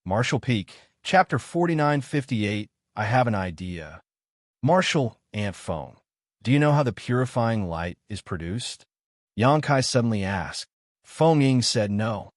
Marshall Peak, Chapter 4958, I Have an Idea. Marshall, Aunt Feng, do you know how the purifying light is produced? Xianxia suddenly asked. Feng Ying said no.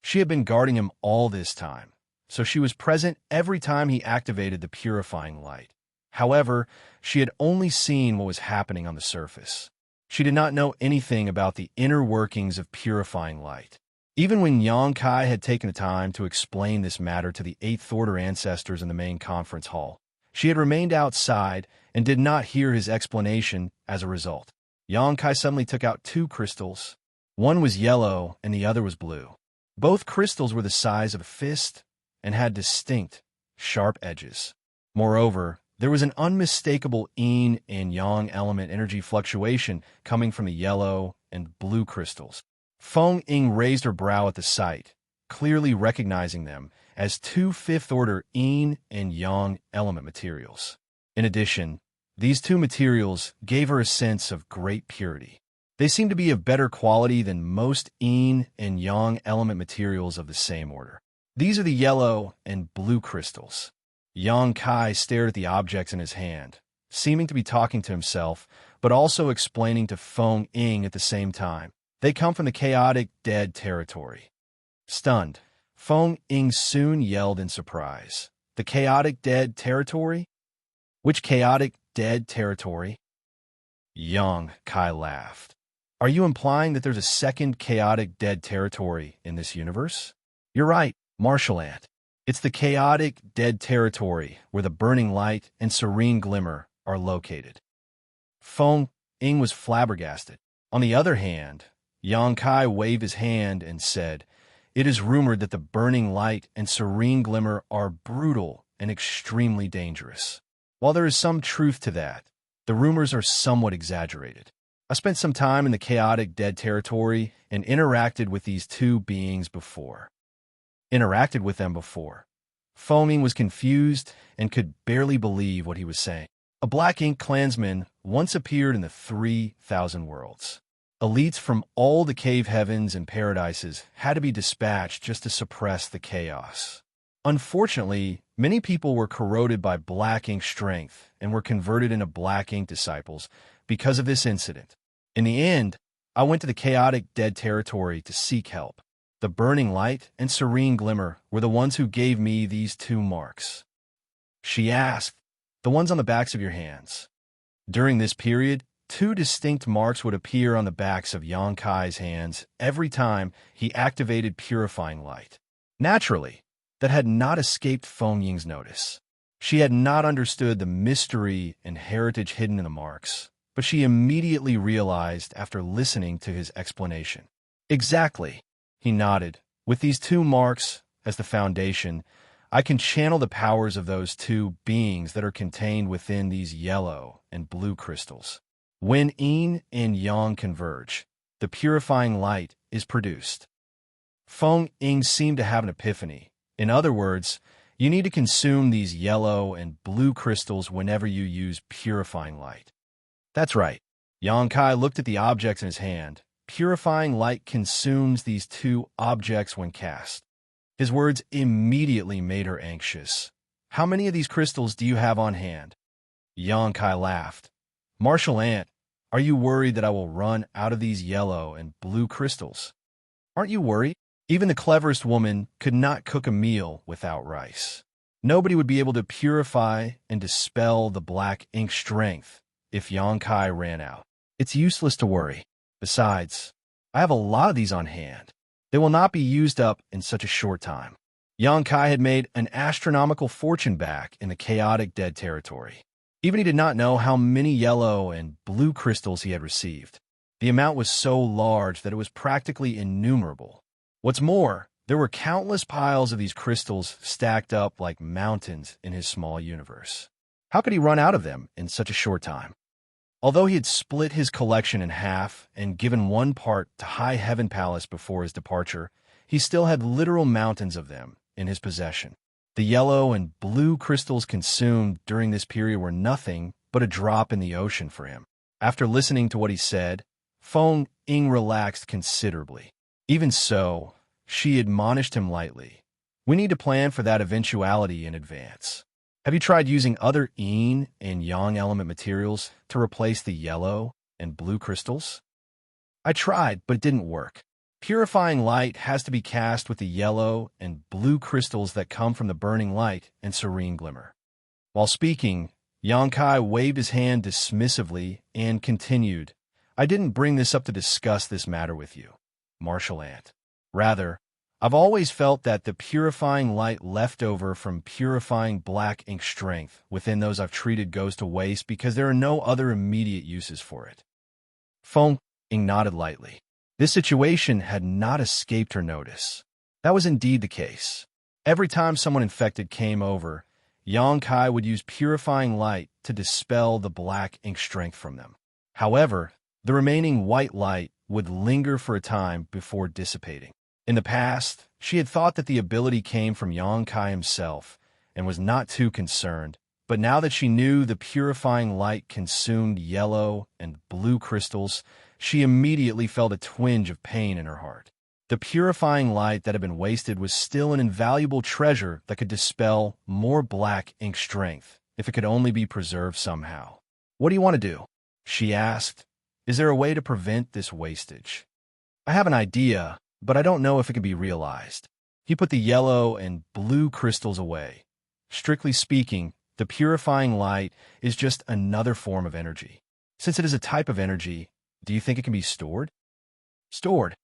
She had been guarding him all this time, so she was present every time he activated the purifying light. However, she had only seen what was happening on the surface. She did not know anything about the inner workings of purifying light. Even when Xianxia had taken the time to explain this matter to the Eighth Order ancestors in the main conference hall, she had remained outside and did not hear his explanation as a result. Xianxia suddenly took out two crystals. One was yellow and the other was blue. Both crystals were the size of a fist and had distinct, sharp edges. Moreover, there was an unmistakable yin and yang element energy fluctuation coming from the yellow and blue crystals. Feng Ying raised her brow at the sight, clearly recognizing them as two fifth-order yin and yang element materials. In addition, these two materials gave her a sense of great purity. They seemed to be of better quality than most yin and yang element materials of the same order. These are the yellow and blue crystals. Xianxia stared at the objects in his hand, seeming to be talking to himself, but also explaining to Feng Ying at the same time. They come from the chaotic dead territory. Stunned, Feng Ying soon yelled in surprise. The chaotic dead territory? Which chaotic dead territory? Xianxia laughed. Are you implying that there's a second chaotic dead territory in this universe? You're right, Marshall Ant. It's the chaotic dead territory where the burning light and serene glimmer are located. Feng Ying was flabbergasted. On the other hand, Xianxia waved his hand and said, it is rumored that the burning light and serene glimmer are brutal and extremely dangerous. While there is some truth to that, the rumors are somewhat exaggerated. I spent some time in the chaotic dead territory and interacted with these two beings before. Interacted with them before. Feng Ying was confused and could barely believe what he was saying. A black ink clansman once appeared in the 3,000 worlds. Elites from all the cave heavens and paradises had to be dispatched just to suppress the chaos. Unfortunately, many people were corroded by black ink strength and were converted into black ink disciples because of this incident. In the end, I went to the chaotic dead territory to seek help. The burning light and serene glimmer were the ones who gave me these two marks. She asked, the ones on the backs of your hands. During this period, two distinct marks would appear on the backs of Xianxia's hands every time he activated purifying light. Naturally, that had not escaped Feng Ying's notice. She had not understood the mystery and heritage hidden in the marks, but she immediately realized after listening to his explanation. Exactly, he nodded. With these two marks as the foundation, I can channel the powers of those two beings that are contained within these yellow and blue crystals. When yin and yang converge, the purifying light is produced. Feng Ying seemed to have an epiphany. In other words, you need to consume these yellow and blue crystals whenever you use purifying light. That's right. Xianxia looked at the objects in his hand. Purifying light consumes these two objects when cast. His words immediately made her anxious. How many of these crystals do you have on hand? Xianxia laughed. Marshall Ant, are you worried that I will run out of these yellow and blue crystals? Aren't you worried? Even the cleverest woman could not cook a meal without rice. Nobody would be able to purify and dispel the black ink strength if Xianxia ran out. It's useless to worry. Besides, I have a lot of these on hand. They will not be used up in such a short time. Xianxia had made an astronomical fortune back in the chaotic dead territory. Even he did not know how many yellow and blue crystals he had received. The amount was so large that it was practically innumerable. What's more, there were countless piles of these crystals stacked up like mountains in his small universe. How could he run out of them in such a short time? Although he had split his collection in half and given one part to High Heaven Palace before his departure, he still had literal mountains of them in his possession. The yellow and blue crystals consumed during this period were nothing but a drop in the ocean for him. After listening to what he said, Feng Ying relaxed considerably. Even so, she admonished him lightly. We need to plan for that eventuality in advance. Have you tried using other yin and yang element materials to replace the yellow and blue crystals? I tried, but it didn't work. Purifying light has to be cast with the yellow and blue crystals that come from the burning light and serene glimmer. While speaking, Xianxia waved his hand dismissively and continued, I didn't bring this up to discuss this matter with you, Martial Ant. Rather, I've always felt that the purifying light left over from purifying black ink strength within those I've treated goes to waste because there are no other immediate uses for it. Feng Ying nodded lightly. This situation had not escaped her notice. That was indeed the case. Every time someone infected came over, Xianxia would use purifying light to dispel the black ink strength from them. However, the remaining white light would linger for a time before dissipating. In the past, she had thought that the ability came from Xianxia himself and was not too concerned, but now that she knew the purifying light consumed yellow and blue crystals, she immediately felt a twinge of pain in her heart. The purifying light that had been wasted was still an invaluable treasure that could dispel more black ink strength if it could only be preserved somehow. What do you want to do? She asked. Is there a way to prevent this wastage? I have an idea, but I don't know if it can be realized. He put the yellow and blue crystals away. Strictly speaking, the purifying light is just another form of energy. Since it is a type of energy, do you think it can be stored? Stored.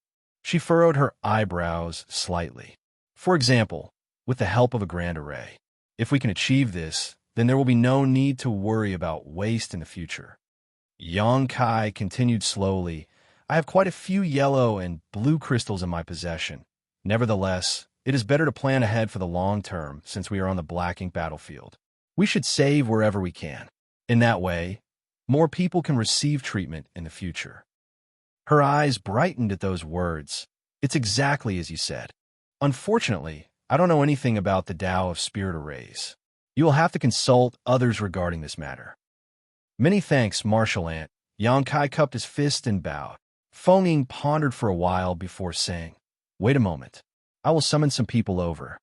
She furrowed her eyebrows slightly. For example, with the help of a grand array. If we can achieve this, then there will be no need to worry about waste in the future. Xianxia continued slowly. I have quite a few yellow and blue crystals in my possession. Nevertheless, it is better to plan ahead for the long term since we are on the black ink battlefield. We should save wherever we can. In that way, more people can receive treatment in the future. Her eyes brightened at those words. It's exactly as you said. Unfortunately, I don't know anything about the Tao of Spirit Arrays. You will have to consult others regarding this matter. Many thanks, Martial Ant. Xianxia cupped his fist and bowed. Feng Ying pondered for a while before saying, Wait a moment. I will summon some people over.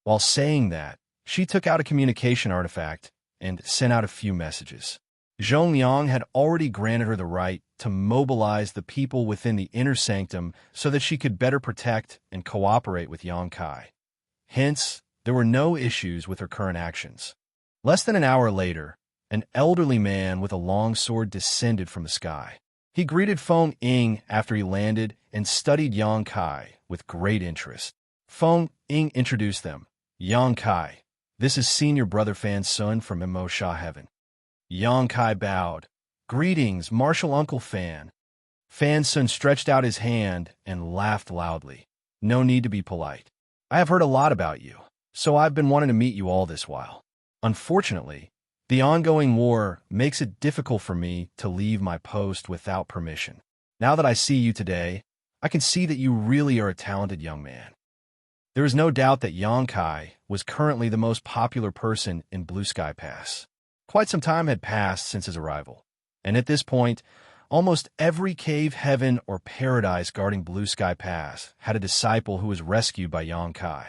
While saying that, she took out a communication artifact and sent out a few messages. Zhongliang had already granted her the right to mobilize the people within the inner sanctum so that she could better protect and cooperate with Xianxia. Hence, there were no issues with her current actions. Less than an hour later, an elderly man with a long sword descended from the sky. He greeted Feng Ying after he landed and studied Xianxia with great interest. Feng Ying introduced them. Xianxia, this is Senior Brother Fan's son from Immortal Heaven. Xianxia bowed. Greetings, Martial Uncle Fan. Fan's son stretched out his hand and laughed loudly. No need to be polite. I have heard a lot about you, so I've been wanting to meet you all this while. Unfortunately, the ongoing war makes it difficult for me to leave my post without permission. Now that I see you today, I can see that you really are a talented young man. There is no doubt that Xianxia was currently the most popular person in Blue Sky Pass. Quite some time had passed since his arrival, and at this point, almost every cave, heaven, or paradise guarding Blue Sky Pass had a disciple who was rescued by Xianxia.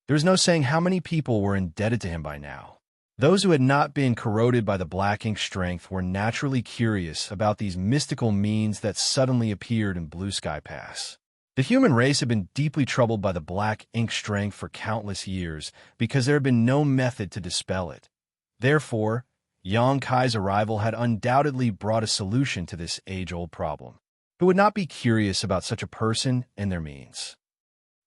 There is no saying how many people were indebted to him by now. Those who had not been corroded by the black ink strength were naturally curious about these mystical means that suddenly appeared in Blue Sky Pass. The human race had been deeply troubled by the black ink strength for countless years because there had been no method to dispel it. Therefore, Xianxia's arrival had undoubtedly brought a solution to this age-old problem. Who would not be curious about such a person and their means?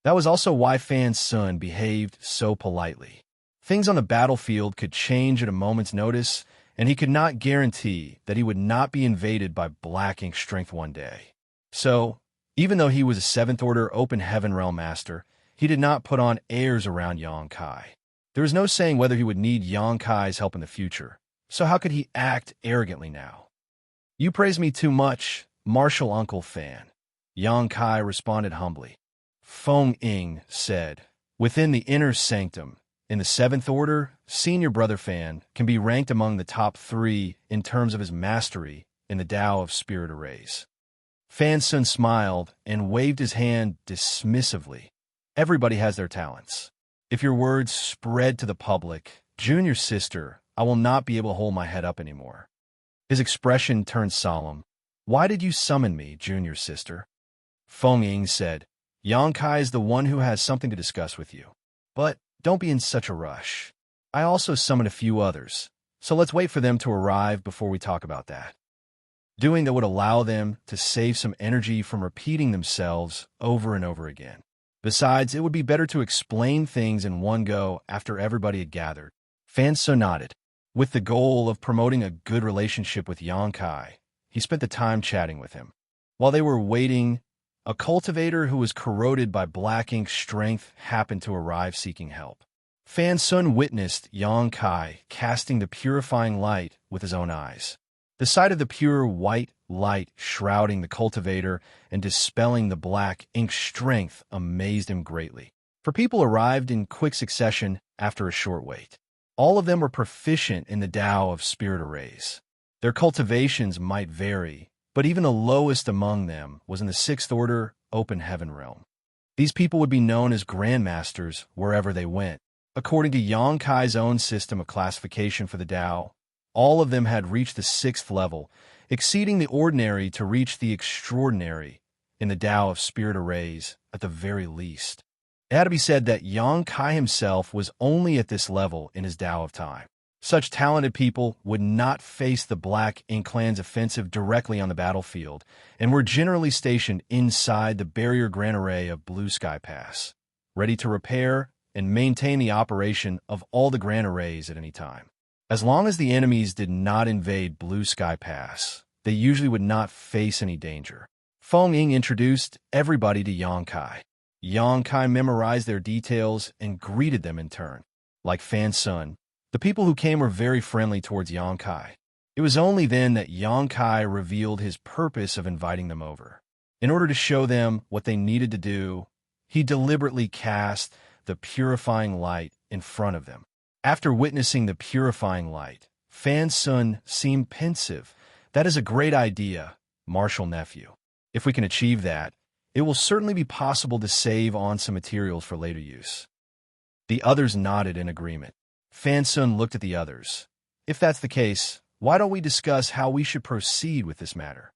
That was also why Fan's son behaved so politely. Things on the battlefield could change at a moment's notice, and he could not guarantee that he would not be invaded by black ink strength one day. So, even though he was a 7th Order Open Heaven Realm Master, he did not put on airs around Xianxia. There was no saying whether he would need Xianxia's help in the future. So how could he act arrogantly now? You praise me too much, Martial Uncle Fan. Xianxia responded humbly. Feng Ying said, Within the inner sanctum, in the 7th Order, Senior Brother Fan can be ranked among the top 3 in terms of his mastery in the Tao of Spirit Arrays. Fan's son smiled and waved his hand dismissively. Everybody has their talents. If your words spread to the public, Junior sister, I will not be able to hold my head up anymore. His expression turned solemn. Why did you summon me, Junior sister? Feng Ying said, Yangkai is the one who has something to discuss with you. But don't be in such a rush. I also summoned a few others, so let's wait for them to arrive before we talk about that. Doing that would allow them to save some energy from repeating themselves over and over again. Besides, it would be better to explain things in one go after everybody had gathered. Fan Sun nodded. With the goal of promoting a good relationship with Yangkai, he spent the time chatting with him. While they were waiting, a cultivator who was corroded by black ink strength happened to arrive seeking help. Fan Sun witnessed Yangkai casting the purifying light with his own eyes. The sight of the pure white light shrouding the cultivator and dispelling the black ink strength amazed him greatly. For people arrived in quick succession after a short wait. All of them were proficient in the Tao of spirit arrays. Their cultivations might vary, but even the lowest among them was in the 6th order open heaven realm. These people would be known as grandmasters wherever they went. According to Yangkai's own system of classification for the Tao, all of them had reached the 6th level, exceeding the ordinary to reach the extraordinary in the Tao of spirit arrays at the very least. It had to be said that Yangkai himself was only at this level in his Tao of time. Such talented people would not face the Black Ink Clan's offensive directly on the battlefield, and were generally stationed inside the barrier Grand Array of Blue Sky Pass, ready to repair and maintain the operation of all the Grand Arrays at any time. As long as the enemies did not invade Blue Sky Pass, they usually would not face any danger. Feng Ying introduced everybody to Yangkai. Yangkai memorized their details and greeted them in turn. Like Fan Sun, the people who came were very friendly towards Yangkai. It was only then that Yangkai revealed his purpose of inviting them over. In order to show them what they needed to do, he deliberately cast the purifying light in front of them. After witnessing the purifying light, Fan Sun seemed pensive. That is a great idea, Martial Nephew. If we can achieve that, it will certainly be possible to save on some materials for later use. The others nodded in agreement. Fan Sun looked at the others. If that's the case, why don't we discuss how we should proceed with this matter?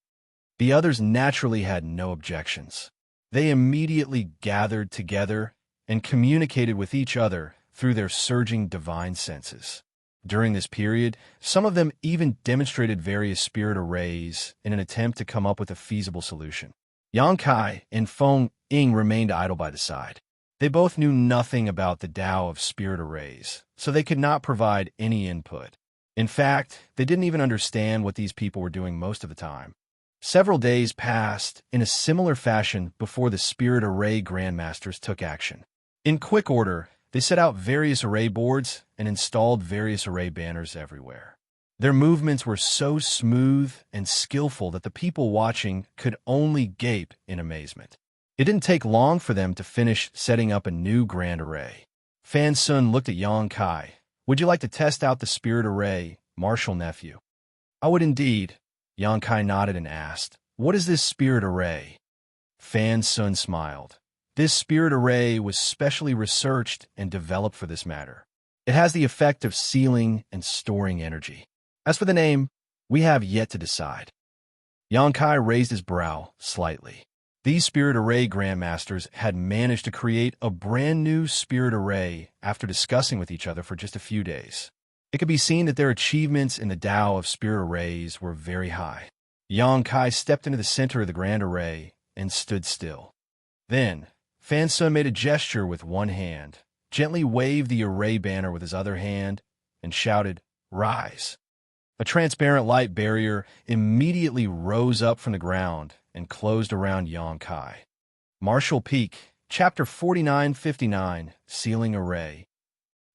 The others naturally had no objections. They immediately gathered together and communicated with each other through their surging divine senses. During this period, some of them even demonstrated various spirit arrays in an attempt to come up with a feasible solution. Yangkai and Feng Ying remained idle by the side. They both knew nothing about the Tao of spirit arrays, so they could not provide any input. In fact, they didn't even understand what these people were doing most of the time. Several days passed in a similar fashion before the spirit array grandmasters took action. In quick order, they set out various array boards and installed various array banners everywhere. Their movements were so smooth and skillful that the people watching could only gape in amazement. It didn't take long for them to finish setting up a new grand array. Fan Sun looked at Yangkai. Would you like to test out the spirit array, Martial Nephew? I would indeed. Yangkai nodded and asked, what is this spirit array? Fan Sun smiled. This spirit array was specially researched and developed for this matter. It has the effect of sealing and storing energy. As for the name, we have yet to decide. Yangkai raised his brow slightly. These spirit array grandmasters had managed to create a brand new spirit array after discussing with each other for just a few days. It could be seen that their achievements in the Tao of spirit arrays were very high. Yangkai stepped into the center of the grand array and stood still. Then, Fan Sun made a gesture with one hand, gently waved the array banner with his other hand, and shouted, "Rise!" A transparent light barrier immediately rose up from the ground and closed around Yangkai. Martial Peak, Chapter 4959, Sealing Array.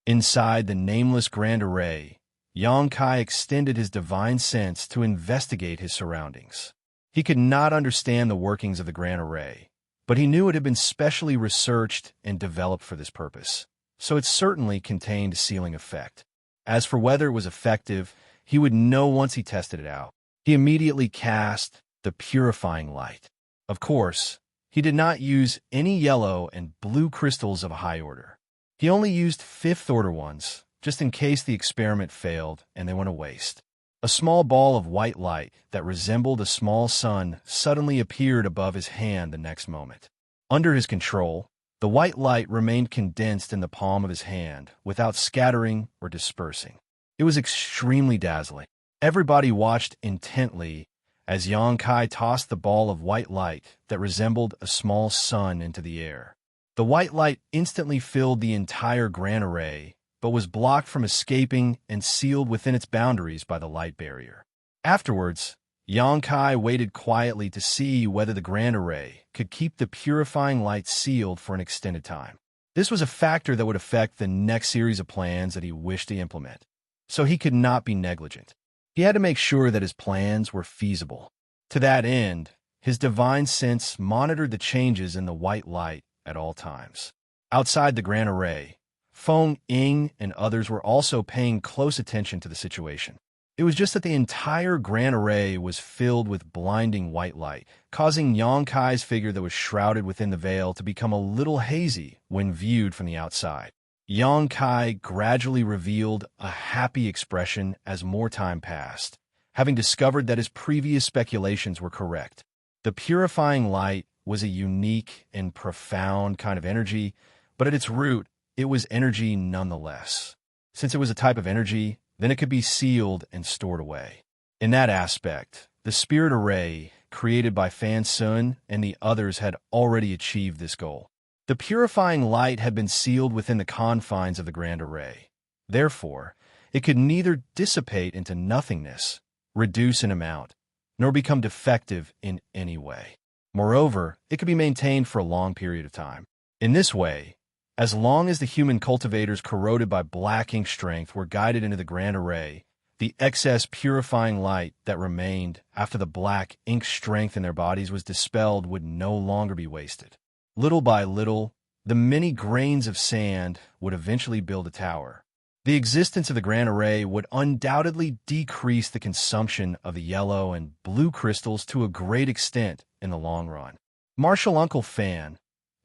Inside the nameless Grand Array, Yangkai extended his divine sense to investigate his surroundings. He could not understand the workings of the Grand Array, but he knew it had been specially researched and developed for this purpose, so it certainly contained a sealing effect. As for whether it was effective, he would know once he tested it out. He immediately cast the purifying light. Of course, he did not use any yellow and blue crystals of a high order. He only used fifth-order ones, just in case the experiment failed and they went to waste. A small ball of white light that resembled a small sun suddenly appeared above his hand the next moment. Under his control, the white light remained condensed in the palm of his hand without scattering or dispersing. It was extremely dazzling. Everybody watched intently as Xianxia tossed the ball of white light that resembled a small sun into the air. The white light instantly filled the entire grand array, but was blocked from escaping and sealed within its boundaries by the light barrier. Afterwards, Xianxia waited quietly to see whether the grand array could keep the purifying light sealed for an extended time. This was a factor that would affect the next series of plans that he wished to implement, so he could not be negligent. He had to make sure that his plans were feasible. To that end, his divine sense monitored the changes in the white light at all times. Outside the grand array, Feng Ying and others were also paying close attention to the situation. It was just that the entire grand array was filled with blinding white light, causing Xianxia's figure that was shrouded within the veil to become a little hazy when viewed from the outside. Xianxia gradually revealed a happy expression as more time passed, having discovered that his previous speculations were correct. The purifying light was a unique and profound kind of energy, but at its root, it was energy nonetheless. Since it was a type of energy, then it could be sealed and stored away. In that aspect, the spirit array, created by Fan Sun and the others, had already achieved this goal. The purifying light had been sealed within the confines of the grand array. Therefore, it could neither dissipate into nothingness, reduce in amount, nor become defective in any way. Moreover, it could be maintained for a long period of time. In this way, as long as the human cultivators corroded by black ink strength were guided into the grand array, the excess purifying light that remained after the black ink strength in their bodies was dispelled would no longer be wasted. Little by little, the many grains of sand would eventually build a tower. The existence of the grand array would undoubtedly decrease the consumption of the yellow and blue crystals to a great extent in the long run. Martial Uncle Fan,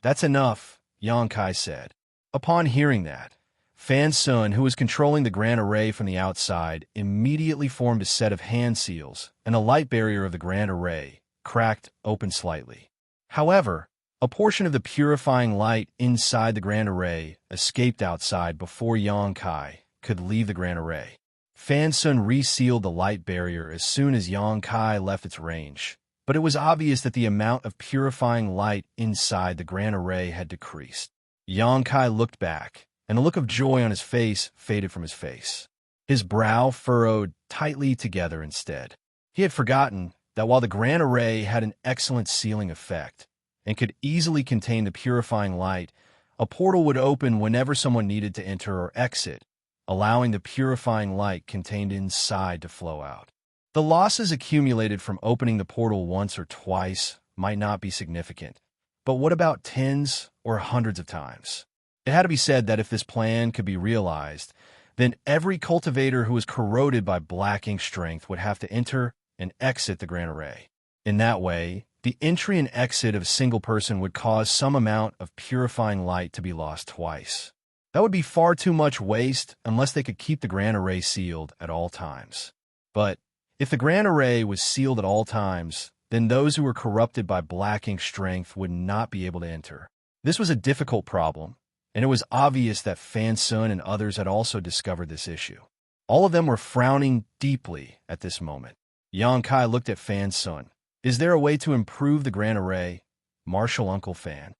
that's enough, Xianxia said. Upon hearing that, Fan Sun, who was controlling the grand array from the outside, immediately formed a set of hand seals, and the light barrier of the grand array cracked open slightly. However, a portion of the purifying light inside the grand array escaped outside before Xianxia could leave the grand array. Fan Sun resealed the light barrier as soon as Xianxia left its range, but it was obvious that the amount of purifying light inside the grand array had decreased. Xianxia looked back, and the look of joy on his face faded from his face. His brow furrowed tightly together instead. He had forgotten that while the grand array had an excellent sealing effect and could easily contain the purifying light, a portal would open whenever someone needed to enter or exit, allowing the purifying light contained inside to flow out. The losses accumulated from opening the portal once or twice might not be significant, but what about tens or hundreds of times? It had to be said that if this plan could be realized, then every cultivator who was corroded by black ink strength would have to enter and exit the grand array. In that way, the entry and exit of a single person would cause some amount of purifying light to be lost twice. That would be far too much waste unless they could keep the grand array sealed at all times. But if the grand array was sealed at all times, then those who were corrupted by black ink strength would not be able to enter. This was a difficult problem, and it was obvious that Fan Sun and others had also discovered this issue. All of them were frowning deeply at this moment. Xianxia looked at Fan Sun. Is there a way to improve the grand array? Martial Uncle Fan.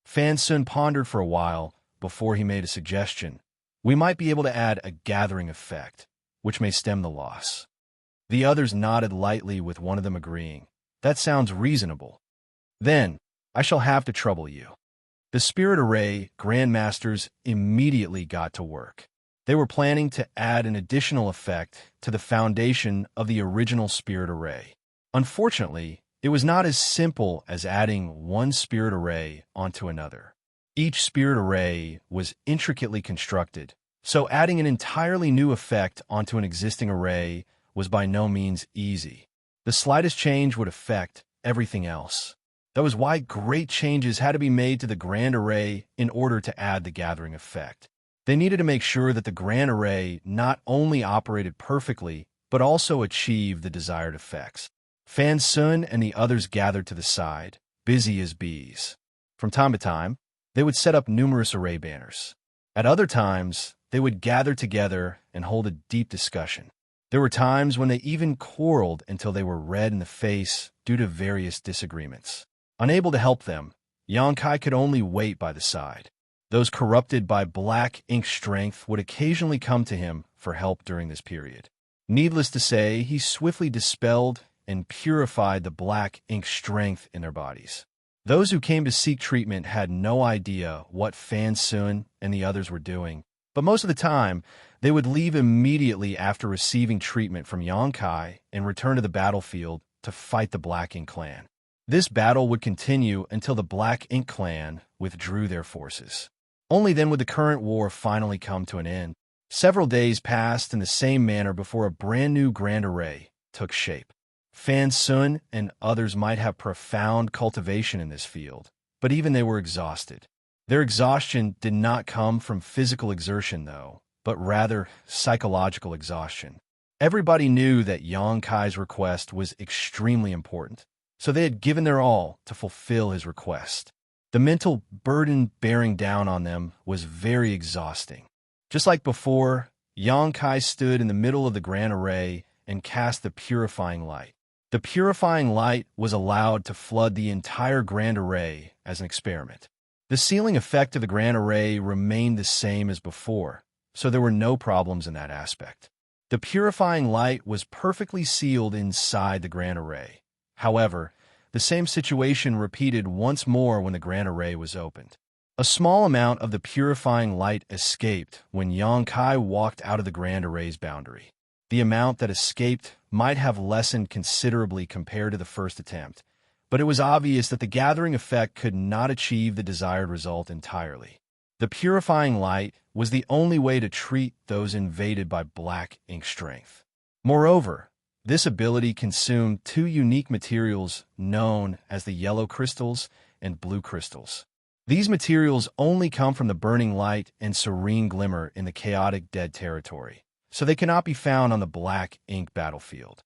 Fan Sun pondered for a while before he made a suggestion. We might be able to add a gathering effect, which may stem the loss. The others nodded lightly, with one of them agreeing. That sounds reasonable. Then, I shall have to trouble you. The Spirit Array Grandmasters immediately got to work. They were planning to add an additional effect to the foundation of the original Spirit Array. Unfortunately, it was not as simple as adding one Spirit Array onto another. Each Spirit Array was intricately constructed, so adding an entirely new effect onto an existing array was by no means easy. The slightest change would affect everything else. That was why great changes had to be made to the grand array in order to add the gathering effect. They needed to make sure that the grand array not only operated perfectly, but also achieved the desired effects. Fan Sun and the others gathered to the side, busy as bees. From time to time, they would set up numerous array banners. At other times, they would gather together and hold a deep discussion. There were times when they even quarreled until they were red in the face due to various disagreements. Unable to help them, Xianxia could only wait by the side. Those corrupted by black ink strength would occasionally come to him for help during this period. Needless to say, he swiftly dispelled and purified the black ink strength in their bodies. Those who came to seek treatment had no idea what Fan Sun and the others were doing, but most of the time, they would leave immediately after receiving treatment from Xianxia and return to the battlefield to fight the Black Ink Clan. This battle would continue until the Black Ink Clan withdrew their forces. Only then would the current war finally come to an end. Several days passed in the same manner before a brand new grand array took shape. Fan Sun and others might have profound cultivation in this field, but even they were exhausted. Their exhaustion did not come from physical exertion, though, but rather psychological exhaustion. Everybody knew that Xianxia's request was extremely important, so they had given their all to fulfill his request. The mental burden bearing down on them was very exhausting. Just like before, Xianxia stood in the middle of the grand array and cast the purifying light. The purifying light was allowed to flood the entire grand array as an experiment. The sealing effect of the grand array remained the same as before, so there were no problems in that aspect. The purifying light was perfectly sealed inside the grand array. However, the same situation repeated once more when the grand array was opened. A small amount of the purifying light escaped when Xianxia walked out of the grand array's boundary. The amount that escaped might have lessened considerably compared to the first attempt, but it was obvious that the gathering effect could not achieve the desired result entirely. The purifying light was the only way to treat those invaded by black ink strength. Moreover, this ability consumed two unique materials known as the yellow crystals and blue crystals. These materials only come from the burning light and serene glimmer in the chaotic dead territory, so they cannot be found on the black ink battlefield.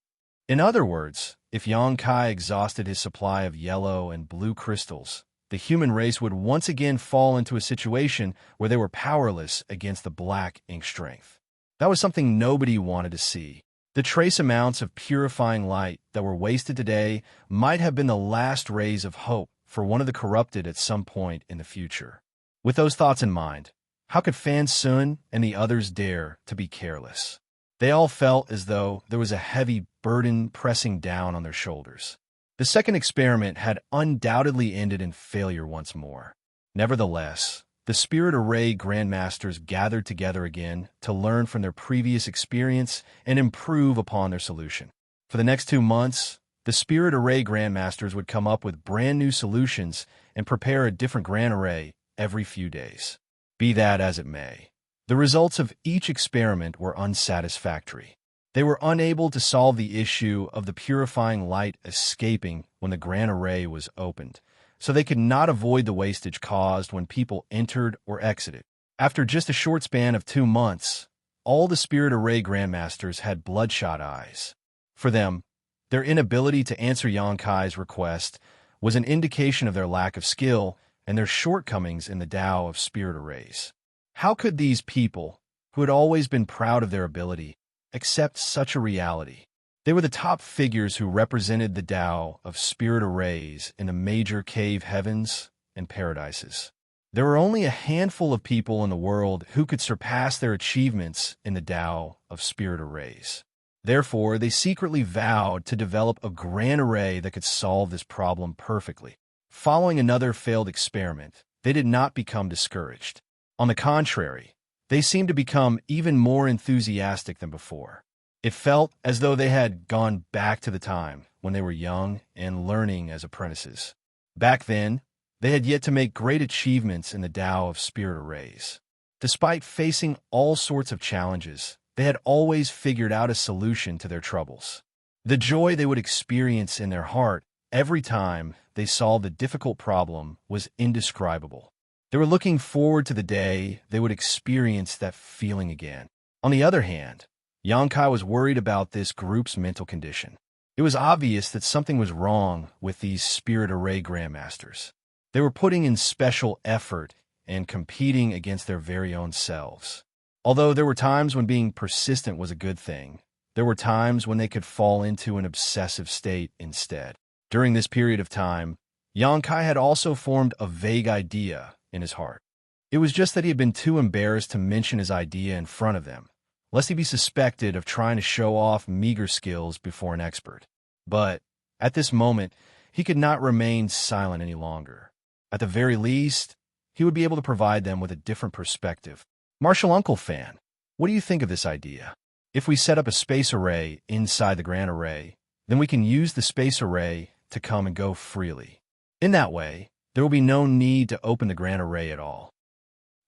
In other words, if Xianxia exhausted his supply of yellow and blue crystals, the human race would once again fall into a situation where they were powerless against the black ink strength. That was something nobody wanted to see. The trace amounts of purifying light that were wasted today might have been the last rays of hope for one of the corrupted at some point in the future. With those thoughts in mind, how could Fan Sun and the others dare to be careless? They all felt as though there was a heavy burden pressing down on their shoulders. The second experiment had undoubtedly ended in failure once more. Nevertheless, the Spirit Array Grandmasters gathered together again to learn from their previous experience and improve upon their solution. For the next 2 months, the Spirit Array Grandmasters would come up with brand new solutions and prepare a different Grand Array every few days. Be that as it may, the results of each experiment were unsatisfactory. They were unable to solve the issue of the purifying light escaping when the Grand Array was opened, so they could not avoid the wastage caused when people entered or exited. After just a short span of 2 months, all the Spirit Array Grandmasters had bloodshot eyes. For them, their inability to answer Xianxia's request was an indication of their lack of skill and their shortcomings in the Tao of Spirit Arrays. How could these people, who had always been proud of their ability, accept such a reality? They were the top figures who represented the Tao of Spirit Arrays in the major cave heavens and paradises. There were only a handful of people in the world who could surpass their achievements in the Tao of Spirit Arrays. Therefore, they secretly vowed to develop a grand array that could solve this problem perfectly. Following another failed experiment, they did not become discouraged. On the contrary, they seemed to become even more enthusiastic than before. It felt as though they had gone back to the time when they were young and learning as apprentices. Back then, they had yet to make great achievements in the Tao of Spirit Arrays. Despite facing all sorts of challenges, they had always figured out a solution to their troubles. The joy they would experience in their heart every time they solved the difficult problem was indescribable. They were looking forward to the day they would experience that feeling again. On the other hand, Xianxia was worried about this group's mental condition. It was obvious that something was wrong with these spirit array grandmasters. They were putting in special effort and competing against their very own selves. Although there were times when being persistent was a good thing, there were times when they could fall into an obsessive state instead. During this period of time, Xianxia had also formed a vague idea in his heart. It was just that he had been too embarrassed to mention his idea in front of them, lest he be suspected of trying to show off meager skills before an expert. But at this moment, he could not remain silent any longer. At the very least, he would be able to provide them with a different perspective. Martial Uncle Fan, what do you think of this idea? If we set up a space array inside the grand array, then we can use the space array to come and go freely. In that way, there will be no need to open the grand array at all.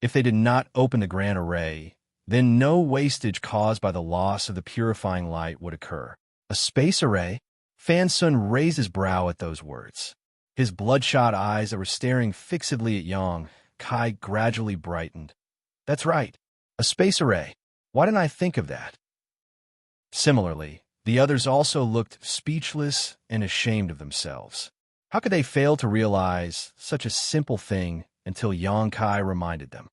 If they did not open the grand array, then no wastage caused by the loss of the purifying light would occur. A space array? Fan Sun raised his brow at those words. His bloodshot eyes that were staring fixedly at Xianxia gradually brightened. That's right, a space array. Why didn't I think of that? Similarly, the others also looked speechless and ashamed of themselves. How could they fail to realize such a simple thing until Xianxia reminded them?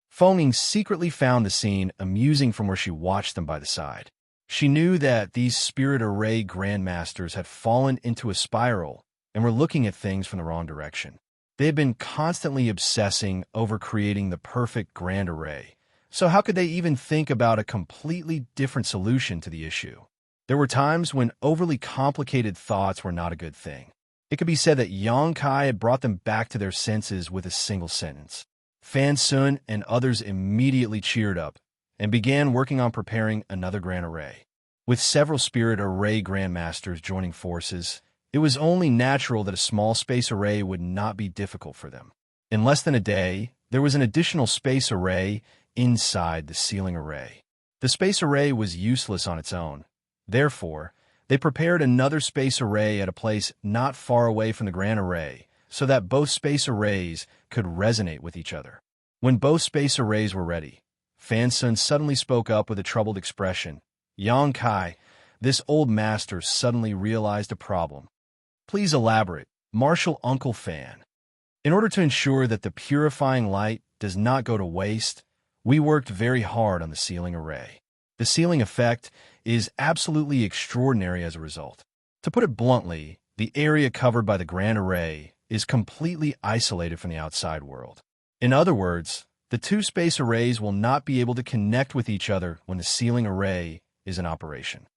Fengning secretly found the scene amusing from where she watched them by the side. She knew that these spirit array grandmasters had fallen into a spiral and were looking at things from the wrong direction. They had been constantly obsessing over creating the perfect grand array, so how could they even think about a completely different solution to the issue? There were times when overly complicated thoughts were not a good thing. It could be said that Xianxia had brought them back to their senses with a single sentence. Fan Sun and others immediately cheered up and began working on preparing another grand array. With several spirit array grandmasters joining forces, it was only natural that a small space array would not be difficult for them. In less than a day, there was an additional space array inside the ceiling array. The space array was useless on its own. Therefore, they prepared another space array at a place not far away from the grand array so that both space arrays could resonate with each other. When both space arrays were ready, Fan Sun suddenly spoke up with a troubled expression. Xianxia, this old master suddenly realized a problem. Please elaborate, Martial Uncle Fan. In order to ensure that the purifying light does not go to waste, we worked very hard on the ceiling array. The ceiling effect is absolutely extraordinary as a result. To put it bluntly, the area covered by the grand array is completely isolated from the outside world. In other words, the two space arrays will not be able to connect with each other when the ceiling array is in operation.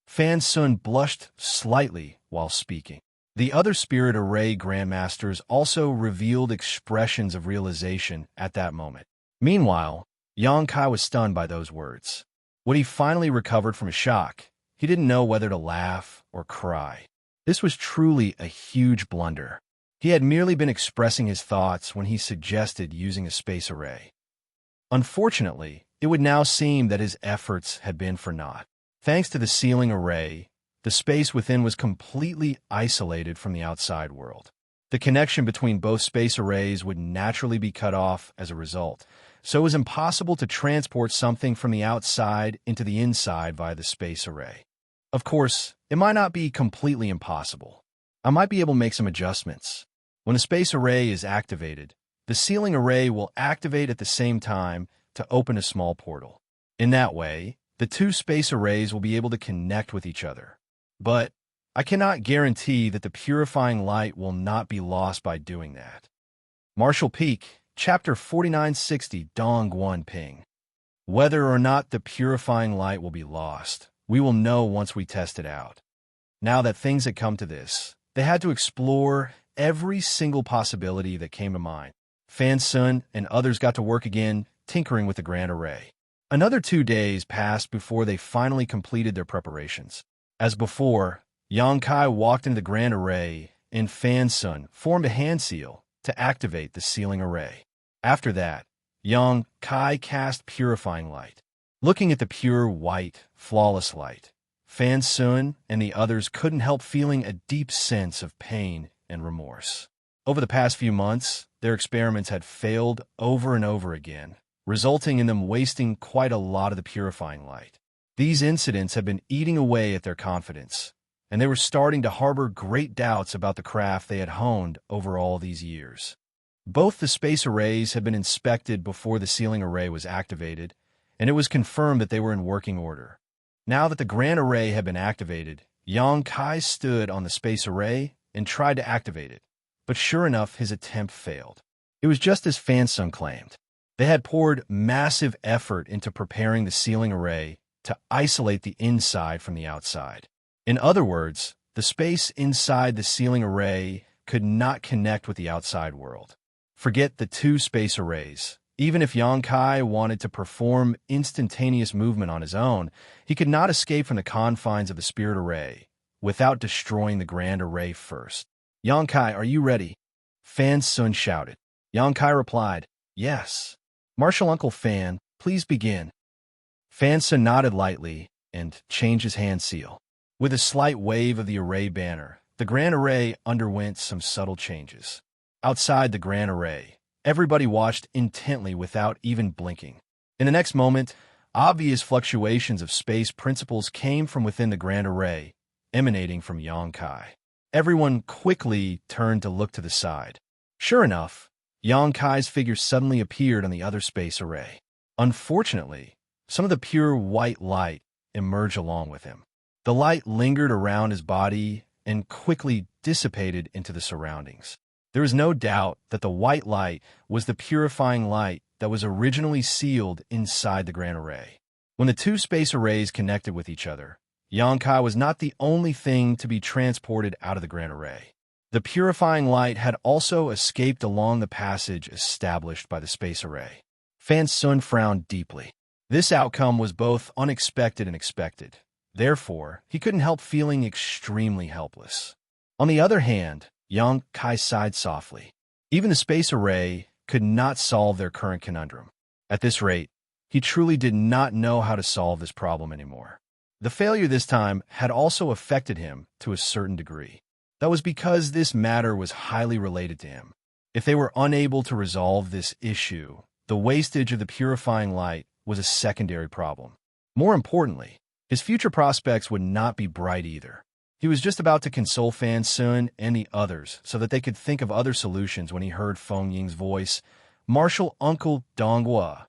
Fan Sun blushed slightly while speaking. The other spirit array grandmasters also revealed expressions of realization at that moment. Meanwhile, Xianxia was stunned by those words. When he finally recovered from his shock, he didn't know whether to laugh or cry. This was truly a huge blunder. He had merely been expressing his thoughts when he suggested using a space array. Unfortunately, it would now seem that his efforts had been for naught. Thanks to the ceiling array, the space within was completely isolated from the outside world. The connection between both space arrays would naturally be cut off as a result, so it was impossible to transport something from the outside into the inside via the space array. Of course, it might not be completely impossible. I might be able to make some adjustments. When the space array is activated, the ceiling array will activate at the same time to open a small portal. In that way, the two space arrays will be able to connect with each other. But I cannot guarantee that the purifying light will not be lost by doing that. Martial Peak, Chapter 4960, Dong Guan Ping. Whether or not the purifying light will be lost, we will know once we test it out. Now that things had come to this, they had to explore every single possibility that came to mind. Fan Sun and others got to work again, tinkering with the grand array. Another 2 days passed before they finally completed their preparations. As before, Xianxia walked into the grand array, and Fan Sun formed a hand seal to activate the ceiling array. After that, Xianxia cast purifying light. Looking at the pure, white, flawless light, Fan Sun and the others couldn't help feeling a deep sense of pain and remorse. Over the past few months, their experiments had failed over and over again, resulting in them wasting quite a lot of the purifying light. These incidents had been eating away at their confidence, and they were starting to harbor great doubts about the craft they had honed over all these years. Both the space arrays had been inspected before the sealing array was activated, and it was confirmed that they were in working order. Now that the grand array had been activated, Xianxia stood on the space array and tried to activate it, but sure enough, his attempt failed. It was just as Fan Sun claimed. They had poured massive effort into preparing the sealing array to isolate the inside from the outside. In other words, the space inside the sealing array could not connect with the outside world. Forget the two space arrays. Even if Xianxia wanted to perform instantaneous movement on his own, he could not escape from the confines of the spirit array without destroying the grand array first. "Xianxia, are you ready?" Fan Sun shouted. Xianxia replied, "Yes." "Martial Uncle Fan, please begin." Fan Sun nodded lightly and changed his hand seal. With a slight wave of the array banner, the grand array underwent some subtle changes. Outside the grand array, everybody watched intently without even blinking. In the next moment, obvious fluctuations of space principles came from within the grand array, emanating from Xianxia. Everyone quickly turned to look to the side. Sure enough, Xianxia's figure suddenly appeared on the other space array. Unfortunately, some of the pure white light emerged along with him. The light lingered around his body and quickly dissipated into the surroundings. There is no doubt that the white light was the purifying light that was originally sealed inside the grand array. When the two space arrays connected with each other, Xianxia was not the only thing to be transported out of the grand array. The purifying light had also escaped along the passage established by the space array. Fan Sun frowned deeply. This outcome was both unexpected and expected. Therefore, he couldn't help feeling extremely helpless. On the other hand, Xianxia sighed softly. Even the space array could not solve their current conundrum. At this rate, he truly did not know how to solve this problem anymore. The failure this time had also affected him to a certain degree. That was because this matter was highly related to him. If they were unable to resolve this issue, the wastage of the purifying light was a secondary problem. More importantly, his future prospects would not be bright either. He was just about to console Fan Sun and the others so that they could think of other solutions when he heard Feng Ying's voice, "Martial Uncle Donghua."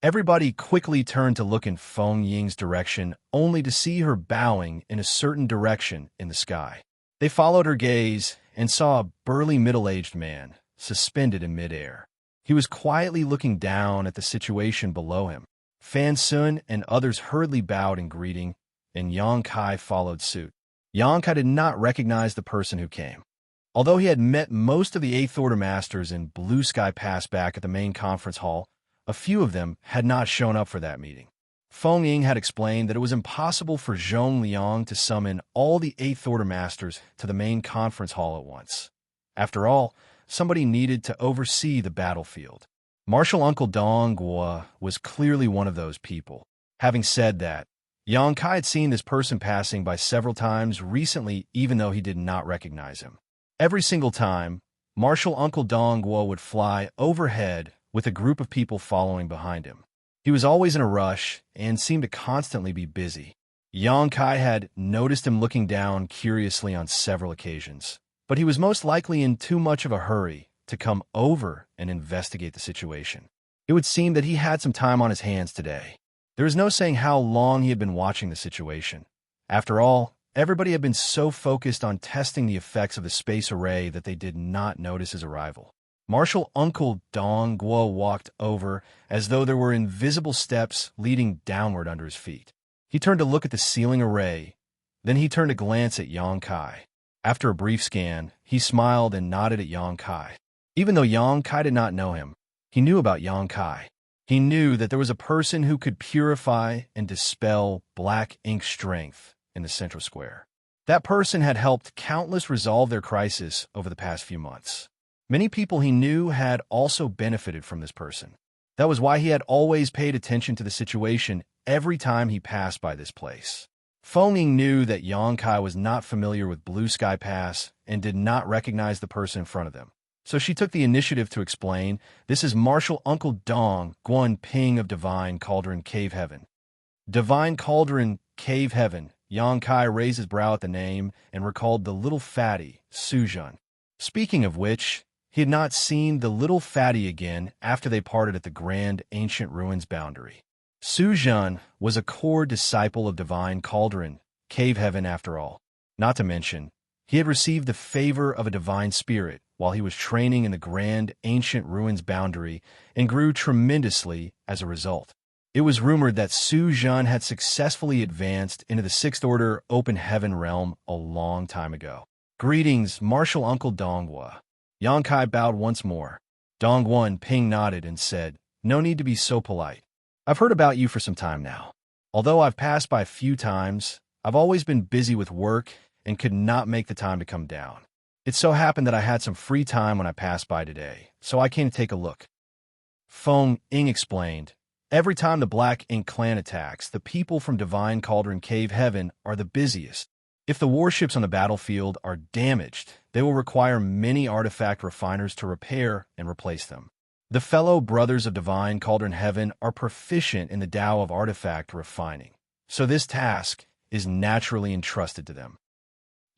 Everybody quickly turned to look in Feng Ying's direction, only to see her bowing in a certain direction in the sky. They followed her gaze and saw a burly middle-aged man suspended in midair. He was quietly looking down at the situation below him. Fan Sun and others hurriedly bowed in greeting, and Xianxia followed suit. Xianxia did not recognize the person who came. Although he had met most of the Eighth Order Masters in Blue Sky Pass back at the main conference hall, a few of them had not shown up for that meeting. Feng Ying had explained that it was impossible for Zhong Liang to summon all the Eighth Order Masters to the main conference hall at once. After all, somebody needed to oversee the battlefield. Martial Uncle Donghua was clearly one of those people. Having said that, Xianxia had seen this person passing by several times recently, even though he did not recognize him. Every single time, Martial Uncle Donghua would fly overhead with a group of people following behind him. He was always in a rush and seemed to constantly be busy. Xianxia had noticed him looking down curiously on several occasions, but he was most likely in too much of a hurry to come over and investigate the situation. It would seem that he had some time on his hands today. There is no saying how long he had been watching the situation. After all, everybody had been so focused on testing the effects of the space array that they did not notice his arrival. Martial Uncle Donghua walked over as though there were invisible steps leading downward under his feet. He turned to look at the sealing array. Then he turned to glance at Xianxia. After a brief scan, he smiled and nodded at Xianxia. Even though Xianxia did not know him, he knew about Xianxia. He knew that there was a person who could purify and dispel black ink strength in the central square. That person had helped countless resolve their crisis over the past few months. Many people he knew had also benefited from this person. That was why he had always paid attention to the situation every time he passed by this place. Feng Ying knew that Yangkai was not familiar with Blue Sky Pass and did not recognize the person in front of them. So she took the initiative to explain, "This is Martial Uncle Dong Guan Ping of Divine Cauldron Cave Heaven." Divine Cauldron Cave Heaven. Yangkai raised his brow at the name and recalled the little fatty, Suzhun. Speaking of which, he had not seen the little fatty again after they parted at the grand ancient ruins boundary. Suzhun was a core disciple of Divine Cauldron Cave Heaven after all. Not to mention, he had received the favor of a divine spirit while he was training in the grand ancient ruins boundary and grew tremendously as a result. It was rumored that Su Zhan had successfully advanced into the Sixth Order Open Heaven realm a long time ago. "Greetings, Martial Uncle Donghua." Yangkai bowed once more. Dongguan Ping nodded and said, "No need to be so polite. I've heard about you for some time now. Although I've passed by a few times, I've always been busy with work and could not make the time to come down. It so happened that I had some free time when I passed by today, so I came to take a look." Feng Ying explained, "Every time the Black Ink clan attacks, the people from Divine Cauldron Cave Heaven are the busiest. If the warships on the battlefield are damaged, they will require many artifact refiners to repair and replace them. The fellow brothers of Divine Cauldron Heaven are proficient in the Tao of artifact refining, so this task is naturally entrusted to them."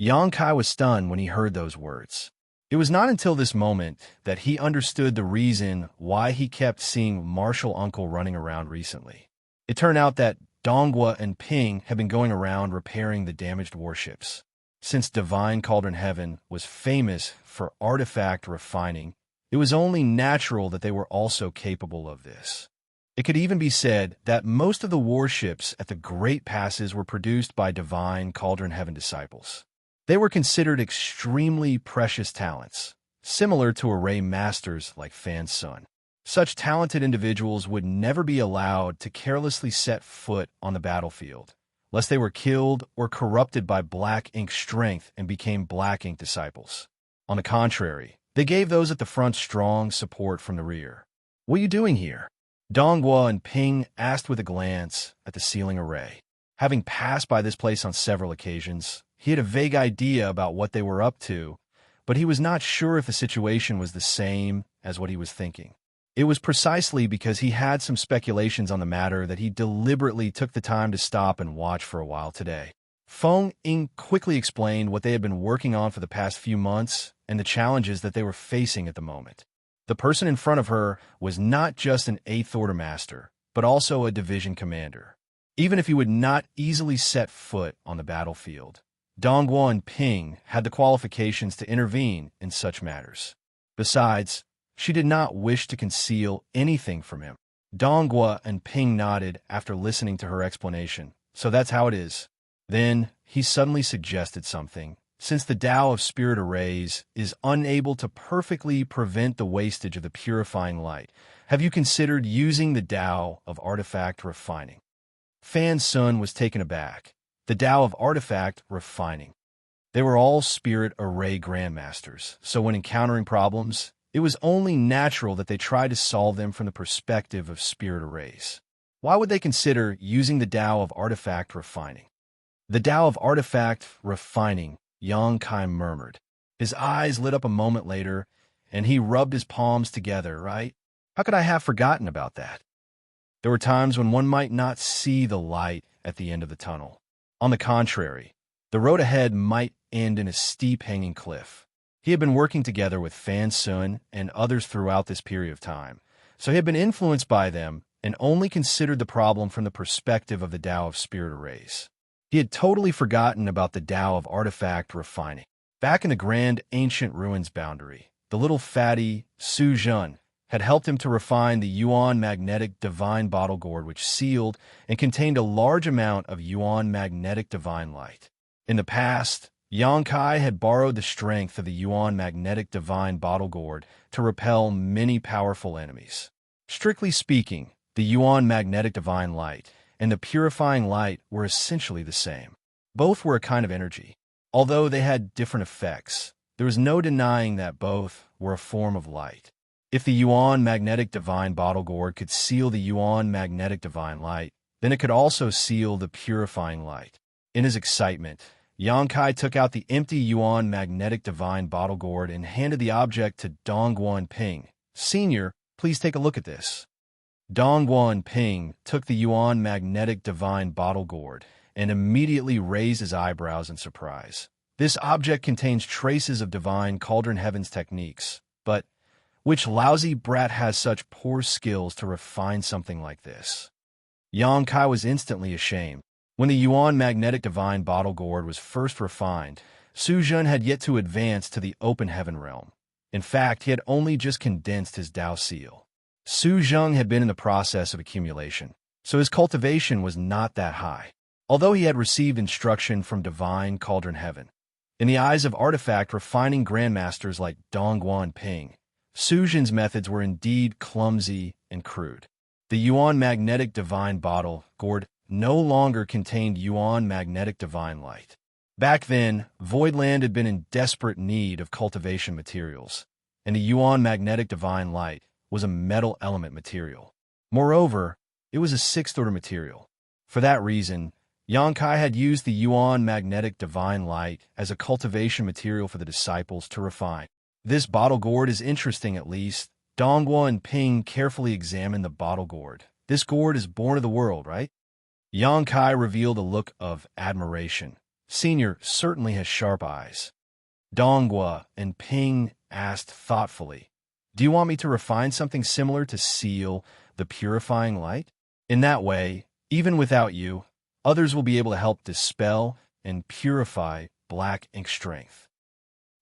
Yangkai was stunned when he heard those words. It was not until this moment that he understood the reason why he kept seeing Martial Uncle running around recently. It turned out that Donghua and Ping had been going around repairing the damaged warships. Since Divine Cauldron Heaven was famous for artifact refining, it was only natural that they were also capable of this. It could even be said that most of the warships at the Great Passes were produced by Divine Cauldron Heaven disciples. They were considered extremely precious talents, similar to array masters like Fan Sun. Such talented individuals would never be allowed to carelessly set foot on the battlefield, lest they were killed or corrupted by Black Ink strength and became Black Ink disciples. On the contrary, they gave those at the front strong support from the rear. "What are you doing here?" Donghua and Ping asked with a glance at the ceiling array. Having passed by this place on several occasions, he had a vague idea about what they were up to, but he was not sure if the situation was the same as what he was thinking. It was precisely because he had some speculations on the matter that he deliberately took the time to stop and watch for a while today. Feng Ying quickly explained what they had been working on for the past few months and the challenges that they were facing at the moment. The person in front of her was not just an Eighth Order Master, but also a division commander. Even if he would not easily set foot on the battlefield, Donghua and Ping had the qualifications to intervene in such matters. Besides, she did not wish to conceal anything from him. Donghua and Ping nodded after listening to her explanation. "So that's how it is." Then he suddenly suggested something. "Since the Tao of spirit arrays is unable to perfectly prevent the wastage of the purifying light, have you considered using the Tao of artifact refining?" Fan Sun was taken aback. The Tao of artifact refining. They were all spirit array grandmasters, so when encountering problems, it was only natural that they tried to solve them from the perspective of spirit arrays. Why would they consider using the Tao of artifact refining? "The Tao of artifact refining," Yangkai murmured. His eyes lit up a moment later, and he rubbed his palms together, "Right? How could I have forgotten about that?" There were times when one might not see the light at the end of the tunnel. On the contrary, the road ahead might end in a steep hanging cliff. He had been working together with Fan Sun and others throughout this period of time, so he had been influenced by them and only considered the problem from the perspective of the Tao of spirit arrays. He had totally forgotten about the Tao of artifact refining. Back in the grand ancient ruins boundary, the little fatty Su Zhen had helped him to refine the Yuan magnetic divine bottle gourd, which sealed and contained a large amount of Yuan magnetic divine light. In the past, Yangkai had borrowed the strength of the Yuan magnetic divine bottle gourd to repel many powerful enemies. Strictly speaking, the Yuan magnetic divine light and the purifying light were essentially the same. Both were a kind of energy. Although they had different effects, there was no denying that both were a form of light. If the Yuan magnetic divine bottle gourd could seal the Yuan magnetic divine light, then it could also seal the purifying light. In his excitement, Yang took out the empty Yuan magnetic divine bottle gourd and handed the object to Dongguan Ping. Senior, please take a look at this. Dongguan Ping took the Yuan magnetic divine bottle gourd and immediately raised his eyebrows in surprise. This object contains traces of divine cauldron heavens techniques, but which lousy brat has such poor skills to refine something like this? Yang was instantly ashamed. When the Yuan magnetic divine bottle gourd was first refined, Su Jun had yet to advance to the open heaven realm. In fact, he had only just condensed his Dao seal. Su Jun had been in the process of accumulation, so his cultivation was not that high, although he had received instruction from divine cauldron heaven. In the eyes of artifact refining grandmasters like Dongguan Ping, Su Jun's methods were indeed clumsy and crude. The Yuan magnetic divine bottle gourd no longer contained Yuan magnetic divine light. Back then, Voidland had been in desperate need of cultivation materials, and the Yuan magnetic divine light was a metal element material. Moreover, it was a sixth-order material. For that reason, Yang had used the Yuan magnetic divine light as a cultivation material for the disciples to refine. This bottle gourd is interesting at least. Dongguan Ping carefully examined the bottle gourd. This gourd is born of the world, right? Yang revealed a look of admiration. Senior certainly has sharp eyes. Dongguan Ping asked thoughtfully, do you want me to refine something similar to seal the purifying light? In that way, even without you, others will be able to help dispel and purify black ink strength.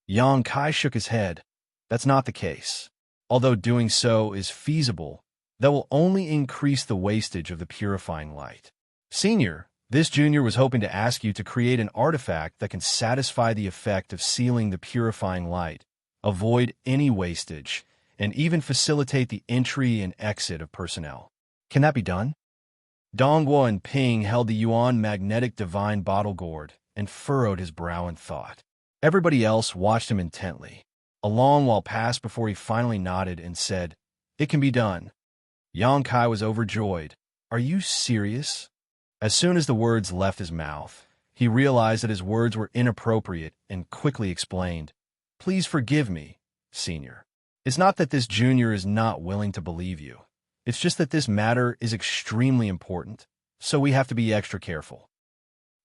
Yang shook his head. That's not the case. Although doing so is feasible, that will only increase the wastage of the purifying light. Senior, this junior was hoping to ask you to create an artifact that can satisfy the effect of sealing the purifying light, avoid any wastage, and even facilitate the entry and exit of personnel. Can that be done? Dongguan Ping held the Yuan magnetic divine bottle gourd and furrowed his brow in thought. Everybody else watched him intently. A long while passed before he finally nodded and said, it can be done. Yang was overjoyed. Are you serious? As soon as the words left his mouth, he realized that his words were inappropriate and quickly explained, please forgive me, Senior. It's not that this junior is not willing to believe you. It's just that this matter is extremely important, so we have to be extra careful.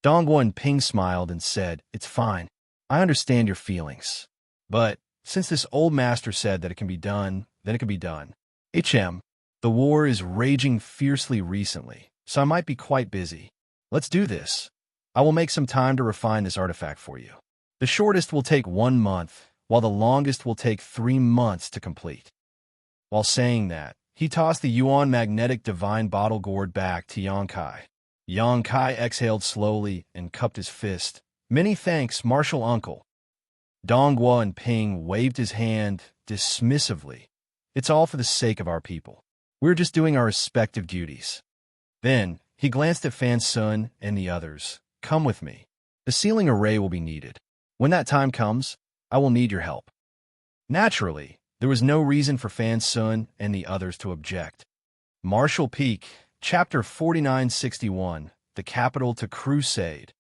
Dongguan Ping smiled and said, it's fine. I understand your feelings. But since this old master said that it can be done, then it can be done. The war is raging fiercely recently, so I might be quite busy. Let's do this. I will make some time to refine this artifact for you. The shortest will take 1 month, while the longest will take 3 months to complete. While saying that, he tossed the Yuan magnetic divine bottle gourd back to Yang Kai. Yang exhaled slowly and cupped his fist. Many thanks, Martial Uncle. Dongguan Ping waved his hand dismissively. It's all for the sake of our people. We're just doing our respective duties. Then, he glanced at Fan Sun and the others. Come with me. The sealing array will be needed. When that time comes, I will need your help. Naturally, there was no reason for Fan Sun and the others to object. Martial Peak, Chapter 4961, The Capital to Crusade.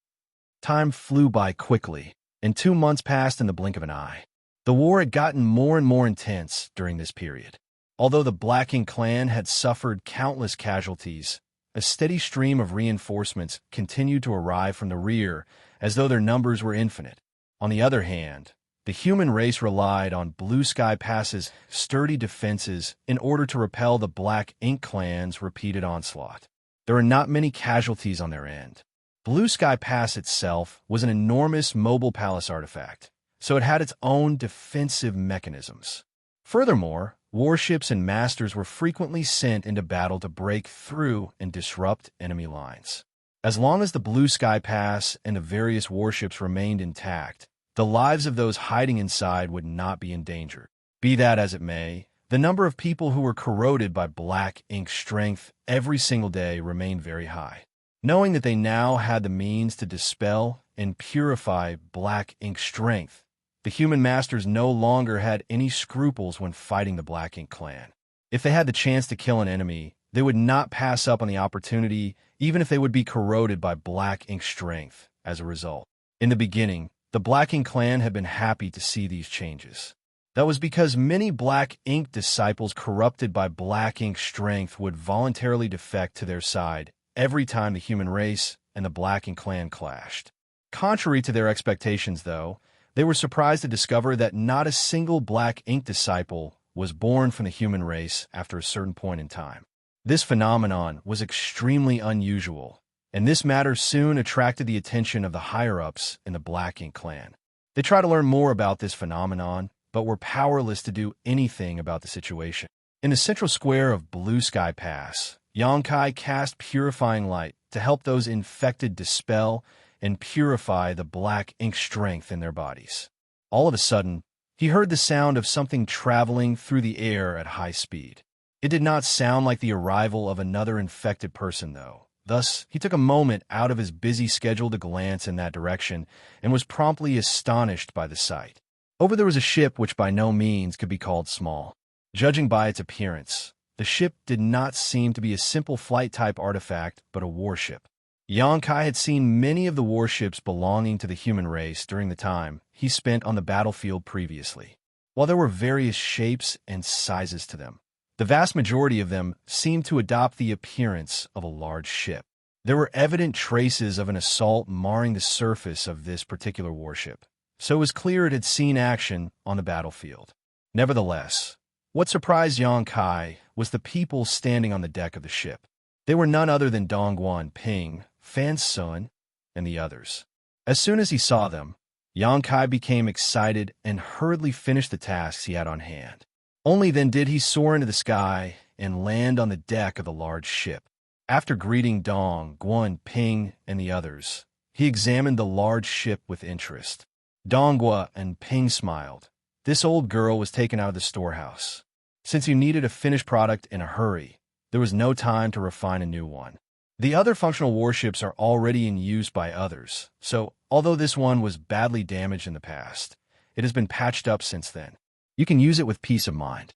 Time flew by quickly, and 2 months passed in the blink of an eye. The war had gotten more and more intense during this period. Although the Black Ink clan had suffered countless casualties, a steady stream of reinforcements continued to arrive from the rear, as though their numbers were infinite. On the other hand, the human race relied on Blue Sky Pass's sturdy defenses in order to repel the Black Ink clan's repeated onslaught. There were not many casualties on their end. Blue Sky Pass itself was an enormous mobile palace artifact, so it had its own defensive mechanisms. Furthermore, warships and masters were frequently sent into battle to break through and disrupt enemy lines. As long as the Blue Sky Pass and the various warships remained intact, the lives of those hiding inside would not be endangered. Be that as it may, the number of people who were corroded by Black Ink strength every single day remained very high. Knowing that they now had the means to dispel and purify Black Ink strength, the human masters no longer had any scruples when fighting the Black Ink clan. If they had the chance to kill an enemy, they would not pass up on the opportunity, even if they would be corroded by Black Ink strength, as a result. In the beginning, the Black Ink clan had been happy to see these changes. That was because many Black Ink disciples corrupted by Black Ink strength would voluntarily defect to their side every time the human race and the Black Ink clan clashed. Contrary to their expectations, though, they were surprised to discover that not a single Black Ink disciple was born from the human race after a certain point in time. This phenomenon was extremely unusual, and this matter soon attracted the attention of the higher-ups in the Black Ink clan. They tried to learn more about this phenomenon, but were powerless to do anything about the situation. In the central square of Blue Sky Pass, Xianxia cast purifying light to help those infected dispel and purify the Black Ink strength in their bodies. All of a sudden, he heard the sound of something traveling through the air at high speed. It did not sound like the arrival of another infected person, though. Thus, he took a moment out of his busy schedule to glance in that direction and was promptly astonished by the sight. Over there was a ship which by no means could be called small. Judging by its appearance, the ship did not seem to be a simple flight-type artifact, but a warship. Xianxia had seen many of the warships belonging to the human race during the time he spent on the battlefield previously. While there were various shapes and sizes to them, the vast majority of them seemed to adopt the appearance of a large ship. There were evident traces of an assault marring the surface of this particular warship, so it was clear it had seen action on the battlefield. Nevertheless, what surprised Xianxia was the people standing on the deck of the ship. They were none other than Dongguan Ping, Fan Sun, and the others. As soon as he saw them, Xianxia became excited and hurriedly finished the tasks he had on hand. Only then did he soar into the sky and land on the deck of the large ship. After greeting Dong, Guan, Ping, and the others, he examined the large ship with interest. Donggua and Ping smiled. This old girl was taken out of the storehouse. Since you needed a finished product in a hurry, there was no time to refine a new one. The other functional warships are already in use by others, so although this one was badly damaged in the past, it has been patched up since then. You can use it with peace of mind.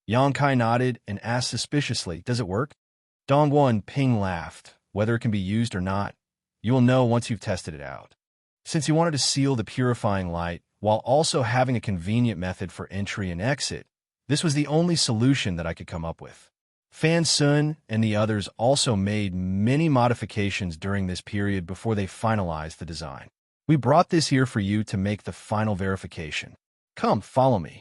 Xianxia nodded and asked suspiciously, "Does it work?" Donggua and Ping laughed. "Whether it can be used or not, you will know once you've tested it out." Since he wanted to seal the purifying light while also having a convenient method for entry and exit, this was the only solution that I could come up with. Fan Sun and the others also made many modifications during this period before they finalized the design. "We brought this here for you to make the final verification. Come, follow me."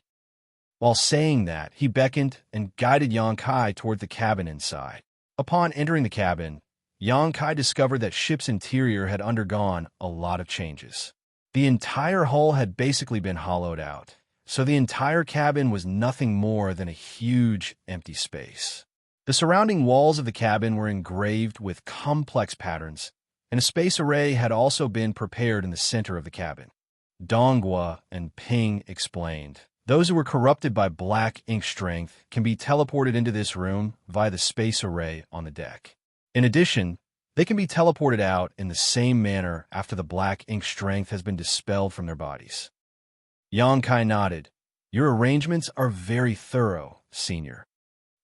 While saying that, he beckoned and guided Xianxia toward the cabin inside. Upon entering the cabin, Xianxia discovered that ship's interior had undergone a lot of changes. The entire hull had basically been hollowed out, so the entire cabin was nothing more than a huge empty space. The surrounding walls of the cabin were engraved with complex patterns, and a space array had also been prepared in the center of the cabin. Donggua and Ping explained, "Those who were corrupted by Black Ink strength can be teleported into this room via the space array on the deck. In addition, they can be teleported out in the same manner after the Black Ink strength has been dispelled from their bodies." Xianxia nodded. "Your arrangements are very thorough, Senior."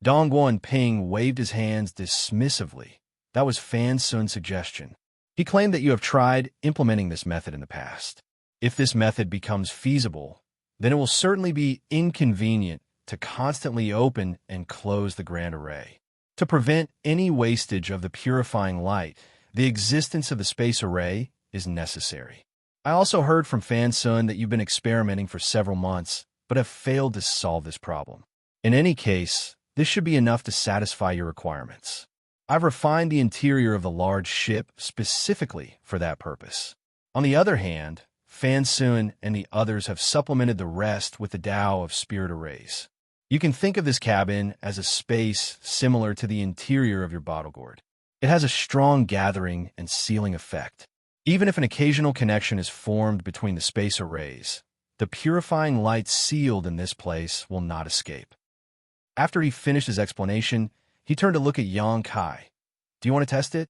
Donggua and Ping waved his hands dismissively. That was Fan Sun's suggestion. He claimed that you have tried implementing this method in the past. If this method becomes feasible, then it will certainly be inconvenient to constantly open and close the grand array. To prevent any wastage of the purifying light, the existence of the space array is necessary. I also heard from Fan Sun that you've been experimenting for several months, but have failed to solve this problem. In any case, this should be enough to satisfy your requirements. I've refined the interior of the large ship specifically for that purpose. On the other hand, Fan Sun and the others have supplemented the rest with the Tao of spirit arrays. You can think of this cabin as a space similar to the interior of your bottle gourd. It has a strong gathering and sealing effect. Even if an occasional connection is formed between the space arrays, the purifying light sealed in this place will not escape. After he finished his explanation, he turned to look at Xianxia. "Do you want to test it?"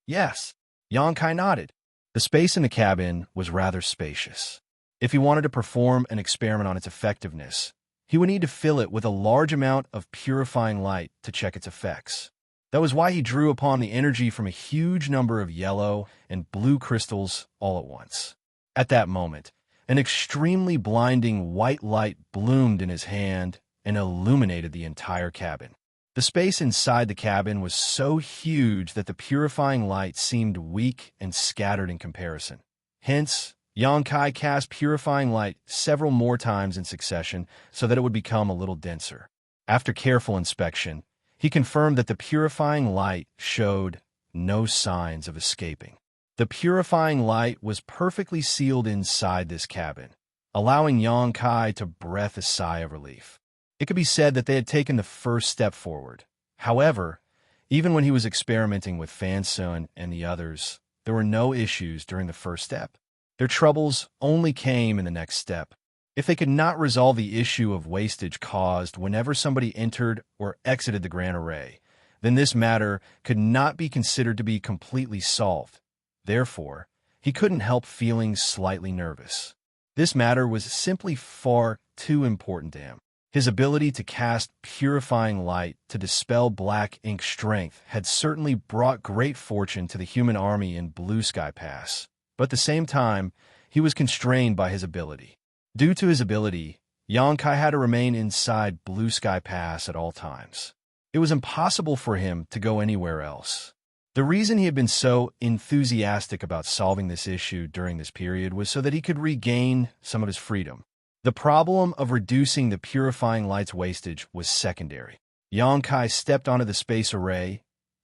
"Yes." Xianxia nodded. The space in the cabin was rather spacious. If he wanted to perform an experiment on its effectiveness, he would need to fill it with a large amount of purifying light to check its effects. That was why he drew upon the energy from a huge number of yellow and blue crystals all at once. At that moment, an extremely blinding white light bloomed in his hand and illuminated the entire cabin. The space inside the cabin was so huge that the purifying light seemed weak and scattered in comparison. Hence, Xianxia cast purifying light several more times in succession so that it would become a little denser. After careful inspection, he confirmed that the purifying light showed no signs of escaping. The purifying light was perfectly sealed inside this cabin, allowing Xianxia to breathe a sigh of relief. It could be said that they had taken the first step forward. However, even when he was experimenting with Fan Sun and the others, there were no issues during the first step. Their troubles only came in the next step. If they could not resolve the issue of wastage caused whenever somebody entered or exited the Grand Array, then this matter could not be considered to be completely solved. Therefore, he couldn't help feeling slightly nervous. This matter was simply far too important to him. His ability to cast purifying light to dispel black ink strength had certainly brought great fortune to the human army in Blue Sky Pass, but at the same time, he was constrained by his ability. Due to his ability, Xianxia had to remain inside Blue Sky Pass at all times. It was impossible for him to go anywhere else. The reason he had been so enthusiastic about solving this issue during this period was so that he could regain some of his freedom. The problem of reducing the purifying light's wastage was secondary. Xianxia stepped onto the space array,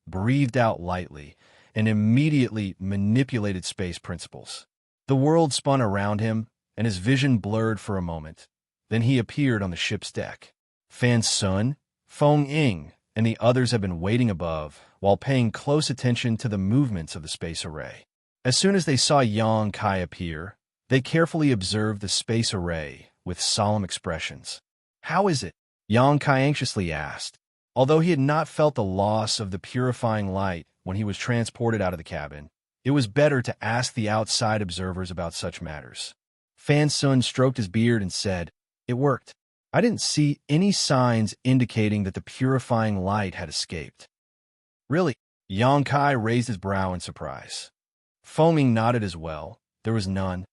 breathed out lightly, and immediately manipulated space principles. The world spun around him, and his vision blurred for a moment. Then he appeared on the ship's deck. Fan Sun, Feng Ying, and the others had been waiting above while paying close attention to the movements of the space array. As soon as they saw Xianxia appear, they carefully observed the space array with solemn expressions. "How is it?" Xianxia anxiously asked. Although he had not felt the loss of the purifying light when he was transported out of the cabin, it was better to ask the outside observers about such matters. Fan Sun stroked his beard and said, "It worked. I didn't see any signs indicating that the purifying light had escaped." "Really?" Xianxia raised his brow in surprise. Feng nodded as well. There was none.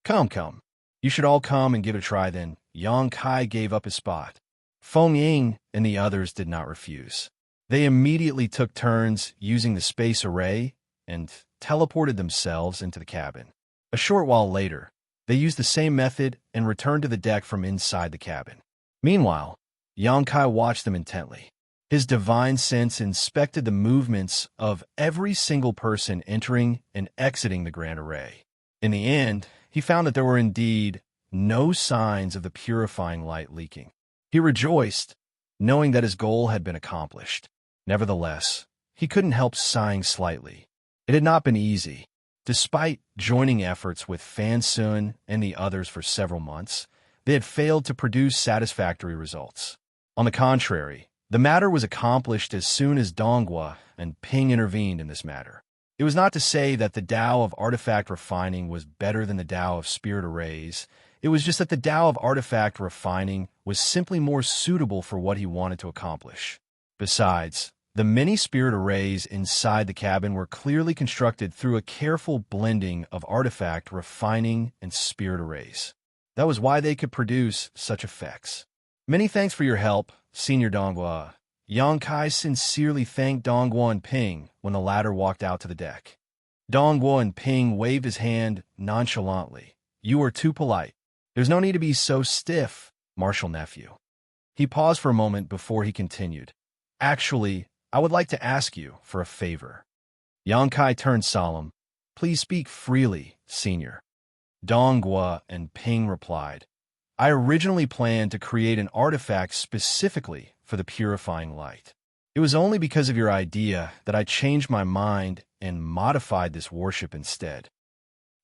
Come. You should all come and give it a try then." Xianxia gave up his spot. Feng Ying and the others did not refuse. They immediately took turns using the space array and teleported themselves into the cabin. A short while later, they used the same method and returned to the deck from inside the cabin. Meanwhile, Xianxia watched them intently. His divine sense inspected the movements of every single person entering and exiting the Grand Array. In the end, he found that there were indeed no signs of the purifying light leaking. He rejoiced, knowing that his goal had been accomplished. Nevertheless, he couldn't help sighing slightly. It had not been easy. Despite joining efforts with Fan Sun and the others for several months, they had failed to produce satisfactory results. On the contrary, the matter was accomplished as soon as Donghua and Ping intervened in this matter. It was not to say that the Tao of artifact refining was better than the Tao of spirit arrays. It was just that the Tao of artifact refining was simply more suitable for what he wanted to accomplish. Besides, the many spirit arrays inside the cabin were clearly constructed through a careful blending of artifact refining and spirit arrays. That was why they could produce such effects. "Many thanks for your help, Senior Donghua." Xianxia sincerely thanked Donghua and Ping when the latter walked out to the deck. Donghua and Ping waved his hand nonchalantly. "You are too polite. There's no need to be so stiff, Martial Nephew." He paused for a moment before he continued. "Actually, I would like to ask you for a favor." Xianxia turned solemn. "Please speak freely, Senior." Donghua and Ping replied, "I originally planned to create an artifact specifically for the purifying light. It was only because of your idea that I changed my mind and modified this warship instead."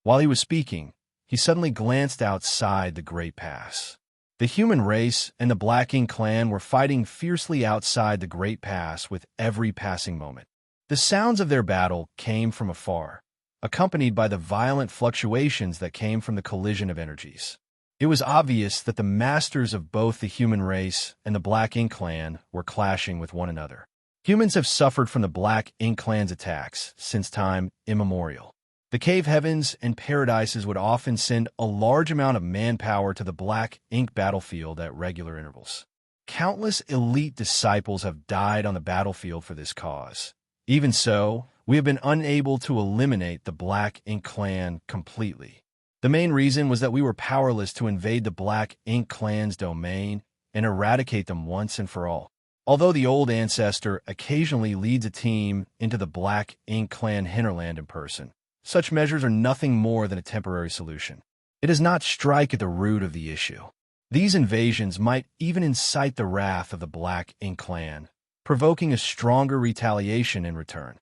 While he was speaking, he suddenly glanced outside the Great Pass. The human race and the Black Ink clan were fighting fiercely outside the Great Pass with every passing moment. The sounds of their battle came from afar, accompanied by the violent fluctuations that came from the collision of energies. It was obvious that the masters of both the human race and the Black Ink clan were clashing with one another. Humans have suffered from the Black Ink Clan's attacks since time immemorial. The cave heavens and paradises would often send a large amount of manpower to the Black Ink battlefield at regular intervals. Countless elite disciples have died on the battlefield for this cause. Even so, we have been unable to eliminate the Black Ink Clan completely. The main reason was that we were powerless to invade the Black Ink Clan's domain and eradicate them once and for all. Although the old ancestor occasionally leads a team into the Black Ink Clan hinterland in person, such measures are nothing more than a temporary solution. It does not strike at the root of the issue. These invasions might even incite the wrath of the Black Ink Clan, provoking a stronger retaliation in return.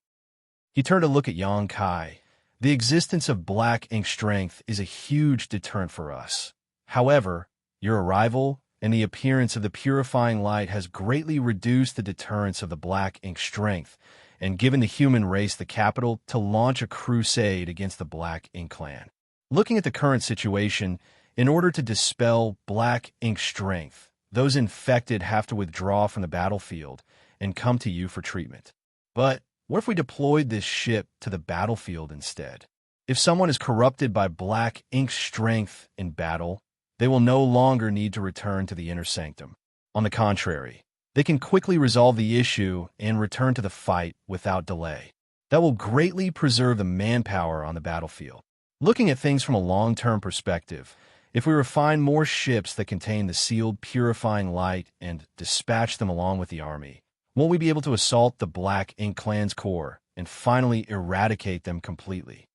He turned to look at Xianxia. The existence of Black Ink strength is a huge deterrent for us. However, your arrival and the appearance of the purifying light has greatly reduced the deterrence of the Black Ink strength and given the human race the capital to launch a crusade against the Black Ink Clan. Looking at the current situation, in order to dispel Black Ink strength, those infected have to withdraw from the battlefield and come to you for treatment. But what if we deployed this ship to the battlefield instead? If someone is corrupted by Black Ink strength in battle, they will no longer need to return to the inner sanctum. On the contrary, they can quickly resolve the issue and return to the fight without delay. That will greatly preserve the manpower on the battlefield. Looking at things from a long-term perspective, if we refine more ships that contain the sealed purifying light and dispatch them along with the army, won't we be able to assault the Black Ink Clan's core and finally eradicate them completely?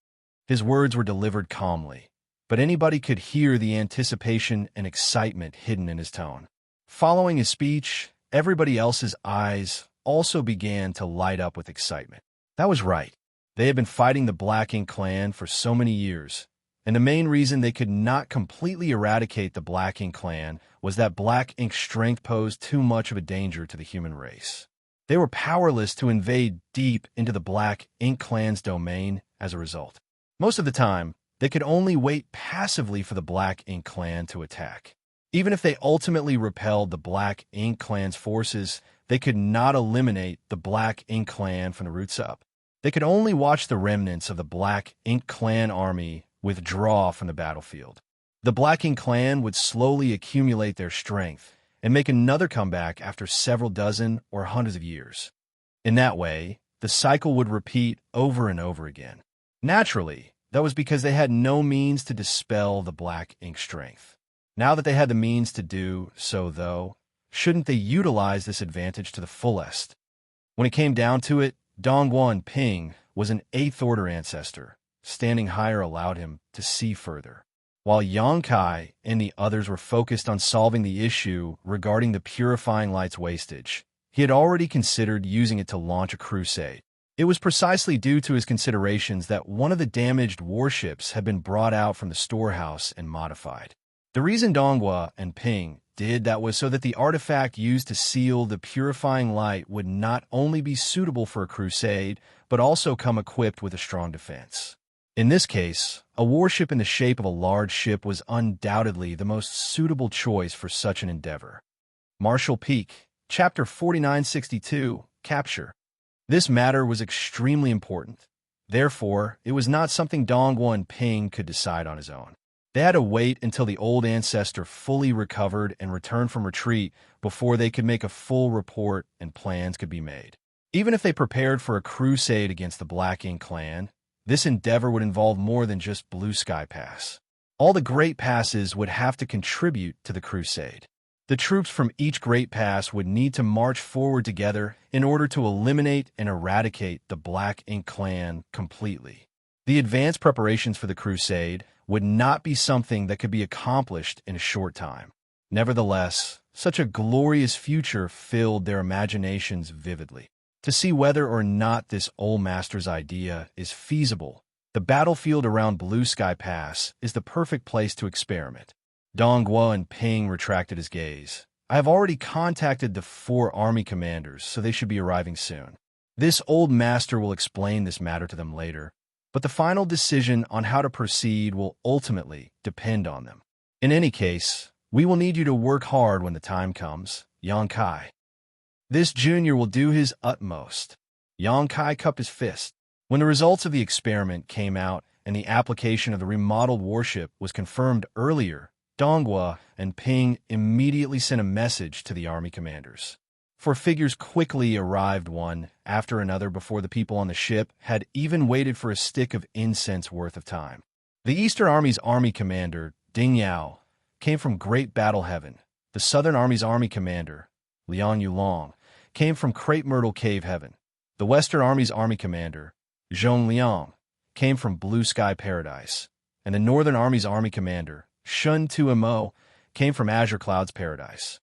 His words were delivered calmly, but anybody could hear the anticipation and excitement hidden in his tone. Following his speech, everybody else's eyes also began to light up with excitement. That was right. They had been fighting the Black Ink Clan for so many years, and the main reason they could not completely eradicate the Black Ink Clan was that Black Ink strength posed too much of a danger to the human race. They were powerless to invade deep into the Black Ink Clan's domain as a result. Most of the time, they could only wait passively for the Black Ink Clan to attack. Even if they ultimately repelled the Black Ink Clan's forces, they could not eliminate the Black Ink Clan from the roots up. They could only watch the remnants of the Black Ink Clan army withdraw from the battlefield. The Black Ink Clan would slowly accumulate their strength and make another comeback after several dozen or hundreds of years. In that way, the cycle would repeat over and over again. Naturally, that was because they had no means to dispel the Black Ink strength. Now that they had the means to do so, though, shouldn't they utilize this advantage to the fullest? When it came down to it, Dongguan Ping was an 8th-order ancestor. Standing higher allowed him to see further. While Xianxia and the others were focused on solving the issue regarding the purifying light's wastage, he had already considered using it to launch a crusade. It was precisely due to his considerations that one of the damaged warships had been brought out from the storehouse and modified. The reason Dongguan and Ping did that was so that the artifact used to seal the purifying light would not only be suitable for a crusade, but also come equipped with a strong defense. In this case, a warship in the shape of a large ship was undoubtedly the most suitable choice for such an endeavor. Marshall Peak, Chapter 4962, Capture. This matter was extremely important. Therefore, it was not something Dongguan Ping could decide on his own. They had to wait until the old ancestor fully recovered and returned from retreat before they could make a full report and plans could be made. Even if they prepared for a crusade against the Black Ink Clan, this endeavor would involve more than just Blue Sky Pass. All the Great Passes would have to contribute to the crusade. The troops from each Great Pass would need to march forward together in order to eliminate and eradicate the Black Ink Clan completely. The advanced preparations for the crusade would not be something that could be accomplished in a short time. Nevertheless, such a glorious future filled their imaginations vividly. To see whether or not this old master's idea is feasible, the battlefield around Blue Sky Pass is the perfect place to experiment. Dongguan Ping retracted his gaze. I have already contacted the 4 army commanders, so they should be arriving soon. This old master will explain this matter to them later, but the final decision on how to proceed will ultimately depend on them. In any case, we will need you to work hard when the time comes, Xianxia. This junior will do his utmost. Yang Kai cupped his fist. When the results of the experiment came out and the application of the remodeled warship was confirmed earlier, Donghua and Ping immediately sent a message to the army commanders. Four figures quickly arrived one after another before the people on the ship had even waited for a stick of incense worth of time. The Eastern Army's army commander, Ding Yao, came from Great Battle Heaven. The Southern Army's army commander, Lian Yulong, came from Crepe Myrtle Cave Heaven. The Western Army's army commander, Zhong Liang, came from Blue Sky Paradise. And the Northern Army's army commander, Shun Tuimo, came from Azure Clouds Paradise.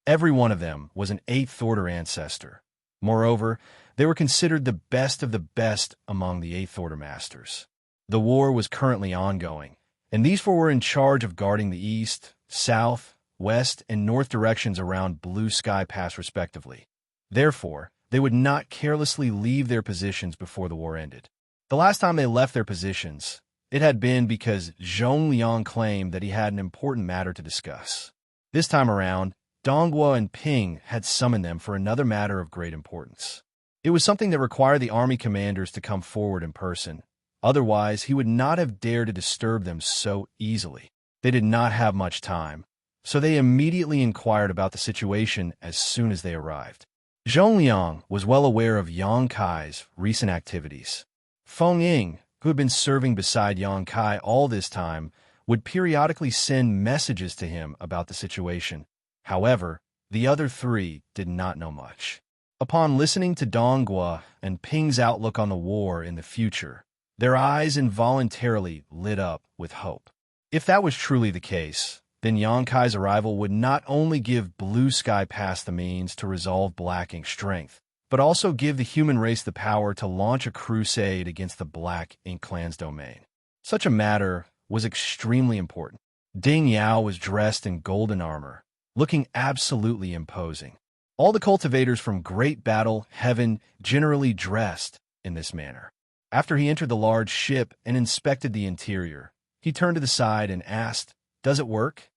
Every one of them was an Eighth-Order ancestor. Moreover, they were considered the best of the best among the Eighth-Order masters. The war was currently ongoing, and these four were in charge of guarding the east, south, west, and north directions around Blue Sky Pass respectively. Therefore, they would not carelessly leave their positions before the war ended. The last time they left their positions, it had been because Zhong Liang claimed that he had an important matter to discuss. This time around, Donghua and Ping had summoned them for another matter of great importance. It was something that required the army commanders to come forward in person. Otherwise, he would not have dared to disturb them so easily. They did not have much time, so they immediately inquired about the situation as soon as they arrived. Zhong Liang was well aware of Yang Kai's recent activities. Feng Ying, who had been serving beside Yang Kai all this time, would periodically send messages to him about the situation. However, the other three did not know much. Upon listening to Donghua and Ping's outlook on the war in the future, their eyes involuntarily lit up with hope. If that was truly the case, then Yang Kai's arrival would not only give Blue Sky Pass the means to resolve Black Ink strength, but also give the human race the power to launch a crusade against the Black Ink clan's domain. Such a matter was extremely important. Ding Yao was dressed in golden armor, looking absolutely imposing. All the cultivators from Great Battle Heaven generally dressed in this manner. After he entered the large ship and inspected the interior, he turned to the side and asked, "Does it work?"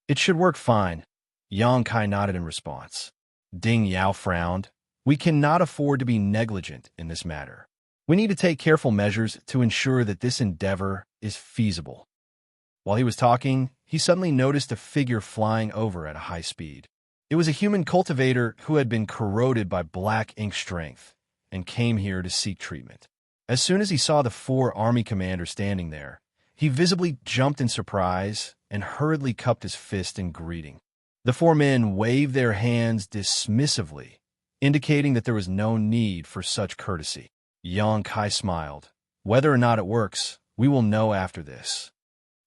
"It should work fine," Yang Kai nodded in response. Ding Yao frowned. "We cannot afford to be negligent in this matter. We need to take careful measures to ensure that this endeavor is feasible." While he was talking, he suddenly noticed a figure flying over at a high speed. It was a human cultivator who had been corroded by Black Ink strength and came here to seek treatment. As soon as he saw the four army commanders standing there, he visibly jumped in surprise and hurriedly cupped his fist in greeting. The four men waved their hands dismissively, indicating that there was no need for such courtesy. Yang Kai smiled. "Whether or not it works, we will know after this."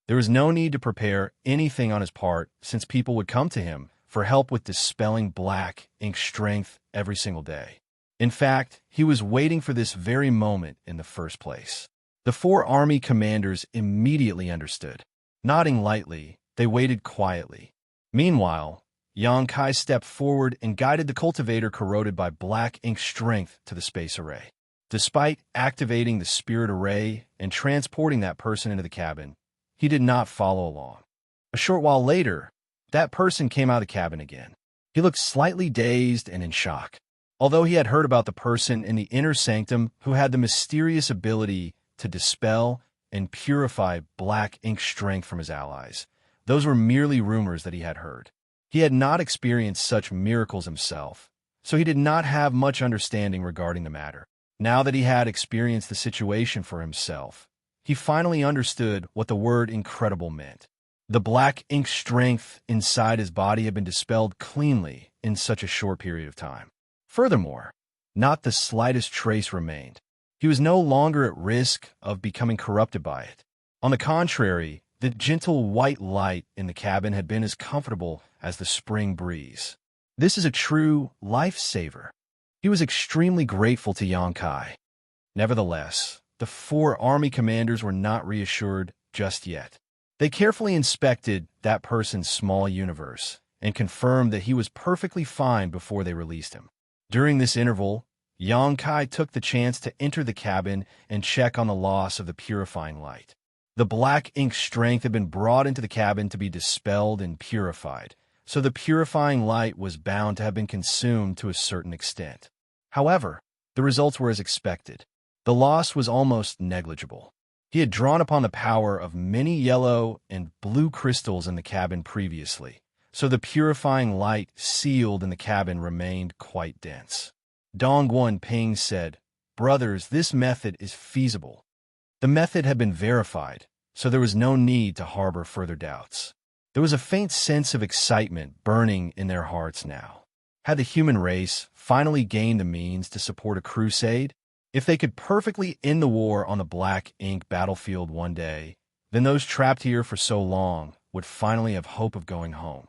There was no need to prepare anything on his part, since people would come to him for help with dispelling Black Ink strength every single day. In fact, he was waiting for this very moment in the first place. The four army commanders immediately understood. Nodding lightly, they waited quietly. Meanwhile, Yang Kai stepped forward and guided the cultivator corroded by Black Ink strength to the space array. Despite activating the spirit array and transporting that person into the cabin, he did not follow along. A short while later, that person came out of the cabin again. He looked slightly dazed and in shock. Although he had heard about the person in the inner sanctum who had the mysterious ability to dispel and purify Black Ink strength from his allies, those were merely rumors that he had heard. He had not experienced such miracles himself, so he did not have much understanding regarding the matter. Now that he had experienced the situation for himself, he finally understood what the word incredible meant. The Black Ink strength inside his body had been dispelled cleanly in such a short period of time. Furthermore, not the slightest trace remained. He was no longer at risk of becoming corrupted by it. On the contrary, the gentle white light in the cabin had been as comfortable as the spring breeze. This is a true lifesaver. He was extremely grateful to Yang Kai. Nevertheless, the four army commanders were not reassured just yet. They carefully inspected that person's small universe and confirmed that he was perfectly fine before they released him. During this interval, Yang Kai took the chance to enter the cabin and check on the loss of the purifying light. The Black Ink strength had been brought into the cabin to be dispelled and purified, so the purifying light was bound to have been consumed to a certain extent. However, the results were as expected. The loss was almost negligible. He had drawn upon the power of many yellow and blue crystals in the cabin previously, so the purifying light sealed in the cabin remained quite dense. Dongguan Ping said, "Brothers, this method is feasible." The method had been verified, so there was no need to harbor further doubts. There was a faint sense of excitement burning in their hearts now. Had the human race finally gained the means to support a crusade? If they could perfectly end the war on the black ink battlefield one day, then those trapped here for so long would finally have hope of going home.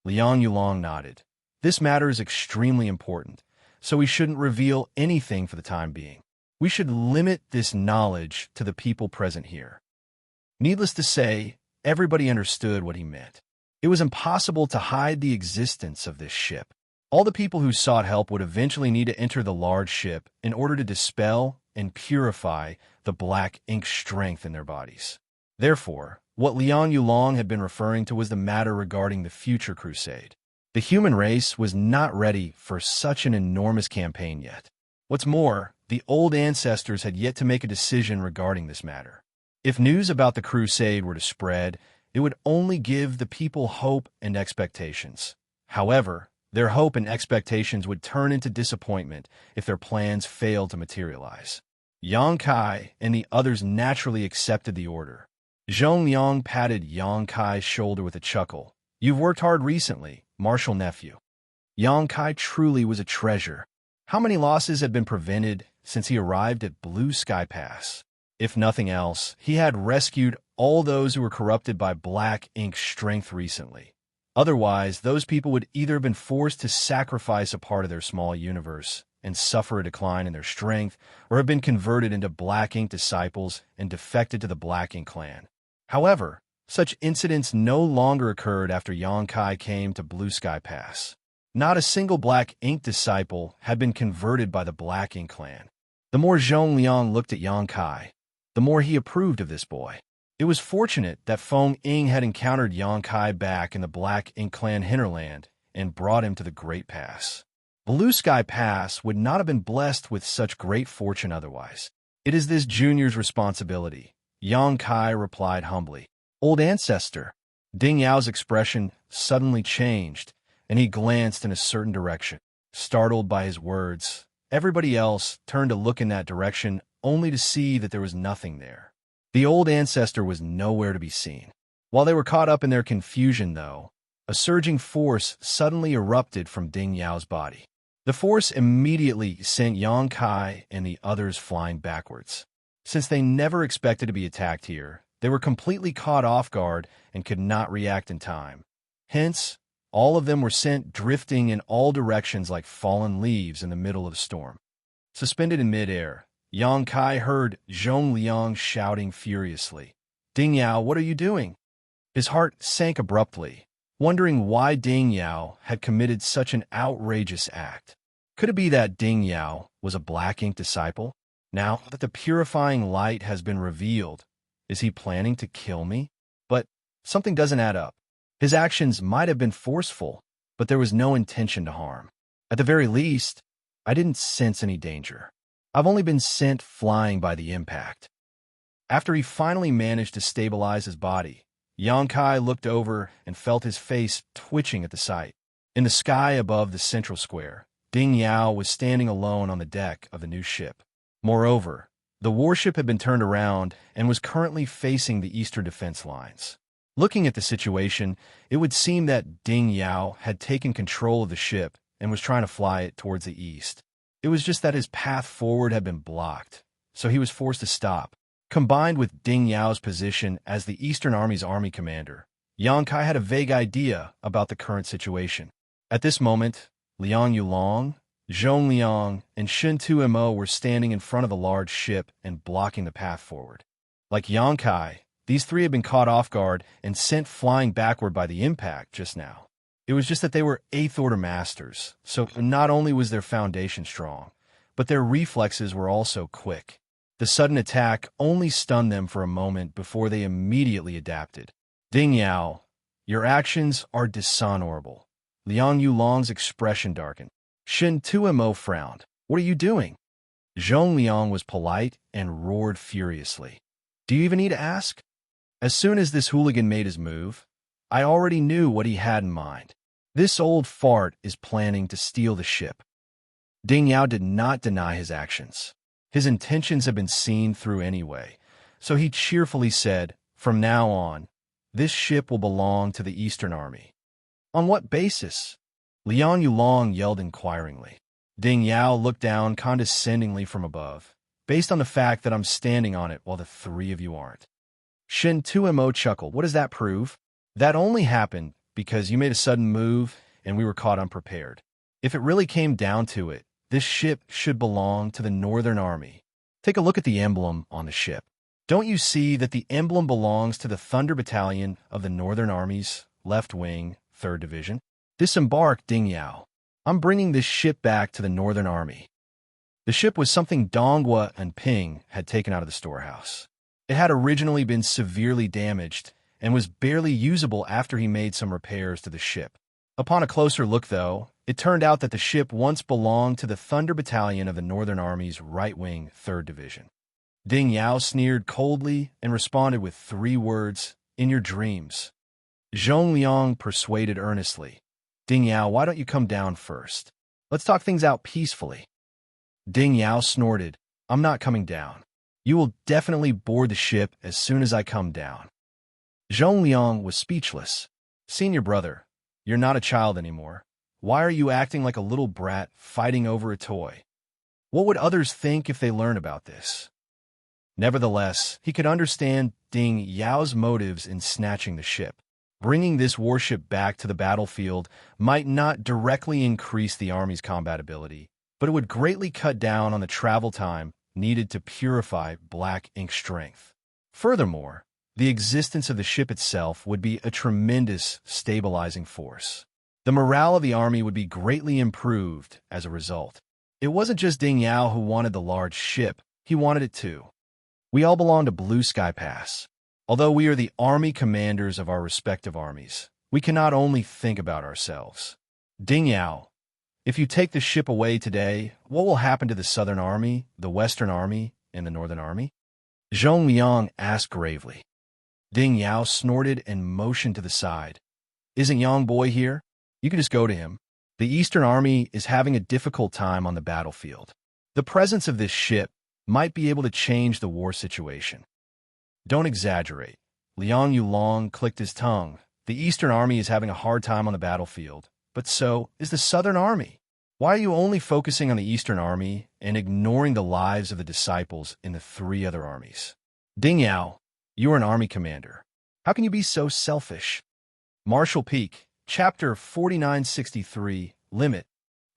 Liang Yulong nodded. This matter is extremely important, so we shouldn't reveal anything for the time being. We should limit this knowledge to the people present here. Needless to say, everybody understood what he meant. It was impossible to hide the existence of this ship. All the people who sought help would eventually need to enter the large ship in order to dispel and purify the black ink strength in their bodies. Therefore, what Liang Yulong had been referring to was the matter regarding the future crusade. The human race was not ready for such an enormous campaign yet. What's more, the old ancestors had yet to make a decision regarding this matter. If news about the crusade were to spread, it would only give the people hope and expectations. However, their hope and expectations would turn into disappointment if their plans failed to materialize. Yang Kai and the others naturally accepted the order. Zhong Liang patted Yang Kai's shoulder with a chuckle. "You've worked hard recently, martial nephew." Yang Kai truly was a treasure. How many losses had been prevented since he arrived at Blue Sky Pass? If nothing else, he had rescued all those who were corrupted by black ink strength recently. Otherwise, those people would either have been forced to sacrifice a part of their small universe and suffer a decline in their strength, or have been converted into black ink disciples and defected to the black ink clan. However, such incidents no longer occurred after Yang Kai came to Blue Sky Pass. Not a single black ink disciple had been converted by the black ink clan. The more Zhong Liang looked at Yang Kai, the more he approved of this boy. It was fortunate that Feng Ying had encountered Yang Kai back in the Black Ink Clan hinterland and brought him to the Great Pass. Blue Sky Pass would not have been blessed with such great fortune otherwise. "It is this junior's responsibility," Yang Kai replied humbly. "Old ancestor." Ding Yao's expression suddenly changed, and he glanced in a certain direction. Startled by his words, everybody else turned to look in that direction only to see that there was nothing there. The old ancestor was nowhere to be seen. While they were caught up in their confusion, though, a surging force suddenly erupted from Ding Yao's body. The force immediately sent Yang Kai and the others flying backwards. Since they never expected to be attacked here, they were completely caught off guard and could not react in time. Hence, all of them were sent drifting in all directions like fallen leaves in the middle of a storm. Suspended in midair, Yang Kai heard Zhong Liang shouting furiously, "Ding Yao, what are you doing?" His heart sank abruptly, wondering why Ding Yao had committed such an outrageous act. Could it be that Ding Yao was a black ink disciple? Now that the purifying light has been revealed, is he planning to kill me? But something doesn't add up. His actions might have been forceful, but there was no intention to harm. At the very least, I didn't sense any danger. I've only been sent flying by the impact. After he finally managed to stabilize his body, Yang Kai looked over and felt his face twitching at the sight. In the sky above the central square, Ding Yao was standing alone on the deck of the new ship. Moreover, the warship had been turned around and was currently facing the eastern defense lines. Looking at the situation, it would seem that Ding Yao had taken control of the ship and was trying to fly it towards the east. It was just that his path forward had been blocked, so he was forced to stop. Combined with Ding Yao's position as the Eastern Army's army commander, Yang Kai had a vague idea about the current situation. At this moment, Liang Yulong, Zhong Liang, and Shen Tumo were standing in front of the large ship and blocking the path forward. Like Yang Kai, these three had been caught off guard and sent flying backward by the impact just now. It was just that they were 8th Order Masters, so not only was their foundation strong, but their reflexes were also quick. The sudden attack only stunned them for a moment before they immediately adapted. Ding Yao, Your actions are dishonorable. Liang Yulong's expression darkened. Shen Tuimo frowned. What are you doing? Zhong Liang was polite and roared furiously. Do you even need to ask? As soon as this hooligan made his move, I already knew what he had in mind. This old fart is planning to steal the ship. Ding Yao did not deny his actions. His intentions had been seen through anyway, so he cheerfully said, from now on, this ship will belong to the Eastern Army. On what basis? Liang Yulong yelled inquiringly. Ding Yao looked down condescendingly from above, based on the fact that I'm standing on it while the three of you aren't. Shen Tuimo chuckled. What does that prove? That only happened because you made a sudden move and we were caught unprepared. If it really came down to it, this ship should belong to the Northern Army. Take a look at the emblem on the ship. Don't you see that the emblem belongs to the Thunder Battalion of the Northern Army's left wing, 3rd Division? Disembark, Ding Yao. I'm bringing this ship back to the Northern Army. The ship was something Donghua and Ping had taken out of the storehouse. It had originally been severely damaged and was barely usable after he made some repairs to the ship. Upon a closer look, though, it turned out that the ship once belonged to the Thunder Battalion of the Northern Army's right-wing 3rd Division. Ding Yao sneered coldly and responded with 3 words, in your dreams. Zhong Liang persuaded earnestly. Ding Yao, why don't you come down first? Let's talk things out peacefully. Ding Yao snorted, I'm not coming down. You will definitely board the ship as soon as I come down. Zhong Liang was speechless. Senior brother, you're not a child anymore. Why are you acting like a little brat fighting over a toy? What would others think if they learn about this? Nevertheless, he could understand Ding Yao's motives in snatching the ship. Bringing this warship back to the battlefield might not directly increase the Army's combat ability, but it would greatly cut down on the travel time needed to purify black ink strength. Furthermore, the existence of the ship itself would be a tremendous stabilizing force. The morale of the Army would be greatly improved as a result. It wasn't just Ding Yao who wanted the large ship, he wanted it too. We all belong to Blue Sky Pass. Although we are the Army commanders of our respective armies, we cannot only think about ourselves. Ding Yao, if you take the ship away today, what will happen to the Southern Army, the Western Army, and the Northern Army? Zhong Liang asked gravely. Ding Yao snorted and motioned to the side. Isn't Yang Boy here? You can just go to him. The Eastern Army is having a difficult time on the battlefield. The presence of this ship might be able to change the war situation. Don't exaggerate. Liang Yulong clicked his tongue. The Eastern Army is having a hard time on the battlefield, but so is the Southern Army. Why are you only focusing on the Eastern Army and ignoring the lives of the disciples in the 3 other armies? Ding Yao, you are an army commander. How can you be so selfish? Marshal Peak, Chapter 4963, Limit.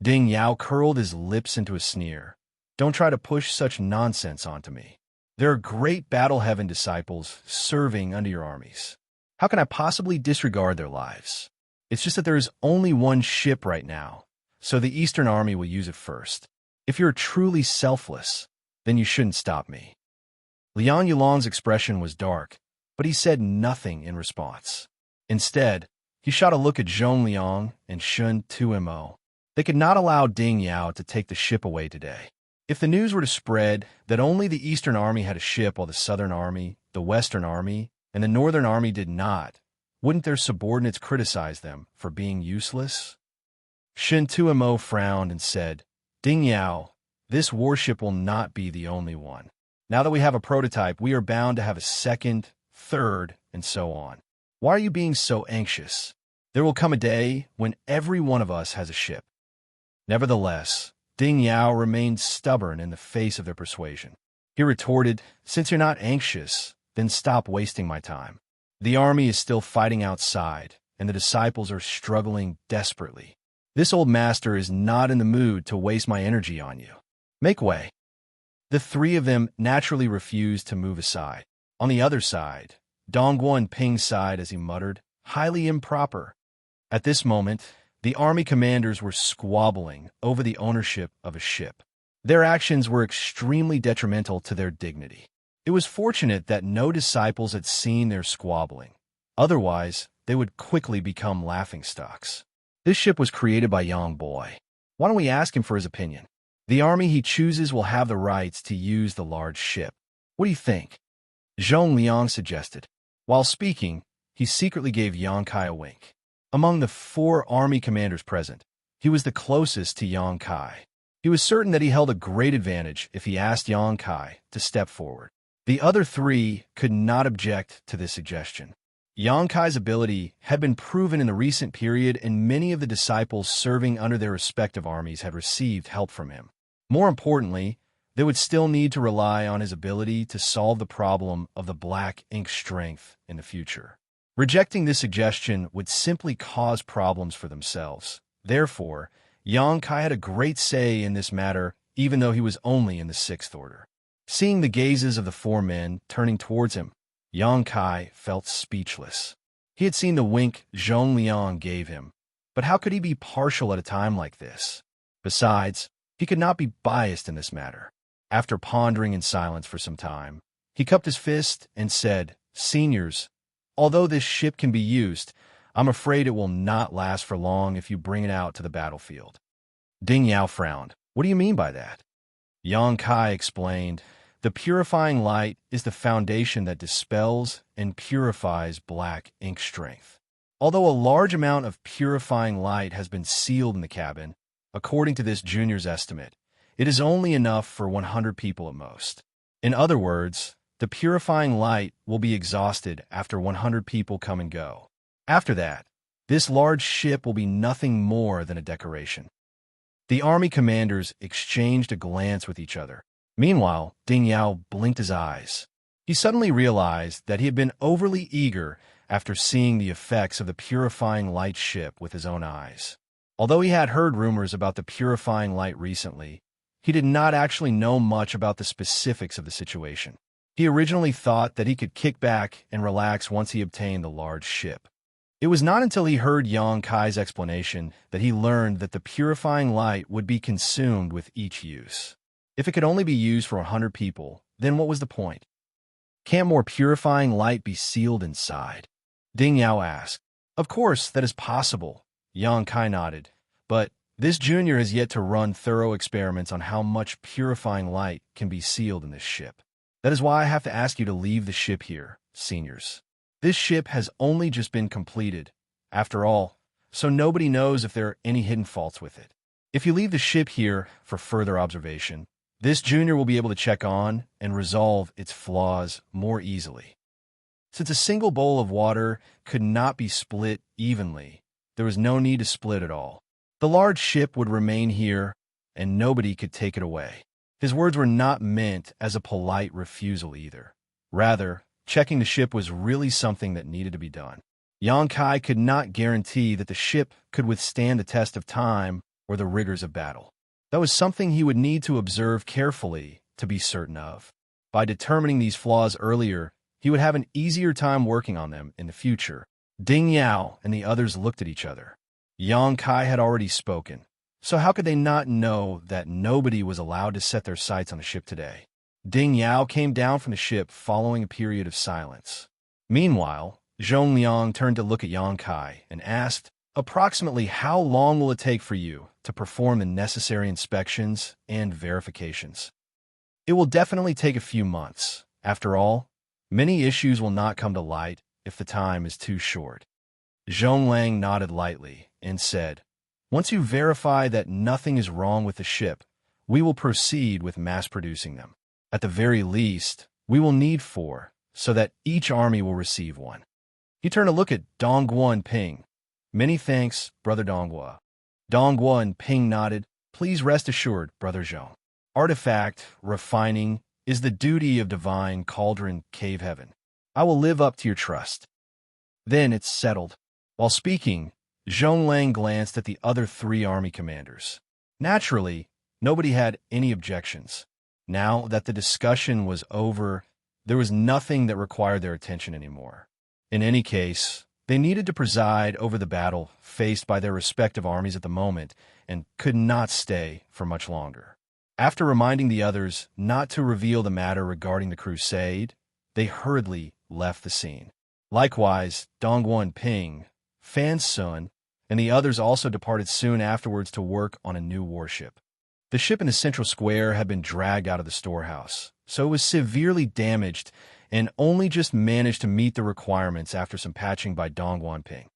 Ding Yao curled his lips into a sneer. Don't try to push such nonsense onto me. There are great battle-heaven disciples serving under your armies. How can I possibly disregard their lives? It's just that there is only one ship right now, so the Eastern Army will use it first. If you're truly selfless, then you shouldn't stop me. Liang Yulong's expression was dark, but he said nothing in response. Instead, he shot a look at Zhong Liang and Shen Tuimo. They could not allow Ding Yao to take the ship away today. If the news were to spread that only the Eastern Army had a ship while the Southern Army, the Western Army, and the Northern Army did not, wouldn't their subordinates criticize them for being useless? Shen Tuimo frowned and said, Ding Yao, this warship will not be the only one. Now that we have a prototype, we are bound to have a second, third, and so on. Why are you being so anxious? There will come a day when every one of us has a ship. Nevertheless, Ding Yao remained stubborn in the face of their persuasion. He retorted, since you're not anxious, then stop wasting my time. The army is still fighting outside, and the disciples are struggling desperately. This old master is not in the mood to waste my energy on you. Make way. The 3 of them naturally refused to move aside. On the other side, Donghua and Ping sighed as he muttered, highly improper. At this moment, the army commanders were squabbling over the ownership of a ship. Their actions were extremely detrimental to their dignity. It was fortunate that no disciples had seen their squabbling. Otherwise, they would quickly become laughingstocks. This ship was created by Yang Boy. Why don't we ask him for his opinion? The army he chooses will have the rights to use the large ship. What do you think? Zhong Liang suggested. While speaking, he secretly gave Yang Kai a wink. Among the 4 army commanders present, he was the closest to Yang Kai. He was certain that he held a great advantage if he asked Yang Kai to step forward. The other 3 could not object to this suggestion. Yang Kai's ability had been proven in the recent period, and many of the disciples serving under their respective armies had received help from him. More importantly, they would still need to rely on his ability to solve the problem of the black ink strength in the future. Rejecting this suggestion would simply cause problems for themselves. Therefore, Yang Kai had a great say in this matter, even though he was only in the 6th order. Seeing the gazes of the 4 men turning towards him, Yang Kai felt speechless. He had seen the wink Zhong Liang gave him, but how could he be partial at a time like this? Besides, he could not be biased in this matter. After pondering in silence for some time, he cupped his fist and said, "Seniors, although this ship can be used, I'm afraid it will not last for long if you bring it out to the battlefield." Ding Yao frowned. "What do you mean by that?" Yang Kai explained, "The purifying light is the foundation that dispels and purifies black ink strength. Although a large amount of purifying light has been sealed in the cabin, according to this junior's estimate, it is only enough for 100 people at most. In other words, the purifying light will be exhausted after 100 people come and go. After that, this large ship will be nothing more than a decoration." The army commanders exchanged a glance with each other. Meanwhile, Ding Yao blinked his eyes. He suddenly realized that he had been overly eager after seeing the effects of the purifying light ship with his own eyes. Although he had heard rumors about the purifying light recently, he did not actually know much about the specifics of the situation. He originally thought that he could kick back and relax once he obtained the large ship. It was not until he heard Yang Kai's explanation that he learned that the purifying light would be consumed with each use. If it could only be used for 100 people, then what was the point? Can't more purifying light be sealed inside? Ding Yao asked. Of course, that is possible, Yang Kai nodded, but this junior has yet to run thorough experiments on how much purifying light can be sealed in this ship. That is why I have to ask you to leave the ship here, seniors. This ship has only just been completed, after all, so nobody knows if there are any hidden faults with it. If you leave the ship here for further observation, this junior will be able to check on and resolve its flaws more easily. Since a single bowl of water could not be split evenly, there was no need to split at all. The large ship would remain here, and nobody could take it away. His words were not meant as a polite refusal either. Rather, checking the ship was really something that needed to be done. Yang Kai could not guarantee that the ship could withstand the test of time or the rigors of battle. That was something he would need to observe carefully to be certain of. By determining these flaws earlier, he would have an easier time working on them in the future. Ding Yao and the others looked at each other. Yang Kai had already spoken, so how could they not know that nobody was allowed to set their sights on the ship today? Ding Yao came down from the ship following a period of silence. Meanwhile, Zhong Liang turned to look at Yang Kai and asked, "Approximately how long will it take for you to perform the necessary inspections and verifications?" "It will definitely take a few months. After all, many issues will not come to light if the time is too short." Zhong Lang nodded lightly and said, "Once you verify that nothing is wrong with the ship, we will proceed with mass-producing them. At the very least, we will need 4, so that each army will receive 1. He turned to look at Donghua and Ping. "Many thanks, Brother Donghua." Donghua and Ping nodded. "Please rest assured, Brother Zhong. Artifact refining is the duty of Divine Cauldron Cave Heaven. I will live up to your trust." "Then it's settled." While speaking, Zhong Lang glanced at the other 3 army commanders. Naturally, nobody had any objections. Now that the discussion was over, there was nothing that required their attention anymore. In any case, they needed to preside over the battle faced by their respective armies at the moment and could not stay for much longer. After reminding the others not to reveal the matter regarding the crusade, they hurriedly left the scene. Likewise, Dongguan Ping, Fan Sun, and the others also departed soon afterwards to work on a new warship. The ship in the central square had been dragged out of the storehouse, so it was severely damaged and only just managed to meet the requirements after some patching by Dongguan Ping.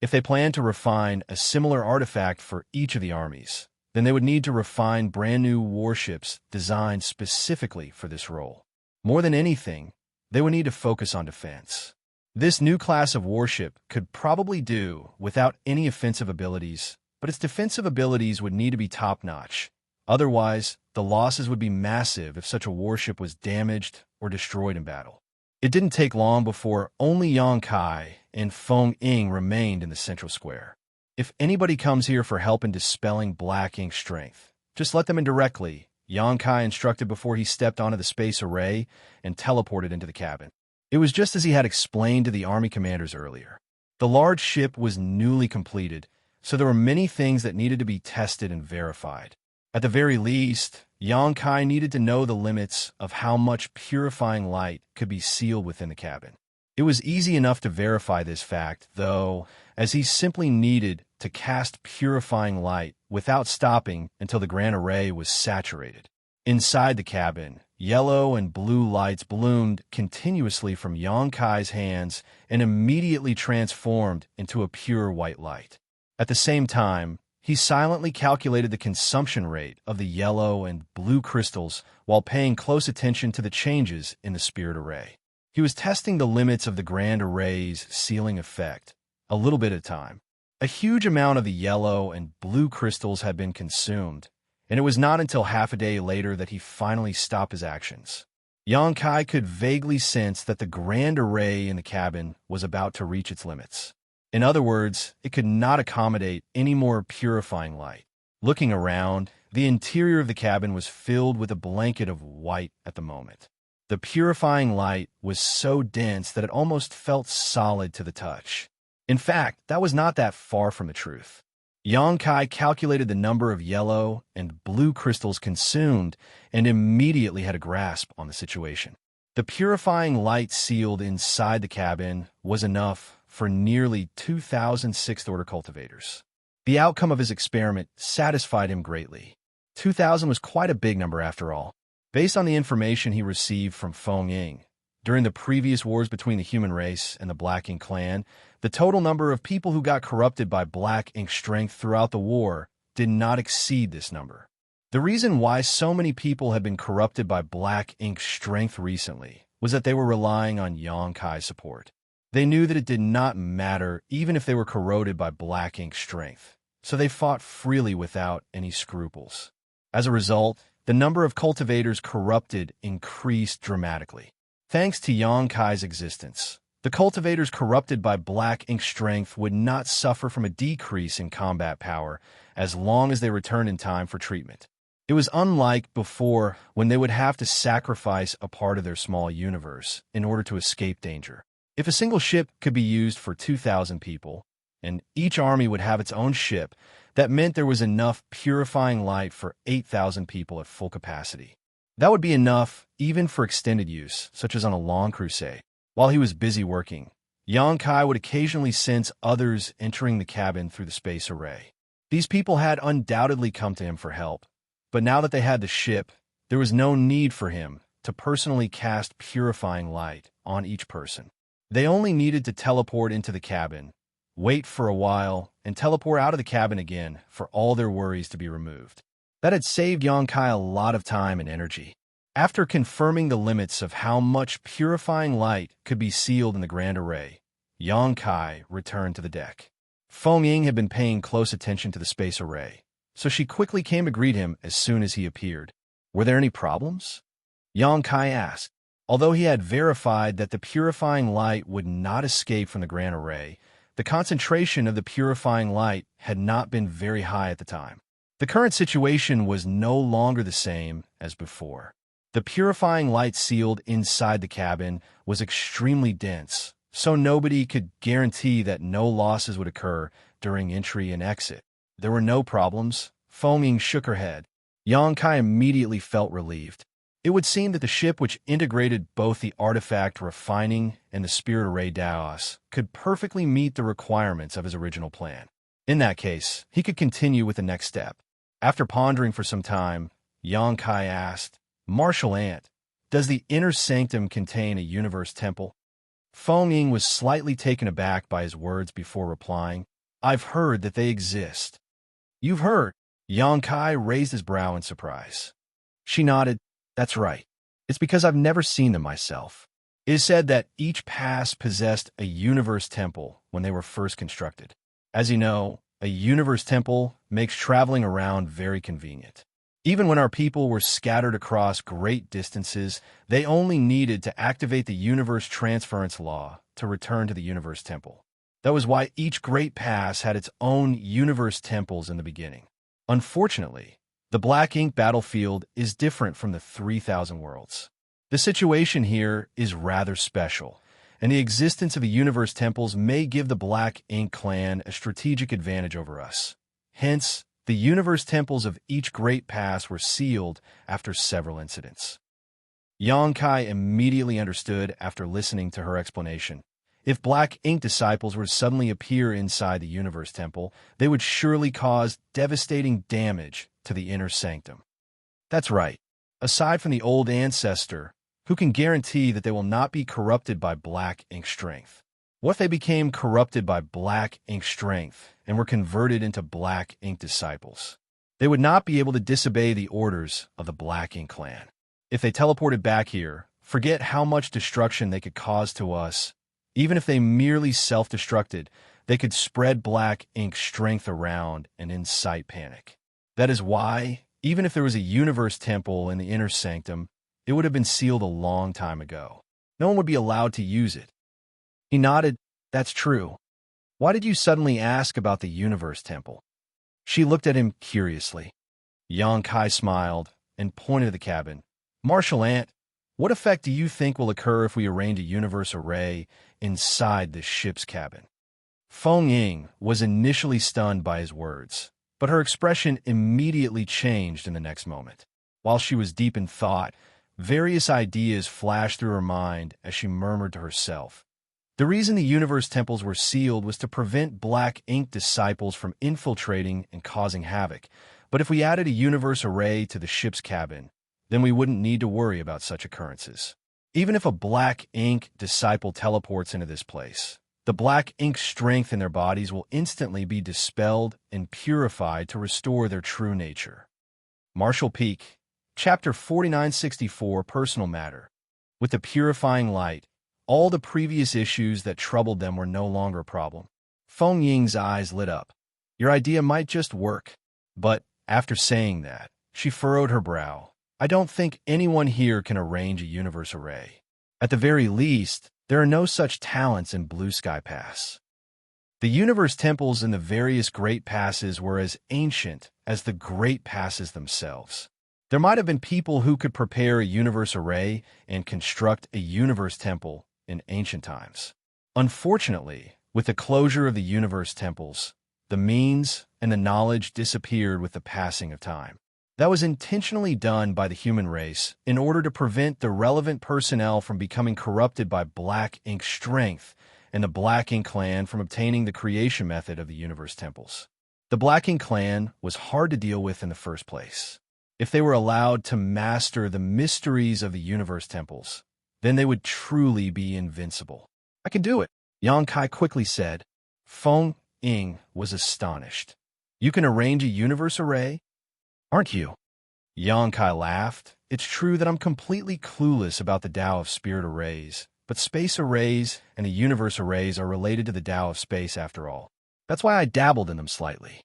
If they planned to refine a similar artifact for each of the armies, then they would need to refine brand new warships designed specifically for this role. More than anything, they would need to focus on defense. This new class of warship could probably do without any offensive abilities, but its defensive abilities would need to be top-notch. Otherwise, the losses would be massive if such a warship was damaged or destroyed in battle. It didn't take long before only Yang Kai and Feng Ying remained in the central square. If anybody comes here for help in dispelling black ink strength, just let them in directly, Yang Kai instructed before he stepped onto the space array and teleported into the cabin. It was just as he had explained to the army commanders earlier. The large ship was newly completed, so there were many things that needed to be tested and verified. At the very least, Yang Kai needed to know the limits of how much purifying light could be sealed within the cabin. It was easy enough to verify this fact, though, as he simply needed to cast purifying light without stopping until the grand array was saturated. Inside the cabin, yellow and blue lights bloomed continuously from Yang Kai's hands and immediately transformed into a pure white light. At the same time, he silently calculated the consumption rate of the yellow and blue crystals while paying close attention to the changes in the spirit array. He was testing the limits of the grand array's sealing effect, a little bit at a time. A huge amount of the yellow and blue crystals had been consumed, and it was not until half a day later that he finally stopped his actions. Yang Kai could vaguely sense that the grand array in the cabin was about to reach its limits. In other words, it could not accommodate any more purifying light. Looking around, the interior of the cabin was filled with a blanket of white at the moment. The purifying light was so dense that it almost felt solid to the touch. In fact, that was not that far from the truth. Yang Kai calculated the number of yellow and blue crystals consumed and immediately had a grasp on the situation. The purifying light sealed inside the cabin was enough for nearly 2,000 sixth-order cultivators. The outcome of his experiment satisfied him greatly. 2,000 was quite a big number after all. Based on the information he received from Feng Ying, during the previous wars between the human race and the Black Ink clan, the total number of people who got corrupted by Black Ink strength throughout the war did not exceed this number. The reason why so many people had been corrupted by Black Ink strength recently was that they were relying on Yang Kai's support. They knew that it did not matter even if they were corroded by Black Ink strength, so they fought freely without any scruples. As a result, the number of cultivators corrupted increased dramatically. Thanks to Yang Kai's existence, the cultivators corrupted by Black Ink strength would not suffer from a decrease in combat power as long as they returned in time for treatment. It was unlike before when they would have to sacrifice a part of their small universe in order to escape danger. If a single ship could be used for 2,000 people, and each army would have its own ship, that meant there was enough purifying light for 8,000 people at full capacity. That would be enough even for extended use, such as on a long crusade. While he was busy working, Yang Kai would occasionally sense others entering the cabin through the space array. These people had undoubtedly come to him for help, but now that they had the ship, there was no need for him to personally cast purifying light on each person. They only needed to teleport into the cabin, wait for a while, and teleport out of the cabin again for all their worries to be removed. That had saved Yang Kai a lot of time and energy. After confirming the limits of how much purifying light could be sealed in the grand array, Yang Kai returned to the deck. Feng Ying had been paying close attention to the space array, so she quickly came to greet him as soon as he appeared. Were there any problems? Yang Kai asked. Although he had verified that the purifying light would not escape from the grand array, the concentration of the purifying light had not been very high at the time. The current situation was no longer the same as before. The purifying light sealed inside the cabin was extremely dense, so nobody could guarantee that no losses would occur during entry and exit. There were no problems. Feng Ying shook her head. Yang Kai immediately felt relieved. It would seem that the ship which integrated both the artifact refining and the spirit array Daos could perfectly meet the requirements of his original plan. In that case, he could continue with the next step. After pondering for some time, Xianxia asked, "Martial Ant, does the inner sanctum contain a universe temple?" Feng Ying was slightly taken aback by his words before replying, "I've heard that they exist." "You've heard?" Xianxia raised his brow in surprise. She nodded. "That's right. It's because I've never seen them myself. It is said that each pass possessed a universe temple when they were first constructed. As you know, a universe temple makes traveling around very convenient. Even when our people were scattered across great distances, they only needed to activate the universe transference law to return to the universe temple. That was why each great pass had its own universe temples in the beginning. Unfortunately, the Black Ink battlefield is different from the 3,000 worlds. The situation here is rather special, and the existence of the universe temples may give the Black Ink clan a strategic advantage over us. Hence, the universe temples of each great pass were sealed after several incidents. Xianxia immediately understood after listening to her explanation. If Black Ink disciples were to suddenly appear inside the universe temple, they would surely cause devastating damage to the inner sanctum. That's right. Aside from the old ancestor, who can guarantee that they will not be corrupted by Black Ink strength? What if they became corrupted by Black Ink strength and were converted into Black Ink disciples? They would not be able to disobey the orders of the Black Ink clan. If they teleported back here, forget how much destruction they could cause to us. Even if they merely self-destructed, they could spread Black Ink strength around and incite panic. That is why, even if there was a universe temple in the inner sanctum, it would have been sealed a long time ago. No one would be allowed to use it. He nodded. "That's true. Why did you suddenly ask about the universe temple?" She looked at him curiously. Xianxia smiled and pointed to the cabin. "Martial Ant, what effect do you think will occur if we arrange a universe array inside the ship's cabin?" Feng Ying was initially stunned by his words, but her expression immediately changed in the next moment. While she was deep in thought, various ideas flashed through her mind as she murmured to herself. The reason the universe temples were sealed was to prevent Black Ink disciples from infiltrating and causing havoc. But if we added a universe array to the ship's cabin, then we wouldn't need to worry about such occurrences. Even if a Black Ink disciple teleports into this place, the Black Ink strength in their bodies will instantly be dispelled and purified to restore their true nature. Martial Peak, Chapter 4964, Personal Matter. With the purifying light, all the previous issues that troubled them were no longer a problem. Feng Ying's eyes lit up. "Your idea might just work." But after saying that, she furrowed her brow. "I don't think anyone here can arrange a universe array. At the very least, there are no such talents in Blue Sky Pass." The universe temples in the various great passes were as ancient as the great passes themselves. There might have been people who could prepare a universe array and construct a universe temple in ancient times. Unfortunately, with the closure of the universe temples, the means and the knowledge disappeared with the passing of time. That was intentionally done by the human race in order to prevent the relevant personnel from becoming corrupted by Black Ink strength and the Black Ink clan from obtaining the creation method of the universe temples. The Black Ink clan was hard to deal with in the first place. If they were allowed to master the mysteries of the universe temples, then they would truly be invincible. "I can do it," Xianxia quickly said. Feng Ying was astonished. "You can arrange a universe array? Aren't you?" Xianxia laughed. "It's true that I'm completely clueless about the Tao of Spirit arrays, but space arrays and the universe arrays are related to the Tao of space after all. That's why I dabbled in them slightly."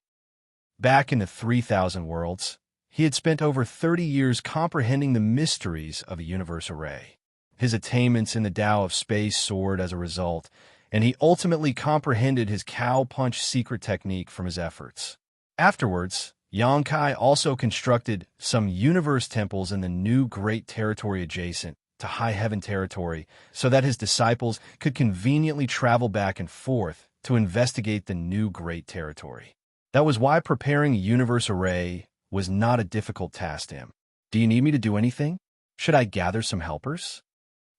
Back in the 3,000 worlds, he had spent over 30 years comprehending the mysteries of a universe array. His attainments in the Tao of space soared as a result, and he ultimately comprehended his cow punch secret technique from his efforts. Afterwards, Xianxia also constructed some universe temples in the new great territory adjacent to High Heaven territory so that his disciples could conveniently travel back and forth to investigate the new great territory. That was why preparing a universe array was not a difficult task to him. "Do you need me to do anything?" Should I gather some helpers?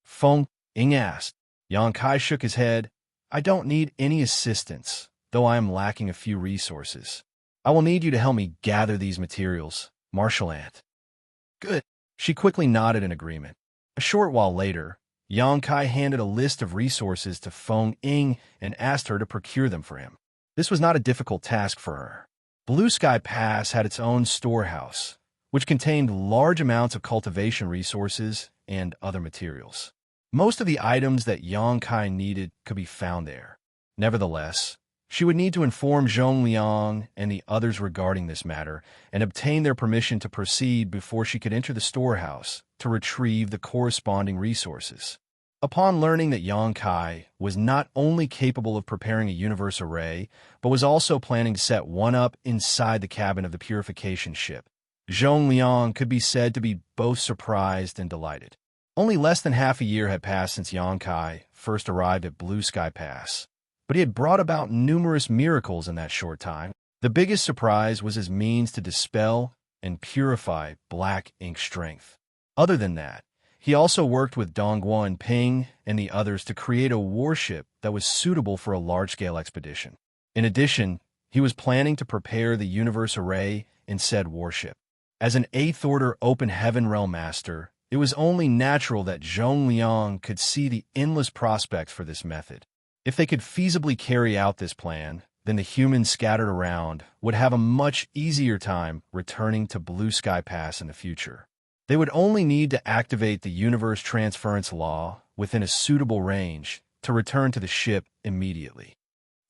Feng Ying asked. Yang Kai shook his head. I don't need any assistance, though I am lacking a few resources. I will need you to help me gather these materials, Martial Ant. Good. She quickly nodded in agreement. A short while later, Yang Kai handed a list of resources to Feng Ying and asked her to procure them for him. This was not a difficult task for her. Blue Sky Pass had its own storehouse, which contained large amounts of cultivation resources and other materials. Most of the items that Yang Kai needed could be found there. Nevertheless, she would need to inform Zhong Liang and the others regarding this matter and obtain their permission to proceed before she could enter the storehouse to retrieve the corresponding resources. Upon learning that Yang Kai was not only capable of preparing a universe array, but was also planning to set one up inside the cabin of the purification ship, Zhong Liang could be said to be both surprised and delighted. Only less than half a year had passed since Yang Kai first arrived at Blue Sky Pass, but he had brought about numerous miracles in that short time. The biggest surprise was his means to dispel and purify black ink strength. Other than that, he also worked with Dongguo and Ping and the others to create a warship that was suitable for a large-scale expedition. In addition, he was planning to prepare the universe array in said warship. As an 8th-order open heaven realm master, it was only natural that Zhong Liang could see the endless prospects for this method. If they could feasibly carry out this plan, then the humans scattered around would have a much easier time returning to Blue Sky Pass in the future. They would only need to activate the universe transference law within a suitable range to return to the ship immediately.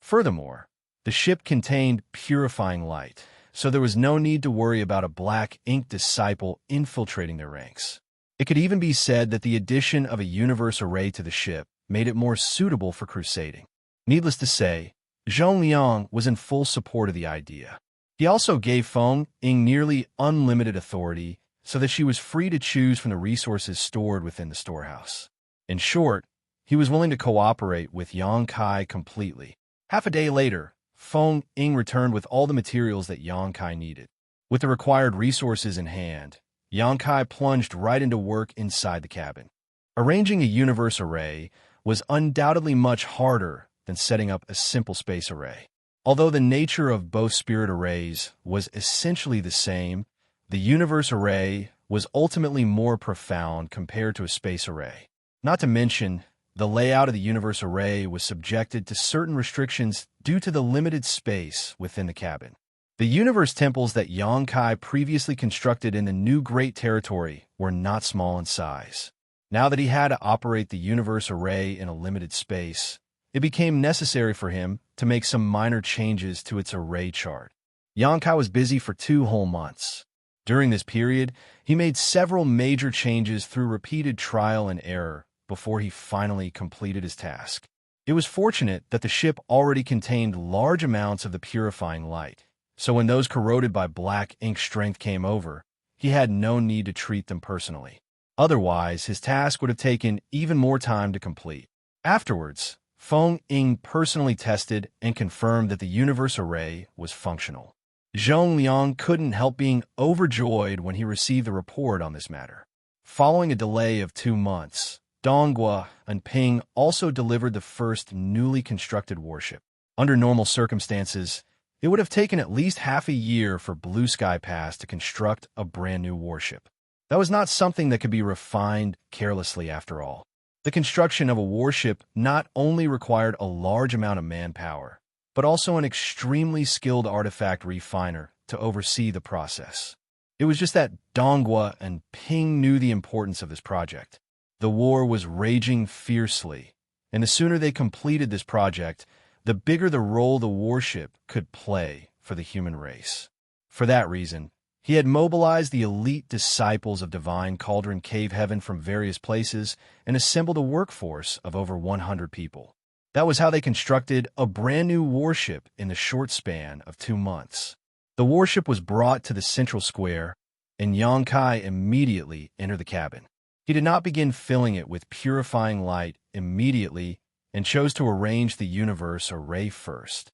Furthermore, the ship contained purifying light, so there was no need to worry about a black ink disciple infiltrating their ranks. It could even be said that the addition of a universe array to the ship made it more suitable for crusading. Needless to say, Zhong Liang was in full support of the idea. He also gave Feng Ying nearly unlimited authority so that she was free to choose from the resources stored within the storehouse. In short, he was willing to cooperate with Yang Kai completely. Half a day later, Feng Ying returned with all the materials that Yang Kai needed. With the required resources in hand, Yang Kai plunged right into work inside the cabin. Arranging a universe array was undoubtedly much harder than setting up a simple space array. Although the nature of both spirit arrays was essentially the same, the universe array was ultimately more profound compared to a space array. Not to mention, the layout of the universe array was subjected to certain restrictions due to the limited space within the cabin. The universe temples that Yang Kai previously constructed in the new Great Territory were not small in size. Now that he had to operate the universe array in a limited space, it became necessary for him to make some minor changes to its array chart. Yang Kai was busy for 2 whole months. During this period, he made several major changes through repeated trial and error before he finally completed his task. It was fortunate that the ship already contained large amounts of the purifying light, so when those corroded by black ink strength came over, he had no need to treat them personally. Otherwise, his task would have taken even more time to complete. Afterwards, Feng Ying personally tested and confirmed that the universe array was functional. Zhong Liang couldn't help being overjoyed when he received the report on this matter. Following a delay of 2 months, Dongguo and Ping also delivered the first newly constructed warship. Under normal circumstances, it would have taken at least half a year for Blue Sky Pass to construct a brand new warship. That was not something that could be refined carelessly after all. The construction of a warship not only required a large amount of manpower, but also an extremely skilled artifact refiner to oversee the process. It was just that Dongguo and Ping knew the importance of this project. The war was raging fiercely, and the sooner they completed this project, the bigger the role the warship could play for the human race. For that reason, he had mobilized the elite disciples of Divine Cauldron Cave Heaven from various places and assembled a workforce of over 100 people. That was how they constructed a brand new warship in the short span of 2 months. The warship was brought to the central square, and Yang Kai immediately entered the cabin. He did not begin filling it with purifying light immediately and chose to arrange the universe array first.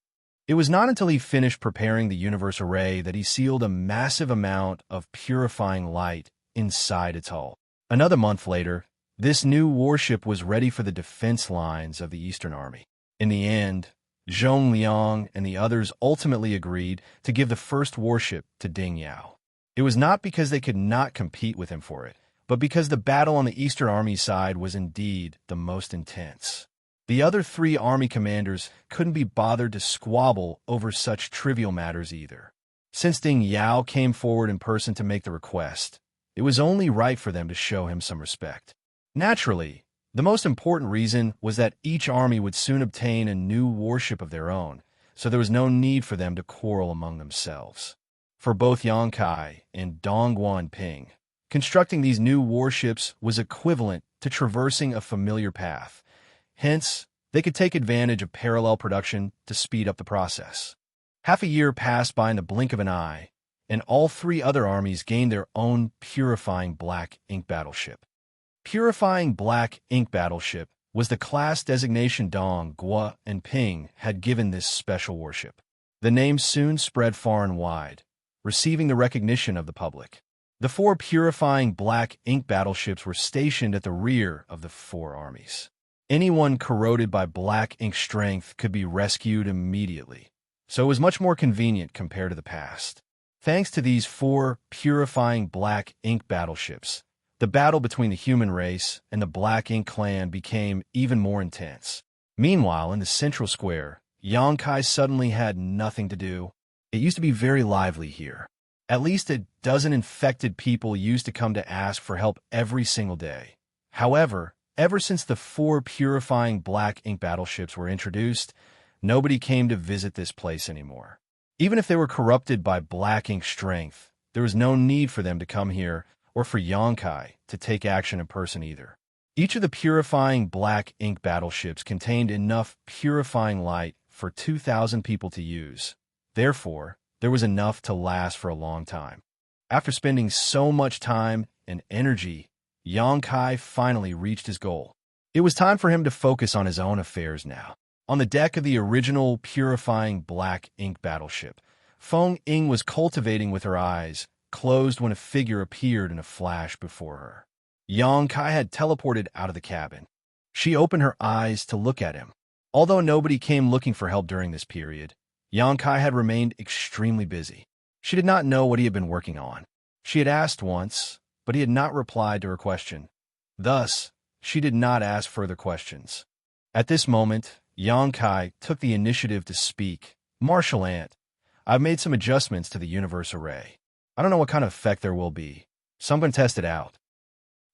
It was not until he finished preparing the universe array that he sealed a massive amount of purifying light inside its hull. Another month later, this new warship was ready for the defense lines of the Eastern Army. In the end, Zhong Liang and the others ultimately agreed to give the first warship to Ding Yao. It was not because they could not compete with him for it, but because the battle on the Eastern Army side was indeed the most intense. The other three army commanders couldn't be bothered to squabble over such trivial matters either. Since Ding Yao came forward in person to make the request, it was only right for them to show him some respect. Naturally, the most important reason was that each army would soon obtain a new warship of their own, so there was no need for them to quarrel among themselves. For both Yang Kai and Dongguan Ping, constructing these new warships was equivalent to traversing a familiar path. Hence, they could take advantage of parallel production to speed up the process. Half a year passed by in the blink of an eye, and all three other armies gained their own Purifying Black Ink battleship. Purifying Black Ink battleship was the class designation Dong, Gua, and Ping had given this special warship. The name soon spread far and wide, receiving the recognition of the public. The four Purifying Black Ink battleships were stationed at the rear of the four armies. Anyone corroded by black ink strength could be rescued immediately, so it was much more convenient compared to the past. Thanks to these four Purifying Black Ink battleships, the battle between the human race and the Black Ink clan became even more intense. Meanwhile, in the central square, Yang Kai suddenly had nothing to do. It used to be very lively here. At least a dozen infected people used to come to ask for help every single day. However, ever since the four Purifying Black Ink battleships were introduced, nobody came to visit this place anymore. Even if they were corrupted by black ink strength, there was no need for them to come here or for Yang Kai to take action in person either. Each of the Purifying Black Ink battleships contained enough purifying light for 2,000 people to use. Therefore, there was enough to last for a long time. After spending so much time and energy, Yang Kai finally reached his goal. It was time for him to focus on his own affairs now. On the deck of the original Purifying Black Ink battleship, Feng Ying was cultivating with her eyes closed when a figure appeared in a flash before her. Yang Kai had teleported out of the cabin. She opened her eyes to look at him. Although nobody came looking for help during this period, Yang Kai had remained extremely busy. She did not know what he had been working on. She had asked once, but he had not replied to her question. Thus, she did not ask further questions. At this moment, Yang Kai took the initiative to speak. Martial Ant, I've made some adjustments to the universe array. I don't know what kind of effect there will be, so I'm going to test it out.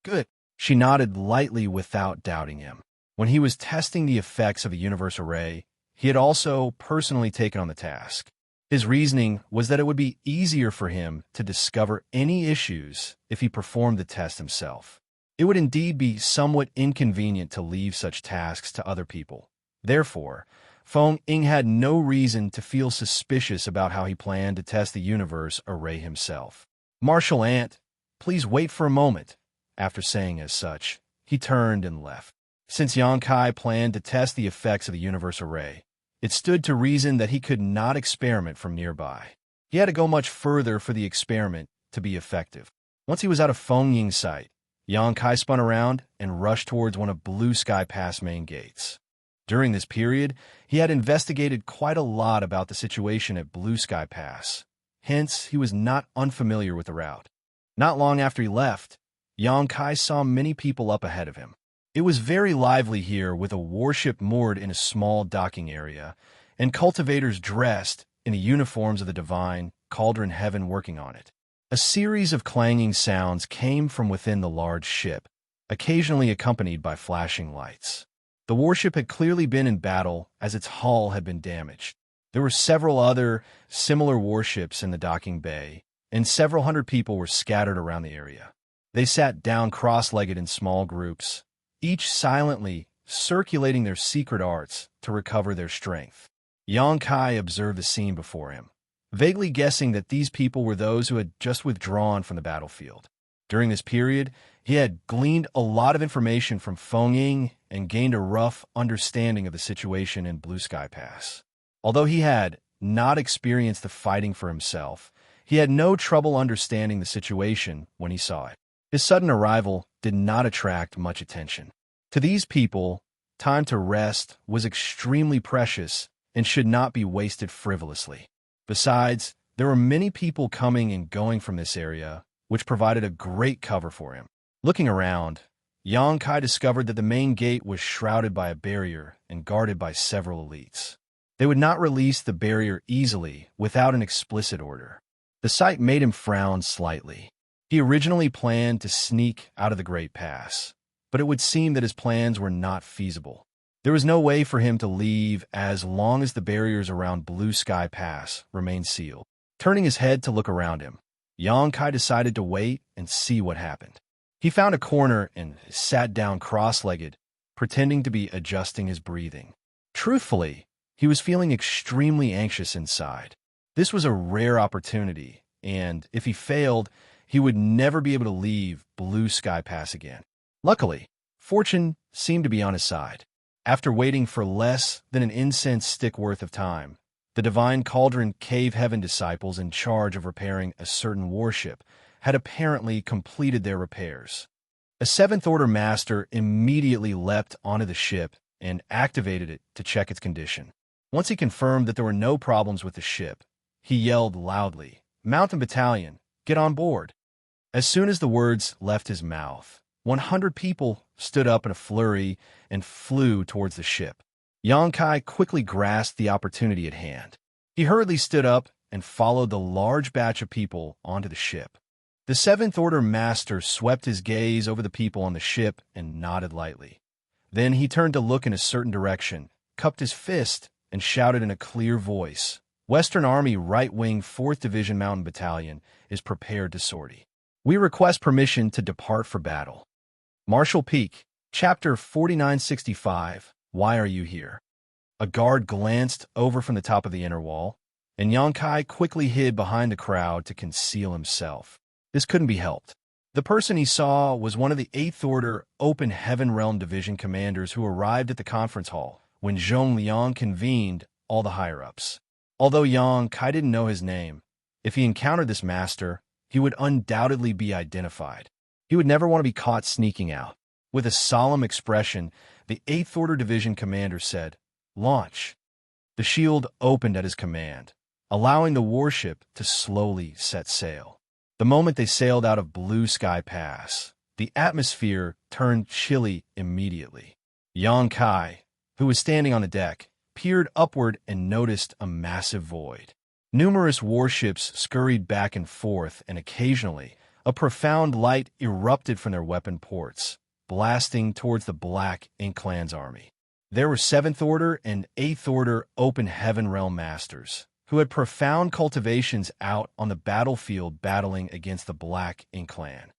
Good. She nodded lightly without doubting him. When he was testing the effects of the universe array, he had also personally taken on the task. His reasoning was that it would be easier for him to discover any issues if he performed the test himself. It would indeed be somewhat inconvenient to leave such tasks to other people. Therefore, Feng Ying had no reason to feel suspicious about how he planned to test the universe array himself. Martial Ant, please wait for a moment. After saying as such, he turned and left. Since Yang Kai planned to test the effects of the universe array, it stood to reason that he could not experiment from nearby. He had to go much further for the experiment to be effective. Once he was out of Feng Ying's sight, Yang Kai spun around and rushed towards one of Blue Sky Pass main gates. During this period, he had investigated quite a lot about the situation at Blue Sky Pass. Hence, he was not unfamiliar with the route. Not long after he left, Yang Kai saw many people up ahead of him. It was very lively here, with a warship moored in a small docking area, and cultivators dressed in the uniforms of the divine Cauldron Heaven working on it. A series of clanging sounds came from within the large ship, occasionally accompanied by flashing lights. The warship had clearly been in battle, as its hull had been damaged. There were several other similar warships in the docking bay, and several hundred people were scattered around the area. They sat down cross-legged in small groups, each silently circulating their secret arts to recover their strength. Yang Kai observed the scene before him, vaguely guessing that these people were those who had just withdrawn from the battlefield. During this period, he had gleaned a lot of information from Feng Ying and gained a rough understanding of the situation in Blue Sky Pass. Although he had not experienced the fighting for himself, he had no trouble understanding the situation when he saw it. His sudden arrival did not attract much attention. To these people, time to rest was extremely precious and should not be wasted frivolously. Besides, there were many people coming and going from this area, which provided a great cover for him. Looking around, Xianxia discovered that the main gate was shrouded by a barrier and guarded by several elites. They would not release the barrier easily without an explicit order. The sight made him frown slightly. He originally planned to sneak out of the Great Pass, but it would seem that his plans were not feasible. There was no way for him to leave as long as the barriers around Blue Sky Pass remained sealed. Turning his head to look around him, Xianxia decided to wait and see what happened. He found a corner and sat down cross-legged, pretending to be adjusting his breathing. Truthfully, he was feeling extremely anxious inside. This was a rare opportunity, and if he failed, he would never be able to leave Blue Sky Pass again. Luckily, fortune seemed to be on his side. After waiting for less than an incense stick worth of time, the Divine Cauldron Cave Heaven disciples in charge of repairing a certain warship had apparently completed their repairs. A Seventh Order Master immediately leapt onto the ship and activated it to check its condition. Once he confirmed that there were no problems with the ship, he yelled loudly, "Mountain Battalion, get on board!" As soon as the words left his mouth, 100 people stood up in a flurry and flew towards the ship. Xianxia quickly grasped the opportunity at hand. He hurriedly stood up and followed the large batch of people onto the ship. The Seventh Order Master swept his gaze over the people on the ship and nodded lightly. Then he turned to look in a certain direction, cupped his fist, and shouted in a clear voice, "Western Army Right Wing 4th Division Mountain Battalion is prepared to sortie. We request permission to depart for battle." Marshall Peak, Chapter 4965, Why Are You Here? A guard glanced over from the top of the inner wall, and Xianxia quickly hid behind the crowd to conceal himself. This couldn't be helped. The person he saw was one of the 8th Order Open Heaven Realm Division commanders who arrived at the conference hall when Zhong Liang convened all the higher-ups. Although Xianxia didn't know his name, if he encountered this master, he would undoubtedly be identified. He would never want to be caught sneaking out. With a solemn expression, the 8th Order Division commander said, "Launch." The shield opened at his command, allowing the warship to slowly set sail. The moment they sailed out of Blue Sky Pass, the atmosphere turned chilly immediately. Xianxia, who was standing on the deck, peered upward and noticed a massive void. Numerous warships scurried back and forth, and occasionally, a profound light erupted from their weapon ports, blasting towards the Black Ink Clan's army. There were 7th Order and 8th Order Open Heaven Realm Masters, who had profound cultivations out on the battlefield battling against the Black Ink Clan.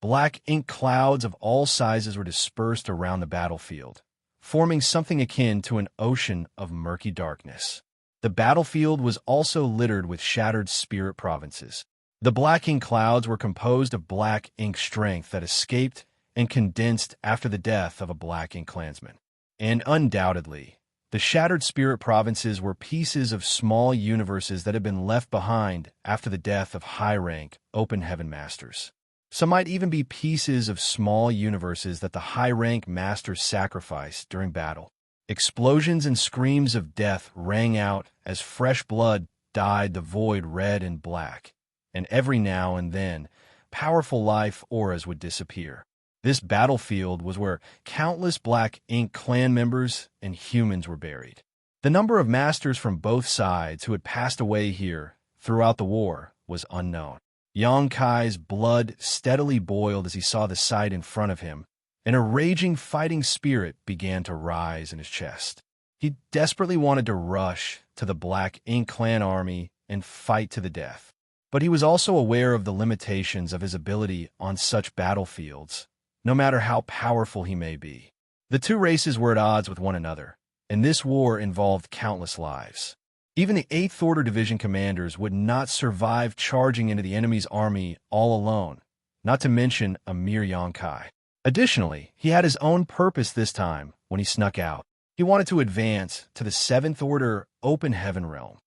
Black ink clouds of all sizes were dispersed around the battlefield, forming something akin to an ocean of murky darkness. The battlefield was also littered with shattered spirit provinces. The black ink clouds were composed of black ink strength that escaped and condensed after the death of a black ink clansman. And undoubtedly, the shattered spirit provinces were pieces of small universes that had been left behind after the death of high-rank Open Heaven Masters. Some might even be pieces of small universes that the high-rank Masters sacrificed during battle. Explosions and screams of death rang out as fresh blood dyed the void red and black, and every now and then, powerful life auras would disappear. This battlefield was where countless Black Ink Clan members and humans were buried. The number of masters from both sides who had passed away here throughout the war was unknown. Xianxia's blood steadily boiled as he saw the sight in front of him, and a raging fighting spirit began to rise in his chest. He desperately wanted to rush to the Black Ink Clan army and fight to the death. But he was also aware of the limitations of his ability on such battlefields, no matter how powerful he may be. The two races were at odds with one another, and this war involved countless lives. Even the 8th Order Division commanders would not survive charging into the enemy's army all alone, not to mention a mere Xianxia. Additionally, he had his own purpose this time when he snuck out. He wanted to advance to the 7th Order Open Heaven Realm.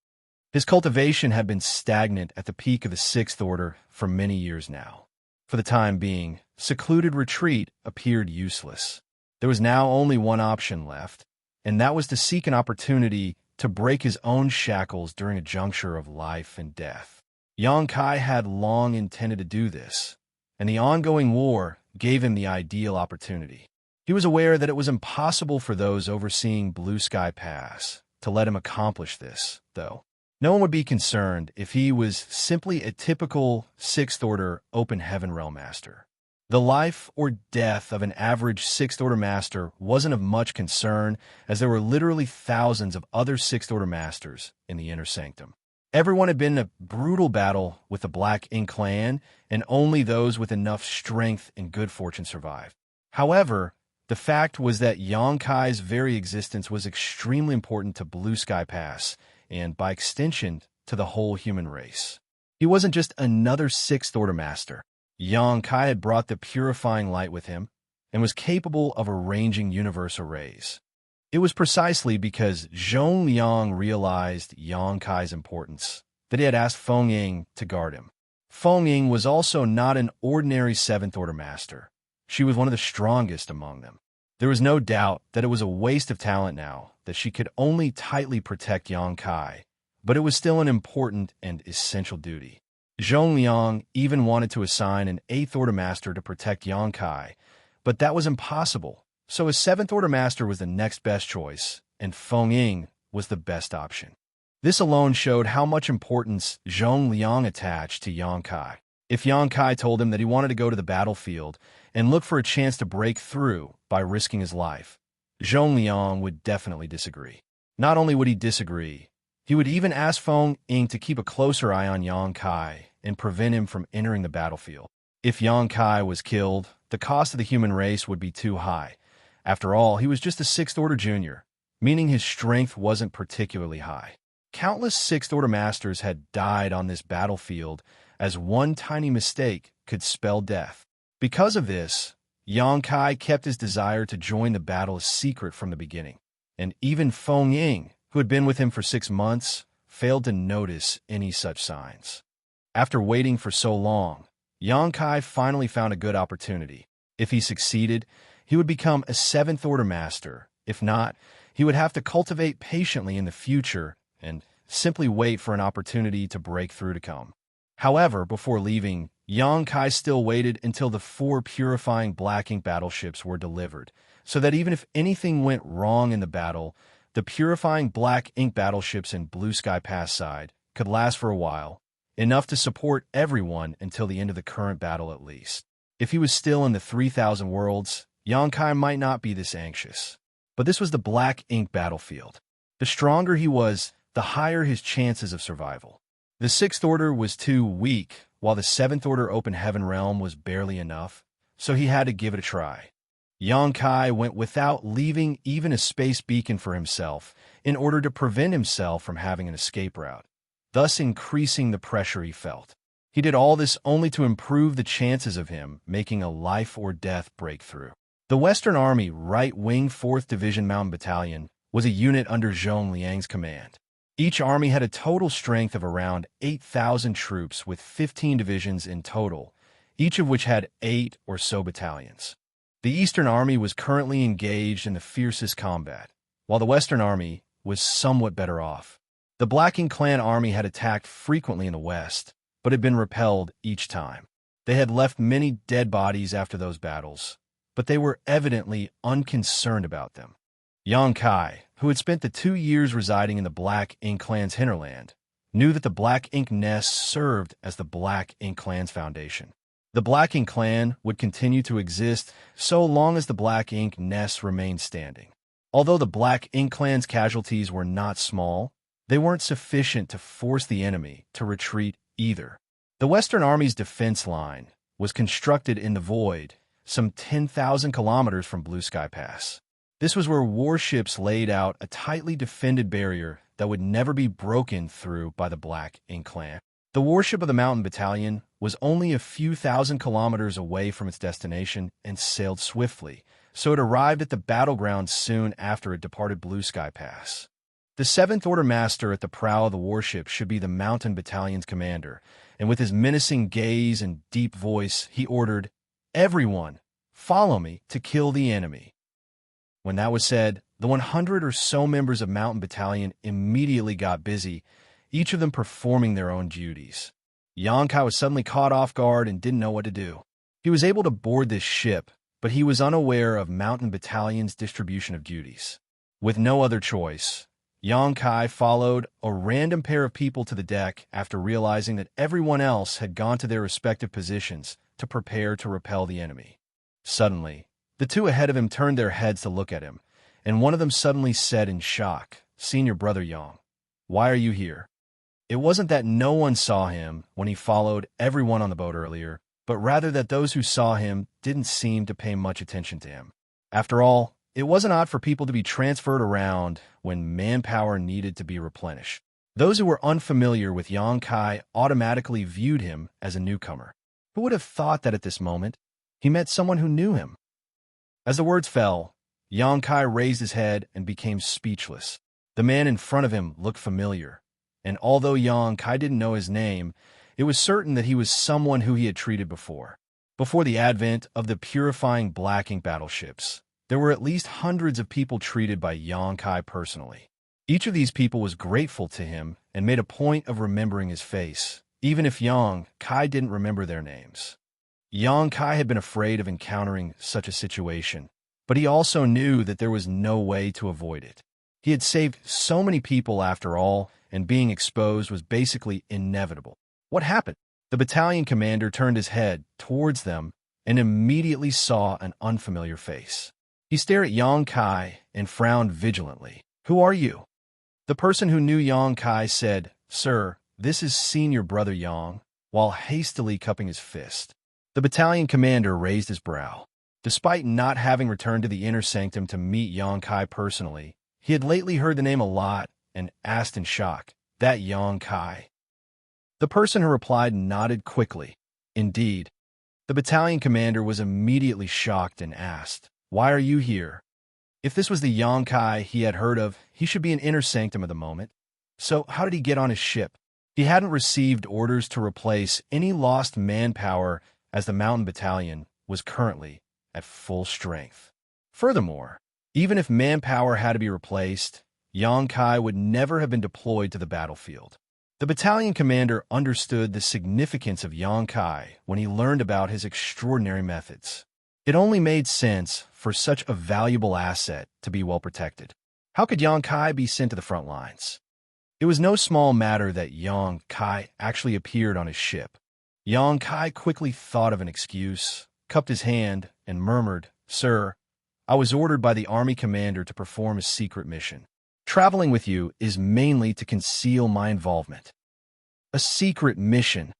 His cultivation had been stagnant at the peak of the 6th Order for many years now. For the time being, secluded retreat appeared useless. There was now only one option left, and that was to seek an opportunity to break his own shackles during a juncture of life and death. Xianxia had long intended to do this, and the ongoing war gave him the ideal opportunity. He was aware that it was impossible for those overseeing Blue Sky Pass to let him accomplish this, though. No one would be concerned if he was simply a typical Sixth-Order Open Heaven Realm Master. The life or death of an average Sixth-Order Master wasn't of much concern, as there were literally thousands of other Sixth-Order Masters in the Inner Sanctum. Everyone had been in a brutal battle with the Black Ink Clan, and only those with enough strength and good fortune survived. However, the fact was that Xianxia's very existence was extremely important to Blue Sky Pass, and by extension, to the whole human race. He wasn't just another Sixth-Order Master. Xianxia had brought the purifying light with him, and was capable of arranging universal rays. It was precisely because Zhong Liang realized Xianxia's importance that he had asked Feng Ying to guard him. Feng Ying was also not an ordinary Seventh-Order Master. She was one of the strongest among them. There was no doubt that it was a waste of talent now that she could only tightly protect Xianxia, but it was still an important and essential duty. Zhong Liang even wanted to assign an Eighth-Order Master to protect Xianxia, but that was impossible, so a Seventh-Order Master was the next best choice, and Feng Ying was the best option. This alone showed how much importance Zhong Liang attached to Xianxia. If Xianxia told him that he wanted to go to the battlefield and look for a chance to break through by risking his life, Zhong Liang would definitely disagree. Not only would he disagree, he would even ask Feng Ying to keep a closer eye on Xianxia and prevent him from entering the battlefield. If Xianxia was killed, the cost of the human race would be too high. After all, he was just a Sixth-Order Junior, meaning his strength wasn't particularly high. Countless Sixth-Order Masters had died on this battlefield, as one tiny mistake could spell death. Because of this, Xianxia kept his desire to join the battle a secret from the beginning, and even Feng Ying, who had been with him for 6 months, failed to notice any such signs. After waiting for so long, Xianxia finally found a good opportunity. If he succeeded, he would become a Seventh-Order Master. If not, he would have to cultivate patiently in the future and simply wait for an opportunity to break through to come. However, before leaving, Xianxia still waited until the 4 purifying Black Ink battleships were delivered, so that even if anything went wrong in the battle, the purifying Black Ink battleships in Blue Sky Pass side could last for a while, enough to support everyone until the end of the current battle at least. If he was still in the 3,000 worlds, Xianxia might not be this anxious. But this was the Black Ink battlefield. The stronger he was, the higher his chances of survival. The Sixth Order was too weak, while the Seventh Order Open Heaven realm was barely enough, so he had to give it a try. Xianxia went without leaving even a space beacon for himself in order to prevent himself from having an escape route, thus increasing the pressure he felt. He did all this only to improve the chances of him making a life-or-death breakthrough. The Western Army Right Wing 4th Division Mountain Battalion was a unit under Zhong Liang's command. Each army had a total strength of around 8,000 troops with 15 divisions in total, each of which had 8 or so battalions. The Eastern Army was currently engaged in the fiercest combat, while the Western Army was somewhat better off. The Black Ink Clan army had attacked frequently in the west, but had been repelled each time. They had left many dead bodies after those battles, but they were evidently unconcerned about them. Xianxia, who had spent the 2 years residing in the Black Ink Clan's hinterland, knew that the Black Ink Nest served as the Black Ink Clan's foundation. The Black Ink Clan would continue to exist so long as the Black Ink Nest remained standing. Although the Black Ink Clan's casualties were not small, they weren't sufficient to force the enemy to retreat either. The Western Army's defense line was constructed in the void, some 10,000 kilometers from Blue Sky Pass. This was where warships laid out a tightly defended barrier that would never be broken through by the Black Ink Clan. The warship of the Mountain Battalion was only a few thousand kilometers away from its destination and sailed swiftly, so it arrived at the battleground soon after it departed Blue Sky Pass. The Seventh Order Master at the prow of the warship should be the Mountain Battalion's commander, and with his menacing gaze and deep voice, he ordered, "Everyone, follow me to kill the enemy." When that was said, the 100 or so members of Mountain Battalion immediately got busy, each of them performing their own duties. Xianxia was suddenly caught off guard and didn't know what to do. He was able to board this ship, but he was unaware of Mountain Battalion's distribution of duties. With no other choice, Xianxia followed a random pair of people to the deck after realizing that everyone else had gone to their respective positions to prepare to repel the enemy. Suddenly, the two ahead of him turned their heads to look at him, and one of them suddenly said in shock, "Senior Brother Yang, why are you here?" It wasn't that no one saw him when he followed everyone on the boat earlier, but rather that those who saw him didn't seem to pay much attention to him. After all, it wasn't odd for people to be transferred around when manpower needed to be replenished. Those who were unfamiliar with Xianxia automatically viewed him as a newcomer. Who would have thought that at this moment he met someone who knew him? As the words fell, Xianxia raised his head and became speechless. The man in front of him looked familiar, and although Xianxia didn't know his name, it was certain that he was someone who he had treated before. Before the advent of the purifying black ink battleships, there were at least hundreds of people treated by Xianxia personally. Each of these people was grateful to him and made a point of remembering his face, even if Xianxia didn't remember their names. Xianxia had been afraid of encountering such a situation, but he also knew that there was no way to avoid it. He had saved so many people after all, and being exposed was basically inevitable. What happened? The battalion commander turned his head towards them and immediately saw an unfamiliar face. He stared at Xianxia and frowned vigilantly. "Who are you?" The person who knew Xianxia said, "Sir, this is Senior Brother Yang," while hastily cupping his fist. The battalion commander raised his brow. Despite not having returned to the inner sanctum to meet Xianxia personally, he had lately heard the name a lot and asked in shock, "That Xianxia?" The person who replied nodded quickly. Indeed. The battalion commander was immediately shocked and asked, "Why are you here?" If this was the Xianxia he had heard of, he should be in inner sanctum at the moment. So how did he get on his ship? He hadn't received orders to replace any lost manpower, as the Mountain Battalion was currently at full strength. Furthermore, even if manpower had to be replaced, Xianxia would never have been deployed to the battlefield. The battalion commander understood the significance of Xianxia when he learned about his extraordinary methods. It only made sense for such a valuable asset to be well protected. How could Xianxia be sent to the front lines? It was no small matter that Xianxia actually appeared on his ship. Xianxia quickly thought of an excuse, cupped his hand, and murmured, "Sir, I was ordered by the army commander to perform a secret mission. Traveling with you is mainly to conceal my involvement." A secret mission?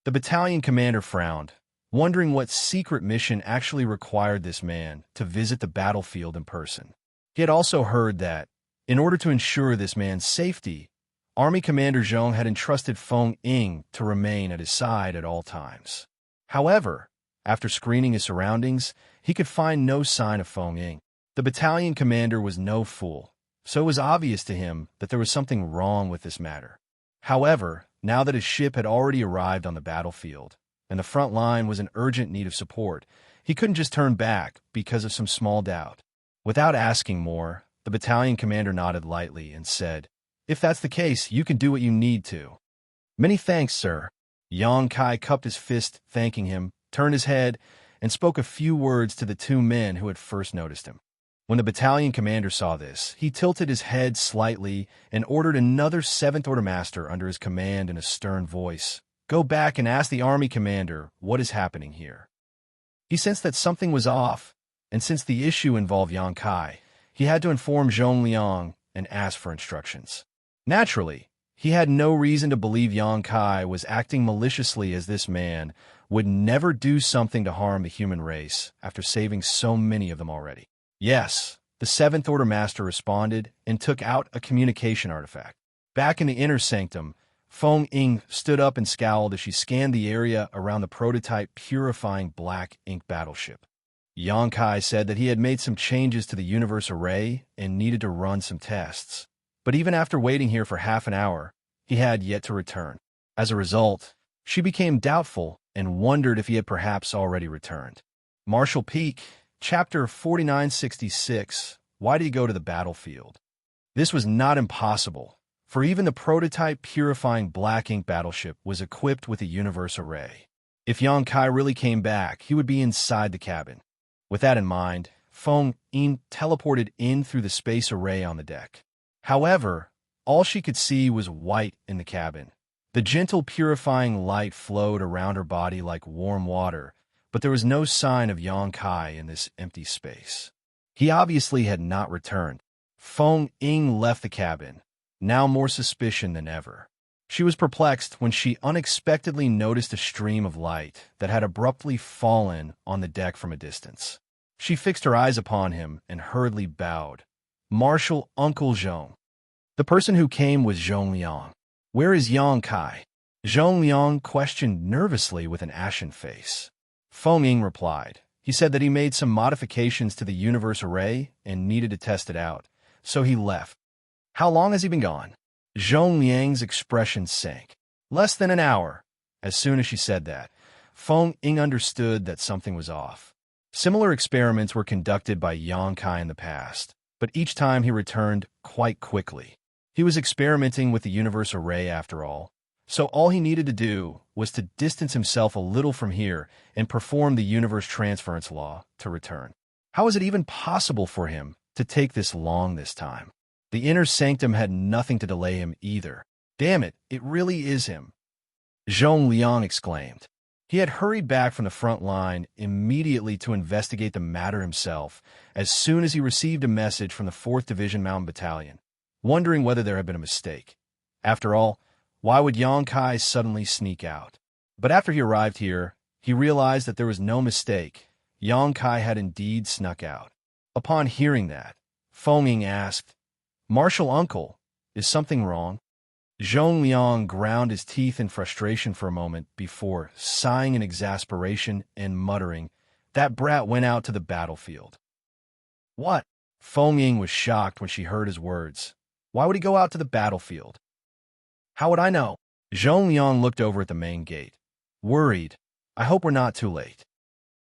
The battalion commander frowned, wondering what secret mission actually required this man to visit the battlefield in person. He had also heard that, in order to ensure this man's safety, Army Commander Zhong had entrusted Feng Ying to remain at his side at all times. However, after screening his surroundings, he could find no sign of Feng Ying. The battalion commander was no fool, so it was obvious to him that there was something wrong with this matter. However, now that his ship had already arrived on the battlefield, and the front line was in urgent need of support, he couldn't just turn back because of some small doubt. Without asking more, the battalion commander nodded lightly and said, "If that's the case, you can do what you need to." "Many thanks, sir." Xianxia cupped his fist, thanking him, turned his head, and spoke a few words to the two men who had first noticed him. When the battalion commander saw this, he tilted his head slightly and ordered another 7th Order Master under his command in a stern voice, "Go back and ask the army commander what is happening here." He sensed that something was off, and since the issue involved Xianxia, he had to inform Zhongliang and ask for instructions. Naturally, he had no reason to believe Xianxia was acting maliciously, as this man would never do something to harm the human race after saving so many of them already. "Yes," the 7th Order Master responded and took out a communication artifact. Back in the inner sanctum, Feng Ying stood up and scowled as she scanned the area around the prototype purifying black ink battleship. Xianxia said that he had made some changes to the universe array and needed to run some tests. But even after waiting here for half an hour, he had yet to return. As a result, She became doubtful and wondered if he had perhaps already returned. Marshall Peak, Chapter 4966. Why did he go to the battlefield? This was not impossible, for even the prototype purifying black ink battleship was equipped with a universe array. If Xianxia really came back, he would be inside the cabin. With that in mind, Feng Ying teleported in through the space array on the deck. However, all she could see was white in the cabin. The gentle purifying light flowed around her body like warm water, but there was no sign of Xianxia in this empty space. He obviously had not returned. Feng Ying left the cabin, now more suspicious than ever. She was perplexed when she unexpectedly noticed a stream of light that had abruptly fallen on the deck from a distance. She fixed her eyes upon him and hurriedly bowed. Marshal Uncle Zhong. The person who came was Zhong Liang. Where is Xianxia? Zhong Liang questioned nervously with an ashen face. Feng Ying replied. He said that he made some modifications to the universe array and needed to test it out, so he left. How long has he been gone? Zhong Liang's expression sank. Less than an hour. As soon as she said that, Feng Ying understood that something was off. Similar experiments were conducted by Xianxia in the past, but each time he returned quite quickly. He was experimenting with the universe array after all, so all he needed to do was to distance himself a little from here and perform the universe transference law to return. How is it even possible for him to take this long this time? The inner sanctum had nothing to delay him either. Damn it, it really is him. Zhong Liang exclaimed. He had hurried back from the front line immediately to investigate the matter himself as soon as he received a message from the 4th Division Mountain Battalion, wondering whether there had been a mistake. After all, why would Xianxia suddenly sneak out? But after he arrived here, he realized that there was no mistake. Xianxia had indeed snuck out. Upon hearing that, Feng Ying asked, Marshal Uncle, is something wrong? Zhong Liang ground his teeth in frustration for a moment before sighing in exasperation and muttering, that brat went out to the battlefield. What? Feng Ying was shocked when she heard his words. Why would he go out to the battlefield? How would I know? Zhong Liang looked over at the main gate. Worried, I hope we're not too late.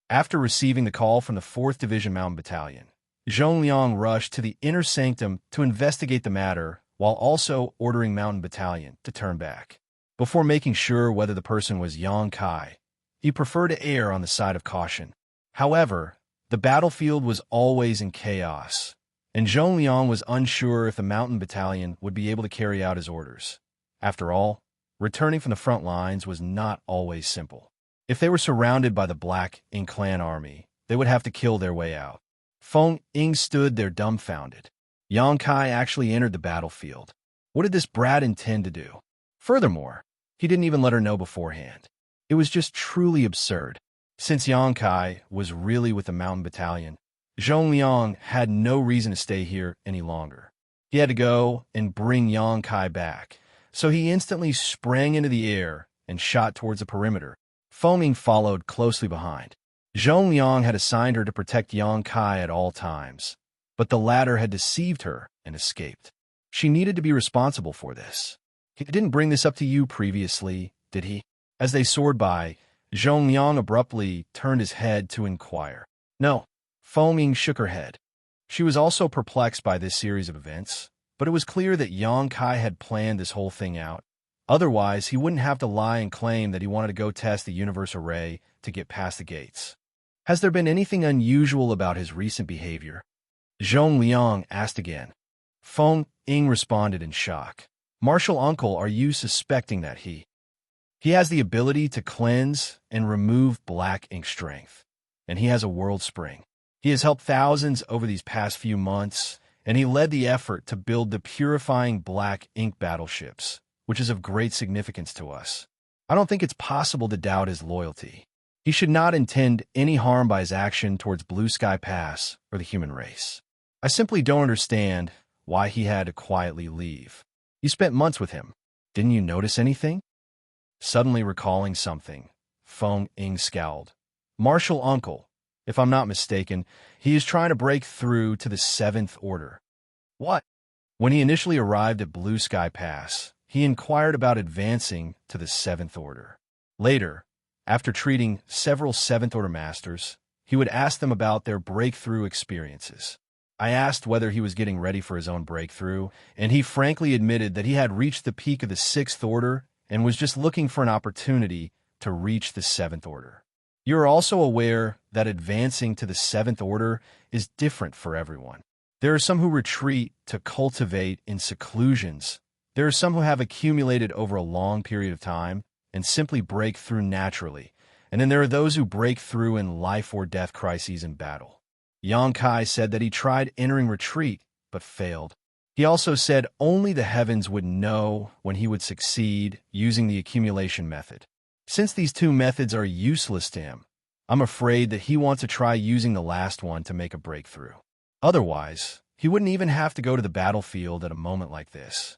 After receiving the call from the 4th Division Mountain Battalion, Zhong Liang rushed to the inner sanctum to investigate the matter while also ordering Mountain Battalion to turn back. Before making sure whether the person was Xianxia, he preferred to err on the side of caution. However, the battlefield was always in chaos, and Zhong Liang was unsure if the Mountain Battalion would be able to carry out his orders. After all, returning from the front lines was not always simple. If they were surrounded by the Black Ink Clan army, they would have to kill their way out. Feng Ying stood there dumbfounded. Xianxia actually entered the battlefield. What did this brat intend to do? Furthermore, he didn't even let her know beforehand. It was just truly absurd. Since Xianxia was really with the Mountain Battalion, Zhong Liang had no reason to stay here any longer. He had to go and bring Xianxia back, so he instantly sprang into the air and shot towards the perimeter. Feng Ying followed closely behind. Zhong Liang had assigned her to protect Xianxia at all times, but the latter had deceived her and escaped. She needed to be responsible for this. He didn't bring this up to you previously, did he? As they soared by, Zhong Liang abruptly turned his head to inquire. No. Feng Ying shook her head. She was also perplexed by this series of events, but it was clear that Xianxia had planned this whole thing out. Otherwise, he wouldn't have to lie and claim that he wanted to go test the universe array to get past the gates. Has there been anything unusual about his recent behavior? Zhong Liang asked again. Feng Ying responded in shock. Marshal Uncle, are you suspecting that he has the ability to cleanse and remove black ink strength, and he has a world spring. He has helped thousands over these past few months, and he led the effort to build the purifying black ink battleships, which is of great significance to us. I don't think it's possible to doubt his loyalty. He should not intend any harm by his action towards Blue Sky Pass or the human race. I simply don't understand why he had to quietly leave. You spent months with him. Didn't you notice anything? Suddenly recalling something, Feng Ying scowled. Marshal Uncle, if I'm not mistaken, he is trying to break through to the 7th Order. What? When he initially arrived at Blue Sky Pass, he inquired about advancing to the 7th Order. Later, after treating several seventh-order masters, he would ask them about their breakthrough experiences. I asked whether he was getting ready for his own breakthrough, and he frankly admitted that he had reached the peak of the sixth order and was just looking for an opportunity to reach the seventh order. You are also aware that advancing to the seventh order is different for everyone. There are some who retreat to cultivate in seclusions. There are some who have accumulated over a long period of time and simply break through naturally. And then there are those who break through in life or death crises in battle. Xianxia said that he tried entering retreat, but failed. He also said only the heavens would know when he would succeed using the accumulation method. Since these two methods are useless to him, I'm afraid that he wants to try using the last one to make a breakthrough. Otherwise, he wouldn't even have to go to the battlefield at a moment like this.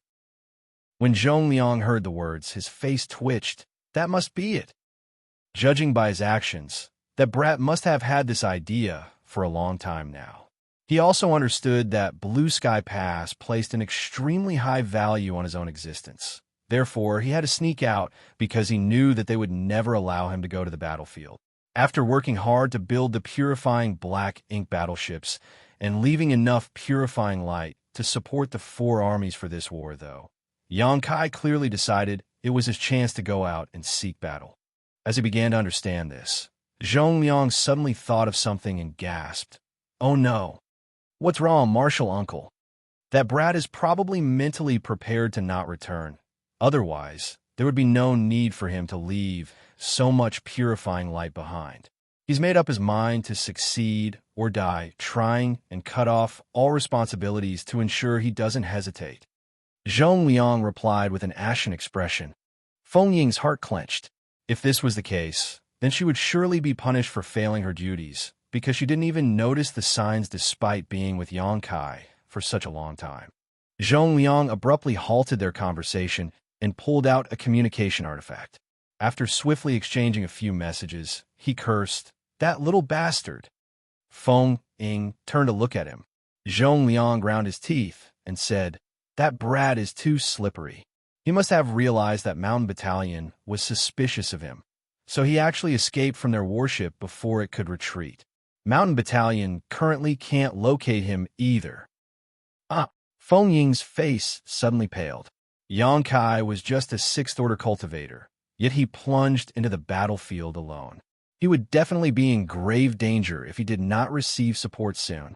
When Xianxia heard the words, his face twitched. That must be it. Judging by his actions, that brat must have had this idea for a long time now. He also understood that Blue Sky Pass placed an extremely high value on his own existence. Therefore, he had to sneak out because he knew that they would never allow him to go to the battlefield. After working hard to build the purifying black ink battleships and leaving enough purifying light to support the 4 armies for this war, though, Xianxia clearly decided it was his chance to go out and seek battle. As he began to understand this, Xianxia suddenly thought of something and gasped. Oh no! What's wrong, Martial Uncle? That brat is probably mentally prepared to not return. Otherwise, there would be no need for him to leave so much purifying light behind. He's made up his mind to succeed or die, trying and cut off all responsibilities to ensure he doesn't hesitate. Xianxia replied with an ashen expression. Feng Ying's heart clenched. If this was the case, then she would surely be punished for failing her duties, because she didn't even notice the signs despite being with Xianxia for such a long time. Xianxia abruptly halted their conversation and pulled out a communication artifact. After swiftly exchanging a few messages, he cursed, "That little bastard!" Feng Ying turned to look at him. Xianxia ground his teeth and said, "That brat is too slippery." He must have realized that Mountain Battalion was suspicious of him, so he actually escaped from their warship before it could retreat. Mountain Battalion currently can't locate him either. Feng Ying's face suddenly paled. Xianxia was just a sixth-order cultivator, yet he plunged into the battlefield alone. He would definitely be in grave danger if he did not receive support soon.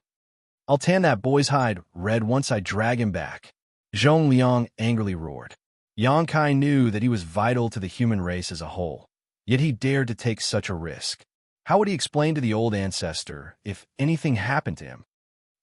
I'll tan that boy's hide red once I drag him back. Xianxia angrily roared. Xianxia knew that he was vital to the human race as a whole, yet he dared to take such a risk. How would he explain to the old ancestor if anything happened to him?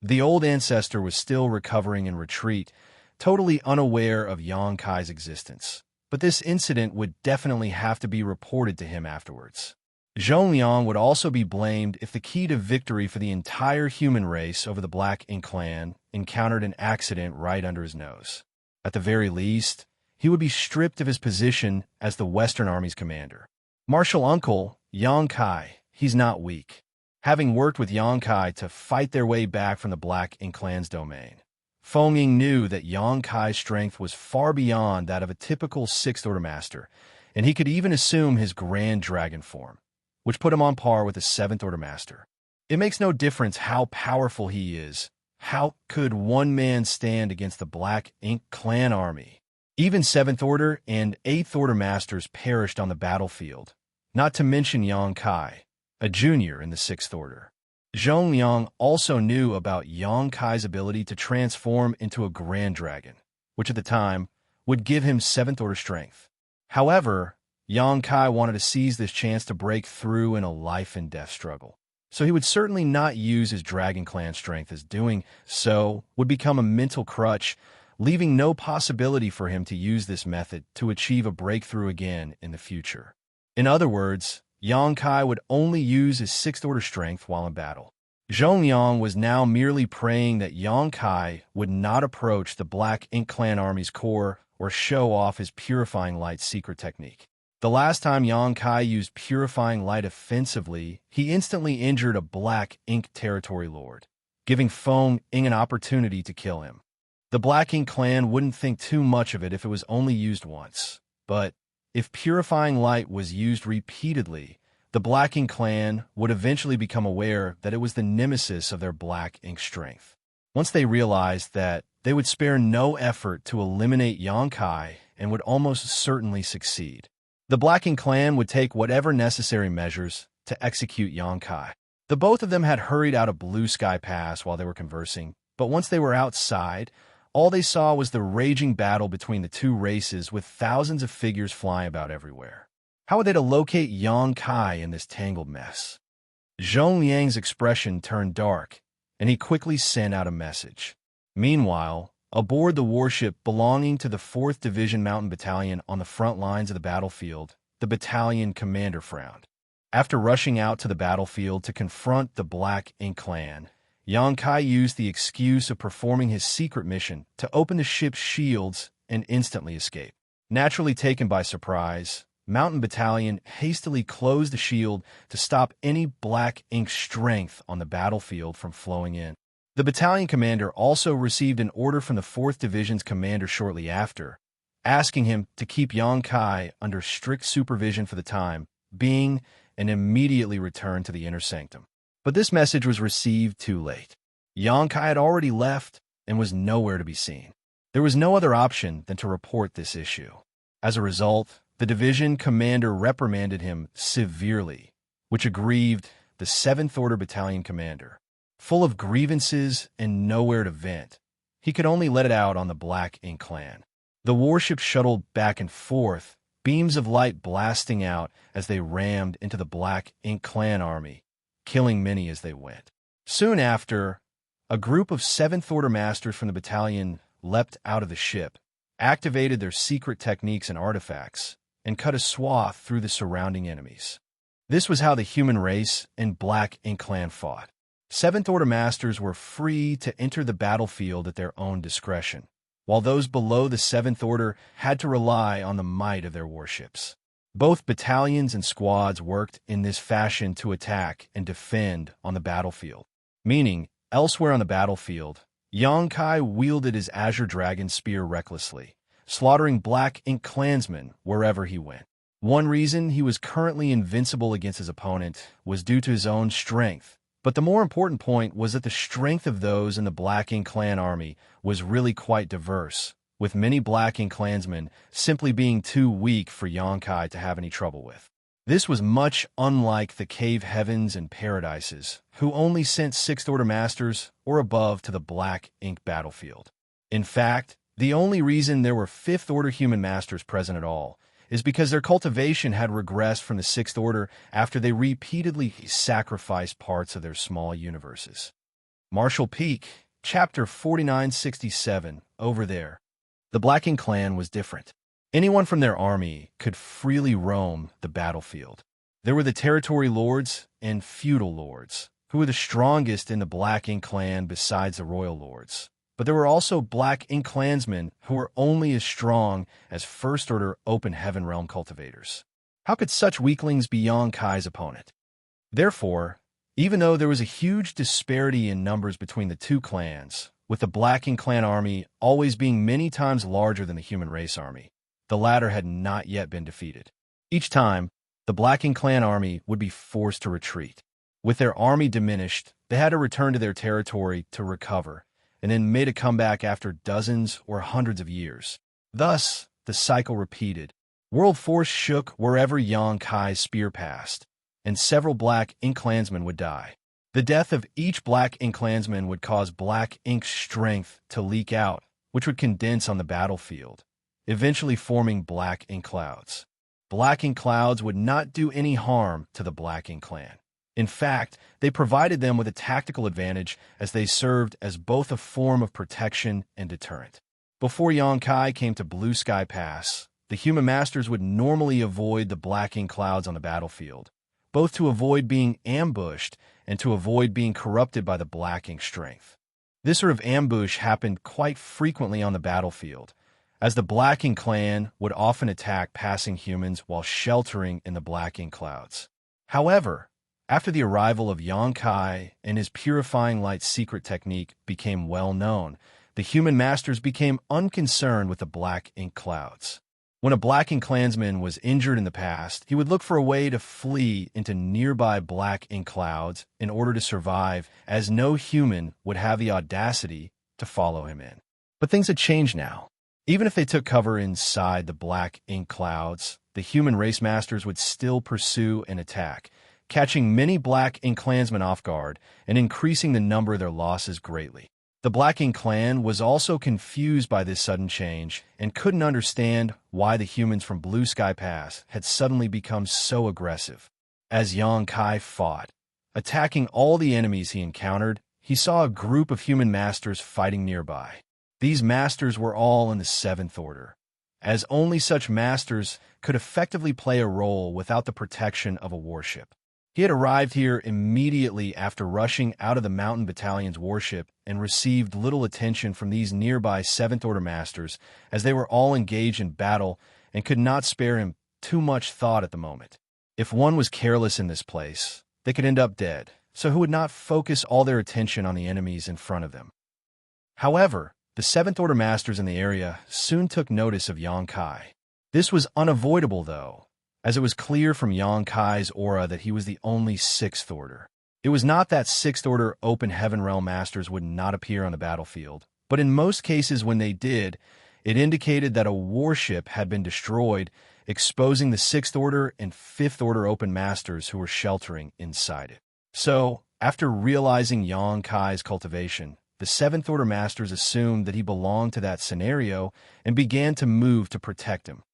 The old ancestor was still recovering in retreat, totally unaware of Xianxia's existence. But this incident would definitely have to be reported to him afterwards. Xianxia would also be blamed if the key to victory for the entire human race over the Black Ink clan encountered an accident right under his nose. At the very least, he would be stripped of his position as the Western Army's commander. Martial Uncle, Xianxia, he's not weak. Having worked with Xianxia to fight their way back from the Black Ink clan's domain, Feng Ying knew that Xianxia's strength was far beyond that of a typical sixth-order master, and he could even assume his Grand Dragon form, which put him on par with a seventh-order master. It makes no difference how powerful he is. How could one man stand against the Black Ink clan army? Even seventh-order and eighth-order masters perished on the battlefield, not to mention Xianxia, a junior in the sixth order. Xianxia also knew about Xianxia's ability to transform into a Grand Dragon, which at the time would give him seventh-order strength. However, Xianxia wanted to seize this chance to break through in a life-and-death struggle, so he would certainly not use his Dragon Clan strength, as doing so would become a mental crutch, leaving no possibility for him to use this method to achieve a breakthrough again in the future. In other words, Xianxia would only use his sixth-order strength while in battle. Xianxia was now merely praying that Xianxia would not approach the Black Ink clan army's core or show off his Purifying Light secret technique. The last time Xianxia used Purifying Light offensively, he instantly injured a Black Ink territory lord, giving Feng Ying an opportunity to kill him. The Black Ink clan wouldn't think too much of it if it was only used once, but If purifying light was used repeatedly, the Black Ink clan would eventually become aware that it was the nemesis of their Black Ink strength. Once they realized that, they would spare no effort to eliminate Xianxia and would almost certainly succeed. The Black Ink clan would take whatever necessary measures to execute Xianxia. The both of them had hurried out of Blue Sky Pass while they were conversing, but once they were outside, all they saw was the raging battle between the two races with thousands of figures flying about everywhere. How were they to locate Xianxia in this tangled mess? Zhong Liang's expression turned dark, and he quickly sent out a message. Meanwhile, aboard the warship belonging to the 4th Division Mountain Battalion on the front lines of the battlefield, the battalion commander frowned. After rushing out to the battlefield to confront the Black Ink clan, Xianxia used the excuse of performing his secret mission to open the ship's shields and instantly escape. Naturally taken by surprise, Mountain Battalion hastily closed the shield to stop any Black Ink strength on the battlefield from flowing in. The battalion commander also received an order from the 4th Division's commander shortly after, asking him to keep Xianxia under strict supervision for the time being and immediately return to the inner sanctum. But this message was received too late. Xianxia had already left and was nowhere to be seen. There was no other option than to report this issue. As a result, the division commander reprimanded him severely, which aggrieved the 7th Order Battalion commander. Full of grievances and nowhere to vent, he could only let it out on the Black Ink clan. The warship shuttled back and forth, beams of light blasting out as they rammed into the Black Ink clan army, killing many as they went. Soon after, a group of 7th Order masters from the battalion leapt out of the ship, activated their secret techniques and artifacts, and cut a swath through the surrounding enemies. This was how the human race and Black Ink clan fought. 7th Order masters were free to enter the battlefield at their own discretion, while those below the 7th Order had to rely on the might of their warships. Both battalions and squads worked in this fashion to attack and defend on the battlefield, meaning elsewhere on the battlefield, Xianxia wielded his Azure Dragon spear recklessly, slaughtering Black Ink clansmen wherever he went. One reason he was currently invincible against his opponent was due to his own strength, but the more important point was that the strength of those in the Black Ink clan army was really quite diverse, with many Black Ink clansmen simply being too weak for Xianxia to have any trouble with. This was much unlike the Cave Heavens and Paradises, who only sent 6th Order Masters or above to the Black Ink battlefield. In fact, the only reason there were 5th Order human masters present at all is because their cultivation had regressed from the 6th Order after they repeatedly sacrificed parts of their small universes. Marshall Peak, Chapter 4967, over there. The Black Ink clan was different. Anyone from their army could freely roam the battlefield. There were the territory lords and feudal lords, who were the strongest in the Black Ink clan besides the royal lords. But there were also Black Ink clansmen who were only as strong as First Order Open Heaven Realm cultivators. How could such weaklings be Xianxia's opponent? Therefore, even though there was a huge disparity in numbers between the two clans, with the Black Ink clan army always being many times larger than the human race army, the latter had not yet been defeated. Each time, the Black Ink clan army would be forced to retreat. With their army diminished, they had to return to their territory to recover, and then made a comeback after dozens or hundreds of years. Thus, the cycle repeated. World force shook wherever Xianxia's spear passed, and several Black Ink clansmen would die. The death of each Black Ink clansman would cause Black Ink's strength to leak out, which would condense on the battlefield, eventually forming Black Ink clouds. Black Ink clouds would not do any harm to the Black Ink clan. In fact, they provided them with a tactical advantage as they served as both a form of protection and deterrent. Before Xianxia came to Blue Sky Pass, the human masters would normally avoid the Black Ink clouds on the battlefield, both to avoid being ambushed and to avoid being corrupted by the Black Ink strength. This sort of ambush happened quite frequently on the battlefield, as the Black Ink clan would often attack passing humans while sheltering in the Black Ink clouds. However, after the arrival of Xianxia and his purifying light secret technique became well known, the human masters became unconcerned with the Black Ink clouds. When a Black Ink clansman was injured in the past, he would look for a way to flee into nearby Black Ink clouds in order to survive, as no human would have the audacity to follow him in. But things had changed now. Even if they took cover inside the Black Ink clouds, the human race masters would still pursue and attack, catching many Black Ink clansmen off guard and increasing the number of their losses greatly. The Black Ink clan was also confused by this sudden change and couldn't understand why the humans from Blue Sky Pass had suddenly become so aggressive. As Xianxia fought, attacking all the enemies he encountered, he saw a group of human masters fighting nearby. These masters were all in the 7th Order, as only such masters could effectively play a role without the protection of a warship. He had arrived here immediately after rushing out of the Mountain Battalion's warship and received little attention from these nearby 7th Order masters, as they were all engaged in battle and could not spare him too much thought at the moment. If one was careless in this place, they could end up dead, so he would not focus all their attention on the enemies in front of them. However, the 7th Order masters in the area soon took notice of Xianxia. This was unavoidable, though, as it was clear from Xianxia's aura that he was the only 6th Order. It was not that 6th Order Open Heaven Realm masters would not appear on the battlefield, but in most cases when they did, it indicated that a warship had been destroyed, exposing the 6th Order and 5th Order Open masters who were sheltering inside it. So, after realizing Xianxia's cultivation, the 7th Order masters assumed that he belonged to that scenario and began to move to protect him.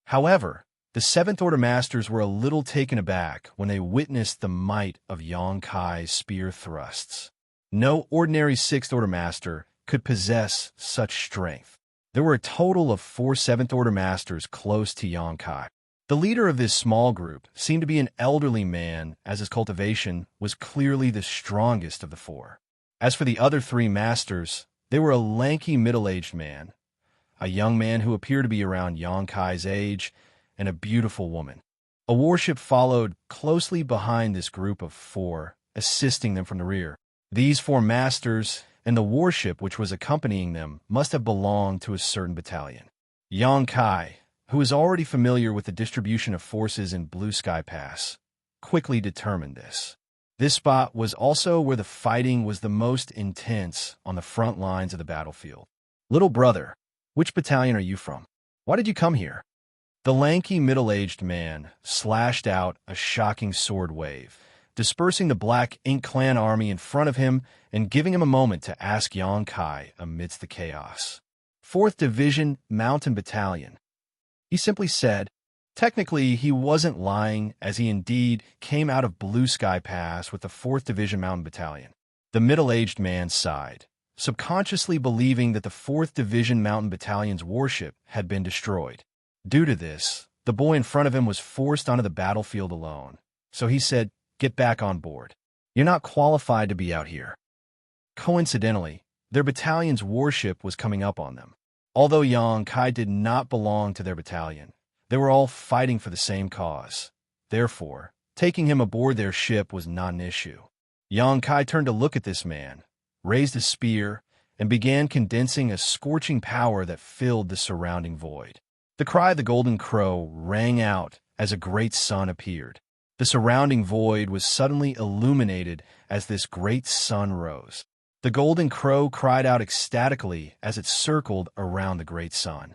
However, the 7th Order masters were a little taken aback when they witnessed the might of Xianxia's spear thrusts. No ordinary 6th Order master could possess such strength. There were a total of 4 7th Order masters close to Xianxia. The leader of this small group seemed to be an elderly man, as his cultivation was clearly the strongest of the 4. As for the other 3 masters, they were a lanky middle-aged man, a young man who appeared to be around Xianxia's age, and a beautiful woman. A warship followed closely behind this group of 4, assisting them from the rear. These 4 masters and the warship which was accompanying them must have belonged to a certain battalion. Xianxia, who was already familiar with the distribution of forces in Blue Sky Pass, quickly determined this. This spot was also where the fighting was the most intense on the front lines of the battlefield. "Little brother, which battalion are you from? Why did you come here?" The lanky middle-aged man slashed out a shocking sword wave, dispersing the Black Ink clan army in front of him and giving him a moment to ask Xianxia amidst the chaos. 4th Division Mountain Battalion. He simply said. Technically, he wasn't lying, as he indeed came out of Blue Sky Pass with the 4th Division Mountain Battalion. The middle-aged man sighed, subconsciously believing that the 4th Division Mountain Battalion's warship had been destroyed. Due to this, the boy in front of him was forced onto the battlefield alone, so he said, "Get back on board. You're not qualified to be out here." Coincidentally, their battalion's warship was coming up on them. Although Xianxia did not belong to their battalion, they were all fighting for the same cause. Therefore, taking him aboard their ship was not an issue. Xianxia turned to look at this man, raised a spear, and began condensing a scorching power that filled the surrounding void. The cry of the golden crow rang out as a great sun appeared. The surrounding void was suddenly illuminated as this great sun rose. The golden crow cried out ecstatically as it circled around the great sun.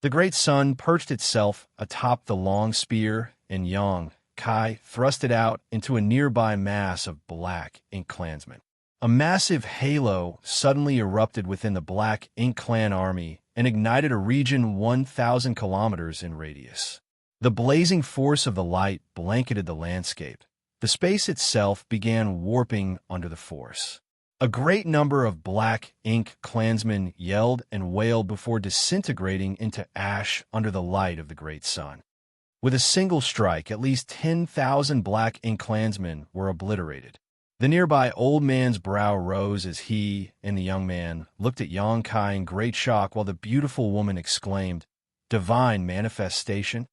The great sun perched itself atop the long spear, and Xianxia thrust it out into a nearby mass of Black Ink clansmen. A massive halo suddenly erupted within the Black Ink clan army and ignited a region 1,000 kilometers in radius. The blazing force of the light blanketed the landscape. The space itself began warping under the force. A great number of Black Ink clansmen yelled and wailed before disintegrating into ash under the light of the great sun. With a single strike, at least 10,000 Black Ink clansmen were obliterated. The nearby old man's brow rose as he and the young man looked at Xianxia in great shock, while the beautiful woman exclaimed, "Divine manifestation?"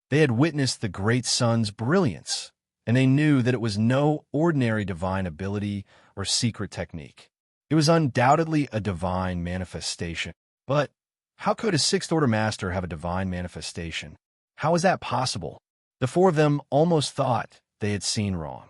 They had witnessed the great sun's brilliance, and they knew that it was no ordinary divine ability or secret technique. It was undoubtedly a divine manifestation. But How could a sixth-order master have a divine manifestation? How is that possible? The four of them almost thought they had seen wrong.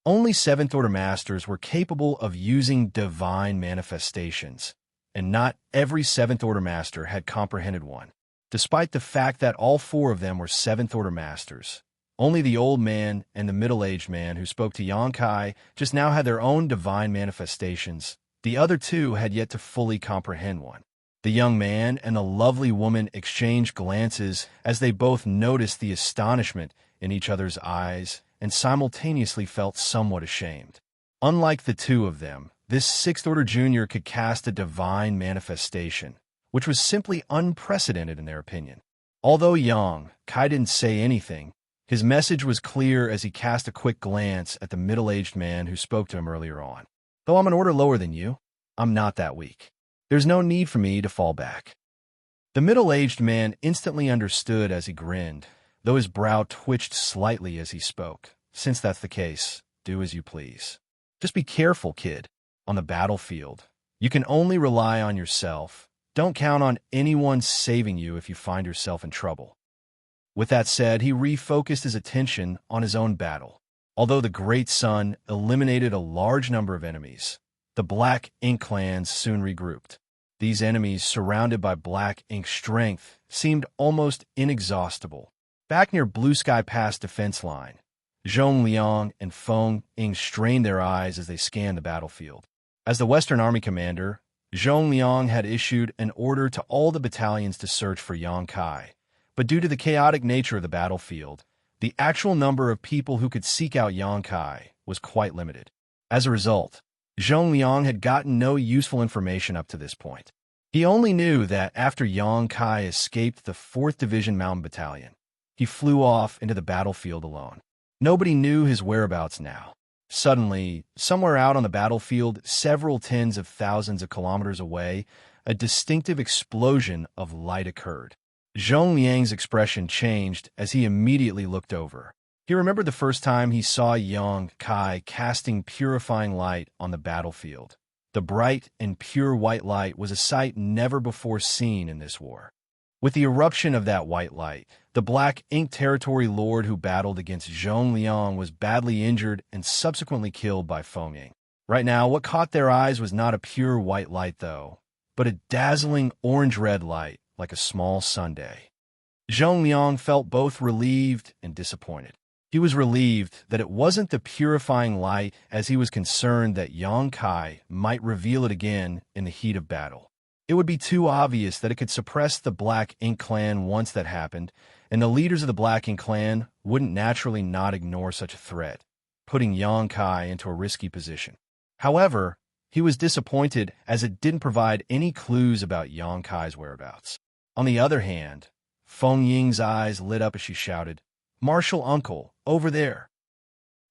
Only seventh-order masters were capable of using divine manifestations, and not every seventh-order master had comprehended one. Despite the fact that all four of them were seventh-order masters, only the old man and the middle-aged man who spoke to Xianxia just now had their own divine manifestations. The other two had yet to fully comprehend one. The young man and the lovely woman exchanged glances as they both noticed the astonishment in each other's eyes and simultaneously felt somewhat ashamed. Unlike the two of them, this sixth-order junior could cast a divine manifestation, which was simply unprecedented in their opinion. Although Xianxia didn't say anything, his message was clear as he cast a quick glance at the middle-aged man who spoke to him earlier on. Though I'm an order lower than you, I'm not that weak. There's no need for me to fall back. The middle-aged man instantly understood as he grinned, though his brow twitched slightly as he spoke. Since that's the case, do as you please. Just be careful, kid. On the battlefield, you can only rely on yourself. Don't count on anyone saving you if you find yourself in trouble. With that said, he refocused his attention on his own battle. Although the Great Sun eliminated a large number of enemies, the Black Ink clans soon regrouped. These enemies, surrounded by Black Ink's strength, seemed almost inexhaustible. Back near Blue Sky Pass defense line, Zhongliang and Feng Ying strained their eyes as they scanned the battlefield. As the Western Army commander, Zhongliang had issued an order to all the battalions to search for Xianxia, but due to the chaotic nature of the battlefield, the actual number of people who could seek out Xianxia was quite limited. As a result, Zhongliang had gotten no useful information up to this point. He only knew that after Xianxia escaped the 4th Division Mountain Battalion, he flew off into the battlefield alone. Nobody knew his whereabouts now. Suddenly, somewhere out on the battlefield, several tens of thousands of kilometers away, a distinctive explosion of light occurred. Zhongliang's expression changed as he immediately looked over. He remembered the first time he saw Xianxia casting purifying light on the battlefield. The bright and pure white light was a sight never before seen in this war. With the eruption of that white light, the Black Ink territory lord who battled against Zhongliang was badly injured and subsequently killed by Feng Ying. Right now, what caught their eyes was not a pure white light, though, but a dazzling orange-red light like a small sundae. Zhongliang felt both relieved and disappointed. He was relieved that it wasn't the purifying light, as he was concerned that Xianxia might reveal it again in the heat of battle. It would be too obvious that it could suppress the Black Ink clan once that happened, and the leaders of the Black Ink clan wouldn't naturally not ignore such a threat, putting Xianxia into a risky position. However, he was disappointed as it didn't provide any clues about Xianxia's whereabouts. On the other hand, Feng Ying's eyes lit up as she shouted, "Martial uncle, over there."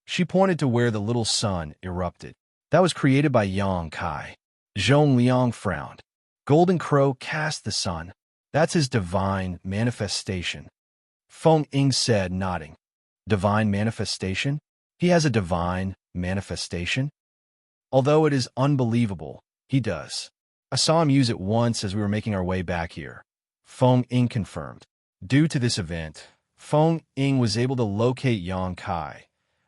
She pointed to where the little sun erupted. That was created by Xianxia. Zhongliang frowned. Golden Crow cast the sun. That's his divine manifestation. Feng Ying said, nodding. Divine manifestation? He has a divine manifestation? Although it is unbelievable, he does. I saw him use it once as we were making our way back here. Feng Ying confirmed. Due to this event, Feng Ying was able to locate Xianxia,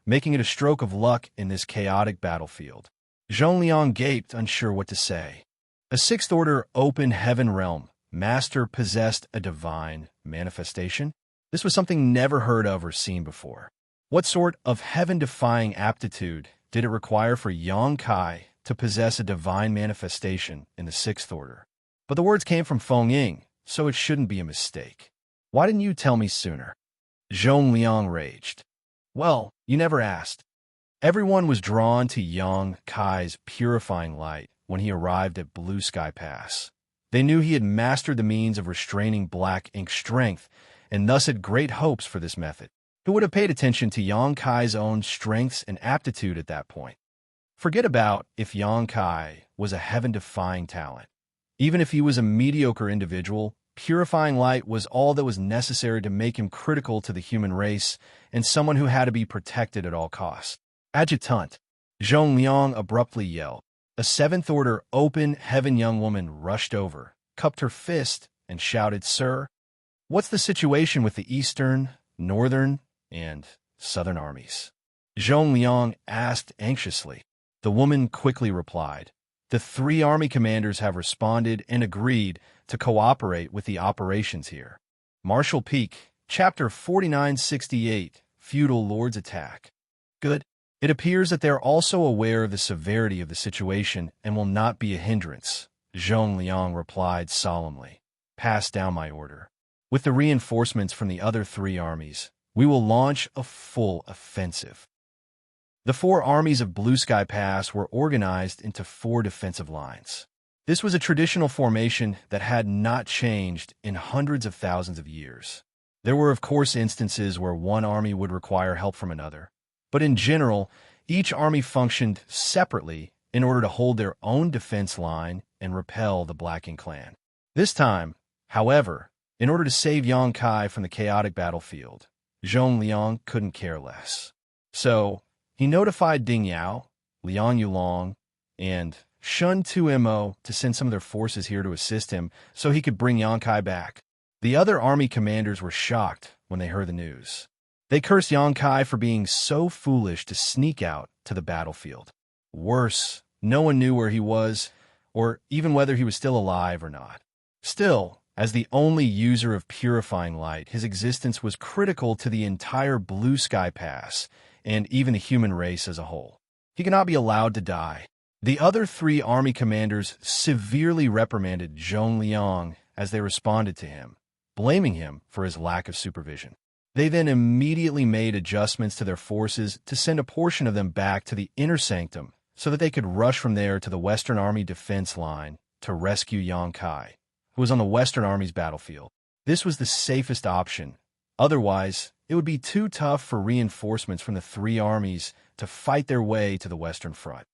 making it a stroke of luck in this chaotic battlefield. Zhongliang gaped, unsure what to say. A sixth-order open heaven realm master possessed a divine manifestation? This was something never heard of or seen before. What sort of heaven-defying aptitude did it require for Xianxia to possess a divine manifestation in the sixth order? But the words came from Feng Ying, so it shouldn't be a mistake. Why didn't you tell me sooner? Zhongliang raged. Well, you never asked. Everyone was drawn to Xianxia's purifying light when he arrived at Blue Sky Pass. They knew he had mastered the means of restraining Black Ink's strength, and thus had great hopes for this method. Who would have paid attention to Xianxia's own strengths and aptitude at that point? Forget about if Xianxia was a heaven-defying talent. Even if he was a mediocre individual, purifying light was all that was necessary to make him critical to the human race and someone who had to be protected at all costs. Adjutant, Zhongliang abruptly yelled. A seventh-order open heaven young woman rushed over, cupped her fist, and shouted, "Sir, what's the situation with the Eastern, Northern, and Southern armies?" Zhong Liang asked anxiously. The woman quickly replied, "The three army commanders have responded and agreed to cooperate with the operations here." Marshall Peak, Chapter 4968, Feudal Lords Attack. Good. It appears that they are also aware of the severity of the situation and will not be a hindrance, Zhong Liang replied solemnly. Pass down my order. With the reinforcements from the other three armies, we will launch a full offensive. The four armies of Blue Sky Pass were organized into four defensive lines. This was a traditional formation that had not changed in hundreds of thousands of years. There were, of course, instances where one army would require help from another, but in general, each army functioned separately in order to hold their own defense line and repel the Blacking clan. This time, however, in order to save Yangkai from the chaotic battlefield, Zhong Liang couldn't care less. So, he notified Ding Yao, Liang Yulong, and Shun Tumo to send some of their forces here to assist him so he could bring Yangkai back. The other army commanders were shocked when they heard the news. They cursed Yangkai for being so foolish to sneak out to the battlefield. Worse, no one knew where he was, or even whether he was still alive or not. Still, as the only user of purifying light, his existence was critical to the entire Blue Sky Pass, and even the human race as a whole. He cannot be allowed to die. The other three army commanders severely reprimanded Zhong Liang as they responded to him, blaming him for his lack of supervision. They then immediately made adjustments to their forces to send a portion of them back to the inner sanctum so that they could rush from there to the Western Army defense line to rescue Yangkai, who was on the Western Army's battlefield. This was the safest option. Otherwise, it would be too tough for reinforcements from the three armies to fight their way to the Western Front.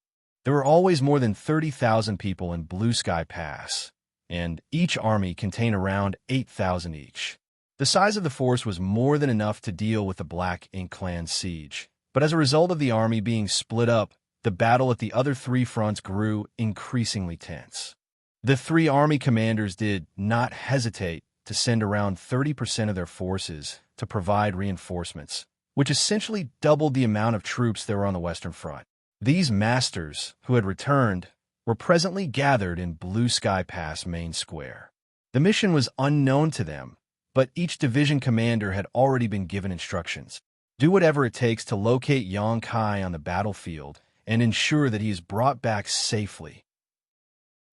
There were always more than 30,000 people in Blue Sky Pass, and each army contained around 8,000 each. The size of the force was more than enough to deal with the Black Ink Clan siege, but as a result of the army being split up, the battle at the other three fronts grew increasingly tense. The three army commanders did not hesitate to send around 30% of their forces to provide reinforcements, which essentially doubled the amount of troops there were on the Western Front. These masters, who had returned, were presently gathered in Blue Sky Pass main square. The mission was unknown to them, but each division commander had already been given instructions. Do whatever it takes to locate Yangkai on the battlefield and ensure that he is brought back safely.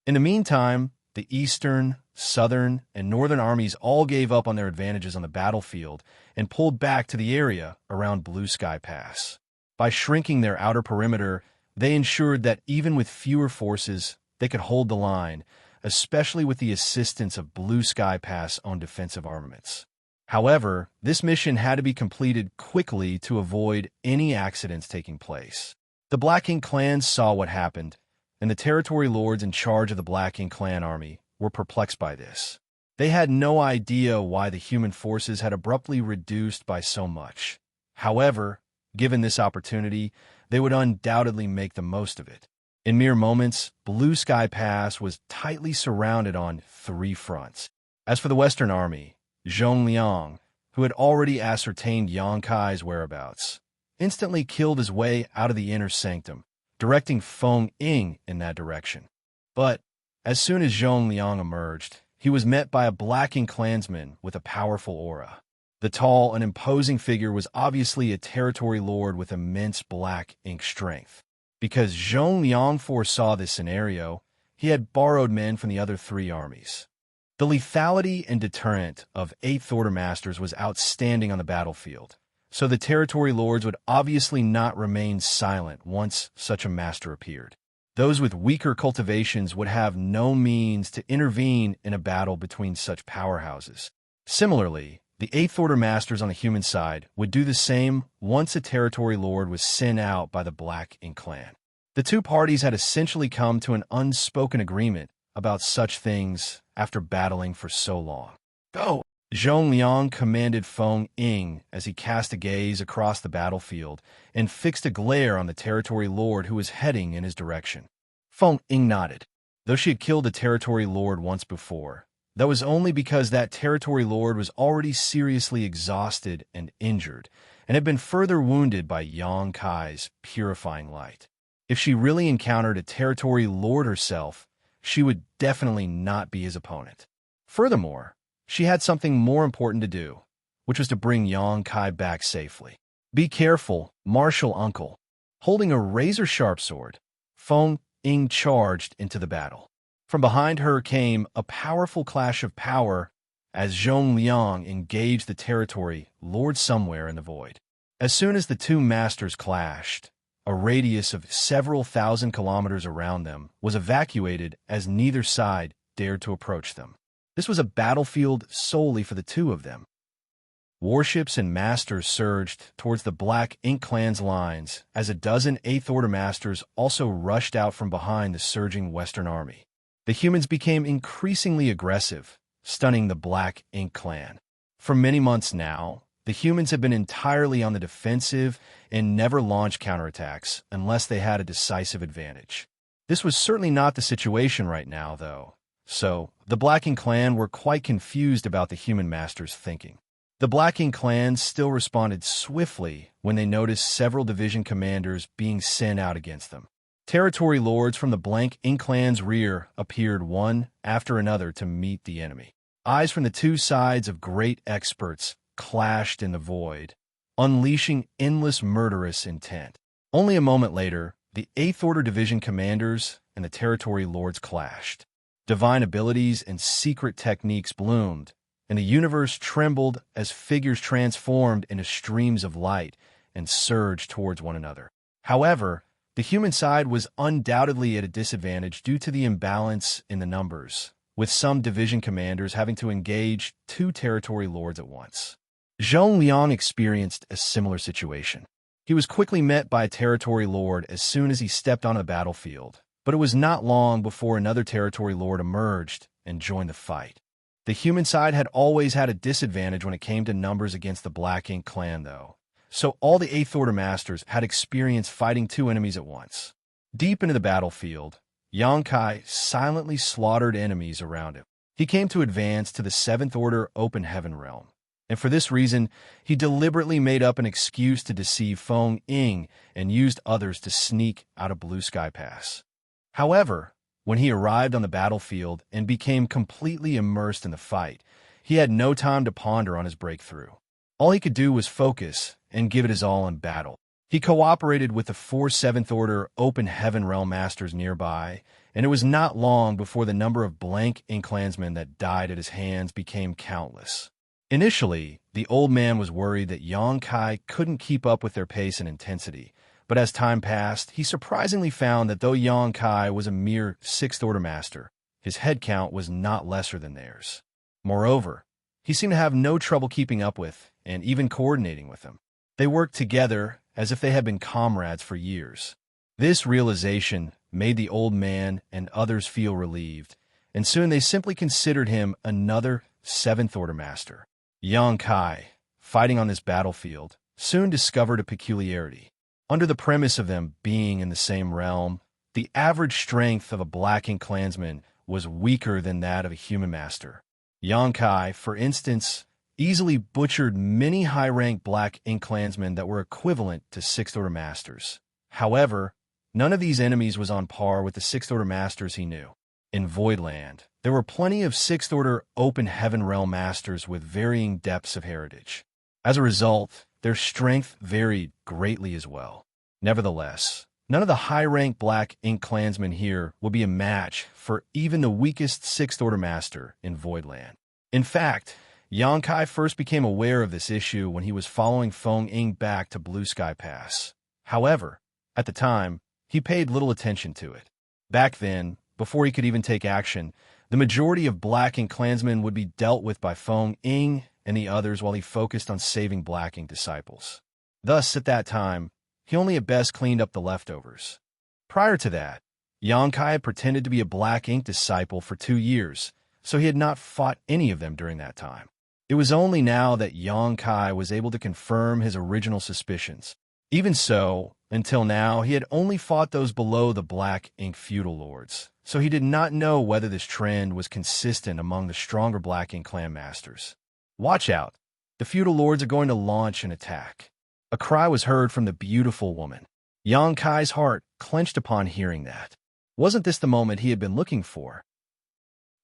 In the meantime, the Eastern, Southern, and Northern armies all gave up on their advantages on the battlefield and pulled back to the area around Blue Sky Pass. By shrinking their outer perimeter, they ensured that even with fewer forces, they could hold the line, especially with the assistance of Blue Sky Pass on defensive armaments. However, this mission had to be completed quickly to avoid any accidents taking place. The Black Ink clans saw what happened, and the territory lords in charge of the Black Ink clan army were perplexed by this. They had no idea why the human forces had abruptly reduced by so much. However, given this opportunity, they would undoubtedly make the most of it. In mere moments, Blue Sky Pass was tightly surrounded on three fronts. As for the Western Army, Zhong Liang, who had already ascertained Yangkai's whereabouts, instantly killed his way out of the inner sanctum, directing Feng Ying in that direction. But as soon as Zhong Liang emerged, he was met by a Black Ink clansman with a powerful aura. The tall and imposing figure was obviously a territory lord with immense Black Ink strength. Because Zhong Liang foresaw this scenario, he had borrowed men from the other three armies. The lethality and deterrent of Eighth Order Masters was outstanding on the battlefield, so the territory lords would obviously not remain silent once such a master appeared. Those with weaker cultivations would have no means to intervene in a battle between such powerhouses. Similarly, the Eighth Order Masters on the human side would do the same once a territory lord was sent out by the Black Ink clan. The two parties had essentially come to an unspoken agreement about such things after battling for so long. Go! Zhong Liang commanded Feng Ying as he cast a gaze across the battlefield and fixed a glare on the territory lord who was heading in his direction. Feng Ying nodded. Though she had killed a territory lord once before, That was only because that territory lord was already seriously exhausted and injured, and had been further wounded by Yang Kai's purifying light. If she really encountered a territory lord herself, she would definitely not be his opponent. Furthermore, she had something more important to do, which was to bring Yang Kai back safely. Be careful, martial uncle. Holding a razor-sharp sword, Feng Ying charged into the battle. From behind her came a powerful clash of power as Zhong Liang engaged the territory lord somewhere in the void. As soon as the two masters clashed, a radius of several thousand kilometers around them was evacuated as neither side dared to approach them. This was a battlefield solely for the two of them. Warships and masters surged towards the Black Ink Clan's lines as a dozen Eighth Order masters also rushed out from behind the surging Western army. The humans became increasingly aggressive, stunning the Black Ink Clan. For many months now, the humans have been entirely on the defensive and never launched counterattacks unless they had a decisive advantage. This was certainly not the situation right now, though, so the Black Ink Clan were quite confused about the human masters' thinking. The Black Ink Clan still responded swiftly when they noticed several division commanders being sent out against them. Territory lords from the Black Ink Clan's rear appeared one after another to meet the enemy. Eyes from the two sides of great experts clashed in the void, unleashing endless murderous intent. Only a moment later, the Eighth Order division commanders and the territory lords clashed. Divine abilities and secret techniques bloomed, and the universe trembled as figures transformed into streams of light and surged towards one another. However, the human side was undoubtedly at a disadvantage due to the imbalance in the numbers, with some division commanders having to engage two territory lords at once. Zhong Liang experienced a similar situation. He was quickly met by a territory lord as soon as he stepped on a battlefield, but it was not long before another territory lord emerged and joined the fight. The human side had always had a disadvantage when it came to numbers against the Black Ink Clan, though, so all the Eighth Order masters had experience fighting two enemies at once. Deep into the battlefield, Yang Kai silently slaughtered enemies around him. He came to advance to the Seventh Order Open Heaven realm, and for this reason, he deliberately made up an excuse to deceive Feng Ying and used others to sneak out of Blue Sky Pass. However, when he arrived on the battlefield and became completely immersed in the fight, he had no time to ponder on his breakthrough. All he could do was focus and give it his all in battle. He cooperated with the 4 Seventh Order Open Heaven Realm Masters nearby, and it was not long before the number of Black Ink Clansmen that died at his hands became countless. Initially, the old man was worried that Yang Kai couldn't keep up with their pace and intensity, but as time passed, he surprisingly found that though Yang Kai was a mere Sixth Order Master, his head count was not lesser than theirs. Moreover, he seemed to have no trouble keeping up with and even coordinating with them. They worked together as if they had been comrades for years. This realization made the old man and others feel relieved, and soon they simply considered him another Seventh Order Master. Yang Kai, fighting on this battlefield, soon discovered a peculiarity. Under the premise of them being in the same realm, the average strength of a Black Ink Clansman was weaker than that of a human master. Yang Kai, for instance, easily butchered many high-ranked Black Ink Clansmen that were equivalent to Sixth Order Masters. However, none of these enemies was on par with the Sixth Order Masters he knew. In Voidland, there were plenty of Sixth Order Open Heaven Realm Masters with varying depths of heritage. As a result, their strength varied greatly as well. Nevertheless, none of the high-ranked Black Ink Clansmen here would be a match for even the weakest Sixth Order Master in Voidland. In fact, Yang Kai first became aware of this issue when he was following Feng Ying back to Blue Sky Pass. However, at the time, he paid little attention to it. Back then, before he could even take action, the majority of Black Ink Clansmen would be dealt with by Feng Ying and the others while he focused on saving Black Ink disciples. Thus, at that time, he only at best cleaned up the leftovers. Prior to that, Yang Kai had pretended to be a Black Ink disciple for 2 years, so he had not fought any of them during that time. It was only now that Yang Kai was able to confirm his original suspicions. Even so, until now, he had only fought those below the black ink feudal lords, so he did not know whether this trend was consistent among the stronger black ink clan masters. Watch out! The feudal lords are going to launch an attack. A cry was heard from the beautiful woman. Xianxia's heart clenched upon hearing that. Wasn't this the moment he had been looking for?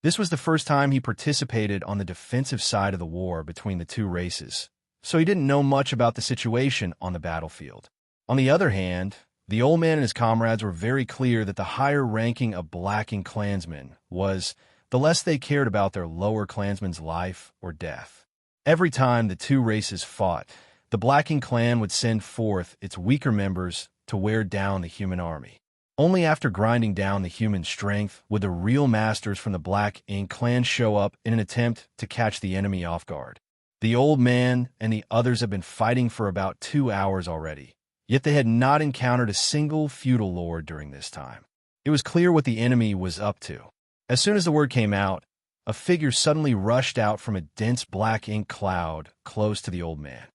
This was the first time he participated on the defensive side of the war between the two races, so he didn't know much about the situation on the battlefield. On the other hand, the old man and his comrades were very clear that the higher ranking of black ink clansmen was, the less they cared about their lower clansman's life or death. Every time the two races fought, the black ink clan would send forth its weaker members to wear down the human army. Only after grinding down the human strength would the real masters from the black ink clan show up in an attempt to catch the enemy off guard. The old man and the others had been fighting for about 2 hours already, yet they had not encountered a single feudal lord during this time. It was clear what the enemy was up to. As soon as the word came out, a figure suddenly rushed out from a dense black ink cloud close to the old man.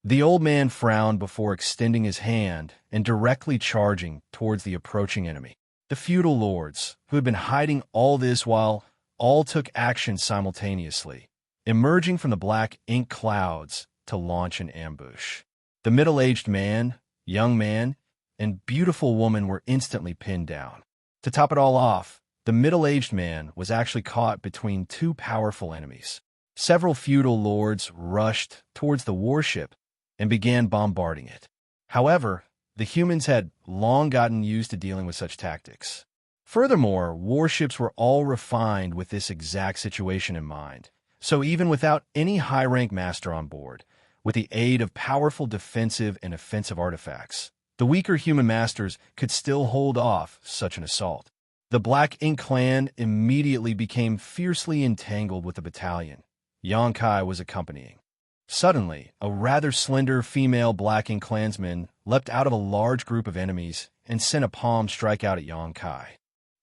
The old man frowned before extending his hand and directly charging towards the approaching enemy. The feudal lords, who had been hiding all this while, all took action simultaneously, emerging from the black ink clouds to launch an ambush. The middle-aged man, young man, and beautiful woman were instantly pinned down. To top it all off, the middle-aged man was actually caught between two powerful enemies. Several feudal lords rushed towards the warship and began bombarding it. However, the humans had long gotten used to dealing with such tactics. Furthermore, warships were all refined with this exact situation in mind, so even without any high-rank master on board, with the aid of powerful defensive and offensive artifacts, the weaker human masters could still hold off such an assault. The Black Ink clan immediately became fiercely entangled with the battalion Xianxia was accompanying. Suddenly, a rather slender female Black Ink clansman leapt out of a large group of enemies and sent a palm strike out at Xianxia.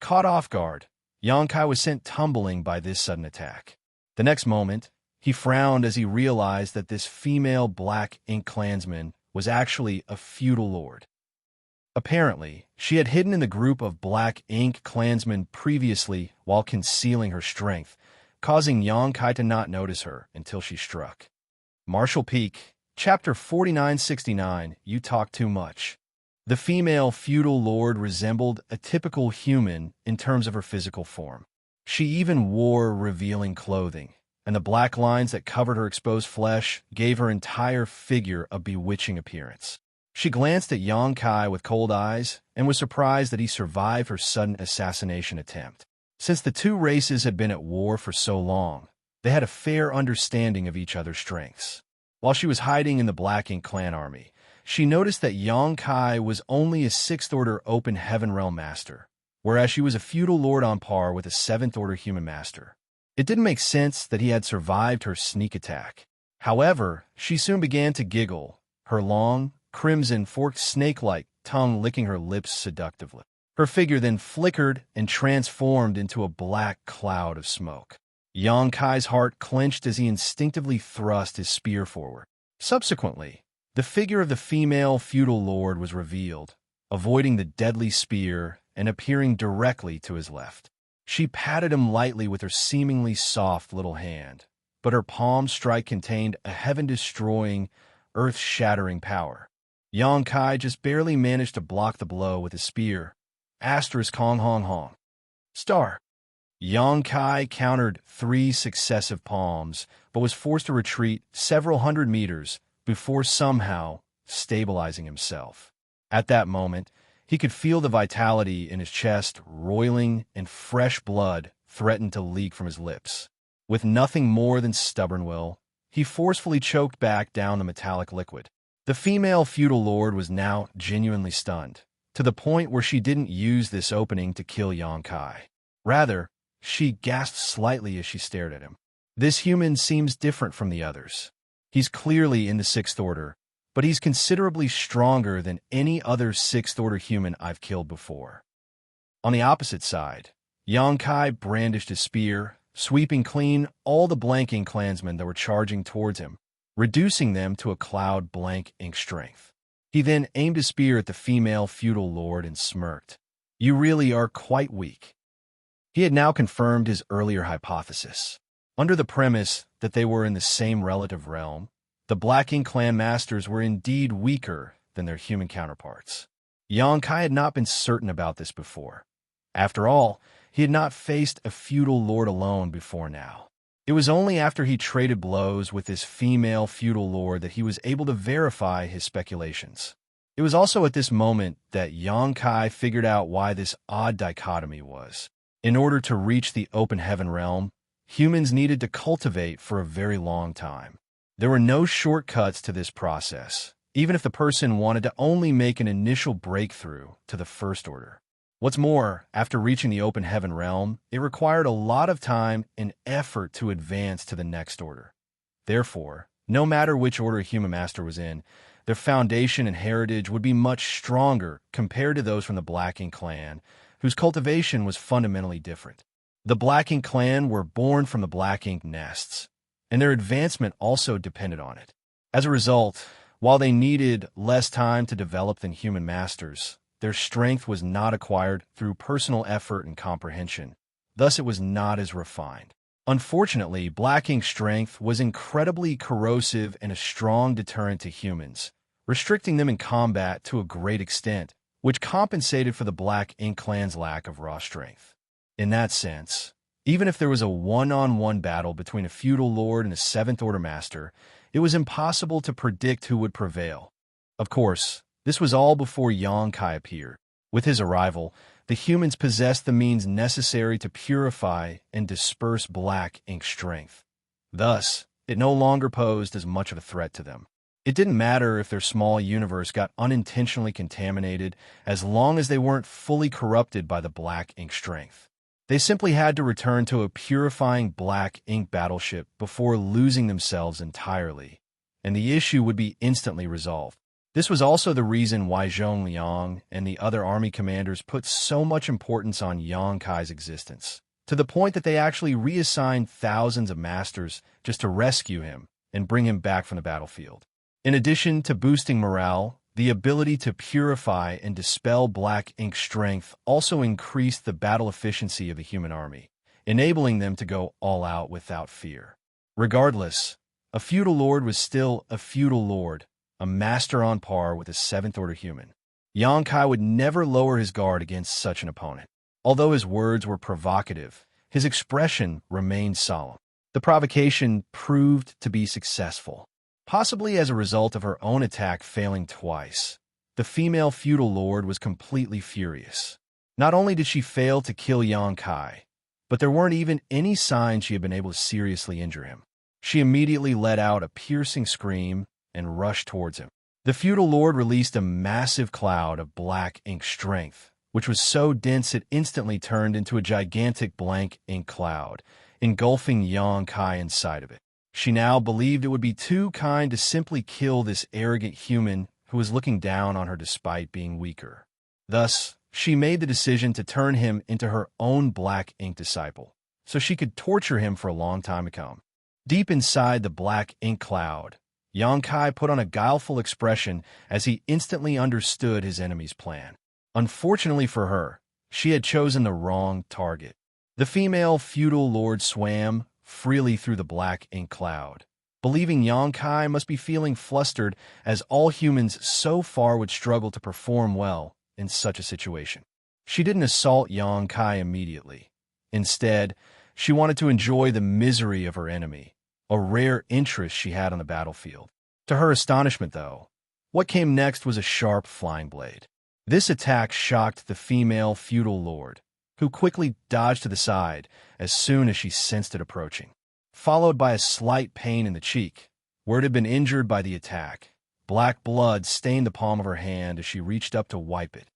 Caught off guard, Xianxia was sent tumbling by this sudden attack. The next moment, he frowned as he realized that this female Black Ink clansman was actually a feudal lord. Apparently, she had hidden in the group of Black Ink clansmen previously while concealing her strength, causing Xianxia to not notice her until she struck. Martial Peak, Chapter 4969, You Talk Too Much. The female feudal lord resembled a typical human in terms of her physical form. She even wore revealing clothing, and the black lines that covered her exposed flesh gave her entire figure a bewitching appearance. She glanced at Xianxia with cold eyes and was surprised that he survived her sudden assassination attempt. Since the two races had been at war for so long, they had a fair understanding of each other's strengths. While she was hiding in the Black Ink clan army, she noticed that Xianxia was only a 6th Order Open Heaven Realm Master, whereas she was a feudal lord on par with a 7th Order Human Master. It didn't make sense that he had survived her sneak attack. However, she soon began to giggle, her long, crimson, forked snake-like tongue licking her lips seductively. Her figure then flickered and transformed into a black cloud of smoke. Xianxia's heart clenched as he instinctively thrust his spear forward. Subsequently, the figure of the female feudal lord was revealed, avoiding the deadly spear and appearing directly to his left. She patted him lightly with her seemingly soft little hand, but her palm strike contained a heaven-destroying, earth-shattering power. Xianxia just barely managed to block the blow with his spear. Asterisk Hong Hong Hong. Star. Xianxia countered 3 successive palms, but was forced to retreat several hundred meters before somehow stabilizing himself. At that moment, he could feel the vitality in his chest roiling and fresh blood threatened to leak from his lips. With nothing more than stubborn will, he forcefully choked back down the metallic liquid. The female feudal lord was now genuinely stunned, to the point where she didn't use this opening to kill Xianxia. Rather, she gasped slightly as she stared at him. This human seems different from the others. He's clearly in the 6th Order, but he's considerably stronger than any other 6th Order human I've killed before. On the opposite side, Xianxia brandished his spear, sweeping clean all the Black Ink clansmen that were charging towards him, reducing them to a cloud Black Ink strength. He then aimed a spear at the female feudal lord and smirked. "You really are quite weak." He had now confirmed his earlier hypothesis. Under the premise that they were in the same relative realm, the Black Ink clan masters were indeed weaker than their human counterparts. Xianxia had not been certain about this before. After all, he had not faced a feudal lord alone before now. It was only after he traded blows with this female feudal lord that he was able to verify his speculations. It was also at this moment that Xianxia figured out why this odd dichotomy was. In order to reach the open heaven realm, humans needed to cultivate for a very long time. There were no shortcuts to this process, even if the person wanted to only make an initial breakthrough to the first order. What's more, after reaching the open heaven realm, it required a lot of time and effort to advance to the next order. Therefore, no matter which order a human master was in, their foundation and heritage would be much stronger compared to those from the Black Ink clan, whose cultivation was fundamentally different. The Black Ink clan were born from the Black Ink nests, and their advancement also depended on it. As a result, while they needed less time to develop than human masters, their strength was not acquired through personal effort and comprehension. Thus, it was not as refined. Unfortunately, Black Ink's strength was incredibly corrosive and a strong deterrent to humans, restricting them in combat to a great extent, which compensated for the Black Ink clan's lack of raw strength. In that sense, even if there was a one-on-one battle between a feudal lord and a Seventh Order master, it was impossible to predict who would prevail. Of course, this was all before Xianxia appeared. With his arrival, the humans possessed the means necessary to purify and disperse Black Ink's strength. Thus, it no longer posed as much of a threat to them. It didn't matter if their small universe got unintentionally contaminated as long as they weren't fully corrupted by the Black Ink strength. They simply had to return to a purifying Black Ink battleship before losing themselves entirely, and the issue would be instantly resolved. This was also the reason why Zhong Liang and the other army commanders put so much importance on Xianxia's existence, to the point that they actually reassigned thousands of masters just to rescue him and bring him back from the battlefield. In addition to boosting morale, the ability to purify and dispel Black Ink strength also increased the battle efficiency of the human army, enabling them to go all out without fear. Regardless, a feudal lord was still a feudal lord, a master on par with a Seventh Order human. Xianxia would never lower his guard against such an opponent. Although his words were provocative, his expression remained solemn. The provocation proved to be successful, possibly as a result of her own attack failing twice. The female feudal lord was completely furious. Not only did she fail to kill Xianxia, but there weren't even any signs she had been able to seriously injure him. She immediately let out a piercing scream and rushed towards him. The feudal lord released a massive cloud of Black Ink strength, which was so dense it instantly turned into a gigantic Black Ink cloud, engulfing Xianxia inside of it. She now believed it would be too kind to simply kill this arrogant human who was looking down on her despite being weaker. Thus, she made the decision to turn him into her own Black Ink disciple, so she could torture him for a long time to come. Deep inside the Black Ink cloud, Xianxia put on a guileful expression as he instantly understood his enemy's plan. Unfortunately for her, she had chosen the wrong target. The female feudal lord swam freely through the Black Ink cloud, believing Xianxia must be feeling flustered as all humans so far would struggle to perform well in such a situation. She didn't assault Xianxia immediately. Instead, she wanted to enjoy the misery of her enemy, a rare interest she had on the battlefield. To her astonishment, though, what came next was a sharp flying blade. This attack shocked the female feudal lord, who quickly dodged to the side as soon as she sensed it approaching, followed by a slight pain in the cheek, where it had been injured by the attack. Black blood stained the palm of her hand as she reached up to wipe it.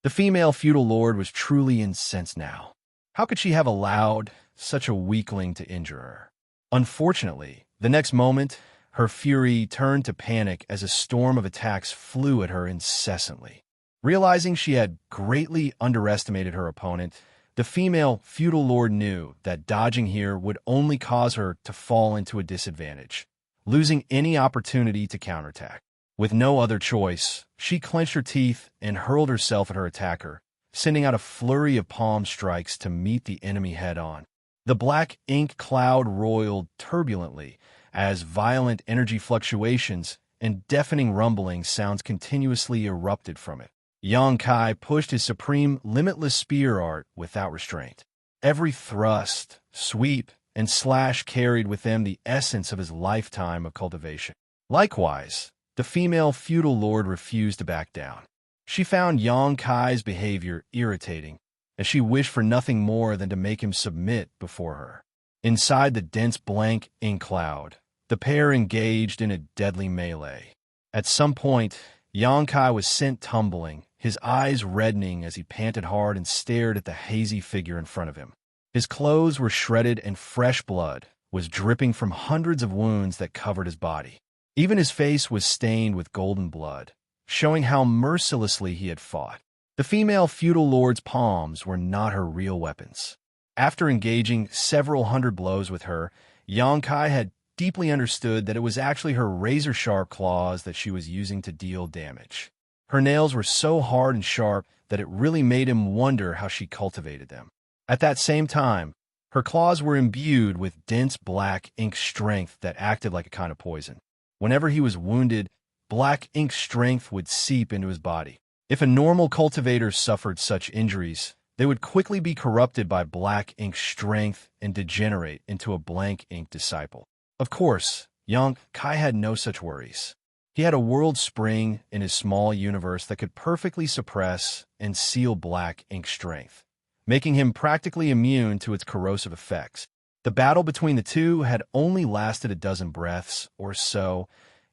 The female feudal lord was truly incensed now. How could she have allowed such a weakling to injure her? Unfortunately, the next moment, her fury turned to panic as a storm of attacks flew at her incessantly. Realizing she had greatly underestimated her opponent, the female feudal lord knew that dodging here would only cause her to fall into a disadvantage, losing any opportunity to counterattack. With no other choice, she clenched her teeth and hurled herself at her attacker, sending out a flurry of palm strikes to meet the enemy head-on. The black ink cloud roiled turbulently as violent energy fluctuations and deafening rumbling sounds continuously erupted from it. Xianxia pushed his supreme, limitless spear art without restraint. Every thrust, sweep, and slash carried with them the essence of his lifetime of cultivation. Likewise, the female feudal lord refused to back down. She found Xianxia's behavior irritating, as she wished for nothing more than to make him submit before her. Inside the dense blank ink cloud, the pair engaged in a deadly melee. At some point, Xianxia was sent tumbling, his eyes reddening as he panted hard and stared at the hazy figure in front of him. His clothes were shredded and fresh blood was dripping from hundreds of wounds that covered his body. Even his face was stained with golden blood, showing how mercilessly he had fought. The female feudal lord's palms were not her real weapons. After engaging several hundred blows with her, Xianxia had deeply understood that it was actually her razor-sharp claws that she was using to deal damage. Her nails were so hard and sharp that it really made him wonder how she cultivated them. At that same time, her claws were imbued with dense black ink strength that acted like a kind of poison. Whenever he was wounded, black ink strength would seep into his body. If a normal cultivator suffered such injuries, they would quickly be corrupted by black ink strength and degenerate into a blank ink disciple. Of course, Xianxia had no such worries. He had a world spring in his small universe that could perfectly suppress and seal black ink strength, making him practically immune to its corrosive effects. The battle between the two had only lasted a dozen breaths or so,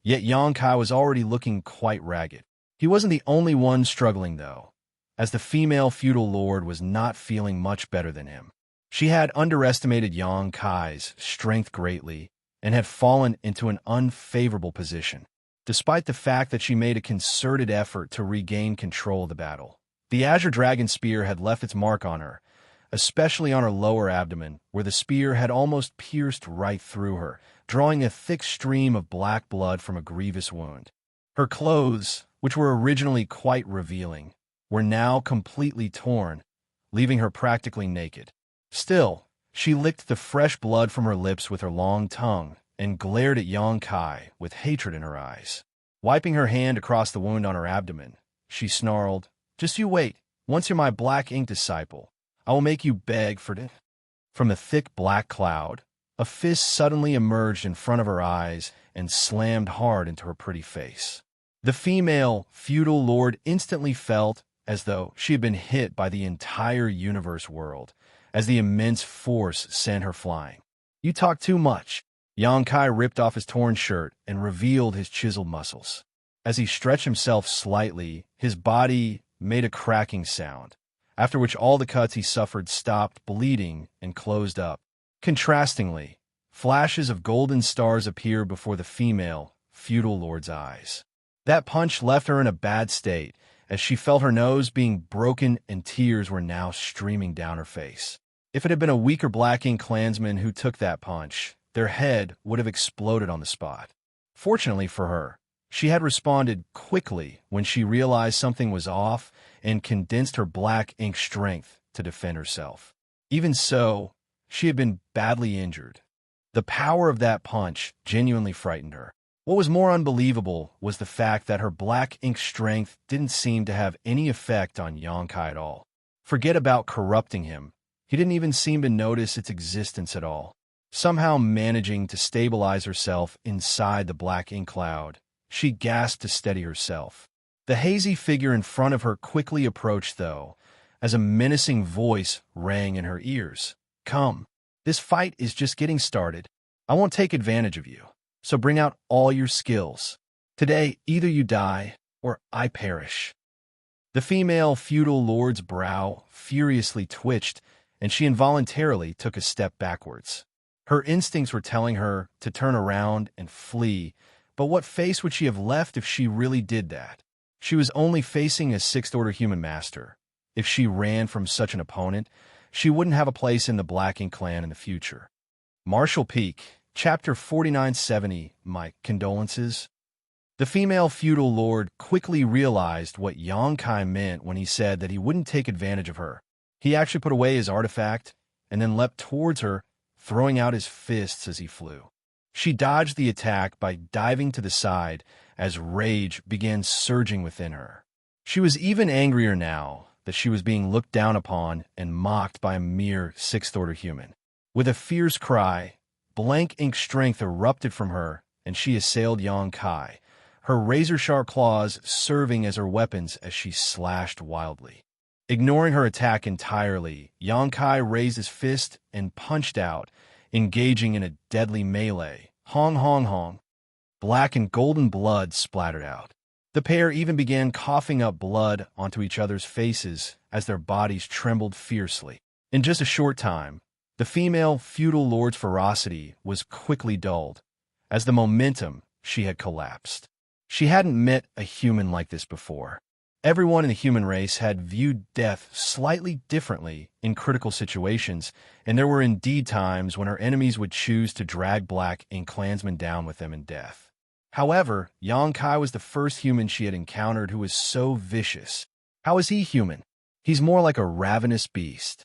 yet Xianxia was already looking quite ragged. He wasn't the only one struggling, though, as the female feudal lord was not feeling much better than him. She had underestimated Xianxia's strength greatly and had fallen into an unfavorable position. Despite the fact that she made a concerted effort to regain control of the battle, the Azure Dragon Spear had left its mark on her, especially on her lower abdomen, where the spear had almost pierced right through her, drawing a thick stream of black blood from a grievous wound. Her clothes, which were originally quite revealing, were now completely torn, leaving her practically naked. Still, she licked the fresh blood from her lips with her long tongue and glared at Xianxia with hatred in her eyes. Wiping her hand across the wound on her abdomen, she snarled, "Just you wait. Once you're my black ink disciple, I will make you beg for it." From the thick black cloud, a fist suddenly emerged in front of her eyes and slammed hard into her pretty face. The female feudal lord instantly felt as though she had been hit by the entire universe world, as the immense force sent her flying. "You talk too much." Xianxia ripped off his torn shirt and revealed his chiseled muscles. As he stretched himself slightly, his body made a cracking sound, after which all the cuts he suffered stopped bleeding and closed up. Contrastingly, flashes of golden stars appeared before the female feudal lord's eyes. That punch left her in a bad state, as she felt her nose being broken and tears were now streaming down her face. If it had been a weaker black ink clansman who took that punch, their head would have exploded on the spot. Fortunately for her, she had responded quickly when she realized something was off and condensed her black ink strength to defend herself. Even so, she had been badly injured. The power of that punch genuinely frightened her. What was more unbelievable was the fact that her black ink strength didn't seem to have any effect on Xianxia at all. Forget about corrupting him. He didn't even seem to notice its existence at all. Somehow managing to stabilize herself inside the black ink cloud, she gasped to steady herself. The hazy figure in front of her quickly approached, though, as a menacing voice rang in her ears. "Come, this fight is just getting started. I won't take advantage of you, so bring out all your skills. Today, either you die or I perish." The female feudal lord's brow furiously twitched, and she involuntarily took a step backwards. Her instincts were telling her to turn around and flee, but what face would she have left if she really did that? She was only facing a sixth-order human master. If she ran from such an opponent, she wouldn't have a place in the Black Ink clan in the future. Martial Peak, Chapter 4970, My Condolences. The female feudal lord quickly realized what Xianxia meant when he said that he wouldn't take advantage of her. He actually put away his artifact and then leapt towards her, throwing out his fists as he flew. She dodged the attack by diving to the side as rage began surging within her. She was even angrier now that she was being looked down upon and mocked by a mere sixth-order human. With a fierce cry, blank ink strength erupted from her, and she assailed Xianxia, her razor-sharp claws serving as her weapons as she slashed wildly. Ignoring her attack entirely, Xianxia raised his fist and punched out, engaging in a deadly melee. Hong, hong, hong. Black and golden blood splattered out. The pair even began coughing up blood onto each other's faces as their bodies trembled fiercely. In just a short time, the female feudal lord's ferocity was quickly dulled, as the momentum she had collapsed. She hadn't met a human like this before. Everyone in the human race had viewed death slightly differently in critical situations, and there were indeed times when her enemies would choose to drag Black Ink clansmen down with them in death. However, Xianxia was the first human she had encountered who was so vicious. How is he human? He's more like a ravenous beast.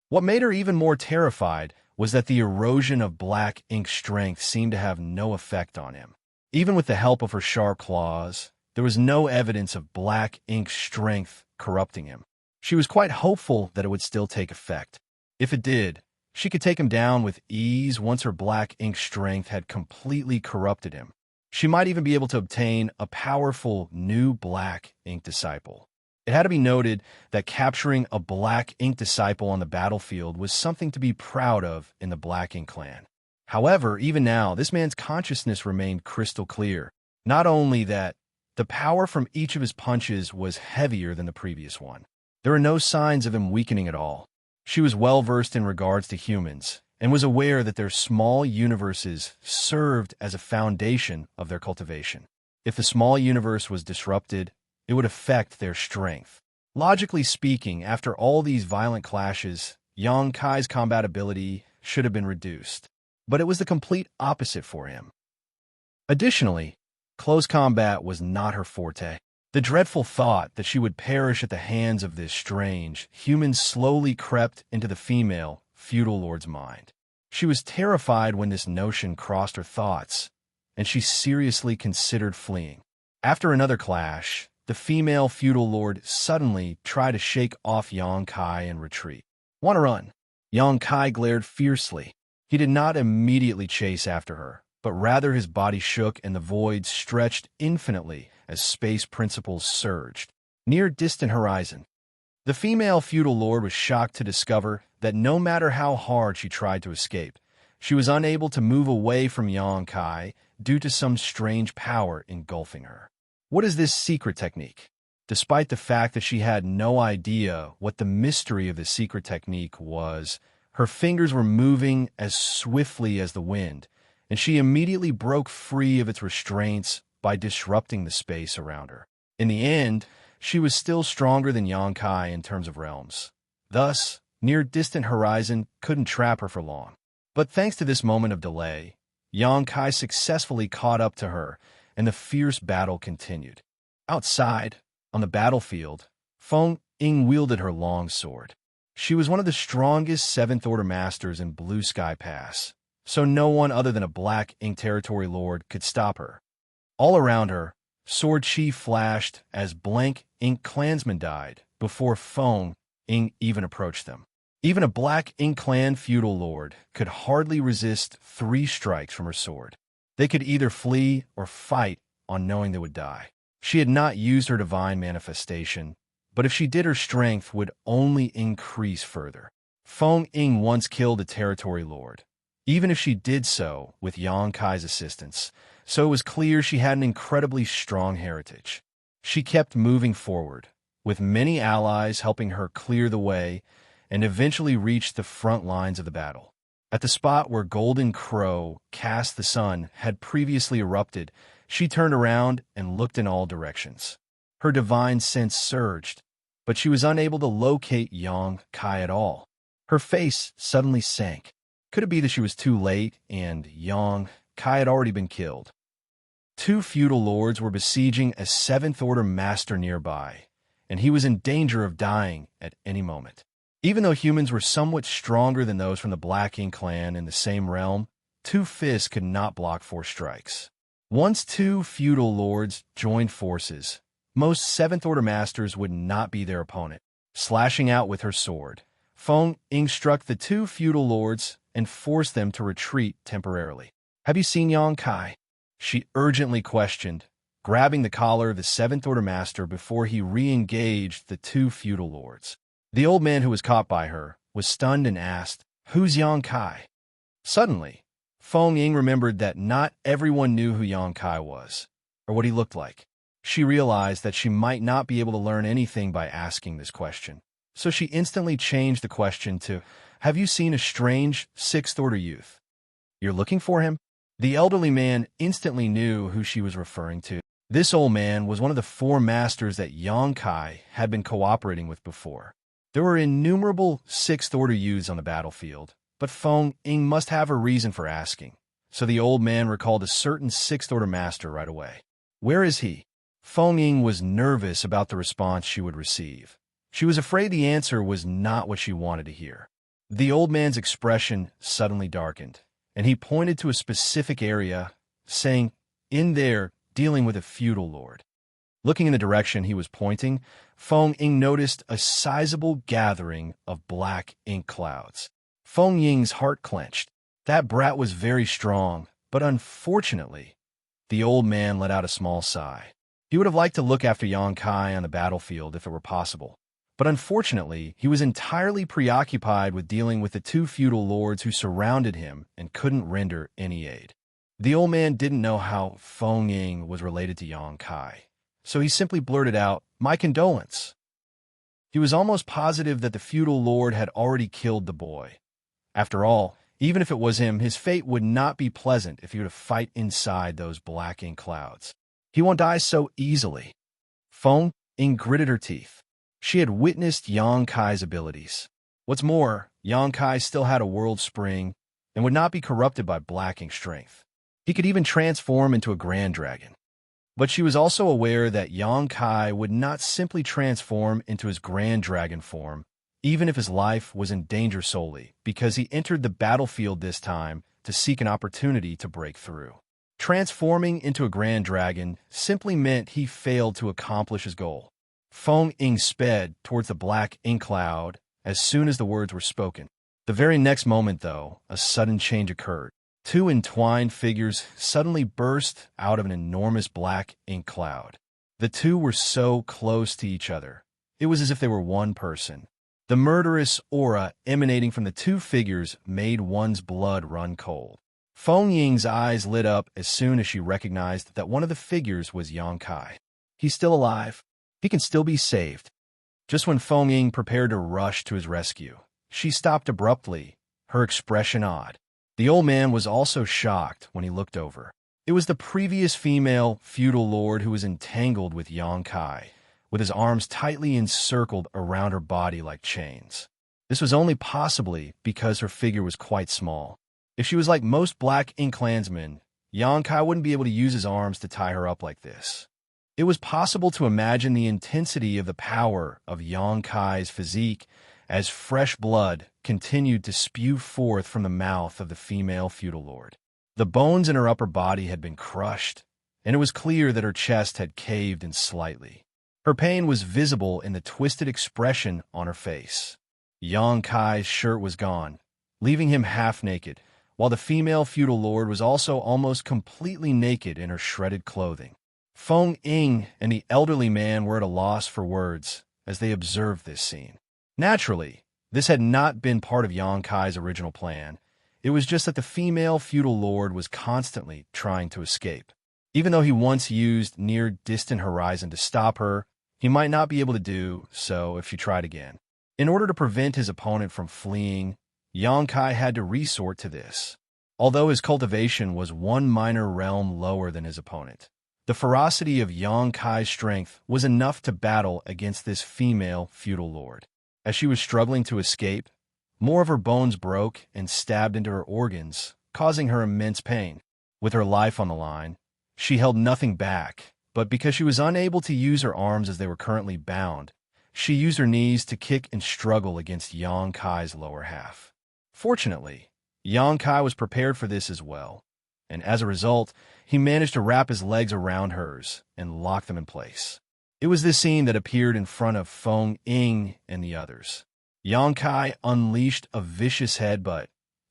What made her even more terrified was that the erosion of Black Ink's strength seemed to have no effect on him. Even with the help of her sharp claws, there was no evidence of Black Ink's strength corrupting him. She was quite hopeful that it would still take effect. If it did, she could take him down with ease once her Black Ink strength had completely corrupted him. She might even be able to obtain a powerful new Black Ink disciple. It had to be noted that capturing a Black Ink disciple on the battlefield was something to be proud of in the Black Ink clan. However, even now, this man's consciousness remained crystal clear. Not only that, the power from each of his punches was heavier than the previous one. There were no signs of him weakening at all. She was well-versed in regards to humans, and was aware that their small universes served as a foundation of their cultivation. If the small universe was disrupted, it would affect their strength. Logically speaking, after all these violent clashes, Xianxia's combat ability should have been reduced. But it was the complete opposite for him. Additionally, close combat was not her forte. The dreadful thought that she would perish at the hands of this strange human slowly crept into the female feudal lord's mind. She was terrified when this notion crossed her thoughts, and she seriously considered fleeing. After another clash, the female feudal lord suddenly tried to shake off Xianxia and retreat. "Want to run?" Xianxia glared fiercely. He did not immediately chase after her, but rather his body shook and the void stretched infinitely as space principles surged. Near distant horizon. The female feudal lord was shocked to discover that no matter how hard she tried to escape, she was unable to move away from Xianxia due to some strange power engulfing her. What is this secret technique? Despite the fact that she had no idea what the mystery of the secret technique was, her fingers were moving as swiftly as the wind, and she immediately broke free of its restraints by disrupting the space around her. In the end, she was still stronger than Xianxia in terms of realms. Thus, near distant horizon couldn't trap her for long. But thanks to this moment of delay, Xianxia successfully caught up to her, and the fierce battle continued. Outside, on the battlefield, Feng Ying wielded her long sword. She was one of the strongest Seventh-Order Masters in Blue Sky Pass, so no one other than a Black Ink Territory Lord could stop her. All around her, sword chi flashed as Blank Ink clansmen died before Feng Ying even approached them. Even a Black Ink clan feudal lord could hardly resist 3 strikes from her sword. They could either flee or fight on knowing they would die. She had not used her divine manifestation, but if she did, her strength would only increase further. Feng Ying once killed a territory lord, even if she did so with Xianxia's assistance, so it was clear she had an incredibly strong heritage. She kept moving forward, with many allies helping her clear the way, and eventually reached the front lines of the battle. At the spot where Golden Crow cast the sun had previously erupted, she turned around and looked in all directions. Her divine sense surged, but she was unable to locate Xianxia at all. Her face suddenly sank. Could it be that she was too late and Xianxia had already been killed? Two feudal lords were besieging a seventh-order master nearby, and he was in danger of dying at any moment. Even though humans were somewhat stronger than those from the Black Ink clan in the same realm, two fists could not block four strikes. Once two feudal lords joined forces, most seventh-order masters would not be their opponent. Slashing out with her sword, Feng Ying struck the two feudal lords and forced them to retreat temporarily. "Have you seen Xianxia?" she urgently questioned, grabbing the collar of the seventh-order master before he re-engaged the two feudal lords. The old man who was caught by her was stunned and asked, "Who's Xianxia?" Suddenly, Feng Ying remembered that not everyone knew who Xianxia was, or what he looked like. She realized that she might not be able to learn anything by asking this question, so she instantly changed the question to, "Have you seen a strange sixth-order youth? You're looking for him?" The elderly man instantly knew who she was referring to. This old man was one of the four masters that Xianxia had been cooperating with before. There were innumerable sixth-order youths on the battlefield, but Feng Ying must have a reason for asking, so the old man recalled a certain sixth-order master right away. "Where is he?" Feng Ying was nervous about the response she would receive. She was afraid the answer was not what she wanted to hear. The old man's expression suddenly darkened, and he pointed to a specific area, saying, "In there, dealing with a feudal lord." Looking in the direction he was pointing, Feng Ying noticed a sizable gathering of black ink clouds. Feng Ying's heart clenched. That brat was very strong, but unfortunately, the old man let out a small sigh. He would have liked to look after Xianxia on the battlefield if it were possible, but unfortunately, he was entirely preoccupied with dealing with the two feudal lords who surrounded him and couldn't render any aid. The old man didn't know how Feng Ying was related to Xianxia, so he simply blurted out, "My condolence." He was almost positive that the feudal lord had already killed the boy. After all, even if it was him, his fate would not be pleasant if he were to fight inside those black ink clouds. He won't die so easily. Feng Ying gritted her teeth. She had witnessed Xianxia's abilities. What's more, Xianxia still had a world spring and would not be corrupted by black ink strength. He could even transform into a grand dragon. But she was also aware that Xianxia would not simply transform into his grand dragon form, even if his life was in danger solely, because he entered the battlefield this time to seek an opportunity to break through. Transforming into a grand dragon simply meant he failed to accomplish his goal. Feng Ying sped towards the black ink cloud as soon as the words were spoken. The very next moment, though, a sudden change occurred. Two entwined figures suddenly burst out of an enormous black ink cloud. The two were so close to each other. It was as if they were one person. The murderous aura emanating from the two figures made one's blood run cold. Feng Ying's eyes lit up as soon as she recognized that one of the figures was Xianxia. He's still alive. He can still be saved. Just when Feng Ying prepared to rush to his rescue, she stopped abruptly, her expression odd. The old man was also shocked when he looked over. It was the previous female feudal lord who was entangled with Xianxia, with his arms tightly encircled around her body like chains. This was only possibly because her figure was quite small. If she was like most Black Ink clansmen, Xianxia wouldn't be able to use his arms to tie her up like this. It was possible to imagine the intensity of the power of Xianxia's physique as fresh blood continued to spew forth from the mouth of the female feudal lord. The bones in her upper body had been crushed, and it was clear that her chest had caved in slightly. Her pain was visible in the twisted expression on her face. Xianxia's shirt was gone, leaving him half naked, while the female feudal lord was also almost completely naked in her shredded clothing. Feng Ying and the elderly man were at a loss for words as they observed this scene. Naturally, this had not been part of Xianxia's original plan. It was just that the female feudal lord was constantly trying to escape. Even though he once used near-distant horizon to stop her, he might not be able to do so if she tried again. In order to prevent his opponent from fleeing, Xianxia had to resort to this. Although his cultivation was one minor realm lower than his opponent, the ferocity of Xianxia's strength was enough to battle against this female feudal lord. As she was struggling to escape, more of her bones broke and stabbed into her organs, causing her immense pain. With her life on the line, She held nothing back, but because she was unable to use her arms as they were currently bound, she used her knees to kick and struggle against Yang Kai's lower half. Fortunately, Yang Kai was prepared for this as well, and as a result, he managed to wrap his legs around hers and lock them in place. It was this scene that appeared in front of Feng Ying and the others. Yang Kai unleashed a vicious headbutt,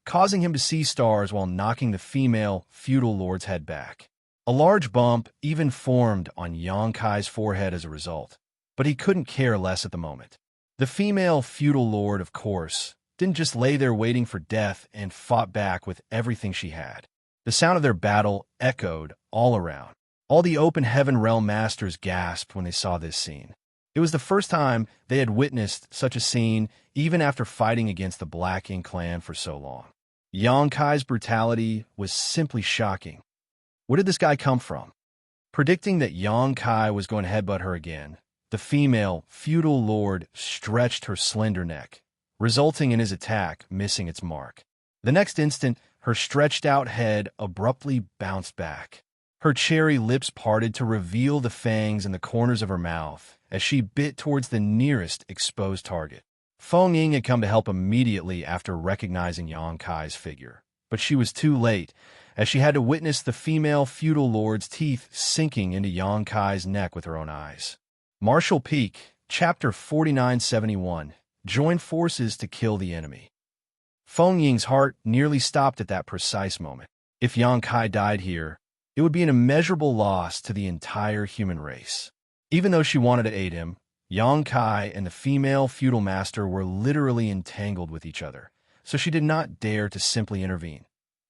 causing him to see stars while knocking the female feudal lord's head back. A large bump even formed on Yang Kai's forehead as a result, but he couldn't care less at the moment. The female feudal lord, of course, didn't just lay there waiting for death and fought back with everything she had. The sound of their battle echoed all around. All the open heaven realm masters gasped when they saw this scene. It was the first time they had witnessed such a scene, even after fighting against the Black Ink clan for so long. Yang Kai's brutality was simply shocking. Where did this guy come from? Predicting that Yang Kai was going to headbutt her again, the female feudal lord stretched her slender neck, resulting in his attack missing its mark. The next instant, her stretched-out head abruptly bounced back. Her cherry lips parted to reveal the fangs in the corners of her mouth as she bit towards the nearest exposed target. Feng Ying had come to help immediately after recognizing Yang Kai's figure, but she was too late, as she had to witness the female feudal lord's teeth sinking into Yang Kai's neck with her own eyes. Martial Peak, Chapter 4971, Join Forces to Kill the Enemy. Feng Ying's heart nearly stopped at that precise moment. If Yang Kai died here, it would be an immeasurable loss to the entire human race. Even though she wanted to aid him, Yang Kai and the female feudal master were literally entangled with each other, so she did not dare to simply intervene.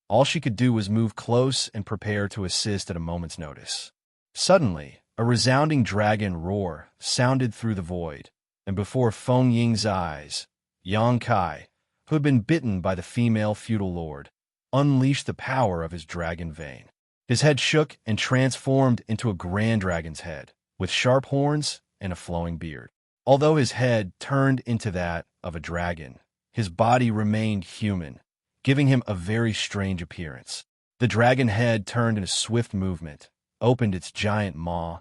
All she could do was move close and prepare to assist at a moment's notice. Suddenly, a resounding dragon roar sounded through the void, and before Feng Ying's eyes, Yang Kai, who had been bitten by the female feudal lord, unleashed the power of his dragon vein. His head shook and transformed into a grand dragon's head, with sharp horns and a flowing beard. Although his head turned into that of a dragon, his body remained human, giving him a very strange appearance. The dragon head turned in a swift movement, opened its giant maw,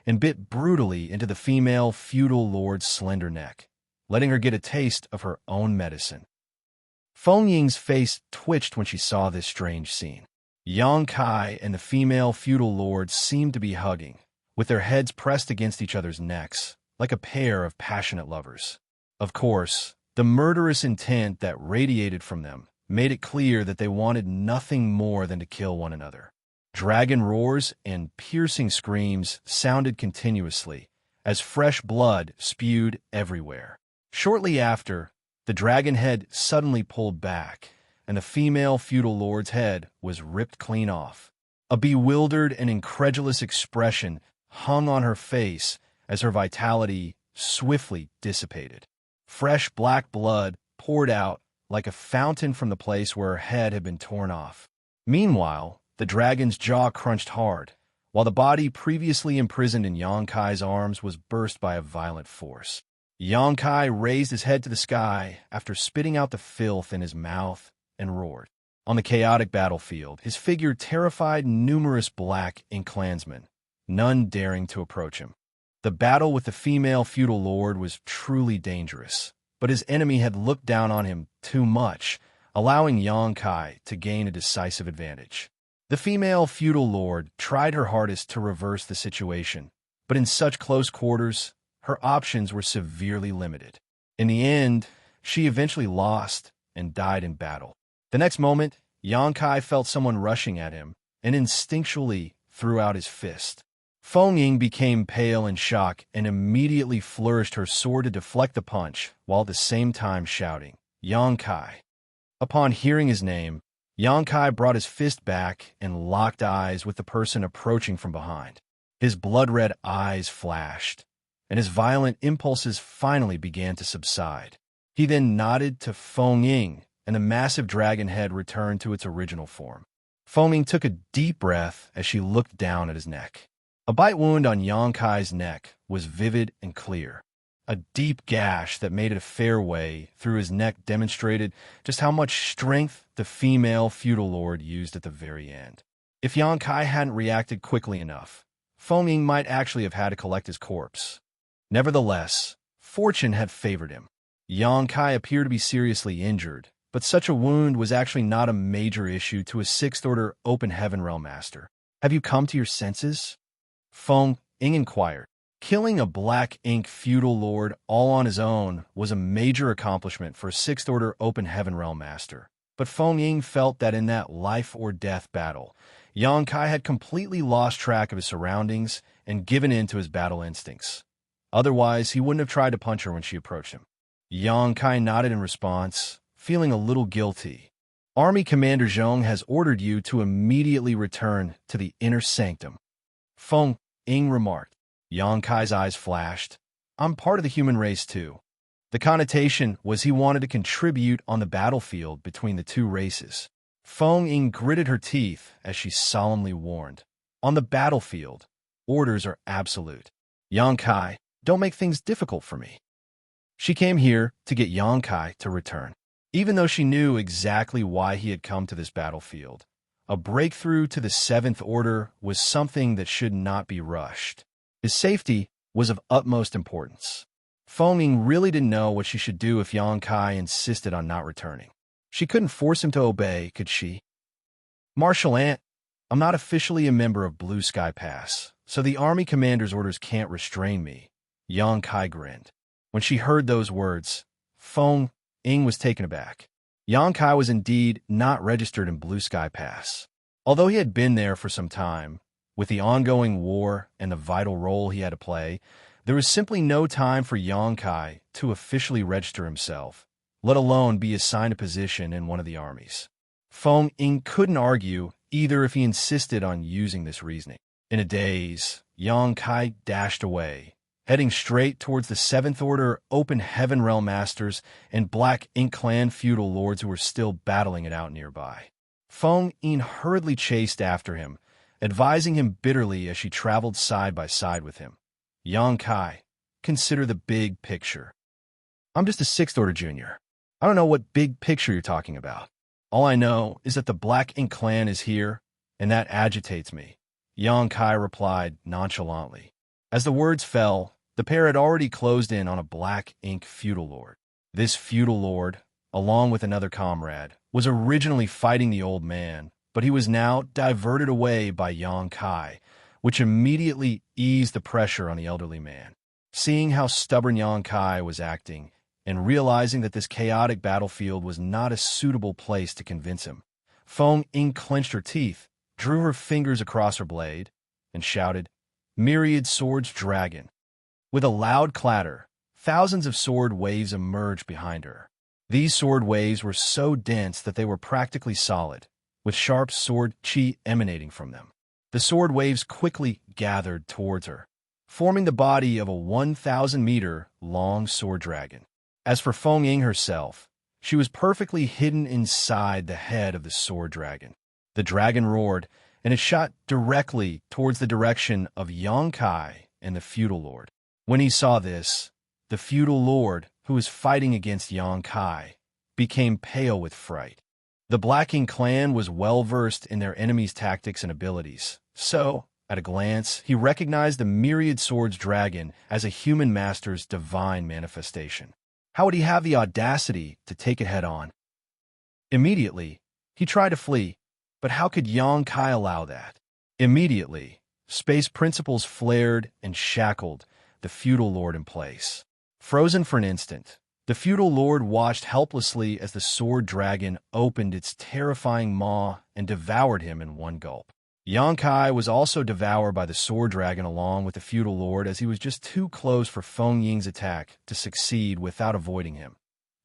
and bit brutally into the female feudal lord's slender neck, letting her get a taste of her own medicine. Feng Ying's face twitched when she saw this strange scene. Yang Kai and the female feudal lord seemed to be hugging, with their heads pressed against each other's necks, like a pair of passionate lovers. Of course, the murderous intent that radiated from them made it clear that they wanted nothing more than to kill one another. Dragon roars and piercing screams sounded continuously, as fresh blood spewed everywhere. Shortly after, the dragon head suddenly pulled back, and the female feudal lord's head was ripped clean off. A bewildered and incredulous expression hung on her face as her vitality swiftly dissipated. Fresh black blood poured out like a fountain from the place where her head had been torn off. Meanwhile, the dragon's jaw crunched hard, while the body previously imprisoned in Yang Kai's arms was burst by a violent force. Yang Kai raised his head to the sky after spitting out the filth in his mouth and roared. On the chaotic battlefield, his figure terrified numerous Black Ink clansmen, none daring to approach him. The battle with the female feudal lord was truly dangerous, but his enemy had looked down on him too much, allowing Yang Kai to gain a decisive advantage. The female feudal lord tried her hardest to reverse the situation, but in such close quarters, her options were severely limited. In the end, she eventually lost and died in battle. The next moment, Yang Kai felt someone rushing at him and instinctually threw out his fist. Feng Ying became pale in shock and immediately flourished her sword to deflect the punch, while at the same time shouting, "Yang Kai." Upon hearing his name, Yang Kai brought his fist back and locked eyes with the person approaching from behind. His blood-red eyes flashed, and his violent impulses finally began to subside. He then nodded to Feng Ying, and the massive dragon head returned to its original form. Feng Ying took a deep breath as she looked down at his neck. A bite wound on Yang Kai's neck was vivid and clear. A deep gash that made it a fair way through his neck demonstrated just how much strength the female feudal lord used at the very end. If Yang Kai hadn't reacted quickly enough, Feng Ying might actually have had to collect his corpse. Nevertheless, fortune had favored him. Yang Kai appeared to be seriously injured, but such a wound was actually not a major issue to a sixth-order open heaven realm master. Have you come to your senses? Feng Ying inquired. Killing a black ink feudal lord all on his own was a major accomplishment for a sixth-order open heaven realm master. But Feng Ying felt that in that life-or-death battle, Yang Kai had completely lost track of his surroundings and given in to his battle instincts. Otherwise, he wouldn't have tried to punch her when she approached him. Yang Kai nodded in response, feeling a little guilty. Army Commander Zhong has ordered you to immediately return to the inner sanctum. Feng Ying remarked. Yang Kai's eyes flashed. I'm part of the human race too. The connotation was he wanted to contribute on the battlefield between the two races. Feng Ying gritted her teeth as she solemnly warned. On the battlefield, orders are absolute. Yang Kai, don't make things difficult for me. She came here to get Yang Kai to return. Even though she knew exactly why he had come to this battlefield, a breakthrough to the Seventh Order was something that should not be rushed. His safety was of utmost importance. Feng Ying really didn't know what she should do if Yang Kai insisted on not returning. She couldn't force him to obey, could she? Marshal Ant, I'm not officially a member of Blue Sky Pass, so the Army Commander's orders can't restrain me. Yang Kai grinned. When she heard those words, Feng Ying was taken aback. Yang Kai was indeed not registered in Blue Sky Pass. Although he had been there for some time, with the ongoing war and the vital role he had to play, there was simply no time for Yang Kai to officially register himself, let alone be assigned a position in one of the armies. Feng Ying couldn't argue either if he insisted on using this reasoning. In a daze, Yang Kai dashed away, heading straight towards the Seventh Order Open Heaven Realm Masters and Black Ink Clan feudal lords who were still battling it out nearby. Feng Ying hurriedly chased after him, advising him bitterly as she traveled side by side with him. Yang Kai, consider the big picture. I'm just a Sixth Order junior. I don't know what big picture you're talking about. All I know is that the Black Ink Clan is here, and that agitates me, Yang Kai replied nonchalantly. As the words fell, the pair had already closed in on a Black Ink feudal lord. This feudal lord, along with another comrade, was originally fighting the old man, but he was now diverted away by Yang Kai, which immediately eased the pressure on the elderly man. Seeing how stubborn Yang Kai was acting, and realizing that this chaotic battlefield was not a suitable place to convince him, Feng Ying clenched her teeth, drew her fingers across her blade, and shouted, "Myriad Swords Dragon!" With a loud clatter, thousands of sword waves emerged behind her. These sword waves were so dense that they were practically solid, with sharp sword chi emanating from them. The sword waves quickly gathered towards her, forming the body of a 1,000-meter-long sword dragon. As for Feng Ying herself, she was perfectly hidden inside the head of the sword dragon. The dragon roared, and it shot directly towards the direction of Yang Kai and the feudal lord. When he saw this, the feudal lord, who was fighting against Yang Kai, became pale with fright. The Black Ink Clan was well-versed in their enemy's tactics and abilities, so, at a glance, he recognized the Myriad Swords Dragon as a human master's divine manifestation. How would he have the audacity to take it head-on? Immediately, he tried to flee, but how could Yang Kai allow that? Immediately, space principles flared and shackled the feudal lord in place. Frozen for an instant, the feudal lord watched helplessly as the sword dragon opened its terrifying maw and devoured him in one gulp. Yang Kai was also devoured by the sword dragon along with the feudal lord, as he was just too close for Feng Ying's attack to succeed without avoiding him.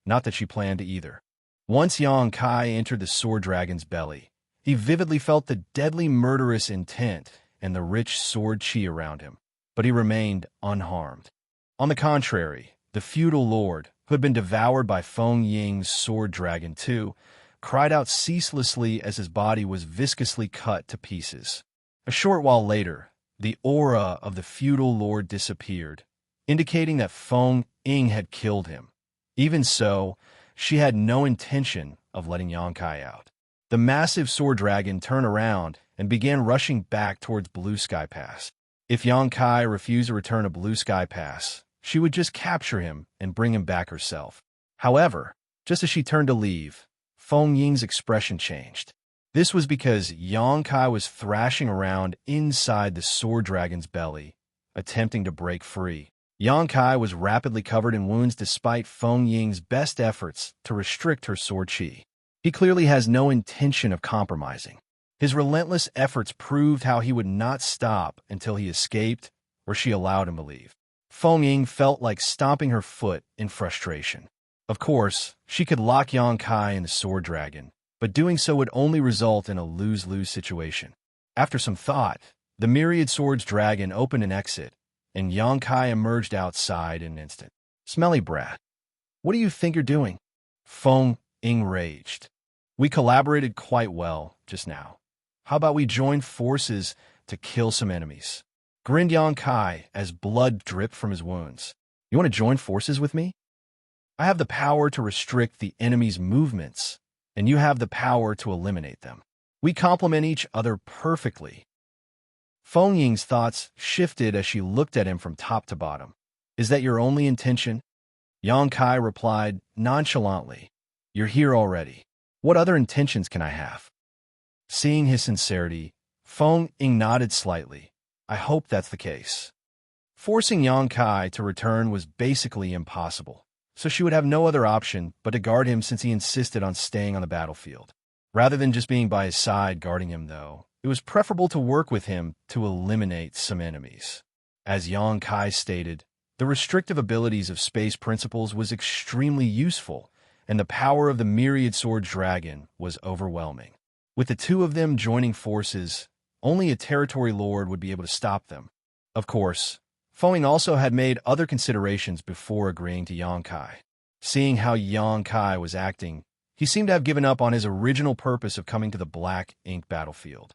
Not that she planned to either. Once Yang Kai entered the sword dragon's belly, he vividly felt the deadly murderous intent and the rich sword chi around him, but he remained unharmed. On the contrary, the feudal lord, who had been devoured by Feng Ying's sword dragon too, cried out ceaselessly as his body was viscously cut to pieces. A short while later, the aura of the feudal lord disappeared, indicating that Feng Ying had killed him. Even so, she had no intention of letting Yang Kai out. The massive sword dragon turned around and began rushing back towards Blue Sky Pass. If Xianxia refused to return to Blue Sky Pass, she would just capture him and bring him back herself. However, just as she turned to leave, Feng Ying's expression changed. This was because Xianxia was thrashing around inside the sword dragon's belly, attempting to break free. Xianxia was rapidly covered in wounds despite Feng Ying's best efforts to restrict her sword qi. He clearly has no intention of compromising. His relentless efforts proved how he would not stop until he escaped or she allowed him to leave. Feng Ying felt like stomping her foot in frustration. Of course, she could lock Xianxia in the sword dragon, but doing so would only result in a lose-lose situation. After some thought, the myriad swords dragon opened an exit, and Xianxia emerged outside in an instant. Smelly brat. What do you think you're doing? Feng Ying raged. We collaborated quite well just now. How about we join forces to kill some enemies? Grinned Xianxia as blood dripped from his wounds. You want to join forces with me? I have the power to restrict the enemy's movements, and you have the power to eliminate them. We complement each other perfectly. Feng Ying's thoughts shifted as she looked at him from top to bottom. Is that your only intention? Xianxia replied nonchalantly. You're here already. What other intentions can I have? Seeing his sincerity, Feng Ying nodded slightly. I hope that's the case. Forcing Xianxia to return was basically impossible, so she would have no other option but to guard him since he insisted on staying on the battlefield. Rather than just being by his side guarding him, though, it was preferable to work with him to eliminate some enemies. As Xianxia stated, the restrictive abilities of space principles was extremely useful, and the power of the myriad sword dragon was overwhelming. With the two of them joining forces, only a territory lord would be able to stop them. Of course, Feng Ying also had made other considerations before agreeing to Xianxia. Seeing how Xianxia was acting, he seemed to have given up on his original purpose of coming to the Black Ink battlefield.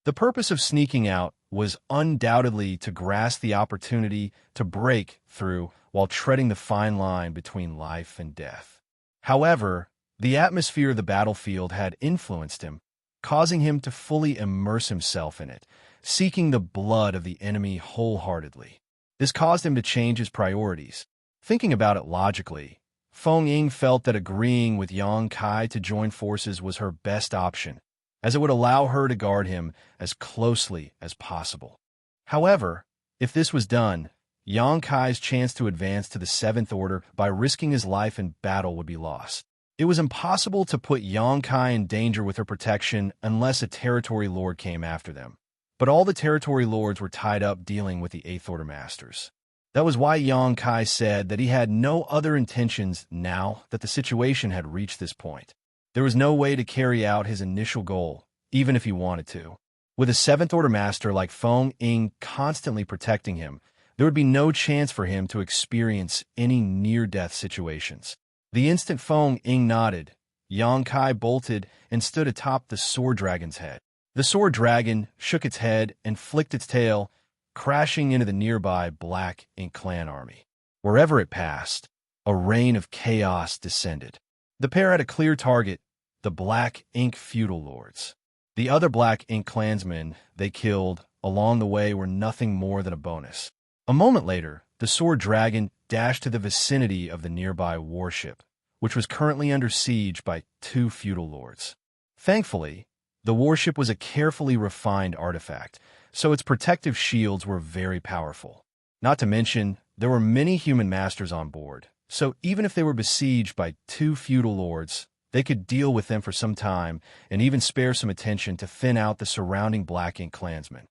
The purpose of sneaking out was undoubtedly to grasp the opportunity to break through while treading the fine line between life and death. However, the atmosphere of the battlefield had influenced him, causing him to fully immerse himself in it, seeking the blood of the enemy wholeheartedly. This caused him to change his priorities. Thinking about it logically, Feng Ying felt that agreeing with Xianxia to join forces was her best option, as it would allow her to guard him as closely as possible. However, if this was done, Xianxia's chance to advance to the Seventh Order by risking his life in battle would be lost. It was impossible to put Xianxia in danger with her protection unless a territory lord came after them. But all the territory lords were tied up dealing with the Eighth Order Masters. That was why Xianxia said that he had no other intentions now that the situation had reached this point. There was no way to carry out his initial goal, even if he wanted to. With a Seventh Order Master like Feng Ying constantly protecting him, there would be no chance for him to experience any near-death situations. The instant Feng Ying nodded, Xianxia bolted and stood atop the sword dragon's head. The sword dragon shook its head and flicked its tail, crashing into the nearby Black Ink clan army. Wherever it passed, a rain of chaos descended. The pair had a clear target, the Black Ink feudal lords. The other Black Ink clansmen they killed along the way were nothing more than a bonus. A moment later, the sword dragon dashed to the vicinity of the nearby warship, which was currently under siege by two feudal lords. Thankfully, the warship was a carefully refined artifact, so its protective shields were very powerful. Not to mention, there were many human masters on board, so even if they were besieged by two feudal lords, they could deal with them for some time and even spare some attention to thin out the surrounding Black Ink clansmen.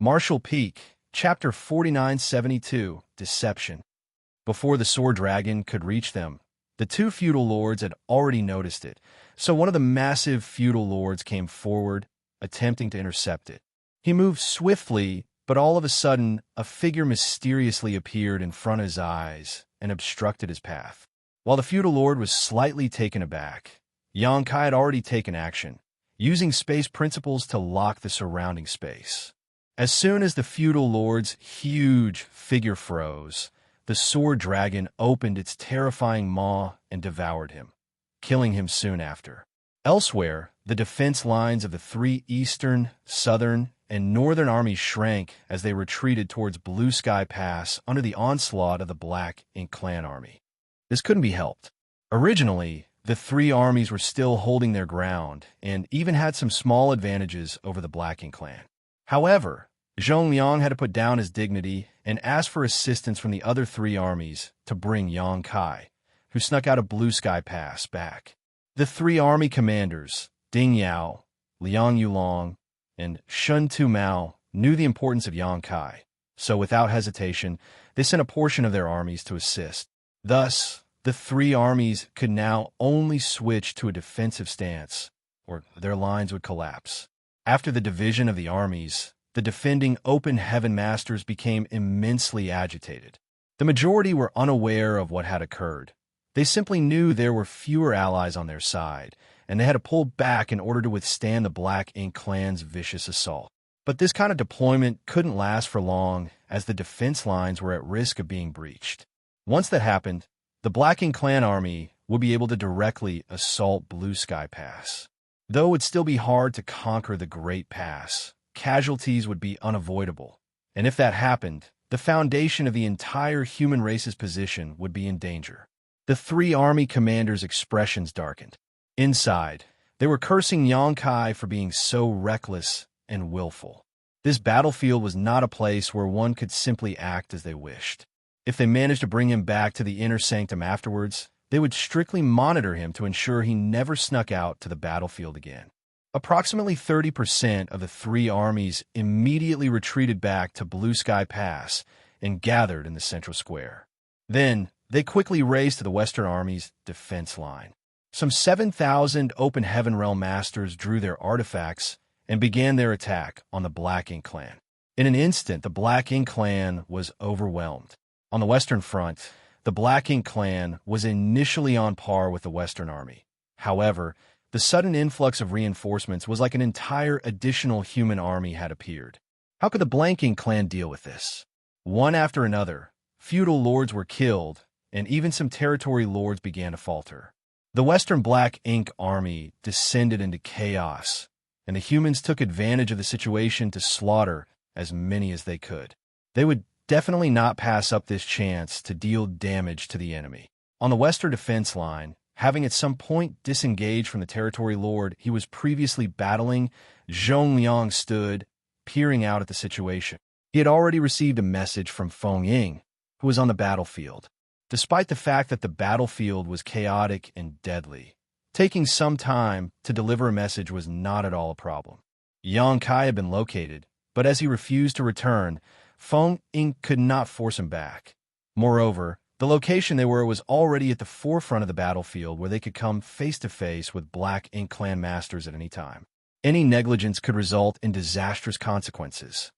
Martial Peak, Chapter 4972, Deception. Before the sword dragon could reach them, the two feudal lords had already noticed it, so one of the massive feudal lords came forward, attempting to intercept it. He moved swiftly, but all of a sudden, a figure mysteriously appeared in front of his eyes and obstructed his path. While the feudal lord was slightly taken aback, Xianxia had already taken action, using space principles to lock the surrounding space. As soon as the feudal lord's huge figure froze, the sword dragon opened its terrifying maw and devoured him, killing him soon after. Elsewhere, the defense lines of the three eastern, southern, and northern armies shrank as they retreated towards Blue Sky Pass under the onslaught of the Black Ink Clan army. This couldn't be helped. Originally, the three armies were still holding their ground and even had some small advantages over the Black Ink Clan. However, Xianxia had to put down his dignity and ask for assistance from the other three armies to bring Yang Kai, who snuck out of Blue Sky Pass, back. The three army commanders, Ding Yao, Liang Yulong, and Shun Tu Mao, knew the importance of Yang Kai, so without hesitation, they sent a portion of their armies to assist. Thus, the three armies could now only switch to a defensive stance, or their lines would collapse. After the division of the armies, the defending Open Heaven Masters became immensely agitated. The majority were unaware of what had occurred. They simply knew there were fewer allies on their side, and they had to pull back in order to withstand the Black Ink Clan's vicious assault. But this kind of deployment couldn't last for long, as the defense lines were at risk of being breached. Once that happened, the Black Ink Clan army would be able to directly assault Blue Sky Pass. Though it would still be hard to conquer the Great Pass, casualties would be unavoidable. And if that happened, the foundation of the entire human race's position would be in danger. The three army commanders' expressions darkened. Inside, they were cursing Yang Kai for being so reckless and willful. This battlefield was not a place where one could simply act as they wished. If they managed to bring him back to the inner sanctum afterwards, they would strictly monitor him to ensure he never snuck out to the battlefield again. Approximately 30% of the three armies immediately retreated back to Blue Sky Pass and gathered in the central square. Then, they quickly raced to the Western Army's defense line. Some 7,000 Open Heaven Realm Masters drew their artifacts and began their attack on the Black Ink Clan. In an instant, the Black Ink Clan was overwhelmed. On the Western Front, the Black Ink Clan was initially on par with the Western Army. However, the sudden influx of reinforcements was like an entire additional human army had appeared. How could the Black Ink Clan deal with this? One after another, feudal lords were killed, and even some territory lords began to falter. The Western Black Ink army descended into chaos, and the humans took advantage of the situation to slaughter as many as they could. They would definitely not pass up this chance to deal damage to the enemy. On the Western defense line, having at some point disengaged from the territory lord he was previously battling, Xianxia stood, peering out at the situation. He had already received a message from Feng Ying, who was on the battlefield. Despite the fact that the battlefield was chaotic and deadly, taking some time to deliver a message was not at all a problem. Yang Kai had been located, but as he refused to return, Feng Ying could not force him back. Moreover, the location they were was already at the forefront of the battlefield where they could come face-to-face with Black Ink Clan masters at any time. Any negligence could result in disastrous consequences.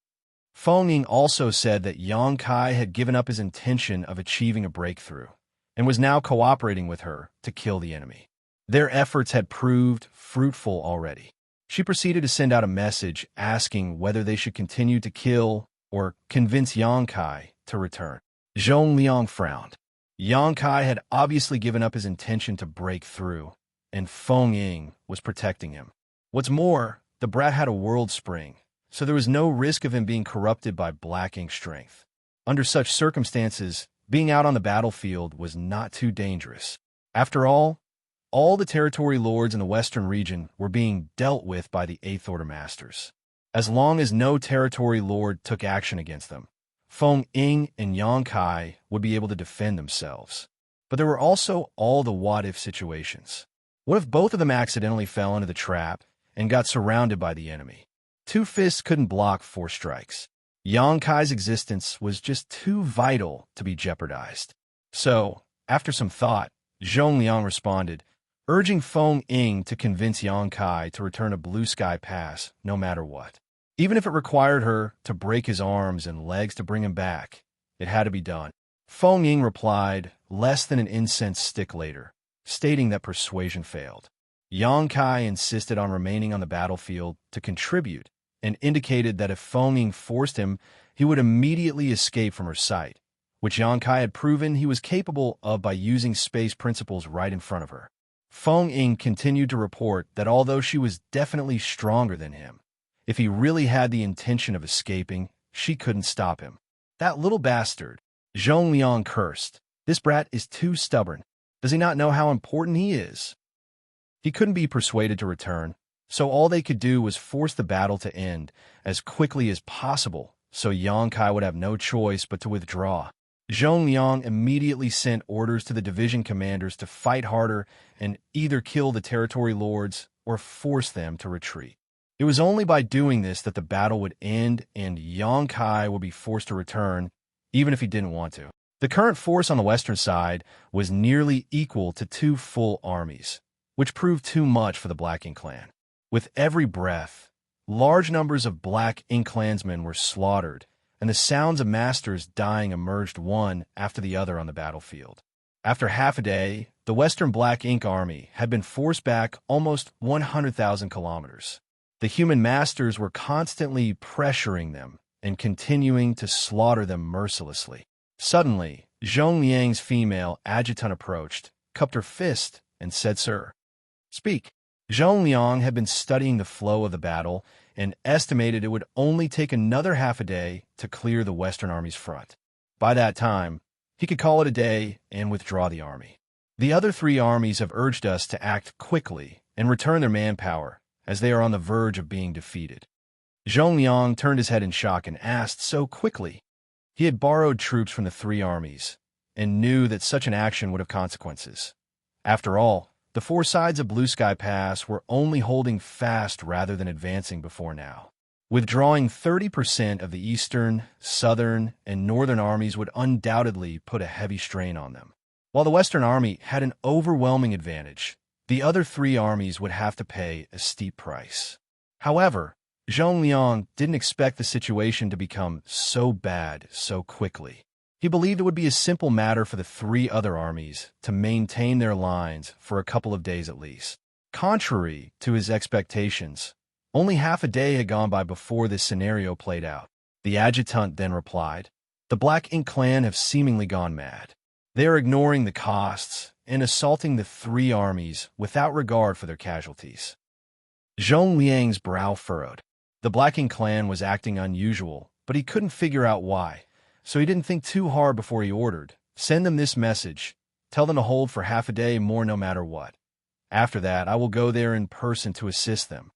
Feng Ying also said that Yang Kai had given up his intention of achieving a breakthrough and was now cooperating with her to kill the enemy. Their efforts had proved fruitful already. She proceeded to send out a message asking whether they should continue to kill or convince Yang Kai to return. Xianxia frowned. Yang Kai had obviously given up his intention to break through, and Feng Ying was protecting him. What's more, the brat had a world spring, so there was no risk of him being corrupted by Black Ink strength. Under such circumstances, being out on the battlefield was not too dangerous. After all the territory lords in the western region were being dealt with by the Eighth Order Masters. As long as no territory lord took action against them, Feng Ying and Yang Kai would be able to defend themselves. But there were also all the what-if situations. What if both of them accidentally fell into the trap and got surrounded by the enemy? Two fists couldn't block four strikes. Yang Kai's existence was just too vital to be jeopardized. So, after some thought, Xianxia responded, urging Feng Ying to convince Yang Kai to return to Blue Sky Pass no matter what. Even if it required her to break his arms and legs to bring him back, it had to be done. Feng Ying replied less than an incense stick later, stating that persuasion failed. Yang Kai insisted on remaining on the battlefield to contribute and indicated that if Feng Ying forced him, he would immediately escape from her sight, which Yang Kai had proven he was capable of by using space principles right in front of her. Feng Ying continued to report that although she was definitely stronger than him, if he really had the intention of escaping, she couldn't stop him. That little bastard, Zhong Liang cursed. This brat is too stubborn. Does he not know how important he is? He couldn't be persuaded to return, so all they could do was force the battle to end as quickly as possible, so Yangkai would have no choice but to withdraw. Zhong Liang immediately sent orders to the division commanders to fight harder and either kill the territory lords or force them to retreat. It was only by doing this that the battle would end and Yangkai would be forced to return, even if he didn't want to. The current force on the western side was nearly equal to 2 full armies, which proved too much for the Black Ink clan. With every breath, large numbers of Black Ink clansmen were slaughtered, and the sounds of masters dying emerged one after the other on the battlefield. After half a day, the Western Black Ink army had been forced back almost 100,000 kilometers. The human masters were constantly pressuring them and continuing to slaughter them mercilessly. Suddenly, Zhong Liang's female adjutant approached, cupped her fist, and said, "Sir, speak." Zhong Liang had been studying the flow of the battle and estimated it would only take another half a day to clear the Western Army's front. By that time, he could call it a day and withdraw the army. The other 3 armies have urged us to act quickly and return their manpower, as they are on the verge of being defeated. Zhong Liang turned his head in shock and asked so quickly. He had borrowed troops from the 3 armies and knew that such an action would have consequences. After all, the 4 sides of Blue Sky Pass were only holding fast rather than advancing before now. Withdrawing 30% of the eastern, southern, and northern armies would undoubtedly put a heavy strain on them. While the Western Army had an overwhelming advantage, the other 3 armies would have to pay a steep price. However, Zhong Liang didn't expect the situation to become so bad so quickly. He believed it would be a simple matter for the 3 other armies to maintain their lines for a couple of days at least. Contrary to his expectations, only half a day had gone by before this scenario played out. The adjutant then replied, "The Black Ink clan have seemingly gone mad. They are ignoring the costs and assaulting the 3 armies without regard for their casualties." Zhong Liang's brow furrowed. The Black Ink clan was acting unusual, but he couldn't figure out why. So he didn't think too hard before he ordered, "Send them this message. Tell them to hold for half a day more no matter what. After that, I will go there in person to assist them."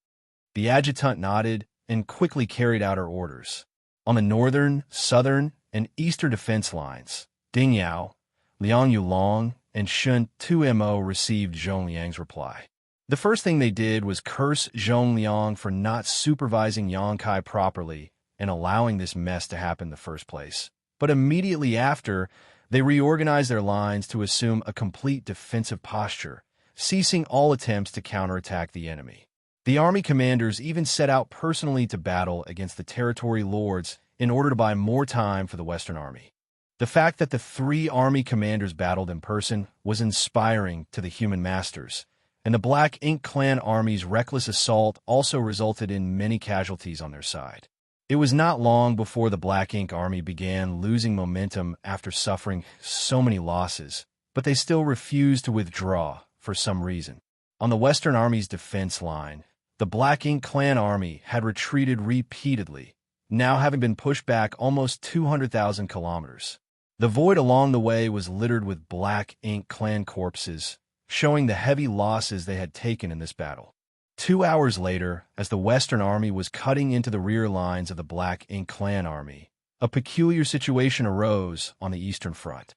The adjutant nodded and quickly carried out her orders. On the northern, southern, and eastern defense lines, Ding Yao, Liang Yulong, and Shun 2Mo received Zhong Liang's reply. The first thing they did was curse Zhong Liang for not supervising Yangkai properly and allowing this mess to happen in the first place. But immediately after, they reorganized their lines to assume a complete defensive posture, ceasing all attempts to counterattack the enemy. The army commanders even set out personally to battle against the territory lords in order to buy more time for the Western Army. The fact that the 3 army commanders battled in person was inspiring to the human masters, and the Black Ink clan army's reckless assault also resulted in many casualties on their side. It was not long before the Black Ink army began losing momentum after suffering so many losses, but they still refused to withdraw for some reason. On the Western Army's defense line, the Black Ink clan army had retreated repeatedly, now having been pushed back almost 200,000 kilometers. The void along the way was littered with Black Ink clan corpses, showing the heavy losses they had taken in this battle. 2 hours later, as the Western Army was cutting into the rear lines of the Black Ink clan army, a peculiar situation arose on the Eastern Front.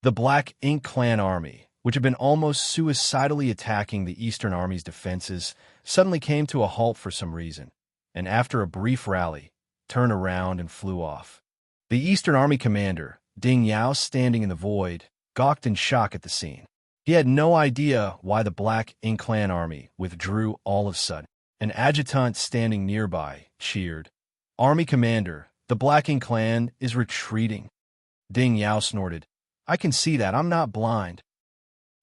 The Black Ink clan army, which had been almost suicidally attacking the Eastern Army's defenses, suddenly came to a halt for some reason, and after a brief rally, turned around and flew off. The Eastern Army commander, Ding Yao, standing in the void, gawked in shock at the scene. He had no idea why the Black Ink clan army withdrew all of a sudden. An adjutant standing nearby cheered, "Army commander, the Black Ink clan is retreating." Ding Yao snorted, "I can see that, I'm not blind."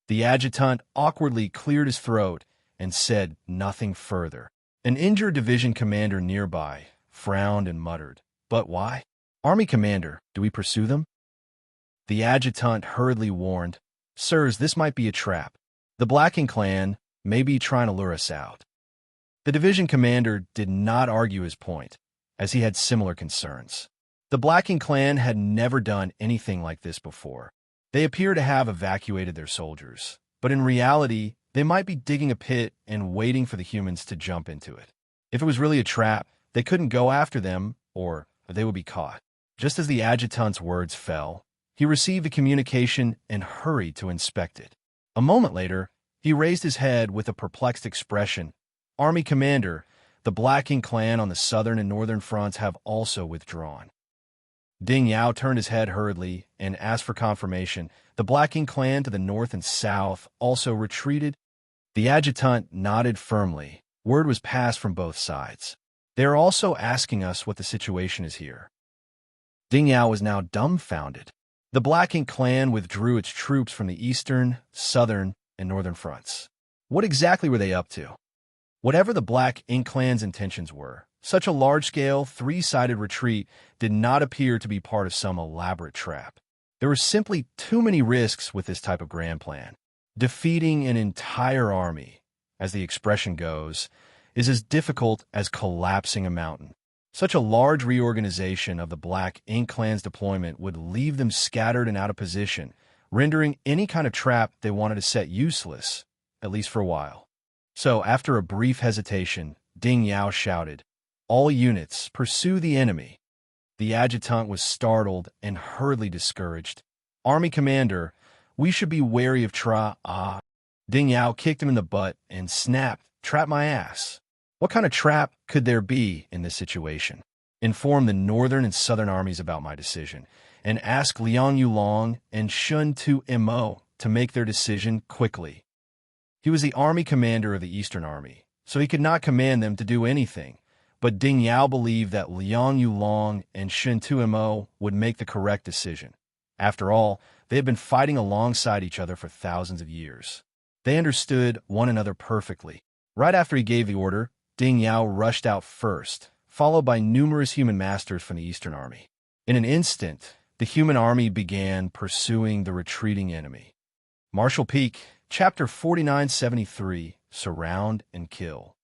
The adjutant awkwardly cleared his throat and said nothing further. An injured division commander nearby frowned and muttered, "But why? Army commander, do we pursue them?" The adjutant hurriedly warned, "Sirs, this might be a trap. The Blacking clan may be trying to lure us out. The division commander did not argue his point, as he had similar concerns. The Blacking clan had never done anything like this before. They appear to have evacuated their soldiers, but in reality, they might be digging a pit and waiting for the humans to jump into it. If it was really a trap, they couldn't go after them, or they would be caught. Just as the adjutant's words fell, he received a communication and hurried to inspect it. A moment later, he raised his head with a perplexed expression. Army commander, the Blacking clan on the southern and northern fronts have also withdrawn. Ding Yao turned his head hurriedly and asked for confirmation. The Blacking clan to the north and south also retreated. The adjutant nodded firmly. Word was passed from both sides. They are also asking us what the situation is here. Ding Yao was now dumbfounded. The Blacking clan withdrew its troops from the eastern, southern, and northern fronts. What exactly were they up to? Whatever the Blacking clan's intentions were, such a large-scale, three-sided retreat did not appear to be part of some elaborate trap. There were simply too many risks with this type of grand plan. Defeating an entire army, as the expression goes, is as difficult as collapsing a mountain. Such a large reorganization of the Blacking clan's deployment would leave them scattered and out of position, rendering any kind of trap they wanted to set useless, at least for a while. So, after a brief hesitation, Ding Yao shouted, "All units, pursue the enemy." The adjutant was startled and hurriedly discouraged. "Army commander, we should be wary of Ding Yao kicked him in the butt and snapped, "Trap my ass." What kind of trap could there be in this situation? Inform the northern and southern armies about my decision, and ask Liang Yulong and Shun Tu Mo to make their decision quickly. He was the army commander of the Eastern Army, so he could not command them to do anything, but Ding Yao believed that Liang Yulong and Shun Tu Mo would make the correct decision. After all, they had been fighting alongside each other for thousands of years. They understood one another perfectly. Right after he gave the order, Ding Yao rushed out first, followed by numerous human masters from the Eastern Army. In an instant, the human army began pursuing the retreating enemy. Martial Peak, Chapter 4973, Surround and Kill.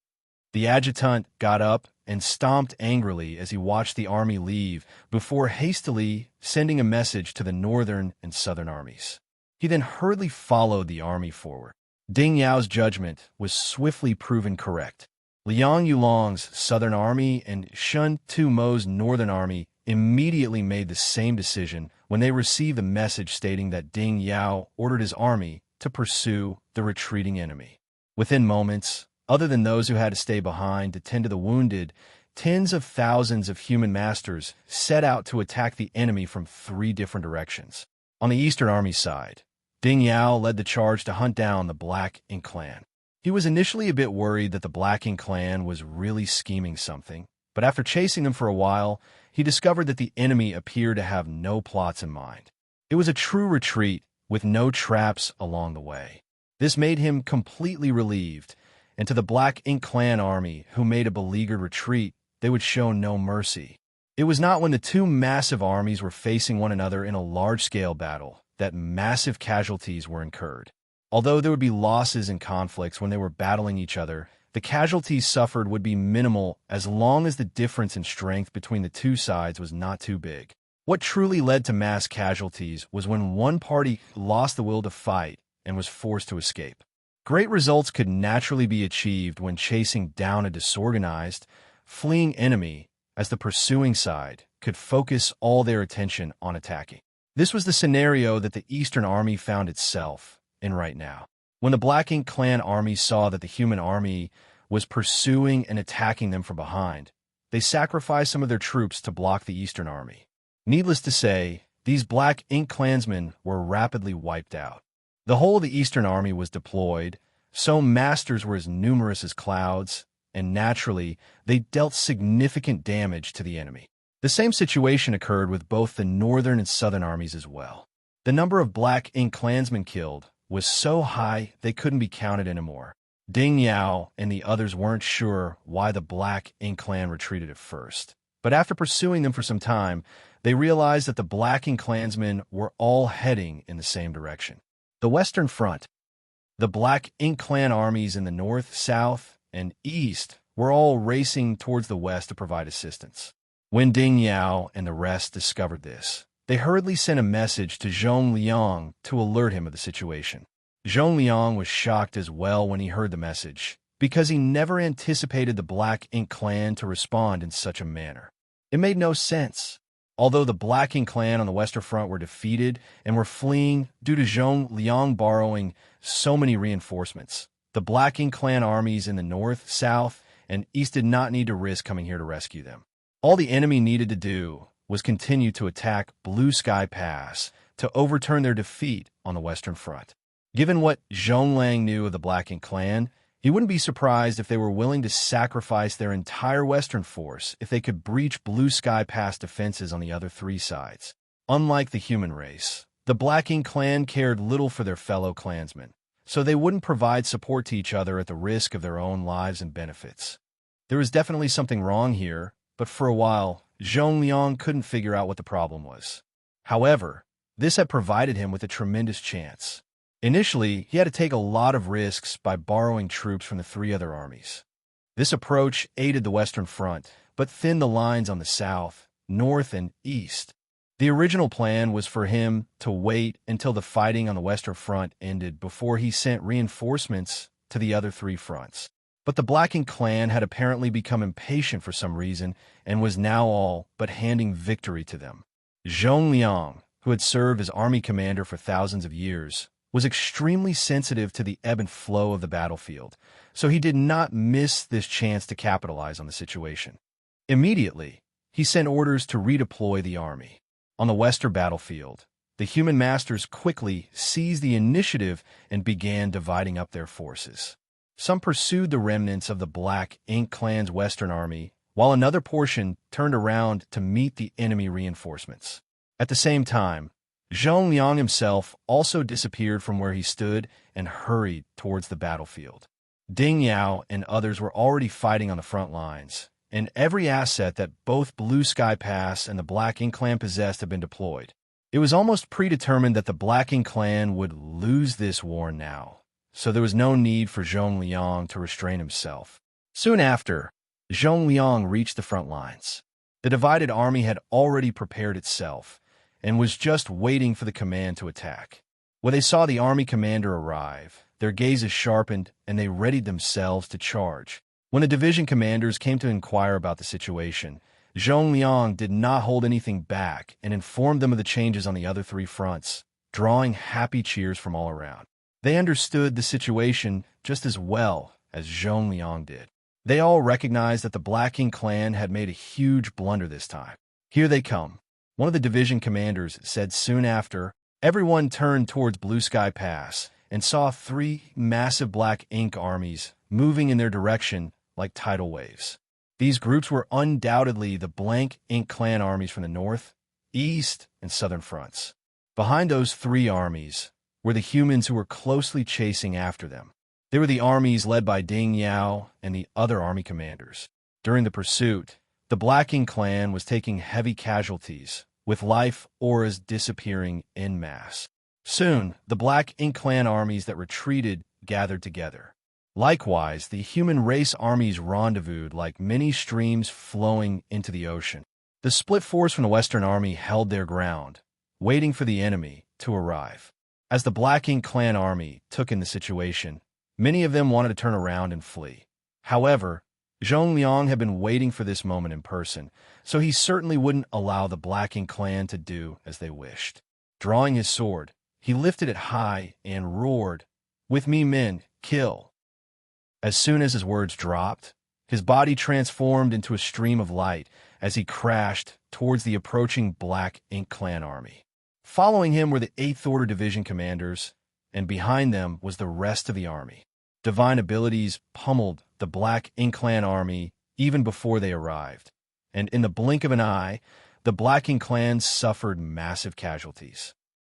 The adjutant got up and stomped angrily as he watched the army leave before hastily sending a message to the northern and southern armies. He then hurriedly followed the army forward. Ding Yao's judgment was swiftly proven correct. Liang Yulong's southern army and Shun Tu Mo's northern army immediately made the same decision when they received the message stating that Ding Yao ordered his army to pursue the retreating enemy. Within moments, other than those who had to stay behind to tend to the wounded, tens of thousands of human masters set out to attack the enemy from 3 different directions. On the Eastern Army side, Ding Yao led the charge to hunt down the Blacking clan. He was initially a bit worried that the Blacking clan was really scheming something, but after chasing them for a while, he discovered that the enemy appeared to have no plots in mind. It was a true retreat with no traps along the way. This made him completely relieved, and to the Blacking clan army who made a beleaguered retreat, they would show no mercy. It was not when the 2 massive armies were facing one another in a large-scale battle that massive casualties were incurred. Although there would be losses and conflicts when they were battling each other, the casualties suffered would be minimal as long as the difference in strength between the 2 sides was not too big. What truly led to mass casualties was when one party lost the will to fight and was forced to escape. Great results could naturally be achieved when chasing down a disorganized, fleeing enemy, as the pursuing side could focus all their attention on attacking. This was the scenario that the Eastern Army found itself in right now. When the Blacking clan army saw that the human army was pursuing and attacking them from behind, they sacrificed some of their troops to block the Eastern Army. Needless to say, these Blacking clansmen were rapidly wiped out. The whole of the Eastern Army was deployed, so masters were as numerous as clouds, and naturally, they dealt significant damage to the enemy. The same situation occurred with both the northern and southern armies as well. The number of Blacking clansmen killed was so high they couldn't be counted anymore. Ding Yao and the others weren't sure why the Blacking clan retreated at first, but after pursuing them for some time, they realized that the Blacking clansmen were all heading in the same direction. The Western Front. The Black Ink Clan armies in the north, south, and east were all racing towards the west to provide assistance. When Ding Yao and the rest discovered this, they hurriedly sent a message to Zhong Liang to alert him of the situation. Zhong Liang was shocked as well when he heard the message, because he never anticipated the Black Ink Clan to respond in such a manner. It made no sense. Although the Black Ink Clan on the Western Front were defeated and were fleeing due to Zhong Liang borrowing so many reinforcements, the Black Ink Clan armies in the north, south, and east did not need to risk coming here to rescue them. All the enemy needed to do was continue to attack Blue Sky Pass to overturn their defeat on the Western Front. Given what Zhong Lang knew of the Black Ink Clan, he wouldn't be surprised if they were willing to sacrifice their entire Western force if they could breach Blue Sky Pass defenses on the other three sides. Unlike the human race, the Black Ink Clan cared little for their fellow clansmen, so they wouldn't provide support to each other at the risk of their own lives and benefits. There was definitely something wrong here, but for a while, Zhong Liang couldn't figure out what the problem was. However, this had provided him with a tremendous chance. Initially, he had to take a lot of risks by borrowing troops from the three other armies. This approach aided the Western Front, but thinned the lines on the south, north, and east. The original plan was for him to wait until the fighting on the Western Front ended before he sent reinforcements to the other three fronts. But the Black Ink Clan had apparently become impatient for some reason and was now all but handing victory to them. Zhong Liang, who had served as army commander for thousands of years, was extremely sensitive to the ebb and flow of the battlefield, so he did not miss this chance to capitalize on the situation. Immediately, he sent orders to redeploy the army. On the western battlefield, the human masters quickly seized the initiative and began dividing up their forces. Some pursued the remnants of the Black Ink Clan's western army, while another portion turned around to meet the enemy reinforcements. At the same time, Zhong Liang himself also disappeared from where he stood and hurried towards the battlefield. Ding Yao and others were already fighting on the front lines, and every asset that both Blue Sky Pass and the Black Ink Clan possessed had been deployed. It was almost predetermined that the Black Ink Clan would lose this war now, so there was no need for Zhong Liang to restrain himself. Soon after, Zhong Liang reached the front lines. The divided army had already prepared itself, and was just waiting for the command to attack. When they saw the army commander arrive, their gazes sharpened and they readied themselves to charge. When the division commanders came to inquire about the situation, Zhong Liang did not hold anything back and informed them of the changes on the other three fronts, drawing happy cheers from all around. They understood the situation just as well as Zhong Liang did. They all recognized that the Black Ink Clan had made a huge blunder this time. "Here they come," one of the division commanders said soon after. Everyone turned towards Blue Sky Pass and saw three massive Black Ink armies moving in their direction like tidal waves. These groups were undoubtedly the Black Ink Clan armies from the north, east, and southern fronts. Behind those three armies were the humans who were closely chasing after them. They were the armies led by Ding Yao and the other army commanders. During the pursuit, the Black Ink Clan was taking heavy casualties, with life auras disappearing en masse. Soon, the Black Ink Clan armies that retreated gathered together. Likewise, the human race armies rendezvoused like many streams flowing into the ocean. The split force from the Western Army held their ground, waiting for the enemy to arrive. As the Black Ink Clan army took in the situation, many of them wanted to turn around and flee. However, Zhong Liang had been waiting for this moment in person, so he certainly wouldn't allow the Black Ink Clan to do as they wished. Drawing his sword, he lifted it high and roared, "With me, men, kill!" As soon as his words dropped, his body transformed into a stream of light as he crashed towards the approaching Black Ink Clan army. Following him were the 8th Order Division commanders, and behind them was the rest of the army. Divine abilities pummeled the Black Ink Clan army even before they arrived, and in the blink of an eye, the Black Ink Clan suffered massive casualties.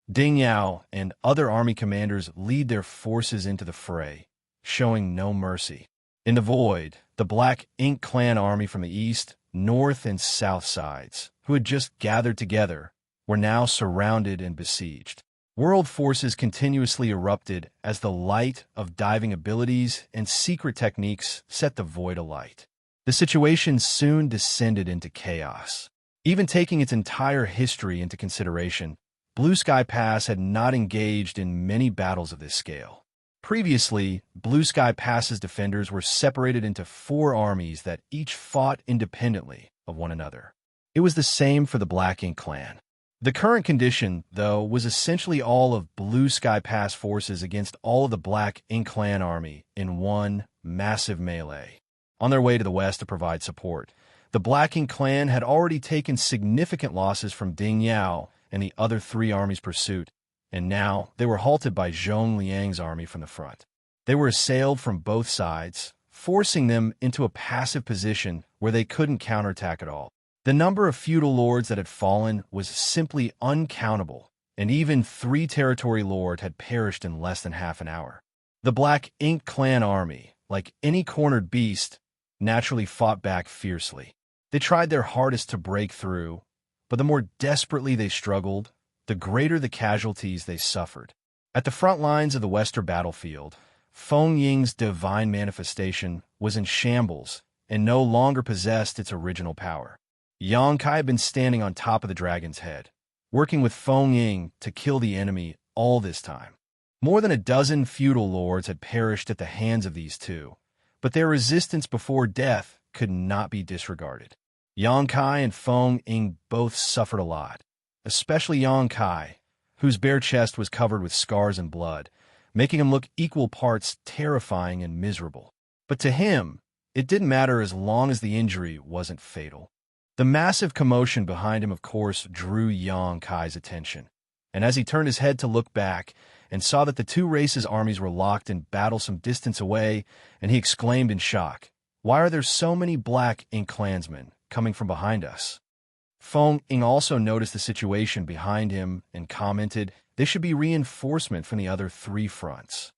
Ding Yao and other army commanders lead their forces into the fray, showing no mercy. In the void, the Black Ink Clan army from the east, north, and south sides, who had just gathered together, were now surrounded and besieged. World forces continuously erupted as the light of diving abilities and secret techniques set the void alight. The situation soon descended into chaos. Even taking its entire history into consideration, Blue Sky Pass had not engaged in many battles of this scale. Previously, Blue Sky Pass's defenders were separated into 4 armies that each fought independently of one another. It was the same for the Black Ink clan. The current condition, though, was essentially all of Blue Sky Pass forces against all of the Black Ink clan army in one massive melee. On their way to the west to provide support, the Black Ink clan had already taken significant losses from Ding Yao and the other 3 armies' pursuit, and now they were halted by Zhong Liang's army from the front. They were assailed from both sides, forcing them into a passive position where they couldn't counterattack at all. The number of feudal lords that had fallen was simply uncountable, and even 3 territory lords had perished in less than half an hour. The Black Ink clan army, like any cornered beast, naturally fought back fiercely. They tried their hardest to break through, but the more desperately they struggled, the greater the casualties they suffered. At the front lines of the western battlefield, Feng Ying's divine manifestation was in shambles and no longer possessed its original power. Xianxia had been standing on top of the dragon's head, working with Feng Ying to kill the enemy all this time. More than a dozen feudal lords had perished at the hands of these two, but their resistance before death could not be disregarded. Xianxia and Feng Ying both suffered a lot, especially Xianxia, whose bare chest was covered with scars and blood, making him look equal parts terrifying and miserable. But to him, it didn't matter as long as the injury wasn't fatal. The massive commotion behind him, of course, drew Xianxia's attention, and as he turned his head to look back and saw that the 2 races' armies were locked in battle some distance away, and he exclaimed in shock, "Why are there so many Black Ink clansmen coming from behind us?" Feng Ying also noticed the situation behind him and commented, "They should be reinforcement from the other 3 fronts."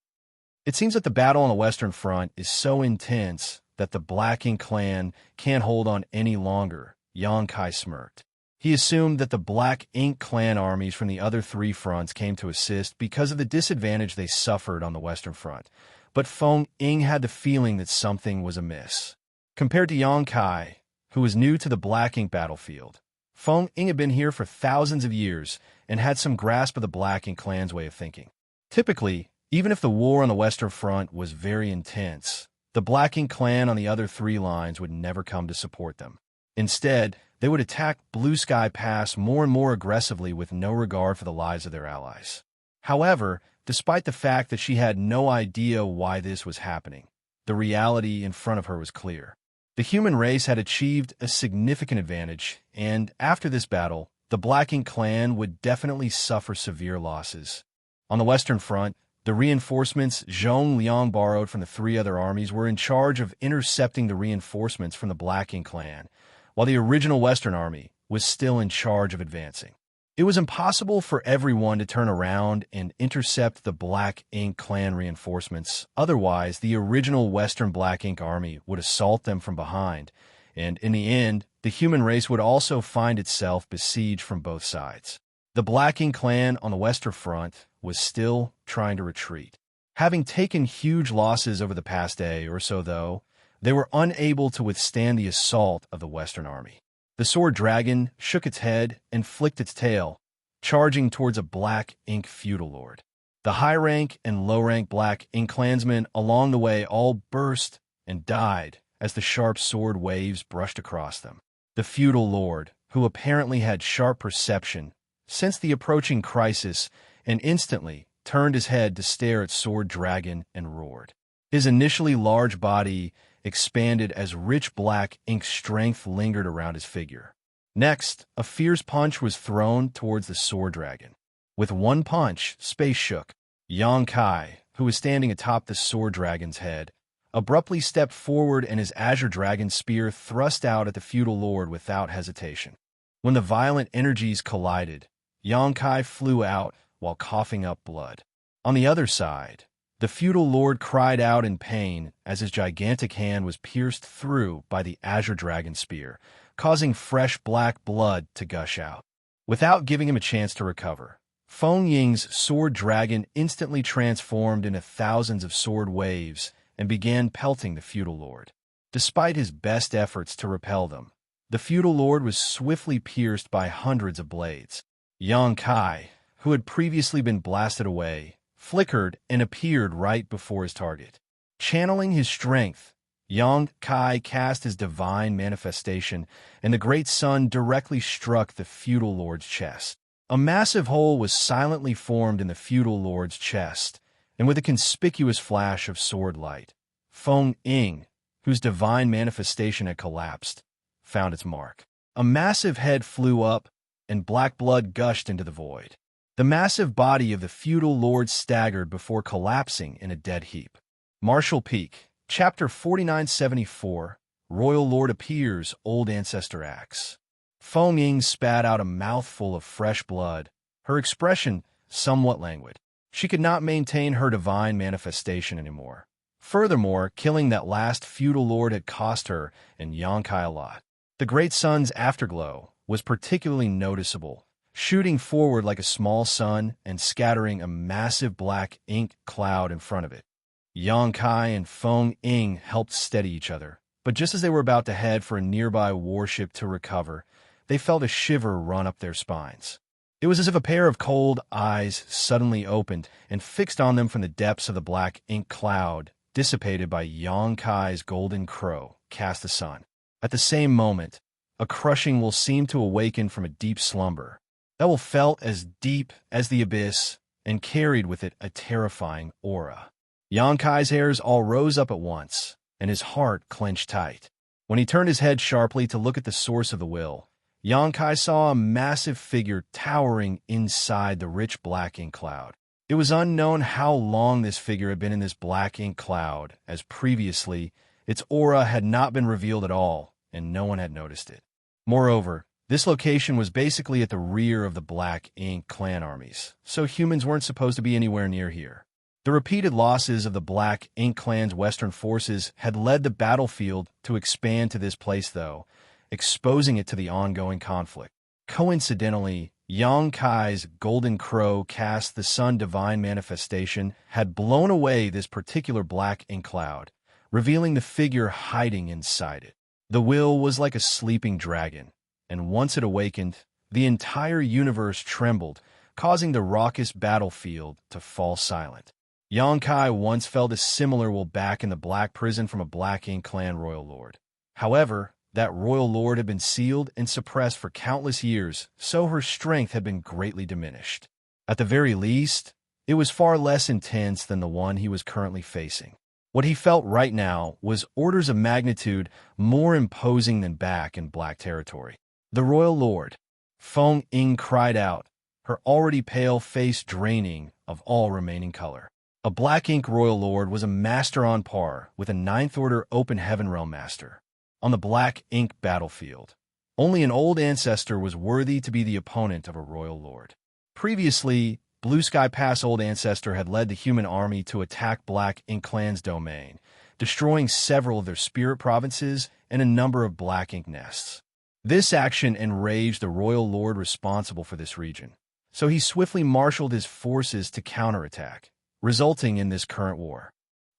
It seems that the battle on the Western Front is so intense that the Black Ink clan can't hold on any longer. Xianxia smirked. He assumed that the Black Ink clan armies from the other 3 fronts came to assist because of the disadvantage they suffered on the Western Front, but Feng Ying had the feeling that something was amiss. Compared to Xianxia, who was new to the Black Ink battlefield, Feng Ying had been here for thousands of years and had some grasp of the Black Ink clan's way of thinking. Typically, even if the war on the Western Front was very intense, the Black Ink clan on the other 3 lines would never come to support them. Instead, they would attack Blue Sky Pass more and more aggressively with no regard for the lives of their allies. However, despite the fact that she had no idea why this was happening, the reality in front of her was clear. The human race had achieved a significant advantage, and after this battle, the Black Ink clan would definitely suffer severe losses. On the Western Front, the reinforcements Zhong Liang borrowed from the 3 other armies were in charge of intercepting the reinforcements from the Black Ink clan, while the original Western Army was still in charge of advancing. It was impossible for everyone to turn around and intercept the Black Ink clan reinforcements, otherwise the original Western Black Ink Army would assault them from behind, and in the end, the human race would also find itself besieged from both sides. The Black Ink clan on the Western Front was still trying to retreat. Having taken huge losses over the past day or so, though, they were unable to withstand the assault of the Western Army. The sword dragon shook its head and flicked its tail, charging towards a Black Ink feudal lord. The high-rank and low-rank Black Ink clansmen along the way all burst and died as the sharp sword waves brushed across them. The feudal lord, who apparently had sharp perception, sensed the approaching crisis and instantly turned his head to stare at sword dragon and roared. His initially large body expanded as rich Black Ink strength lingered around his figure. Next, a fierce punch was thrown towards the sword dragon. With one punch, space shook. Xianxia, who was standing atop the sword dragon's head, abruptly stepped forward and his azure dragon spear thrust out at the feudal lord without hesitation. When the violent energies collided, Xianxia flew out while coughing up blood. On the other side, the feudal lord cried out in pain as his gigantic hand was pierced through by the azure dragon spear, causing fresh black blood to gush out. Without giving him a chance to recover, Feng Ying's sword dragon instantly transformed into thousands of sword waves and began pelting the feudal lord. Despite his best efforts to repel them, the feudal lord was swiftly pierced by hundreds of blades. Yang Kai, who had previously been blasted away, flickered and appeared right before his target. Channeling his strength, Yang Kai cast his divine manifestation, and the great sun directly struck the feudal lord's chest. A massive hole was silently formed in the feudal lord's chest, and with a conspicuous flash of sword light, Feng Ying, whose divine manifestation had collapsed, found its mark. A massive head flew up, and black blood gushed into the void. The massive body of the feudal lord staggered before collapsing in a dead heap. Martial Peak, Chapter 4974, Royal Lord Appears, Old Ancestor Acts. Feng Ying spat out a mouthful of fresh blood, her expression somewhat languid. She could not maintain her divine manifestation anymore. Furthermore, killing that last feudal lord had cost her and Yang Kai a lot. The great sun's afterglow was particularly noticeable, shooting forward like a small sun and scattering a massive black ink cloud in front of it. Yang Kai and Feng Ying helped steady each other, but just as they were about to head for a nearby warship to recover, they felt a shiver run up their spines. It was as if a pair of cold eyes suddenly opened and fixed on them from the depths of the black ink cloud, dissipated by Yang Kai's golden crow, cast the sun. At the same moment, a crushing will seem to awaken from a deep slumber. That will felt as deep as the abyss and carried with it a terrifying aura. Yang Kai's hairs all rose up at once, and his heart clenched tight. When he turned his head sharply to look at the source of the will, Yang Kai saw a massive figure towering inside the rich black ink cloud. It was unknown how long this figure had been in this black ink cloud, as previously its aura had not been revealed at all, and no one had noticed it. Moreover, this location was basically at the rear of the Black Ink clan armies, so humans weren't supposed to be anywhere near here. The repeated losses of the Black Ink clan's western forces had led the battlefield to expand to this place, though, exposing it to the ongoing conflict. Coincidentally, Yang Kai's golden crow cast the sun divine manifestation had blown away this particular black ink cloud, revealing the figure hiding inside it. The will was like a sleeping dragon, and once it awakened, the entire universe trembled, causing the raucous battlefield to fall silent. Yang Kai once felt a similar will back in the black prison from a Black Ink clan royal lord. However, that royal lord had been sealed and suppressed for countless years, so her strength had been greatly diminished. At the very least, it was far less intense than the one he was currently facing. What he felt right now was orders of magnitude more imposing than back in black territory. The royal lord, Feng Ying cried out, her already pale face draining of all remaining color. A Black Ink royal lord was a master on par with a Ninth Order Open Heaven Realm master. On the Black Ink battlefield, only an old ancestor was worthy to be the opponent of a royal lord. Previously, Blue Sky Pass Old Ancestor had led the human army to attack Black Ink clan's domain, destroying several of their spirit provinces and a number of Black Ink nests. This action enraged the royal lord responsible for this region, so he swiftly marshaled his forces to counterattack, resulting in this current war.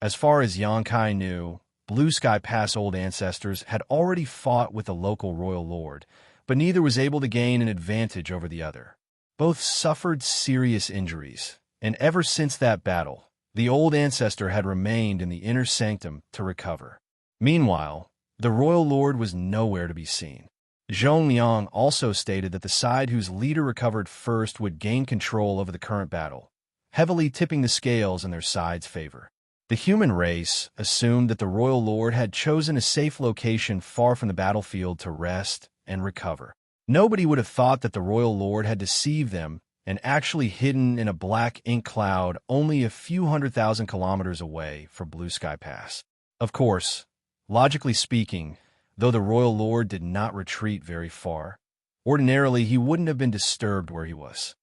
As far as Yang Kai knew, Blue Sky Pass Old Ancestors had already fought with the local royal lord, but neither was able to gain an advantage over the other. Both suffered serious injuries, and ever since that battle, the old ancestor had remained in the inner sanctum to recover. Meanwhile, the royal lord was nowhere to be seen. Zhongliang also stated that the side whose leader recovered first would gain control over the current battle, heavily tipping the scales in their side's favor. The human race assumed that the royal lord had chosen a safe location far from the battlefield to rest and recover. Nobody would have thought that the royal lord had deceived them and actually hidden in a Black Ink cloud only a few 100,000 kilometers away from Blue Sky Pass. Of course, logically speaking, though the royal lord did not retreat very far, ordinarily he wouldn't have been disturbed where he was.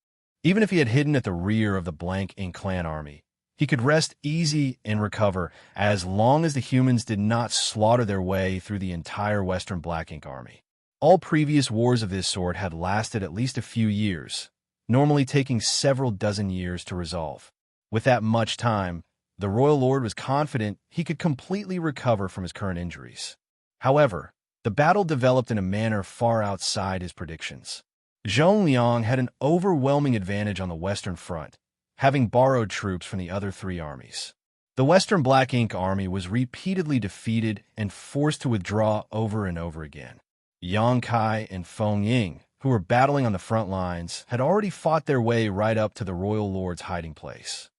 Even if he had hidden at the rear of the Black Ink clan army, he could rest easy and recover as long as the humans did not slaughter their way through the entire Western Black Ink army. All previous wars of this sort had lasted at least a few years, normally taking several dozen years to resolve. With that much time, the royal lord was confident he could completely recover from his current injuries. However, the battle developed in a manner far outside his predictions. Zhongliang had an overwhelming advantage on the Western Front, having borrowed troops from the other three armies. The Western Black Ink Army was repeatedly defeated and forced to withdraw over and over again. Yang Kai and Feng Ying, who were battling on the front lines, had already fought their way right up to the royal lord's hiding place.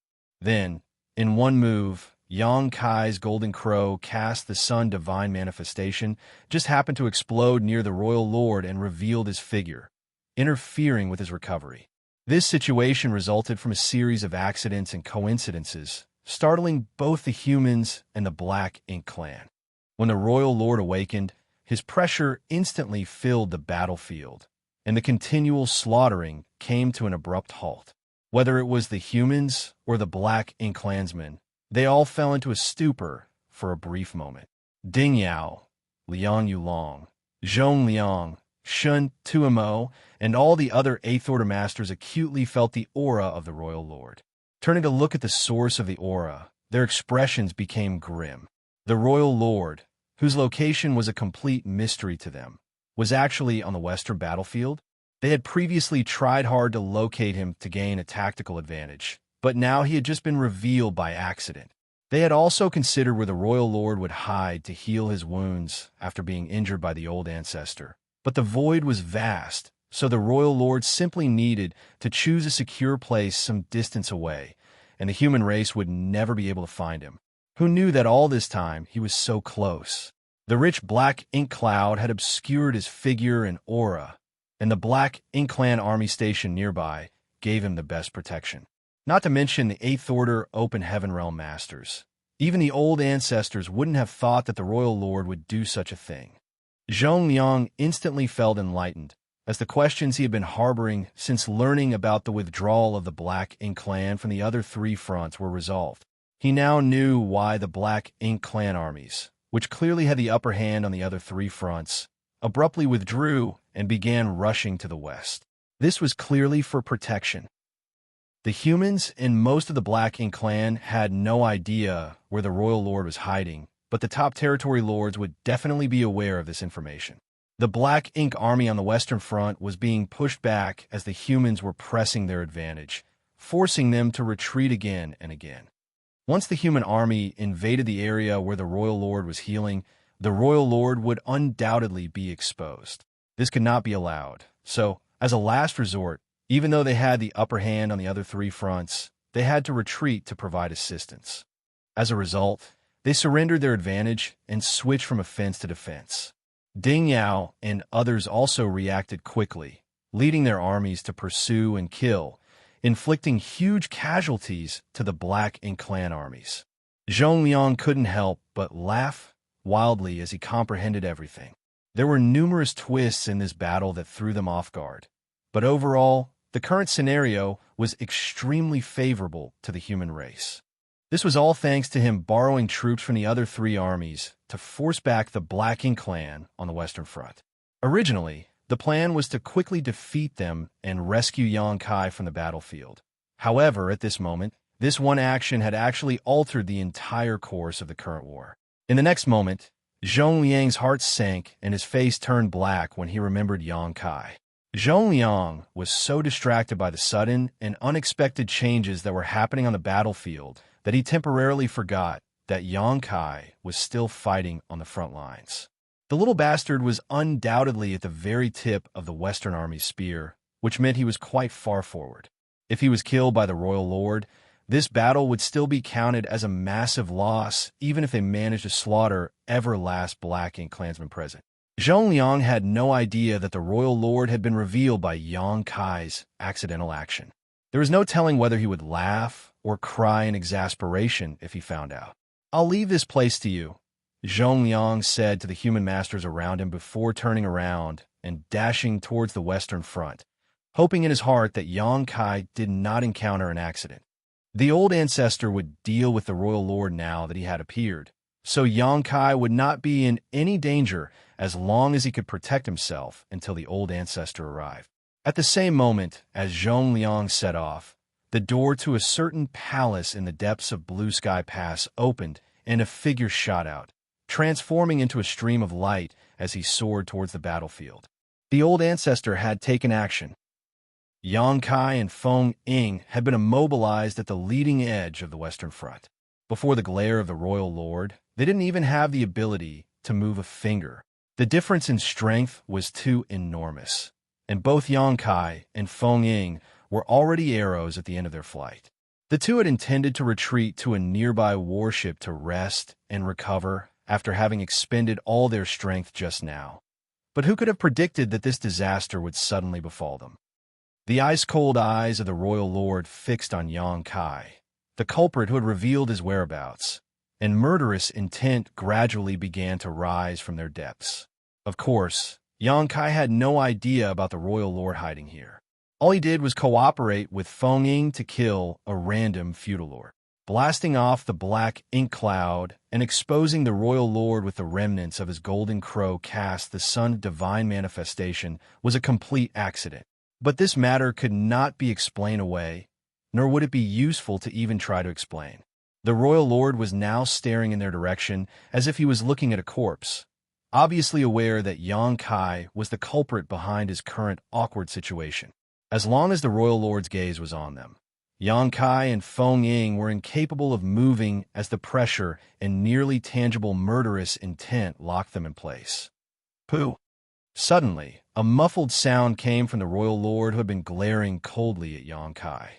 Then, in one move, Yang Kai's golden crow cast the sun divine manifestation, just happened to explode near the royal lord and revealed his figure, interfering with his recovery. This situation resulted from a series of accidents and coincidences, startling both the humans and the Black Ink clan. When the royal lord awakened, his pressure instantly filled the battlefield, and the continual slaughtering came to an abrupt halt. Whether it was the humans or the Black Ink clansmen, they all fell into a stupor for a brief moment. Ding Yao, Liang Yulong, Zhong Liang, Shun Tuomo, and all the other Eighth Order masters acutely felt the aura of the royal lord. Turning to look at the source of the aura, their expressions became grim. The royal lord, whose location was a complete mystery to them, was actually on the western battlefield. They had previously tried hard to locate him to gain a tactical advantage, but now he had just been revealed by accident. They had also considered where the royal lord would hide to heal his wounds after being injured by the old ancestor. But the void was vast, so the royal lord simply needed to choose a secure place some distance away, and the human race would never be able to find him. Who knew that all this time he was so close? The rich Black Ink cloud had obscured his figure and aura, and the Black Ink clan army station nearby gave him the best protection. Not to mention the Eighth Order Open Heaven Realm Masters. Even the old ancestors wouldn't have thought that the royal lord would do such a thing. Zhong Liang instantly felt enlightened, as the questions he had been harboring since learning about the withdrawal of the Black Ink clan from the other three fronts were resolved. He now knew why the Black Ink clan armies, which clearly had the upper hand on the other three fronts, abruptly withdrew and began rushing to the west. This was clearly for protection. The humans and most of the Black Ink clan had no idea where the royal lord was hiding, but the top territory lords would definitely be aware of this information. The Black Ink army on the western front was being pushed back as the humans were pressing their advantage, forcing them to retreat again and again. Once the human army invaded the area where the royal lord was healing, the royal lord would undoubtedly be exposed. This could not be allowed. So, as a last resort, even though they had the upper hand on the other three fronts, they had to retreat to provide assistance. As a result, they surrendered their advantage and switched from offense to defense. Ding Yao and others also reacted quickly, leading their armies to pursue and kill, inflicting huge casualties to the Black Ink clan armies. Zhong Liang couldn't help but laugh wildly as he comprehended everything. There were numerous twists in this battle that threw them off guard, but overall, the current scenario was extremely favorable to the human race. This was all thanks to him borrowing troops from the other three armies to force back the Black Ink clan on the Western Front. Originally, the plan was to quickly defeat them and rescue Yang Kai from the battlefield. However, at this moment, this one action had actually altered the entire course of the current war. In the next moment, Zhong Liang's heart sank and his face turned black when he remembered Yang Kai. Zhong Liang was so distracted by the sudden and unexpected changes that were happening on the battlefield that he temporarily forgot that Yang Kai was still fighting on the front lines. The little bastard was undoubtedly at the very tip of the Western Army's spear, which meant he was quite far forward. If he was killed by the royal lord, this battle would still be counted as a massive loss, even if they managed to slaughter ever last Black Ink clansman present. Zhong Liang had no idea that the royal lord had been revealed by Yang Kai's accidental action. There was no telling whether he would laugh or cry in exasperation if he found out. "I'll leave this place to you," Zhong Liang said to the human masters around him before turning around and dashing towards the Western Front, hoping in his heart that Yang Kai did not encounter an accident. The old ancestor would deal with the royal lord now that he had appeared, so Yang Kai would not be in any danger as long as he could protect himself until the old ancestor arrived. At the same moment, as Zhong Liang set off, the door to a certain palace in the depths of Blue Sky Pass opened and a figure shot out, transforming into a stream of light as he soared towards the battlefield. The old ancestor had taken action. Yang Kai and Feng Ying had been immobilized at the leading edge of the Western Front. Before the glare of the royal lord, they didn't even have the ability to move a finger. The difference in strength was too enormous, and both Yang Kai and Feng Ying were already arrows at the end of their flight. The two had intended to retreat to a nearby warship to rest and recover after having expended all their strength just now. But who could have predicted that this disaster would suddenly befall them? The ice-cold eyes of the royal lord fixed on Yang Kai, the culprit who had revealed his whereabouts, and murderous intent gradually began to rise from their depths. Of course, Yang Kai had no idea about the royal lord hiding here. All he did was cooperate with Feng Ying to kill a random feudal lord. Blasting off the black ink cloud and exposing the royal lord with the remnants of his golden crow cast the sun of divine manifestation was a complete accident. But this matter could not be explained away, nor would it be useful to even try to explain. The royal lord was now staring in their direction as if he was looking at a corpse, obviously aware that Yang Kai was the culprit behind his current awkward situation. As long as the royal lord's gaze was on them, Yang Kai and Feng Ying were incapable of moving as the pressure and nearly tangible murderous intent locked them in place. Pooh! Suddenly, a muffled sound came from the royal lord who had been glaring coldly at Yang Kai.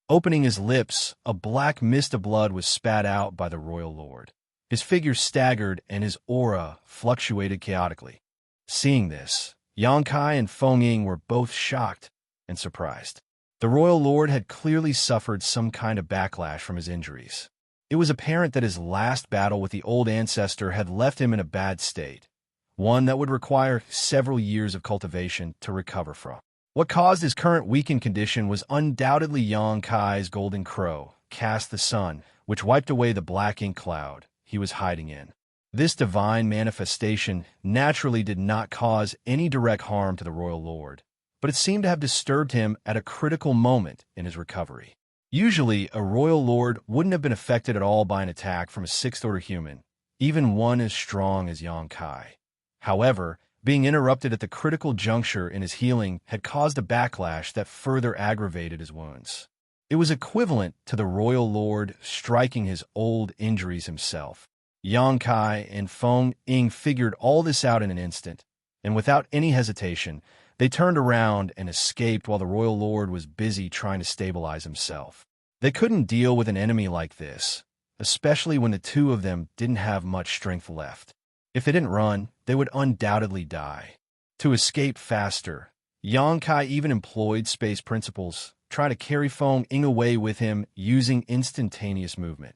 Opening his lips, a black mist of blood was spat out by the royal lord. His figure staggered and his aura fluctuated chaotically. Seeing this, Yang Kai and Feng Ying were both shocked and surprised. The royal lord had clearly suffered some kind of backlash from his injuries. It was apparent that his last battle with the old ancestor had left him in a bad state, one that would require several years of cultivation to recover from. What caused his current weakened condition was undoubtedly Yang Kai's golden crow, cast the sun, which wiped away the black ink cloud he was hiding in. This divine manifestation naturally did not cause any direct harm to the royal lord, but it seemed to have disturbed him at a critical moment in his recovery. Usually, a royal lord wouldn't have been affected at all by an attack from a sixth-order human, even one as strong as Yang Kai. However, being interrupted at the critical juncture in his healing had caused a backlash that further aggravated his wounds. It was equivalent to the royal lord striking his old injuries himself. Yang Kai and Feng Ying figured all this out in an instant, and without any hesitation, they turned around and escaped while the royal lord was busy trying to stabilize himself. They couldn't deal with an enemy like this, especially when the two of them didn't have much strength left. If they didn't run, they would undoubtedly die. To escape faster, Yang Kai even employed space principles, trying to carry Feng Ying away with him using instantaneous movement.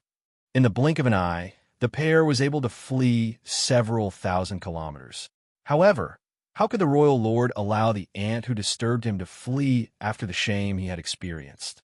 In the blink of an eye, the pair was able to flee several thousand kilometers. However, how could the royal lord allow the ant who disturbed him to flee after the shame he had experienced?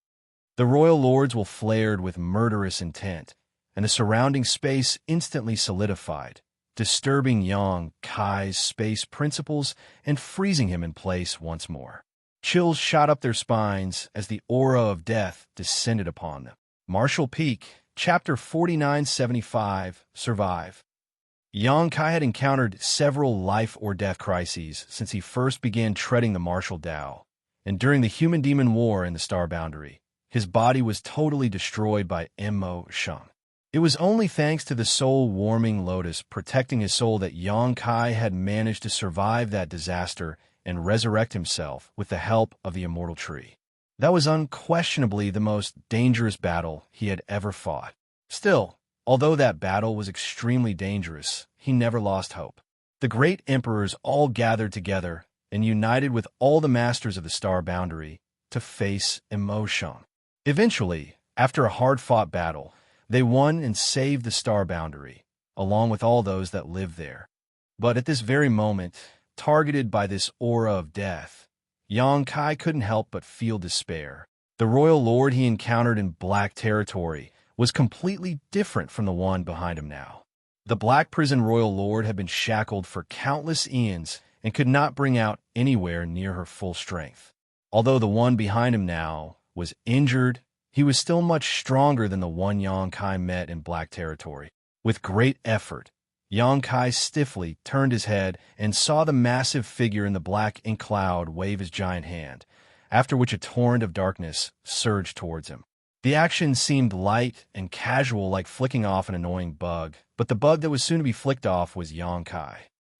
The royal lord's will flared with murderous intent, and the surrounding space instantly solidified, disturbing Yang Kai's space principles and freezing him in place once more. Chills shot up their spines as the aura of death descended upon them. Martial Peak, Chapter 4975, Survive. Yang Kai had encountered several life-or-death crises since he first began treading the martial Tao, and during the Human-Demon War in the Star Boundary, his body was totally destroyed by Emo-Sheng. It was only thanks to the soul-warming lotus protecting his soul that Yang Kai had managed to survive that disaster and resurrect himself with the help of the immortal tree. That was unquestionably the most dangerous battle he had ever fought. Still, although that battle was extremely dangerous, he never lost hope. The great emperors all gathered together and united with all the masters of the Star Boundary to face Emo-Sheng. Eventually, after a hard-fought battle, they won and saved the Star Boundary, along with all those that lived there. But at this very moment, targeted by this aura of death, Yang Kai couldn't help but feel despair. The royal lord he encountered in Black Territory was completely different from the one behind him now. The Black Prison royal lord had been shackled for countless eons and could not bring out anywhere near her full strength. Although the one behind him now was injured, he was still much stronger than the one Yangkai met in Black Territory. With great effort, Yangkai stiffly turned his head and saw the massive figure in the black ink cloud wave his giant hand, after which a torrent of darkness surged towards him. The action seemed light and casual, like flicking off an annoying bug, but the bug that was soon to be flicked off was Yangkai.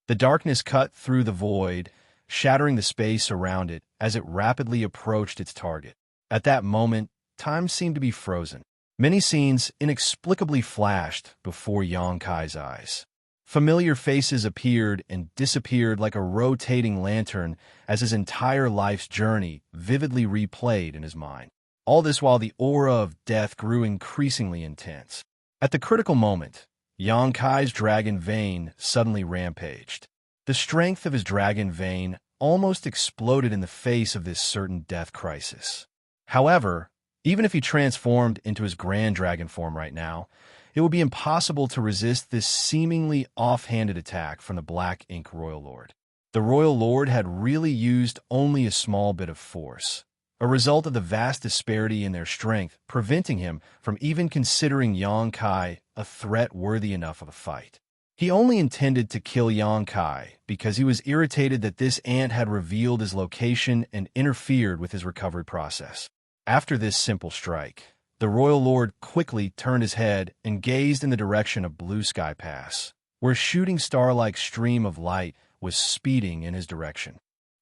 The darkness cut through the void, shattering the space around it as it rapidly approached its target. At that moment, time seemed to be frozen. Many scenes inexplicably flashed before Yangkai's eyes. Familiar faces appeared and disappeared like a rotating lantern as his entire life's journey vividly replayed in his mind. All this while the aura of death grew increasingly intense. At the critical moment, Yangkai's dragon vein suddenly rampaged. The strength of his dragon vein almost exploded in the face of this certain death crisis. However, even if he transformed into his grand dragon form right now, it would be impossible to resist this seemingly offhanded attack from the Black Ink Royal Lord. The Royal Lord had really used only a small bit of force, a result of the vast disparity in their strength, preventing him from even considering Yangkai a threat worthy enough of a fight. He only intended to kill Yangkai because he was irritated that this ant had revealed his location and interfered with his recovery process. After this simple strike, the Royal Lord quickly turned his head and gazed in the direction of Blue Sky Pass, where a shooting star-like stream of light was speeding in his direction.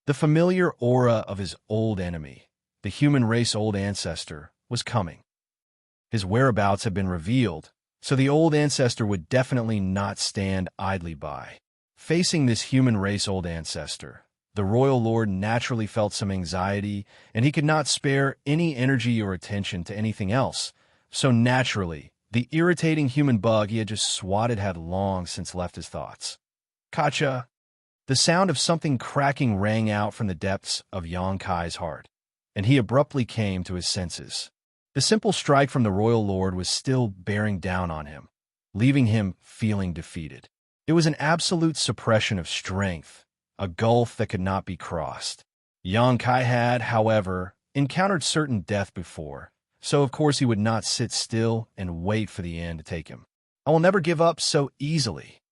The familiar aura of his old enemy, the human race old ancestor, was coming. His whereabouts had been revealed, so the old ancestor would definitely not stand idly by. Facing this human race old ancestor, the Royal Lord naturally felt some anxiety, and he could not spare any energy or attention to anything else. So naturally, the irritating human bug he had just swatted had long since left his thoughts. Kacha! The sound of something cracking rang out from the depths of Yangkai's heart, and he abruptly came to his senses. The simple strike from the Royal Lord was still bearing down on him, leaving him feeling defeated. It was an absolute suppression of strength, a gulf that could not be crossed. Yangkai had, however, encountered certain death before, so of course he would not sit still and wait for the end to take him. I will never give up so easily.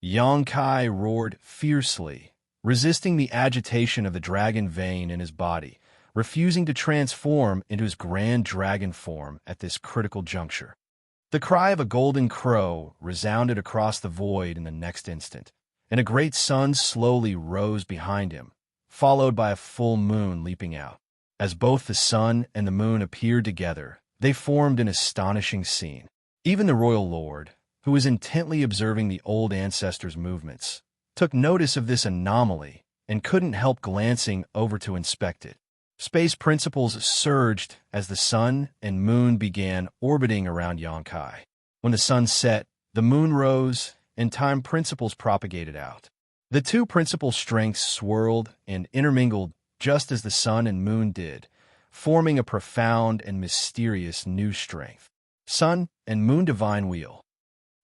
Yangkai roared fiercely, resisting the agitation of the dragon vein in his body, refusing to transform into his grand dragon form at this critical juncture. The cry of a golden crow resounded across the void in the next instant, and a great sun slowly rose behind him, followed by a full moon leaping out. As both the sun and the moon appeared together, they formed an astonishing scene. Even the Royal Lord, who was intently observing the old ancestor's movements, took notice of this anomaly and couldn't help glancing over to inspect it. Space principles surged as the sun and moon began orbiting around Yangkai. When the sun set, the moon rose, and time principles propagated out. The two principal strengths swirled and intermingled just as the sun and moon did, forming a profound and mysterious new strength. Sun and Moon Divine Wheel.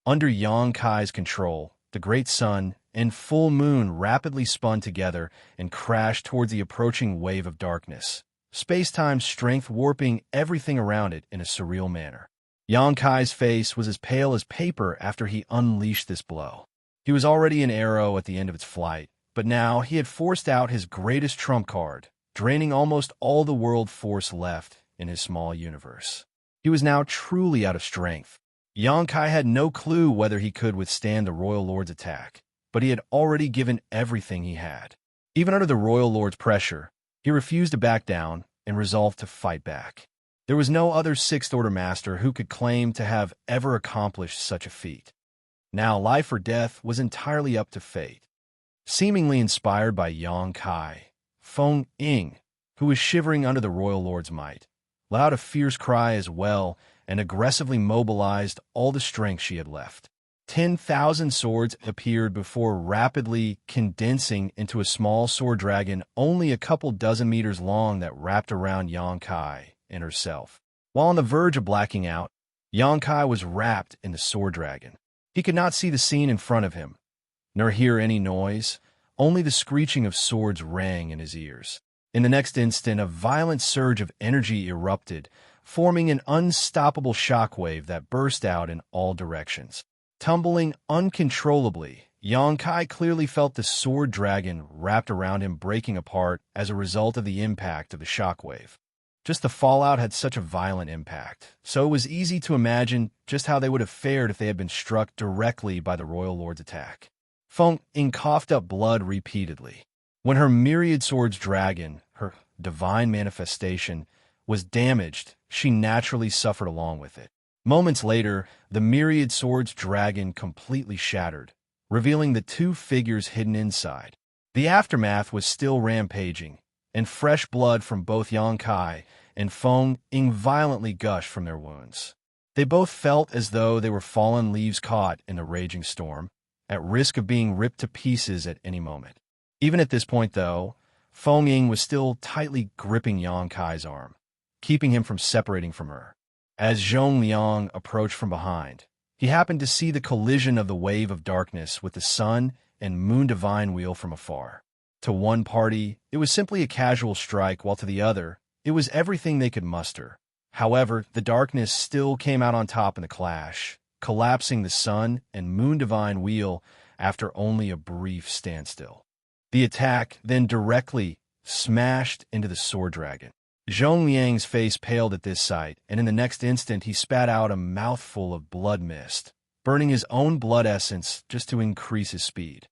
Under Yangkai's control, the great sun and full moon rapidly spun together and crashed towards the approaching wave of darkness, space-time strength warping everything around it in a surreal manner. Yangkai's face was as pale as paper after he unleashed this blow. He was already an arrow at the end of its flight, but now he had forced out his greatest trump card, draining almost all the world force left in his small universe. He was now truly out of strength. Yangkai had no clue whether he could withstand the Royal Lord's attack, but he had already given everything he had. Even under the Royal Lord's pressure, he refused to back down and resolved to fight back. There was no other Sixth Order Master who could claim to have ever accomplished such a feat. Now life or death was entirely up to fate. Seemingly inspired by Yangkai, Feng Ying, who was shivering under the Royal Lord's might, let out a fierce cry as well and aggressively mobilized all the strength she had left. 10,000 swords appeared before rapidly condensing into a small sword dragon only a couple dozen meters long that wrapped around Yangkai and herself. While on the verge of blacking out, Yangkai was wrapped in the sword dragon. He could not see the scene in front of him, nor hear any noise. Only the screeching of swords rang in his ears. In the next instant, a violent surge of energy erupted, forming an unstoppable shockwave that burst out in all directions. Tumbling uncontrollably, Yongkai clearly felt the sword dragon wrapped around him breaking apart as a result of the impact of the shockwave. Just the fallout had such a violent impact, so it was easy to imagine just how they would have fared if they had been struck directly by the Royal Lord's attack. Feng Ying coughed up blood repeatedly. When her myriad swords dragon, her divine manifestation, was damaged, she naturally suffered along with it. Moments later, the myriad swords dragon completely shattered, revealing the two figures hidden inside. The aftermath was still rampaging, and fresh blood from both Yongkai and Feng Ying violently gushed from their wounds. They both felt as though they were fallen leaves caught in a raging storm, at risk of being ripped to pieces at any moment. Even at this point, though, Feng Ying was still tightly gripping Yongkai's arm, keeping him from separating from her. As Zhong Liang approached from behind, he happened to see the collision of the wave of darkness with the sun and moon divine wheel from afar. To one party, it was simply a casual strike, while to the other, it was everything they could muster. However, the darkness still came out on top in the clash, collapsing the sun and moon divine wheel after only a brief standstill. The attack then directly smashed into the sword dragon. Zhong Liang's face paled at this sight, and in the next instant he spat out a mouthful of blood mist, burning his own blood essence just to increase his speed.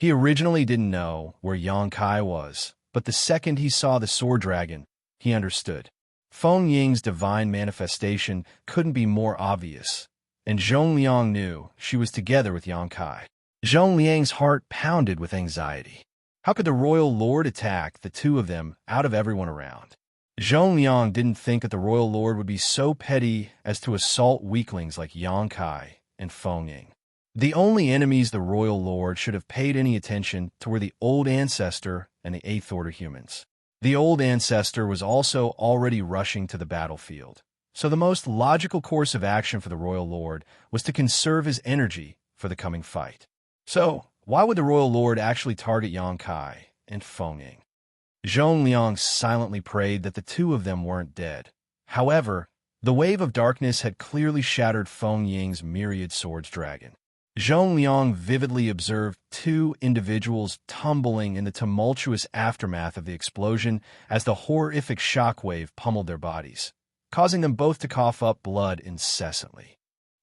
He originally didn't know where Yongkai was, but the second he saw the sword dragon, he understood. Feng Ying's divine manifestation couldn't be more obvious, and Zhong Liang knew she was together with Yongkai. Zhong Liang's heart pounded with anxiety. How could the Royal Lord attack the two of them out of everyone around? Zhong Liang didn't think that the Royal Lord would be so petty as to assault weaklings like Yongkai and Feng Ying. The only enemies the Royal Lord should have paid any attention to were the Old Ancestor and the Eighth Order humans. The Old Ancestor was also already rushing to the battlefield, so the most logical course of action for the Royal Lord was to conserve his energy for the coming fight. So, why would the Royal Lord actually target Yongkai and Feng Ying? Zhong Liang silently prayed that the two of them weren't dead. However, the wave of darkness had clearly shattered Feng Ying's myriad swords dragon. Zhong Liang vividly observed two individuals tumbling in the tumultuous aftermath of the explosion as the horrific shockwave pummeled their bodies, causing them both to cough up blood incessantly.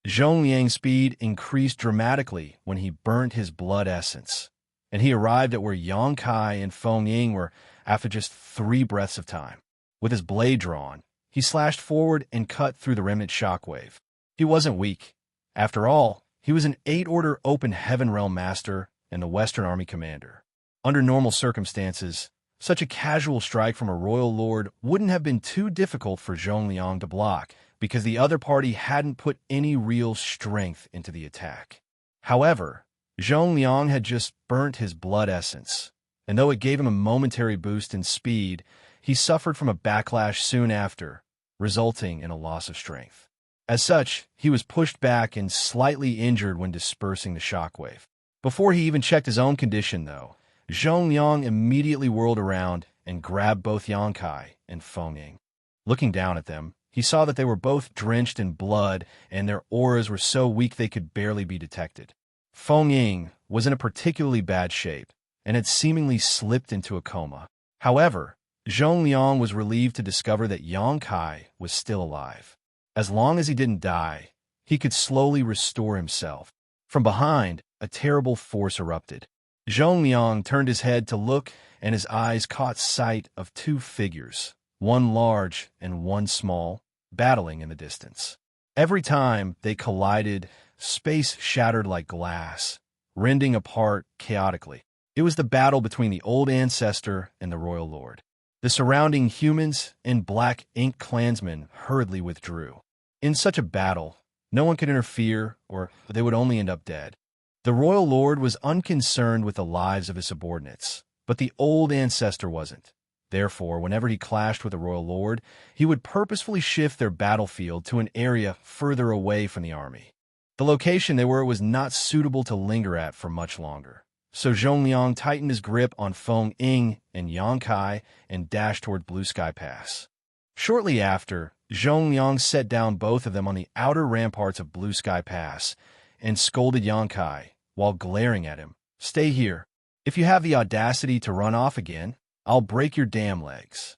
Zhong Liang's speed increased dramatically when he burnt his blood essence, and he arrived at where Yongkai and Feng Ying were after just 3 breaths of time. With his blade drawn, he slashed forward and cut through the remnant shockwave. He wasn't weak. After all, he was an 8-order open heaven realm master and the Western Army commander. Under normal circumstances, such a casual strike from a royal lord wouldn't have been too difficult for Zhong Liang to block, because the other party hadn't put any real strength into the attack. However, Zhong Liang had just burnt his blood essence, and though it gave him a momentary boost in speed, he suffered from a backlash soon after, resulting in a loss of strength. As such, he was pushed back and slightly injured when dispersing the shockwave. Before he even checked his own condition, though, Zhong Liang immediately whirled around and grabbed both Yongkai and Feng Ying. Looking down at them, he saw that they were both drenched in blood and their auras were so weak they could barely be detected. Feng Ying was in a particularly bad shape and had seemingly slipped into a coma. However, Zhong Liang was relieved to discover that Yongkai was still alive. As long as he didn't die, he could slowly restore himself. From behind, a terrible force erupted. Zhong Liang turned his head to look, and his eyes caught sight of 2 figures, one large and one small, battling in the distance. Every time they collided, space shattered like glass, rending apart chaotically. It was the battle between the Old Ancestor and the Royal Lord. The surrounding humans and black ink clansmen hurriedly withdrew. In such a battle, no one could interfere, or they would only end up dead. The Royal Lord was unconcerned with the lives of his subordinates, but the Old Ancestor wasn't. Therefore, whenever he clashed with the Royal Lord, he would purposefully shift their battlefield to an area further away from the army. The location they were was not suitable to linger at for much longer. so Zhongliang tightened his grip on Feng Ying and Yang Kai and dashed toward Blue Sky Pass. Shortly after, Zhongliang set down both of them on the outer ramparts of Blue Sky Pass and scolded Yang Kai while glaring at him. "Stay here. If you have the audacity to run off again, I'll break your damn legs."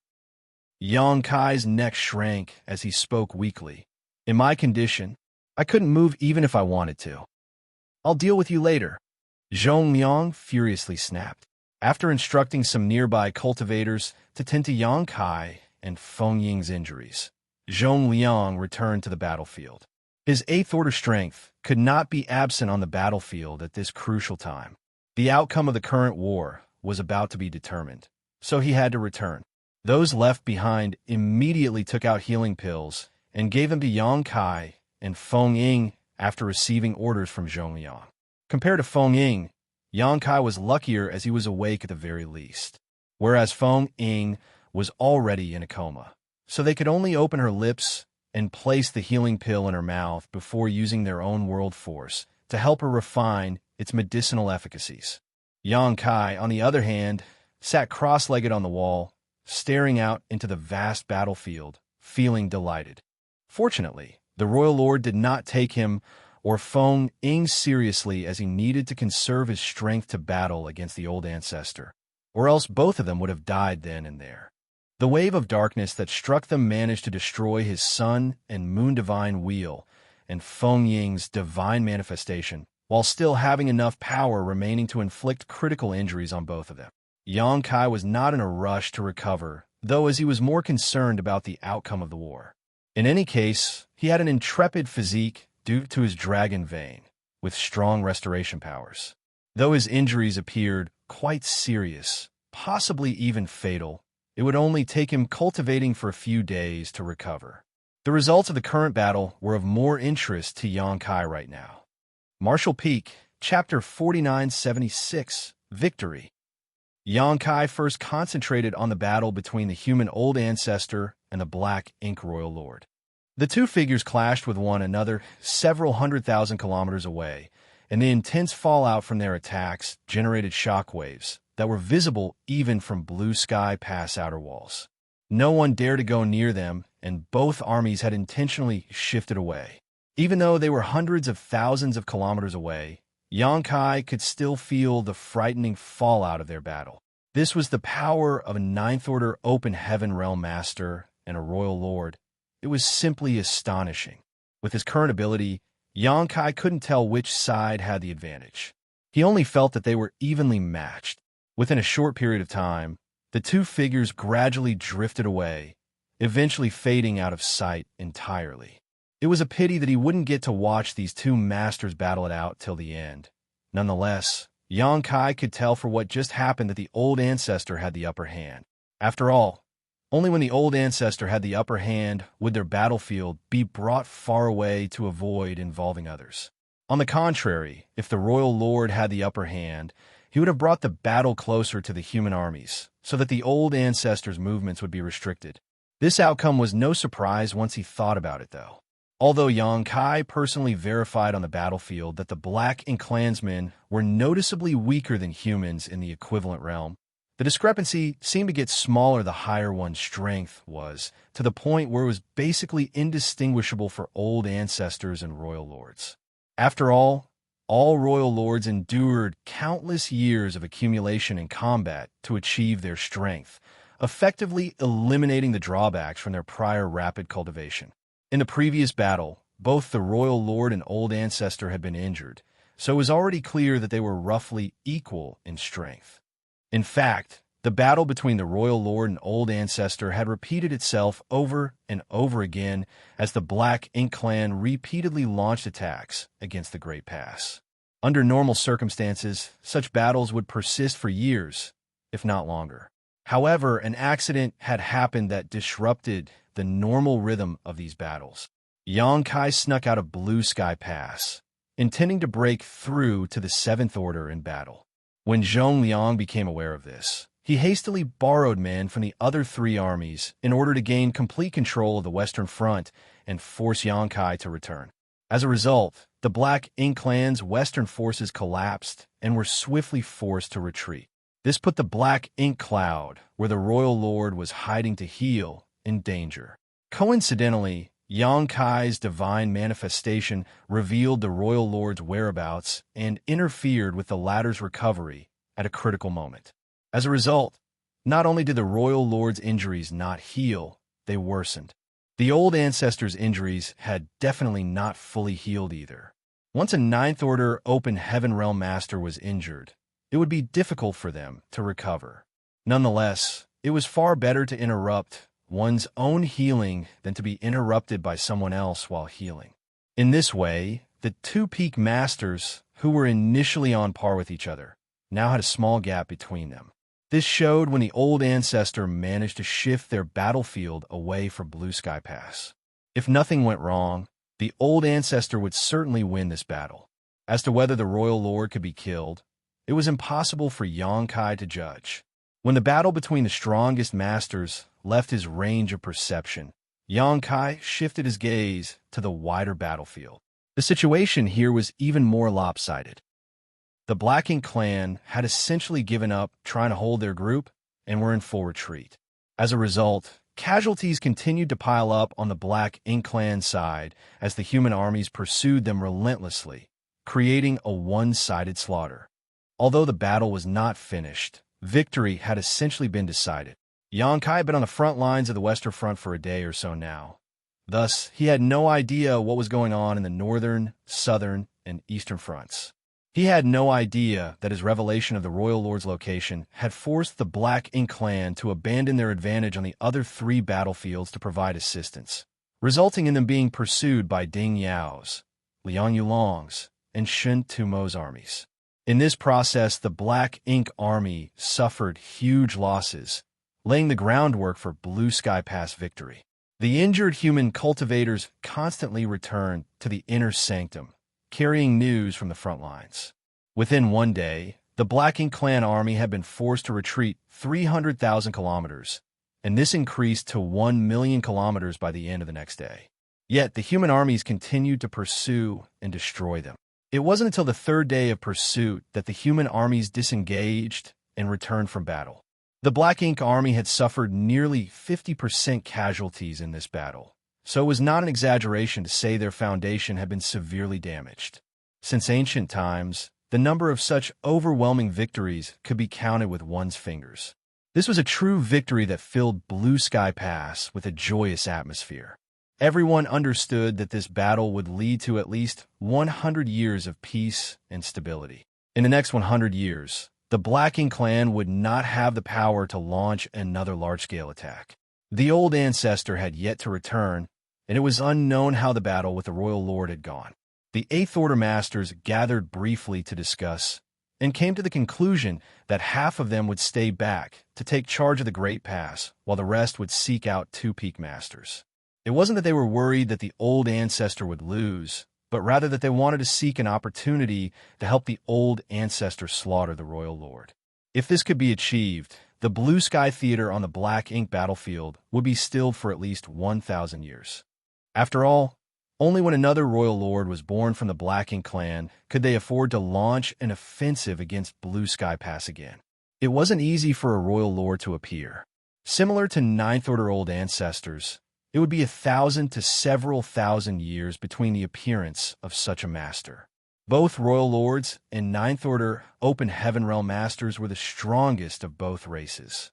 Yang Kai's neck shrank as he spoke weakly. "In my condition, I couldn't move even if I wanted to." "I'll deal with you later," Zhongliang furiously snapped. After instructing some nearby cultivators to tend to Yang Kai and Feng Ying's injuries, Zhongliang returned to the battlefield. His eighth-order strength could not be absent on the battlefield at this crucial time. The outcome of the current war was about to be determined, so he had to return. Those left behind immediately took out healing pills and gave them to Yang Kai and Feng Ying after receiving orders from Zhongliang. Compared to Feng Ying, Yang Kai was luckier as he was awake at the very least, whereas Feng Ying was already in a coma, so they could only open her lips and place the healing pill in her mouth before using their own world force to help her refine its medicinal efficacies. Yang Kai, on the other hand, sat cross-legged on the wall, staring out into the vast battlefield, feeling delighted. Fortunately, the Royal Lord did not take him or Feng Ying seriously, as he needed to conserve his strength to battle against the old ancestor, or else both of them would have died then and there. The wave of darkness that struck them managed to destroy his sun and moon divine wheel and Feng Ying's divine manifestation, while still having enough power remaining to inflict critical injuries on both of them. Yang Kai was not in a rush to recover, though, as he was more concerned about the outcome of the war. In any case, he had an intrepid physique due to his dragon vein, with strong restoration powers. Though his injuries appeared quite serious, possibly even fatal, it would only take him cultivating for a few days to recover. The results of the current battle were of more interest to Yang Kai right now. Martial Peak, Chapter 4976, Victory. Yang Kai first concentrated on the battle between the human Old Ancestor and the Black Ink Royal Lord. The two figures clashed with one another several 100,000 kilometers away, and the intense fallout from their attacks generated shockwaves that were visible even from Blue Sky Pass outer walls. No one dared to go near them, and both armies had intentionally shifted away. Even though they were hundreds of thousands of kilometers away, Yang Kai could still feel the frightening fallout of their battle. This was the power of a Ninth-Order Open Heaven Realm Master and a Royal Lord. It was simply astonishing. With his current ability, Yang Kai couldn't tell which side had the advantage. He only felt that they were evenly matched. Within a short period of time, the two figures gradually drifted away, eventually fading out of sight entirely. It was a pity that he wouldn't get to watch these two masters battle it out till the end. Nonetheless, Yang Kai could tell for what just happened that the Old Ancestor had the upper hand. After all, only when the Old Ancestor had the upper hand would their battlefield be brought far away to avoid involving others. On the contrary, if the Royal Lord had the upper hand, he would have brought the battle closer to the human armies, so that the Old Ancestor's movements would be restricted. This outcome was no surprise once he thought about it, though. Although Yang Kai personally verified on the battlefield that the Black Ink clansmen were noticeably weaker than humans in the equivalent realm, the discrepancy seemed to get smaller the higher one's strength was, to the point where it was basically indistinguishable for Old Ancestors and Royal Lords. After all Royal Lords endured countless years of accumulation and combat to achieve their strength, effectively eliminating the drawbacks from their prior rapid cultivation. In the previous battle, both the Royal Lord and Old Ancestor had been injured, so it was already clear that they were roughly equal in strength. In fact, the battle between the Royal Lord and Old Ancestor had repeated itself over and over again as the Black Ink clan repeatedly launched attacks against the Great Pass. Under normal circumstances, such battles would persist for years, if not longer. However, an accident had happened that disrupted the normal rhythm of these battles. Yang Kai snuck out of Blue Sky Pass, intending to break through to the Seventh Order in battle. When Zhongliang became aware of this, he hastily borrowed men from the other three armies in order to gain complete control of the Western Front and force Yang Kai to return. As a result, the Black Ink Clan's western forces collapsed and were swiftly forced to retreat. This put the Black Ink Cloud, where the Royal Lord was hiding to heal, in danger. Coincidentally, Xianxia's divine manifestation revealed the Royal Lord's whereabouts and interfered with the latter's recovery at a critical moment. As a result, not only did the Royal Lord's injuries not heal, they worsened. The old ancestor's injuries had definitely not fully healed either. Once a Ninth Order Open Heaven Realm Master was injured, it would be difficult for them to recover. Nonetheless, it was far better to interrupt one's own healing than to be interrupted by someone else while healing. In this way, the two peak masters, who were initially on par with each other, now had a small gap between them. This showed when the old ancestor managed to shift their battlefield away from Blue Sky Pass. If nothing went wrong, the old ancestor would certainly win this battle. As to whether the Royal Lord could be killed, it was impossible for Xianxia to judge. When the battle between the strongest masters left his range of perception, Xianxia shifted his gaze to the wider battlefield. The situation here was even more lopsided. The Black Ink Clan had essentially given up trying to hold their group and were in full retreat. As a result, casualties continued to pile up on the Black Ink Clan side as the human armies pursued them relentlessly, creating a one-sided slaughter. Although the battle was not finished, victory had essentially been decided. Xianxia had been on the front lines of the Western Front for a day or so now. Thus, he had no idea what was going on in the northern, southern, and eastern fronts. He had no idea that his revelation of the Royal Lord's location had forced the Black Ink Clan to abandon their advantage on the other three battlefields to provide assistance, resulting in them being pursued by Ding Yao's, Liang Yulong's, and Shen Tumo's armies. In this process, the Black Ink Army suffered huge losses, laying the groundwork for Blue Sky Pass victory. The injured human cultivators constantly returned to the inner sanctum, carrying news from the front lines. Within one day, the Black Ink Clan army had been forced to retreat 300,000 kilometers, and this increased to 1 million kilometers by the end of the next day. Yet the human armies continued to pursue and destroy them. It wasn't until the third day of pursuit that the human armies disengaged and returned from battle. The Black Ink Army had suffered nearly 50% casualties in this battle, so it was not an exaggeration to say their foundation had been severely damaged. Since ancient times, the number of such overwhelming victories could be counted with one's fingers. This was a true victory that filled Blue Sky Pass with a joyous atmosphere. Everyone understood that this battle would lead to at least 100 years of peace and stability. In the next 100 years, the Black Ink Clan would not have the power to launch another large-scale attack. The old ancestor had yet to return, and it was unknown how the battle with the Royal Lord had gone. The Eighth Order Masters gathered briefly to discuss, and came to the conclusion that half of them would stay back to take charge of the Great Pass, while the rest would seek out two Peak Masters. It wasn't that they were worried that the old ancestor would lose, but rather that they wanted to seek an opportunity to help the old ancestor slaughter the Royal Lord. If this could be achieved, the Blue Sky Theater on the Black Ink battlefield would be stilled for at least 1,000 years. After all, only when another Royal Lord was born from the Black Ink Clan could they afford to launch an offensive against Blue Sky Pass again. It wasn't easy for a Royal Lord to appear. Similar to Ninth Order old ancestors, it would be 1,000 to several thousand years between the appearance of such a master. Both Royal Lords and Ninth Order Open Heaven Realm Masters were the strongest of both races.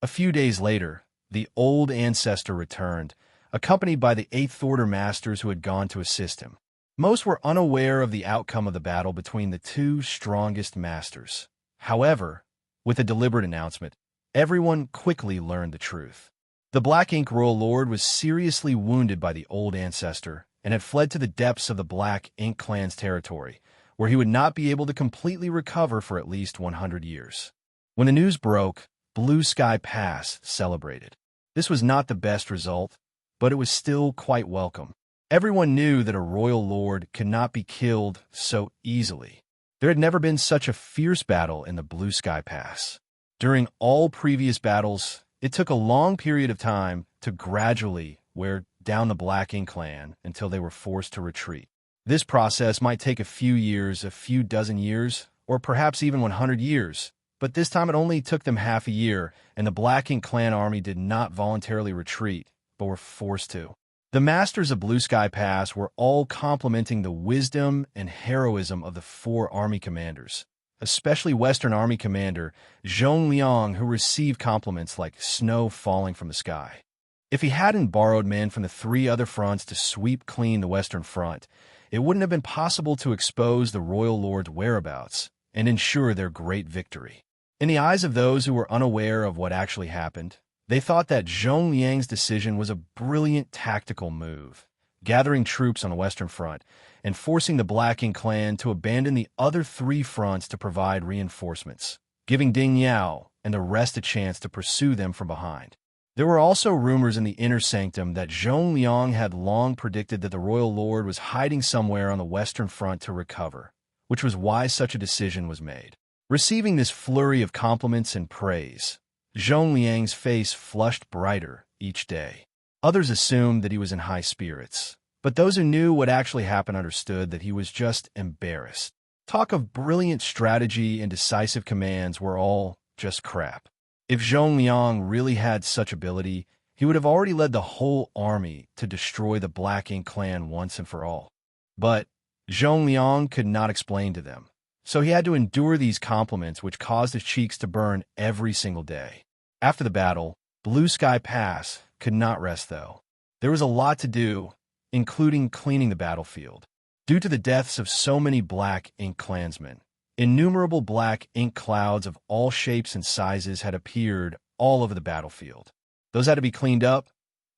A few days later, the old ancestor returned, accompanied by the Eighth Order Masters who had gone to assist him. Most were unaware of the outcome of the battle between the two strongest masters. However, with a deliberate announcement, everyone quickly learned the truth. The Black Ink Royal Lord was seriously wounded by the old ancestor and had fled to the depths of the Black Ink Clan's territory, where he would not be able to completely recover for at least 100 years. When the news broke, Blue Sky Pass celebrated. This was not the best result, but it was still quite welcome. Everyone knew that a Royal Lord could not be killed so easily. There had never been such a fierce battle in the Blue Sky Pass. During all previous battles, it took a long period of time to gradually wear down the Black Ink Clan until they were forced to retreat. This process might take a few years, a few dozen years, or perhaps even 100 years, but this time it only took them half a year, and the Black Ink clan army did not voluntarily retreat, but were forced to. The masters of Blue Sky Pass were all complimenting the wisdom and heroism of the four army commanders, especially Western Army Commander Zhongliang, who received compliments like snow falling from the sky. If he hadn't borrowed men from the three other fronts to sweep clean the Western Front, it wouldn't have been possible to expose the royal lord's whereabouts and ensure their great victory. In the eyes of those who were unaware of what actually happened, they thought that Zhong Liang's decision was a brilliant tactical move, gathering troops on the Western Front and forcing the Black Ink clan to abandon the other three fronts to provide reinforcements, giving Ding Yao and the rest a chance to pursue them from behind. There were also rumors in the inner sanctum that Zhong Liang had long predicted that the royal lord was hiding somewhere on the Western Front to recover, which was why such a decision was made. Receiving this flurry of compliments and praise, Zhong Liang's face flushed brighter each day. Others assumed that he was in high spirits, but those who knew what actually happened understood that he was just embarrassed. Talk of brilliant strategy and decisive commands were all just crap. If Zhong Liang really had such ability, he would have already led the whole army to destroy the Black Ink clan once and for all. But Zhong Liang could not explain to them, so he had to endure these compliments which caused his cheeks to burn every single day. After the battle, Blue Sky Pass could not rest though. There was a lot to do, including cleaning the battlefield. Due to the deaths of so many Black Ink clansmen, innumerable Black Ink clouds of all shapes and sizes had appeared all over the battlefield. Those had to be cleaned up,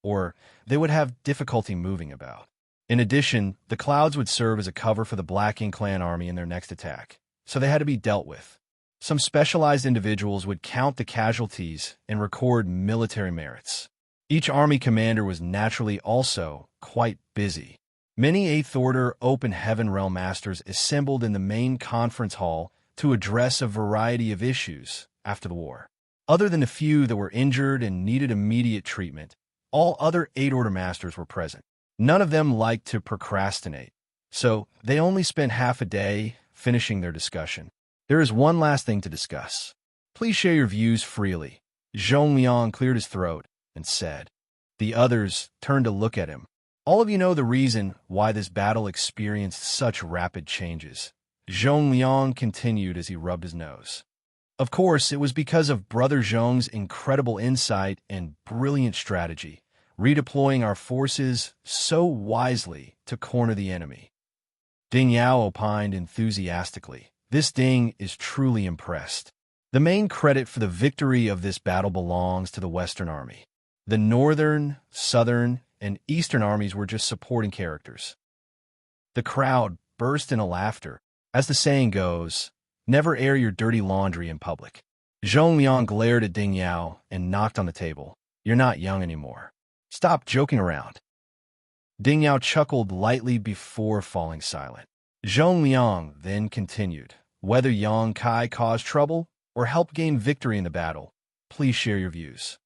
or they would have difficulty moving about. In addition, the clouds would serve as a cover for the Black Ink clan army in their next attack, so they had to be dealt with. Some specialized individuals would count the casualties and record military merits. Each army commander was naturally also quite busy. Many Eighth Order Open Heaven Realm Masters assembled in the main conference hall to address a variety of issues after the war. Other than a few that were injured and needed immediate treatment, all other Eighth Order Masters were present. None of them liked to procrastinate, so they only spent half a day finishing their discussion. There is one last thing to discuss. Please share your views freely. Zhong Liang cleared his throat and said. The others turned to look at him. All of you know the reason why this battle experienced such rapid changes. Zhong Liang continued as he rubbed his nose. Of course, it was because of Brother Zhong's incredible insight and brilliant strategy, redeploying our forces so wisely to corner the enemy. Ding Yao opined enthusiastically. This Ding is truly impressed. The main credit for the victory of this battle belongs to the Western Army. The Northern, Southern, and Eastern armies were just supporting characters. The crowd burst into laughter. As the saying goes, never air your dirty laundry in public. Zhong Liang glared at Ding Yao and knocked on the table. You're not young anymore. Stop joking around. Ding Yao chuckled lightly before falling silent. Zhong Liang then continued. Whether Yang Kai caused trouble or helped gain victory in the battle, please share your views.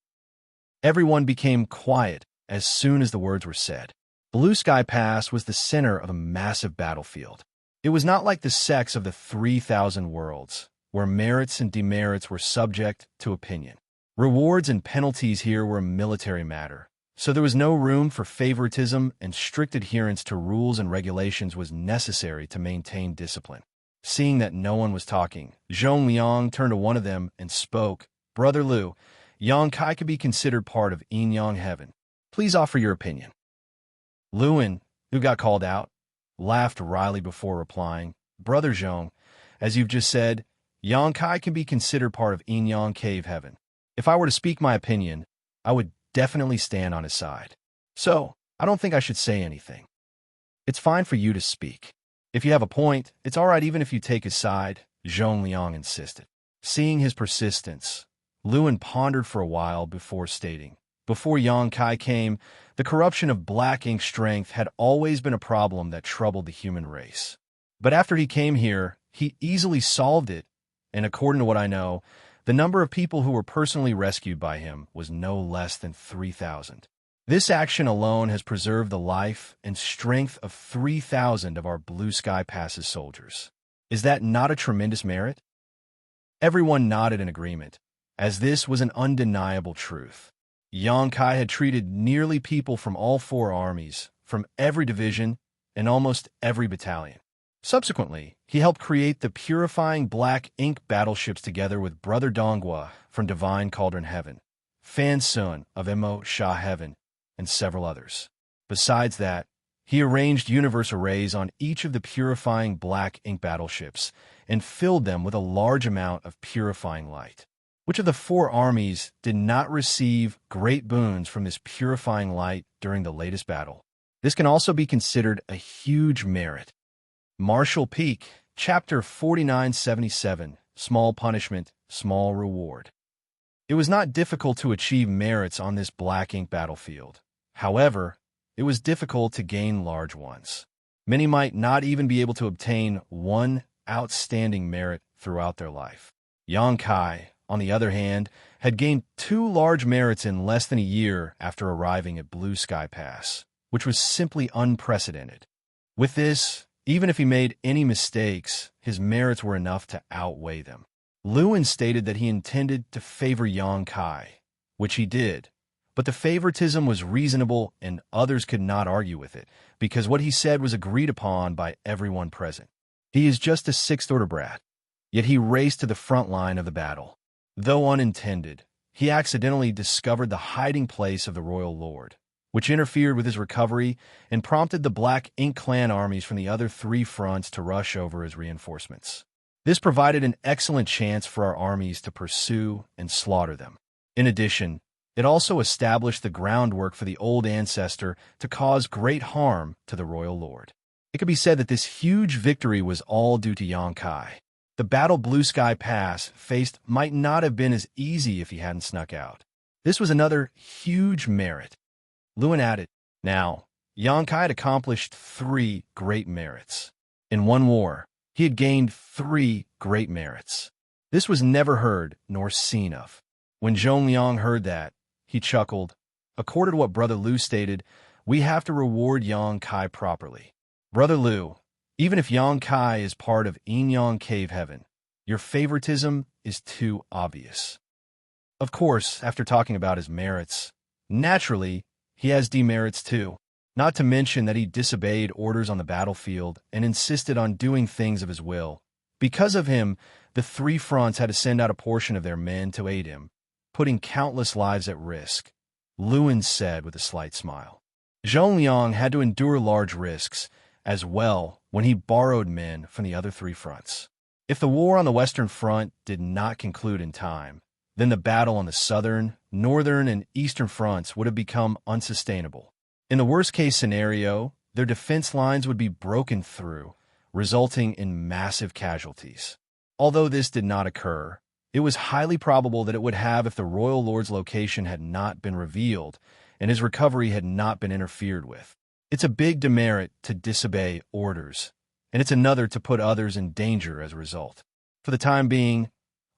Everyone became quiet as soon as the words were said. Blue Sky Pass was the center of a massive battlefield. It was not like the sects of the 3,000 worlds, where merits and demerits were subject to opinion. Rewards and penalties here were a military matter, so there was no room for favoritism, and strict adherence to rules and regulations was necessary to maintain discipline. Seeing that no one was talking, Zhong Liang turned to one of them and spoke. Brother Liu, Yang Kai could be considered part of Yin Yang Heaven. Please offer your opinion. Luin, who got called out, laughed wryly before replying. Brother Zhong, as you've just said, Yang Kai can be considered part of Yin Yang Cave Heaven. If I were to speak my opinion, I would definitely stand on his side. So, I don't think I should say anything. It's fine for you to speak. If you have a point, it's all right even if you take his side, Zhong Liang insisted. Seeing his persistence, Luin pondered for a while before stating. Before Yang Kai came, the corruption of Black Ink strength had always been a problem that troubled the human race. But after he came here, he easily solved it, and according to what I know, the number of people who were personally rescued by him was no less than 3,000. This action alone has preserved the life and strength of 3,000 of our Blue Sky Pass's soldiers. Is that not a tremendous merit? Everyone nodded in agreement, as this was an undeniable truth. Xianxia had treated nearly people from all four armies, from every division, and almost every battalion. Subsequently, he helped create the purifying black ink battleships together with Brother Donghua from Divine Cauldron Heaven, Fan Sun of Mo Sha Heaven, and several others. Besides that, he arranged universe arrays on each of the purifying black ink battleships and filled them with a large amount of purifying light. Which of the four armies did not receive great boons from this purifying light during the latest battle? This can also be considered a huge merit. Martial Peak, Chapter 4977, Small Punishment, Small Reward. It was not difficult to achieve merits on this black ink battlefield. However, it was difficult to gain large ones. Many might not even be able to obtain one outstanding merit throughout their life. Xianxia, on the other hand, had gained 2 large merits in less than a year after arriving at Blue Sky Pass, which was simply unprecedented. With this, even if he made any mistakes, his merits were enough to outweigh them. Lewin stated that he intended to favor Xianxia, which he did, but the favoritism was reasonable and others could not argue with it, because what he said was agreed upon by everyone present. He is just a sixth-order brat, yet he raced to the front line of the battle. Though unintended, he accidentally discovered the hiding place of the Royal Lord, which interfered with his recovery and prompted the Black Ink clan armies from the other 3 fronts to rush over as reinforcements. This provided an excellent chance for our armies to pursue and slaughter them. In addition, it also established the groundwork for the old ancestor to cause great harm to the Royal Lord. It could be said that this huge victory was all due to Xianxia. The battle Blue Sky Pass faced might not have been as easy if he hadn't snuck out. This was another huge merit. Lewin added, now, Xianxia had accomplished 3 great merits. In one war, he had gained 3 great merits. This was never heard nor seen of. When Zhongliang heard that, he chuckled. According to what Brother Liu stated, we have to reward Xianxia properly. Brother Liu, even if Xianxia is part of Inyang Cave Heaven, your favoritism is too obvious. Of course, after talking about his merits, naturally, he has demerits too, not to mention that he disobeyed orders on the battlefield and insisted on doing things of his will. Because of him, the 3 fronts had to send out a portion of their men to aid him, putting countless lives at risk, Lewin said with a slight smile. Zhongliang had to endure large risks as well when he borrowed men from the other 3 fronts. If the war on the Western Front did not conclude in time, then the battle on the Southern, Northern, and Eastern fronts would have become unsustainable. In the worst-case scenario, their defense lines would be broken through, resulting in massive casualties. Although this did not occur, it was highly probable that it would have if the Royal Lord's location had not been revealed and his recovery had not been interfered with. It's a big demerit to disobey orders, and it's another to put others in danger as a result. For the time being,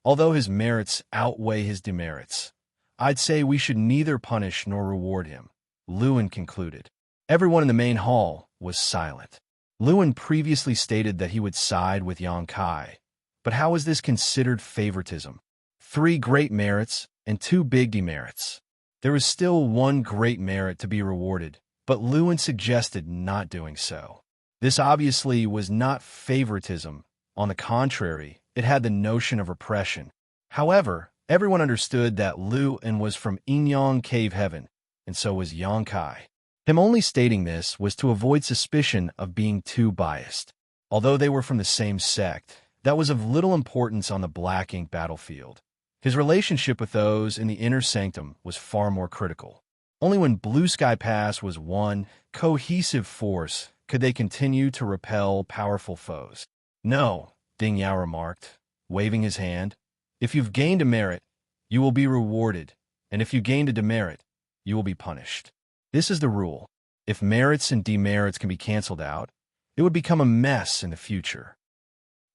although his merits outweigh his demerits, I'd say we should neither punish nor reward him, Lewin concluded. Everyone in the main hall was silent. Lewin previously stated that he would side with Xianxia, but how is this considered favoritism? 3 great merits and 2 big demerits. There is still 1 great merit to be rewarded, but Lewin suggested not doing so. This obviously was not favoritism. On the contrary, it had the notion of repression. However, everyone understood that Lewin was from Inyang Cave Heaven, and so was Xianxia. Him only stating this was to avoid suspicion of being too biased. Although they were from the same sect, that was of little importance on the Black Ink battlefield. His relationship with those in the inner sanctum was far more critical. Only when Blue Sky Pass was one cohesive force could they continue to repel powerful foes. No, Ding Yao remarked, waving his hand. If you've gained a merit, you will be rewarded, and if you gained a demerit, you will be punished. This is the rule. If merits and demerits can be cancelled out, it would become a mess in the future.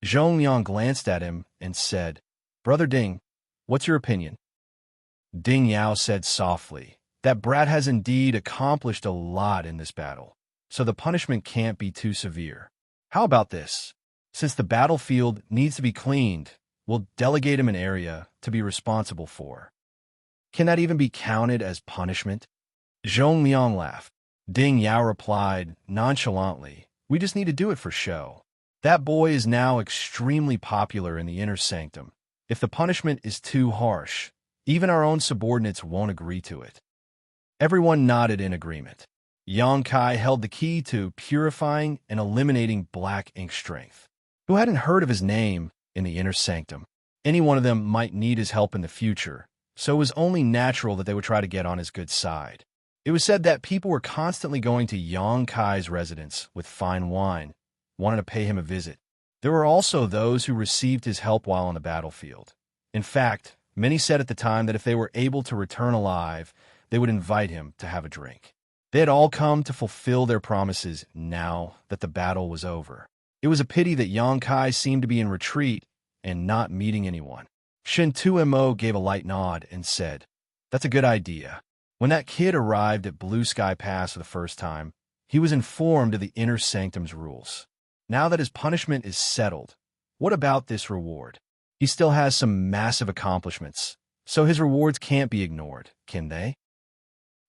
Zhongliang glanced at him and said, Brother Ding, what's your opinion? Ding Yao said softly, That brat has indeed accomplished a lot in this battle, so the punishment can't be too severe. How about this? Since the battlefield needs to be cleaned, we'll delegate him an area to be responsible for. Can that even be counted as punishment? Zhong Liang laughed. Ding Yao replied nonchalantly, we just need to do it for show. That boy is now extremely popular in the inner sanctum. If the punishment is too harsh, even our own subordinates won't agree to it. Everyone nodded in agreement. Yang Kai held the key to purifying and eliminating black ink strength. Who hadn't heard of his name in the inner sanctum? Any one of them might need his help in the future, so it was only natural that they would try to get on his good side. It was said that people were constantly going to Yang Kai's residence with fine wine, wanting to pay him a visit. There were also those who received his help while on the battlefield. In fact, many said at the time that if they were able to return alive, they would invite him to have a drink. They had all come to fulfill their promises now that the battle was over. It was a pity that Yang Kai seemed to be in retreat and not meeting anyone. Shen Tuemo gave a light nod and said, that's a good idea. When that kid arrived at Blue Sky Pass for the first time, he was informed of the inner sanctum's rules. Now that his punishment is settled, what about this reward? He still has some massive accomplishments, so his rewards can't be ignored, can they?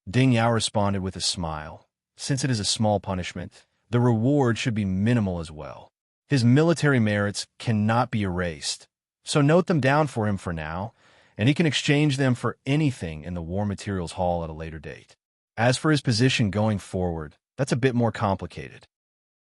Ding Yao responded with a smile. Since it is a small punishment, the reward should be minimal as well. His military merits cannot be erased, so note them down for him for now, and he can exchange them for anything in the War Materials Hall at a later date. As for his position going forward, that's a bit more complicated.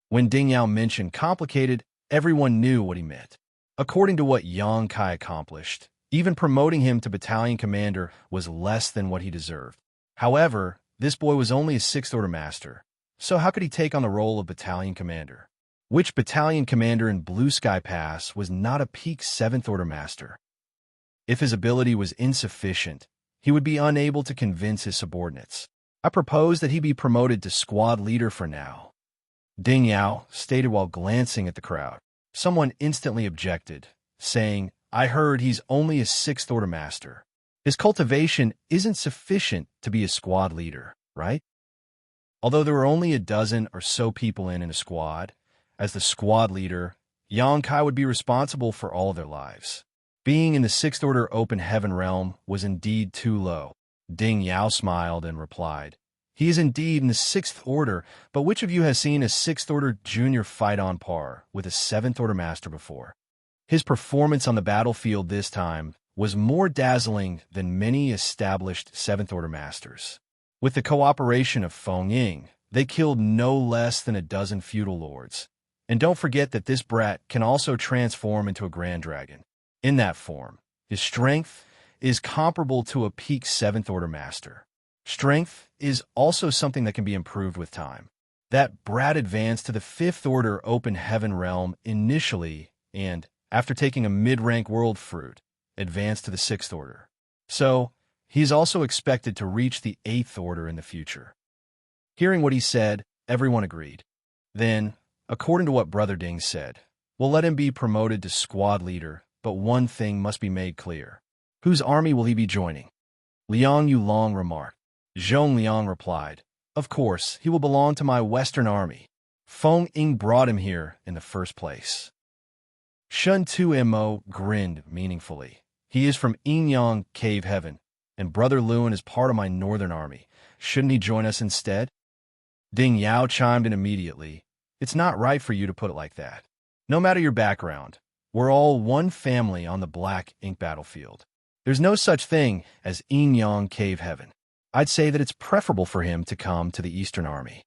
When Ding Yao mentioned complicated, everyone knew what he meant. According to what Yang Kai accomplished, even promoting him to battalion commander was less than what he deserved. However, this boy was only a 6th Order Master, so how could he take on the role of battalion commander? Which battalion commander in Blue Sky Pass was not a peak 7th Order Master? If his ability was insufficient, he would be unable to convince his subordinates. I propose that he be promoted to squad leader for now. Ding Yao stated while glancing at the crowd. Someone instantly objected, saying, I heard he's only a 6th Order Master. His cultivation isn't sufficient to be a squad leader, right? Although there were only a dozen or so people in a squad, as the squad leader, Yang Kai would be responsible for all of their lives. Being in the 6th Order Open Heaven realm was indeed too low. Ding Yao smiled and replied, he is indeed in the 6th Order, but which of you has seen a 6th Order Junior fight on par with a 7th Order Master before? His performance on the battlefield this time was more dazzling than many established 7th Order Masters. With the cooperation of Feng Ying, they killed no less than a dozen feudal lords. And don't forget that this brat can also transform into a Grand Dragon. In that form, his strength is comparable to a peak 7th Order Master. Strength is also something that can be improved with time. That brat advanced to the 5th Order Open Heaven realm initially and, after taking a mid-rank world fruit, advanced to the 6th Order. So, he is also expected to reach the 8th Order in the future. Hearing what he said, everyone agreed. Then, according to what Brother Ding said, we'll let him be promoted to squad leader, but one thing must be made clear. Whose army will he be joining? Liang Yulong remarked. Zhong Liang replied, of course, he will belong to my Western army. Feng Ying brought him here in the first place. Shen Tuemo grinned meaningfully. He is from Yingyang Cave Heaven, and Brother Luen is part of my Northern army. Shouldn't he join us instead? Ding Yao chimed in immediately. It's not right for you to put it like that. No matter your background, we're all one family on the Black Ink battlefield. There's no such thing as Yingyang Cave Heaven. I'd say that it's preferable for him to come to the Eastern Army.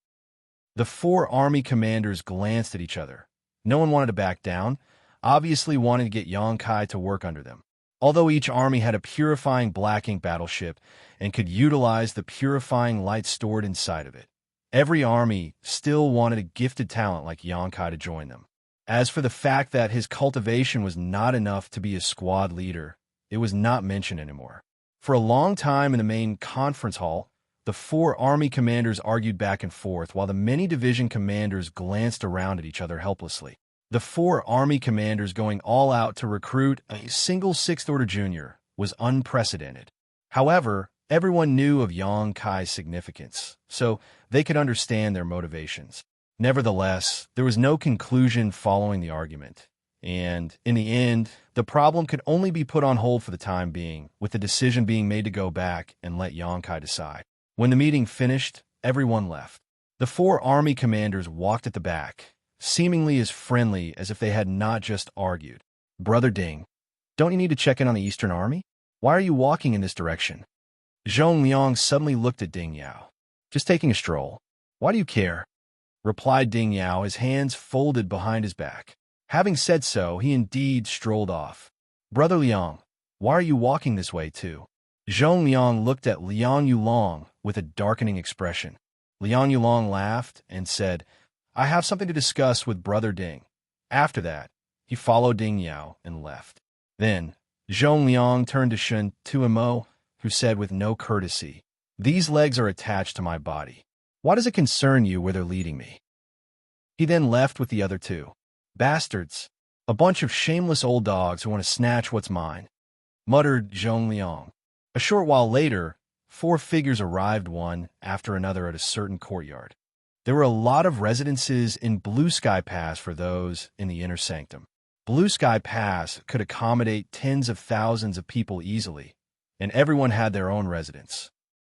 The 4 army commanders glanced at each other. No one wanted to back down, obviously wanting to get Yang Kai to work under them. Although each army had a purifying black ink battleship and could utilize the purifying light stored inside of it, every army still wanted a gifted talent like Yang Kai to join them. As for the fact that his cultivation was not enough to be a squad leader, it was not mentioned anymore. For a long time in the main conference hall, the 4 army commanders argued back and forth while the many division commanders glanced around at each other helplessly. The 4 army commanders going all out to recruit a single 6th Order Junior was unprecedented. However, Everyone knew of Yang Kai's significance, so they could understand their motivations. Nevertheless, there was no conclusion following the argument, and in the end, the problem could only be put on hold for the time being, with the decision being made to go back and let Yang Kai decide. When the meeting finished, everyone left. The four army commanders walked at the back, seemingly as friendly as if they had not just argued. "Brother Ding, don't you need to check in on the Eastern Army? Why are you walking in this direction?" Zhong Liang suddenly looked at Ding Yao. "Just taking a stroll. Why do you care?" replied Ding Yao, his hands folded behind his back. Having said so, he indeed strolled off. "Brother Liang, why are you walking this way too?" Zhong Liang looked at Liang Yulong with a darkening expression. Liang Yulong laughed and said, "I have something to discuss with Brother Ding." After that, he followed Ding Yao and left. Then, Zhong Liang turned to Shun Tuimo, who said with no courtesy, "These legs are attached to my body. Why does it concern you where they're leading me?" He then left with the other two. "Bastards! A bunch of shameless old dogs who want to snatch what's mine," muttered Zhong Liang. A short while later, four figures arrived one after another at a certain courtyard. There were a lot of residences in Blue Sky Pass for those in the inner sanctum. Blue Sky Pass could accommodate tens of thousands of people easily, and everyone had their own residence.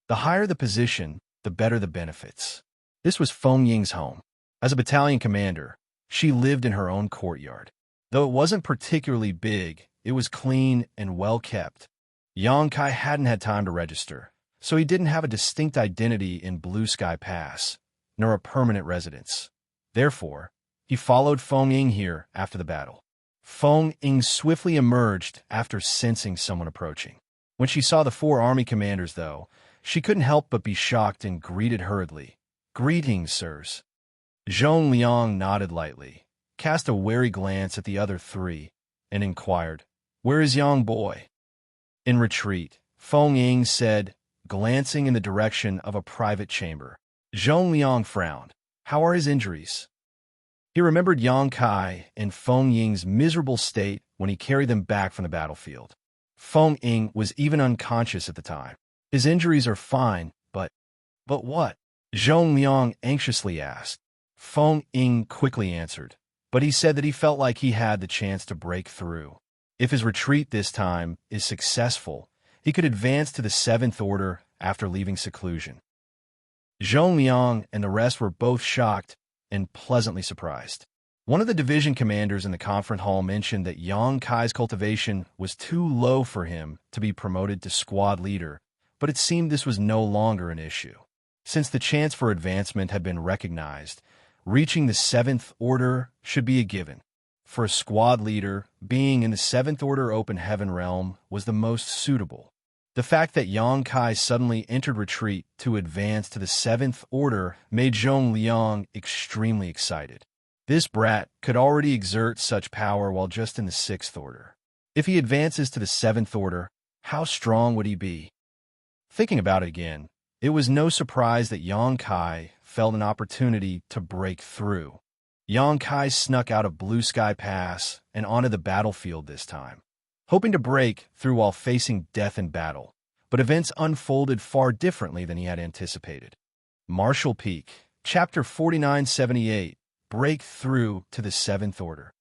The higher the position, the better the benefits. This was Feng Ying's home. As a battalion commander, she lived in her own courtyard. Though it wasn't particularly big, it was clean and well kept. Yang Kai hadn't had time to register, so he didn't have a distinct identity in Blue Sky Pass, nor a permanent residence. Therefore, he followed Feng Ying here after the battle. Feng Ying swiftly emerged after sensing someone approaching. When she saw the four army commanders, though, she couldn't help but be shocked and greeted hurriedly. "Greetings, sirs." Zhong Liang nodded lightly, cast a wary glance at the other three, and inquired, "Where is Yang Boy?" "In retreat," Feng Ying said, glancing in the direction of a private chamber. Zhong Liang frowned. "How are his injuries?" He remembered Yang Kai and Feng Ying's miserable state when he carried them back from the battlefield. Feng Ying was even unconscious at the time. "His injuries are fine, but..." "But what?" Zhong Liang anxiously asked. Feng Ying quickly answered, but he said that he felt like he had the chance to break through. If his retreat this time is successful, he could advance to the Seventh Order after leaving seclusion. Zhong Liang and the rest were both shocked and pleasantly surprised. One of the division commanders in the conference hall mentioned that Yang Kai's cultivation was too low for him to be promoted to squad leader, but it seemed this was no longer an issue. Since the chance for advancement had been recognized, reaching the Seventh Order should be a given. For a squad leader, being in the Seventh Order Open Heaven realm was the most suitable. The fact that Yang Kai suddenly entered retreat to advance to the Seventh Order made Zhong Liang extremely excited. This brat could already exert such power while just in the Sixth Order. If he advances to the Seventh Order, how strong would he be? Thinking about it again, it was no surprise that Yang Kai felt an opportunity to break through. Yang Kai snuck out of Blue Sky Pass and onto the battlefield this time, hoping to break through while facing death in battle, but events unfolded far differently than he had anticipated. Marshall Peak, Chapter 4978, Break Through to the Seventh Order.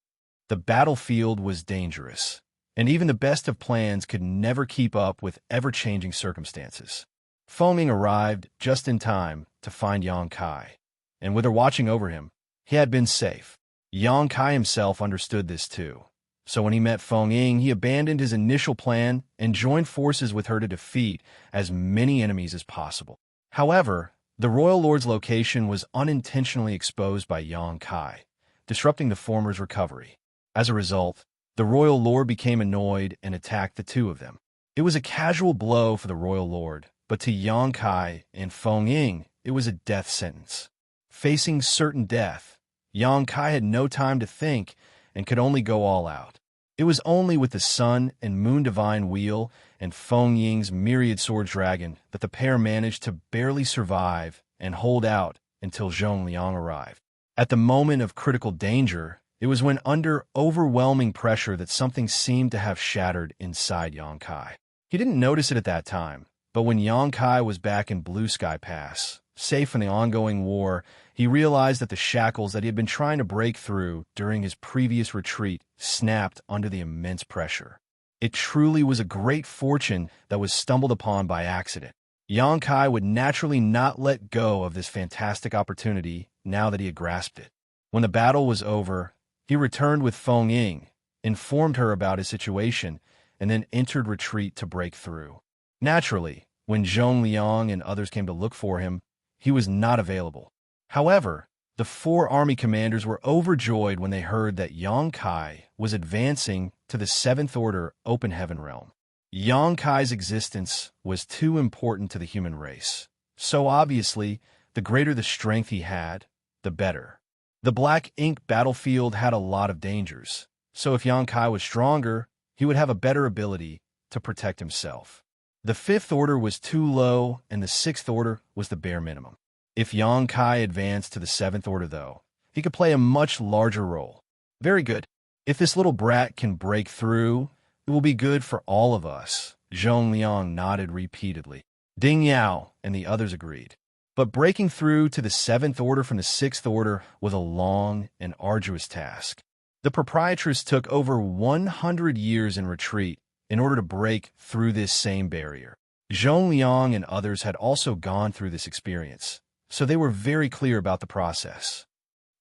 The battlefield was dangerous, and even the best of plans could never keep up with ever-changing circumstances. Feng Ying arrived just in time to find Yang Kai, and with her watching over him, he had been safe. Yang Kai himself understood this too. So when he met Feng Ying, he abandoned his initial plan and joined forces with her to defeat as many enemies as possible. However, the Royal Lord's location was unintentionally exposed by Yang Kai, disrupting the former's recovery. As a result, the Royal Lord became annoyed and attacked the two of them. It was a casual blow for the Royal Lord, but to Yang Kai and Feng Ying, it was a death sentence. Facing certain death, Yang Kai had no time to think and could only go all out. It was only with the Sun and Moon Divine Wheel and Feng Ying's Myriad Sword Dragon that the pair managed to barely survive and hold out until Zhong Liang arrived. At the moment of critical danger, it was when under overwhelming pressure that something seemed to have shattered inside Yang Kai. He didn't notice it at that time, But when Yang Kai was back in Blue Sky Pass, safe from the ongoing war, he realized that the shackles that he had been trying to break through during his previous retreat snapped under the immense pressure. It truly was a great fortune that was stumbled upon by accident. Yang Kai would naturally not let go of this fantastic opportunity now that he had grasped it. When the battle was over, he returned with Feng Ying, informed her about his situation, and then entered retreat to break through. Naturally, when Zhong Liang and others came to look for him, he was not available. However, the 4 army commanders were overjoyed when they heard that Yang Kai was advancing to the 7th Order Open Heaven realm. Yang Kai's existence was too important to the human race, so obviously, the greater the strength he had, the better. The Black Ink battlefield had a lot of dangers, so if Yang Kai was stronger, he would have a better ability to protect himself. The 5th Order was too low, and the 6th Order was the bare minimum. If Yang Kai advanced to the 7th Order, though, he could play a much larger role. Very good. If this little brat can break through, it will be good for all of us. Zhong Liang nodded repeatedly. Ding Yao and the others agreed. But breaking through to the 7th Order from the 6th Order was a long and arduous task. The proprietress took over 100 years in retreat in order to break through this same barrier. Zhong Liang and others had also gone through this experience, so they were very clear about the process.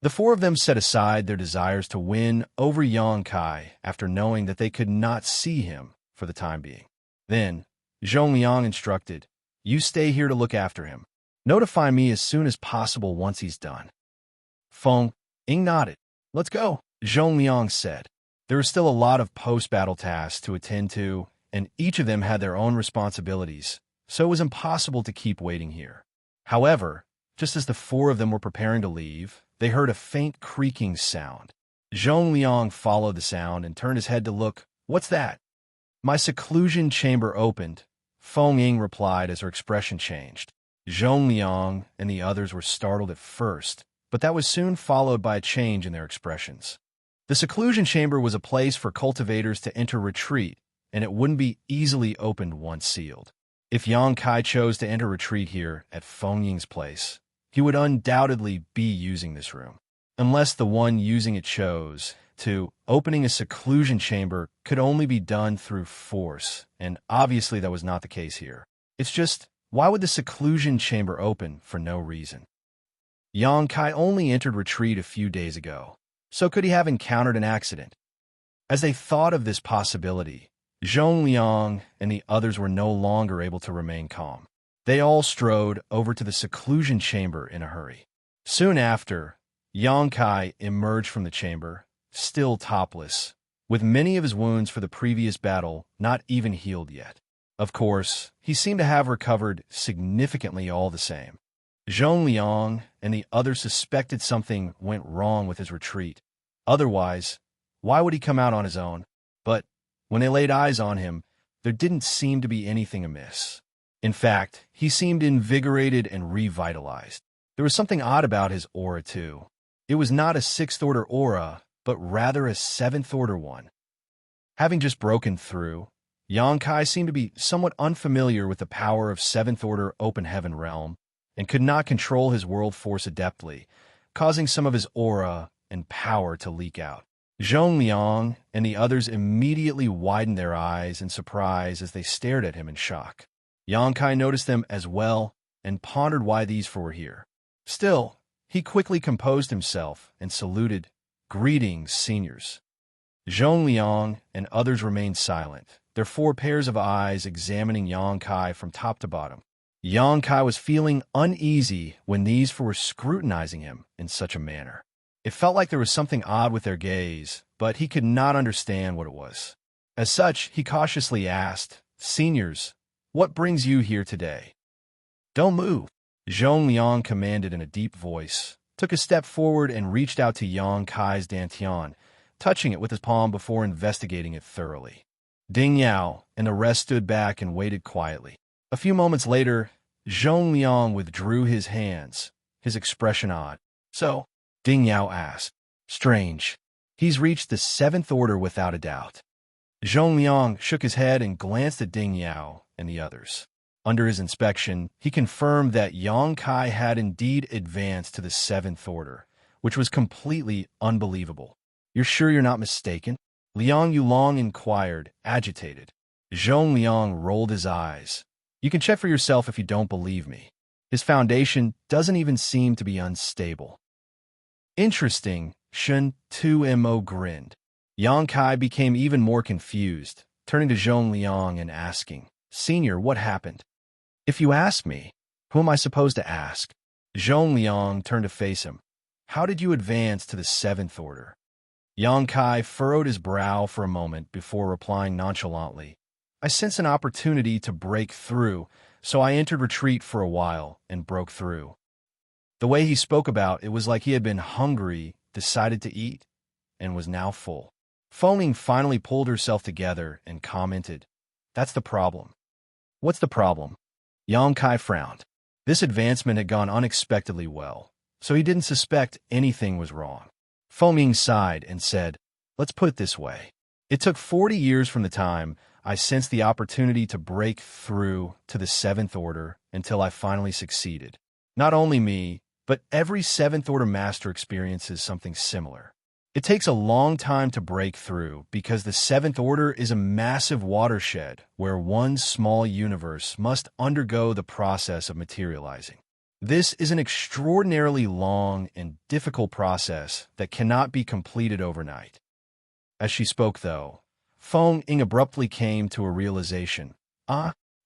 The 4 of them set aside their desires to win over Yang Kai after knowing that they could not see him for the time being. Then, Zhong Liang instructed, "You stay here to look after him. Notify me as soon as possible once he's done." Feng Ying nodded. "Let's go," Zhong Liang said. There were still a lot of post-battle tasks to attend to, and each of them had their own responsibilities, so it was impossible to keep waiting here. However, just as the 4 of them were preparing to leave, they heard a faint creaking sound. Zhong Liang followed the sound and turned his head to look. "What's that?" "My seclusion chamber opened," Feng Ying replied as her expression changed. Zhong Liang and the others were startled at first, but that was soon followed by a change in their expressions. The seclusion chamber was a place for cultivators to enter retreat, and it wouldn't be easily opened once sealed. If Yang Kai chose to enter retreat here at Feng Ying's place, he would undoubtedly be using this room. Unless the one using it chose to, opening a seclusion chamber could only be done through force, and obviously that was not the case here. It's just, why would the seclusion chamber open for no reason? Yang Kai only entered retreat a few days ago, so could he have encountered an accident? As they thought of this possibility, Zhong Liang and the others were no longer able to remain calm. They all strode over to the seclusion chamber in a hurry. Soon after, Yang Kai emerged from the chamber, still topless, with many of his wounds for the previous battle not even healed yet. Of course, he seemed to have recovered significantly all the same. Zhong Liang and the others suspected something went wrong with his retreat. Otherwise, why would he come out on his own? But when they laid eyes on him, there didn't seem to be anything amiss. In fact, he seemed invigorated and revitalized. There was something odd about his aura, too. It was not a 6th Order aura, but rather a 7th Order one. Having just broken through, Yang Kai seemed to be somewhat unfamiliar with the power of 7th Order Open Heaven realm, and could not control his world force adeptly, causing some of his aura and power to leak out. Zhong Liang and the others immediately widened their eyes in surprise as they stared at him in shock. Yang Kai noticed them as well and pondered why these 4 were here. Still, he quickly composed himself and saluted, "Greetings, seniors." Zhong Liang and others remained silent, their 4 pairs of eyes examining Yang Kai from top to bottom. Yang Kai was feeling uneasy when these 4 were scrutinizing him in such a manner. It felt like there was something odd with their gaze, but he could not understand what it was. As such, he cautiously asked, "Seniors, what brings you here today?" "Don't move," Zhong Liang commanded in a deep voice, took a step forward and reached out to Yang Kai's dantian, touching it with his palm before investigating it thoroughly. Ding Yao and the rest stood back and waited quietly. A few moments later, Zhong Liang withdrew his hands, his expression odd. "So," Ding Yao asked. "Strange. He's reached the 7th Order without a doubt." Zhong Liang shook his head and glanced at Ding Yao and the others. Under his inspection, he confirmed that Xianxia had indeed advanced to the 7th order, which was completely unbelievable. "You're sure you're not mistaken?" Liang Yulong inquired, agitated. Zhong Liang rolled his eyes. "You can check for yourself if you don't believe me. His foundation doesn't even seem to be unstable." "Interesting," Shun Tu-Mo grinned. Xianxia became even more confused, turning to Zhong Liang and asking, "Senior, what happened?" "If you ask me, who am I supposed to ask?" Zhong Liang turned to face him. "How did you advance to the 7th order?" Xianxia furrowed his brow for a moment before replying nonchalantly, "I sensed an opportunity to break through, so I entered retreat for a while and broke through." The way he spoke about it was like he had been hungry, decided to eat, and was now full. Feng finally pulled herself together and commented, "That's the problem." "What's the problem?" Xianxia frowned. This advancement had gone unexpectedly well, so he didn't suspect anything was wrong. Feng sighed and said, "Let's put it this way. It took 40 years from the time I sensed the opportunity to break through to the 7th order until I finally succeeded. Not only me, but every 7th order master experiences something similar. It takes a long time to break through because the 7th order is a massive watershed where one small universe must undergo the process of materializing. This is an extraordinarily long and difficult process that cannot be completed overnight." As she spoke, though, Feng abruptly came to a realization.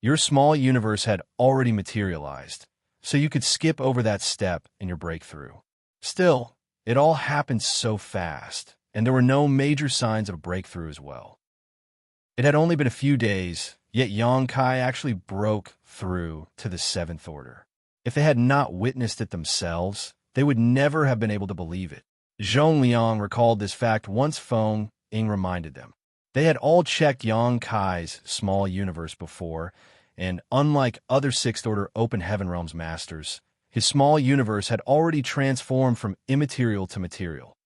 Your small universe had already materialized, so you could skip over that step in your breakthrough. Still, it all happened so fast, and there were no major signs of a breakthrough as well. It had only been a few days, yet Xianxia actually broke through to the 7th order. If they had not witnessed it themselves, they would never have been able to believe it. Zhong Liang recalled this fact once Feng reminded them. They had all checked Xianxia's small universe before, and unlike other 6th order open heaven realms masters, his small universe had already transformed from immaterial to material.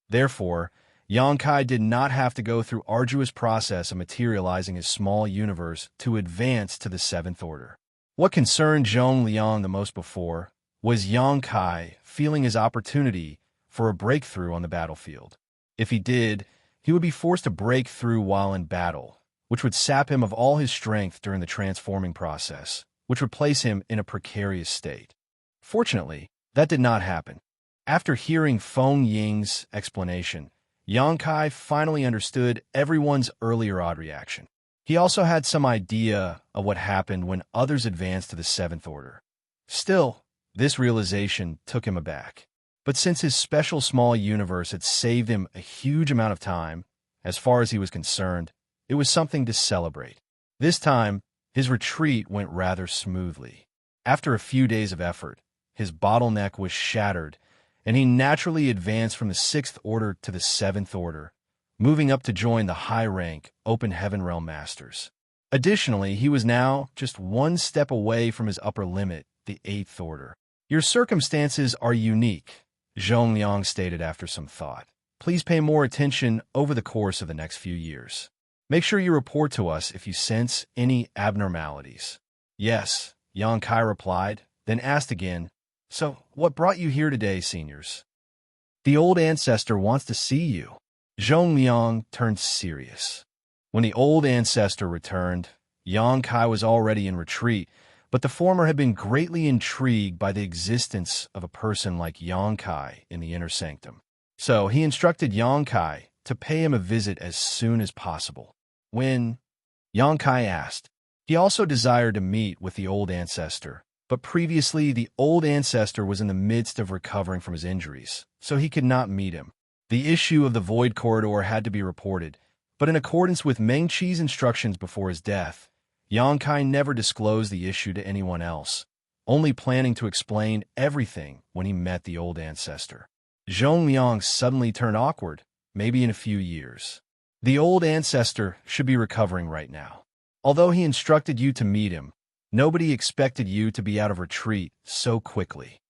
Therefore, Xianxia did not have to go through arduous process of materializing his small universe to advance to the 7th order. What concerned Zhong Liang the most before was Xianxia feeling his opportunity for a breakthrough on the battlefield. If he did, he would be forced to break through while in battle, which would sap him of all his strength during the transforming process, which would place him in a precarious state. Fortunately, that did not happen. After hearing Feng Ying's explanation, Xianxia finally understood everyone's earlier odd reaction. He also had some idea of what happened when others advanced to the 7th order. Still, this realization took him aback. But since his special small universe had saved him a huge amount of time, as far as he was concerned, it was something to celebrate. This time, his retreat went rather smoothly. After a few days of effort, his bottleneck was shattered, and he naturally advanced from the 6th order to the 7th order, moving up to join the high-rank Open Heaven Realm Masters. Additionally, he was now just one step away from his upper limit, the 8th order. "Your circumstances are unique," Zhong Liang stated after some thought. "Please pay more attention over the course of the next few years. Make sure you report to us if you sense any abnormalities." "Yes," Xianxia replied, then asked again, "So, what brought you here today, seniors?" "The old ancestor wants to see you." Zhong Liang turned serious. When the old ancestor returned, Xianxia was already in retreat, but the former had been greatly intrigued by the existence of a person like Xianxia in the inner sanctum. So he instructed Xianxia to pay him a visit as soon as possible. When Xianxia asked, he also desired to meet with the old ancestor, but previously the old ancestor was in the midst of recovering from his injuries, so he could not meet him. The issue of the Void Corridor had to be reported, but in accordance with Meng Qi's instructions before his death, Xianxia never disclosed the issue to anyone else, only planning to explain everything when he met the old ancestor. Zhong Liang suddenly turned awkward, maybe in a few years. The old ancestor should be recovering right now. Although he instructed you to meet him, nobody expected you to be out of retreat so quickly.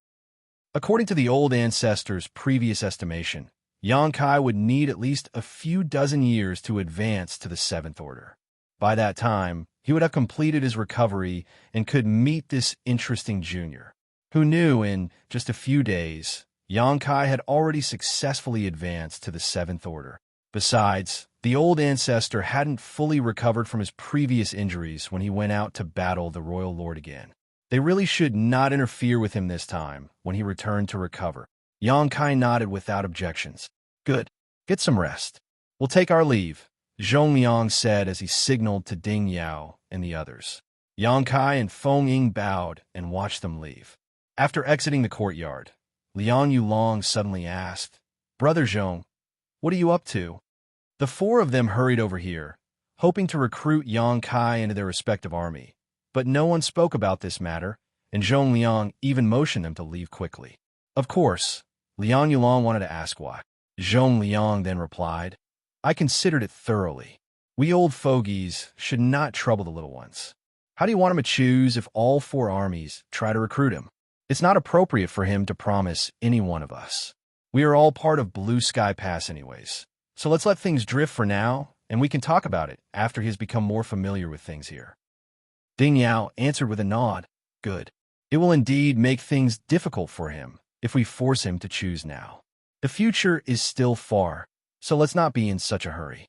According to the old ancestor's previous estimation, Xianxia would need at least a few dozen years to advance to the 7th order. By that time, he would have completed his recovery and could meet this interesting junior. Who knew in just a few days, Xianxia had already successfully advanced to the 7th Order. Besides, the old ancestor hadn't fully recovered from his previous injuries when he went out to battle the Royal Lord again. They really should not interfere with him this time when he returned to recover. Xianxia nodded without objections. Good. Get some rest. We'll take our leave, Zhongliang said as he signaled to Ding Yao and the others. Xianxia and Feng Ying bowed and watched them leave. After exiting the courtyard, Liang Yulong suddenly asked, Brother Zhong, what are you up to? The four of them hurried over here, hoping to recruit Xianxia into their respective army, but no one spoke about this matter, and Zhongliang even motioned them to leave quickly. Of course, Liang Yulong wanted to ask why. Zhongliang then replied, I considered it thoroughly. We old fogies should not trouble the little ones. How do you want him to choose if all four armies try to recruit him? It's not appropriate for him to promise any one of us. We are all part of Blue Sky Pass anyways. So let's let things drift for now, and we can talk about it after he has become more familiar with things here. Ding Yao answered with a nod. Good. It will indeed make things difficult for him if we force him to choose now. The future is still far, so let's not be in such a hurry.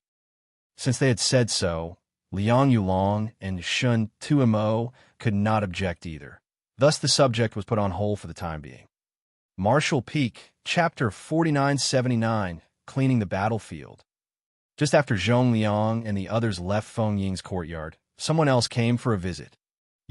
Since they had said so, Liang Yulong and Shun Tuimo could not object either. Thus the subject was put on hold for the time being. Martial Peak, Chapter 4979, Cleaning the Battlefield. Just after Zhongliang and the others left Feng Ying's courtyard, someone else came for a visit.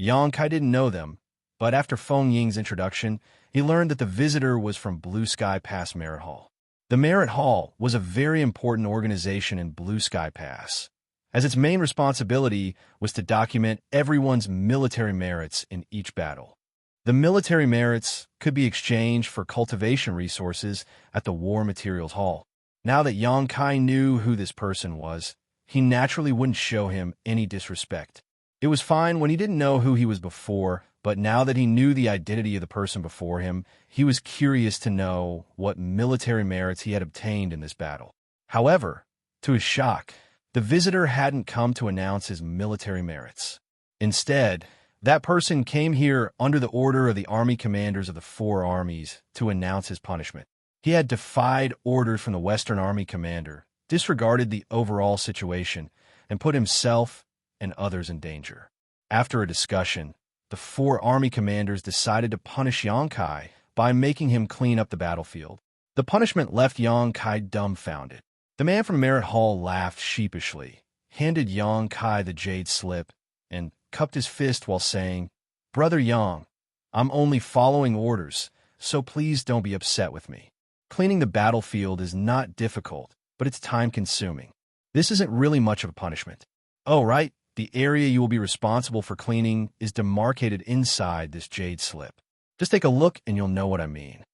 Xianxia didn't know them, but after Feng Ying's introduction, he learned that the visitor was from Blue Sky Pass Merit Hall. The Merit Hall was a very important organization in Blue Sky Pass, as its main responsibility was to document everyone's military merits in each battle. The military merits could be exchanged for cultivation resources at the War Materials Hall. Now that Xianxia knew who this person was, he naturally wouldn't show him any disrespect. It was fine when he didn't know who he was before, but now that he knew the identity of the person before him, he was curious to know what military merits he had obtained in this battle. However, to his shock, the visitor hadn't come to announce his military merits. Instead, that person came here under the order of the army commanders of the four armies to announce his punishment. He had defied orders from the Western Army commander, disregarded the overall situation, and put himself and others in danger. After a discussion, the four army commanders decided to punish Xianxia by making him clean up the battlefield. The punishment left Xianxia dumbfounded. The man from Merit Hall laughed sheepishly, handed Xianxia the jade slip, and cupped his fist while saying, Brother Yang, I'm only following orders, so please don't be upset with me. Cleaning the battlefield is not difficult, but it's time-consuming. This isn't really much of a punishment. Oh, right, the area you will be responsible for cleaning is demarcated inside this jade slip. Just take a look and you'll know what I mean.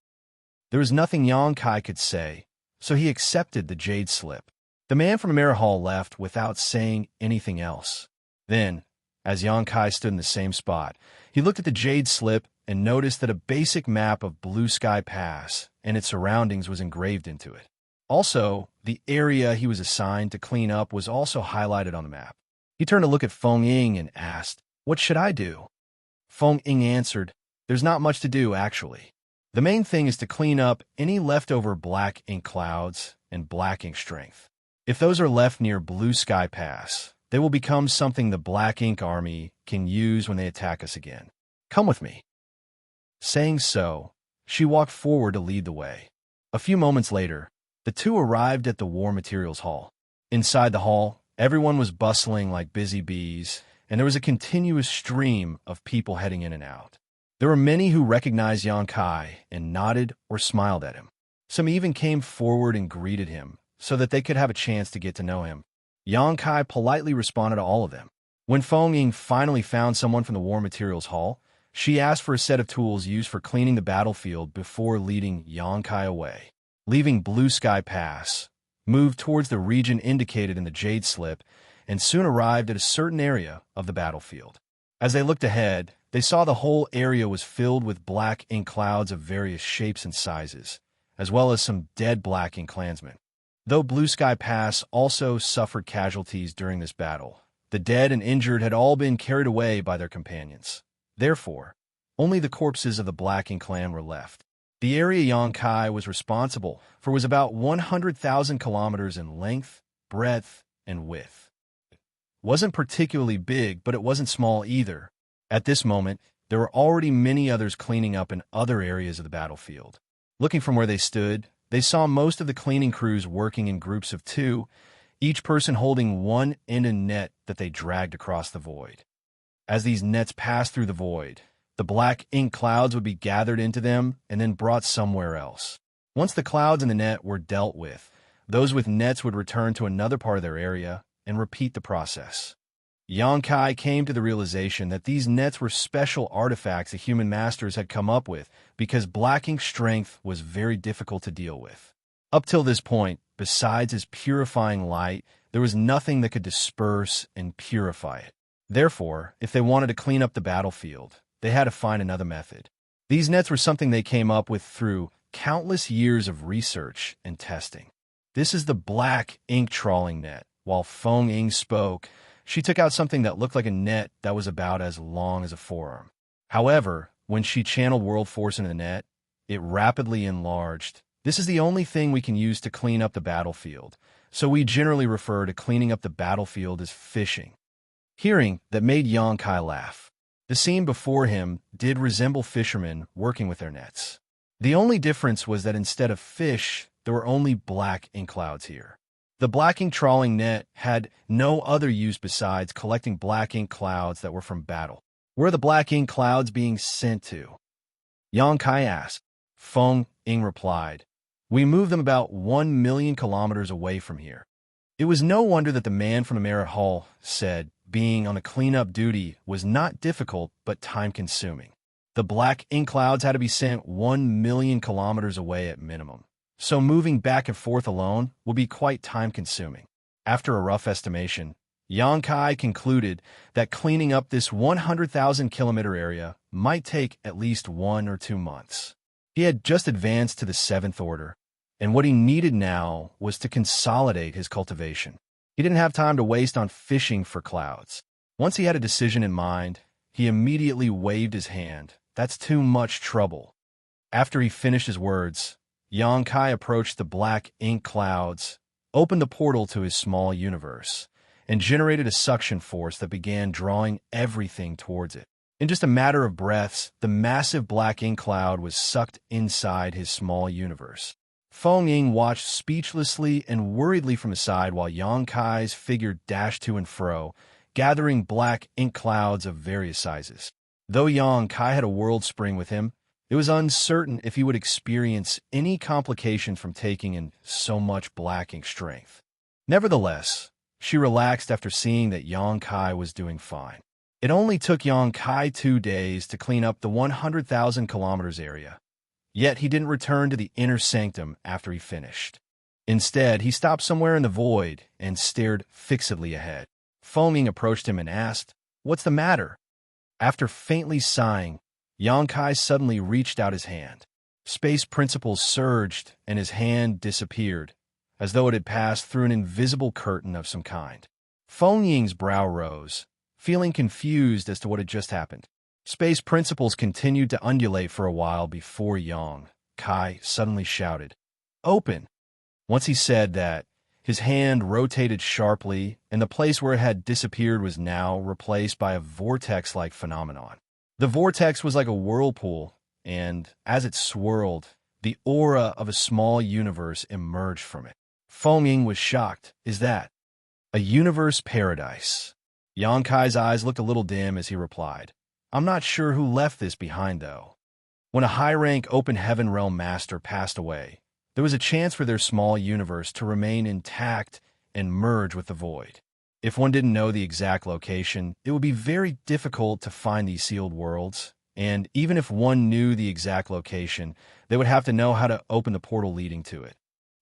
There was nothing Xianxia could say, so he accepted the jade slip. The man from Merit Hall left without saying anything else. Then, as Xianxia stood in the same spot, he looked at the jade slip and noticed that a basic map of Blue Sky Pass and its surroundings was engraved into it. Also, the area he was assigned to clean up was also highlighted on the map. He turned to look at Feng Ying and asked, What should I do? Feng Ying answered, There's not much to do, actually. The main thing is to clean up any leftover black ink clouds and black ink strength. If those are left near Blue Sky Pass, they will become something the Black Ink Army can use when they attack us again. Come with me. Saying so, she walked forward to lead the way. A few moments later, the two arrived at the War Materials Hall. Inside the hall, everyone was bustling like busy bees, and there was a continuous stream of people heading in and out. There were many who recognized Xianxia and nodded or smiled at him. Some even came forward and greeted him so that they could have a chance to get to know him. Xianxia politely responded to all of them. When Feng Ying finally found someone from the War Materials Hall, she asked for a set of tools used for cleaning the battlefield before leading Xianxia away. Leaving Blue Sky Pass, moved towards the region indicated in the jade slip, and soon arrived at a certain area of the battlefield. As they looked ahead, they saw the whole area was filled with black ink clouds of various shapes and sizes, as well as some dead black ink clansmen. Though Blue Sky Pass also suffered casualties during this battle, The dead and injured had all been carried away by their companions. Therefore, only the corpses of the Black Ink clan were left. The area Yonkai was responsible for was about 100,000 kilometers in length, breadth, and width. It wasn't particularly big, but it wasn't small either. At this moment, there were already many others cleaning up in other areas of the battlefield. Looking from where they stood, they saw most of the cleaning crews working in groups of two, each person holding one end of net that they dragged across the void. As these nets passed through the void, the black ink clouds would be gathered into them and then brought somewhere else. Once the clouds in the net were dealt with, those with nets would return to another part of their area and repeat the process. Yonkai came to the realization that these nets were special artifacts the human masters had come up with because black ink strength was very difficult to deal with. Up till this point, besides his purifying light, there was nothing that could disperse and purify it. Therefore, if they wanted to clean up the battlefield, they had to find another method. These nets were something they came up with through countless years of research and testing. This is the black ink trawling net. While Feng Ying spoke, she took out something that looked like a net that was about as long as a forearm. However, when she channeled world force into the net, it rapidly enlarged. This is the only thing we can use to clean up the battlefield, so we generally refer to cleaning up the battlefield as fishing. Hearing that made Yonkai laugh. The scene before him did resemble fishermen working with their nets. The only difference was that instead of fish, there were only black ink clouds here. The black ink trawling net had no other use besides collecting black ink clouds that were from battle. Where are the black ink clouds being sent to? Yonkai asked. Feng Ying replied, "We moved them about 1 million kilometers away from here." It was no wonder that the man from the Merit Hall said being on a cleanup duty was not difficult but time-consuming. The black ink clouds had to be sent 1 million kilometers away at minimum, so moving back and forth alone would be quite time-consuming. After a rough estimation, Yonkai concluded that cleaning up this 100,000-kilometer area might take at least 1 or 2 months. He had just advanced to the 7th order, and what he needed now was to consolidate his cultivation. He didn't have time to waste on fishing for clouds. Once he had a decision in mind, he immediately waved his hand. That's too much trouble. After he finished his words, Yonkai approached the black ink clouds, opened the portal to his small universe, and generated a suction force that began drawing everything towards it. In just a matter of breaths, the massive black ink cloud was sucked inside his small universe. Feng Ying watched speechlessly and worriedly from the side while Yonkai's figure dashed to and fro, gathering black ink clouds of various sizes. Though Yonkai had a world spring with him, it was uncertain if he would experience any complications from taking in so much black ink strength. Nevertheless, she relaxed after seeing that Yonkai was doing fine. It only took Yonkai 2 days to clean up the 100,000 kilometers area. Yet he didn't return to the inner sanctum after he finished. Instead, he stopped somewhere in the void and stared fixedly ahead. Feng Ying approached him and asked, "What's the matter?" After faintly sighing, Yonkai suddenly reached out his hand. Space principles surged and his hand disappeared, as though it had passed through an invisible curtain of some kind. Feng Ying's brow rose, feeling confused as to what had just happened. Space principles continued to undulate for a while before Yonkai suddenly shouted, "Open!" Once he said that, his hand rotated sharply, and the place where it had disappeared was now replaced by a vortex-like phenomenon. The vortex was like a whirlpool, and as it swirled, the aura of a small universe emerged from it. Feng Ying was shocked. "Is that a universe paradise?" Yonkai's eyes looked a little dim as he replied, "I'm not sure who left this behind, though. When a high-rank Open Heaven Realm Master passed away, there was a chance for their small universe to remain intact and merge with the void. If one didn't know the exact location, it would be very difficult to find these sealed worlds, and even if one knew the exact location, they would have to know how to open the portal leading to it.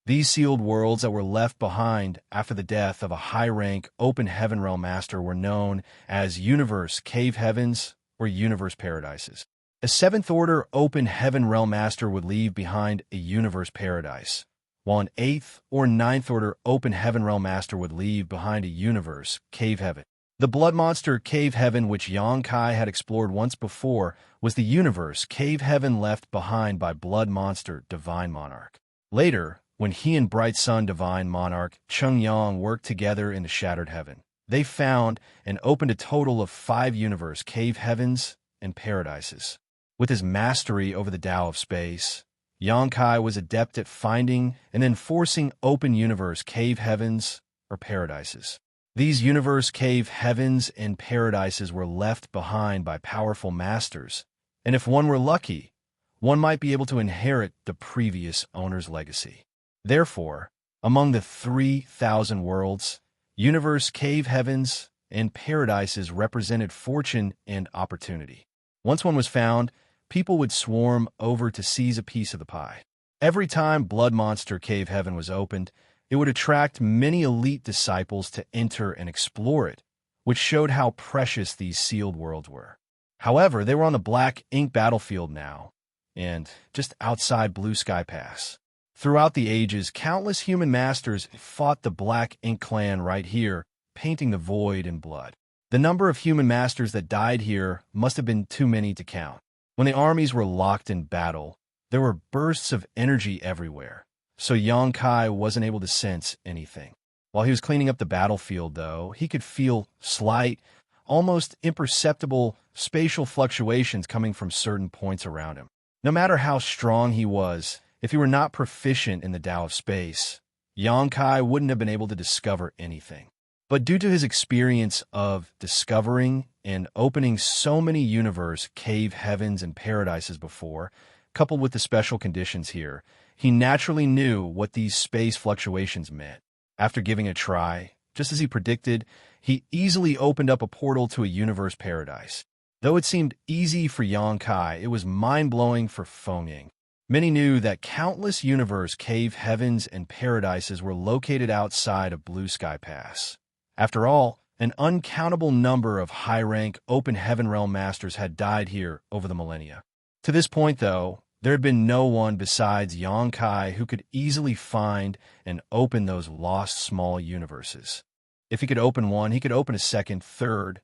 These sealed worlds that were left behind after the death of a high-rank Open Heaven Realm Master were known as Universe Cave Heavens or Universe Paradises. A 7th Order Open Heaven Realm Master would leave behind a Universe Paradise, while an 8th or 9th Order Open Heaven Realm Master would leave behind a Universe Cave Heaven. The Blood Monster Cave Heaven, which Yonkai had explored once before, was the universe cave heaven left behind by Blood Monster Divine Monarch. Later, when he and Bright Sun Divine Monarch Cheng Yang worked together in the Shattered Heaven, they found and opened a total of 5 universe cave heavens and paradises. With his mastery over the Tao of space, Yonkai was adept at finding and enforcing open universe cave heavens or paradises. These universe cave heavens and paradises were left behind by powerful masters, and if one were lucky, one might be able to inherit the previous owner's legacy. Therefore, among the 3,000 worlds, universe cave heavens and paradises represented fortune and opportunity. Once one was found, people would swarm over to seize a piece of the pie. Every time Blood Monster Cave Heaven was opened, it would attract many elite disciples to enter and explore it, which showed how precious these sealed worlds were. However, they were on the Black Ink battlefield now, and just outside Blue Sky Pass. Throughout the ages, countless human masters fought the Black Ink clan right here, painting the void in blood. The number of human masters that died here must have been too many to count. When the armies were locked in battle, there were bursts of energy everywhere, so Yonkai wasn't able to sense anything. While he was cleaning up the battlefield, though, he could feel slight, almost imperceptible spatial fluctuations coming from certain points around him. No matter how strong he was, if he were not proficient in the Tao of space, Yonkai wouldn't have been able to discover anything. But due to his experience of discovering and opening so many universe cave heavens and paradises before, coupled with the special conditions here, he naturally knew what these space fluctuations meant. After giving a try, just as he predicted, he easily opened up a portal to a universe paradise. Though it seemed easy for Yonkai, it was mind-blowing for Fengying. Many knew that countless universe cave heavens and paradises were located outside of Blue Sky Pass. After all, an uncountable number of high-rank open heaven realm masters had died here over the millennia. To this point, though, there had been no one besides Yonkai who could easily find and open those lost small universes. If he could open one, he could open a second, third.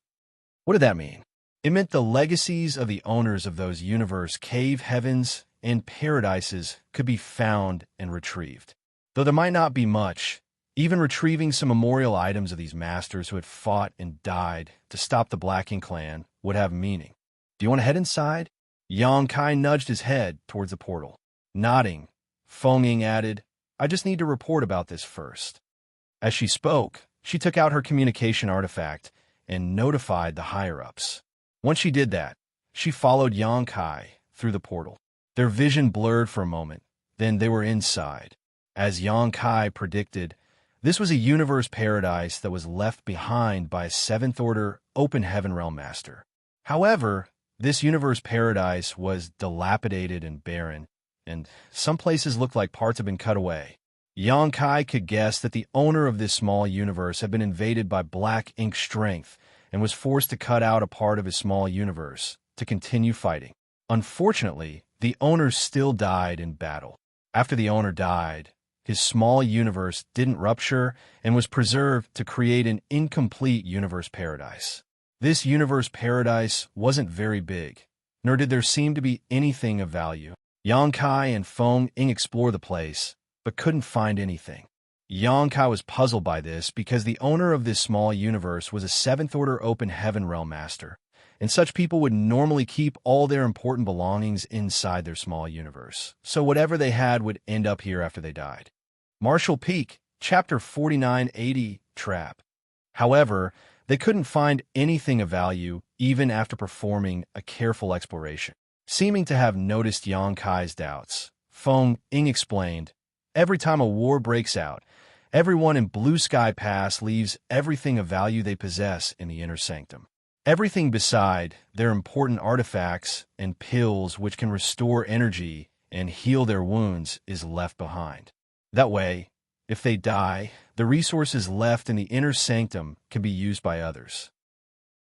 What did that mean? It meant the legacies of the owners of those universe cave heavens and paradises could be found and retrieved. Though there might not be much, even retrieving some memorial items of these masters who had fought and died to stop the Black Ink clan would have meaning. Do you want to head inside? Yonkai nudged his head towards the portal. Nodding, Fengying added, I just need to report about this first. As she spoke, she took out her communication artifact and notified the higher-ups. Once she did that, she followed Yonkai through the portal. Their vision blurred for a moment, then they were inside. As Yonkai predicted, this was a universe paradise that was left behind by a 7th-order open heaven realm master. However, this universe paradise was dilapidated and barren, and some places looked like parts had been cut away. Yonkai could guess that the owner of this small universe had been invaded by Black Ink strength and was forced to cut out a part of his small universe to continue fighting. Unfortunately, the owner still died in battle. After the owner died, his small universe didn't rupture and was preserved to create an incomplete universe paradise. This universe paradise wasn't very big, nor did there seem to be anything of value. Yonkai and Fengying explored the place, but couldn't find anything. Yonkai was puzzled by this because the owner of this small universe was a 7th-order open heaven realm master, and such people would normally keep all their important belongings inside their small universe, so whatever they had would end up here after they died. Marshall Peak, Chapter 4980, Trap. However, they couldn't find anything of value even after performing a careful exploration. Seeming to have noticed Yonkai's doubts, Fengying explained, every time a war breaks out, everyone in Blue Sky Pass leaves everything of value they possess in the inner sanctum. Everything beside their important artifacts and pills which can restore energy and heal their wounds is left behind. That way, if they die, the resources left in the inner sanctum can be used by others.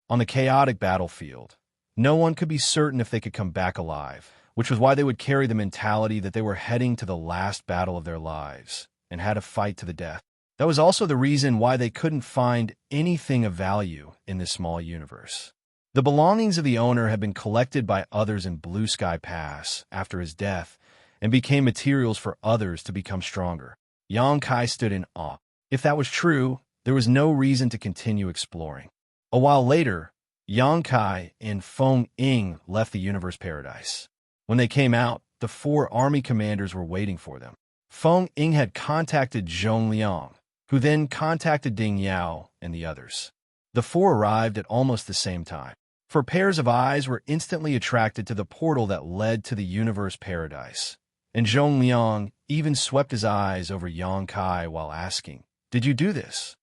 On the chaotic battlefield, no one could be certain if they could come back alive, which was why they would carry the mentality that they were heading to the last battle of their lives and had to fight to the death. That was also the reason why they couldn't find anything of value in this small universe. The belongings of the owner had been collected by others in Blue Sky Pass after his death and became materials for others to become stronger. Xianxia stood in awe. If that was true, there was no reason to continue exploring. A while later, Xianxia and Feng Ying left the universe paradise. When they came out, the 4 army commanders were waiting for them. Feng Ying had contacted Zhongliang, who then contacted Ding Yao and the others. The 4 arrived at almost the same time. 4 pairs of eyes were instantly attracted to the portal that led to the universe paradise, and Zhongliang even swept his eyes over Xianxia while asking, "Did you do this?"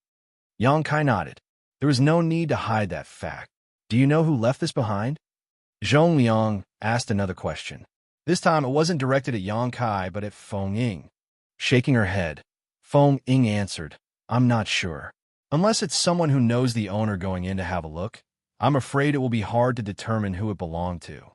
Xianxia nodded. There was no need to hide that fact. "Do you know who left this behind?" Zhongliang asked another question. This time it wasn't directed at Xianxia but at Feng Ying. Shaking her head, Feng Ying answered, "I'm not sure. Unless it's someone who knows the owner going in to have a look, I'm afraid it will be hard to determine who it belonged to."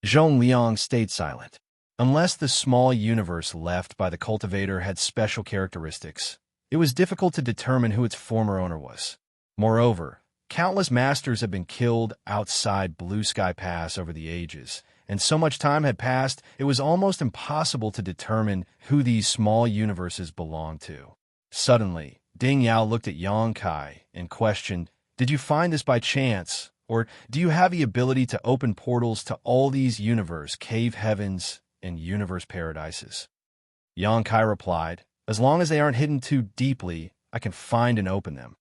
Zhongliang stayed silent. Unless the small universe left by the cultivator had special characteristics, it was difficult to determine who its former owner was. Moreover, countless masters had been killed outside Blue Sky Pass over the ages, and so much time had passed it was almost impossible to determine who these small universes belonged to. Suddenly, Ding Yao looked at Xianxia and questioned, "Did you find this by chance, or do you have the ability to open portals to all these universe cave heavens and universe paradises?" Xianxia replied, "As long as they aren't hidden too deeply, I can find and open them."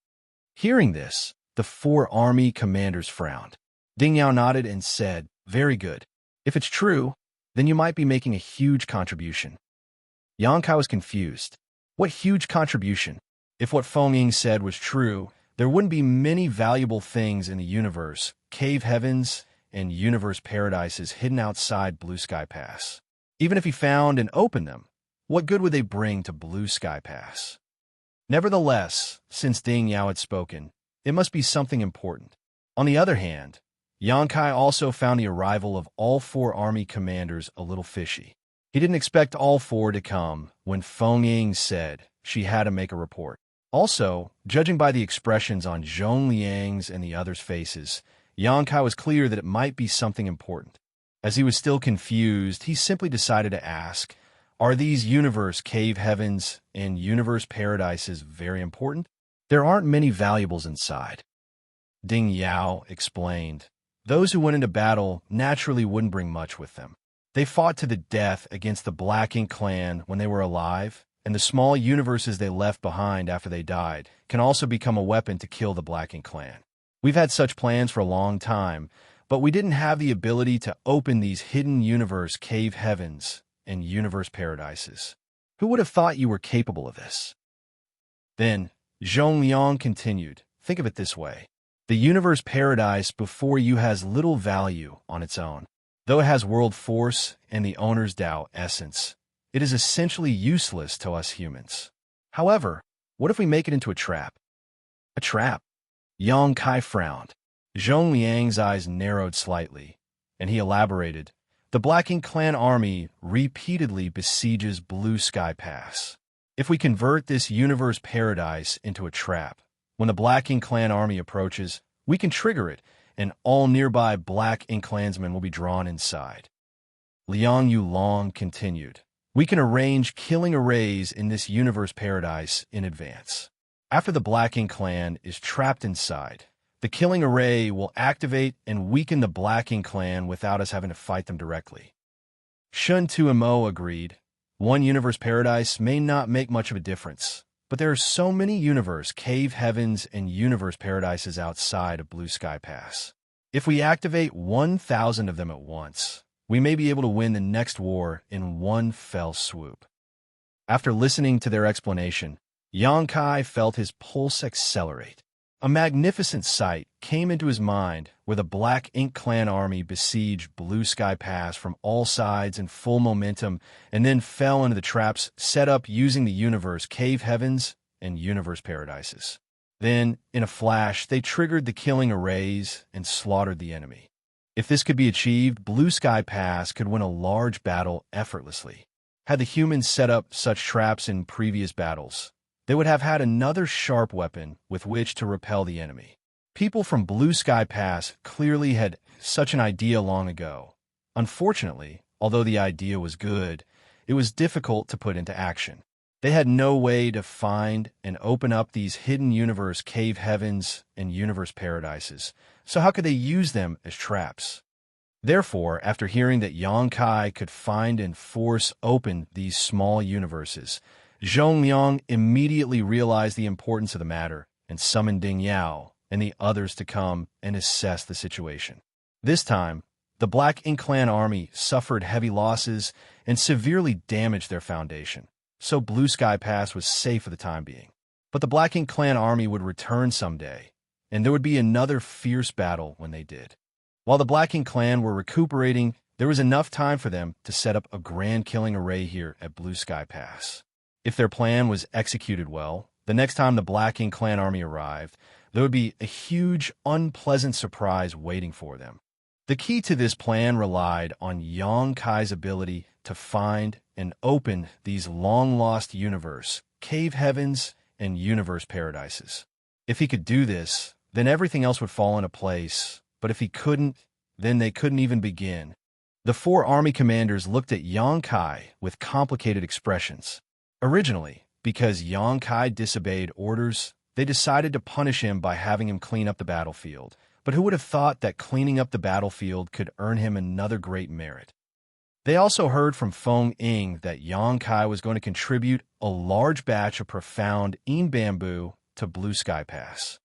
Hearing this, the 4 army commanders frowned. Ding Yao nodded and said, "Very good. If it's true, then you might be making a huge contribution." Xianxia was confused. What huge contribution? If what Feng Ying said was true, there wouldn't be many valuable things in the universe, cave heavens, and universe paradises hidden outside Blue Sky Pass. Even if he found and opened them, what good would they bring to Blue Sky Pass? Nevertheless, since Ding Yao had spoken, it must be something important. On the other hand, Xianxia also found the arrival of all 4 army commanders a little fishy. He didn't expect all 4 to come when Feng Ying said she had to make a report. Also, judging by the expressions on Zhongliang's and the others' faces, Xianxia was clear that it might be something important. As he was still confused, he simply decided to ask, "Are these universe cave heavens and universe paradises very important?" "There aren't many valuables inside," Ding Yao explained. "Those who went into battle naturally wouldn't bring much with them. They fought to the death against the Black Ink clan when they were alive, and the small universes they left behind after they died can also become a weapon to kill the Black Ink clan. We've had such plans for a long time, but we didn't have the ability to open these hidden universe cave heavens and universe paradises. Who would have thought you were capable of this?" Then, Zhongliang continued, "Think of it this way. The universe paradise before you has little value on its own. Though it has world force and the owner's Tao essence, it is essentially useless to us humans. However, what if we make it into a trap?" "A trap?" Xianxia frowned. Zhongliang's eyes narrowed slightly, and he elaborated, "The Black Ink clan army repeatedly besieges Blue Sky Pass. If we convert this universe paradise into a trap, when the Black Ink clan army approaches, we can trigger it, and all nearby Black Ink clansmen will be drawn inside." Liang Yulong continued, "We can arrange killing arrays in this universe paradise in advance. After the Black Ink clan is trapped inside, the killing array will activate and weaken the Black Ink clan without us having to fight them directly." Shun Tuimo agreed. "One universe paradise may not make much of a difference, but there are so many universe cave heavens and universe paradises outside of Blue Sky Pass. If we activate 1,000 of them at once, we may be able to win the next war in one fell swoop." After listening to their explanation, Xianxia felt his pulse accelerate. A magnificent sight came into his mind where the Black Ink clan army besieged Blue Sky Pass from all sides in full momentum and then fell into the traps set up using the universe cave heavens and universe paradises. Then, in a flash, they triggered the killing arrays and slaughtered the enemy. If this could be achieved, Blue Sky Pass could win a large battle effortlessly. Had the humans set up such traps in previous battles, they would have had another sharp weapon with which to repel the enemy. People from Blue Sky Pass clearly had such an idea long ago. Unfortunately, although the idea was good, it was difficult to put into action. They had no way to find and open up these hidden universe cave heavens and universe paradises, so how could they use them as traps? Therefore, after hearing that Xianxia could find and force open these small universes, Zhongliang immediately realized the importance of the matter and summoned Ding Yao and the others to come and assess the situation. This time, the Black Ink Clan army suffered heavy losses and severely damaged their foundation, so Blue Sky Pass was safe for the time being. But the Black Ink Clan army would return someday, and there would be another fierce battle when they did. While the Black Ink Clan were recuperating, there was enough time for them to set up a grand killing array here at Blue Sky Pass. If their plan was executed well, the next time the Black Ink Clan army arrived, there would be a huge, unpleasant surprise waiting for them. The key to this plan relied on Xianxia's ability to find and open these long-lost universe, cave heavens, and universe paradises. If he could do this, then everything else would fall into place, but if he couldn't, then they couldn't even begin. The four army commanders looked at Xianxia with complicated expressions. Originally, because Xianxia disobeyed orders, they decided to punish him by having him clean up the battlefield. But who would have thought that cleaning up the battlefield could earn him another great merit? They also heard from Feng Ying that Xianxia was going to contribute a large batch of profound Yin bamboo to Blue Sky Pass.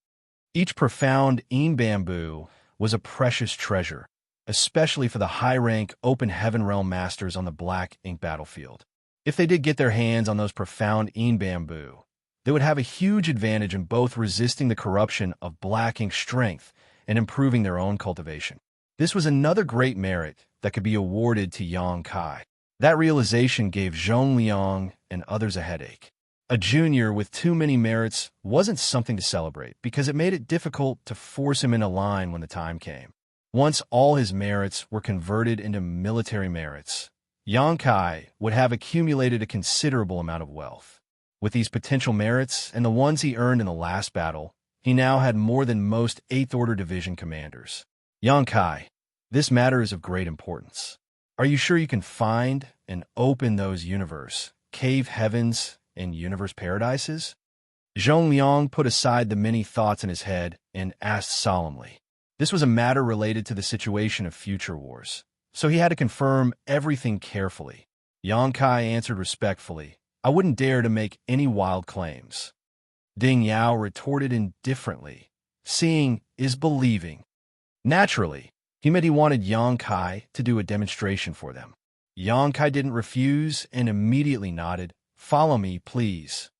Each profound Yin bamboo was a precious treasure, especially for the high-rank Open Heaven Realm Masters on the Black Ink battlefield. If they did get their hands on those profound Yin bamboo, they would have a huge advantage in both resisting the corruption of Black Ink's strength and improving their own cultivation. This was another great merit that could be awarded to Xianxia. That realization gave Zhongliang and others a headache. A junior with too many merits wasn't something to celebrate because it made it difficult to force him in a line when the time came. Once all his merits were converted into military merits, Xianxia would have accumulated a considerable amount of wealth. With these potential merits and the ones he earned in the last battle, he now had more than most 8th Order Division commanders. Xianxia, this matter is of great importance. Are you sure you can find and open those universe, cave heavens, and universe paradises? Zhongliang put aside the many thoughts in his head and asked solemnly. This was a matter related to the situation of future wars, so he had to confirm everything carefully. Xianxia answered respectfully, I wouldn't dare to make any wild claims. Ding Yao retorted indifferently. Seeing is believing. Naturally, he meant he wanted Xianxia to do a demonstration for them. Xianxia didn't refuse and immediately nodded, Follow me, please.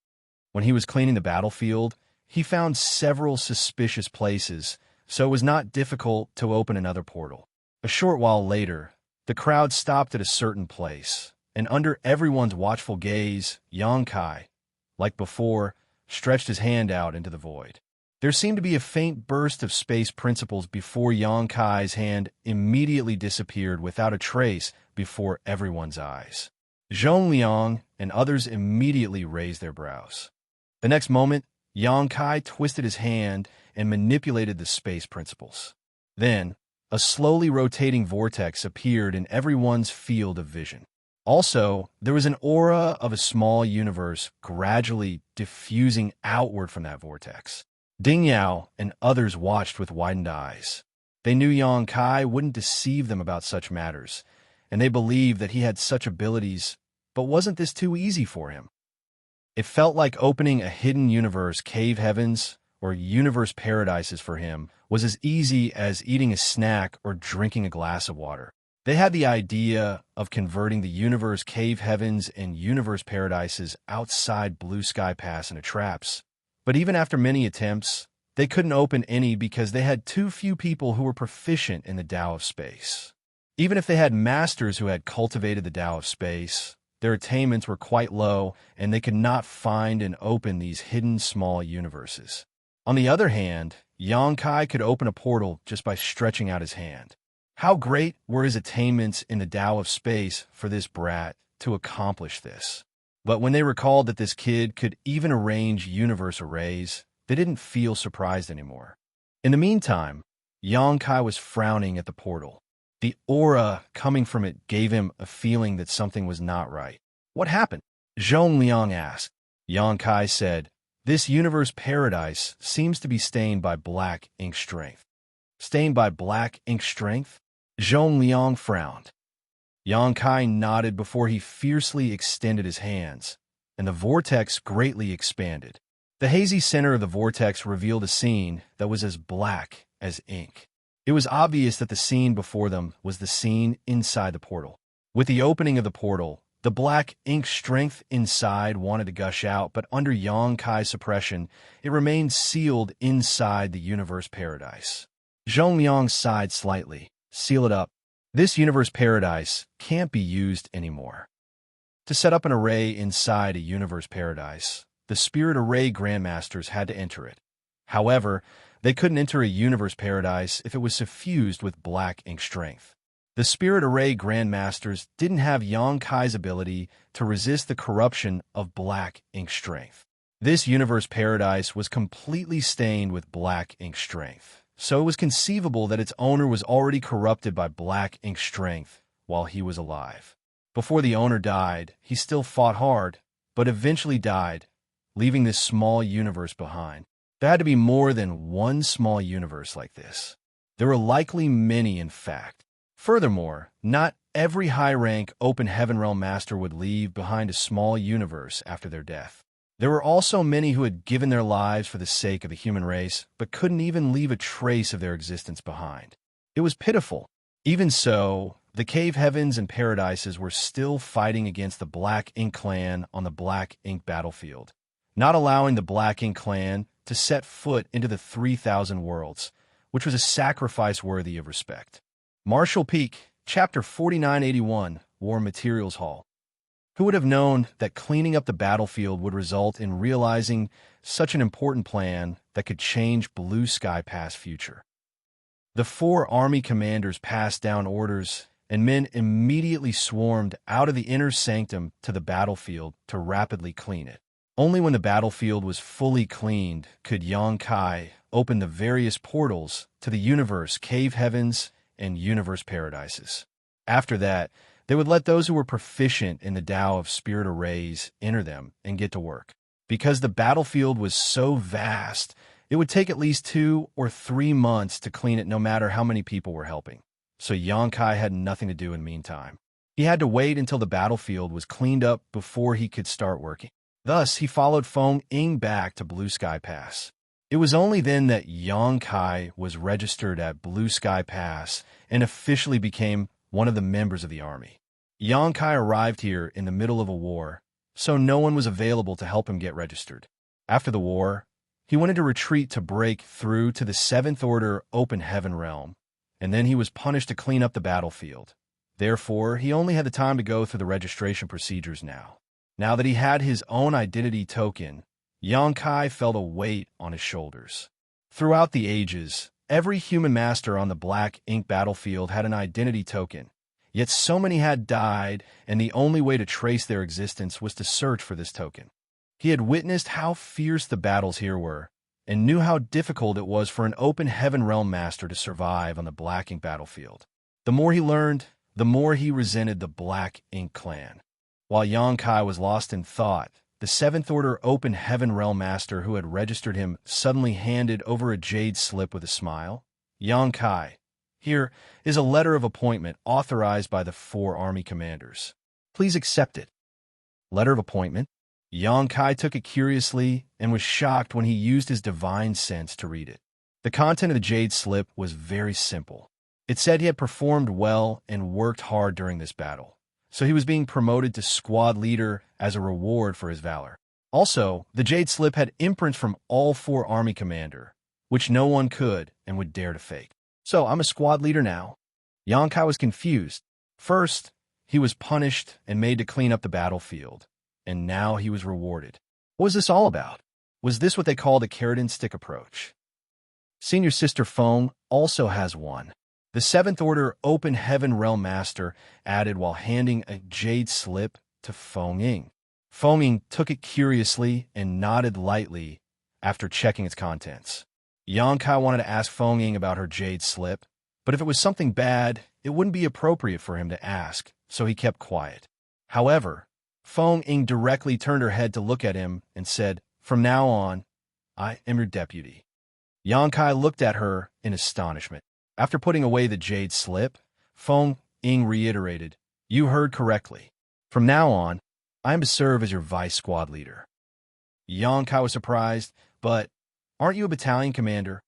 When he was cleaning the battlefield, he found several suspicious places, so it was not difficult to open another portal. A short while later, the crowd stopped at a certain place, and under everyone's watchful gaze, Xianxia, like before, stretched his hand out into the void. There seemed to be a faint burst of space principles before Xianxia's hand immediately disappeared without a trace before everyone's eyes. Zhongliang and others immediately raised their brows. The next moment, Xianxia twisted his hand and manipulated the space principles. Then, a slowly rotating vortex appeared in everyone's field of vision. Also, there was an aura of a small universe gradually diffusing outward from that vortex. Ding Yao and others watched with widened eyes. They knew Xianxia wouldn't deceive them about such matters, and they believed that he had such abilities, but wasn't this too easy for him? It felt like opening a hidden universe cave heavens or universe paradises for him was as easy as eating a snack or drinking a glass of water. They had the idea of converting the universe cave heavens and universe paradises outside Blue Sky Pass into traps. But even after many attempts, they couldn't open any because they had too few people who were proficient in the Tao of Space. Even if they had masters who had cultivated the Tao of Space, their attainments were quite low and they could not find and open these hidden small universes. On the other hand, Xianxia could open a portal just by stretching out his hand. How great were his attainments in the Tao of Space for this brat to accomplish this? But when they recalled that this kid could even arrange universe arrays, they didn't feel surprised anymore. In the meantime, Xianxia was frowning at the portal. The aura coming from it gave him a feeling that something was not right. What happened? Zhong Liang asked. Xianxia said, "This universe paradise seems to be stained by black ink strength." Stained by black ink strength? Zhong Liang frowned. Xianxia nodded before he fiercely extended his hands, and the vortex greatly expanded. The hazy center of the vortex revealed a scene that was as black as ink. It was obvious that the scene before them was the scene inside the portal. With the opening of the portal, the black ink strength inside wanted to gush out, but under Xianxia's suppression, it remained sealed inside the universe paradise. Zhong Liang sighed slightly. Seal it up. This universe paradise can't be used anymore. To set up an array inside a universe paradise, the spirit array grandmasters had to enter it. However, they couldn't enter a universe paradise if it was suffused with black ink strength. The spirit array grandmasters didn't have Xianxia's ability to resist the corruption of black ink strength. This universe paradise was completely stained with black ink strength, so it was conceivable that its owner was already corrupted by black ink strength while he was alive. Before the owner died, he still fought hard, but eventually died, leaving this small universe behind. There had to be more than one small universe like this. There were likely many, in fact. Furthermore, not every high-rank open heaven realm master would leave behind a small universe after their death. There were also many who had given their lives for the sake of the human race, but couldn't even leave a trace of their existence behind. It was pitiful. Even so, the cave heavens and paradises were still fighting against the Black Ink clan on the Black Ink battlefield, not allowing the Black Ink clan to set foot into the 3,000 worlds, which was a sacrifice worthy of respect. Marshall Peak, Chapter 4981, War Materials Hall. Who would have known that cleaning up the battlefield would result in realizing such an important plan that could change Blue Sky Pass' future? The 4 army commanders passed down orders, and men immediately swarmed out of the inner sanctum to the battlefield to rapidly clean it. Only when the battlefield was fully cleaned could Xianxia open the various portals to the universe, cave heavens, and universe paradises. After that, they would let those who were proficient in the Tao of Spirit Arrays enter them and get to work. Because the battlefield was so vast, it would take at least 2 or 3 months to clean it no matter how many people were helping. So Xianxia had nothing to do in the meantime. He had to wait until the battlefield was cleaned up before he could start working. Thus, he followed Feng Ying back to Blue Sky Pass. It was only then that Xianxia was registered at Blue Sky Pass and officially became one of the members of the army. Xianxia arrived here in the middle of a war, so no one was available to help him get registered. After the war, he went into retreat to break through to the 7th Order Open Heaven realm, and then he was punished to clean up the battlefield. Therefore, he only had the time to go through the registration procedures now. Now that he had his own identity token, Xianxia felt a weight on his shoulders. Throughout the ages, every human master on the Black Ink battlefield had an identity token, yet so many had died, and the only way to trace their existence was to search for this token. He had witnessed how fierce the battles here were, and knew how difficult it was for an open heaven realm master to survive on the Black Ink battlefield. The more he learned, the more he resented the Black Ink clan. While Xianxia was lost in thought, the 7th Order Open Heaven Realm Master who had registered him suddenly handed over a jade slip with a smile. Xianxia, here is a letter of appointment authorized by the 4 army commanders. Please accept it. Letter of appointment? Xianxia took it curiously and was shocked when he used his divine sense to read it. The content of the jade slip was very simple. It said he had performed well and worked hard during this battle, so he was being promoted to squad leader as a reward for his valor. Also, the jade slip had imprints from all 4 army commander, which no one could and would dare to fake. So I'm a squad leader now. Xianxia was confused. First, he was punished and made to clean up the battlefield, and now he was rewarded. What was this all about? Was this what they call the carrot and stick approach? Senior Sister Feng also has one. The 7th Order Open Heaven Realm Master added while handing a jade slip to Feng Ying. Feng Ying took it curiously and nodded lightly after checking its contents. Xianxia wanted to ask Feng Ying about her jade slip, but if it was something bad, it wouldn't be appropriate for him to ask, so he kept quiet. However, Feng Ying directly turned her head to look at him and said, "From now on, I am your deputy." Xianxia looked at her in astonishment. After putting away the jade slip, Feng Ying reiterated, "You heard correctly. From now on, I am to serve as your vice squad leader." Xianxia was surprised, "But aren't you a battalion commander?"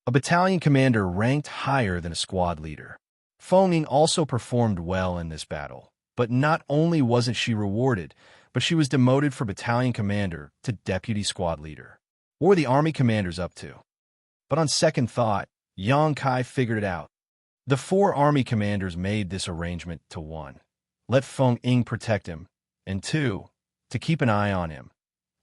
A battalion commander ranked higher than a squad leader. Feng Ying also performed well in this battle, but not only wasn't she rewarded, but she was demoted from battalion commander to deputy squad leader. What were the army commanders up to? But on second thought, Xianxia figured it out. The 4 army commanders made this arrangement to 1, let Feng Ying protect him, and 2, to keep an eye on him.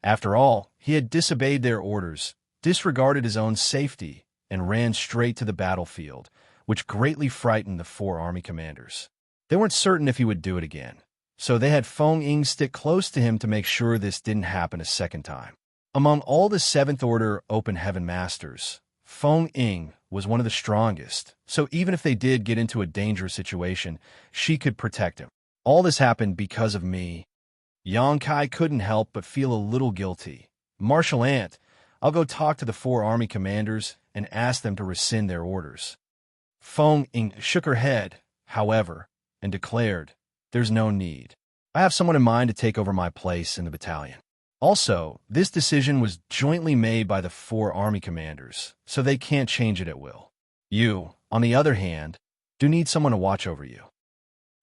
After all, he had disobeyed their orders, disregarded his own safety, and ran straight to the battlefield, which greatly frightened the 4 army commanders. They weren't certain if he would do it again, so they had Feng Ying stick close to him to make sure this didn't happen a second time. Among all the 7th Order Open Heaven Masters, Feng Ying was one of the strongest, so even if they did get into a dangerous situation, she could protect him. All this happened because of me. Xianxia couldn't help but feel a little guilty. "Marshal Ant, I'll go talk to the 4 army commanders and ask them to rescind their orders." Feng Ying shook her head, however, and declared, "There's no need. I have someone in mind to take over my place in the battalion." Also, this decision was jointly made by the 4 army commanders, so they can't change it at will. You, on the other hand, do need someone to watch over you.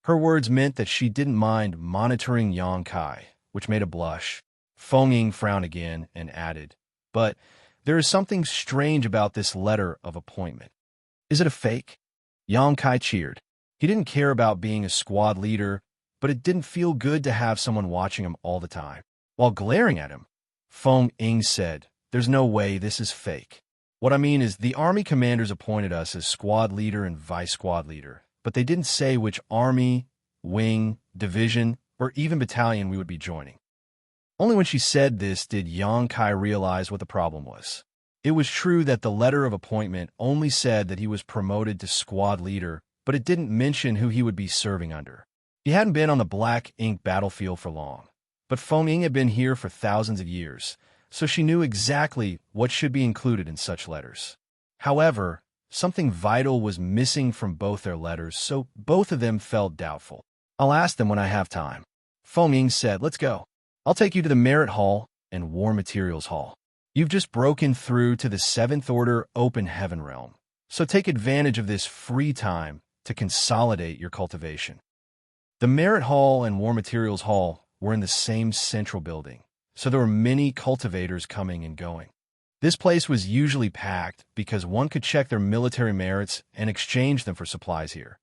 Her words meant that she didn't mind monitoring Xianxia, which made a blush. Feng Ying frowned again and added, "But there is something strange about this letter of appointment. Is it a fake?" Xianxia cheered. He didn't care about being a squad leader, but it didn't feel good to have someone watching him all the time. While glaring at him, Feng Ying said, "There's no way this is fake. What I mean is the army commanders appointed us as squad leader and vice squad leader, but they didn't say which army, wing, division, or even battalion we would be joining." Only when she said this did Xianxia realize what the problem was. It was true that the letter of appointment only said that he was promoted to squad leader, but it didn't mention who he would be serving under. He hadn't been on the black ink battlefield for long, but Feng Ying had been here for thousands of years, so she knew exactly what should be included in such letters. However, something vital was missing from both their letters, so both of them felt doubtful. "I'll ask them when I have time." Feng Ying said, "Let's go. I'll take you to the Merit Hall and War Materials Hall. You've just broken through to the 7th Order Open Heaven Realm, so take advantage of this free time to consolidate your cultivation." The Merit Hall and War Materials Hall were in the same central building, so there were many cultivators coming and going. This place was usually packed because one could check their military merits and exchange them for supplies here.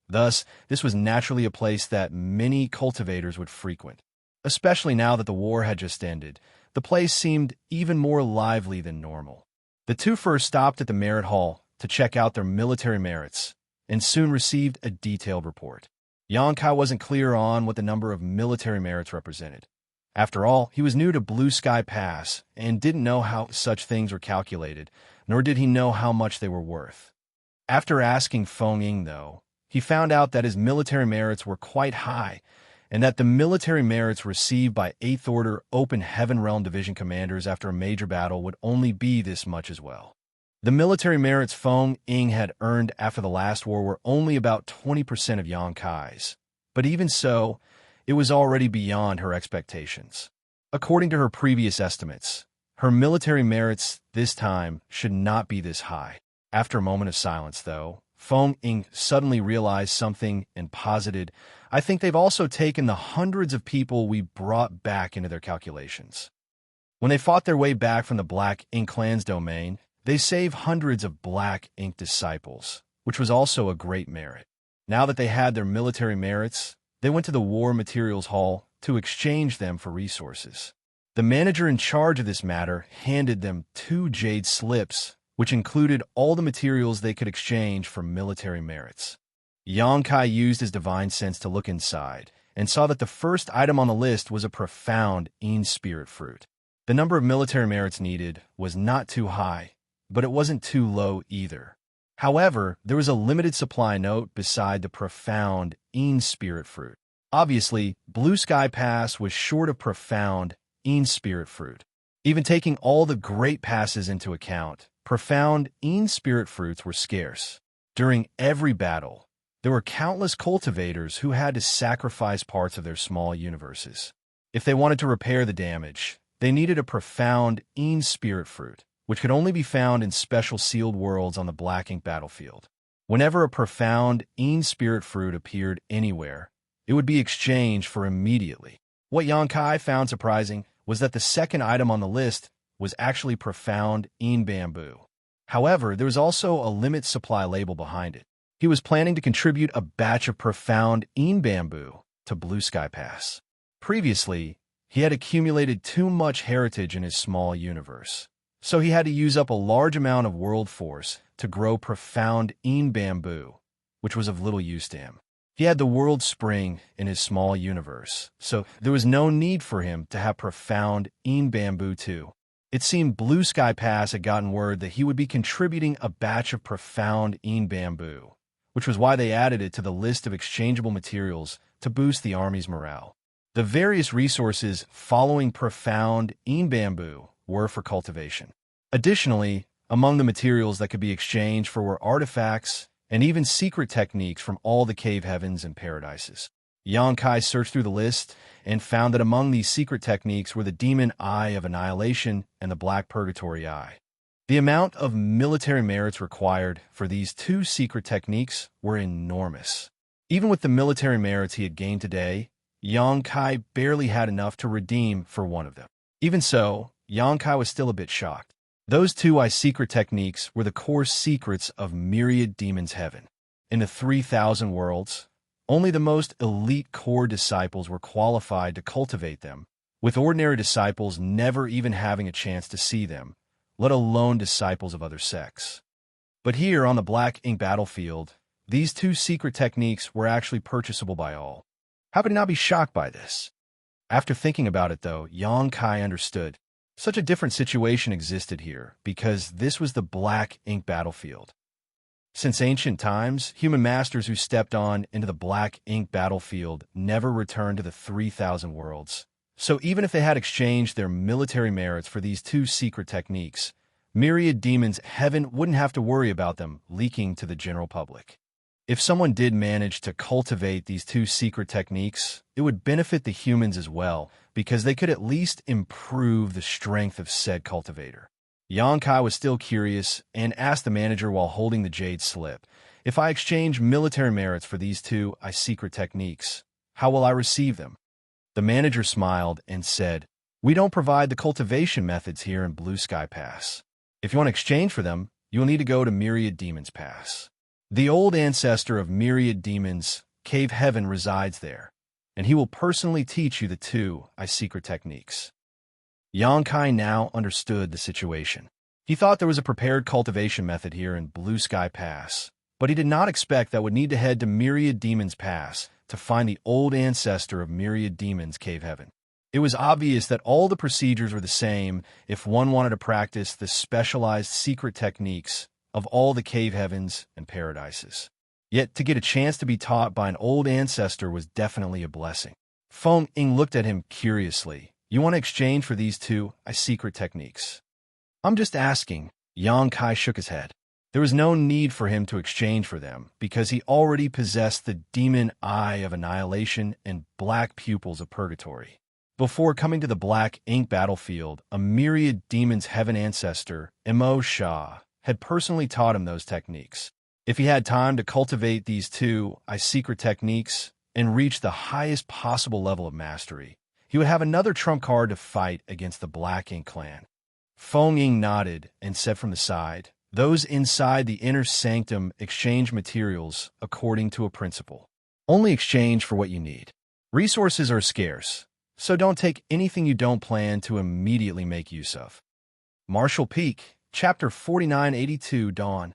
Thus, this was naturally a place that many cultivators would frequent. Especially now that the war had just ended, the place seemed even more lively than normal. The 2 first stopped at the Merit Hall to check out their military merits, and soon received a detailed report. Xianxia wasn't clear on what the number of military merits represented. After all, he was new to Blue Sky Pass and didn't know how such things were calculated, nor did he know how much they were worth. After asking Feng Ying, though, he found out that his military merits were quite high, and that the military merits received by 8th Order Open Heaven Realm Division commanders after a major battle would only be this much as well. The military merits Feng Ying had earned after the last war were only about 20% of Xianxia's, but even so, it was already beyond her expectations. According to her previous estimates, her military merits this time should not be this high. After a moment of silence, though, Feng Ying suddenly realized something and posited, "I think they've also taken the hundreds of people we brought back into their calculations. When they fought their way back from the Black Ink Clan's domain, they saved hundreds of Black Ink disciples, which was also a great merit. Now that they had their military merits, they went to the War Materials Hall to exchange them for resources. The manager in charge of this matter handed them 2 jade slips, which included all the materials they could exchange for military merits. Xianxia used his divine sense to look inside, and saw that the first item on the list was a profound spirit fruit. The number of military merits needed was not too high, but it wasn't too low either. However, there was a limited supply note beside the profound spirit fruit. Obviously, Blue Sky Pass was short of profound spirit fruit. Even taking all the great passes into account, profound spirit fruits were scarce. During every battle, there were countless cultivators who had to sacrifice parts of their small universes. If they wanted to repair the damage, they needed a profound spirit fruit, which could only be found in special sealed worlds on the Black Ink battlefield. Whenever a profound spirit fruit appeared anywhere, it would be exchanged for immediately. What Xianxia found surprising was that the second item on the list was actually profound bamboo. However, there was also a limit supply label behind it. He was planning to contribute a batch of profound bamboo to Blue Sky Pass. Previously, he had accumulated too much heritage in his small universe, so he had to use up a large amount of world force to grow profound bamboo, which was of little use to him. He had the world spring in his small universe, so there was no need for him to have profound bamboo too. It seemed Blue Sky Pass had gotten word that he would be contributing a batch of profound bamboo, which was why they added it to the list of exchangeable materials to boost the army's morale. The various resources following profound bamboo were for cultivation. Additionally, among the materials that could be exchanged for were artifacts and even secret techniques from all the cave heavens and paradises. Xianxia searched through the list and found that among these secret techniques were the Demon Eye of Annihilation and the Black Purgatory Eye. The amount of military merits required for these two secret techniques were enormous. Even with the military merits he had gained today, Xianxia barely had enough to redeem for one of them. Even so, Xianxia was still a bit shocked. Those two secret techniques were the core secrets of Myriad Demons' Heaven. In the 3,000 worlds, only the most elite core disciples were qualified to cultivate them, with ordinary disciples never even having a chance to see them, let alone disciples of other sects. But here on the Black Ink battlefield, these two secret techniques were actually purchasable by all. How could he not be shocked by this? After thinking about it, though, Xianxia understood. Such a different situation existed here, because this was the Black Ink battlefield. Since ancient times, human masters who stepped on into the Black Ink battlefield never returned to the 3,000 worlds. So even if they had exchanged their military merits for these two secret techniques, Myriad Demons' Heaven wouldn't have to worry about them leaking to the general public. If someone did manage to cultivate these two secret techniques, it would benefit the humans as well, because they could at least improve the strength of said cultivator. Xianxia was still curious and asked the manager while holding the jade slip, "If I exchange military merits for these two secret techniques, how will I receive them?" The manager smiled and said, "We don't provide the cultivation methods here in Blue Sky Pass. If you want to exchange for them, you will need to go to Myriad Demons Pass. The old ancestor of Myriad Demons, Cave Heaven, resides there, and he will personally teach you the two secret techniques." Xianxia now understood the situation. He thought there was a prepared cultivation method here in Blue Sky Pass, but he did not expect that would need to head to Myriad Demons Pass to find the old ancestor of Myriad Demons, Cave Heaven. It was obvious that all the procedures were the same if one wanted to practice the specialized secret techniques of all the cave heavens and paradises. Yet to get a chance to be taught by an old ancestor was definitely a blessing. Feng Ying looked at him curiously. "You want to exchange for these two secret techniques?" "I'm just asking." Xianxia shook his head. There was no need for him to exchange for them, because he already possessed the Demon Eye of Annihilation and Black Pupils of Purgatory. Before coming to the Black Ink battlefield, a Myriad Demons' Heaven ancestor, Wuxia, had personally taught him those techniques. If he had time to cultivate these two secret techniques and reach the highest possible level of mastery, he would have another trump card to fight against the Black Ink clan. Feng Ying nodded and said from the side, "Those inside the inner sanctum exchange materials according to a principle. Only exchange for what you need. Resources are scarce, so don't take anything you don't plan to immediately make use of." Martial Peak, Chapter 4982, Dawn.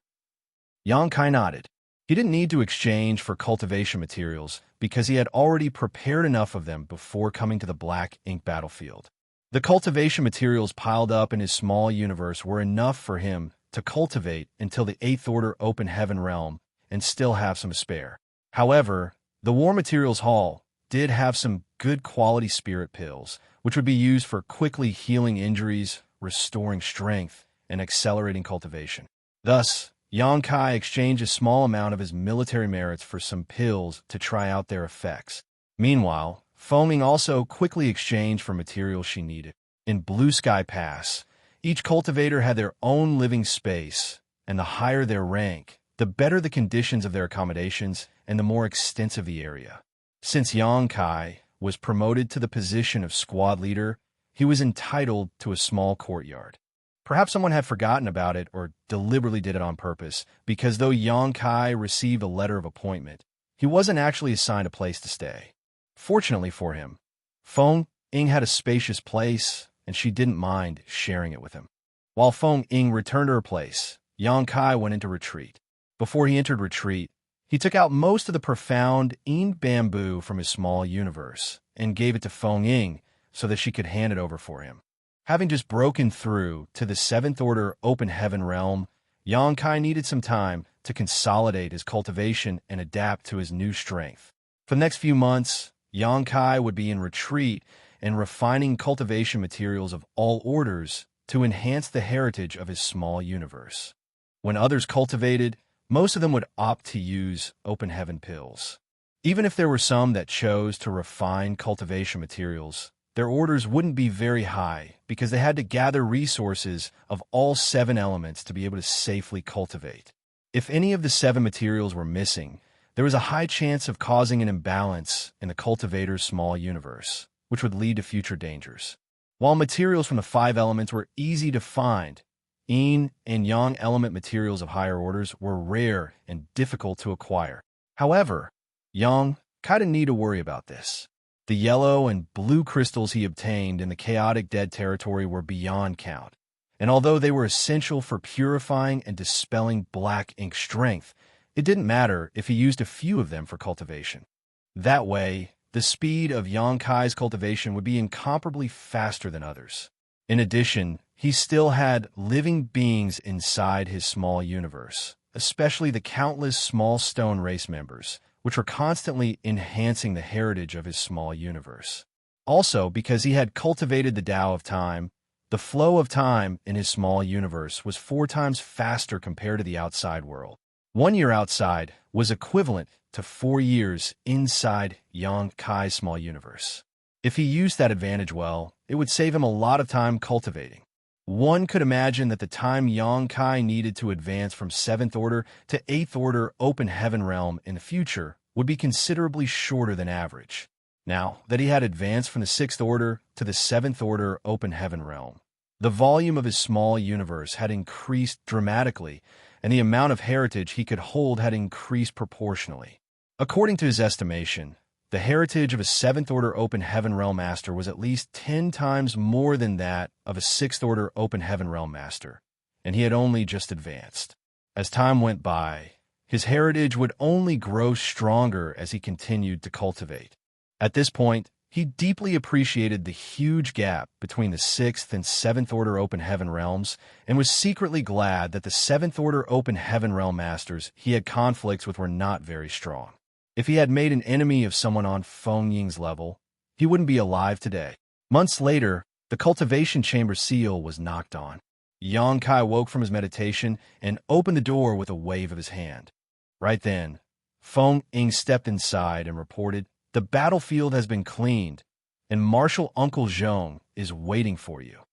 Xianxia nodded. He didn't need to exchange for cultivation materials because he had already prepared enough of them before coming to the black ink battlefield. The cultivation materials piled up in his small universe were enough for him to cultivate until the 8th Order Open Heaven realm and still have some to spare. However, the War Materials Hall did have some good quality spirit pills, which would be used for quickly healing injuries, restoring strength, and accelerating cultivation. Thus, Xianxia exchanged a small amount of his military merits for some pills to try out their effects. Meanwhile, Feng also quickly exchanged for materials she needed. In Blue Sky Pass, each cultivator had their own living space, and the higher their rank, the better the conditions of their accommodations and the more extensive the area. Since Xianxia was promoted to the position of squad leader, he was entitled to a small courtyard. Perhaps someone had forgotten about it or deliberately did it on purpose, because though Xianxia received a letter of appointment, he wasn't actually assigned a place to stay. Fortunately for him, Feng Ying had a spacious place, and she didn't mind sharing it with him. While Feng Ying returned to her place, Xianxia went into retreat. Before he entered retreat, he took out most of the profound Yin bamboo from his small universe and gave it to Feng Ying so that she could hand it over for him. Having just broken through to the 7th Order Open Heaven realm, Xianxia needed some time to consolidate his cultivation and adapt to his new strength. For the next few months, Xianxia would be in retreat and refining cultivation materials of all orders to enhance the heritage of his small universe. When others cultivated, most of them would opt to use Open Heaven pills. Even if there were some that chose to refine cultivation materials, their orders wouldn't be very high because they had to gather resources of all 7 elements to be able to safely cultivate. If any of the 7 materials were missing, there was a high chance of causing an imbalance in the cultivator's small universe, which would lead to future dangers. While materials from the 5 elements were easy to find, Yin and Yang element materials of higher orders were rare and difficult to acquire. However, Yang didn't need to worry about this. The yellow and blue crystals he obtained in the chaotic dead territory were beyond count, and although they were essential for purifying and dispelling black ink strength, it didn't matter if he used a few of them for cultivation. That way, the speed of Xianxia's cultivation would be incomparably faster than others. In addition, he still had living beings inside his small universe, especially the countless small stone race members, which were constantly enhancing the heritage of his small universe. Also, because he had cultivated the Tao of Time, the flow of time in his small universe was 4 times faster compared to the outside world. 1 year outside was equivalent to 4 years inside Xianxia's small universe. If he used that advantage well, it would save him a lot of time cultivating. One could imagine that the time Xianxia needed to advance from 7th Order to 8th Order Open Heaven realm in the future would be considerably shorter than average. Now that he had advanced from the 6th Order to the 7th Order Open Heaven realm, the volume of his small universe had increased dramatically, and the amount of heritage he could hold had increased proportionally. According to his estimation, the heritage of a 7th Order Open Heaven Realm Master was at least 10 times more than that of a 6th Order Open Heaven Realm Master, and he had only just advanced. As time went by, his heritage would only grow stronger as he continued to cultivate. At this point, he deeply appreciated the huge gap between the 6th and 7th Order Open Heaven Realms and was secretly glad that the 7th Order Open Heaven Realm Masters he had conflicts with were not very strong. If he had made an enemy of someone on Feng Ying's level, he wouldn't be alive today. Months later, the cultivation chamber seal was knocked on. Xianxia woke from his meditation and opened the door with a wave of his hand. Right then, Feng Ying stepped inside and reported, "The battlefield has been cleaned, and Marshal Uncle Zhong is waiting for you."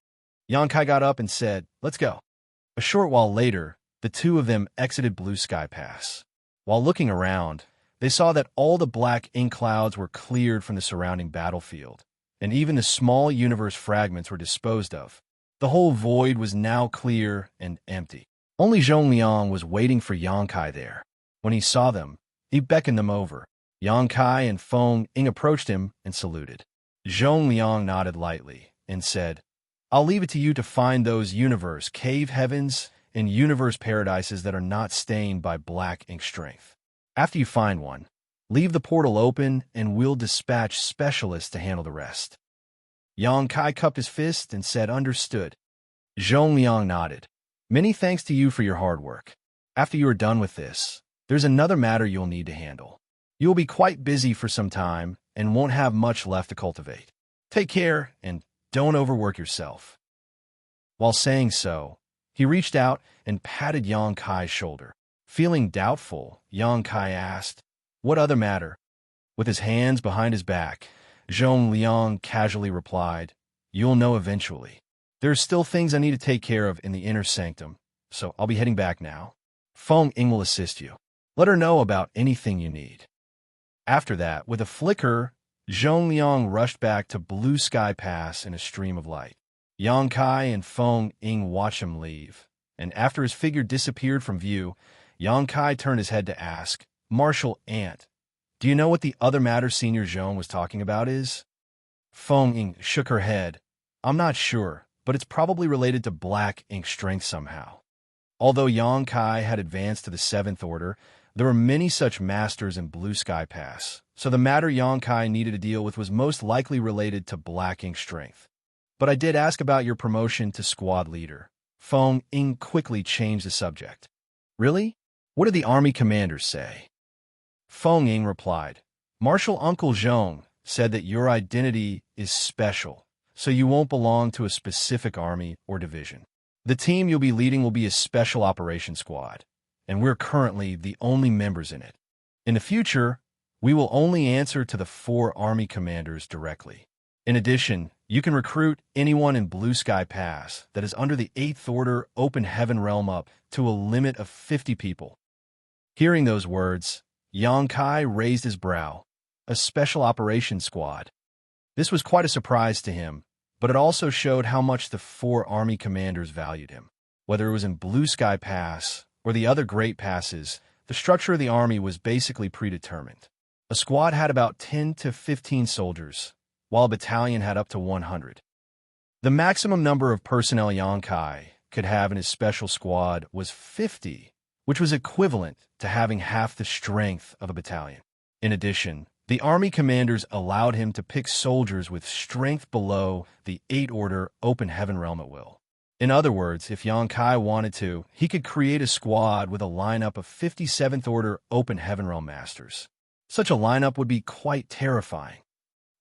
Xianxia got up and said, "Let's go." A short while later, the two of them exited Blue Sky Pass. While looking around, they saw that all the black ink clouds were cleared from the surrounding battlefield, and even the small universe fragments were disposed of. The whole void was now clear and empty. Only Zhong Liang was waiting for Xianxia there. When he saw them, he beckoned them over. Xianxia and Feng Ying approached him and saluted. Zhong Liang nodded lightly and said, "I'll leave it to you to find those universe cave heavens and universe paradises that are not stained by black ink strength." After you find one, leave the portal open and we'll dispatch specialists to handle the rest. Yang Kai cupped his fist and said, "Understood." Zhong Liang nodded. "Many thanks to you for your hard work. After you are done with this, there's another matter you'll need to handle. You will be quite busy for some time and won't have much left to cultivate. Take care and don't overwork yourself." While saying so, he reached out and patted Yang Kai's shoulder. Feeling doubtful, Yang Kai asked, "What other matter?" With his hands behind his back, Zhong Liang casually replied, "You'll know eventually. There are still things I need to take care of in the inner sanctum, so I'll be heading back now. Feng Ying will assist you. Let her know about anything you need." After that, with a flicker, Zhong Liang rushed back to Blue Sky Pass in a stream of light. Yang Kai and Feng Ying watched him leave, and after his figure disappeared from view, Yang Kai turned his head to ask, "Martial Ant, do you know what the other matter Senior Zhong was talking about is?" Feng Ying shook her head. "I'm not sure, but it's probably related to black ink strength somehow." Although Yang Kai had advanced to the 7th Order, there were many such masters in Blue Sky Pass, so the matter Yang Kai needed to deal with was most likely related to black ink strength. "But I did ask about your promotion to squad leader." Feng Ying quickly changed the subject. "Really? What did the army commanders say?" Feng Ying replied, "Marshal Uncle Zhong said that your identity is special, so you won't belong to a specific army or division. The team you'll be leading will be a special operations squad, and we're currently the only members in it. In the future, we will only answer to the 4 army commanders directly. In addition, you can recruit anyone in Blue Sky Pass that is under the 8th Order Open Heaven Realm up to a limit of 50 people." Hearing those words, Yang Kai raised his brow. A special operations squad. This was quite a surprise to him, but it also showed how much the 4 army commanders valued him. Whether it was in Blue Sky Pass or the other great passes, the structure of the army was basically predetermined. A squad had about 10 to 15 soldiers, while a battalion had up to 100. The maximum number of personnel Yang Kai could have in his special squad was 50, which was equivalent to having half the strength of a battalion. In addition, the army commanders allowed him to pick soldiers with strength below the 8th Order Open Heaven Realm at will. In other words, if Yang Kai wanted to, he could create a squad with a lineup of 57th Order Open Heaven Realm Masters. Such a lineup would be quite terrifying.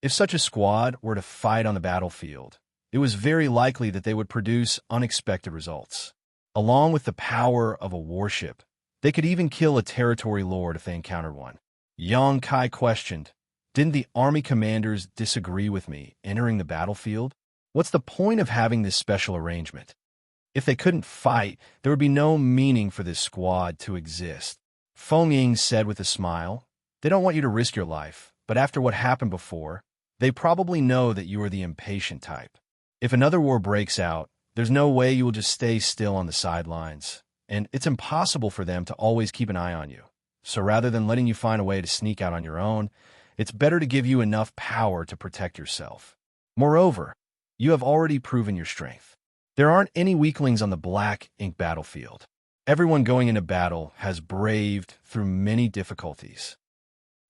If such a squad were to fight on the battlefield, it was very likely that they would produce unexpected results. Along with the power of a warship, they could even kill a territory lord if they encountered one. Yang Kai questioned, "Didn't the army commanders disagree with me entering the battlefield? What's the point of having this special arrangement? If they couldn't fight, there would be no meaning for this squad to exist." Feng Ying said with a smile, "They don't want you to risk your life, but after what happened before, they probably know that you are the impatient type. If another war breaks out, there's no way you will just stay still on the sidelines, and it's impossible for them to always keep an eye on you. So rather than letting you find a way to sneak out on your own, it's better to give you enough power to protect yourself. Moreover, you have already proven your strength. There aren't any weaklings on the black ink battlefield. Everyone going into battle has braved through many difficulties."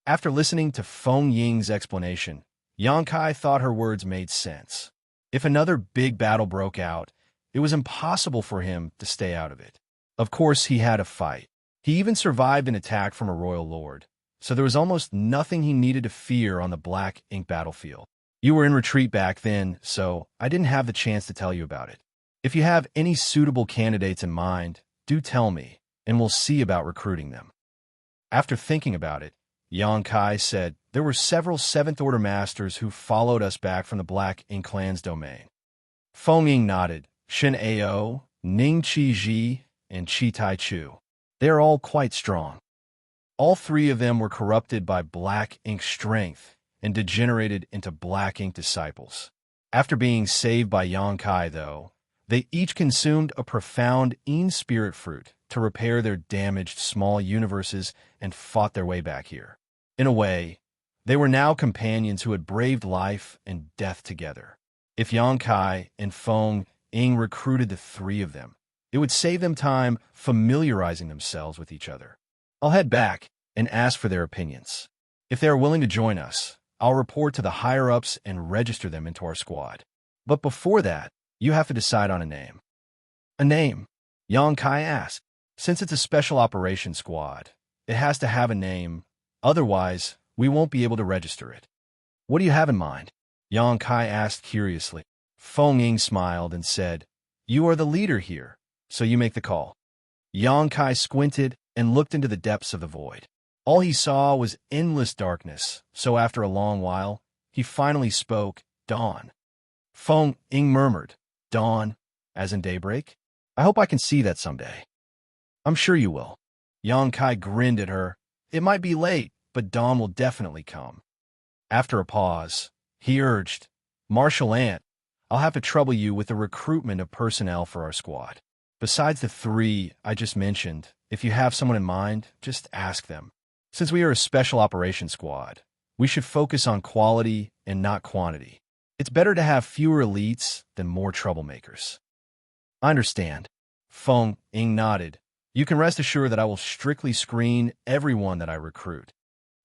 After listening to Feng Ying's explanation, Yang Kai thought her words made sense. If another big battle broke out, it was impossible for him to stay out of it. Of course, he had to fight. He even survived an attack from a royal lord, so there was almost nothing he needed to fear on the black ink battlefield. You were in retreat back then, so I didn't have the chance to tell you about it. If you have any suitable candidates in mind, do tell me, and we'll see about recruiting them." After thinking about it, Yang Kai said, "There were several 7th Order Masters who followed us back from the Black Ink Clan's domain." Feng Ying nodded. Shen Ao, Ning Qi Ji, and Qi Tai Chu. They are all quite strong. All 3 of them were corrupted by black ink strength and degenerated into black ink disciples. After being saved by Yang Kai, though, they each consumed a profound Yin spirit fruit to repair their damaged small universes and fought their way back here. In a way, they were now companions who had braved life and death together. If Yang Kai and Feng Ying recruited the 3 of them, it would save them time familiarizing themselves with each other. "I'll head back. and ask for their opinions. If they are willing to join us, I'll report to the higher-ups and register them into our squad. But before that, you have to decide on a name. A name? Xianxia asked. Since it's a special operations squad, it has to have a name. Otherwise, we won't be able to register it. What do you have in mind? Xianxia asked curiously. Feng Ying smiled and said, You are the leader here, so you make the call. Xianxia squinted and looked into the depths of the void. All he saw was endless darkness, so after a long while, he finally spoke, Dawn. Feng Ying murmured, Dawn, as in daybreak? I hope I can see that someday. I'm sure you will. Xianxia grinned at her. It might be late, but dawn will definitely come. After a pause, he urged, Marshal Ant, I'll have to trouble you with the recruitment of personnel for our squad. Besides the 3 I just mentioned, if you have someone in mind, just ask them. Since we are a special operations squad, we should focus on quality and not quantity. It's better to have fewer elites than more troublemakers. I understand. Feng Ying nodded. You can rest assured that I will strictly screen everyone that I recruit.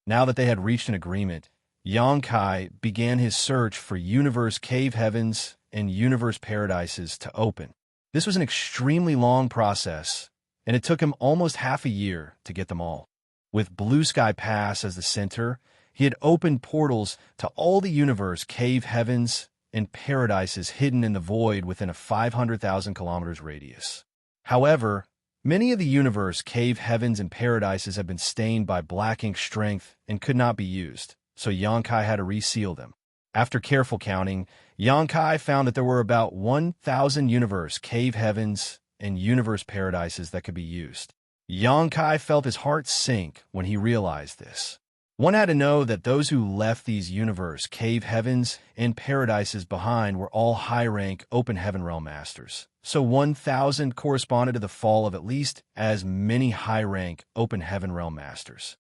Now that they had reached an agreement, Xianxia began his search for universe cave heavens and universe paradises to open. This was an extremely long process, and it took him almost half a year to get them all. With Blue Sky Pass as the center, he had opened portals to all the universe cave heavens and paradises hidden in the void within a 500,000 kilometers radius. However, many of the universe cave heavens and paradises had been stained by black ink strength and could not be used, so Xianxia had to reseal them. After careful counting, Xianxia found that there were about 1,000 universe cave heavens and universe paradises that could be used. Xianxia felt his heart sink when he realized this. One had to know that those who left these universe cave heavens and paradises behind were all high-rank open heaven realm masters. So 1,000 corresponded to the fall of at least as many high-rank open heaven realm masters.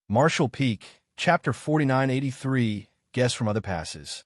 Marshall Peak, Chapter 4983, Guess from Other Passes.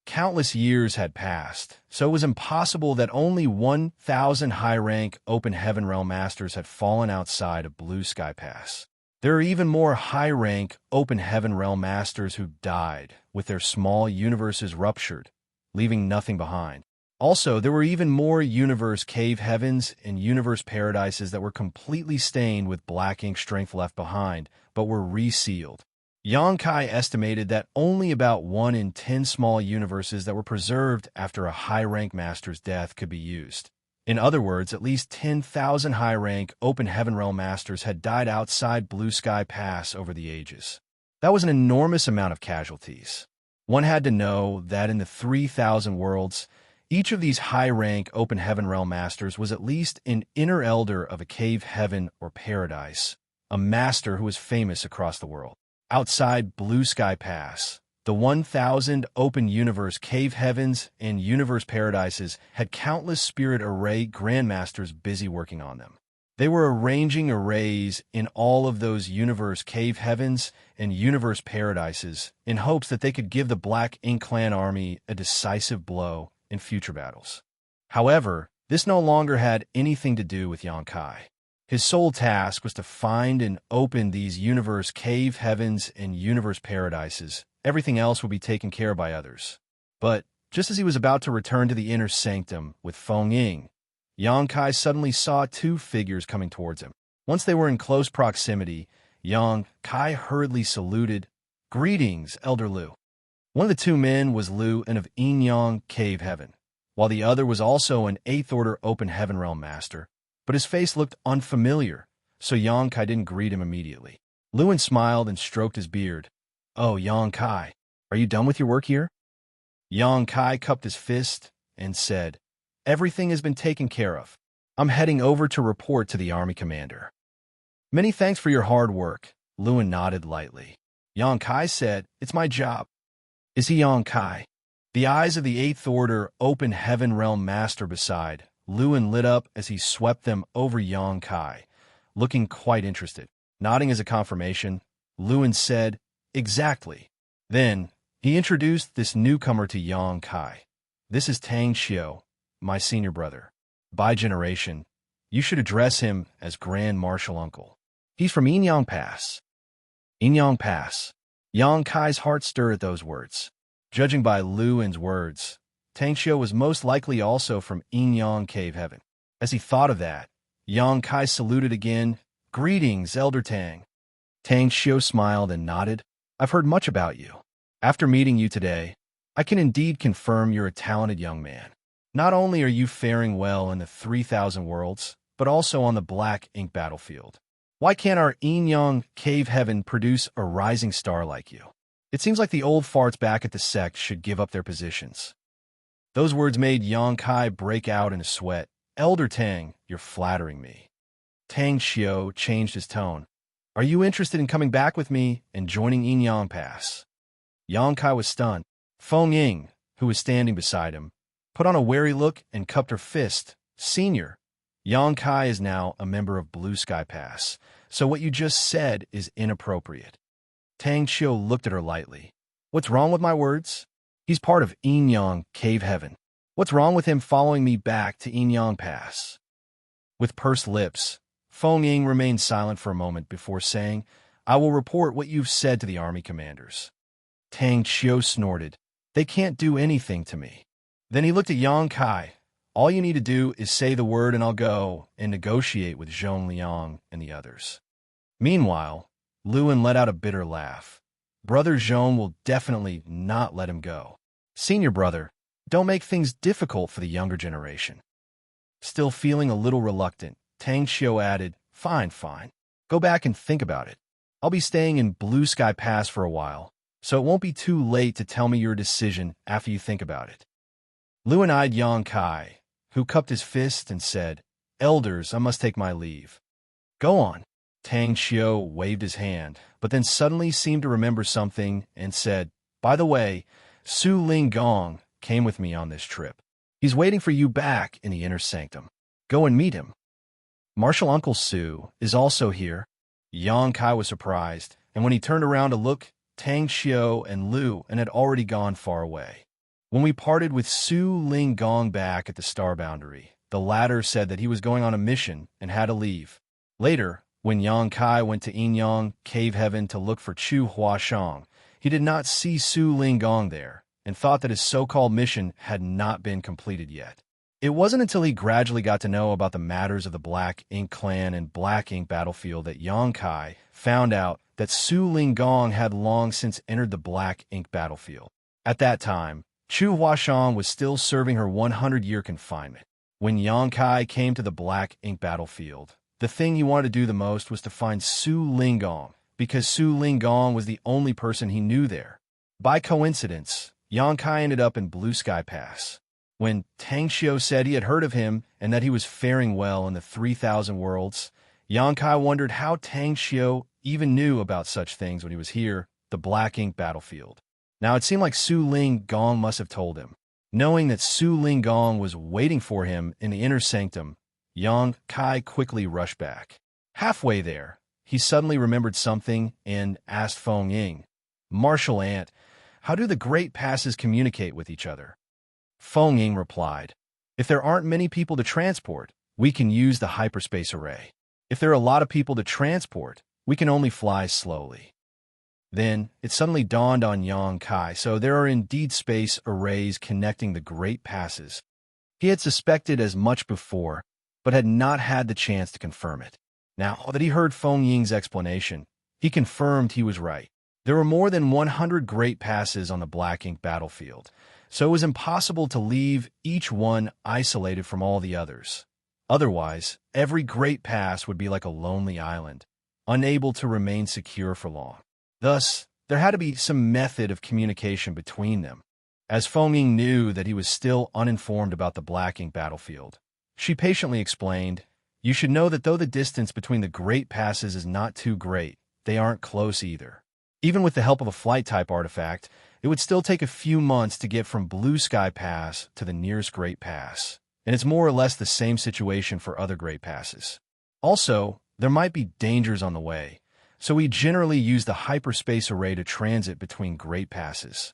Countless years had passed, so it was impossible that only 1,000 high-rank open heaven realm masters had fallen outside of Blue Sky Pass. There are even more high-rank open heaven realm masters who died, with their small universes ruptured, leaving nothing behind. Also, there were even more universe cave heavens and universe paradises that were completely stained with black ink strength left behind, but were resealed. Xianxia estimated that only about 1 in 10 small universes that were preserved after a high-rank master's death could be used. In other words, at least 10,000 high-rank open heaven realm masters had died outside Blue Sky Pass over the ages. That was an enormous amount of casualties. One had to know that in the 3,000 worlds, each of these high-rank open heaven realm masters was at least an inner elder of a cave heaven or paradise, a master who was famous across the world. Outside Blue Sky Pass, the 1,000 open universe cave heavens and universe paradises had countless spirit array grandmasters busy working on them. They were arranging arrays in all of those universe cave heavens and universe paradises in hopes that they could give the Black Ink Clan army a decisive blow in future battles. However, this no longer had anything to do with Xianxia. His sole task was to find and open these universe cave heavens and universe paradises. Everything else would be taken care of by others. But just as he was about to return to the inner sanctum with Feng Ying, Xianxia suddenly saw 2 figures coming towards him. Once they were in close proximity, Xianxia hurriedly saluted, "Greetings, Elder Lu." One of the 2 men was Lu and of Yinyang Cave Heaven, while the other was also an 8th Order Open Heaven Realm Master. But his face looked unfamiliar, so Xianxia didn't greet him immediately. Luin smiled and stroked his beard. "Oh, Xianxia, are you done with your work here?" Xianxia cupped his fist and said, "Everything has been taken care of. I'm heading over to report to the army commander." "Many thanks for your hard work," Luin nodded lightly. Xianxia said, "It's my job." "Is he Xianxia?" The eyes of the 8th Order Open Heaven Realm Master beside Luin lit up as he swept them over Xianxia, looking quite interested. Nodding as a confirmation, Luin said, "Exactly." Then, he introduced this newcomer to Xianxia. "This is Tang Xiao, my senior brother. By generation, you should address him as Grand Marshal Uncle. He's from Yinyang Pass." Inyang Pass. Yang Kai's heart stirred at those words. Judging by Luan's words, Xianxia was most likely also from Inyang Cave Heaven. As he thought of that, Yang Kai saluted again. Greetings, Elder Tang. Xianxia smiled and nodded. I've heard much about you. After meeting you today, I can indeed confirm you're a talented young man. Not only are you faring well in the 3,000 worlds, but also on the black ink battlefield. Why can't our Inyang Cave Heaven produce a rising star like you? It seems like the old farts back at the sect should give up their positions. Those words made Yang Kai break out in a sweat. Elder Tang, you're flattering me. Tang Xiao changed his tone. Are you interested in coming back with me and joining Inyang Pass? Yang Kai was stunned. Feng Ying, who was standing beside him, put on a wary look and cupped her fist. Senior, Yang Kai is now a member of Blue Sky Pass, so what you just said is inappropriate. Tang Xiao looked at her lightly. What's wrong with my words? He's part of Inyang Cave Heaven. What's wrong with him following me back to Inyang Pass? With pursed lips, Feng Ying remained silent for a moment before saying, I will report what you've said to the army commanders. Tang Xiao snorted. They can't do anything to me. Then he looked at Yang Kai. All you need to do is say the word and I'll go and negotiate with Zhong Liang and the others. Meanwhile, Luan let out a bitter laugh. Brother Zhong will definitely not let him go. Senior brother, don't make things difficult for the younger generation. Still feeling a little reluctant, Tang Xiao added, Fine. Go back and think about it. I'll be staying in Blue Sky Pass for a while, so it won't be too late to tell me your decision after you think about it. Luan eyed Yang Kai, who cupped his fist and said, Elders, I must take my leave. Go on. Tang Xiao waved his hand, but then suddenly seemed to remember something and said, By the way, Su Ling Gong came with me on this trip. He's waiting for you back in the inner sanctum. Go and meet him. Martial Uncle Su is also here. Yang Kai was surprised, and when he turned around to look, Tang Xiao and Lu had already gone far away. When we parted with Su Ling Gong back at the star boundary, the latter said that he was going on a mission and had to leave. Later, when Yang Kai went to Inyang Cave Heaven to look for Chu Huashang, he did not see Su Ling Gong there and thought that his so-called mission had not been completed yet. It wasn't until he gradually got to know about the matters of the Black Ink Clan and Black Ink Battlefield that Yang Kai found out that Su Ling Gong had long since entered the Black Ink Battlefield. At that time, Chu Huashang was still serving her 100-year confinement. When Yang Kai came to the Black Ink Battlefield, the thing he wanted to do the most was to find Su Ling Gong, because Su Ling Gong was the only person he knew there. By coincidence, Yang Kai ended up in Blue Sky Pass. When Tang Xiao said he had heard of him and that he was faring well in the 3,000 worlds, Yang Kai wondered how Tang Xiao even knew about such things when he was here, the Black Ink Battlefield. Now it seemed like Su Ling Gong must have told him. Knowing that Su Ling Gong was waiting for him in the inner sanctum, Yang Kai quickly rushed back. Halfway there, he suddenly remembered something and asked Feng Ying, Martial Ant, how do the great passes communicate with each other? Feng Ying replied, If there aren't many people to transport, we can use the hyperspace array. If there are a lot of people to transport, we can only fly slowly. Then, it suddenly dawned on Yang Kai, so there are indeed space arrays connecting the great passes. He had suspected as much before, but had not had the chance to confirm it. Now that he heard Feng Ying's explanation, he confirmed he was right. There were more than 100 great passes on the Black Ink battlefield, so it was impossible to leave each one isolated from all the others. Otherwise, every great pass would be like a lonely island, unable to remain secure for long. Thus, there had to be some method of communication between them. As Feng Ying knew that he was still uninformed about the Black Ink battlefield, she patiently explained, You should know that though the distance between the great passes is not too great, they aren't close either. Even with the help of a flight-type artifact, it would still take a few months to get from Blue Sky Pass to the nearest Great Pass, and it's more or less the same situation for other Great Passes. Also, there might be dangers on the way, so we generally use the hyperspace array to transit between Great Passes.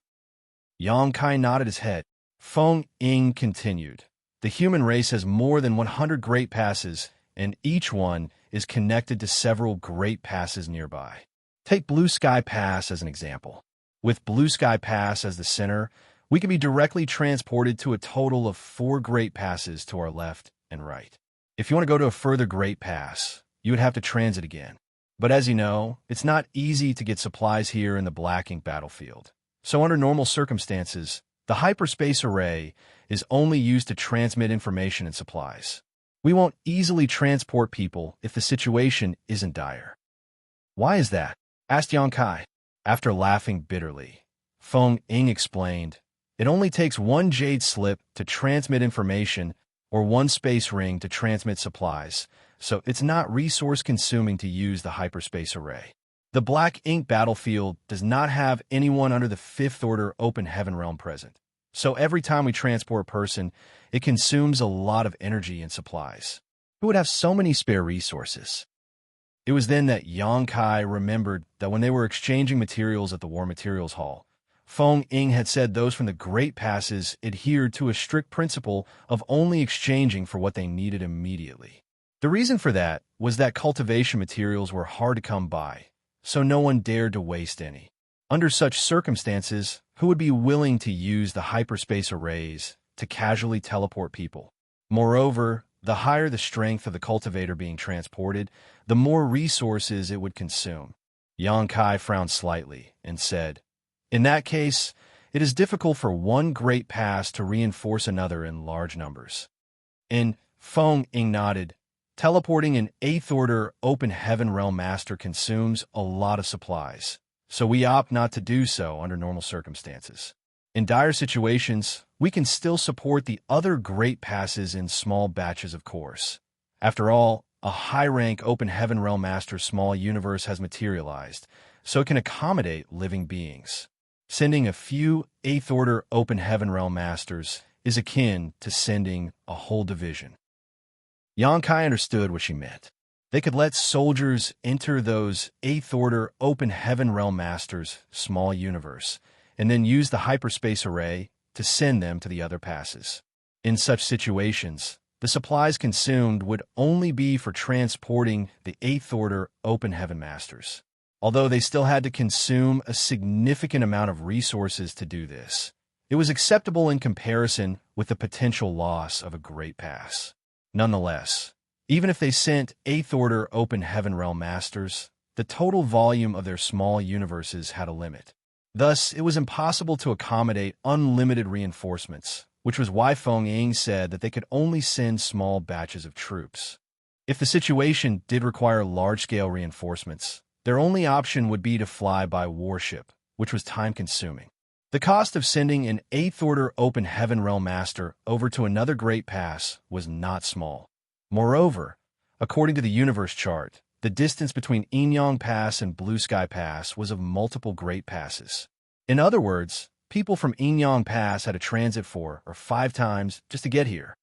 Yang Kai nodded his head. Feng Ying continued. The human race has more than 100 Great Passes, and each one is connected to several Great Passes nearby. Take Blue Sky Pass as an example. With Blue Sky Pass as the center, we can be directly transported to a total of 4 Great Passes to our left and right. If you want to go to a further Great Pass, you would have to transit again. But as you know, it's not easy to get supplies here in the Black Ink battlefield. So under normal circumstances, the hyperspace array is only used to transmit information and supplies. We won't easily transport people if the situation isn't dire. Why is that? Asked Xianxia. After laughing bitterly, Feng Ying explained, it only takes 1 jade slip to transmit information or 1 space ring to transmit supplies, so it's not resource-consuming to use the hyperspace array. The Black Ink battlefield does not have anyone under the 5th Order Open Heaven Realm present, so every time we transport a person, it consumes a lot of energy and supplies. Who would have so many spare resources? It was then that Xianxia remembered that when they were exchanging materials at the War Materials Hall, Feng Ying had said those from the Great Passes adhered to a strict principle of only exchanging for what they needed immediately. The reason for that was that cultivation materials were hard to come by, so no one dared to waste any. Under such circumstances, who would be willing to use the hyperspace arrays to casually teleport people? Moreover, the higher the strength of the cultivator being transported, the more resources it would consume. Xianxia frowned slightly and said, in that case, it is difficult for 1 Great Pass to reinforce another in large numbers. And Feng Ying nodded. Teleporting an 8th Order Open Heaven Realm Master consumes a lot of supplies, so we opt not to do so under normal circumstances. In dire situations, we can still support the other Great Passes in small batches, of course. After all, a high-rank Open Heaven Realm Master's small universe has materialized, so it can accommodate living beings. Sending a few 8th Order Open Heaven Realm Masters is akin to sending a whole division. Xianxia understood what she meant. They could let soldiers enter those 8th Order Open Heaven Realm Masters' small universe, and then use the hyperspace array to send them to the other passes. In such situations, the supplies consumed would only be for transporting the 8th Order Open Heaven Masters. Although they still had to consume a significant amount of resources to do this, it was acceptable in comparison with the potential loss of a Great Pass. Nonetheless, even if they sent 8th Order Open Heaven Realm Masters, the total volume of their small universes had a limit. Thus, it was impossible to accommodate unlimited reinforcements, which was why Feng Ying said that they could only send small batches of troops. If the situation did require large-scale reinforcements, their only option would be to fly by warship, which was time-consuming. The cost of sending an 8th Order Open Heaven Realm Master over to another Great Pass was not small. Moreover, according to the universe chart, the distance between Inyang Pass and Blue Sky Pass was of multiple Great Passes. In other words, people from Inyang Pass had to transit 4 or 5 times just to get here.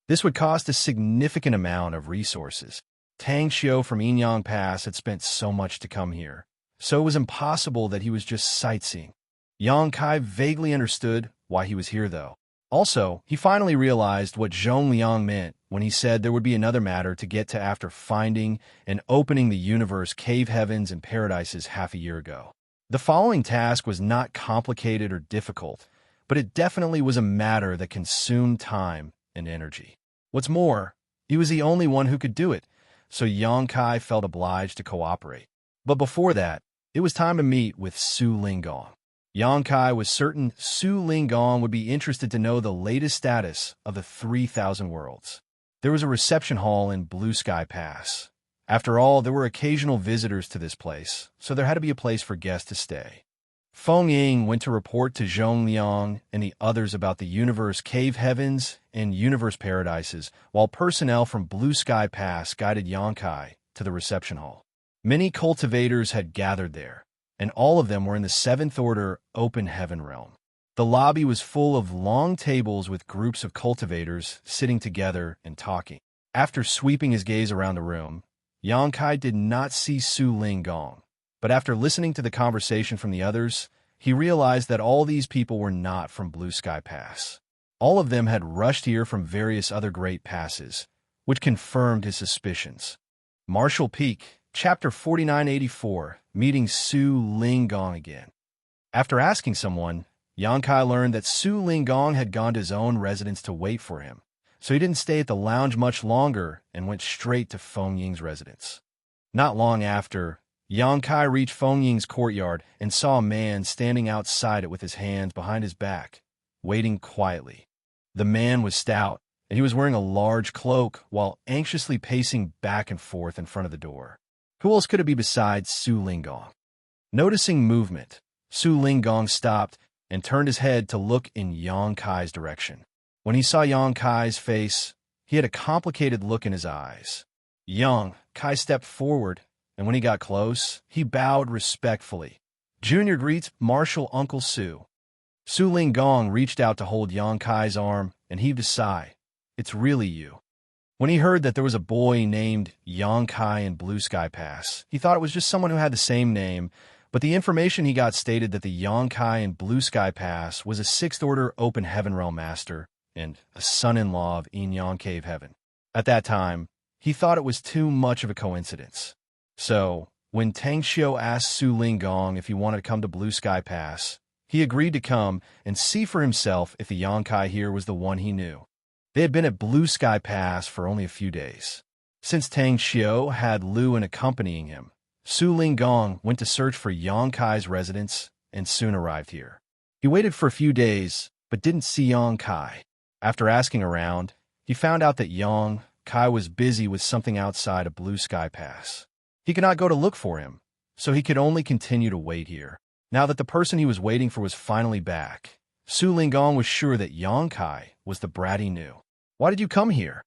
This would cost a significant amount of resources. Tang Xiu from Inyang Pass had spent so much to come here, so it was impossible that he was just sightseeing. Xianxia vaguely understood why he was here, though. Also, he finally realized what Zhong Liang meant when he said there would be another matter to get to after finding and opening the universe cave heavens and paradises half a year ago. The following task was not complicated or difficult, but it definitely was a matter that consumed time and energy. What's more, he was the only one who could do it, so Xianxia felt obliged to cooperate. But before that, it was time to meet with Su Linggong. Xianxia was certain Su Linggong would be interested to know the latest status of the 3,000 worlds. There was a reception hall in Blue Sky Pass. After all, there were occasional visitors to this place, so there had to be a place for guests to stay. Feng Ying went to report to Zhong Liang and the others about the universe cave heavens and universe paradises, while personnel from Blue Sky Pass guided Xianxia to the reception hall. Many cultivators had gathered there, and all of them were in the 7th Order Open Heaven Realm. The lobby was full of long tables with groups of cultivators sitting together and talking. After sweeping his gaze around the room, Xianxia did not see Su Linggong, but after listening to the conversation from the others, he realized that all these people were not from Blue Sky Pass. All of them had rushed here from various other Great Passes, which confirmed his suspicions. Martial Peak, Chapter 4984, meeting Su Linggong again. After asking someone, Yang Kai learned that Su Linggong had gone to his own residence to wait for him, so he didn't stay at the lounge much longer and went straight to Feng Ying's residence. Not long after, Yang Kai reached Feng Ying's courtyard and saw a man standing outside it with his hands behind his back, waiting quietly. The man was stout, and he was wearing a large cloak while anxiously pacing back and forth in front of the door. Who else could it be besides Su Linggong? Noticing movement, Su Linggong stopped and turned his head to look in Yang Kai's direction. When he saw Yang Kai's face, he had a complicated look in his eyes. Yang Kai stepped forward, and when he got close, he bowed respectfully. "Junior greets Martial Uncle Su." Su Linggong reached out to hold Yang Kai's arm and heaved a sigh. "It's really you." When he heard that there was a boy named Yang Kai in Blue Sky Pass, he thought it was just someone who had the same name, but the information he got stated that the Yang Kai in Blue Sky Pass was a 6th Order Open Heaven Realm Master and a son-in-law of Yin Yang Cave Heaven. At that time, he thought it was too much of a coincidence. So, when Tang Xiu asked Su Linggong if he wanted to come to Blue Sky Pass, he agreed to come and see for himself if the Yang Kai here was the one he knew. They had been at Blue Sky Pass for only a few days. Since Tang Xiu had Lu accompanying him, Su Linggong went to search for Yang Kai's residence and soon arrived here. He waited for a few days, but didn't see Yang Kai. After asking around, he found out that Yang Kai was busy with something outside of Blue Sky Pass. He could not go to look for him, so he could only continue to wait here. Now that the person he was waiting for was finally back, Su Linggong was sure that Yang Kai was the brat he knew. "Why did you come here?"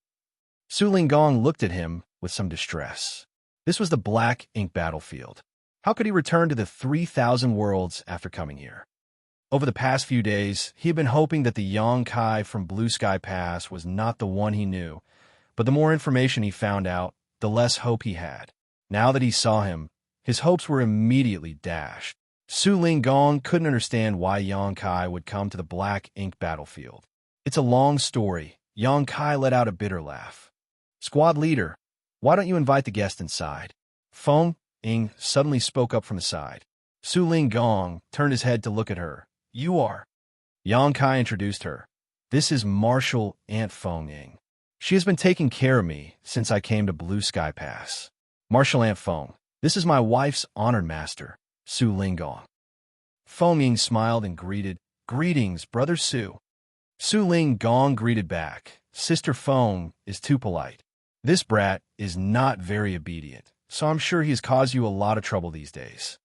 Su Linggong looked at him with some distress. This was the Black Ink battlefield. How could he return to the 3,000 worlds after coming here? Over the past few days, he had been hoping that the Yang Kai from Blue Sky Pass was not the one he knew, but the more information he found out, the less hope he had. Now that he saw him, his hopes were immediately dashed. Su Linggong couldn't understand why Yang Kai would come to the Black Ink battlefield. "It's a long story." Yang Kai let out a bitter laugh. "Squad leader, why don't you invite the guest inside?" Feng Ying suddenly spoke up from the side. Su Linggong turned his head to look at her. "You are?" Yang Kai introduced her. "This is Martial Aunt Feng Ying. She has been taking care of me since I came to Blue Sky Pass." "Martial Aunt Feng, this is my wife's honored master, Su Linggong." Feng Ying smiled and greeted, "Greetings, Brother Su." Su Linggong greeted back, "Sister Feng is too polite. This brat is not very obedient, so I'm sure he has caused you a lot of trouble these days."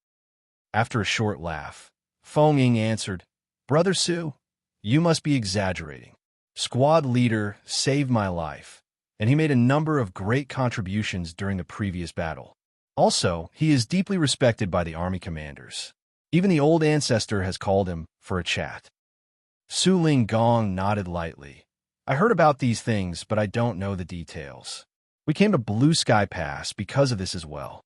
After a short laugh, Feng Ying answered, "Brother Su, you must be exaggerating. Squad leader saved my life, and he made a number of great contributions during the previous battle. Also, he is deeply respected by the army commanders. Even the old ancestor has called him for a chat." Su Linggong nodded lightly. "I heard about these things, but I don't know the details. We came to Blue Sky Pass because of this as well."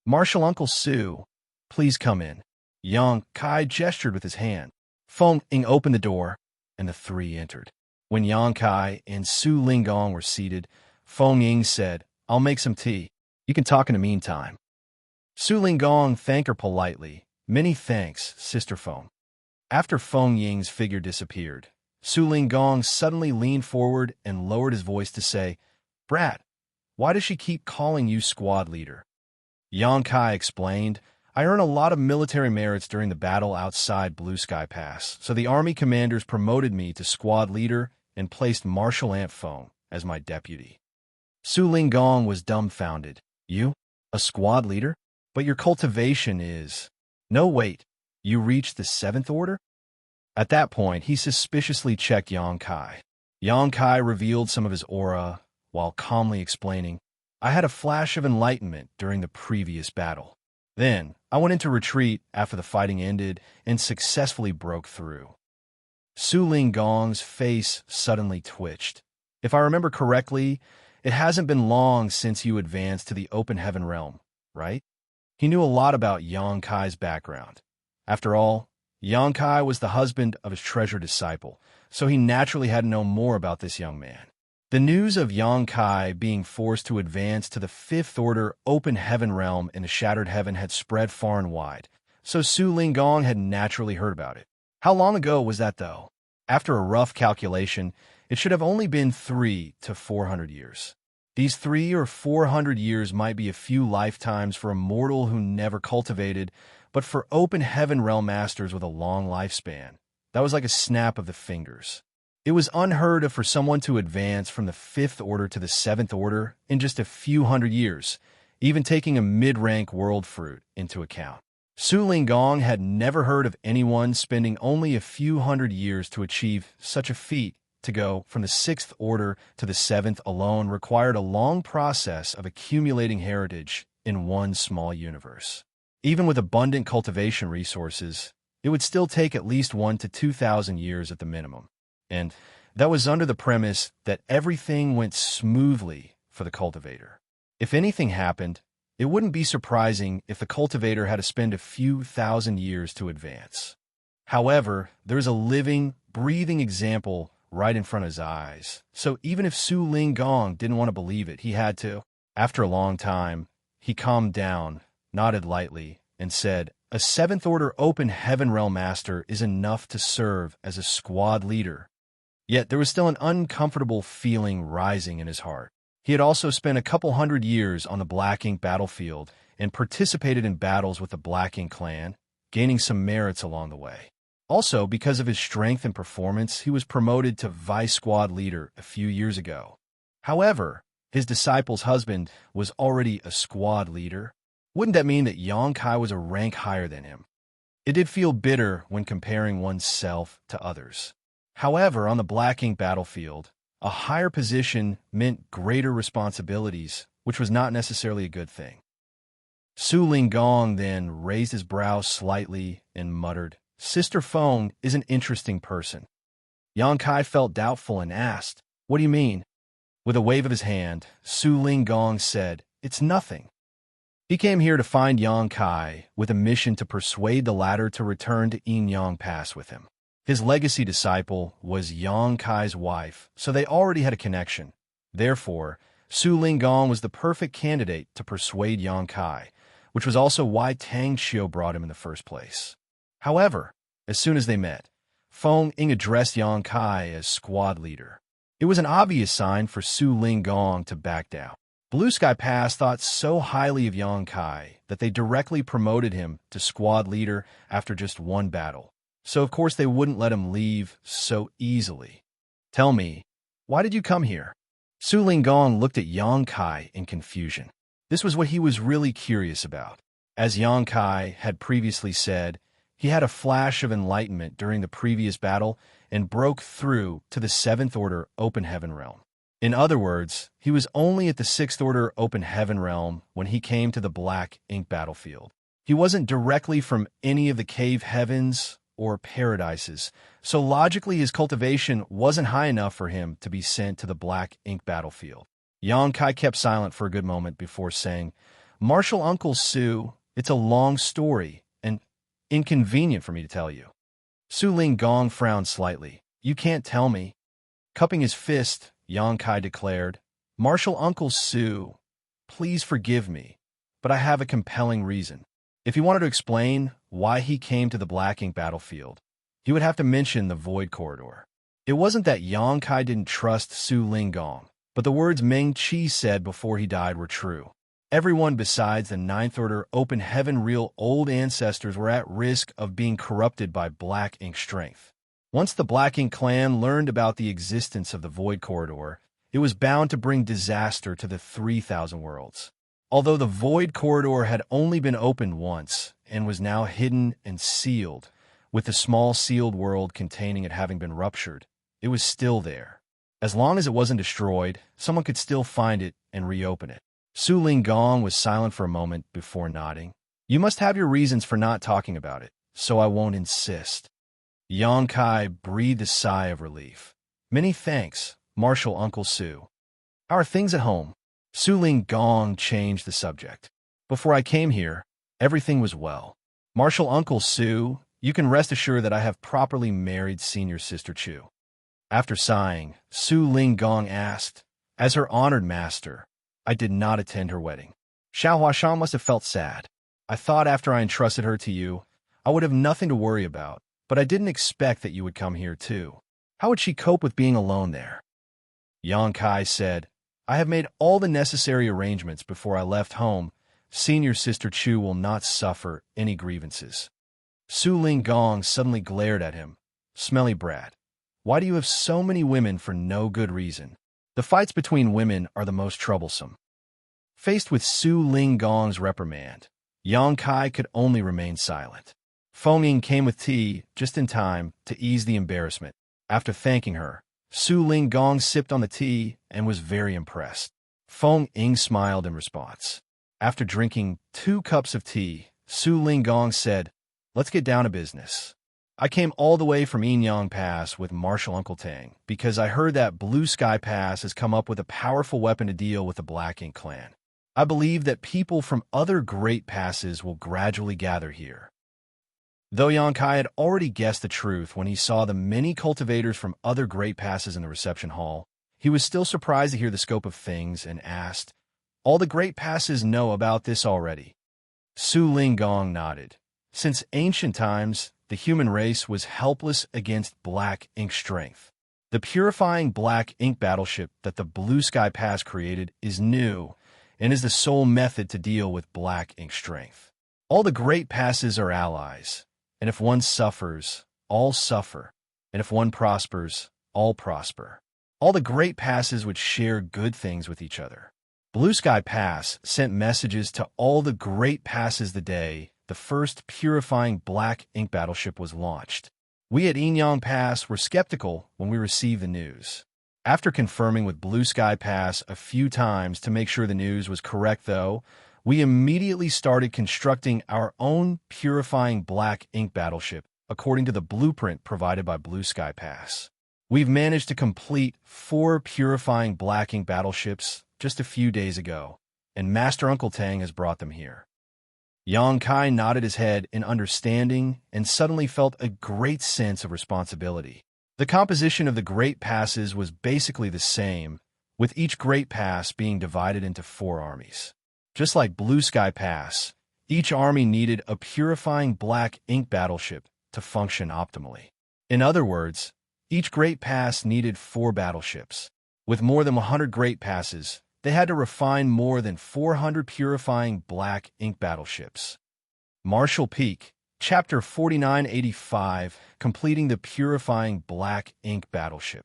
"Martial Uncle Su, please come in." Yang Kai gestured with his hand. Feng Ying opened the door, and the three entered. When Yang Kai and Su Linggong were seated, Feng Ying said, "I'll make some tea. You can talk in the meantime." Su Linggong thanked her politely. "Many thanks, Sister Feng." After Feng Ying's figure disappeared, Su Linggong suddenly leaned forward and lowered his voice to say, "Brat, why does she keep calling you squad leader?" Yang Kai explained, "I earned a lot of military merits during the battle outside Blue Sky Pass, so the army commanders promoted me to squad leader and placed Martial Aunt Feng as my deputy." Su Linggong was dumbfounded. "You? A squad leader? But your cultivation is—" "No, wait. You reached the 7th Order?" At that point, he suspiciously checked Yang Kai. Yang Kai revealed some of his aura, while calmly explaining, "I had a flash of enlightenment during the previous battle. Then, I went into retreat after the fighting ended and successfully broke through." Su Linggong's face suddenly twitched. "If I remember correctly, it hasn't been long since you advanced to the Open Heaven realm, right?" He knew a lot about Yang Kai's background. After all, Yang Kai was the husband of his treasured disciple, so he naturally had to know more about this young man. The news of Yang Kai being forced to advance to the Fifth Order Open Heaven realm in the Shattered Heaven had spread far and wide, so Su Linggong had naturally heard about it. How long ago was that, though? After a rough calculation, it should have only been 300 to 400 years. These 300 or 400 years might be a few lifetimes for a mortal who never cultivated, but for Open Heaven realm masters with a long lifespan, that was like a snap of the fingers. It was unheard of for someone to advance from the Fifth Order to the Seventh Order in just a few hundred years, even taking a mid-rank world fruit into account. Su Linggong had never heard of anyone spending only a few hundred years to achieve such a feat. To go from the Sixth Order to the Seventh alone required a long process of accumulating heritage in one small universe. Even with abundant cultivation resources, it would still take at least 1,000 to 2,000 years at the minimum. And that was under the premise that everything went smoothly for the cultivator. If anything happened, it wouldn't be surprising if the cultivator had to spend a few thousand years to advance. However, there's a living, breathing example right in front of his eyes, so even if Su Linggong didn't want to believe it, he had to. After a long time, he calmed down, nodded lightly, and said, "A Seventh Order Open Heaven Realm Master is enough to serve as a squad leader." Yet there was still an uncomfortable feeling rising in his heart. He had also spent a couple hundred years on the Black Ink battlefield and participated in battles with the Black Ink clan, gaining some merits along the way. Also, because of his strength and performance, he was promoted to vice squad leader a few years ago. However, his disciple's husband was already a squad leader. Wouldn't that mean that Yang Kai was a rank higher than him? It did feel bitter when comparing oneself to others. However, on the Black Ink battlefield, a higher position meant greater responsibilities, which was not necessarily a good thing. Su Linggong then raised his brows slightly and muttered, "Sister Feng is an interesting person." Yang Kai felt doubtful and asked, "What do you mean?" With a wave of his hand, Su Linggong said, "It's nothing." He came here to find Yang Kai with a mission to persuade the latter to return to Yin Yang Pass with him. His legacy disciple was Yang Kai's wife, so they already had a connection. Therefore, Su Linggong was the perfect candidate to persuade Yang Kai, which was also why Tang Xiu brought him in the first place. However, as soon as they met, Feng Ying addressed Yang Kai as squad leader. It was an obvious sign for Su Linggong to back down. Blue Sky Pass thought so highly of Yang Kai that they directly promoted him to squad leader after just one battle. So of course they wouldn't let him leave so easily. "Tell me, why did you come here?" Su Linggong looked at Yang Kai in confusion. This was what he was really curious about. As Yang Kai had previously said, he had a flash of enlightenment during the previous battle and broke through to the Seventh Order Open Heaven realm. In other words, he was only at the Sixth Order Open Heaven realm when he came to the Black Ink battlefield. He wasn't directly from any of the cave heavens or paradises, so logically his cultivation wasn't high enough for him to be sent to the Black Ink battlefield. Yang Kai kept silent for a good moment before saying, "Martial Uncle Su, it's a long story and inconvenient for me to tell you." Su Linggong frowned slightly. "You can't tell me." Cupping his fist, Yang Kai declared, "Martial Uncle Su, please forgive me, but I have a compelling reason." If he wanted to explain why he came to the Black Ink battlefield, he would have to mention the Void Corridor. It wasn't that Yang Kai didn't trust Su Linggong, but the words Meng Qi said before he died were true. Everyone besides the Ninth Order Open Heaven real old ancestors were at risk of being corrupted by Black Ink strength. Once the Black Ink clan learned about the existence of the Void Corridor, it was bound to bring disaster to the 3,000 worlds. Although the Void Corridor had only been opened once and was now hidden and sealed, with the small sealed world containing it having been ruptured, it was still there. As long as it wasn't destroyed, someone could still find it and reopen it. Su Linggong was silent for a moment before nodding. "You must have your reasons for not talking about it, so I won't insist." Yang Kai breathed a sigh of relief. "Many thanks, Martial Uncle Su. How are things at home?" Su Linggong changed the subject. "Before I came here, everything was well. Martial Uncle Su, you can rest assured that I have properly married Senior Sister Chu." After sighing, Su Linggong asked, "As her honored master, I did not attend her wedding. Xiaohuashan must have felt sad. I thought after I entrusted her to you, I would have nothing to worry about, but I didn't expect that you would come here too. How would she cope with being alone there?" Yang Kai said, "I have made all the necessary arrangements before I left home. Senior Sister Chu will not suffer any grievances." Su Linggong suddenly glared at him. "Smelly brat, why do you have so many women for no good reason? The fights between women are the most troublesome." Faced with Su Linggong's reprimand, Yang Kai could only remain silent. Feng Ying came with tea just in time to ease the embarrassment. After thanking her, Su Linggong sipped on the tea and was very impressed. Feng Ying smiled in response. After drinking 2 cups of tea, Su Linggong said, "Let's get down to business. I came all the way from Yinyang Pass with Marshal Uncle Tang because I heard that Blue Sky Pass has come up with a powerful weapon to deal with the Black Ink clan. I believe that people from other great passes will gradually gather here." Though Yang Kai had already guessed the truth when he saw the many cultivators from other great passes in the reception hall, he was still surprised to hear the scope of things and asked, "All the great passes know about this already?" Su Linggong nodded. Since ancient times, the human race was helpless against Black Ink strength. The purifying Black Ink battleship that the Blue Sky Pass created is new and is the sole method to deal with Black Ink strength. All the great passes are allies, and if one suffers, all suffer, and if one prospers, all prosper. All the great passes would share good things with each other. Blue Sky Pass sent messages to all the great passes the day the first purifying Black Ink battleship was launched. We at Yinyang Pass were skeptical when we received the news. After confirming with Blue Sky Pass a few times to make sure the news was correct, though, we immediately started constructing our own purifying Black Ink battleship according to the blueprint provided by Blue Sky Pass. We've managed to complete 4 purifying Black Ink battleships just a few days ago, and Master Uncle Tang has brought them here. Yang Kai nodded his head in understanding and suddenly felt a great sense of responsibility. The composition of the great passes was basically the same, with each great pass being divided into 4 armies. Just like Blue Sky Pass, each army needed a purifying Black Ink battleship to function optimally. In other words, each great pass needed 4 battleships. With more than 100 great passes, they had to refine more than 400 purifying Black Ink battleships. Marshall Peak, Chapter 4985, completing the purifying Black Ink battleship.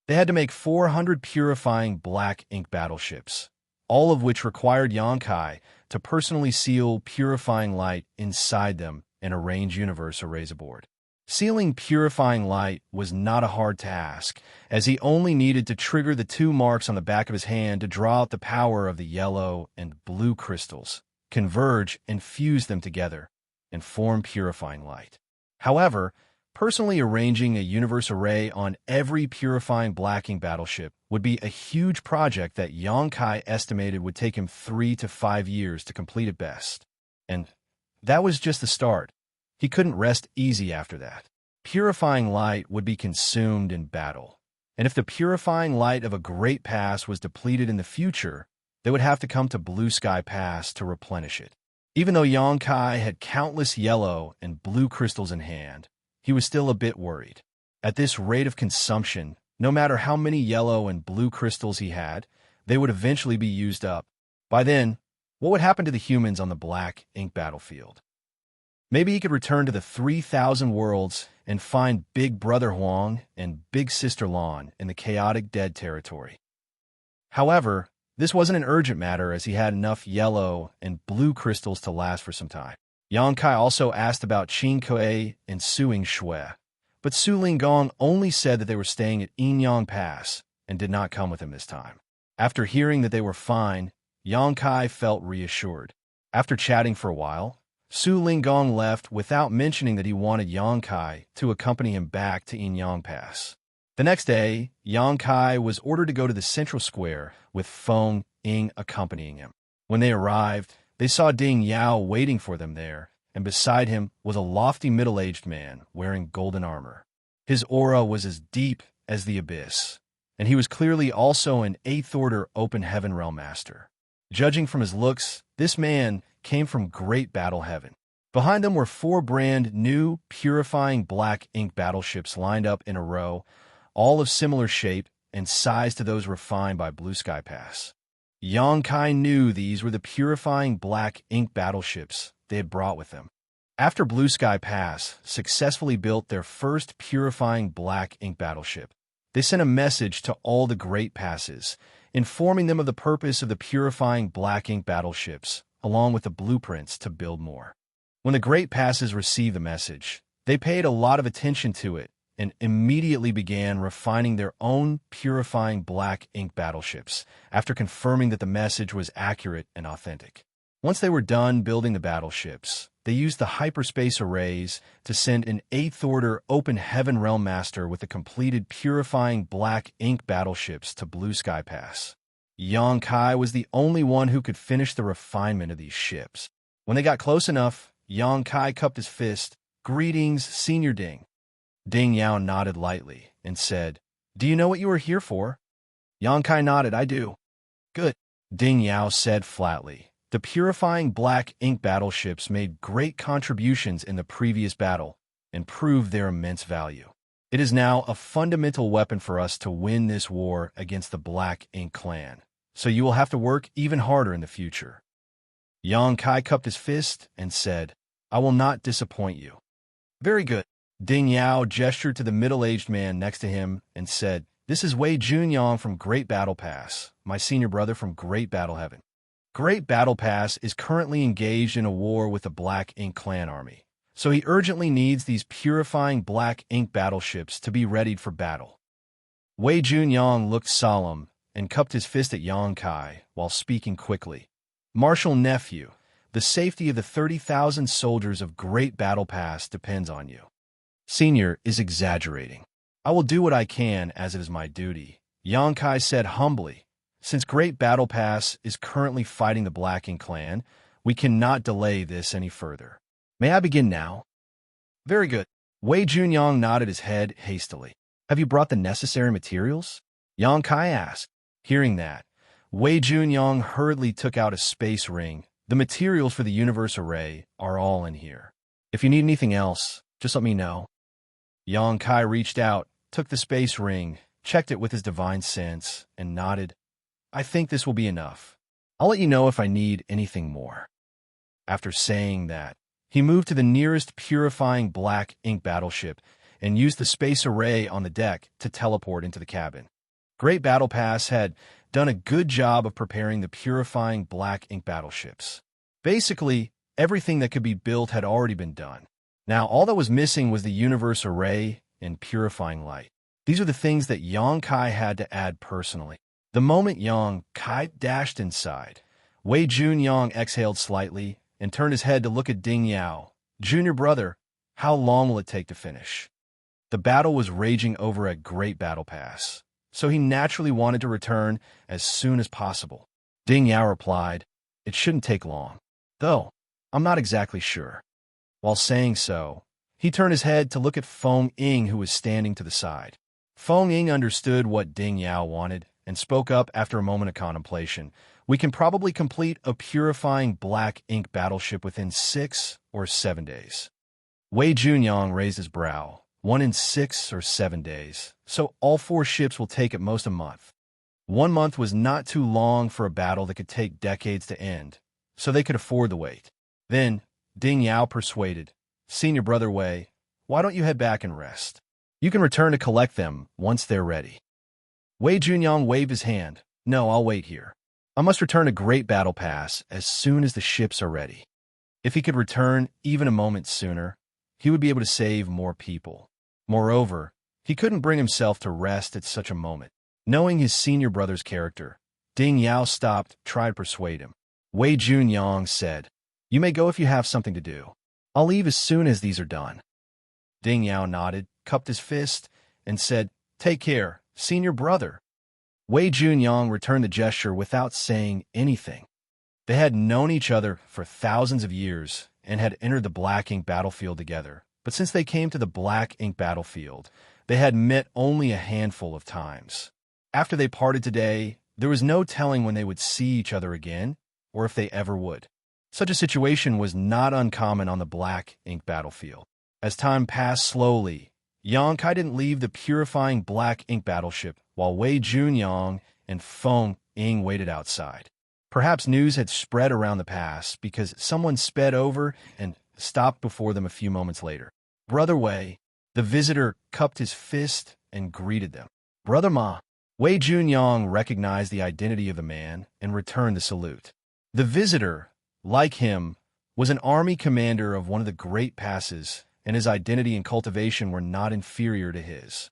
They had to make 400 purifying Black Ink battleships, all of which required Yang Kai to personally seal purifying light inside them and arrange universe arrays aboard. Sealing purifying light was not a hard task, as he only needed to trigger the 2 marks on the back of his hand to draw out the power of the yellow and blue crystals, converge and fuse them together, and form purifying light. However, personally arranging a universe array on every purifying Black Ink battleship would be a huge project that Yang Kai estimated would take him 3 to 5 years to complete at best. And that was just the start. He couldn't rest easy after that. Purifying light would be consumed in battle, and if the purifying light of a great pass was depleted in the future, they would have to come to Blue Sky Pass to replenish it. Even though Yang Kai had countless yellow and blue crystals in hand, he was still a bit worried. At this rate of consumption, no matter how many yellow and blue crystals he had, they would eventually be used up. By then, what would happen to the humans on the Black Ink battlefield? Maybe he could return to the 3,000 worlds and find Big Brother Huang and Big Sister Lan in the chaotic dead territory. However, this wasn't an urgent matter as he had enough yellow and blue crystals to last for some time. Yang Kai also asked about Qin Kuei and Suing Shui, but Su Linggong only said that they were staying at Yinyang Pass and did not come with him this time. After hearing that they were fine, Yang Kai felt reassured. After chatting for a while, Su Linggong left without mentioning that he wanted Yang Kai to accompany him back to Yinyang Pass. The next day, Yang Kai was ordered to go to the central square with Feng Ying accompanying him. When they arrived, they saw Ding Yao waiting for them there, and beside him was a lofty middle-aged man wearing golden armor. His aura was as deep as the Abyss, and he was clearly also an 8th Order Open Heaven Realm Master. Judging from his looks, this man came from Great Battle Heaven. Behind them were 4 brand new, purifying black ink battleships lined up in a row, all of similar shape and size to those refined by Blue Sky Pass. Xianxia knew these were the purifying black ink battleships they had brought with them. After Blue Sky Pass successfully built their first purifying black ink battleship, they sent a message to all the Great Passes, informing them of the purpose of the purifying black ink battleships, along with the blueprints to build more. When the Great Passes received the message, they paid a lot of attention to it and immediately began refining their own purifying black ink battleships after confirming that the message was accurate and authentic. Once they were done building the battleships, they used the hyperspace arrays to send an 8th Order Open Heaven Realm Master with the completed purifying black ink battleships to Blue Sky Pass. Xianxia was the only one who could finish the refinement of these ships. When they got close enough, Xianxia cupped his fist. "Greetings, Senior Ding." Ding Yao nodded lightly and said, "Do you know what you are here for?" Xianxia nodded, "I do." "Good," Ding Yao said flatly. The purifying black ink battleships made great contributions in the previous battle and proved their immense value. It is now a fundamental weapon for us to win this war against the Black Ink clan, so you will have to work even harder in the future. Xianxia cupped his fist and said, "I will not disappoint you." "Very good." Ding Yao gestured to the middle-aged man next to him and said, "This is Wei Junyang from Great Battle Pass, my senior brother from Great Battle Heaven. Great Battle Pass is currently engaged in a war with the Black Ink clan army, so he urgently needs these purifying black ink battleships to be readied for battle." Wei Junyang looked solemn and cupped his fist at Xianxia while speaking quickly. "Marshal nephew, the safety of the 30,000 soldiers of Great Battle Pass depends on you." Senior is exaggerating. "I will do what I can as it is my duty," Xianxia said humbly. "Since Great Battle Pass is currently fighting the Black Ink clan, we cannot delay this any further. May I begin now?" "Very good." Wei Junyang nodded his head hastily. "Have you brought the necessary materials?" Xianxia asked. Hearing that, Wei Junyang hurriedly took out a space ring. "The materials for the universe array are all in here. If you need anything else, just let me know." Xianxia reached out, took the space ring, checked it with his divine sense, and nodded. "I think this will be enough. I'll let you know if I need anything more." After saying that, he moved to the nearest purifying black ink battleship and used the space array on the deck to teleport into the cabin. Great Battle Pass had done a good job of preparing the purifying black ink battleships. Basically, everything that could be built had already been done. Now, all that was missing was the universe array and purifying light. These are the things that Xianxia had to add personally. The moment Xianxia dashed inside, Wei Junyang exhaled slightly and turned his head to look at Ding Yao. "Junior brother, how long will it take to finish?" The battle was raging over at Great Battle Pass, so he naturally wanted to return as soon as possible. Ding Yao replied, "It shouldn't take long, though I'm not exactly sure." While saying so, he turned his head to look at Feng Ying, who was standing to the side. Feng Ying understood what Ding Yao wanted and spoke up after a moment of contemplation. "We can probably complete a purifying black ink battleship within 6 or 7 days." Wei Junyang raised his brow. 1 in 6 or 7 days, so all 4 ships will take at most a month. 1 month was not too long for a battle that could take decades to end, so they could afford the wait. Then, Ding Yao persuaded, "Senior brother Wei, why don't you head back and rest? You can return to collect them once they're ready." Wei Junyang waved his hand. "No, I'll wait here. I must return to Great Battle Pass as soon as the ships are ready." If he could return even a moment sooner, he would be able to save more people. Moreover, he couldn't bring himself to rest at such a moment. Knowing his senior brother's character, Ding Yao stopped, tried to persuade him. Wei Junyang said, "You may go if you have something to do. I'll leave as soon as these are done." Ding Yao nodded, cupped his fist, and said, "Take care, senior brother." Wei Junyang returned the gesture without saying anything. They had known each other for thousands of years and had entered the Black Ink battlefield together, but since they came to the black ink battlefield, they had met only a handful of times. After they parted today, there was no telling when they would see each other again, or if they ever would. Such a situation was not uncommon on the black ink battlefield. As time passed slowly, Xianxia didn't leave the purifying black ink battleship while Wei Junyang and Feng Ying waited outside. Perhaps news had spread around the pass because someone sped over and stopped before them a few moments later. Brother Wei, the visitor, cupped his fist and greeted them. Brother Ma. Wei Junyang recognized the identity of the man and returned the salute. The visitor, like him, was an army commander of one of the great passes, and his identity and cultivation were not inferior to his.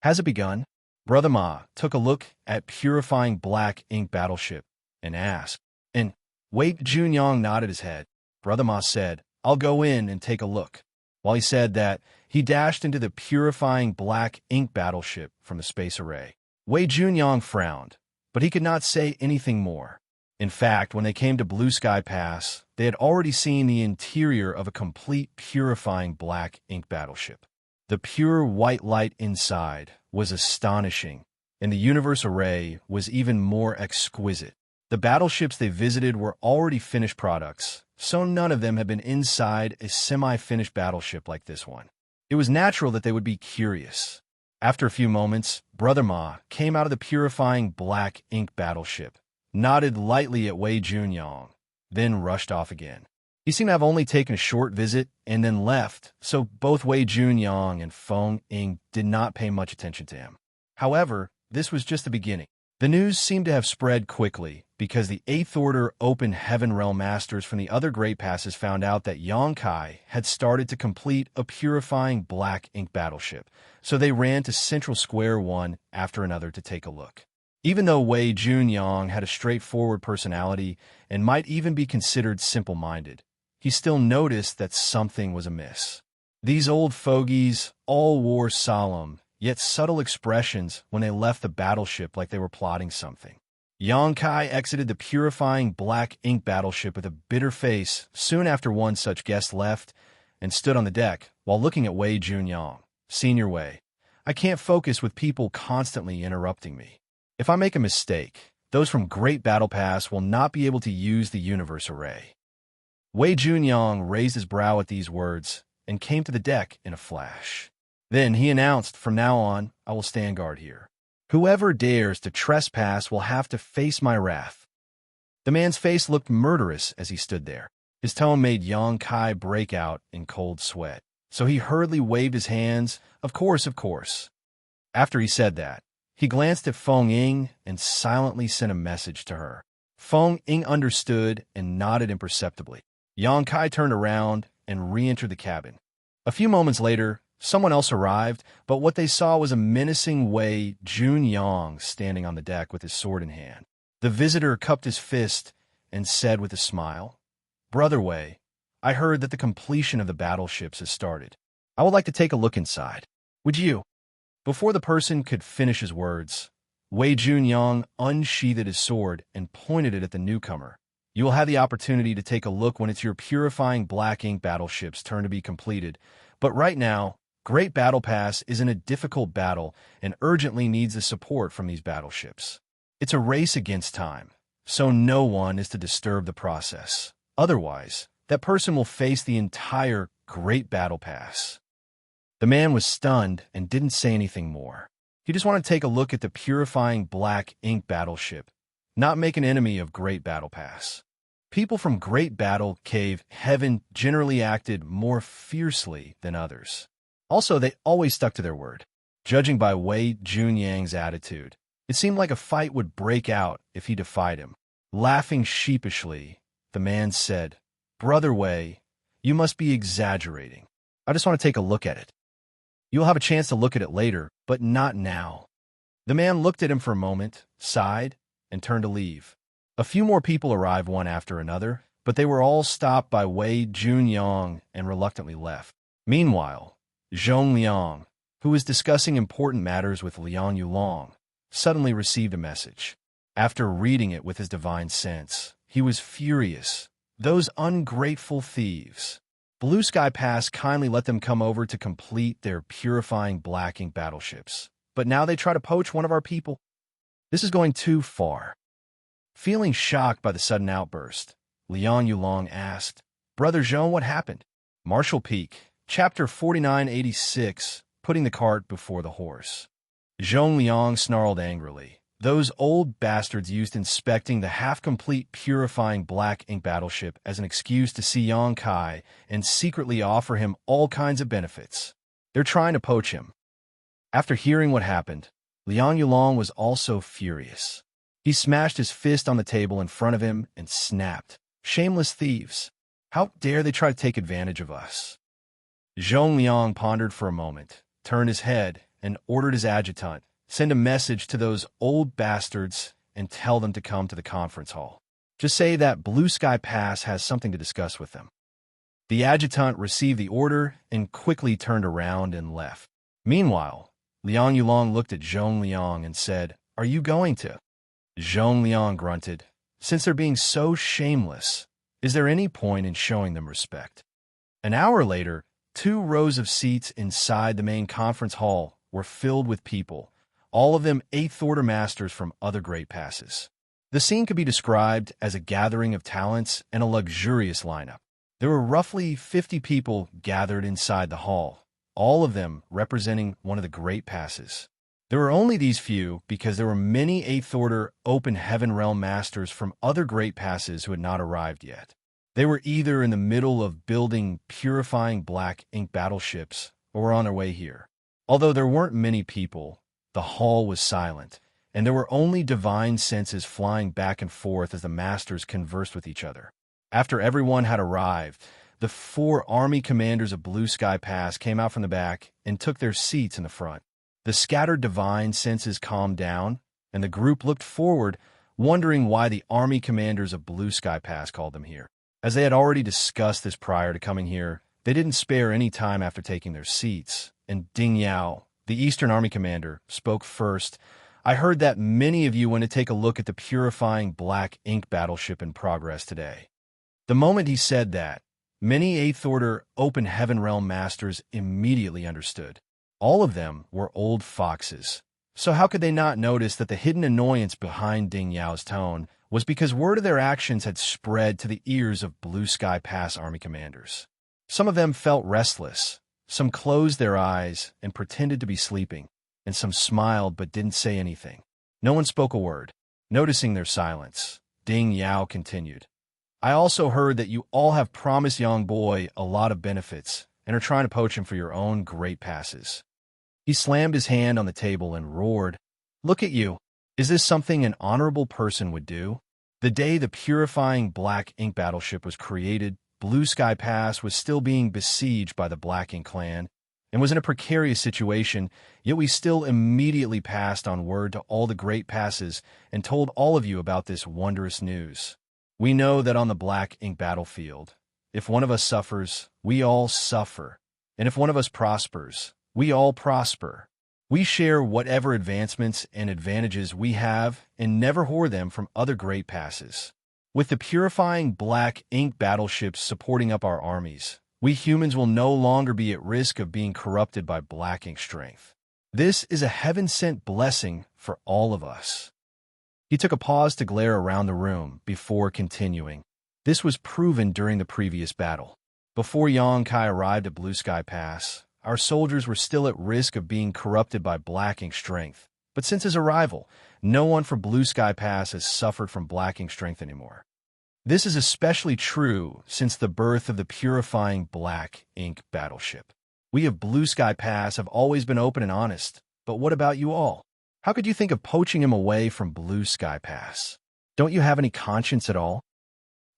Has it begun? Brother Ma took a look at purifying black ink battleship and asked. And Wei Junyang nodded his head. Brother Ma said, I'll go in and take a look. While he said that, he dashed into the purifying black ink battleship from the space array. Wei Junyang frowned, but he could not say anything more. In fact, when they came to Blue Sky Pass, they had already seen the interior of a complete purifying black ink battleship. The pure white light inside was astonishing, and the universe array was even more exquisite. The battleships they visited were already finished products, so none of them had been inside a semi-finished battleship like this one. It was natural that they would be curious. After a few moments, Brother Ma came out of the purifying black ink battleship, nodded lightly at Wei Junyang, then rushed off again. He seemed to have only taken a short visit and then left, so both Wei Junyang and Feng Ying did not pay much attention to him. However, this was just the beginning. The news seemed to have spread quickly because the 8th Order Open Heaven Realm Masters from the other Great Passes found out that Xianxia had started to complete a purifying black ink battleship, so they ran to Central Square one after another to take a look. Even though Wei Junyang had a straightforward personality and might even be considered simple-minded, he still noticed that something was amiss. These old fogies all wore solemn, yet subtle expressions when they left the battleship like they were plotting something. Xianxia exited the purifying black ink battleship with a bitter face soon after one such guest left and stood on the deck while looking at Wei Junyang. Senior Wei, I can't focus with people constantly interrupting me. If I make a mistake, those from Great Battle Pass will not be able to use the universe array. Wei Junyang raised his brow at these words and came to the deck in a flash. Then he announced, from now on, I will stand guard here. Whoever dares to trespass will have to face my wrath. The man's face looked murderous as he stood there. His tone made Xianxia break out in cold sweat, so he hurriedly waved his hands, of course, of course. After he said that, he glanced at Feng Ying and silently sent a message to her. Feng Ying understood and nodded imperceptibly. Xianxia turned around and re-entered the cabin. A few moments later, someone else arrived, but what they saw was a menacing Wei Junyang standing on the deck with his sword in hand. The visitor cupped his fist and said with a smile, Brother Wei, I heard that the completion of the battleships has started. I would like to take a look inside. Would you? Before the person could finish his words, Wei Junyang unsheathed his sword and pointed it at the newcomer. You will have the opportunity to take a look when it's your purifying black ink battleship's turn to be completed, but right now, Great Battle Pass is in a difficult battle and urgently needs the support from these battleships. It's a race against time, so no one is to disturb the process. Otherwise, that person will face the entire Great Battle Pass. The man was stunned and didn't say anything more. He just wanted to take a look at the purifying black ink battleship, not make an enemy of Great Battle Pass. People from Great Battle Cave Heaven generally acted more fiercely than others. Also, they always stuck to their word. Judging by Wei Junyang's attitude, it seemed like a fight would break out if he defied him. Laughing sheepishly, the man said, Brother Wei, you must be exaggerating. I just want to take a look at it. You'll have a chance to look at it later, but not now. The man looked at him for a moment, sighed, and turned to leave. A few more people arrived one after another, but they were all stopped by Wei Junyang and reluctantly left. Meanwhile, Zhong Liang, who was discussing important matters with Liang Yulong, suddenly received a message. After reading it with his divine sense, he was furious. Those ungrateful thieves. Blue Sky Pass kindly let them come over to complete their purifying black ink battleships. But now they try to poach one of our people. This is going too far. Feeling shocked by the sudden outburst, Liang Yulong asked, Brother Zhong, what happened? Martial Peak, Chapter 4986, Putting the Cart Before the Horse. Zhong Liang snarled angrily. Those old bastards used inspecting the half-complete purifying black ink battleship as an excuse to see Yang Kai and secretly offer him all kinds of benefits. They're trying to poach him. After hearing what happened, Liang Yulong was also furious. He smashed his fist on the table in front of him and snapped, Shameless thieves! How dare they try to take advantage of us? Zhong Liang pondered for a moment, turned his head, and ordered his adjutant, send a message to those old bastards and tell them to come to the conference hall. Just say that Blue Sky Pass has something to discuss with them. The adjutant received the order and quickly turned around and left. Meanwhile, Liang Yulong looked at Zhong Liang and said, Are you going to? Zhong Liang grunted. Since they're being so shameless, is there any point in showing them respect? An hour later, 2 rows of seats inside the main conference hall were filled with people, all of them 8th Order masters from other great passes. The scene could be described as a gathering of talents and a luxurious lineup. There were roughly 50 people gathered inside the hall, all of them representing one of the great passes. There were only these few because there were many 8th Order Open Heaven Realm masters from other great passes who had not arrived yet. They were either in the middle of building purifying black ink battleships or were on their way here. Although there weren't many people, the hall was silent, and there were only divine senses flying back and forth as the masters conversed with each other. After everyone had arrived, the 4 army commanders of Blue Sky Pass came out from the back and took their seats in the front. The scattered divine senses calmed down, and the group looked forward, wondering why the army commanders of Blue Sky Pass called them here. As they had already discussed this prior to coming here, they didn't spare any time after taking their seats, and Ding Yao, the Eastern Army commander, spoke first. I heard that many of you went to take a look at the purifying black ink battleship in progress today. The moment he said that, many 8th Order Open Heaven Realm masters immediately understood. All of them were old foxes, so how could they not notice that the hidden annoyance behind Ding Yao's tone was because word of their actions had spread to the ears of Blue Sky Pass army commanders. Some of them felt restless, some closed their eyes and pretended to be sleeping, and some smiled but didn't say anything. No one spoke a word. Noticing their silence, Ding Yao continued. I also heard that you all have promised Yang Boy a lot of benefits and are trying to poach him for your own great passes. He slammed his hand on the table and roared, Look at you! Is this something an honorable person would do? The day the purifying black ink battleship was created, Blue Sky Pass was still being besieged by the Black Ink clan and was in a precarious situation, yet we still immediately passed on word to all the great passes and told all of you about this wondrous news. We know that on the Black Ink battlefield, if one of us suffers, we all suffer, and if one of us prospers, we all prosper. We share whatever advancements and advantages we have and never hoard them from other great passes. With the purifying black ink battleships supporting up our armies, we humans will no longer be at risk of being corrupted by black ink strength. This is a heaven-sent blessing for all of us. He took a pause to glare around the room before continuing. This was proven during the previous battle. Before Yang Kai arrived at Blue Sky Pass, our soldiers were still at risk of being corrupted by black ink strength. But since his arrival, no one from Blue Sky Pass has suffered from black ink strength anymore. This is especially true since the birth of the purifying black ink battleship. We of Blue Sky Pass have always been open and honest, but what about you all? How could you think of poaching him away from Blue Sky Pass? Don't you have any conscience at all?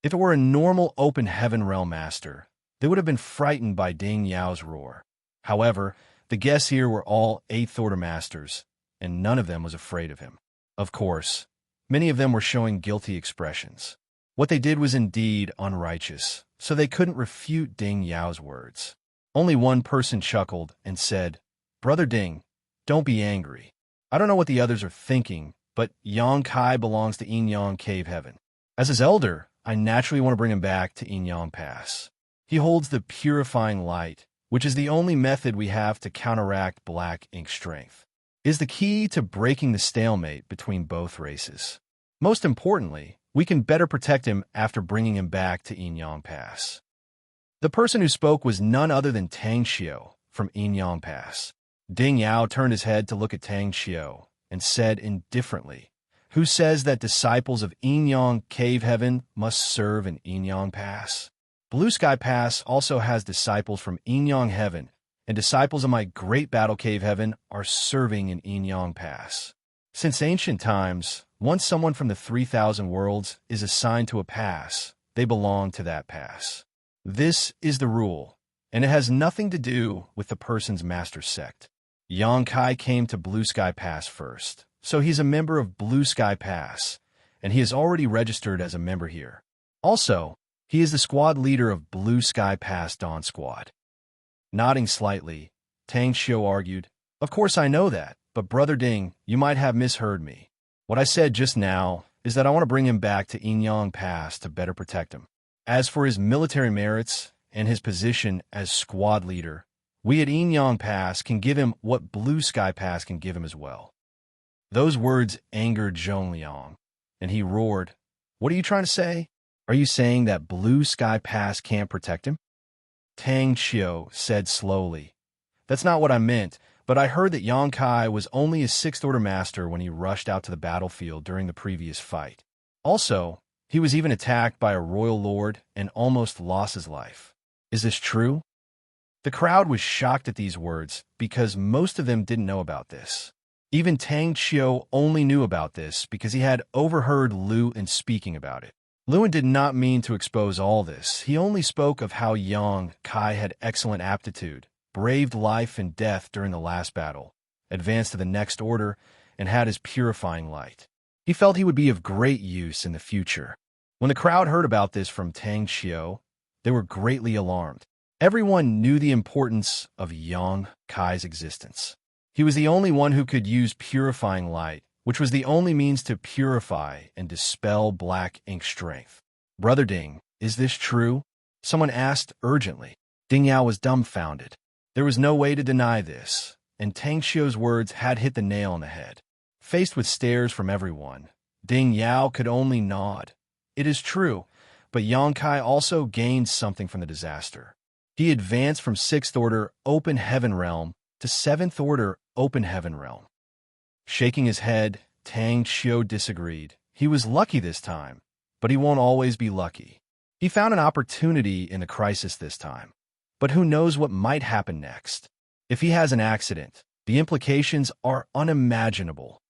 If it were a normal open heaven realm master, they would have been frightened by Ding Yao's roar. However, the guests here were all 8th Order masters, and none of them was afraid of him. Of course, many of them were showing guilty expressions. What they did was indeed unrighteous, so they couldn't refute Ding Yao's words. Only one person chuckled and said, Brother Ding, don't be angry. I don't know what the others are thinking, but Yang Kai belongs to Yin Yang Cave Heaven. As his elder, I naturally want to bring him back to Yin Yang Pass. He holds the purifying light, which is the only method we have to counteract black ink strength. Is the key to breaking the stalemate between both races. Most importantly, we can better protect him after bringing him back to Inyang Pass. The person who spoke was none other than Tang Xiao from Inyang Pass. Ding Yao turned his head to look at Tang Xiao and said indifferently, "Who says that disciples of Inyang Cave Heaven must serve in Inyang Pass? Blue Sky Pass also has disciples from Inyang Heaven, and disciples of my Great Battle Cave Heaven are serving in Inyang Pass. Since ancient times, once someone from the 3,000 worlds is assigned to a pass, they belong to that pass. This is the rule, and it has nothing to do with the person's master sect. Yang Kai came to Blue Sky Pass first, so he's a member of Blue Sky Pass, and he is already registered as a member here. Also, he is the squad leader of Blue Sky Pass Dawn Squad." Nodding slightly, Tang Xiao argued, "Of course I know that, but Brother Ding, you might have misheard me. What I said just now is that I want to bring him back to Inyang Pass to better protect him. As for his military merits and his position as squad leader, we at Inyang Pass can give him what Blue Sky Pass can give him as well." Those words angered Zhong Liang, and he roared, "What are you trying to say? Are you saying that Blue Sky Pass can't protect him?" Tang Xiao said slowly, "That's not what I meant, but I heard that Yang Kai was only a 6th Order Master when he rushed out to the battlefield during the previous fight. Also, he was even attacked by a royal lord and almost lost his life. Is this true?" The crowd was shocked at these words because most of them didn't know about this. Even Tang Xiao only knew about this because he had overheard Lu En speaking about it. Luan did not mean to expose all this. He only spoke of how Yang Kai had excellent aptitude, braved life and death during the last battle, advanced to the next order, and had his purifying light. He felt he would be of great use in the future. When the crowd heard about this from Tang Xiao, they were greatly alarmed. Everyone knew the importance of Yang Kai's existence. He was the only one who could use purifying light, which was the only means to purify and dispel black ink strength. "Brother Ding, is this true?" someone asked urgently. Ding Yao was dumbfounded. There was no way to deny this, and Tang Xiao's words had hit the nail on the head. Faced with stares from everyone, Ding Yao could only nod. It is true, but Yang Kai also gained something from the disaster. He advanced from 6th Order Open Heaven Realm to 7th Order Open Heaven Realm. Shaking his head, Tang Xiao disagreed. He was lucky this time, but he won't always be lucky. He found an opportunity in the crisis this time, but who knows what might happen next. If he has an accident, the implications are unimaginable.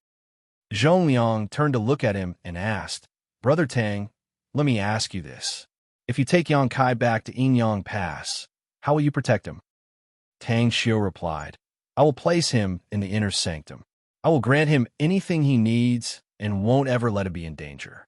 Zhong Liang turned to look at him and asked, "Brother Tang, let me ask you this. If you take Yang Kai back to Inyang Pass, how will you protect him?" Tang Xiao replied, "I will place him in the inner sanctum. I will grant him anything he needs and won't ever let him be in danger."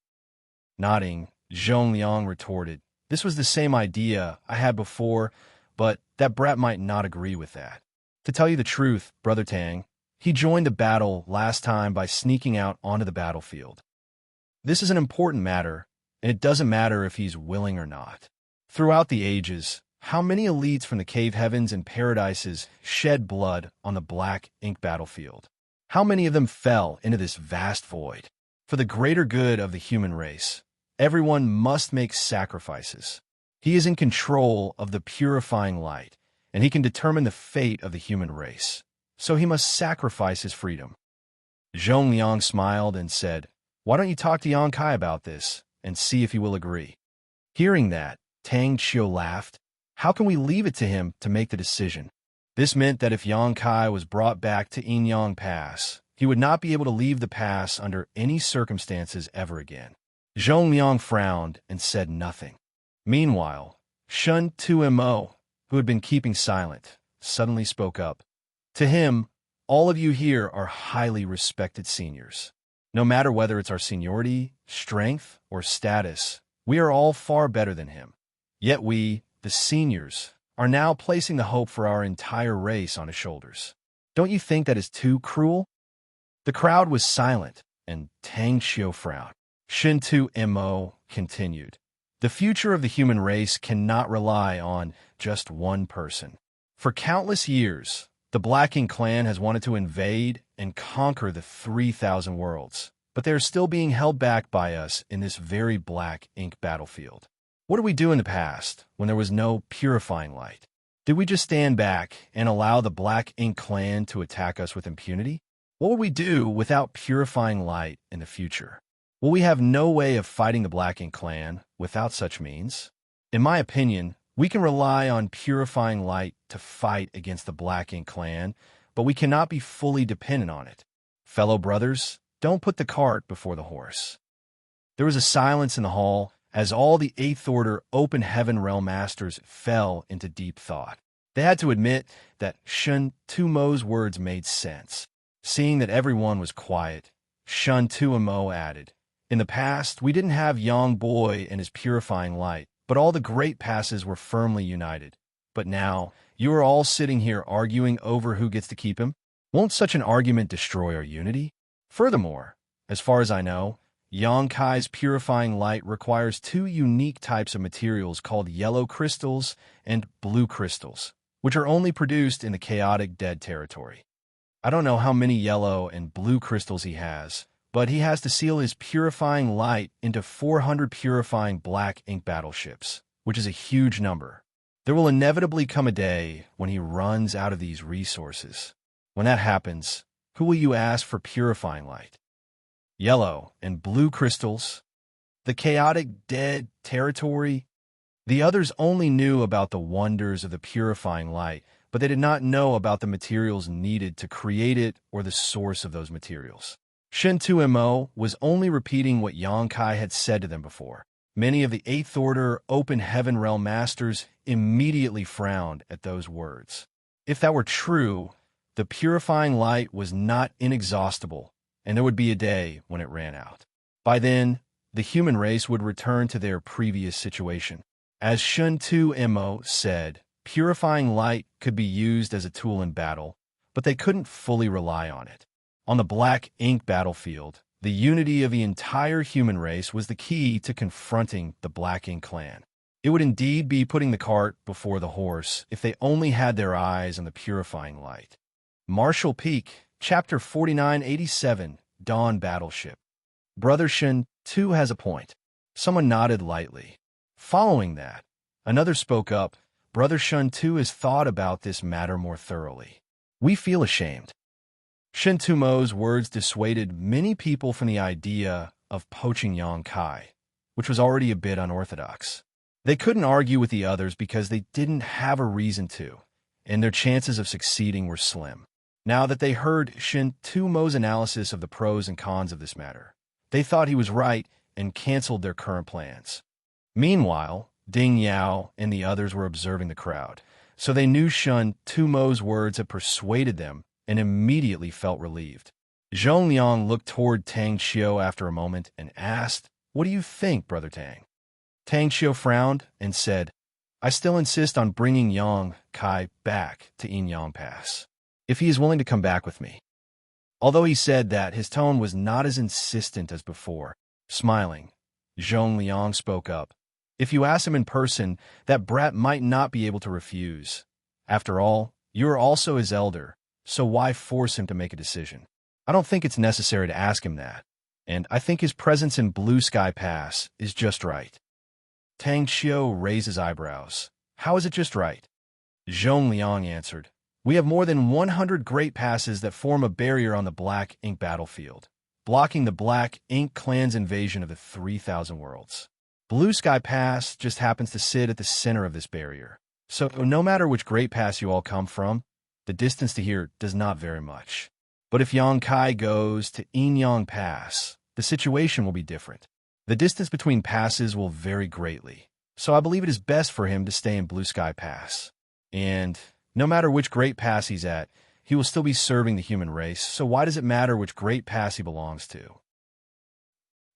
Nodding, Zhong Liang retorted, "This was the same idea I had before, but that brat might not agree with that. To tell you the truth, Brother Tang, he joined the battle last time by sneaking out onto the battlefield. This is an important matter, and it doesn't matter if he's willing or not. Throughout the ages, how many elites from the cave heavens and paradises shed blood on the black ink battlefield? How many of them fell into this vast void? For the greater good of the human race, everyone must make sacrifices. He is in control of the purifying light, and he can determine the fate of the human race. So he must sacrifice his freedom." Zhong Liang smiled and said, "Why don't you talk to Yang Kai about this and see if he will agree?" Hearing that, Tang Xiao laughed. "How can we leave it to him to make the decision?" This meant that if Yang Kai was brought back to Inyang Pass, he would not be able to leave the pass under any circumstances ever again. Zhong Liang frowned and said nothing. Meanwhile, Shun Tumo, who had been keeping silent, suddenly spoke up. "To him, all of you here are highly respected seniors. No matter whether it's our seniority, strength, or status, we are all far better than him. Yet we, the seniors, are now placing the hope for our entire race on his shoulders. Don't you think that is too cruel?" The crowd was silent, and Tang Xiao frowned. Shintu Mo continued, The future of the human race cannot rely on just one person. For countless years, the Black Ink clan has wanted to invade and conquer the 3,000 worlds, but they are still being held back by us in this very Black Ink battlefield. What did we do in the past when there was no purifying light? Did we just stand back and allow the Black Ink clan to attack us with impunity? What would we do without purifying light in the future? Will we have no way of fighting the Black Ink clan without such means? In my opinion, we can rely on purifying light to fight against the Black Ink clan, but we cannot be fully dependent on it. Fellow brothers, don't put the cart before the horse. There was a silence in the hall as all the Eighth Order Open Heaven Realm Masters fell into deep thought. They had to admit that Shun Tumo's words made sense. Seeing that everyone was quiet, Shun Tumo added, "In the past, we didn't have Yang Boy and his purifying light, but all the great passes were firmly united. But now, you are all sitting here arguing over who gets to keep him? Won't such an argument destroy our unity? Furthermore, as far as I know, Xianxia's purifying light requires two unique types of materials called yellow crystals and blue crystals, which are only produced in the chaotic dead territory. I don't know how many yellow and blue crystals he has, but he has to seal his purifying light into 400 purifying Black Ink battleships, which is a huge number. There will inevitably come a day when he runs out of these resources. When that happens, who will you ask for purifying light? Yellow and blue crystals? The chaotic dead territory? The others only knew about the wonders of the purifying light, but they did not know about the materials needed to create it or the source of those materials. Shen Tumo was only repeating what Xianxia had said to them before. Many of the Eighth Order Open Heaven Realm Masters immediately frowned at those words. If that were true, the purifying light was not inexhaustible, and there would be a day when it ran out. By then, the human race would return to their previous situation. As Shun Tumo said, purifying light could be used as a tool in battle, but they couldn't fully rely on it. On the Black Ink battlefield, the unity of the entire human race was the key to confronting the Black Ink clan. It would indeed be putting the cart before the horse if they only had their eyes on the purifying light. Marshall Peak, Chapter 4987, Dawn Battleship. Brother Shen Tu has a point. Someone nodded lightly. Following that, another spoke up. Brother Shun Tu has thought about this matter more thoroughly. We feel ashamed. Shen Tumo's words dissuaded many people from the idea of poaching Xianxia, which was already a bit unorthodox. They couldn't argue with the others because they didn't have a reason to, and their chances of succeeding were slim. Now that they heard Shen Tumo's analysis of the pros and cons of this matter, they thought he was right and canceled their current plans. Meanwhile, Ding Yao and the others were observing the crowd, so they knew Shen Tumo's words had persuaded them and immediately felt relieved. Zhong Liang looked toward Tang Xiu after a moment and asked, "What do you think, Brother Tang?" Tang Xiu frowned and said, "I still insist on bringing Xianxia back to Inyang Pass, if he is willing to come back with me." Although he said that, his tone was not as insistent as before. Smiling, Zhong Liang spoke up. "If you ask him in person, that brat might not be able to refuse. After all, you are also his elder, so why force him to make a decision? I don't think it's necessary to ask him that, and I think his presence in Blue Sky Pass is just right." Tang Xiu raised his eyebrows. "How is it just right?" Zhong Liang answered, "We have more than 100 great passes that form a barrier on the Black Ink battlefield, blocking the Black Ink clan's invasion of the 3,000 worlds. Blue Sky Pass just happens to sit at the center of this barrier, so no matter which great pass you all come from, the distance to here does not vary much. But if Xianxia goes to Inyang Pass, the situation will be different. The distance between passes will vary greatly, so I believe it is best for him to stay in Blue Sky Pass. And no matter which great pass he's at, he will still be serving the human race, so why does it matter which great pass he belongs to?"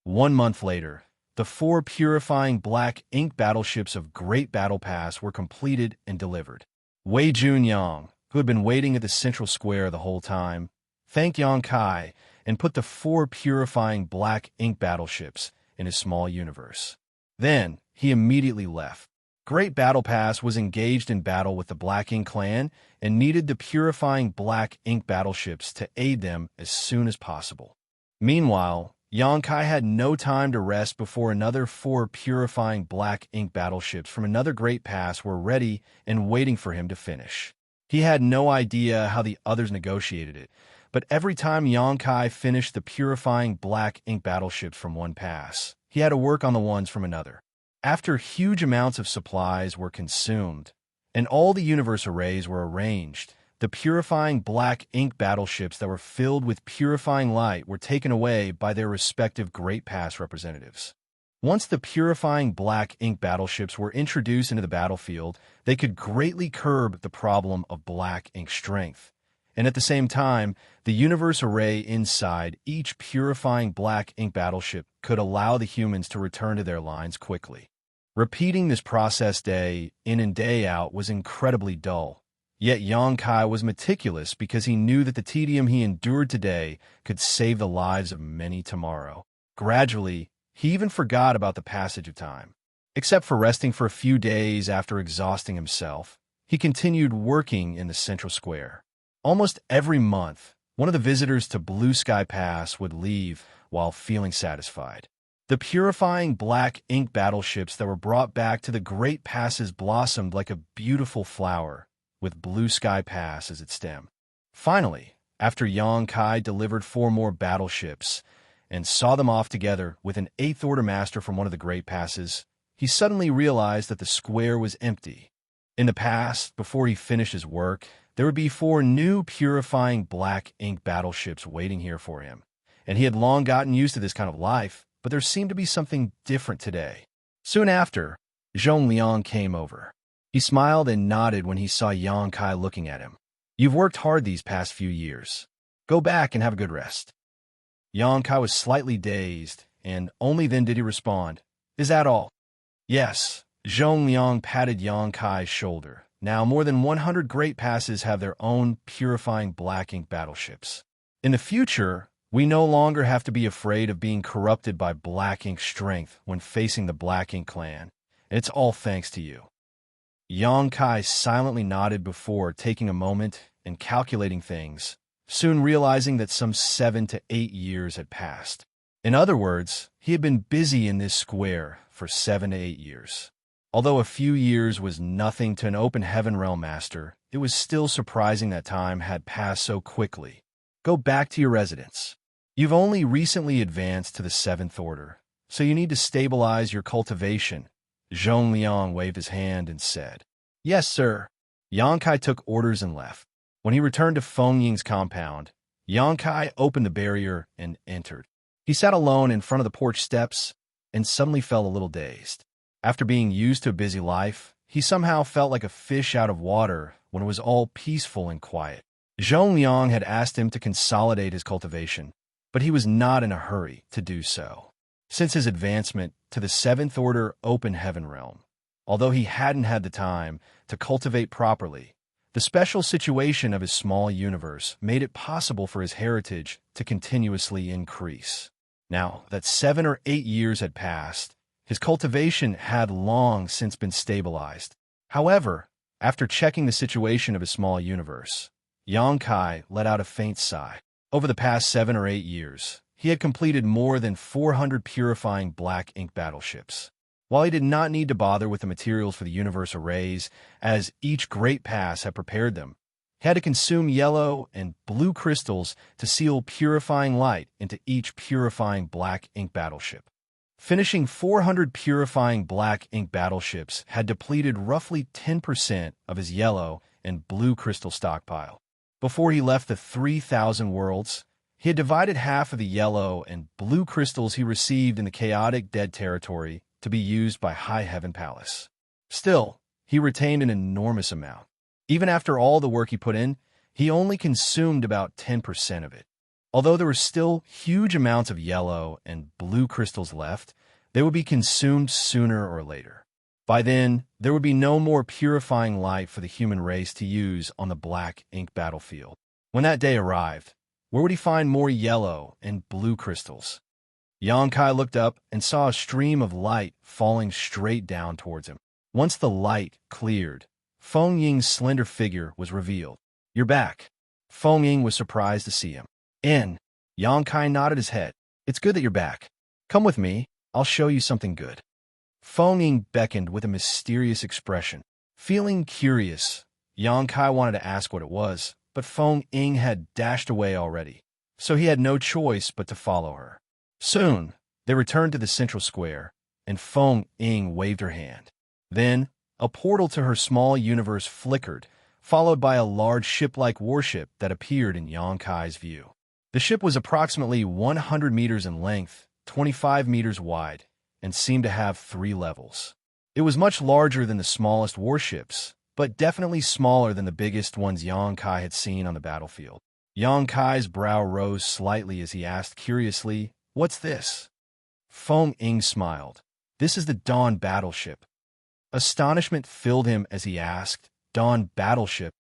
1 month later, the 4 purifying Black Ink battleships of Great Battle Pass were completed and delivered. Wei Junyang, who had been waiting at the central square the whole time, thanked Xianxia and put the 4 purifying Black Ink battleships in his small universe. Then, he immediately left. Great Battle Pass was engaged in battle with the Black Ink clan and needed the purifying Black Ink battleships to aid them as soon as possible. Meanwhile, Yonkai had no time to rest before another 4 purifying Black Ink battleships from another Great Pass were ready and waiting for him to finish. He had no idea how the others negotiated it, but every time Yonkai finished the purifying Black Ink battleships from one pass, he had to work on the ones from another. After huge amounts of supplies were consumed, and all the universe arrays were arranged, the purifying Black Ink battleships that were filled with purifying light were taken away by their respective Great Pass representatives. Once the purifying Black Ink battleships were introduced into the battlefield, they could greatly curb the problem of Black Ink strength. And at the same time, the universe array inside each purifying Black Ink battleship could allow the humans to return to their lines quickly. Repeating this process day in and day out was incredibly dull. Yet Yonkai was meticulous because he knew that the tedium he endured today could save the lives of many tomorrow. Gradually, he even forgot about the passage of time. Except for resting for a few days after exhausting himself, he continued working in the central square. Almost every month, one of the visitors to Blue Sky Pass would leave while feeling satisfied. The purifying Black Ink battleships that were brought back to the Great Passes blossomed like a beautiful flower, with Blue Sky Pass as its stem. Finally, after Yonkai delivered 4 more battleships and saw them off together with an 8th Order Master from one of the Great Passes, he suddenly realized that the square was empty. In the past, before he finished his work, there would be 4 new purifying Black Ink battleships waiting here for him, and he had long gotten used to this kind of life, but there seemed to be something different today. Soon after, Xianxia came over. He smiled and nodded when he saw Yonkai looking at him. "You've worked hard these past few years. Go back and have a good rest." Yonkai was slightly dazed, and only then did he respond, "Is that all?" "Yes." Xianxia patted Yonkai's shoulder. "Now more than 100 Great Passes have their own purifying Black Ink battleships. In the future, we no longer have to be afraid of being corrupted by Black Ink strength when facing the Black Ink clan. And it's all thanks to you." Yonkai silently nodded before taking a moment and calculating things, soon realizing that some 7 to 8 years had passed. In other words, he had been busy in this square for 7 to 8 years. Although a few years was nothing to an open heaven realm master, it was still surprising that time had passed so quickly. "Go back to your residence. You've only recently advanced to the 7th Order, so you need to stabilize your cultivation." Xianxia waved his hand and said, "Yes, sir." Yonkai took orders and left. When he returned to Fengying's compound, Yonkai opened the barrier and entered. He sat alone in front of the porch steps and suddenly felt a little dazed. After being used to a busy life, he somehow felt like a fish out of water when it was all peaceful and quiet. Xianxia had asked him to consolidate his cultivation, but he was not in a hurry to do so. Since his advancement to the 7th Order Open Heaven Realm, although he hadn't had the time to cultivate properly, the special situation of his small universe made it possible for his heritage to continuously increase. Now that 7 or 8 years had passed, his cultivation had long since been stabilized. However, after checking the situation of his small universe, Yonkai let out a faint sigh. Over the past 7 or 8 years, he had completed more than 400 purifying Black Ink battleships. While he did not need to bother with the materials for the universe arrays, as each Great Pass had prepared them, he had to consume yellow and blue crystals to seal purifying light into each purifying Black Ink battleship. Finishing 400 purifying Black Ink battleships had depleted roughly 10% of his yellow and blue crystal stockpile. Before he left the 3,000 worlds, he had divided half of the yellow and blue crystals he received in the chaotic dead territory to be used by High Heaven Palace. Still, he retained an enormous amount. Even after all the work he put in, he only consumed about 10% of it. Although there were still huge amounts of yellow and blue crystals left, they would be consumed sooner or later. By then, there would be no more purifying light for the human race to use on the Black Ink battlefield. When that day arrived, where would he find more yellow and blue crystals? Yangkai looked up and saw a stream of light falling straight down towards him. Once the light cleared, Feng Ying's slender figure was revealed. "You're back." Feng Ying was surprised to see him. Yangkai nodded his head. "It's good that you're back. Come with me, I'll show you something good." Feng Ying beckoned with a mysterious expression. Feeling curious, Yangkai wanted to ask what it was, but Feng Ying had dashed away already, so he had no choice but to follow her. Soon, they returned to the central square, and Feng Ying waved her hand. Then, a portal to her small universe flickered, followed by a large ship-like warship that appeared in Yangkai's view. The ship was approximately 100 meters in length, 25 meters wide, and seemed to have 3 levels. It was much larger than the smallest warships, but definitely smaller than the biggest ones Yangkai had seen on the battlefield. Yangkai's brow rose slightly as he asked curiously, "What's this?" Feng Ying smiled. "This is the Dawn battleship." Astonishment filled him as he asked, "Dawn battleship?"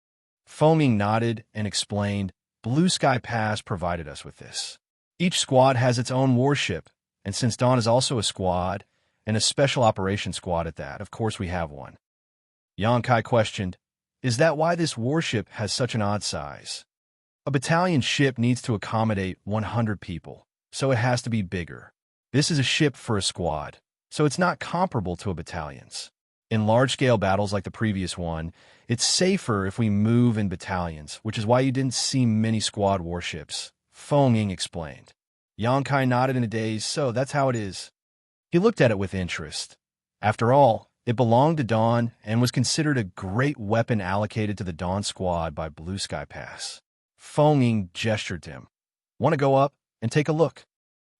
Feng Ying nodded and explained, "Blue Sky Pass provided us with this. Each squad has its own warship, and since Dawn is also a squad, and a special operations squad at that, of course we have one." Yangkai questioned, "Is that why this warship has such an odd size?" "A battalion ship needs to accommodate 100 people, so it has to be bigger. This is a ship for a squad, so it's not comparable to a battalion's. In large-scale battles like the previous one, it's safer if we move in battalions, which is why you didn't see many squad warships," Feng Ying explained. Yangkai nodded in a daze, "So that's how it is." He looked at it with interest. After all, it belonged to Dawn and was considered a great weapon allocated to the Dawn squad by Blue Sky Pass. Feng Ying gestured to him. "Want to go up and take a look?"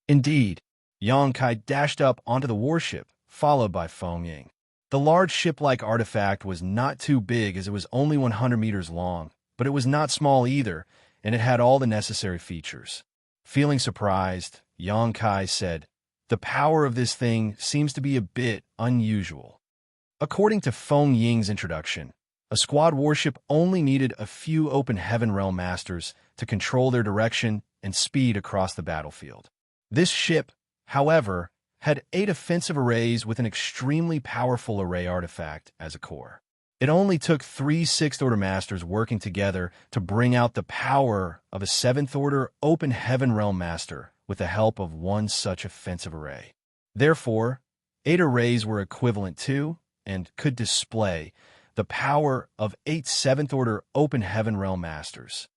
Indeed, Yangkai dashed up onto the warship, followed by Feng Ying. The large ship-like artifact was not too big as it was only 100 meters long, but it was not small either, and it had all the necessary features. Feeling surprised, Yangkai said, "The power of this thing seems to be a bit unusual." According to Feng Ying's introduction, a squad warship only needed a few open heaven realm masters to control their direction and speed across the battlefield. This ship, however, had 8 offensive arrays with an extremely powerful array artifact as a core. It only took 3 6th-order masters working together to bring out the power of a 7th-order open heaven realm master with the help of 1 such offensive array. Therefore, 8 arrays were equivalent to, and could display, the power of 8 7th-order open heaven realm masters.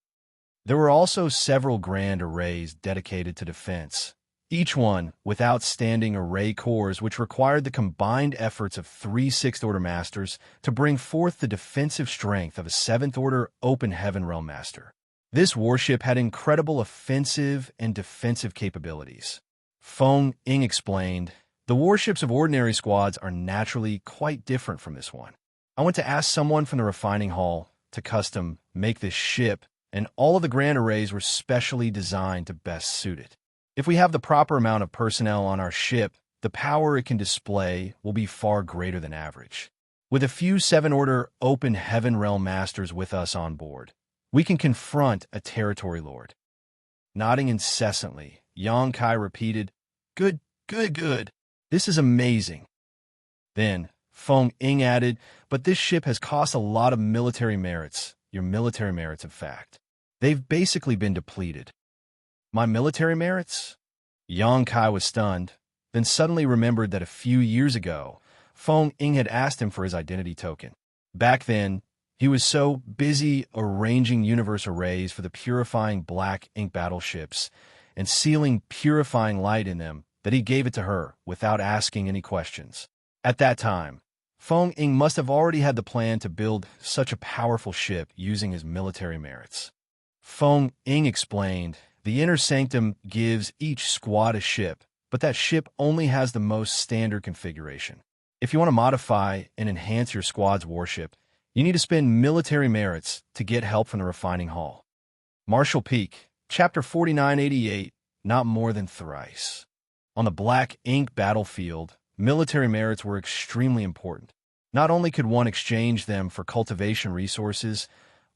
There were also several grand arrays dedicated to defense, each one with outstanding array cores which required the combined efforts of 3 6th-order masters to bring forth the defensive strength of a 7th-order open heaven realm master. This warship had incredible offensive and defensive capabilities. Feng Ying explained, "The warships of ordinary squads are naturally quite different from this one. I went to ask someone from the refining hall to custom make this ship, and all of the grand arrays were specially designed to best suit it. If we have the proper amount of personnel on our ship, the power it can display will be far greater than average. With a few 7th-order open heaven realm masters with us on board, we can confront a territory lord." Nodding incessantly, Yangkai repeated, "Good, good, good. This is amazing." Then, Feng Ying added, "But this ship has cost a lot of military merits, your military merits in fact. They've basically been depleted." "My military merits?" Yangkai was stunned, then suddenly remembered that a few years ago, Feng Ying had asked him for his identity token. Back then, he was so busy arranging universe arrays for the purifying black ink battleships and sealing purifying light in them that he gave it to her without asking any questions. At that time, Feng Ying must have already had the plan to build such a powerful ship using his military merits. Feng Ying explained, "The Inner Sanctum gives each squad a ship, but that ship only has the most standard configuration. If you want to modify and enhance your squad's warship, you need to spend military merits to get help from the refining hall." Marshall Peak, Chapter 4988, Not More Than Thrice. On the black ink battlefield, military merits were extremely important. Not only could one exchange them for cultivation resources,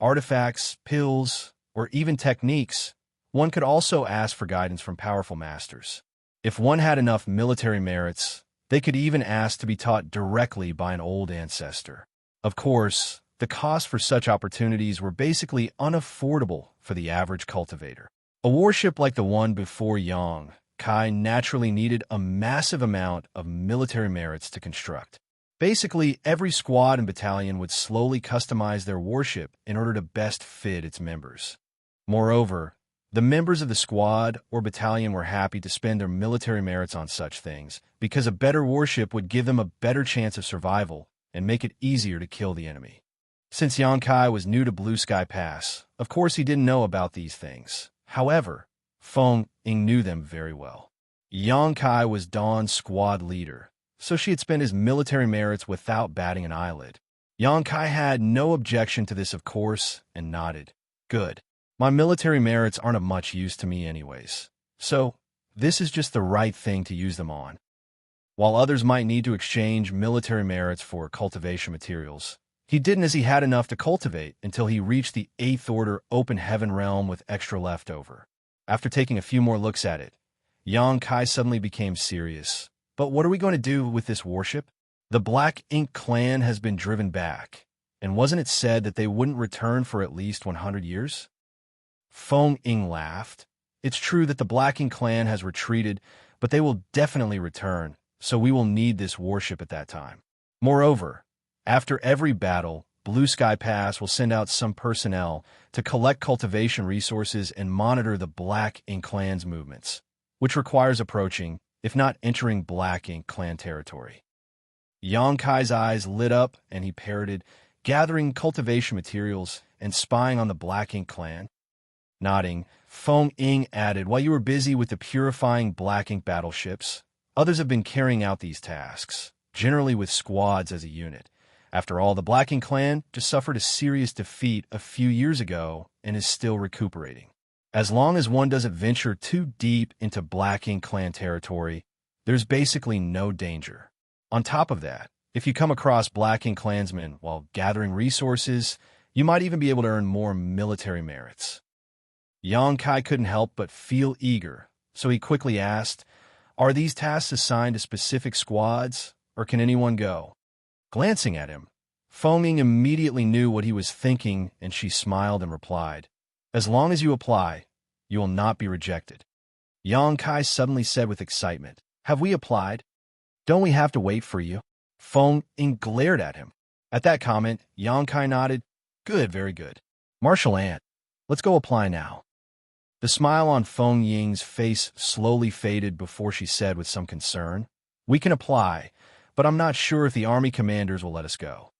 artifacts, pills, or even techniques, one could also ask for guidance from powerful masters. If one had enough military merits, they could even ask to be taught directly by an old ancestor. Of course, the costs for such opportunities were basically unaffordable for the average cultivator. A warship like the one before Yang Kai naturally needed a massive amount of military merits to construct. Basically, every squad and battalion would slowly customize their warship in order to best fit its members. Moreover, the members of the squad or battalion were happy to spend their military merits on such things because a better warship would give them a better chance of survival and make it easier to kill the enemy. Since Yang Kai was new to Blue Sky Pass, of course he didn't know about these things. However, Feng Ying knew them very well. Yang Kai was Dawn's squad leader, so she had spent his military merits without batting an eyelid. Yang Kai had no objection to this, of course, and nodded. Good. My military merits aren't of much use to me anyways, so this is just the right thing to use them on. While others might need to exchange military merits for cultivation materials, he didn't, as he had enough to cultivate until he reached the 8th Order Open Heaven realm with extra left over. After taking a few more looks at it, Yang Kai suddenly became serious. But what are we going to do with this warship? The Black Ink clan has been driven back, and wasn't it said that they wouldn't return for at least 100 years? Feng Ying laughed. It's true that the Black Ink clan has retreated, but they will definitely return, so we will need this warship at that time. Moreover, after every battle, Blue Sky Pass will send out some personnel to collect cultivation resources and monitor the Black Ink clan's movements, which requires approaching, if not entering Black Ink clan territory. Yang Kai's eyes lit up and he parroted, gathering cultivation materials and spying on the Black Ink clan. Nodding, Feng Ying added, while you were busy with the purifying Black Ink battleships, others have been carrying out these tasks, generally with squads as a unit. After all, the Black Ink clan just suffered a serious defeat a few years ago and is still recuperating. As long as one doesn't venture too deep into Black Ink clan territory, there's basically no danger. On top of that, if you come across Black Ink clansmen while gathering resources, you might even be able to earn more military merits. Yang Kai couldn't help but feel eager, so he quickly asked, "Are these tasks assigned to specific squads, or can anyone go?" Glancing at him, Feng Ying immediately knew what he was thinking, and she smiled and replied, "As long as you apply, you will not be rejected." Yang Kai suddenly said with excitement, "Have we applied? Don't we have to wait for you?" Feng Ying glared at him. At that comment, Yang Kai nodded, "Good, very good. Martial Ant, let's go apply now." The smile on Feng Ying's face slowly faded before she said with some concern, "We can apply, but I'm not sure if the army commanders will let us go."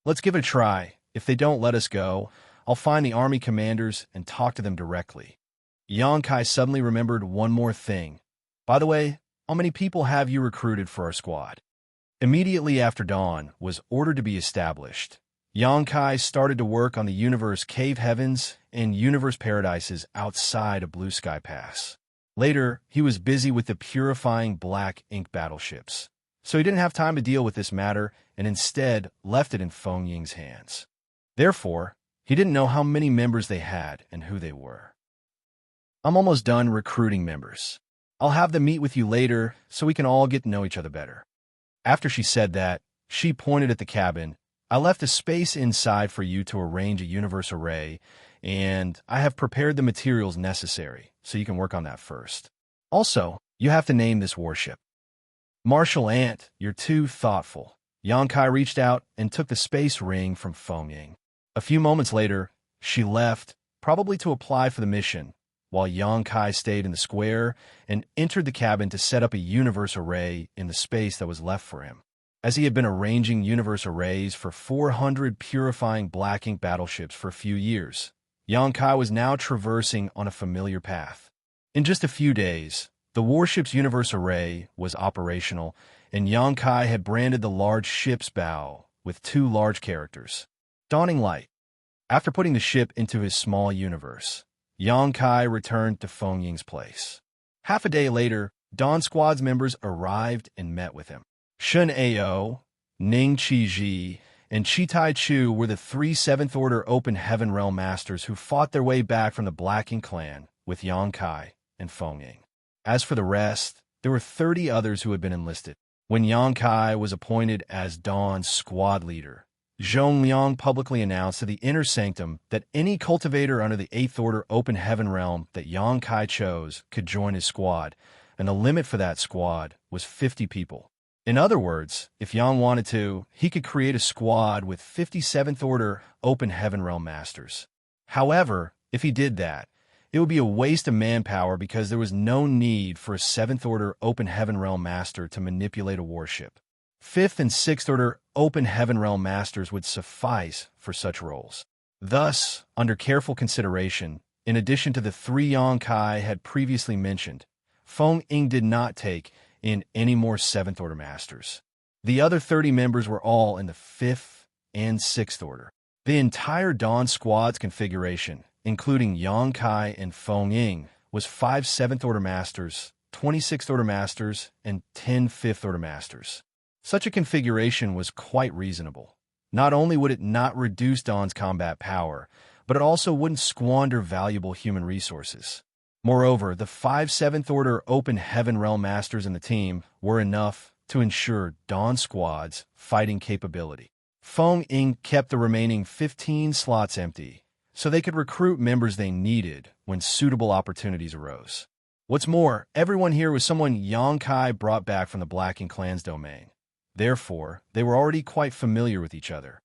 "Let's give it a try. If they don't let us go, I'll find the army commanders and talk to them directly." Yang Kai suddenly remembered one more thing. "By the way, how many people have you recruited for our squad?" Immediately after dawn was ordered to be established, Yang Kai started to work on the Universe Cave Heavens and Universe Paradises outside of Blue Sky Pass. Later, he was busy with the purifying Black Ink battleships, so he didn't have time to deal with this matter and instead left it in Feng Ying's hands. Therefore, he didn't know how many members they had and who they were. "I'm almost done recruiting members. I'll have them meet with you later so we can all get to know each other better." After she said that, she pointed at the cabin. "I left a space inside for you to arrange a universe array, and I have prepared the materials necessary, so you can work on that first. Also, you have to name this warship." "Martial Ant, you're too thoughtful." Yang Kai reached out and took the space ring from Feng Ying. A few moments later, she left, probably to apply for the mission, while Yang Kai stayed in the square and entered the cabin to set up a universe array in the space that was left for him. As he had been arranging universe arrays for 400 purifying Black Ink battleships for a few years, Yang Kai was now traversing on a familiar path. In just a few days, the warship's universe array was operational, and Yang Kai had branded the large ship's bow with 2 large characters. Dawning Light. After putting the ship into his small universe, Yang Kai returned to Feng Ying's place. Half a day later, Dawn Squad's members arrived and met with him. Shun Ao, Ning Qiji, and Chitai Chu were the 3 7th Order Open Heaven Realm Masters who fought their way back from the Black Ink clan with Yang Kai and Feng Ying. As for the rest, there were 30 others who had been enlisted. When Xianxia was appointed as Dawn's squad leader, Zhongliang publicly announced to the Inner Sanctum that any cultivator under the 8th Order Open Heaven Realm that Xianxia chose could join his squad, and the limit for that squad was 50 people. In other words, if Yang wanted to, he could create a squad with 57th Order Open Heaven Realm Masters. However, if he did that, it would be a waste of manpower because there was no need for a 7th Order Open Heaven Realm Master to manipulate a warship. 5th and 6th Order Open Heaven Realm Masters would suffice for such roles. Thus, under careful consideration, in addition to the 3 Xianxia had previously mentioned, Feng Ying did not take in any more 7th Order Masters. The other 30 members were all in the 5th and 6th Order. The entire Dawn Squad's configuration, including Xianxia and Feng Ying, was 5 7th Order Masters, 26th Order Masters, and 10 5th Order Masters. Such a configuration was quite reasonable. Not only would it not reduce Dawn's combat power, but it also wouldn't squander valuable human resources. Moreover, the 5 7th Order Open Heaven Realm Masters in the team were enough to ensure Dawn Squad's fighting capability. Feng Ying kept the remaining 15 slots empty, so they could recruit members they needed when suitable opportunities arose. What's more, everyone here was someone Xianxia brought back from the Blacking Clan's domain. Therefore, they were already quite familiar with each other.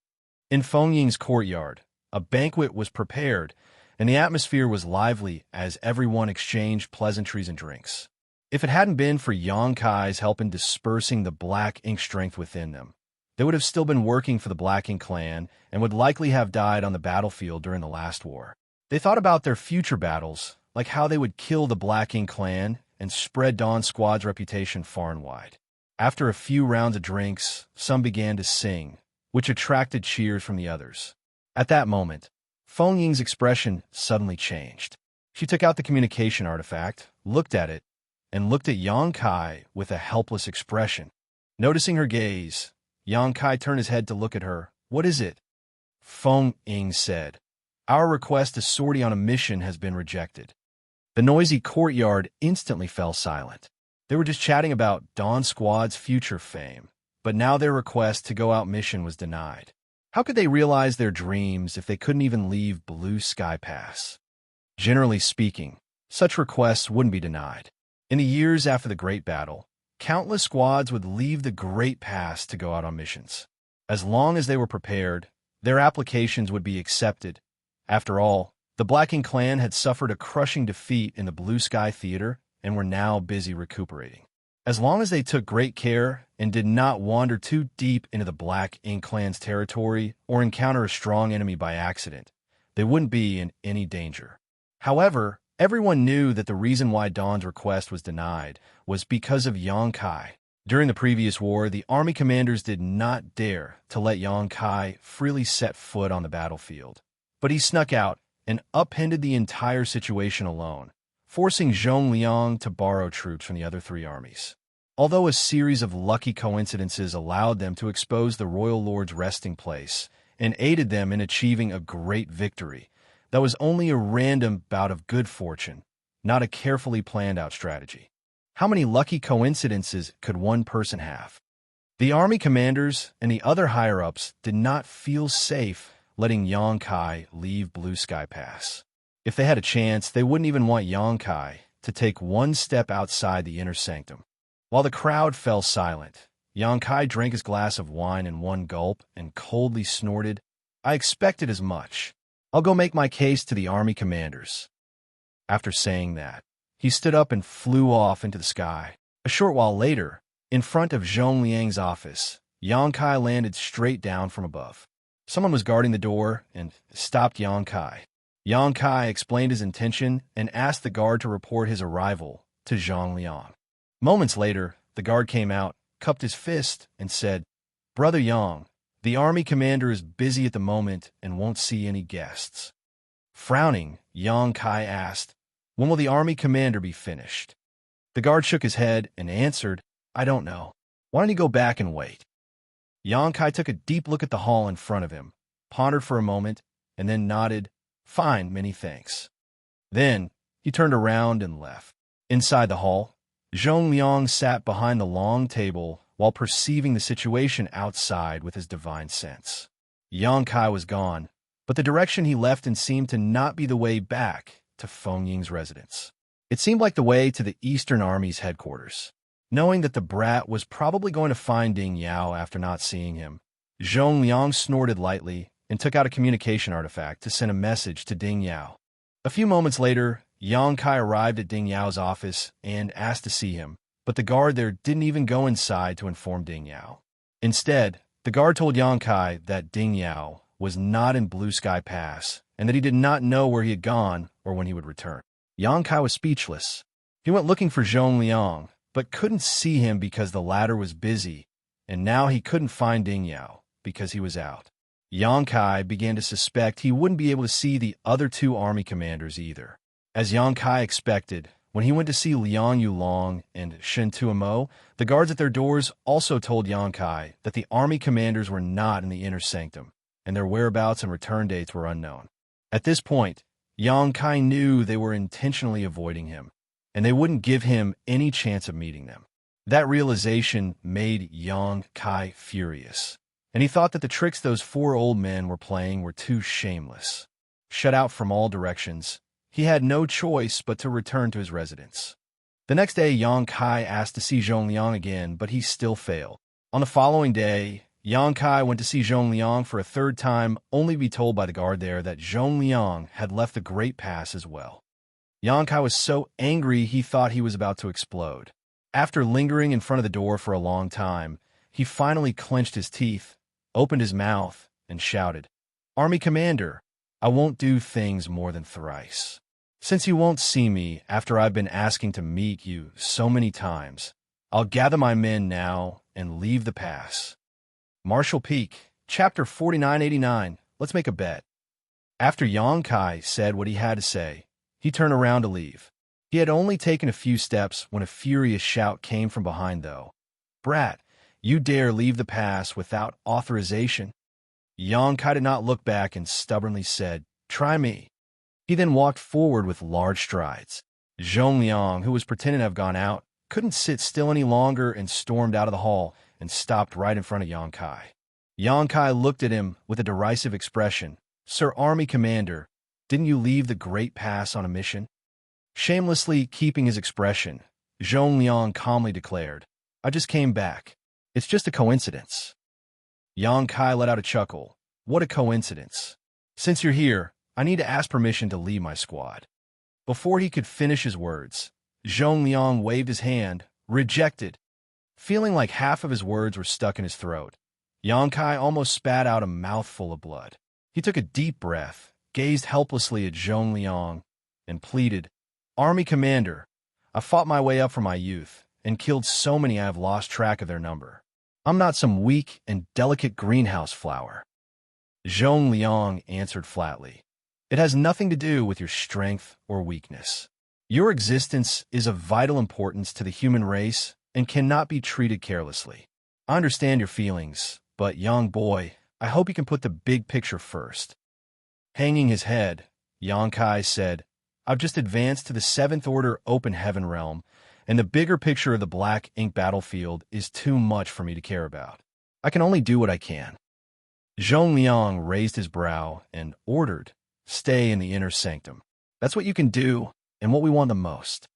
In Feng Ying's courtyard, a banquet was prepared, and the atmosphere was lively as everyone exchanged pleasantries and drinks. If it hadn't been for Xianxia's help in dispersing the black ink strength within them, they would have still been working for the Blacking Clan and would likely have died on the battlefield during the last war. They thought about their future battles, like how they would kill the Blacking Clan and spread Dawn Squad's reputation far and wide. After a few rounds of drinks, some began to sing, which attracted cheers from the others. At that moment, Feng Ying's expression suddenly changed. She took out the communication artifact, looked at it, and looked at Xianxia with a helpless expression. Noticing her gaze, Xianxia turned his head to look at her. "What is it?" Feng Ying said, "Our request to sortie on a mission has been rejected." The noisy courtyard instantly fell silent. They were just chatting about Dawn Squad's future fame, but now their request to go out mission was denied. How could they realize their dreams if they couldn't even leave Blue Sky Pass? Generally speaking, such requests wouldn't be denied. In the years after the Great Battle, countless squads would leave the Great Pass to go out on missions. As long as they were prepared, their applications would be accepted. After all, the Blacking Clan had suffered a crushing defeat in the Blue Sky Theater and were now busy recuperating. As long as they took great care and did not wander too deep into the Black Ink Clan's territory or encounter a strong enemy by accident, they wouldn't be in any danger. However, everyone knew that the reason why Dawn's request was denied was because of Xianxia. During the previous war, the army commanders did not dare to let Xianxia freely set foot on the battlefield. But he snuck out and upended the entire situation alone, forcing Zhongliang to borrow troops from the other 3 armies. Although a series of lucky coincidences allowed them to expose the Royal Lord's resting place and aided them in achieving a great victory, that was only a random bout of good fortune, not a carefully planned out strategy. How many lucky coincidences could one person have? The army commanders and the other higher-ups did not feel safe letting Xianxia leave Blue Sky Pass. If they had a chance, they wouldn't even want Xianxia to take one step outside the inner sanctum. While the crowd fell silent, Xianxia drank his glass of wine in one gulp and coldly snorted, "I expected as much. I'll go make my case to the army commanders." After saying that, he stood up and flew off into the sky. A short while later, in front of Zhongliang's office, Xianxia landed straight down from above. Someone was guarding the door and stopped Xianxia. Xianxia explained his intention and asked the guard to report his arrival to Zhongliang. Moments later, the guard came out, cupped his fist, and said, "Brother Yang, the army commander is busy at the moment and won't see any guests." Frowning, Xianxia asked, "When will the army commander be finished?" The guard shook his head and answered, "I don't know. Why don't you go back and wait?" Xianxia took a deep look at the hall in front of him, pondered for a moment, and then nodded, "Fine, many thanks." Then he turned around and left. Inside the hall, Zhongliang sat behind the long table while perceiving the situation outside with his divine sense. Yang Kai was gone, but the direction he left in seemed to not be the way back to Feng Ying's residence. It seemed like the way to the Eastern Army's headquarters. Knowing that the brat was probably going to find Ding Yao after not seeing him, Zhongliang snorted lightly and took out a communication artifact to send a message to Ding Yao. A few moments later, Yang Kai arrived at Ding Yao's office and asked to see him, but the guard there didn't even go inside to inform Ding Yao. Instead, the guard told Yang Kai that Ding Yao was not in Blue Sky Pass and that he did not know where he had gone or when he would return. Yang Kai was speechless. He went looking for Zhongliang, but couldn't see him because the latter was busy, and now he couldn't find Ding Yao because he was out. Yang Kai began to suspect he wouldn't be able to see the other two army commanders either. As Yang Kai expected, when he went to see Liang Yulong and Shen Tuomo, the guards at their doors also told Yang Kai that the army commanders were not in the inner sanctum, and their whereabouts and return dates were unknown. At this point, Yang Kai knew they were intentionally avoiding him, and they wouldn't give him any chance of meeting them. That realization made Yang Kai furious, and he thought that the tricks those four old men were playing were too shameless. Shut out from all directions, he had no choice but to return to his residence. The next day, Yang Kai asked to see Zhongliang again, but he still failed. On the following day, Yang Kai went to see Zhongliang for a third time, only to be told by the guard there that Zhongliang had left the Great Pass as well. Yang Kai was so angry he thought he was about to explode. After lingering in front of the door for a long time, he finally clenched his teeth, opened his mouth, and shouted, "Army Commander, I won't do things more than thrice. Since you won't see me after I've been asking to meet you so many times, I'll gather my men now and leave the pass." Martial Peak, Chapter 4989. Let's make a bet. After Yang Kai said what he had to say, he turned around to leave. He had only taken a few steps when a furious shout came from behind, though. "Brat, you dare leave the pass without authorization?" Yang Kai did not look back and stubbornly said, "Try me." He then walked forward with large strides. Zhongliang, who was pretending to have gone out, couldn't sit still any longer and stormed out of the hall and stopped right in front of Yang Kai. Yang Kai looked at him with a derisive expression. "Sir Army Commander, didn't you leave the Great Pass on a mission?" Shamelessly keeping his expression, Zhongliang calmly declared, "I just came back. It's just a coincidence." Yang Kai let out a chuckle. "What a coincidence. Since you're here, I need to ask permission to leave my squad." Before he could finish his words, Zhongliang waved his hand, "Rejected." Feeling like half of his words were stuck in his throat, Yang Kai almost spat out a mouthful of blood. He took a deep breath, gazed helplessly at Zhongliang, and pleaded, "Army Commander, I fought my way up from my youth and killed so many I have lost track of their number. I'm not some weak and delicate greenhouse flower." Zhongliang answered flatly, "It has nothing to do with your strength or weakness. Your existence is of vital importance to the human race and cannot be treated carelessly. I understand your feelings, but young boy, I hope you can put the big picture first." Hanging his head, Yang Kai said, "I've just advanced to the 7th Order Open Heaven realm, and the bigger picture of the black ink battlefield is too much for me to care about. I can only do what I can." Zhongliang raised his brow and ordered, "Stay in the inner sanctum. That's what you can do, and what we want the most."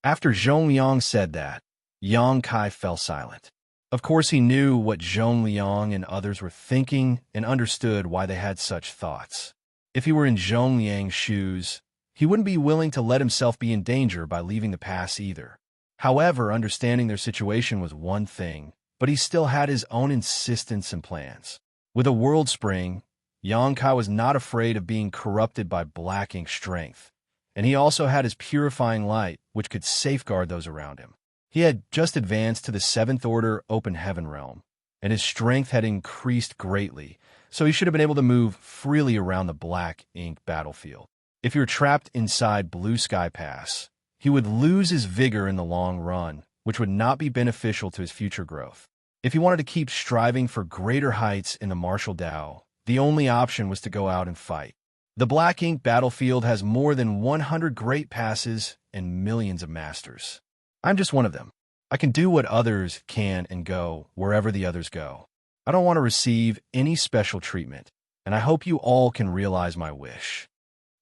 After Zhongliang said that, Yang Kai fell silent. Of course, he knew what Zhongliang and others were thinking and understood why they had such thoughts. If he were in Zhongliang's shoes, he wouldn't be willing to let himself be in danger by leaving the pass either. However, understanding their situation was one thing, but he still had his own insistence and plans. With a world spring, Yang Kai was not afraid of being corrupted by black ink strength, and he also had his purifying light, which could safeguard those around him. He had just advanced to the 7th Order Open Heaven realm, and his strength had increased greatly, so he should have been able to move freely around the black ink battlefield. If he were trapped inside Blue Sky Pass, he would lose his vigor in the long run, which would not be beneficial to his future growth. If he wanted to keep striving for greater heights in the martial Tao, the only option was to go out and fight. The black ink battlefield has more than 100 great passes and millions of masters. I'm just one of them. I can do what others can and go wherever the others go. I don't want to receive any special treatment, and I hope you all can realize my wish."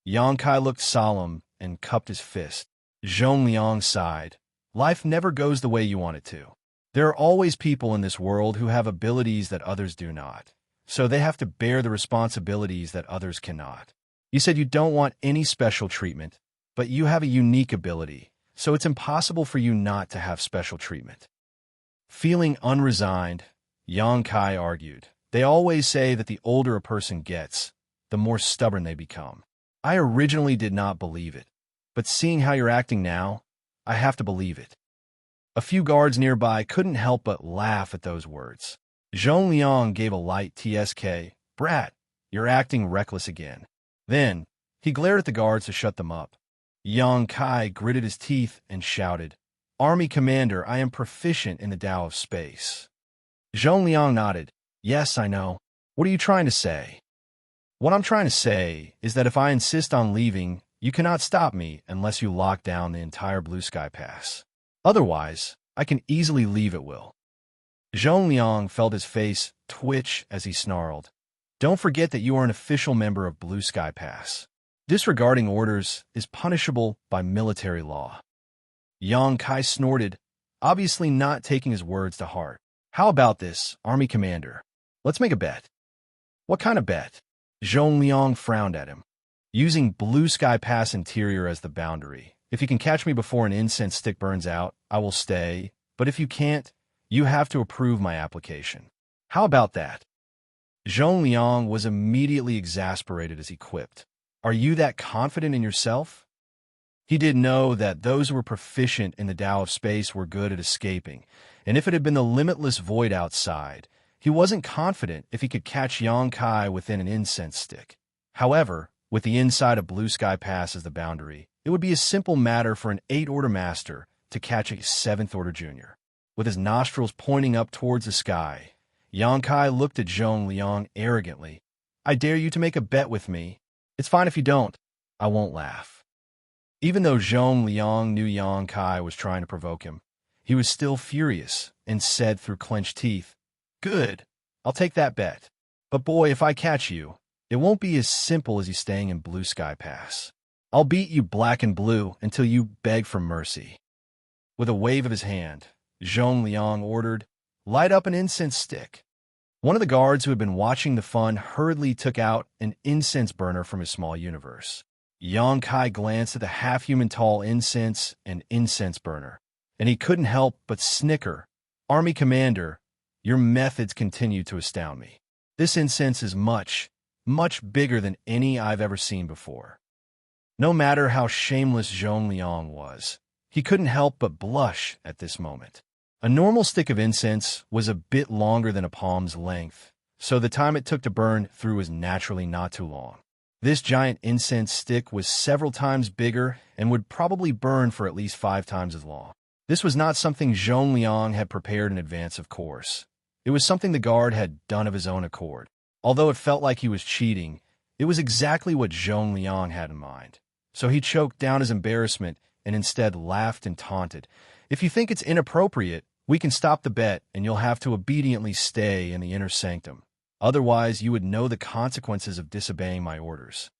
Yangkai looked solemn and cupped his fist. Zhongliang sighed. Life never goes the way you want it to. There are always people in this world who have abilities that others do not, so they have to bear the responsibilities that others cannot. You said you don't want any special treatment, but you have a unique ability, so it's impossible for you not to have special treatment. Feeling unresigned, Yang Kai argued, "They always say that the older a person gets, the more stubborn they become. I originally did not believe it, but seeing how you're acting now, I have to believe it." A few guards nearby couldn't help but laugh at those words. Zhong Liang gave a light TSK, "Brat, you're acting reckless again." Then, he glared at the guards to shut them up. Yang Kai gritted his teeth and shouted, "Army Commander, I am proficient in the Tao of Space." Zhong Liang nodded. "Yes, I know. What are you trying to say?" "What I'm trying to say is that if I insist on leaving, you cannot stop me unless you lock down the entire Blue Sky Pass. Otherwise, I can easily leave at will." Zhong Liang felt his face twitch as he snarled, "Don't forget that you are an official member of Blue Sky Pass. Disregarding orders is punishable by military law." Yang Kai snorted, obviously not taking his words to heart. "How about this, Army Commander? Let's make a bet." "What kind of bet?" Zhong Liang frowned at him. "Using Blue Sky Pass interior as the boundary. If you can catch me before an incense stick burns out, I will stay, but if you can't, you have to approve my application. How about that?" Zhong Liang was immediately exasperated as he quipped, "Are you that confident in yourself?" He did know that those who were proficient in the Tao of Space were good at escaping, and if it had been the limitless void outside, he wasn't confident if he could catch Yang Kai within an incense stick. However, with the inside of Blue Sky Pass as the boundary, it would be a simple matter for an 8th-order master to catch a 7th-order junior. With his nostrils pointing up towards the sky, Yang Kai looked at Zhong Liang arrogantly. "I dare you to make a bet with me. It's fine if you don't. I won't laugh." Even though Zhong Liang knew Yang Kai was trying to provoke him, he was still furious and said through clenched teeth, "Good, I'll take that bet. But boy, if I catch you, it won't be as simple as you staying in Blue Sky Pass. I'll beat you black and blue until you beg for mercy." With a wave of his hand, Zhong Liang ordered, "Light up an incense stick." One of the guards who had been watching the fun hurriedly took out an incense burner from his small universe. Yang Kai glanced at the half-human tall incense and incense burner, and he couldn't help but snicker. "Army Commander, your methods continue to astound me. This incense is much, much bigger than any I've ever seen before." No matter how shameless Zhong Liang was, he couldn't help but blush at this moment. A normal stick of incense was a bit longer than a palm's length, so the time it took to burn through was naturally not too long. This giant incense stick was several times bigger and would probably burn for at least 5 times as long. This was not something Zhong Liang had prepared in advance, of course. It was something the guard had done of his own accord. Although it felt like he was cheating, it was exactly what Zhong Liang had in mind. So he choked down his embarrassment and instead laughed and taunted. "If you think it's inappropriate, we can stop the bet and you'll have to obediently stay in the inner sanctum. Otherwise, you would know the consequences of disobeying my orders."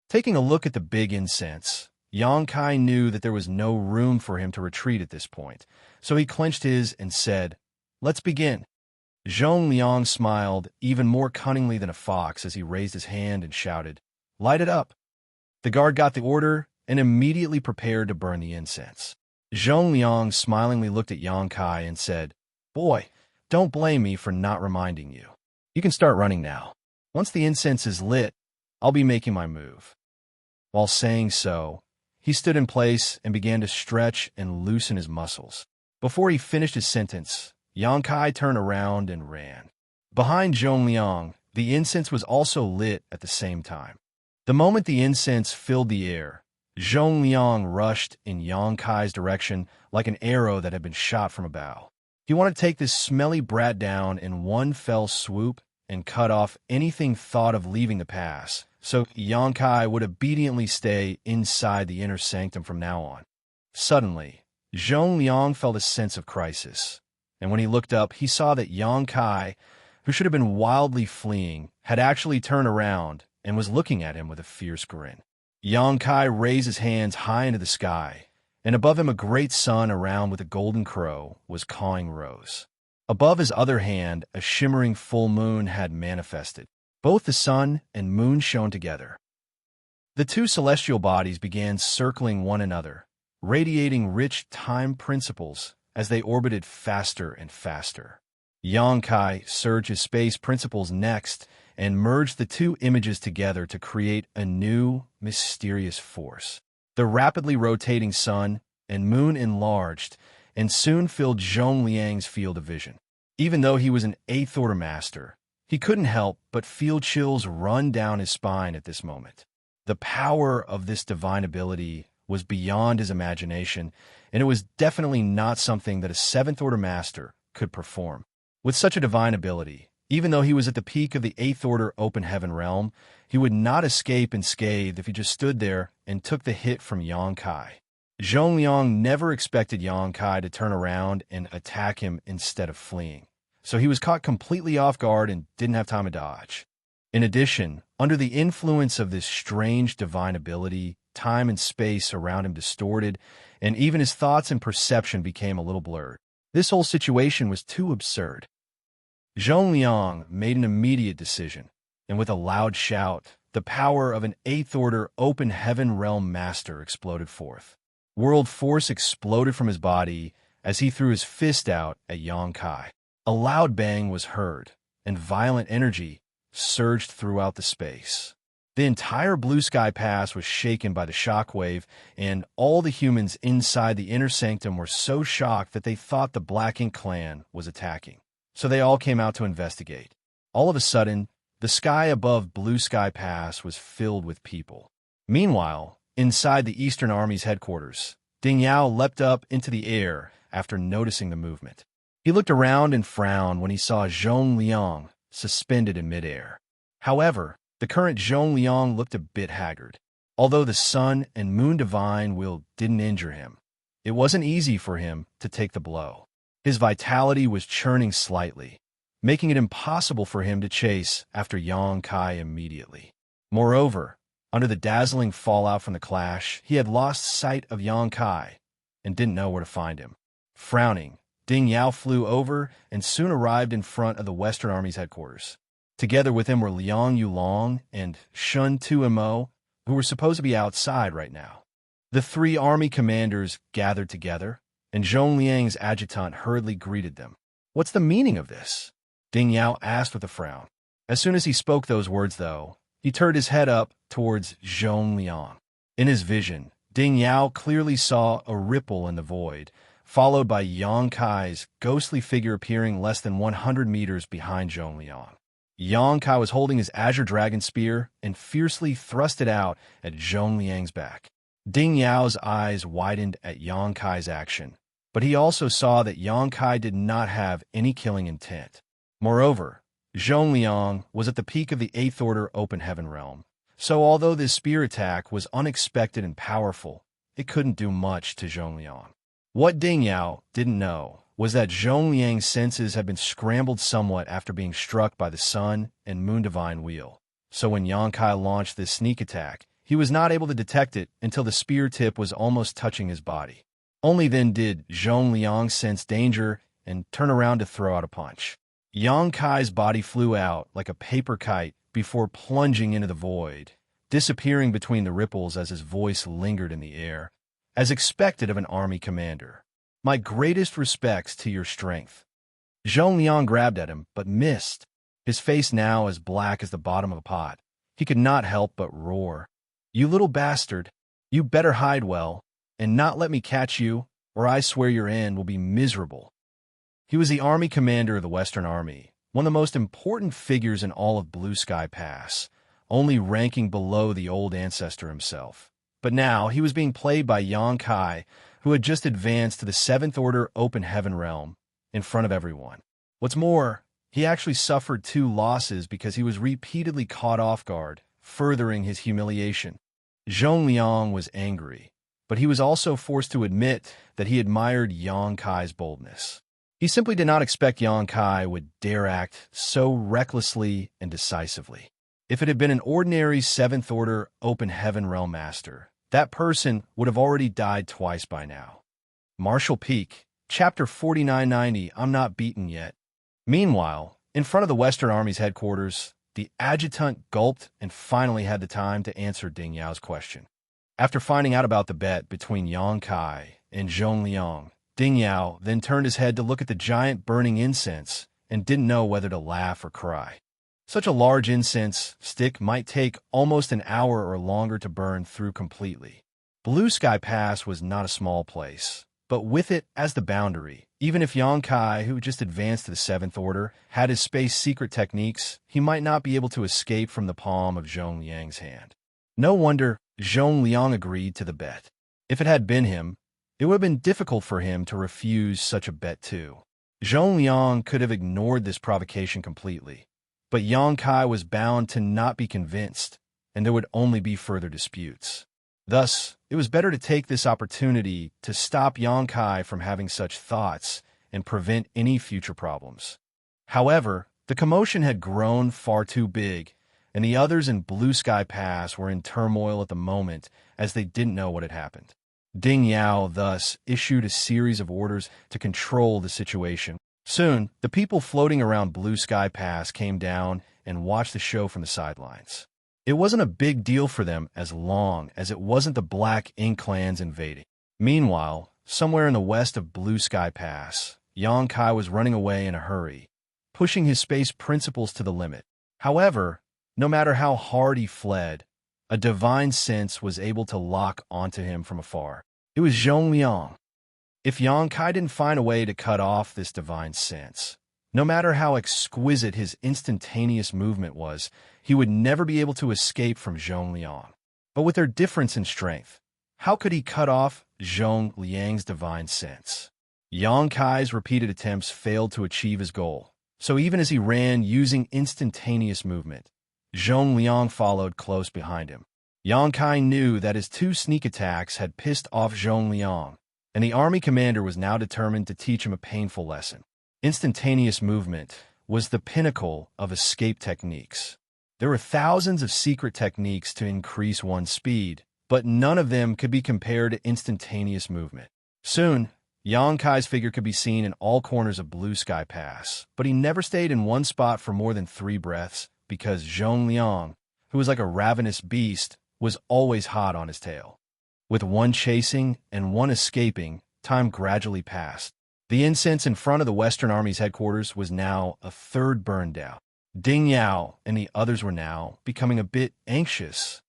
Taking a look at the big incense, Yang Kai knew that there was no room for him to retreat at this point, so he clenched his and said, "Let's begin." Zhong Liang smiled even more cunningly than a fox as he raised his hand and shouted, "Light it up." The guard got the order and immediately prepared to burn the incense. Zhong Liang smilingly looked at Yang Kai and said, "Boy, don't blame me for not reminding you. You can start running now. Once the incense is lit, I'll be making my move." While saying so, he stood in place and began to stretch and loosen his muscles. Before he finished his sentence, Yang Kai turned around and ran. Behind Zhong Liang, the incense was also lit at the same time. The moment the incense filled the air, Zhong Liang rushed in Yang Kai's direction like an arrow that had been shot from a bow. He wanted to take this smelly brat down in one fell swoop and cut off anything thought of leaving the pass, so Yang Kai would obediently stay inside the inner sanctum from now on. Suddenly, Zhongliang felt a sense of crisis, and when he looked up, he saw that Yang Kai, who should have been wildly fleeing, had actually turned around and was looking at him with a fierce grin. Yang Kai raised his hands high into the sky, and above him a great sun around with a golden crow was cawing rose. Above his other hand, a shimmering full moon had manifested. Both the sun and moon shone together. The two celestial bodies began circling one another, radiating rich time principles as they orbited faster and faster. Yang Kai surged his space principles next and merged the two images together to create a new, mysterious force. The rapidly rotating sun and moon enlarged and soon filled Zhongliang's field of vision. Even though he was an eighth-order master, he couldn't help but feel chills run down his spine at this moment. The power of this divine ability was beyond his imagination, and it was definitely not something that a seventh-order master could perform. With such a divine ability, even though he was at the peak of the eighth-order open heaven realm, he would not escape unscathed if he just stood there and took the hit from Yang Kai. Zhongliang never expected Yang Kai to turn around and attack him instead of fleeing, so he was caught completely off guard and didn't have time to dodge. In addition, under the influence of this strange divine ability, time and space around him distorted, and even his thoughts and perception became a little blurred. This whole situation was too absurd. Zhongliang made an immediate decision, and with a loud shout, the power of an eighth-order open heaven realm master exploded forth. World force exploded from his body as he threw his fist out at Yang Kai. A loud bang was heard, and violent energy surged throughout the space. The entire Blue Sky Pass was shaken by the shockwave, and all the humans inside the inner sanctum were so shocked that they thought the Black Ink clan was attacking. So they all came out to investigate. All of a sudden, the sky above Blue Sky Pass was filled with people. Meanwhile, inside the Eastern Army's headquarters, Ding Yao leapt up into the air after noticing the movement. He looked around and frowned when he saw Zhongliang suspended in midair. However, the current Zhongliang looked a bit haggard. Although the sun and moon divine will didn't injure him, it wasn't easy for him to take the blow. His vitality was churning slightly, making it impossible for him to chase after Yang Kai immediately. Moreover, under the dazzling fallout from the clash, he had lost sight of Yang Kai and didn't know where to find him. Frowning, Ding Yao flew over and soon arrived in front of the Western Army's headquarters. Together with him were Liang Yulong and Shun Tuimo, who were supposed to be outside right now. The three army commanders gathered together, and Zhongliang's adjutant hurriedly greeted them. "What's the meaning of this?" Ding Yao asked with a frown. As soon as he spoke those words, though, he turned his head up towards Zhongliang. In his vision, Ding Yao clearly saw a ripple in the void, followed by Yang Kai's ghostly figure appearing less than 100 meters behind Zhongliang. Yang Kai was holding his Azure Dragon Spear and fiercely thrust it out at Zhongliang's back. Ding Yao's eyes widened at Yang Kai's action, but he also saw that Yang Kai did not have any killing intent. Moreover, Zhongliang was at the peak of the Eighth Order Open Heaven realm, so although this spear attack was unexpected and powerful, it couldn't do much to Zhongliang. What Ding Yao didn't know was that Zhongliang's senses had been scrambled somewhat after being struck by the Sun and Moon Divine Wheel, so when Yang Kai launched this sneak attack, he was not able to detect it until the spear tip was almost touching his body. Only then did Zhongliang sense danger and turn around to throw out a punch. Yang Kai's body flew out like a paper kite before plunging into the void, disappearing between the ripples as his voice lingered in the air, as expected of an army commander. "My greatest respects to your strength." Zhongliang grabbed at him, but missed, his face now as black as the bottom of a pot. He could not help but roar. "You little bastard, you better hide well, and not let me catch you, or I swear your end will be miserable." He was the army commander of the Western Army, one of the most important figures in all of Blue Sky Pass, only ranking below the old ancestor himself. But now he was being played by Yang Kai, who had just advanced to the Seventh Order Open Heaven realm in front of everyone. What's more, he actually suffered 2 losses because he was repeatedly caught off guard, furthering his humiliation. Zhongliang was angry, but he was also forced to admit that he admired Yang Kai's boldness. He simply did not expect Yang Kai would dare act so recklessly and decisively. If it had been an ordinary 7th Order Open Heaven Realm Master, that person would have already died twice by now. Marshall Peak, Chapter 4990, I'm Not Beaten Yet. Meanwhile, in front of the Western Army's headquarters, the adjutant gulped and finally had the time to answer Ding Yao's question. After finding out about the bet between Yang Kai and Zhong Liang, Ding Yao then turned his head to look at the giant burning incense and didn't know whether to laugh or cry. Such a large incense stick might take almost an hour or longer to burn through completely. Blue Sky Pass was not a small place, but with it as the boundary, even if Yang Kai, who just advanced to the 7th Order, had his space secret techniques, he might not be able to escape from the palm of Zhong Liang's hand. No wonder Zhong Liang agreed to the bet. If it had been him, it would have been difficult for him to refuse such a bet too. Zhong Liang could have ignored this provocation completely, but Yang Kai was bound to not be convinced, and there would only be further disputes. Thus, it was better to take this opportunity to stop Yang Kai from having such thoughts and prevent any future problems. However, the commotion had grown far too big, and the others in Blue Sky Pass were in turmoil at the moment as they didn't know what had happened. Ding Yao thus issued a series of orders to control the situation. Soon, the people floating around Blue Sky Pass came down and watched the show from the sidelines. It wasn't a big deal for them as long as it wasn't the Black Ink clans invading. Meanwhile, somewhere in the west of Blue Sky Pass, Yang Kai was running away in a hurry, pushing his space principles to the limit. However, no matter how hard he fled, a divine sense was able to lock onto him from afar. It was Zhong Liang. If Yang Kai didn't find a way to cut off this divine sense, no matter how exquisite his instantaneous movement was, he would never be able to escape from Zhong Liang. But with their difference in strength, how could he cut off Zhong Liang's divine sense? Yang Kai's repeated attempts failed to achieve his goal, so even as he ran using instantaneous movement, Zhong Liang followed close behind him. Yang Kai knew that his 2 sneak attacks had pissed off Zhong Liang, and the army commander was now determined to teach him a painful lesson. Instantaneous movement was the pinnacle of escape techniques. There were thousands of secret techniques to increase one's speed, but none of them could be compared to instantaneous movement. Soon, Yang Kai's figure could be seen in all corners of Blue Sky Pass, but he never stayed in one spot for more than 3 breaths because Zhong Liang, who was like a ravenous beast, was always hot on his tail. With one chasing and one escaping, time gradually passed. The incense in front of the Western Army's headquarters was now a third burned down. Ding Yao and the others were now becoming a bit anxious.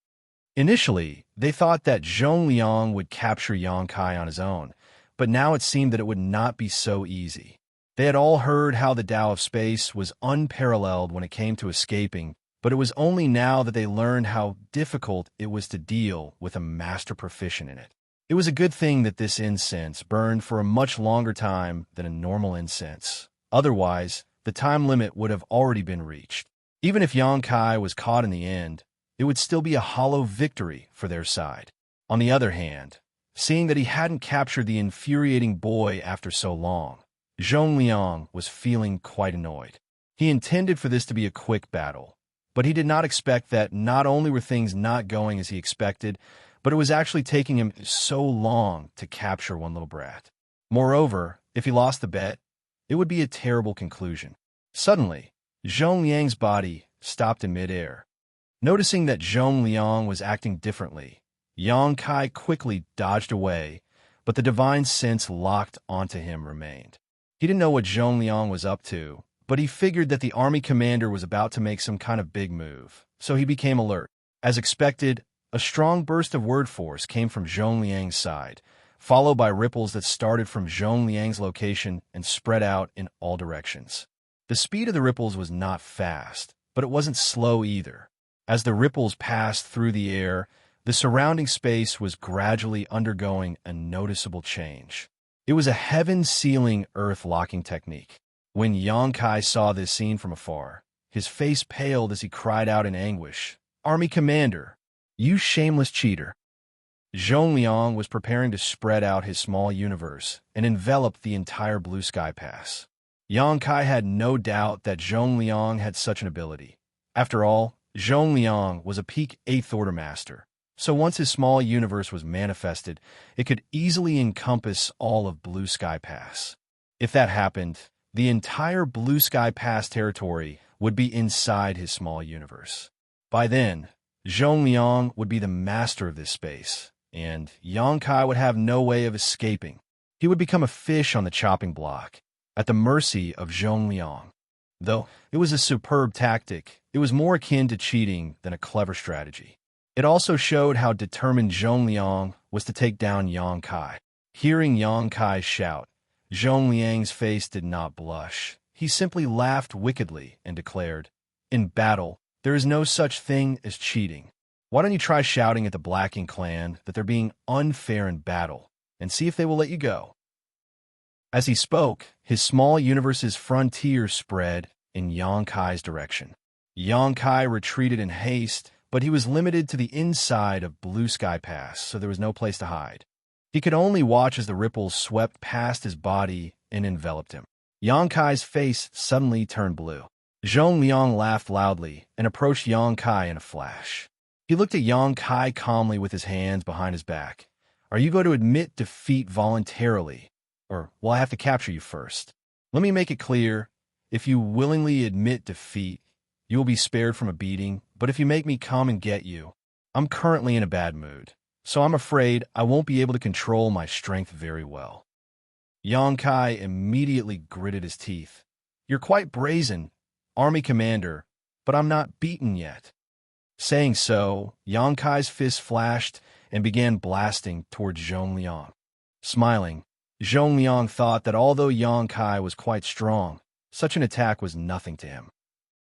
Initially, they thought that Zhong Liang would capture Yang Kai on his own, but now it seemed that it would not be so easy. They had all heard how the Tao of Space was unparalleled when it came to escaping, but it was only now that they learned how difficult it was to deal with a master proficient in it. It was a good thing that this incense burned for a much longer time than a normal incense. Otherwise, the time limit would have already been reached. Even if Yang Kai was caught in the end, it would still be a hollow victory for their side. On the other hand, seeing that he hadn't captured the infuriating boy after so long, Zhong Liang was feeling quite annoyed. He intended for this to be a quick battle, but he did not expect that not only were things not going as he expected, but it was actually taking him so long to capture one little brat. Moreover, if he lost the bet, it would be a terrible conclusion. Suddenly, Zhong Liang's body stopped in midair. Noticing that Zhong Liang was acting differently, Yang Kai quickly dodged away, but the divine sense locked onto him remained. He didn't know what Zhong Liang was up to, but he figured that the army commander was about to make some kind of big move, so he became alert. As expected, a strong burst of word force came from Zhong Liang's side, followed by ripples that started from Zhong Liang's location and spread out in all directions. The speed of the ripples was not fast, but it wasn't slow either. As the ripples passed through the air, the surrounding space was gradually undergoing a noticeable change. It was a heaven-sealing earth-locking technique. When Yang Kai saw this scene from afar, his face paled as he cried out in anguish, "Army Commander, you shameless cheater! Zhongliang was preparing to spread out his small universe and envelop the entire blue sky pass. Yang Kai had no doubt that Zhongliang had such an ability. After all, Zhongliang was a peak 8th Order master, so once his small universe was manifested, it could easily encompass all of Blue Sky Pass. If that happened, the entire Blue Sky Pass territory would be inside his small universe. By then, Zhongliang would be the master of this space, and Yang Kai would have no way of escaping. He would become a fish on the chopping block, at the mercy of Zhongliang. Though it was a superb tactic, it was more akin to cheating than a clever strategy. It also showed how determined Zhongliang was to take down Yang Kai. Hearing Yang Kai shout, Zhongliang's face did not blush. He simply laughed wickedly and declared, "In battle, there is no such thing as cheating. Why don't you try shouting at the Blacking clan that they're being unfair in battle, and see if they will let you go?" As he spoke, his small universe's frontier spread in Yang Kai's direction. Yang Kai retreated in haste, but he was limited to the inside of Blue Sky Pass, so there was no place to hide. He could only watch as the ripples swept past his body and enveloped him. Yang Kai's face suddenly turned blue. Zhongliang laughed loudly and approached Yang Kai in a flash. He looked at Yang Kai calmly with his hands behind his back. "Are you going to admit defeat voluntarily, or will I have to capture you first? Let me make it clear, if you willingly admit defeat, you will be spared from a beating, but if you make me come and get you, I'm currently in a bad mood, so I'm afraid I won't be able to control my strength very well." Yang Kai immediately gritted his teeth. "You're quite brazen, army commander, but I'm not beaten yet." Saying so, Yang Kai's fist flashed and began blasting towards Zhongliang. Smiling, Zhongliang thought that although Yang Kai was quite strong, such an attack was nothing to him.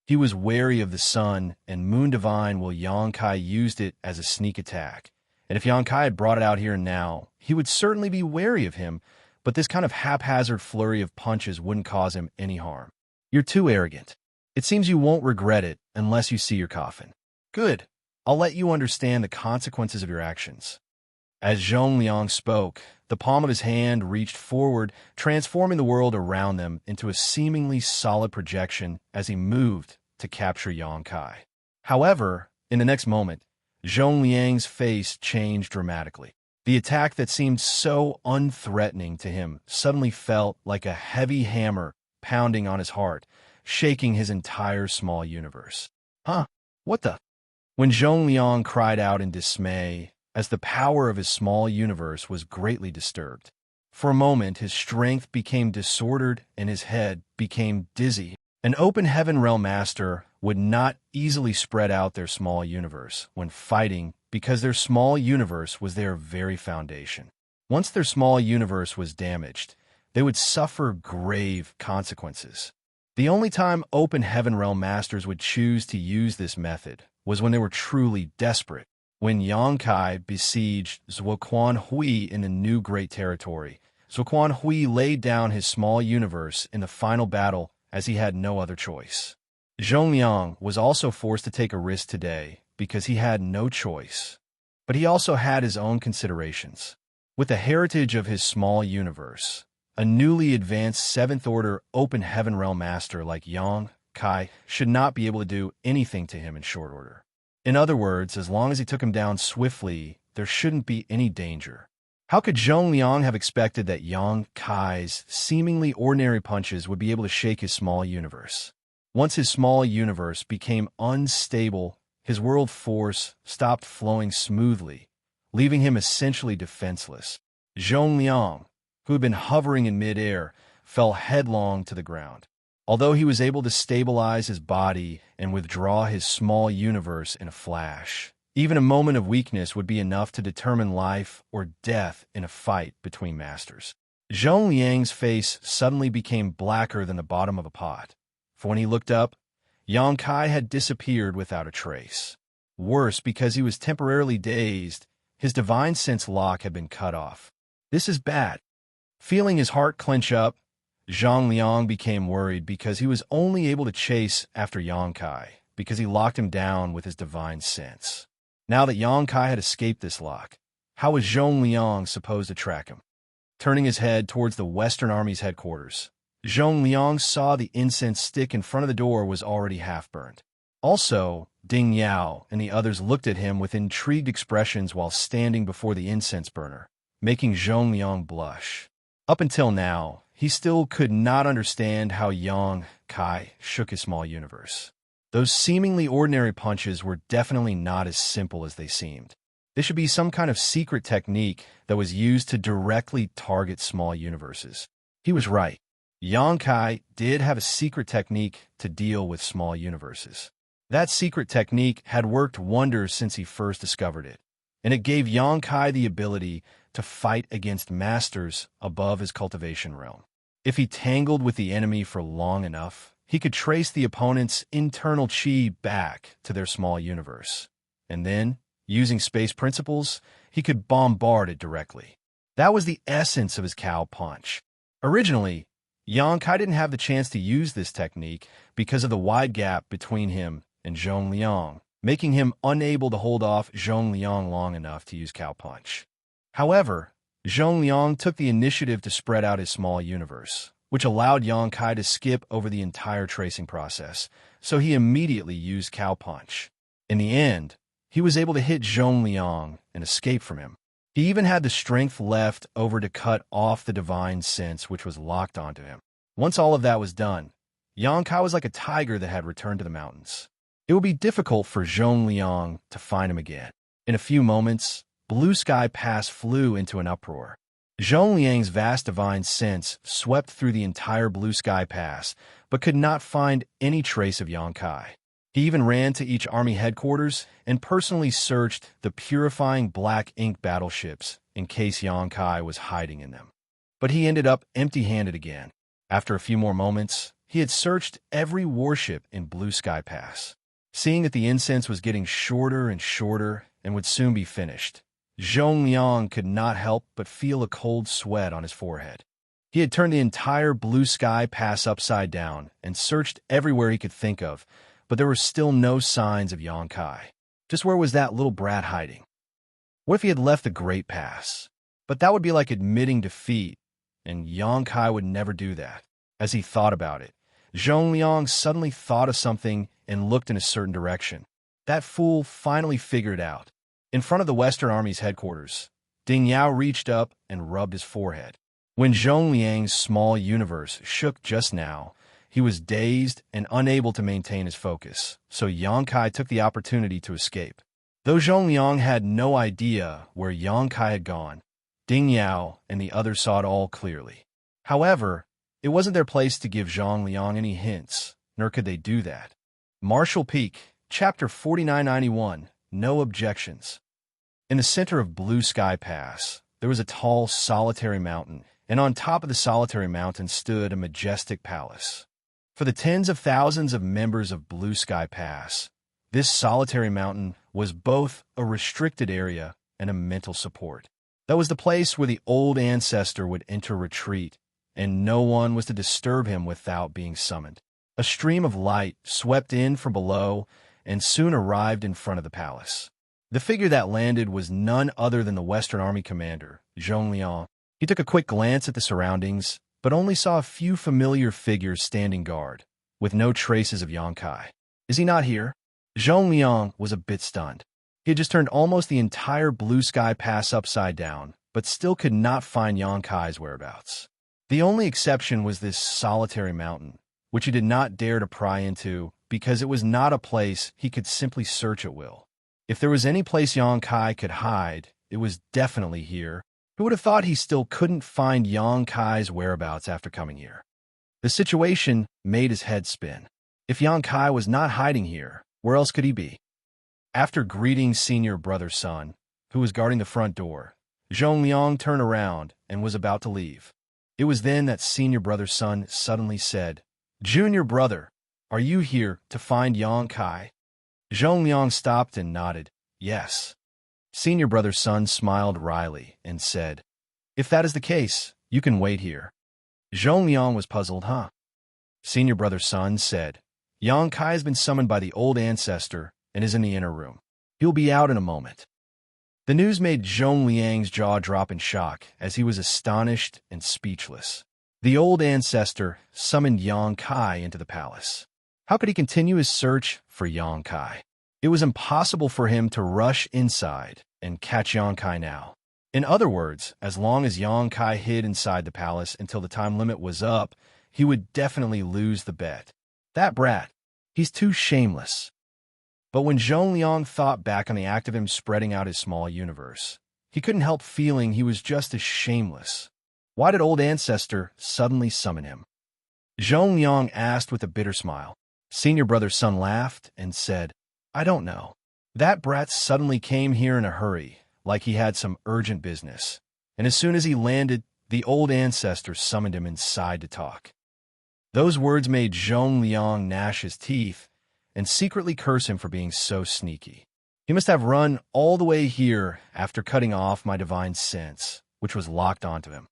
He was wary of the sun and Moon Divine while Yang Kai used it as a sneak attack, and if Yang Kai had brought it out here and now, he would certainly be wary of him, but this kind of haphazard flurry of punches wouldn't cause him any harm. "You're too arrogant. It seems you won't regret it unless you see your coffin. Good. I'll let you understand the consequences of your actions." As Zhongliang spoke, the palm of his hand reached forward, transforming the world around them into a seemingly solid projection as he moved to capture Yang Kai. However, in the next moment, Zhongliang's face changed dramatically. The attack that seemed so unthreatening to him suddenly felt like a heavy hammer pounding on his heart, shaking his entire small universe. "Huh? What the?" When Zhongliang cried out in dismay, as the power of his small universe was greatly disturbed. For a moment, his strength became disordered and his head became dizzy. An open heaven realm master would not easily spread out their small universe when fighting because their small universe was their very foundation. Once their small universe was damaged, they would suffer grave consequences. The only time open heaven realm masters would choose to use this method was when they were truly desperate. When Yang Kai besieged Zuoquan Hui in the new Great Territory, Zuoquan Hui laid down his small universe in the final battle as he had no other choice. Zhongliang was also forced to take a risk today because he had no choice. But he also had his own considerations. With the heritage of his small universe, a newly advanced 7th Order Open Heaven Realm Master like Yang Kai should not be able to do anything to him in short order. In other words, as long as he took him down swiftly, there shouldn't be any danger. How could Zhongliang have expected that Yang Kai's seemingly ordinary punches would be able to shake his small universe? Once his small universe became unstable, his world force stopped flowing smoothly, leaving him essentially defenseless. Zhongliang, who had been hovering in midair, fell headlong to the ground. Although he was able to stabilize his body and withdraw his small universe in a flash, even a moment of weakness would be enough to determine life or death in a fight between masters. Zhongliang's face suddenly became blacker than the bottom of a pot, for when he looked up, Yang Kai had disappeared without a trace. Worse, because he was temporarily dazed, his divine sense lock had been cut off. This is bad. Feeling his heart clench up, Zhongliang became worried because he was only able to chase after Yang Kai because he locked him down with his divine sense. Now that Yang Kai had escaped this lock, How was Zhong Liang supposed to track him? Turning his head towards the Western Army's headquarters, Zhong Liang saw the incense stick in front of the door was already half-burned. Also, Ding Yao and the others looked at him with intrigued expressions while standing before the incense burner, making Zhong Liang blush. Up until now, he still could not understand how Yang Kai shook his small universe. Those seemingly ordinary punches were definitely not as simple as they seemed. This should be some kind of secret technique that was used to directly target small universes. He was right. Yang Kai did have a secret technique to deal with small universes. That secret technique had worked wonders since he first discovered it, and it gave Yang Kai the ability to fight against masters above his cultivation realm. If he tangled with the enemy for long enough, he could trace the opponent's internal chi back to their small universe, and then, using space principles, he could bombard it directly. That was the essence of his cow punch. Originally, Yang Kai didn't have the chance to use this technique because of the wide gap between him and Zhong Liang, making him unable to hold off Zhong Liang long enough to use cow punch. However, Zhong Liang took the initiative to spread out his small universe, which allowed Yang Kai to skip over the entire tracing process, so he immediately used cow punch. In the end, he was able to hit Zhong Liang and escape from him. He even had the strength left over to cut off the divine sense which was locked onto him. Once all of that was done, Yang Kai was like a tiger that had returned to the mountains. It would be difficult for Zhong Liang to find him again. In a few moments, Blue Sky Pass flew into an uproar. Zhong Liang's vast divine sense swept through the entire Blue Sky Pass, but could not find any trace of Yang Kai. He even ran to each army headquarters and personally searched the purifying black ink battleships in case Yang Kai was hiding in them. But he ended up empty-handed again. After a few more moments, he had searched every warship in Blue Sky Pass. Seeing that the incense was getting shorter and shorter and would soon be finished, Zhong Liang could not help but feel a cold sweat on his forehead. He had turned the entire Blue Sky Pass upside down and searched everywhere he could think of, but there were still no signs of Yang Kai. Just where was that little brat hiding? What if he had left the Great Pass? But that would be like admitting defeat, and Yang Kai would never do that. As he thought about it, Zhong Liang suddenly thought of something and looked in a certain direction. That fool finally figured it out. In front of the Western Army's headquarters, Ding Yao reached up and rubbed his forehead. When Zhong Liang's small universe shook just now, he was dazed and unable to maintain his focus, so Yang Kai took the opportunity to escape. Though Zhong Liang had no idea where Yang Kai had gone, Ding Yao and the others saw it all clearly. However, it wasn't their place to give Zhong Liang any hints, nor could they do that. Martial Peak, Chapter 4991, No Objections. In the center of Blue Sky Pass, there was a tall, solitary mountain, and on top of the solitary mountain stood a majestic palace. For the tens of thousands of members of Blue Sky Pass, this solitary mountain was both a restricted area and a mental support. That was the place where the old ancestor would enter retreat, and no one was to disturb him without being summoned. A stream of light swept in from below and soon arrived in front of the palace. The figure that landed was none other than the Western Army commander, Zhong Liang. He took a quick glance at the surroundings, but only saw a few familiar figures standing guard, with no traces of Yang Kai. Is he not here? Zhong Liang was a bit stunned. He had just turned almost the entire Blue Sky Pass upside down, but still could not find Yang Kai's whereabouts. The only exception was this solitary mountain, which he did not dare to pry into because it was not a place he could simply search at will. If there was any place Yang Kai could hide, it was definitely here. Who would have thought he still couldn't find Yang Kai's whereabouts after coming here? The situation made his head spin. If Yang Kai was not hiding here, where else could he be? After greeting Senior Brother Sun, who was guarding the front door, Zhong Liang turned around and was about to leave. It was then that Senior Brother Sun suddenly said, "Junior Brother, are you here to find Yang Kai?" Zhong Liang stopped and nodded, "Yes." Senior Brother Sun smiled wryly and said, "If that is the case, you can wait here." Zhong Liang was puzzled, huh? Senior Brother Sun said, "Yang Kai has been summoned by the old ancestor and is in the inner room. He'll be out in a moment." The news made Zhong Liang's jaw drop in shock as he was astonished and speechless. The old ancestor summoned Yang Kai into the palace. How could he continue his search for Yang Kai? It was impossible for him to rush inside and catch Yang Kai now. In other words, as long as Yang Kai hid inside the palace until the time limit was up, he would definitely lose the bet. That brat, he's too shameless. But when Zhong Liang thought back on the act of him spreading out his small universe, he couldn't help feeling he was just as shameless. Why did old ancestor suddenly summon him? Zhong Liang asked with a bitter smile. Senior brother's son laughed and said, I don't know. That brat suddenly came here in a hurry, like he had some urgent business. And as soon as he landed, the old ancestor summoned him inside to talk. Those words made Zhong Liang gnash his teeth and secretly curse him for being so sneaky. He must have run all the way here after cutting off my divine sense, which was locked onto him.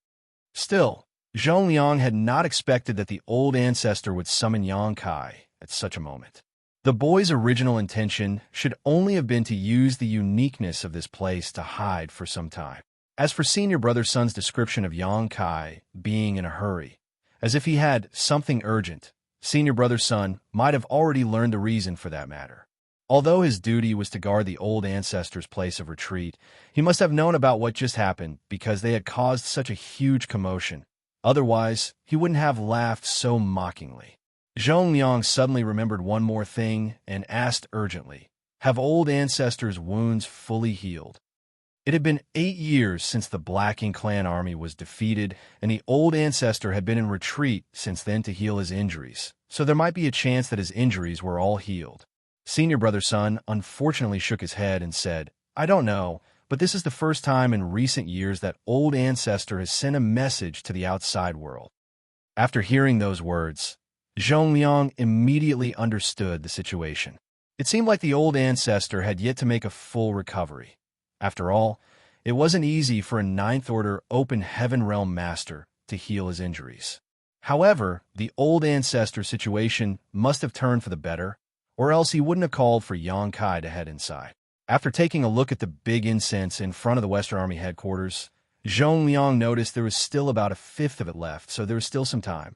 Still, Zhong Liang had not expected that the old ancestor would summon Yang Kai at such a moment. The boy's original intention should only have been to use the uniqueness of this place to hide for some time. As for senior brother's son's description of Yang Kai being in a hurry, as if he had something urgent, senior brother's son might have already learned the reason for that matter. Although his duty was to guard the old ancestor's place of retreat, he must have known about what just happened because they had caused such a huge commotion. Otherwise, he wouldn't have laughed so mockingly. Zhong Liang suddenly remembered one more thing and asked urgently, have old ancestors' wounds fully healed? It had been 8 years since the Black Ink clan army was defeated, and the old ancestor had been in retreat since then to heal his injuries, so there might be a chance that his injuries were all healed. Senior brother's son unfortunately shook his head and said, I don't know, but this is the first time in recent years that old ancestor has sent a message to the outside world. After hearing those words, Zhong Liang immediately understood the situation. It seemed like the old ancestor had yet to make a full recovery. After all, it wasn't easy for a Ninth Order Open Heaven Realm Master to heal his injuries. However, the old ancestor's situation must have turned for the better, or else he wouldn't have called for Yang Kai to head inside. After taking a look at the big incense in front of the Western Army headquarters, Zhong Liang noticed there was still about a fifth of it left, so there was still some time.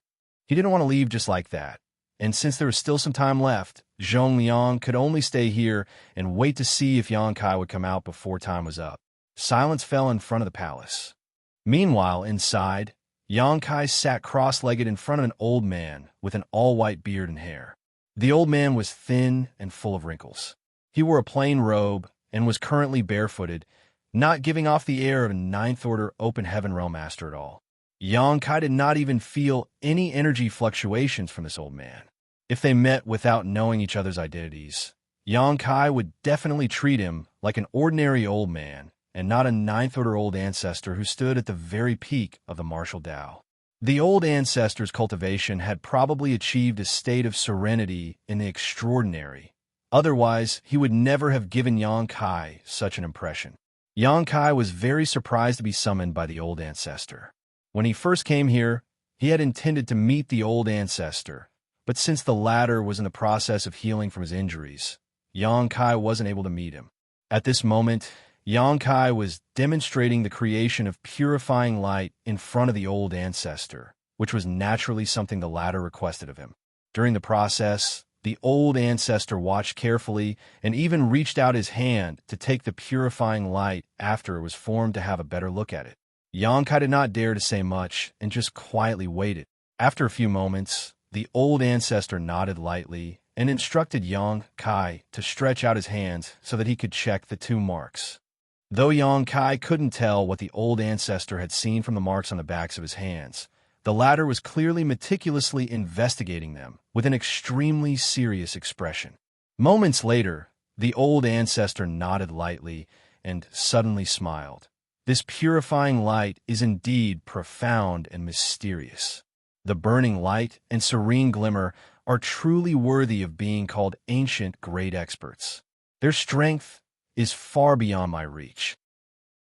He didn't want to leave just like that, and since there was still some time left, Zhong Liang could only stay here and wait to see if Yang Kai would come out before time was up. Silence fell in front of the palace. Meanwhile, inside, Yang Kai sat cross-legged in front of an old man with an all-white beard and hair. The old man was thin and full of wrinkles. He wore a plain robe and was currently barefooted, not giving off the air of a Ninth Order Open Heaven Realm Master at all. Yang Kai did not even feel any energy fluctuations from this old man. If they met without knowing each other's identities, Yang Kai would definitely treat him like an ordinary old man and not a Ninth Order old ancestor who stood at the very peak of the martial Tao. The old ancestor's cultivation had probably achieved a state of serenity in the extraordinary. Otherwise, he would never have given Yang Kai such an impression. Yang Kai was very surprised to be summoned by the old ancestor. When he first came here, he had intended to meet the old ancestor, but since the latter was in the process of healing from his injuries, Yang Kai wasn't able to meet him. At this moment, Yang Kai was demonstrating the creation of purifying light in front of the old ancestor, which was naturally something the latter requested of him. During the process, the old ancestor watched carefully and even reached out his hand to take the purifying light after it was formed to have a better look at it. Yang Kai did not dare to say much and just quietly waited. After a few moments, the old ancestor nodded lightly and instructed Yang Kai to stretch out his hands so that he could check the 2 marks. Though Yang Kai couldn't tell what the old ancestor had seen from the marks on the backs of his hands, the latter was clearly meticulously investigating them with an extremely serious expression. Moments later, the old ancestor nodded lightly and suddenly smiled. This purifying light is indeed profound and mysterious. The burning light and serene glimmer are truly worthy of being called ancient great experts. Their strength is far beyond my reach.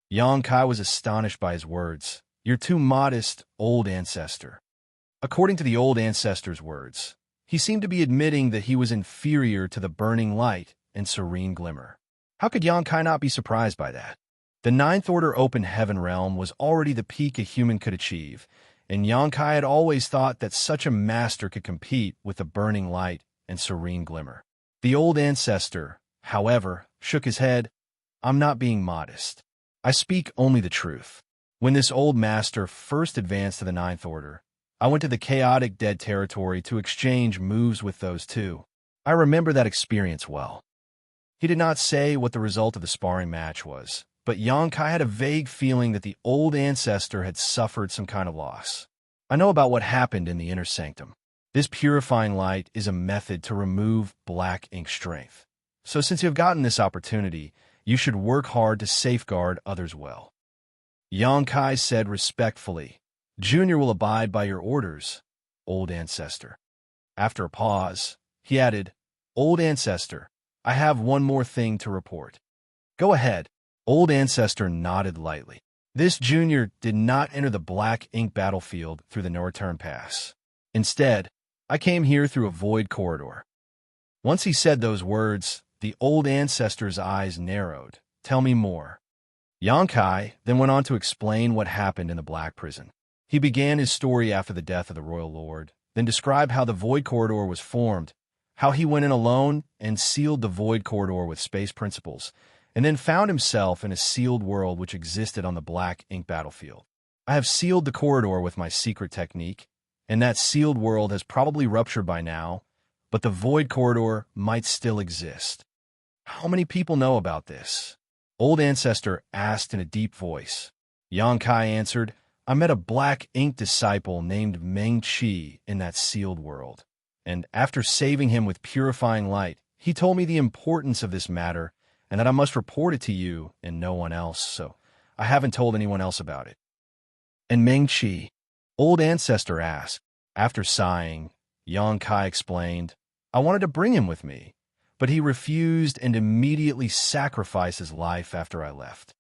Yang Kai was astonished by his words. You're too modest, old ancestor. According to the old ancestor's words, he seemed to be admitting that he was inferior to the burning light and serene glimmer. How could Yang Kai not be surprised by that? The Ninth Order Open Heaven realm was already the peak a human could achieve, and Xianxia had always thought that such a master could compete with the burning light and serene glimmer. The old ancestor, however, shook his head. I'm not being modest. I speak only the truth. When this old master first advanced to the Ninth Order, I went to the chaotic dead territory to exchange moves with those two. I remember that experience well. He did not say what the result of the sparring match was, but Xianxia had a vague feeling that the old ancestor had suffered some kind of loss. I know about what happened in the inner sanctum. This purifying light is a method to remove black ink strength. So since you have gotten this opportunity, you should work hard to safeguard others well. Xianxia said respectfully, Junior will abide by your orders, old ancestor. After a pause, he added, Old ancestor, I have one more thing to report. Go ahead. Old ancestor nodded lightly. This junior did not enter the black ink battlefield through the northern pass. Instead, I came here through a void corridor. Once he said those words, the old ancestor's eyes narrowed. Tell me more. Xianxia then went on to explain what happened in the black prison. He began his story after the death of the royal lord, then described how the void corridor was formed, how he went in alone and sealed the void corridor with space principles, and then found himself in a sealed world which existed on the black ink battlefield. I have sealed the corridor with my secret technique, and that sealed world has probably ruptured by now, but the void corridor might still exist. How many people know about this? Old ancestor asked in a deep voice. Xianxia answered, I met a black ink disciple named Meng Qi in that sealed world, and after saving him with purifying light, he told me the importance of this matter and that I must report it to you and no one else, so I haven't told anyone else about it. And Meng Qi, old ancestor asked. After sighing, Xianxia explained, I wanted to bring him with me, but he refused and immediately sacrificed his life after I left.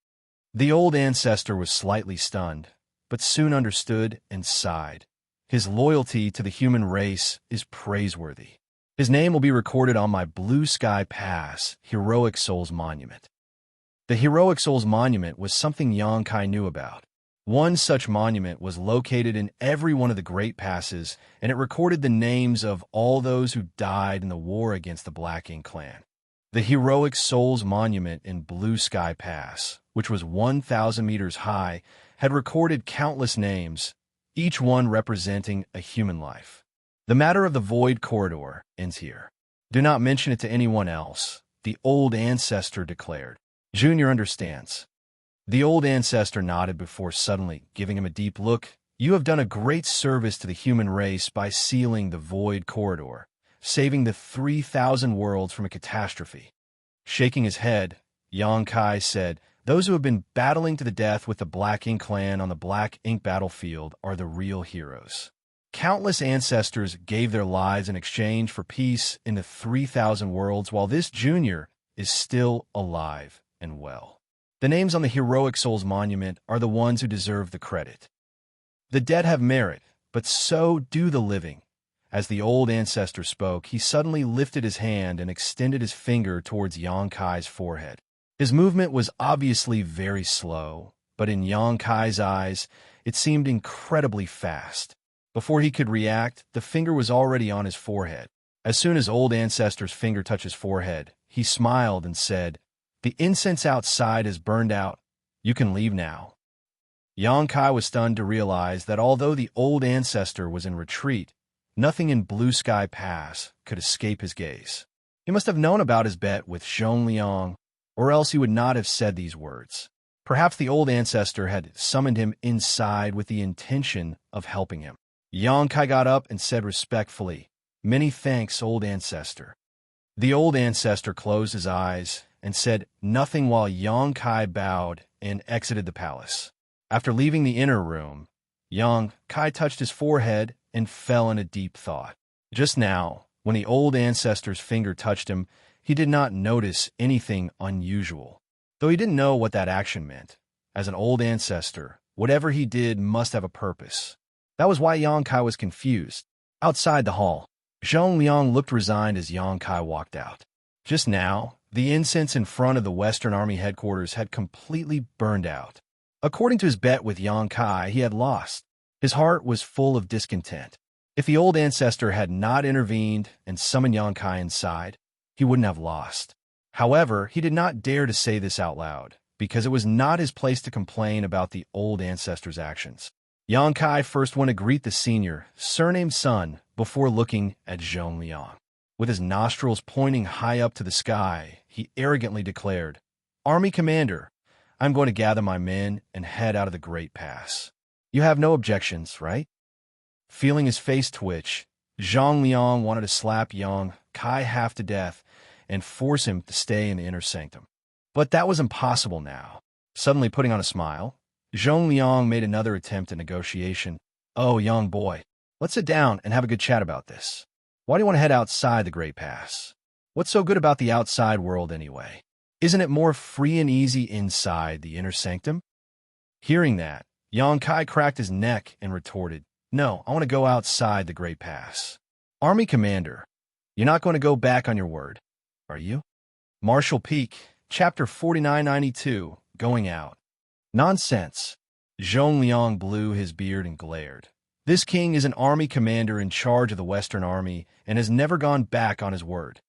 The old ancestor was slightly stunned, but soon understood and sighed. His loyalty to the human race is praiseworthy. His name will be recorded on my Blue Sky Pass Heroic Souls Monument. The Heroic Souls Monument was something Xianxia knew about. One such monument was located in every one of the Great Passes, and it recorded the names of all those who died in the war against the Black Ink clan. The Heroic Souls Monument in Blue Sky Pass, which was 1,000 meters high, had recorded countless names, each one representing a human life. The matter of the void corridor ends here. Do not mention it to anyone else, the old ancestor declared. Junior understands. The old ancestor nodded before suddenly giving him a deep look. You have done a great service to the human race by sealing the void corridor, saving the 3,000 worlds from a catastrophe. Shaking his head, Xianxia said, Those who have been battling to the death with the Black Ink clan on the Black Ink battlefield are the real heroes. Countless ancestors gave their lives in exchange for peace in the 3,000 worlds, while this junior is still alive and well. The names on the Heroic Souls Monument are the ones who deserve the credit. The dead have merit, but so do the living. As the old ancestor spoke, he suddenly lifted his hand and extended his finger towards Xianxia's forehead. His movement was obviously very slow, but in Xianxia's eyes, it seemed incredibly fast. Before he could react, the finger was already on his forehead. As soon as old ancestor's finger touched his forehead, he smiled and said, The incense outside is burned out. You can leave now. Xianxia was stunned to realize that although the old ancestor was in retreat, nothing in Blue Sky Pass could escape his gaze. He must have known about his bet with Xianxia, or else he would not have said these words. Perhaps the old ancestor had summoned him inside with the intention of helping him. Xianxia got up and said respectfully, Many thanks, old ancestor. The old ancestor closed his eyes and said nothing while Xianxia bowed and exited the palace. After leaving the inner room, Xianxia touched his forehead and fell in a deep thought. Just now, when the old ancestor's finger touched him, he did not notice anything unusual, though he didn't know what that action meant. As an old ancestor, whatever he did must have a purpose. That was why Xianxia was confused. Outside the hall, Zhong Liang looked resigned as Xianxia walked out. Just now, The incense in front of the Western Army headquarters had completely burned out. According to his bet with Yang Kai, he had lost. His heart was full of discontent. If the old ancestor had not intervened and summoned Yang Kai inside, he wouldn't have lost. However, he did not dare to say this out loud, because it was not his place to complain about the old ancestor's actions. Yang Kai first went to greet the senior, surnamed Sun, before looking at Zhong Liang. With his nostrils pointing high up to the sky, he arrogantly declared, "Army commander, I'm going to gather my men and head out of the Great Pass. You have no objections, right?" Feeling his face twitch, Zhong Liang wanted to slap Yang Kai half to death and force him to stay in the inner sanctum. But that was impossible now. Suddenly putting on a smile, Zhong Liang made another attempt at negotiation. "Oh, young boy, let's sit down and have a good chat about this. Why do you want to head outside the Great Pass? What's so good about the outside world anyway? Isn't it more free and easy inside the inner sanctum?" Hearing that, Yang Kai cracked his neck and retorted, "No, I want to go outside the Great Pass. Army commander, you're not going to go back on your word, are you?" Martial Peak, Chapter 4992, Going Out. Nonsense. Zhong Liang blew his beard and glared. This king is an army commander in charge of the Western Army and has never gone back on his word.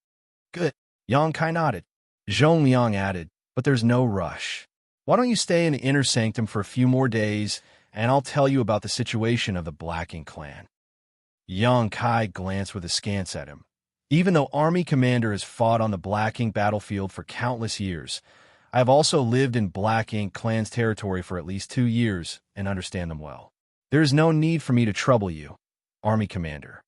Good. Yang Kai nodded. Zhong Liang added, "But there's no rush. Why don't you stay in the inner sanctum for a few more days, and I'll tell you about the situation of the Black Ink clan." Yang Kai glanced with askance at him. Even though Army Commander has fought on the Black Ink battlefield for countless years, I have also lived in Black Ink clan's territory for at least 2 years and understand them well. There is no need for me to trouble you, Army Commander.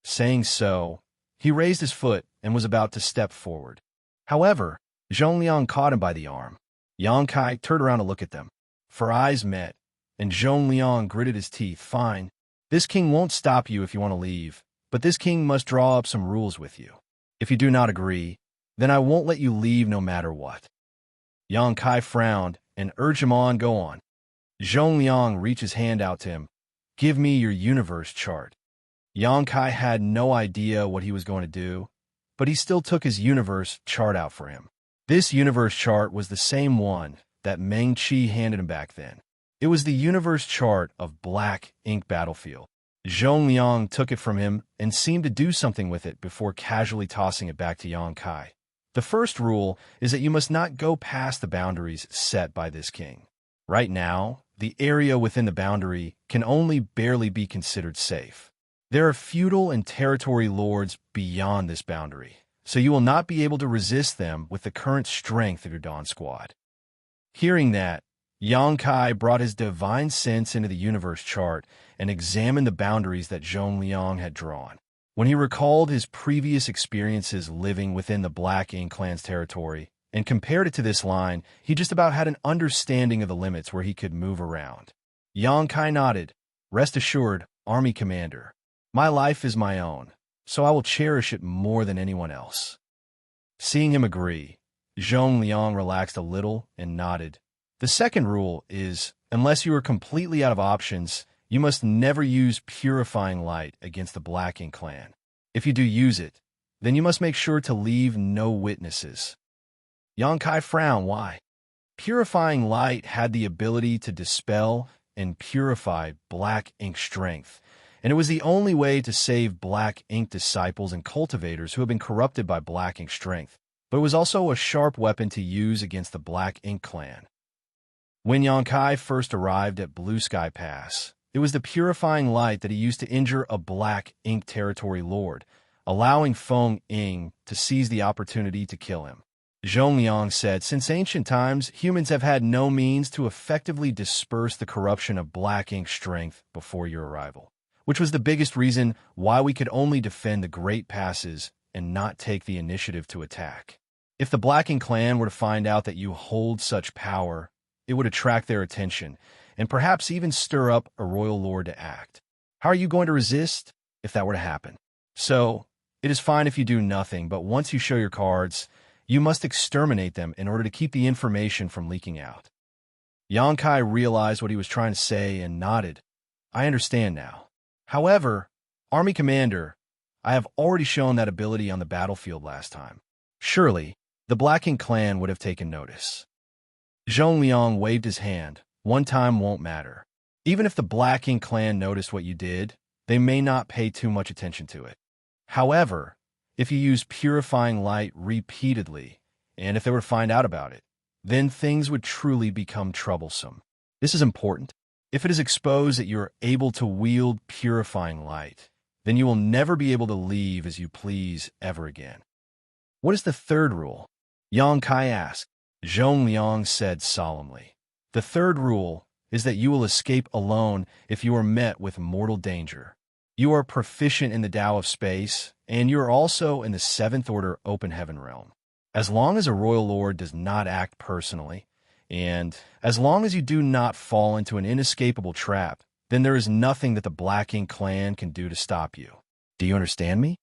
Saying so, he raised his foot and was about to step forward. However, Zhong Liang caught him by the arm. Yang Kai turned around to look at them. For eyes met, and Zhong Liang gritted his teeth. "Fine. This king won't stop you if you want to leave, but this king must draw up some rules with you. If you do not agree, then I won't let you leave no matter what." Yang Kai frowned and urged him on. "Go on." Zhong Liang reached his hand out to him. "Give me your universe chart." Yang Kai had no idea what he was going to do, but he still took his universe chart out for him. This universe chart was the same one that Meng Qi handed him back then. It was the universe chart of Black Ink Battlefield. Zhong Liang took it from him and seemed to do something with it before casually tossing it back to Yang Kai. The first rule is that you must not go past the boundaries set by this king. Right now, the area within the boundary can only barely be considered safe. There are feudal and territory lords beyond this boundary, so you will not be able to resist them with the current strength of your Dawn Squad. Hearing that, Yang Kai brought his divine sense into the universe chart and examined the boundaries that Zhong Liang had drawn. When he recalled his previous experiences living within the Black Ink clan's territory and compared it to this line, he just about had an understanding of the limits where he could move around. Yang Kai nodded. "Rest assured, Army Commander, my life is my own, so I will cherish it more than anyone else." Seeing him agree, Zhong Liang relaxed a little and nodded. "The second rule is, unless you are completely out of options, you must never use purifying light against the Black Ink clan. If you do use it, then you must make sure to leave no witnesses." Yang Kai frowned. Why? Purifying light had the ability to dispel and purify Black Ink strength, and it was the only way to save Black Ink disciples and cultivators who had been corrupted by Black Ink strength, but it was also a sharp weapon to use against the Black Ink clan. When Yang Kai first arrived at Blue Sky Pass, it was the purifying light that he used to injure a Black Ink territory lord, allowing Feng Ying to seize the opportunity to kill him. Zhong Liang said, "Since ancient times, humans have had no means to effectively disperse the corruption of Black Ink strength before your arrival, which was the biggest reason why we could only defend the Great Passes and not take the initiative to attack. If the Black Ink clan were to find out that you hold such power, it would attract their attention and perhaps even stir up a royal lord to act. How are you going to resist if that were to happen? So, it is fine if you do nothing, but once you show your cards, you must exterminate them in order to keep the information from leaking out." Yang Kai realized what he was trying to say and nodded. "I understand now. However, Army Commander, I have already shown that ability on the battlefield last time. Surely, the Black Ink clan would have taken notice. Zhongliang waved his hand. One time won't matter. Even if the Black Ink clan noticed what you did, they may not pay too much attention to it. However, if you use purifying light repeatedly, and if they were to find out about it, then things would truly become troublesome. This is important. If it is exposed that you are able to wield purifying light, then you will never be able to leave as you please ever again. What is the third rule? Yang Kai asked. Zhongliang said solemnly. The third rule is that you will escape alone if you are met with mortal danger. You are proficient in the Tao of space, and you are also in the Seventh Order Open Heaven realm. As long as a royal lord does not act personally, and as long as you do not fall into an inescapable trap, then there is nothing that the Black Ink clan can do to stop you. Do you understand me?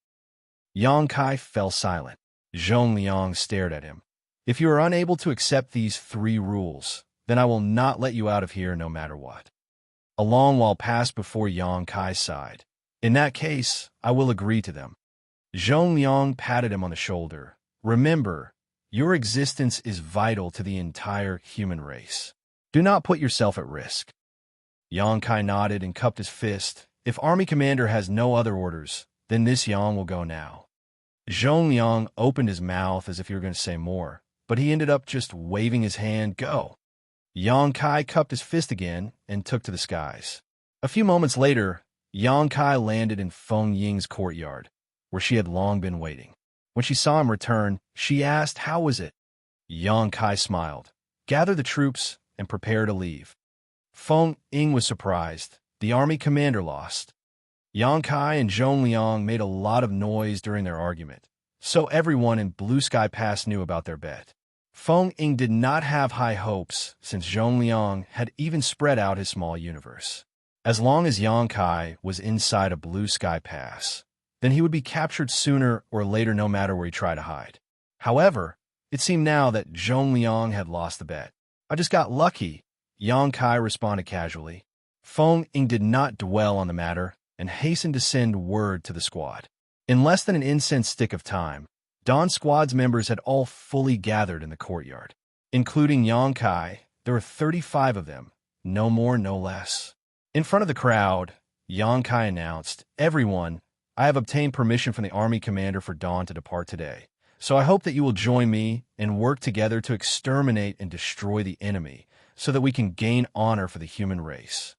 Yang Kai fell silent. Zhongliang stared at him. If you are unable to accept these 3 rules, then I will not let you out of here no matter what. A long while passed before Yang Kai sighed. In that case, I will agree to them. Zhongliang patted him on the shoulder. Remember, your existence is vital to the entire human race. Do not put yourself at risk. Yang Kai nodded and cupped his fist. If Army Commander has no other orders, then this Yang will go now. Zhongliang opened his mouth as if he were going to say more, but he ended up just waving his hand, go. Yang Kai cupped his fist again and took to the skies. A few moments later, Yang Kai landed in Feng Ying's courtyard, where she had long been waiting. When she saw him return, she asked, how was it? Yang Kai smiled. Gather the troops and prepare to leave. Feng Ying was surprised. The army commander lost. Yang Kai and Zhongliang made a lot of noise during their argument, so everyone in Blue Sky Pass knew about their bet. Feng Ying did not have high hopes since Zhongliang had even spread out his small universe. As long as Yang Kai was inside a Blue Sky Pass, then he would be captured sooner or later no matter where he tried to hide. However, it seemed now that Zhongliang had lost the bet. I just got lucky, Yang Kai responded casually. Feng Ying did not dwell on the matter and hastened to send word to the squad. In less than an incense stick of time, Dawn Squad's members had all fully gathered in the courtyard. Including Yang Kai, there were 35 of them, no more, no less. In front of the crowd, Yang Kai announced, everyone, I have obtained permission from the army commander for Dawn to depart today, so I hope that you will join me and work together to exterminate and destroy the enemy so that we can gain honor for the human race.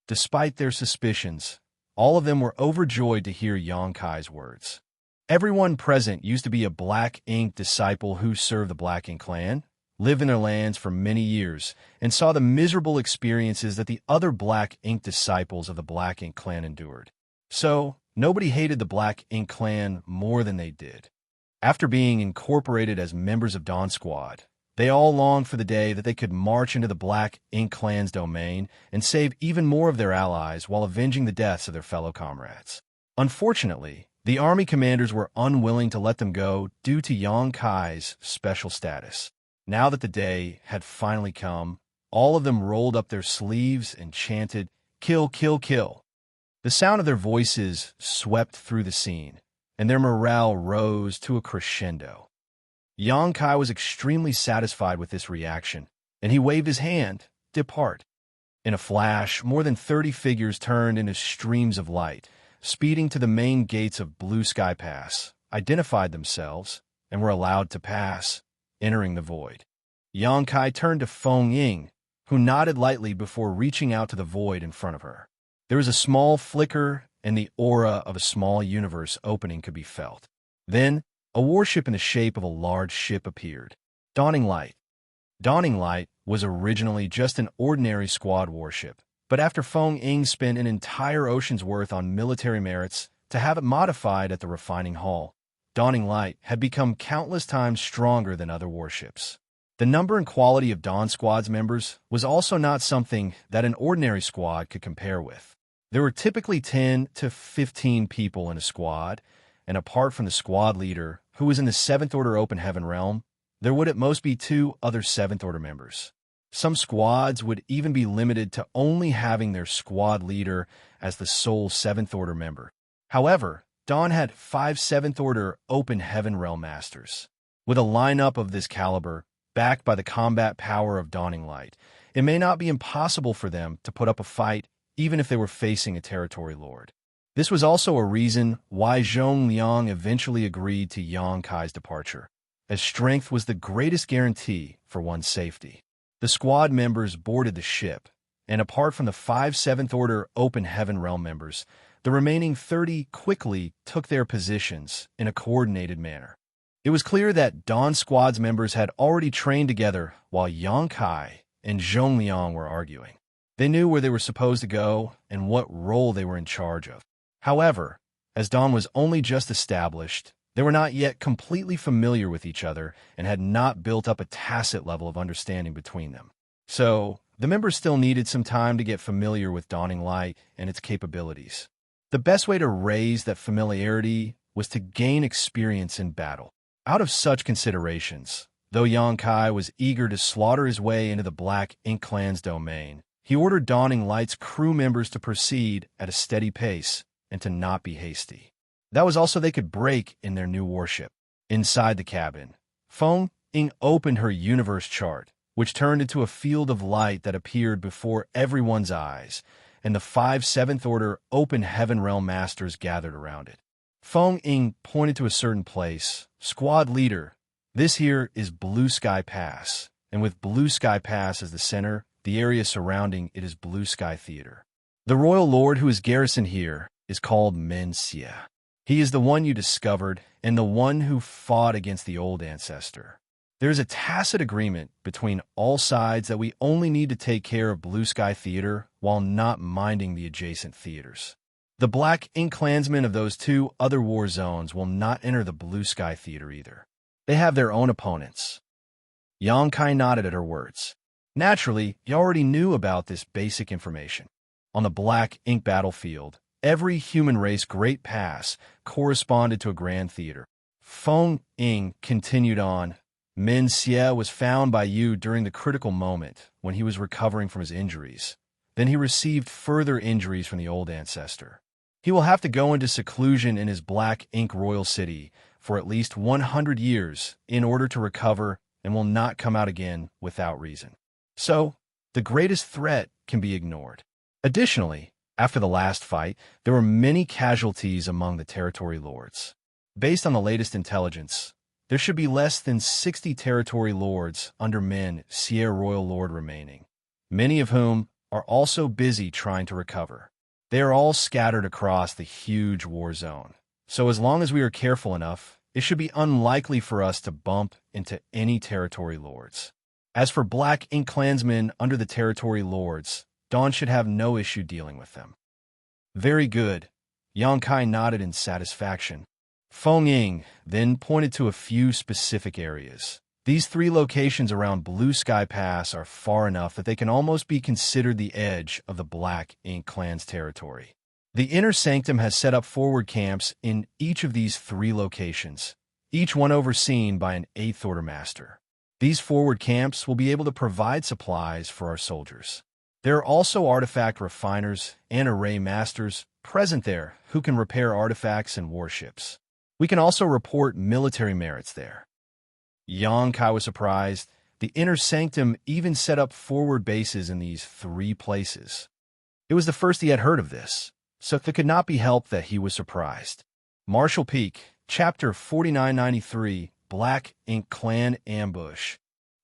Despite their suspicions, all of them were overjoyed to hear Yang Kai's words. Everyone present used to be a Black Ink disciple who served the Black Ink clan, lived in their lands for many years, and saw the miserable experiences that the other Black Ink disciples of the Black Ink clan endured. So, nobody hated the Black Ink clan more than they did. After being incorporated as members of Dawn Squad, they all longed for the day that they could march into the Black Ink clan's domain and save even more of their allies while avenging the deaths of their fellow comrades. Unfortunately, the army commanders were unwilling to let them go due to Yang Kai's special status. Now that the day had finally come, all of them rolled up their sleeves and chanted, kill, kill, kill. The sound of their voices swept through the scene, and their morale rose to a crescendo. Yang Kai was extremely satisfied with this reaction, and he waved his hand, depart. In a flash, more than 30 figures turned into streams of light, speeding to the main gates of Blue Sky Pass, identified themselves, and were allowed to pass, entering the void. Yang Kai turned to Feng Ying, who nodded lightly before reaching out to the void in front of her. There was a small flicker, and the aura of a small universe opening could be felt. Then, a warship in the shape of a large ship appeared. Dawning Light. Dawning Light was originally just an ordinary squad warship, but after Feng Ying spent an entire ocean's worth on military merits to have it modified at the refining hall, Dawning Light had become countless times stronger than other warships. The number and quality of Dawn Squad's members was also not something that an ordinary squad could compare with. There were typically 10 to 15 people in a squad, and apart from the squad leader, who was in the 7th Order Open Heaven realm, there would at most be 2 other 7th Order members. Some squads would even be limited to only having their squad leader as the sole 7th Order member. However, Dawn had 5 7th Order Open Heaven realm masters. With a lineup of this caliber, backed by the combat power of Dawning Light, it may not be impossible for them to put up a fight even if they were facing a territory lord. This was also a reason why Zhong Liang eventually agreed to Yang Kai's departure, as strength was the greatest guarantee for one's safety. The squad members boarded the ship, and apart from the 5 7th Order Open Heaven Realm members, the remaining 30 quickly took their positions in a coordinated manner. It was clear that Dawn Squad's members had already trained together while Yang Kai and Zhong Liang were arguing. They knew where they were supposed to go and what role they were in charge of. However, as Dawn was only just established, they were not yet completely familiar with each other and had not built up a tacit level of understanding between them. So, the members still needed some time to get familiar with Dawning Light and its capabilities. The best way to raise that familiarity was to gain experience in battle. Out of such considerations, though Yang Kai was eager to slaughter his way into the Black Ink Clan's domain, he ordered Dawning Light's crew members to proceed at a steady pace and to not be hasty. That was also they could break in their new warship. Inside the cabin, Feng Ying opened her universe chart, which turned into a field of light that appeared before everyone's eyes, and the 5 7th Order Open Heaven Realm Masters gathered around it. Feng Ying pointed to a certain place. Squad leader, this here is Blue Sky Pass, and with Blue Sky Pass as the center, the area surrounding it is Blue Sky Theater. The royal lord who is garrisoned here is called Xianxia. He is the one you discovered and the one who fought against the old ancestor. There is a tacit agreement between all sides that we only need to take care of Blue Sky Theater while not minding the adjacent theaters. The Black Ink Clansmen of those 2 other war zones will not enter the Blue Sky Theater either. They have their own opponents. Yang Kai nodded at her words. Naturally, he already knew about this basic information. On the Black Ink battlefield, every human race Great Pass corresponded to a grand theater. Feng Ying continued on. Xianxia was found by you during the critical moment when he was recovering from his injuries. Then he received further injuries from the old ancestor. He will have to go into seclusion in his Black Ink Royal City for at least 100 years in order to recover and will not come out again without reason. So, the greatest threat can be ignored. Additionally, after the last fight, there were many casualties among the territory lords. Based on the latest intelligence, there should be less than 60 territory lords under Xianxia Royal Lord remaining, many of whom are also busy trying to recover. They are all scattered across the huge war zone. So as long as we are careful enough, it should be unlikely for us to bump into any territory lords. As for Black Ink Clansmen under the territory lords, Dawn should have no issue dealing with them. Very good. Yang Kai nodded in satisfaction. Feng Ying then pointed to a few specific areas. These 3 locations around Blue Sky Pass are far enough that they can almost be considered the edge of the Black Ink Clan's territory. The Inner Sanctum has set up forward camps in each of these 3 locations, each one overseen by an 8th Order Master. These forward camps will be able to provide supplies for our soldiers. There are also artifact refiners and array masters present there who can repair artifacts and warships. We can also report military merits there. Yang Kai was surprised. The Inner Sanctum even set up forward bases in these 3 places. It was the first he had heard of this, so it could not be helped that he was surprised. Martial Peak, Chapter 4993, Black Ink Clan Ambush.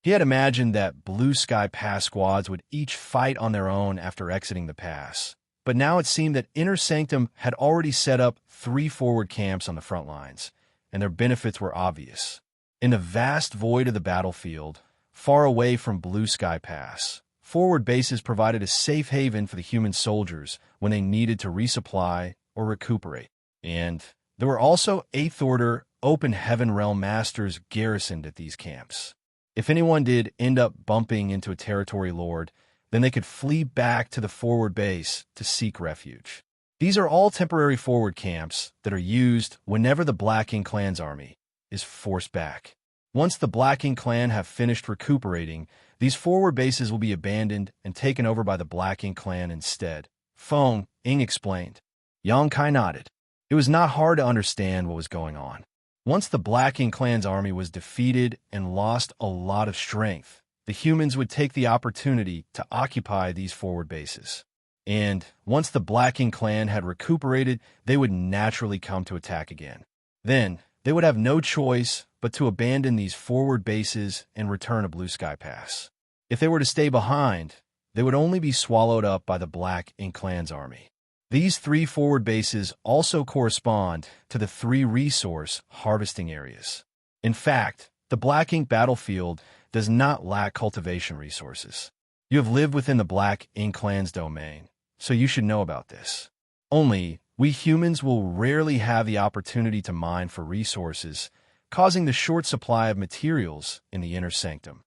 He had imagined that Blue Sky Pass squads would each fight on their own after exiting the pass, but now it seemed that Inner Sanctum had already set up 3 forward camps on the front lines, and their benefits were obvious. In the vast void of the battlefield, far away from Blue Sky Pass, forward bases provided a safe haven for the human soldiers when they needed to resupply or recuperate. And there were also 8th Order Open Heaven Realm Masters garrisoned at these camps. If anyone did end up bumping into a territory lord, then they could flee back to the forward base to seek refuge. These are all temporary forward camps that are used whenever the Black Ink Clan's army is forced back. Once the Black Ink Clan have finished recuperating, these forward bases will be abandoned and taken over by the Black Ink Clan instead. Feng Ying explained. Yang Kai nodded. It was not hard to understand what was going on. Once the Black Ink clan's army was defeated and lost a lot of strength, the humans would take the opportunity to occupy these forward bases. And once the Black Ink clan had recuperated, they would naturally come to attack again. Then, they would have no choice but to abandon these forward bases and return to Blue Sky Pass. If they were to stay behind, they would only be swallowed up by the Black Ink clan's army. These 3 forward bases also correspond to the 3 resource harvesting areas. In fact, the Black Ink battlefield does not lack cultivation resources. You have lived within the Black Ink clan's domain, so you should know about this. Only, we humans will rarely have the opportunity to mine for resources, causing the short supply of materials in the inner sanctum.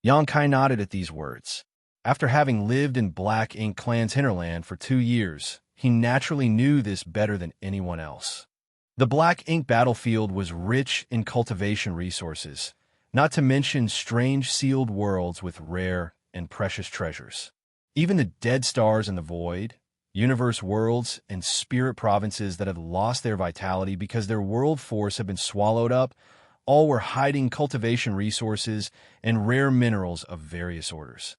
Xianxia nodded at these words. After having lived in Black Ink clan's hinterland for 2 years, he naturally knew this better than anyone else. The Black Ink battlefield was rich in cultivation resources, not to mention strange sealed worlds with rare and precious treasures. Even the dead stars in the void, universe worlds, and spirit provinces that have lost their vitality because their world force had been swallowed up, all were hiding cultivation resources and rare minerals of various orders.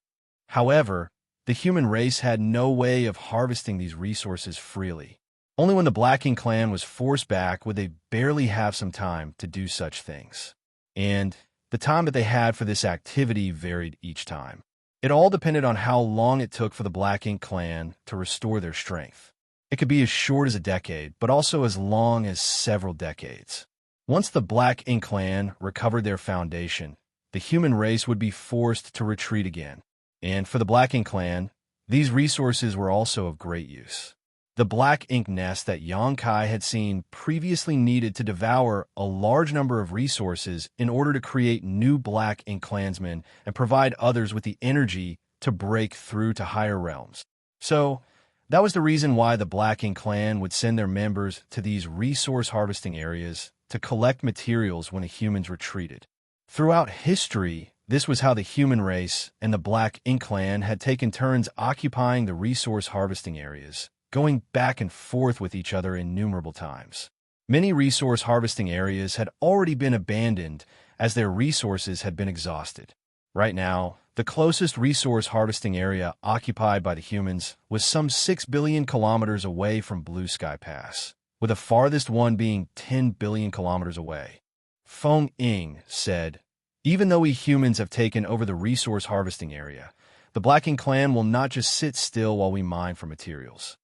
However, the human race had no way of harvesting these resources freely. Only when the Black Ink clan was forced back would they barely have some time to do such things. And the time that they had for this activity varied each time. It all depended on how long it took for the Black Ink clan to restore their strength. It could be as short as a decade, but also as long as several decades. Once the Black Ink clan recovered their foundation, the human race would be forced to retreat again. And for the Black Ink clan, these resources were also of great use. The Black Ink nest that Xianxia had seen previously needed to devour a large number of resources in order to create new Black Ink clansmen and provide others with the energy to break through to higher realms. So, that was the reason why the Black Ink clan would send their members to these resource harvesting areas to collect materials when the humans retreated. Throughout history, this was how the human race and the Black Ink clan had taken turns occupying the resource harvesting areas, going back and forth with each other innumerable times. Many resource harvesting areas had already been abandoned as their resources had been exhausted. Right now, the closest resource harvesting area occupied by the humans was some 6 billion kilometers away from Blue Sky Pass, with the farthest one being 10 billion kilometers away. Feng Ying said, "Even though we humans have taken over the resource harvesting area, the Black Ink clan will not just sit still while we mine for materials.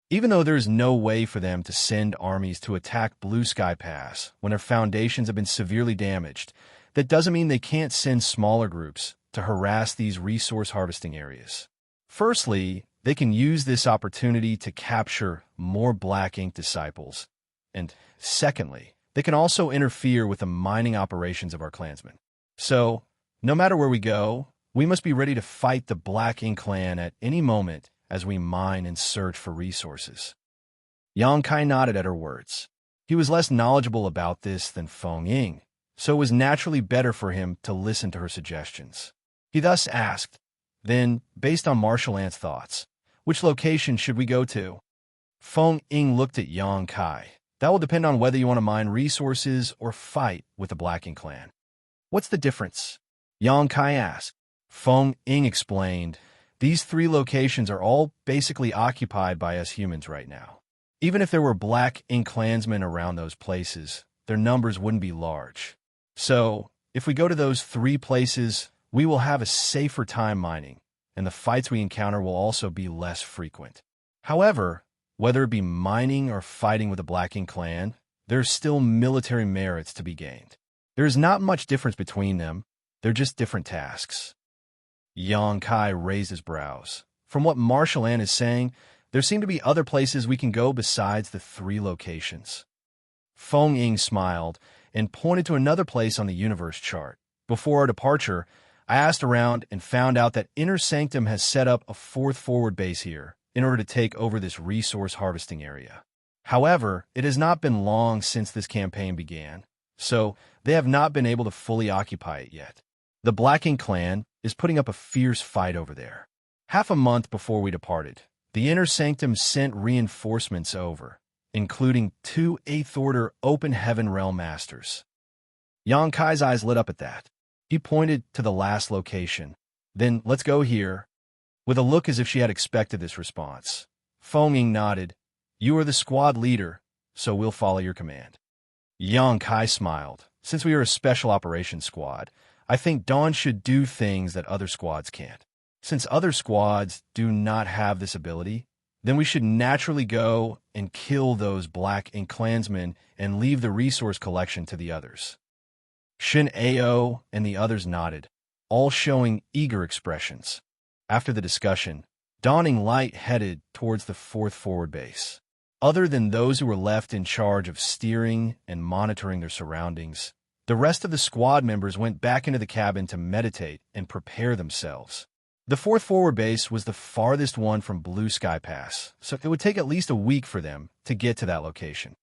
Even though there is no way for them to send armies to attack Blue Sky Pass when their foundations have been severely damaged, that doesn't mean they can't send smaller groups to harass these resource harvesting areas. Firstly, they can use this opportunity to capture more Black Ink disciples, and secondly, they can also interfere with the mining operations of our clansmen. So, no matter where we go, we must be ready to fight the Black Ink clan at any moment as we mine and search for resources." Xianxia nodded at her words. He was less knowledgeable about this than Feng Ying, so it was naturally better for him to listen to her suggestions. He thus asked, "Then, based on Martial Ant's thoughts, which location should we go to?" Feng Ying looked at Xianxia. "That will depend on whether you want to mine resources or fight with the Black Ink clan." "What's the difference?" Xianxia asked. Feng Ying explained, "These 3 locations are all basically occupied by us humans right now. Even if there were Black Ink clansmen around those places, their numbers wouldn't be large. So, if we go to those 3 places, we will have a safer time mining, and the fights we encounter will also be less frequent. However, whether it be mining or fighting with the Black Ink clan, there are still military merits to be gained. There is not much difference between them, they're just different tasks." Xianxia raised his brows. From what Martial Ant is saying, there seem to be other places we can go besides the 3 locations. Feng Ying smiled and pointed to another place on the universe chart. "Before our departure, I asked around and found out that Inner Sanctum has set up a 4th forward base here in order to take over this resource harvesting area. However, it has not been long since this campaign began, so they have not been able to fully occupy it yet. The Black Ink clan is putting up a fierce fight over there. Half a month before we departed, the Inner Sanctum sent reinforcements over, including 2 8th-order Open Heaven Realm Masters. Yang Kai's eyes lit up at that. He pointed to the last location. Then, let's go here. With a look as if she had expected this response. Feng Ying nodded. You are the squad leader, so we'll follow your command. Yang Kai smiled. Since we are a special operations squad, I think Dawn should do things that other squads can't. Since other squads do not have this ability, then we should naturally go and kill those Black Ink clansmen and leave the resource collection to the others. Shin Ao and the others nodded, all showing eager expressions. After the discussion, Dawning Light headed towards the 4th forward base. Other than those who were left in charge of steering and monitoring their surroundings, the rest of the squad members went back into the cabin to meditate and prepare themselves. The 4th forward base was the farthest one from Blue Sky Pass, so it would take at least a week for them to get to that location.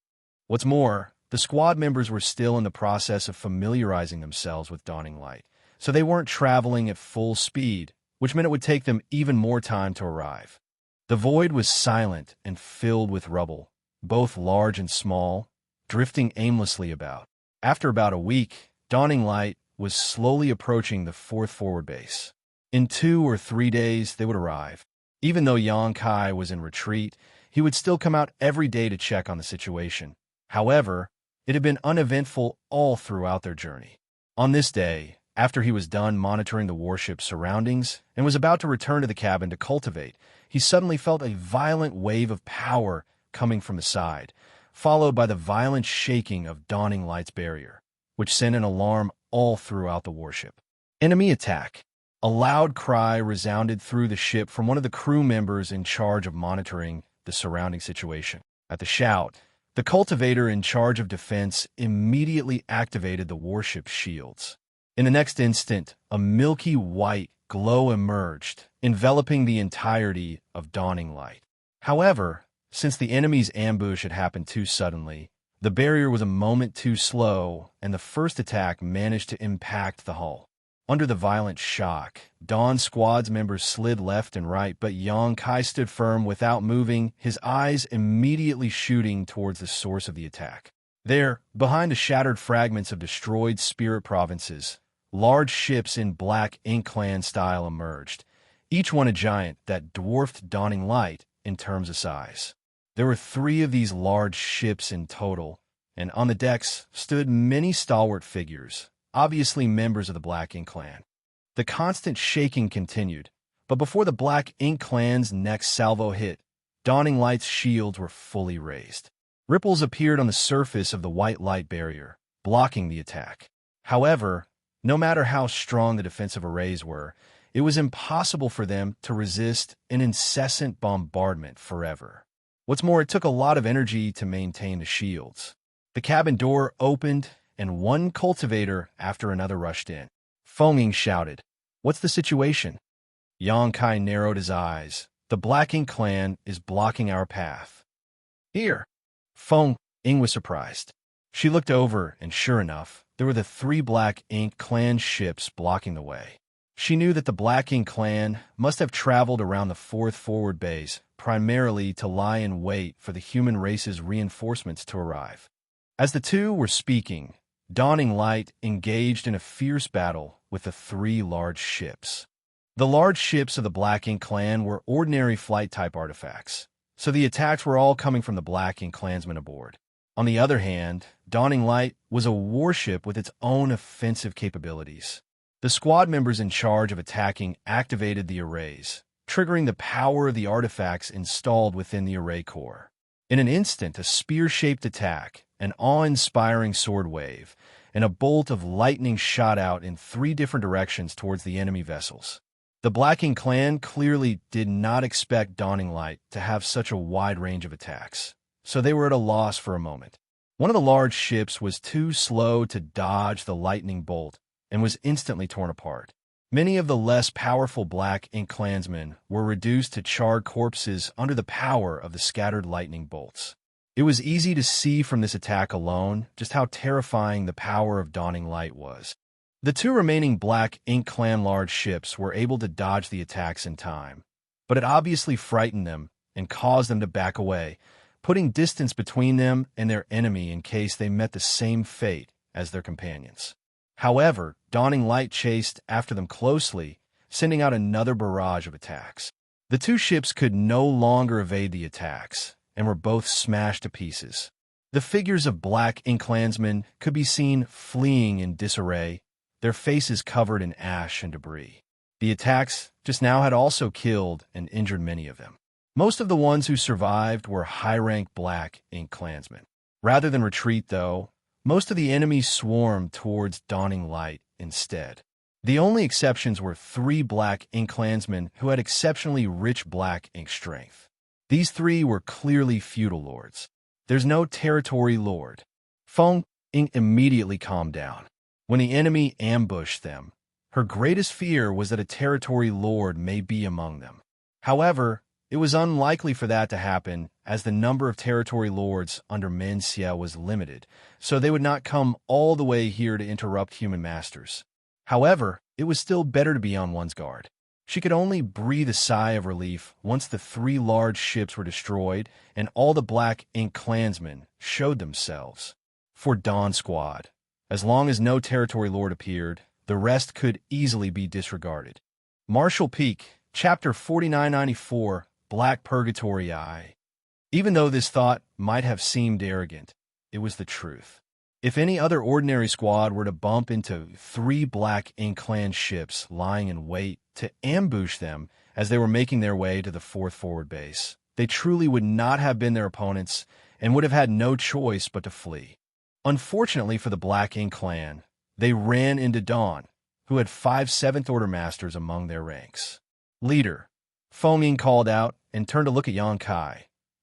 What's more, the squad members were still in the process of familiarizing themselves with Dawning Light, so they weren't traveling at full speed, which meant it would take them even more time to arrive. The void was silent and filled with rubble, both large and small, drifting aimlessly about. After about a week, Dawning Light was slowly approaching the 4th forward base. In 2 or 3 days, they would arrive. Even though Yang Kai was in retreat, he would still come out every day to check on the situation. However, it had been uneventful all throughout their journey. On this day, after he was done monitoring the warship's surroundings and was about to return to the cabin to cultivate, he suddenly felt a violent wave of power coming from the side, followed by the violent shaking of Dawning Light's barrier, which sent an alarm all throughout the warship. Enemy attack! A loud cry resounded through the ship from one of the crew members in charge of monitoring the surrounding situation. At the shout, the cultivator in charge of defense immediately activated the warship's shields. In the next instant, a milky white glow emerged, enveloping the entirety of Dawning Light. However, since the enemy's ambush had happened too suddenly, the barrier was a moment too slow, and the first attack managed to impact the hull. Under the violent shock, Dawn's squad's members slid left and right, but Yang Kai stood firm without moving, his eyes immediately shooting towards the source of the attack. There, behind the shattered fragments of destroyed spirit provinces, large ships in Black Ink Clan style emerged, each one a giant that dwarfed Dawning Light in terms of size. There were 3 of these large ships in total, and on the decks stood many stalwart figures, obviously members of the Black Ink Clan. The constant shaking continued, but before the Black Ink Clan's next salvo hit, Dawning Light's shields were fully raised. Ripples appeared on the surface of the white light barrier, blocking the attack. However, no matter how strong the defensive arrays were, it was impossible for them to resist an incessant bombardment forever. What's more, it took a lot of energy to maintain the shields. The cabin door opened, and one cultivator after another rushed in. Feng Ying shouted, "What's the situation?" Yang Kai narrowed his eyes. "The Black Ink Clan is blocking our path." "Here." Feng Ying was surprised. She looked over, and sure enough, there were the 3 Black Ink Clan ships blocking the way. She knew that the Black Ink Clan must have traveled around the 4th forward base, primarily to lie in wait for the human race's reinforcements to arrive. As the two were speaking, Dawning Light engaged in a fierce battle with the 3 large ships. The large ships of the Black Ink Clan were ordinary flight-type artifacts, so the attacks were all coming from the Black Ink Clansmen aboard. On the other hand, Dawning Light was a warship with its own offensive capabilities. The squad members in charge of attacking activated the arrays, triggering the power of the artifacts installed within the array core. In an instant, a spear-shaped attack, an awe-inspiring sword wave, and a bolt of lightning shot out in 3 different directions towards the enemy vessels. The Black Ink Clan clearly did not expect Dawning Light to have such a wide range of attacks, so they were at a loss for a moment. One of the large ships was too slow to dodge the lightning bolt and was instantly torn apart. Many of the less powerful Black Ink Clansmen were reduced to charred corpses under the power of the scattered lightning bolts. It was easy to see from this attack alone just how terrifying the power of Dawning Light was. The 2 remaining Black Ink Clan large ships were able to dodge the attacks in time, but it obviously frightened them and caused them to back away, putting distance between them and their enemy in case they met the same fate as their companions. However, Dawning Light chased after them closely, sending out another barrage of attacks. The two ships could no longer evade the attacks, and were both smashed to pieces. The figures of Black Ink Clansmen could be seen fleeing in disarray, their faces covered in ash and debris. The attacks just now had also killed and injured many of them. Most of the ones who survived were high-rank Black Ink Clansmen. Rather than retreat, though, most of the enemies swarmed towards Dawning Light instead. The only exceptions were 3 Black Ink Clansmen who had exceptionally rich Black Ink strength. These 3 were clearly feudal lords. There's no territory lord. Feng Ying immediately calmed down. When the enemy ambushed them, her greatest fear was that a territory lord may be among them. However, it was unlikely for that to happen, as the number of territory lords under Xianxia was limited, so they would not come all the way here to interrupt human masters. However, it was still better to be on one's guard. She could only breathe a sigh of relief once the 3 large ships were destroyed and all the Black Ink Clansmen showed themselves. For Dawn Squad, as long as no territory lord appeared, the rest could easily be disregarded. Martial Peak, Chapter 4994, Black Purgatory Eye. Even though this thought might have seemed arrogant, it was the truth. If any other ordinary squad were to bump into 3 Black Ink Clan ships lying in wait to ambush them as they were making their way to the 4th forward base, they truly would not have been their opponents and would have had no choice but to flee. Unfortunately for the Black Ink Clan, they ran into Dawn, who had 5 7th Order Masters among their ranks. Leader, Feng Ying called out and turned to look at Yangkai,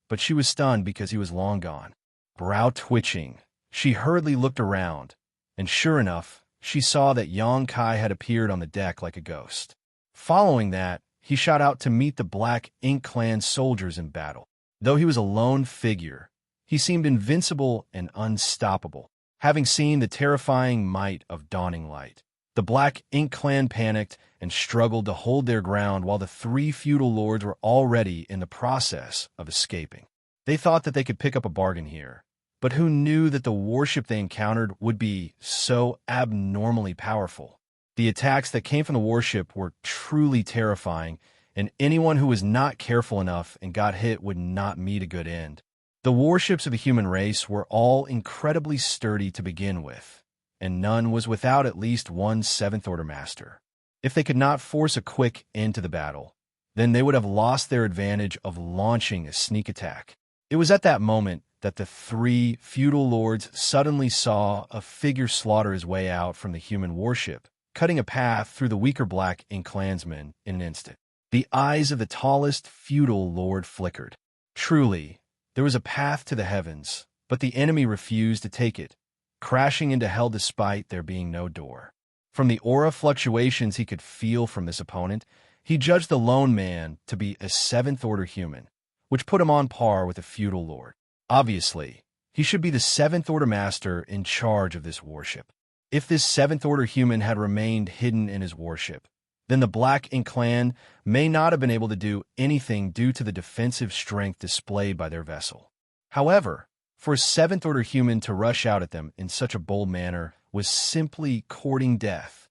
but she was stunned because he was long gone. Brow twitching, she hurriedly looked around, and sure enough, she saw that Yangkai had appeared on the deck like a ghost. Following that, he shot out to meet the Black Ink Clan soldiers in battle. Though he was a lone figure, he seemed invincible and unstoppable, having seen the terrifying might of Dawning Light. The Black Ink Clan panicked and struggled to hold their ground while the 3 feudal lords were already in the process of escaping. They thought that they could pick up a bargain here, but who knew that the warship they encountered would be so abnormally powerful? The attacks that came from the warship were truly terrifying, and anyone who was not careful enough and got hit would not meet a good end. The warships of the human race were all incredibly sturdy to begin with, and none was without at least 1 7th Order Master. If they could not force a quick end to the battle, then they would have lost their advantage of launching a sneak attack. It was at that moment that the 3 feudal lords suddenly saw a figure slaughter his way out from the human warship, cutting a path through the weaker Black Ink Clansmen in an instant. The eyes of the tallest feudal lord flickered. Truly, there was a path to the heavens, but the enemy refused to take it, crashing into hell despite there being no door. From the aura fluctuations he could feel from this opponent, he judged the lone man to be a 7th Order human, which put him on par with a feudal lord. Obviously, he should be the 7th Order Master in charge of this warship. If this 7th Order human had remained hidden in his warship, then the Black Ink Clan may not have been able to do anything due to the defensive strength displayed by their vessel. However, for a 7th Order human to rush out at them in such a bold manner was simply courting death.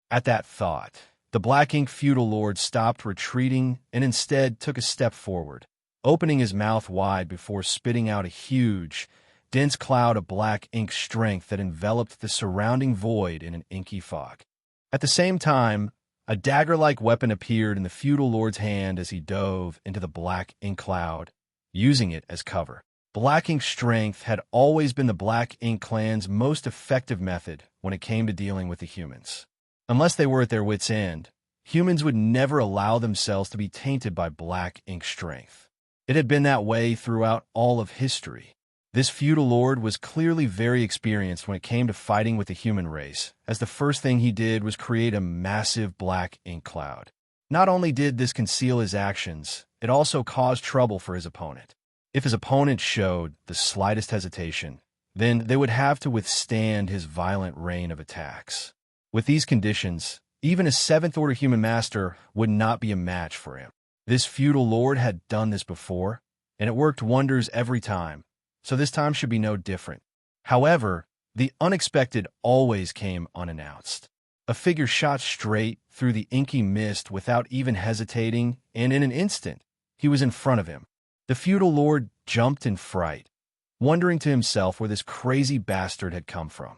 At that thought, the Black Ink feudal lord stopped retreating and instead took a step forward, opening his mouth wide before spitting out a huge, dense cloud of black ink strength that enveloped the surrounding void in an inky fog. At the same time, a dagger-like weapon appeared in the feudal lord's hand as he dove into the black ink cloud, using it as cover. Black ink strength had always been the Black Ink Clan's most effective method when it came to dealing with the humans. Unless they were at their wits' end, humans would never allow themselves to be tainted by black ink strength. It had been that way throughout all of history. This feudal lord was clearly very experienced when it came to fighting with the human race, as the first thing he did was create a massive black ink cloud. Not only did this conceal his actions, it also caused trouble for his opponent. If his opponent showed the slightest hesitation, then they would have to withstand his violent rain of attacks. With these conditions, even a 7th Order human master would not be a match for him. This feudal lord had done this before, and it worked wonders every time, so this time should be no different. However, the unexpected always came unannounced. A figure shot straight through the inky mist without even hesitating, and in an instant, he was in front of him. The feudal lord jumped in fright, wondering to himself where this crazy bastard had come from.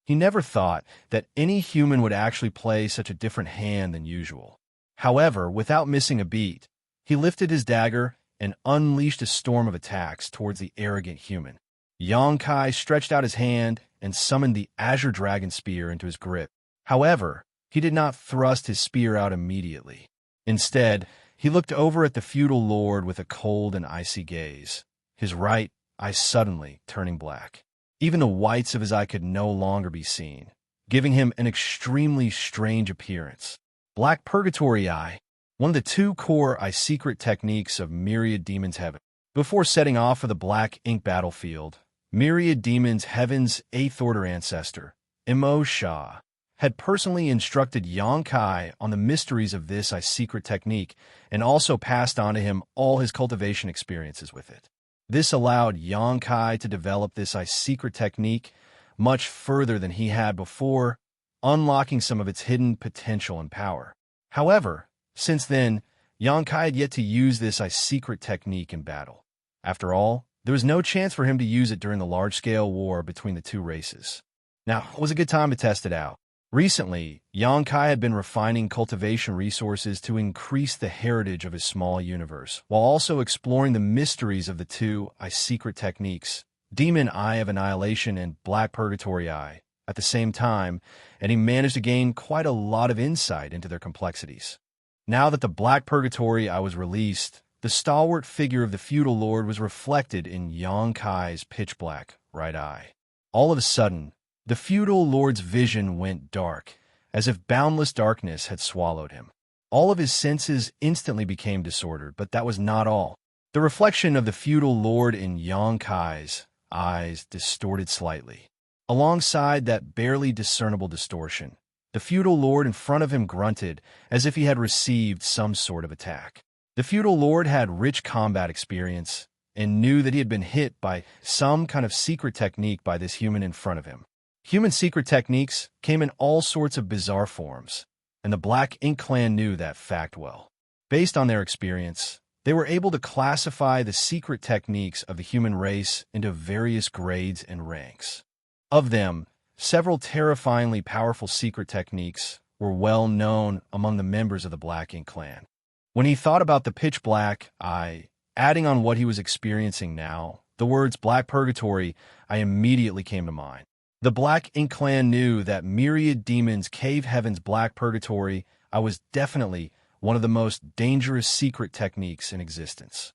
He never thought that any human would actually play such a different hand than usual. However, without missing a beat, he lifted his dagger and unleashed a storm of attacks towards the arrogant human. Xianxia stretched out his hand and summoned the azure dragon spear into his grip. However, he did not thrust his spear out immediately. Instead, he looked over at the feudal lord with a cold and icy gaze, his right eye suddenly turning black. Even the whites of his eye could no longer be seen, giving him an extremely strange appearance. Black Purgatory Eye, one of the two core eye secret techniques of Myriad Demons Heaven. Before setting off for the Black Ink battlefield, Myriad Demons Heaven's 8th Order ancestor, Wuxia, had personally instructed Xianxia on the mysteries of this eye secret technique and also passed on to him all his cultivation experiences with it. This allowed Xianxia to develop this eye secret technique much further than he had before, unlocking some of its hidden potential and power. However, since then, Xianxia had yet to use this eye secret technique in battle. After all, there was no chance for him to use it during the large-scale war between the two races. Now, it was a good time to test it out. Recently, Xianxia had been refining cultivation resources to increase the heritage of his small universe, while also exploring the mysteries of the two eye secret techniques, Demon Eye of Annihilation and Black Purgatory Eye, at the same time, and he managed to gain quite a lot of insight into their complexities. Now that the Black Purgatory Eye was released, the stalwart figure of the feudal lord was reflected in Xianxia's pitch-black right eye. All of a sudden, the feudal lord's vision went dark, as if boundless darkness had swallowed him. All of his senses instantly became disordered, but that was not all. The reflection of the feudal lord in Xianxia's eyes distorted slightly. Alongside that barely discernible distortion, the feudal lord in front of him grunted as if he had received some sort of attack. The feudal lord had rich combat experience and knew that he had been hit by some kind of secret technique by this human in front of him. Human secret techniques came in all sorts of bizarre forms, and the Black Ink clan knew that fact well. Based on their experience, they were able to classify the secret techniques of the human race into various grades and ranks. Of them, several terrifyingly powerful secret techniques were well known among the members of the Black Ink clan. When he thought about the pitch black eye, adding on what he was experiencing now, the words Black Purgatory Eye immediately came to mind. The Black Ink clan knew that Myriad Demons Cave Heaven's Black Purgatory Eye was definitely one of the most dangerous secret techniques in existence.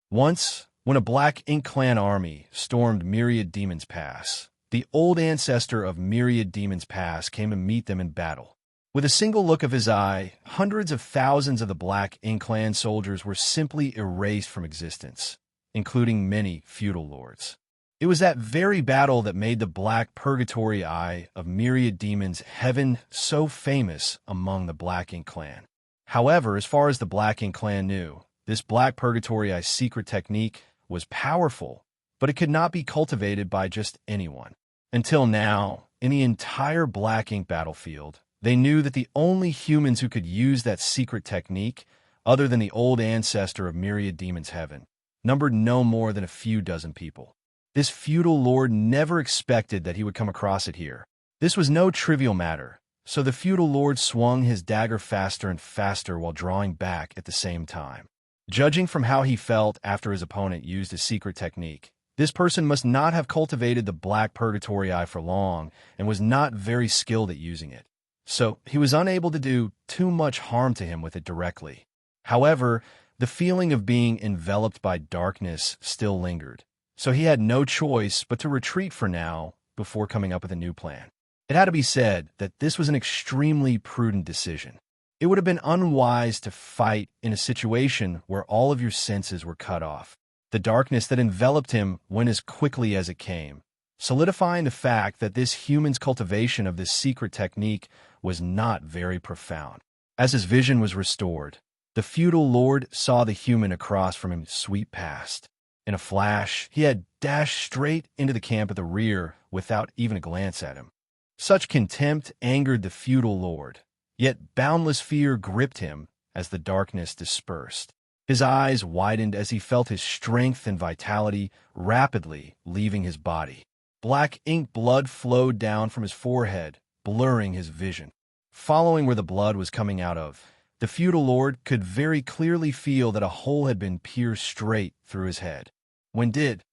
Once, when a Black Ink clan army stormed Myriad Demons Pass, the old ancestor of Myriad Demons Pass came to meet them in battle. With a single look of his eye, hundreds of thousands of the Black Ink clan soldiers were simply erased from existence, including many feudal lords. It was that very battle that made the Black Purgatory Eye of Myriad Demons Heaven so famous among the Black Ink clan. However, as far as the Black Ink clan knew, this Black Purgatory Eye secret technique was powerful, but it could not be cultivated by just anyone. Until now, in the entire Black Ink battlefield, they knew that the only humans who could use that secret technique, other than the old ancestor of Myriad Demons Heaven, numbered no more than a few dozen people. This feudal lord never expected that he would come across it here. This was no trivial matter, so the feudal lord swung his dagger faster and faster while drawing back at the same time. Judging from how he felt after his opponent used his secret technique, this person must not have cultivated the Black Purgatory Eye for long and was not very skilled at using it. So he was unable to do too much harm to him with it directly. However, the feeling of being enveloped by darkness still lingered, so he had no choice but to retreat for now before coming up with a new plan. It had to be said that this was an extremely prudent decision. It would have been unwise to fight in a situation where all of your senses were cut off. The darkness that enveloped him went as quickly as it came, solidifying the fact that this human's cultivation of this secret technique was not very profound. As his vision was restored, the feudal lord saw the human across from him sweep past. In a flash, he had dashed straight into the camp at the rear without even a glance at him. Such contempt angered the feudal lord, yet boundless fear gripped him as the darkness dispersed. His eyes widened as he felt his strength and vitality rapidly leaving his body. Black ink blood flowed down from his forehead, blurring his vision. Following where the blood was coming out of, the feudal lord could very clearly feel that a hole had been pierced straight through his head. When did?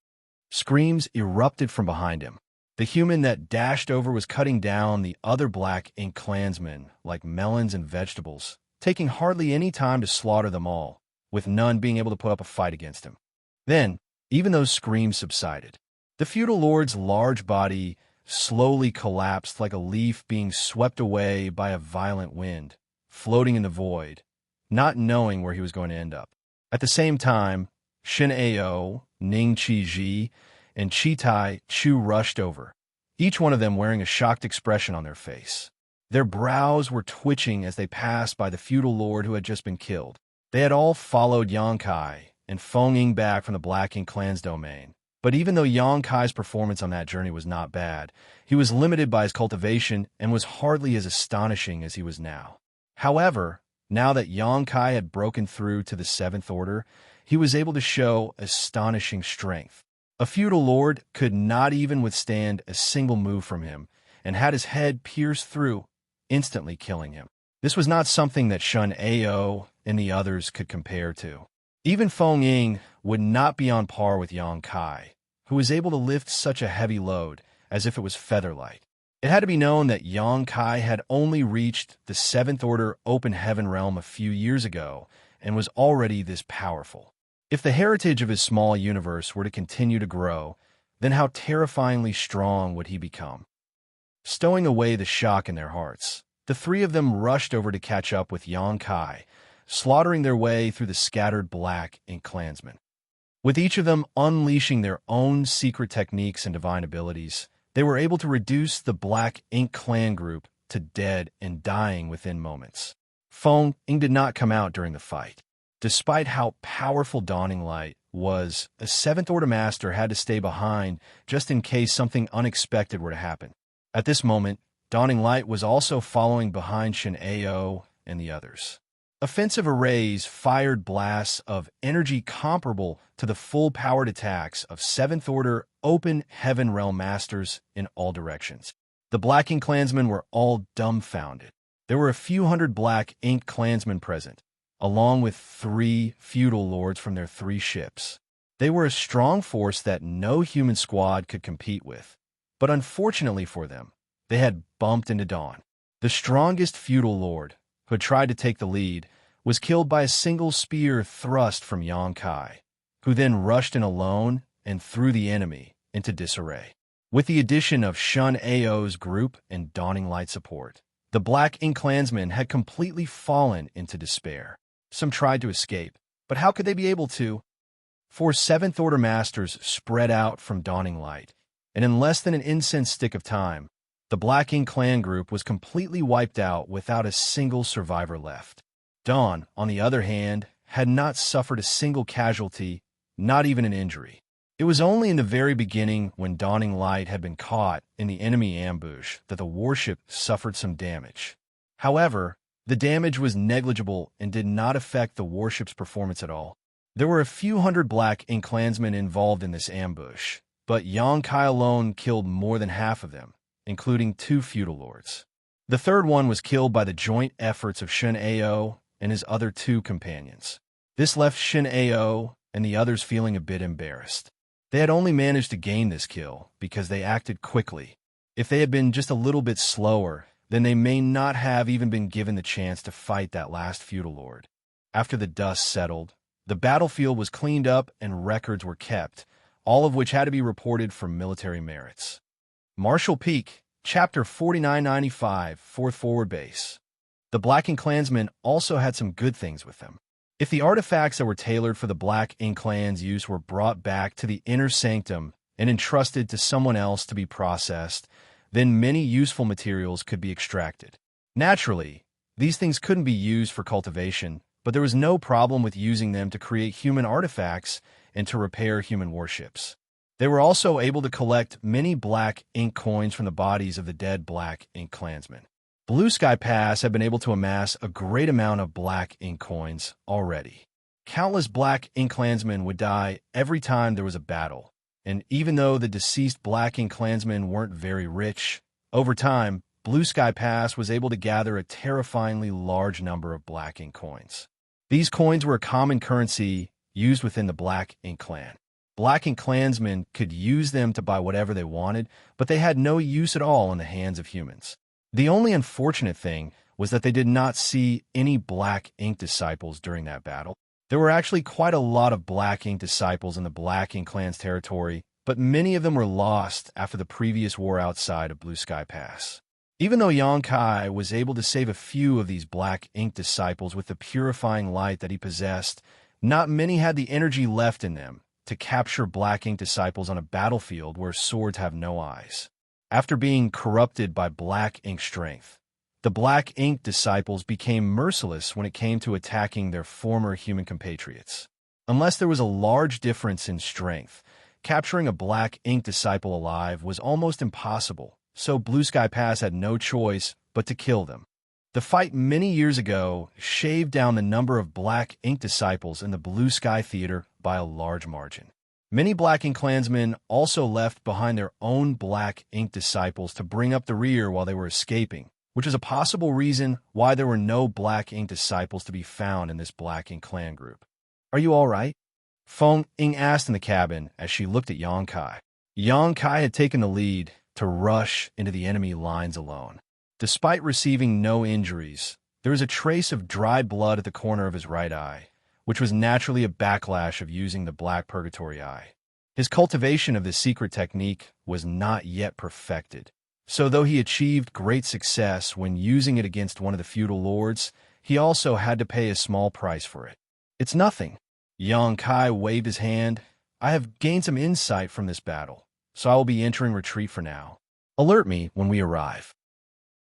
Screams erupted from behind him. The human that dashed over was cutting down the other black ink clansmen like melons and vegetables, taking hardly any time to slaughter them all, with none being able to put up a fight against him. Then, even those screams subsided. The feudal lord's large body slowly collapsed like a leaf being swept away by a violent wind, floating in the void, not knowing where he was going to end up. At the same time, Xianxia, Ning Qiji, and Chitai Chu rushed over, each one of them wearing a shocked expression on their face. Their brows were twitching as they passed by the feudal lord who had just been killed. They had all followed Xianxia and Feng Ying back from the Black Ink clan's domain. But even though Xianxia's performance on that journey was not bad, he was limited by his cultivation and was hardly as astonishing as he was now. However, now that Xianxia had broken through to the Seventh Order, he was able to show astonishing strength. A feudal lord could not even withstand a single move from him, and had his head pierced through, instantly killing him. This was not something that Xianxia and the others could compare to. Even Feng Ying would not be on par with Xianxia, who was able to lift such a heavy load as if it was featherlight. It had to be known that Xianxia had only reached the Seventh Order Open Heaven realm a few years ago and was already this powerful. If the heritage of his small universe were to continue to grow, then how terrifyingly strong would he become? Stowing away the shock in their hearts, the three of them rushed over to catch up with Xianxia, slaughtering their way through the scattered Black Ink clansmen. With each of them unleashing their own secret techniques and divine abilities, they were able to reduce the Black Ink clan group to dead and dying within moments. Feng Ying did not come out during the fight. Despite how powerful Dawning Light was, a Seventh Order Master had to stay behind just in case something unexpected were to happen. At this moment, Dawning Light was also following behind Xianxia and the others. Offensive arrays fired blasts of energy comparable to the full-powered attacks of Seventh Order Open Heaven Realm Masters in all directions. The Black Ink clansmen were all dumbfounded. There were a few hundred Black Ink clansmen present, along with 3 feudal lords from their 3 ships. They were a strong force that no human squad could compete with, but unfortunately for them, they had bumped into Dawn. The strongest feudal lord, who had tried to take the lead, was killed by a single spear thrust from Xianxia, who then rushed in alone and threw the enemy into disarray. With the addition of Xianxia's group and Dawning Light support, the Black Ink clansmen had completely fallen into despair. Some tried to escape, but how could they be able to? 4 Seventh Order Masters spread out from Dawning Light, and in less than an incense stick of time, the Black Ink clan group was completely wiped out without a single survivor left. Dawn, on the other hand, had not suffered a single casualty, not even an injury. It was only in the very beginning, when Dawning Light had been caught in the enemy ambush, that the warship suffered some damage. However, the damage was negligible and did not affect the warship's performance at all. There were a few hundred Black Ink clansmen involved in this ambush, but Xianxia alone killed more than half of them, including 2 feudal lords. The third one was killed by the joint efforts of Xianxia and his other 2 companions. This left Xianxia and the others feeling a bit embarrassed. They had only managed to gain this kill because they acted quickly. If they had been just a little bit slower, then they may not have even been given the chance to fight that last feudal lord. After the dust settled, the battlefield was cleaned up and records were kept, all of which had to be reported for military merits. Marshall Peak, Chapter 4995, 4th Forward Base. The Black Ink clansmen also had some good things with them. If the artifacts that were tailored for the Black Ink clan's use were brought back to the inner sanctum and entrusted to someone else to be processed, then many useful materials could be extracted. Naturally, these things couldn't be used for cultivation, but there was no problem with using them to create human artifacts and to repair human warships. They were also able to collect many black ink coins from the bodies of the dead black ink clansmen. Blue Sky Pass had been able to amass a great amount of black ink coins already. Countless black ink clansmen would die every time there was a battle, and even though the deceased black ink clansmen weren't very rich, over time, Blue Sky Pass was able to gather a terrifyingly large number of black ink coins. These coins were a common currency used within the black ink clan. Black ink clansmen could use them to buy whatever they wanted, but they had no use at all in the hands of humans. The only unfortunate thing was that they did not see any black ink disciples during that battle. There were actually quite a lot of black ink disciples in the black ink clan's territory, but many of them were lost after the previous war outside of Blue Sky Pass. Even though Xianxia was able to save a few of these black ink disciples with the purifying light that he possessed, not many had the energy left in them to capture black ink disciples on a battlefield where swords have no eyes. After being corrupted by black ink strength, the black ink disciples became merciless when it came to attacking their former human compatriots. Unless there was a large difference in strength, capturing a black ink disciple alive was almost impossible, so Blue Sky Pass had no choice but to kill them. The fight many years ago shaved down the number of black ink disciples in the Blue Sky Theater by a large margin. Many black ink clansmen also left behind their own black ink disciples to bring up the rear while they were escaping, which is a possible reason why there were no black ink disciples to be found in this black ink clan group. "Are you all right?" Feng Ying asked in the cabin as she looked at Xianxia. Xianxia had taken the lead to rush into the enemy lines alone. Despite receiving no injuries, there was a trace of dry blood at the corner of his right eye, which was naturally a backlash of using the Black Purgatory Eye. His cultivation of this secret technique was not yet perfected, so though he achieved great success when using it against one of the feudal lords, he also had to pay a small price for it. "It's nothing." Xianxia waved his hand. "I have gained some insight from this battle, so I will be entering retreat for now. Alert me when we arrive."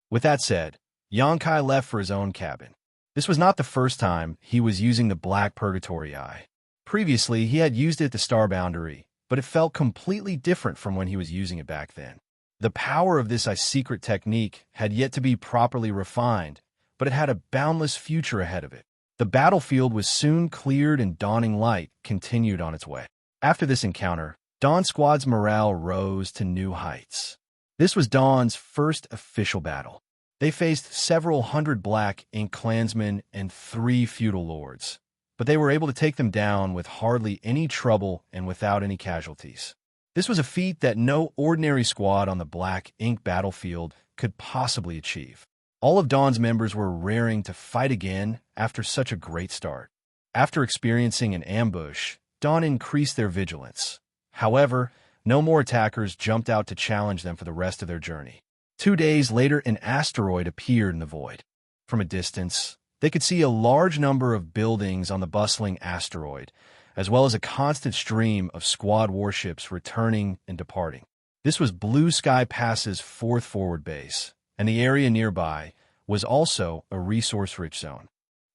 With that said, Xianxia left for his own cabin. This was not the first time he was using the Black Purgatory Eye. Previously, he had used it at the Star Boundary, but it felt completely different from when he was using it back then. The power of this secret technique had yet to be properly refined, but it had a boundless future ahead of it. The battlefield was soon cleared and dawning light continued on its way. After this encounter, Dawn Squad's morale rose to new heights. This was Dawn's first official battle. They faced several hundred black ink clansmen and 3 feudal lords, but they were able to take them down with hardly any trouble and without any casualties. This was a feat that no ordinary squad on the black ink battlefield could possibly achieve. All of Dawn's members were raring to fight again after such a great start. After experiencing an ambush, Dawn increased their vigilance. However, no more attackers jumped out to challenge them for the rest of their journey. 2 days later, an asteroid appeared in the void. From a distance, they could see a large number of buildings on the bustling asteroid, as well as a constant stream of squad warships returning and departing. This was Blue Sky Pass's 4th forward base, and the area nearby was also a resource-rich zone.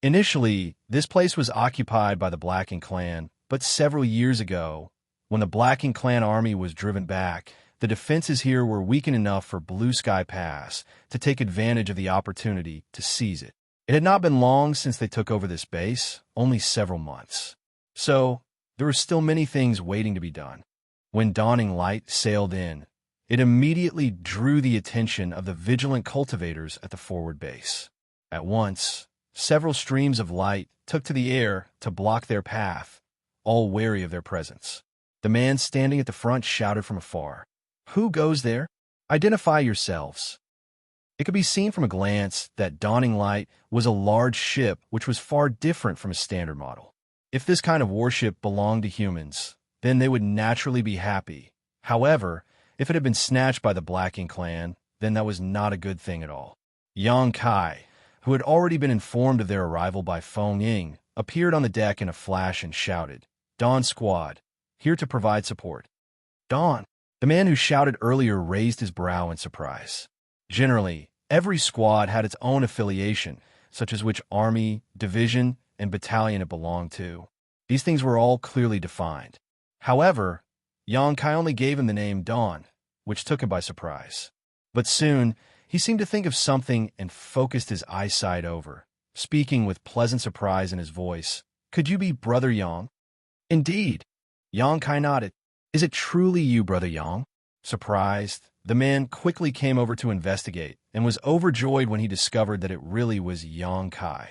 Initially, this place was occupied by the Black Ink clan, but several years ago, when the Black Ink clan army was driven back, the defenses here were weakened enough for Blue Sky Pass to take advantage of the opportunity to seize it. It had not been long since they took over this base, only several months. So, there were still many things waiting to be done. When dawning light sailed in, it immediately drew the attention of the vigilant cultivators at the forward base. At once, several streams of light took to the air to block their path, all wary of their presence. The man standing at the front shouted from afar, "Who goes there? Identify yourselves." It could be seen from a glance that Dawning Light was a large ship which was far different from a standard model. If this kind of warship belonged to humans, then they would naturally be happy. However, if it had been snatched by the Black Ink clan, then that was not a good thing at all. Xianxia, who had already been informed of their arrival by Feng Ying, appeared on the deck in a flash and shouted, "Dawn Squad, here to provide support." "Dawn." The man who shouted earlier raised his brow in surprise. Generally, every squad had its own affiliation, such as which army, division, and battalion it belonged to. These things were all clearly defined. However, Xianxia only gave him the name Dawn, which took him by surprise. But soon, he seemed to think of something and focused his eyesight over, speaking with pleasant surprise in his voice. "Could you be Brother Yang?" "Indeed." Xianxia nodded. "Is it truly you, Brother Yang?" Surprised, the man quickly came over to investigate and was overjoyed when he discovered that it really was Xianxia.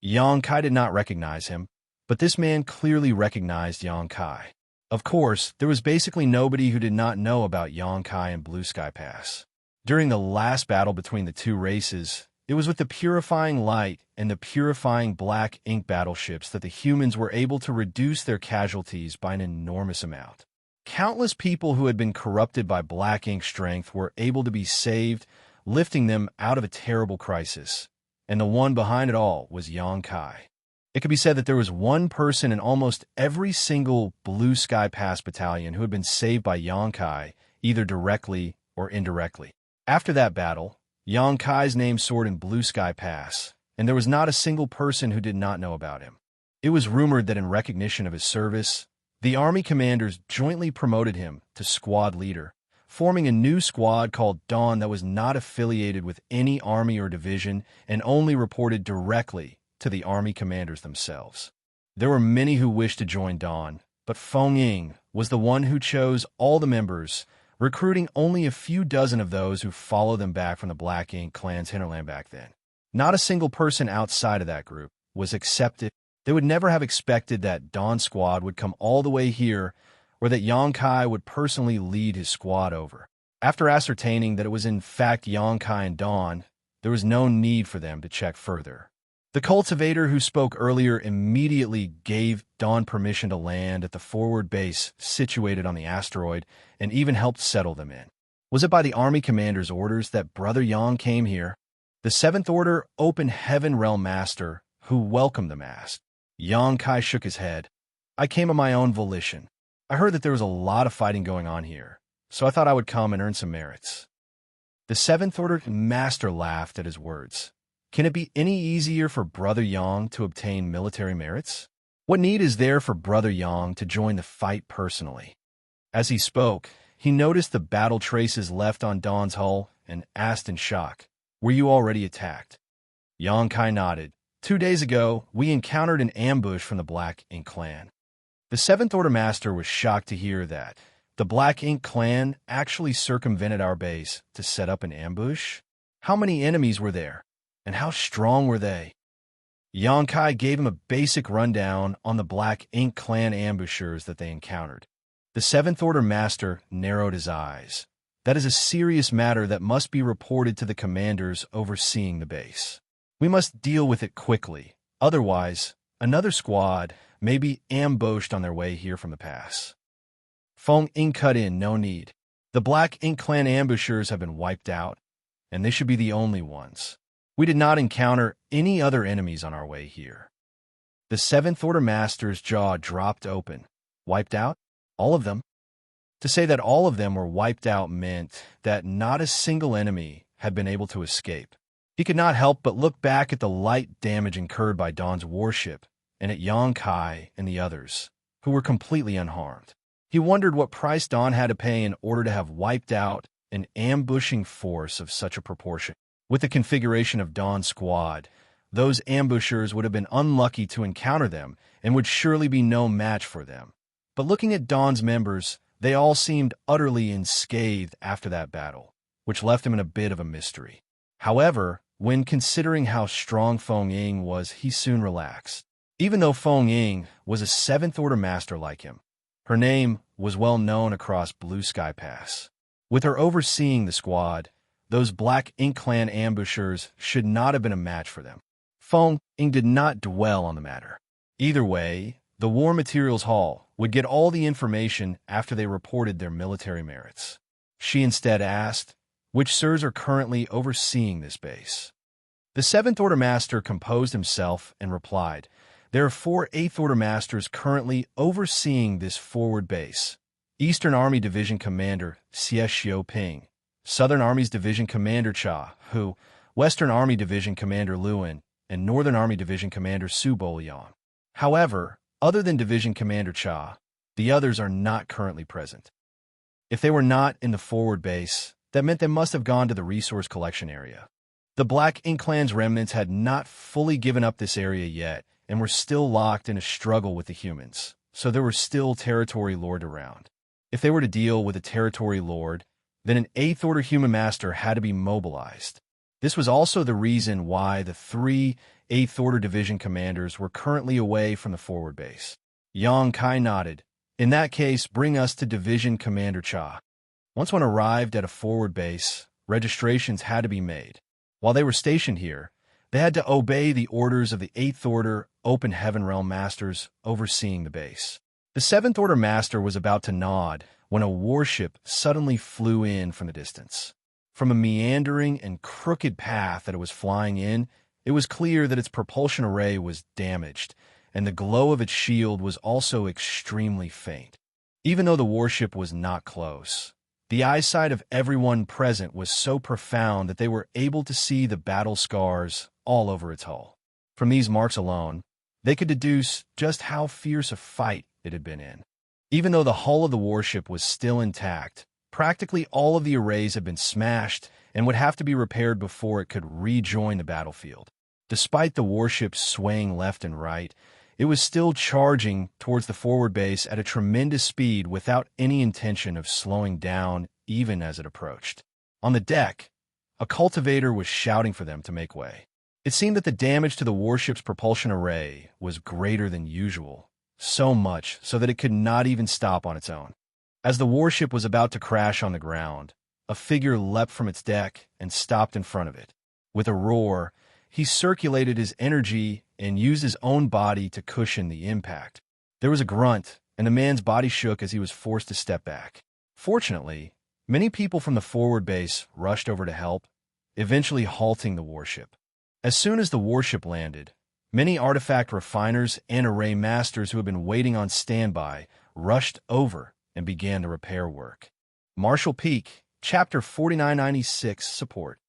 Xianxia did not recognize him, but this man clearly recognized Xianxia. Of course, there was basically nobody who did not know about Xianxia and Blue Sky Pass. During the last battle between the two races, it was with the Purifying Light and the Purifying Black Ink battleships that the humans were able to reduce their casualties by an enormous amount. Countless people who had been corrupted by Black Ink strength were able to be saved, lifting them out of a terrible crisis. And the one behind it all was Xianxia. It could be said that there was one person in almost every single Blue Sky Pass battalion who had been saved by Xianxia, either directly or indirectly. After that battle, Xianxia's name soared in Blue Sky Pass, and there was not a single person who did not know about him. It was rumored that in recognition of his service, the army commanders jointly promoted him to squad leader, forming a new squad called Dawn that was not affiliated with any army or division and only reported directly to the army commanders themselves. There were many who wished to join Dawn, but Feng Ying was the one who chose all the members, recruiting only a few dozen of those who followed them back from the Black Ink clan's hinterland back then. Not a single person outside of that group was accepted. They would never have expected that Dawn squad would come all the way here, or that Xianxia would personally lead his squad over. After ascertaining that it was in fact Xianxia and Dawn, there was no need for them to check further. The cultivator who spoke earlier immediately gave Dawn permission to land at the forward base situated on the asteroid and even helped settle them in. Was it by the army commander's orders that Brother Yang came here? The Seventh Order Open Heaven Realm Master, who welcomed them, asked. Xianxia shook his head. "I came of my own volition. I heard that there was a lot of fighting going on here, so I thought I would come and earn some merits." The Seventh Order Master laughed at his words. "Can it be any easier for Brother Yang to obtain military merits? What need is there for Brother Yang to join the fight personally?" As he spoke, he noticed the battle traces left on Dawn's hull and asked in shock, "Were you already attacked?" Xianxia nodded. 2 days ago, we encountered an ambush from the Black Ink clan." The Seventh Order Master was shocked to hear that. The Black Ink clan actually circumvented our base to set up an ambush? How many enemies were there? And how strong were they? Xianxia gave him a basic rundown on the Black Ink clan ambushers that they encountered. The Seventh Order Master narrowed his eyes. That is a serious matter that must be reported to the commanders overseeing the base. We must deal with it quickly. Otherwise, another squad may be ambushed on their way here from the pass. Feng Ying cut in, "No need. The Black Ink clan ambushers have been wiped out, and they should be the only ones. We did not encounter any other enemies on our way here." The Seventh Order Master's jaw dropped open. Wiped out? All of them? To say that all of them were wiped out meant that not a single enemy had been able to escape. He could not help but look back at the light damage incurred by Dawn's warship and at Xianxia and the others, who were completely unharmed. He wondered what price Dawn had to pay in order to have wiped out an ambushing force of such a proportion. With the configuration of Dawn's squad, those ambushers would have been unlucky to encounter them and would surely be no match for them. But looking at Dawn's members, they all seemed utterly unscathed after that battle, which left him in a bit of a mystery. However, when considering how strong Feng Ying was, he soon relaxed. Even though Feng Ying was a Seventh Order Master like him, her name was well known across Blue Sky Pass. With her overseeing the squad, those Black Ink clan ambushers should not have been a match for them. Feng Ying did not dwell on the matter. Either way, the War Materials Hall would get all the information after they reported their military merits. She instead asked, "Which sirs are currently overseeing this base?" The Seventh Order Master composed himself and replied, "There are 4 Eighth Order Masters currently overseeing this forward base. Eastern Army Division Commander Xie Xiaoping, Southern Army's Division Commander Cha Hu, Western Army Division Commander Luan, and Northern Army Division Commander Su Bolian. However, Other than Division Commander Cha, the others are not currently present. If they were not in the forward base, that meant they must have gone to the resource collection area. The Black Ink Clan's remnants had not fully given up this area yet and were still locked in a struggle with the humans, so there were still territory lord around. If they were to deal with a territory lord, then an 8th Order human master had to be mobilized. This was also the reason why the 3 8th Order division commanders were currently away from the forward base. Yang Kai nodded. In that case, bring us to Division Commander Cha. Once one arrived at a forward base, registrations had to be made. While they were stationed here, they had to obey the orders of the 8th Order Open Heaven Realm Masters overseeing the base. The 7th Order Master was about to nod when a warship suddenly flew in from the distance. From a meandering and crooked path that it was flying in, it was clear that its propulsion array was damaged, and the glow of its shield was also extremely faint. Even though the warship was not close, the eyesight of everyone present was so profound that they were able to see the battle scars all over its hull. From these marks alone, they could deduce just how fierce a fight it had been in. Even though the hull of the warship was still intact, practically all of the arrays had been smashed and would have to be repaired before it could rejoin the battlefield. Despite the warship swaying left and right, it was still charging towards the forward base at a tremendous speed without any intention of slowing down even as it approached. On the deck, a cultivator was shouting for them to make way. It seemed that the damage to the warship's propulsion array was greater than usual, so much so that it could not even stop on its own. As the warship was about to crash on the ground, a figure leapt from its deck and stopped in front of it. With a roar, he circulated his energy and used his own body to cushion the impact. There was a grunt, and the man's body shook as he was forced to step back. Fortunately, many people from the forward base rushed over to help, eventually halting the warship. As soon as the warship landed, many artifact refiners and array masters who had been waiting on standby rushed over and began the repair work. Marshall Peak, Chapter 4996 Support.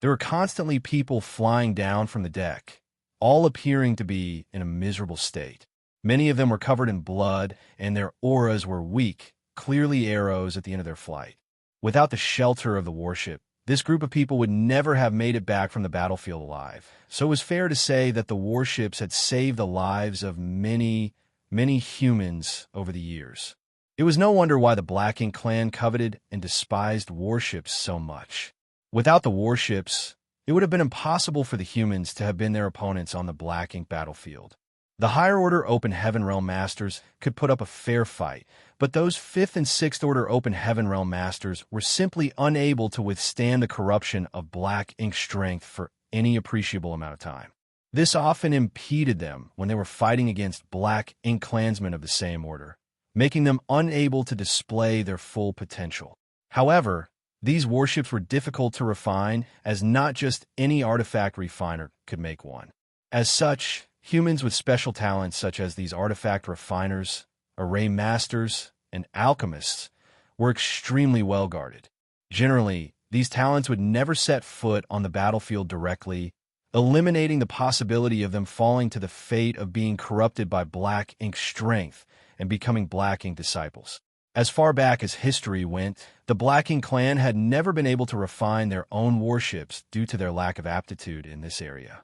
There were constantly people flying down from the deck, all appearing to be in a miserable state. Many of them were covered in blood, and their auras were weak, clearly arrows at the end of their flight. Without the shelter of the warship, this group of people would never have made it back from the battlefield alive. So it was fair to say that the warships had saved the lives of many, many humans over the years. It was no wonder why the Black Ink Clan coveted and despised warships so much. Without the warships, it would have been impossible for the humans to have been their opponents on the Black Ink battlefield. The higher order Open Heaven Realm Masters could put up a fair fight, but those 5th and 6th Order Open Heaven Realm Masters were simply unable to withstand the corruption of Black Ink strength for any appreciable amount of time. This often impeded them when they were fighting against Black Ink clansmen of the same order, making them unable to display their full potential. However, these warships were difficult to refine, as not just any artifact refiner could make one. As such, humans with special talents such as these artifact refiners, array masters, and alchemists were extremely well guarded. Generally, these talents would never set foot on the battlefield directly, eliminating the possibility of them falling to the fate of being corrupted by Black Ink strength and becoming Black Ink disciples. As far back as history went, the Black Ink Clan had never been able to refine their own warships due to their lack of aptitude in this area.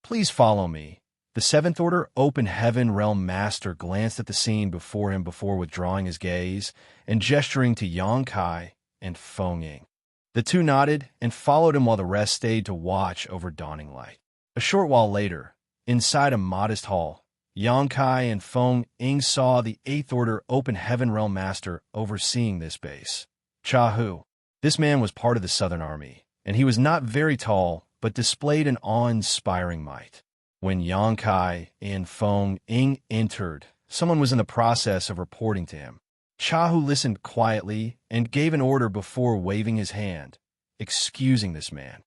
Please follow me. The 7th Order Open Heaven Realm Master glanced at the scene before him before withdrawing his gaze and gesturing to Yang Kai and Feng Ying. The two nodded and followed him while the rest stayed to watch over dawning light. A short while later, inside a modest hall, Yang Kai and Feng Ying saw the 8th Order Open Heaven Realm Master overseeing this base. Cha Hu. This man was part of the Southern Army, and he was not very tall, but displayed an awe-inspiring might. When Yang Kai and Feng Ying entered, someone was in the process of reporting to him. Cha Hu listened quietly and gave an order before waving his hand, excusing this man.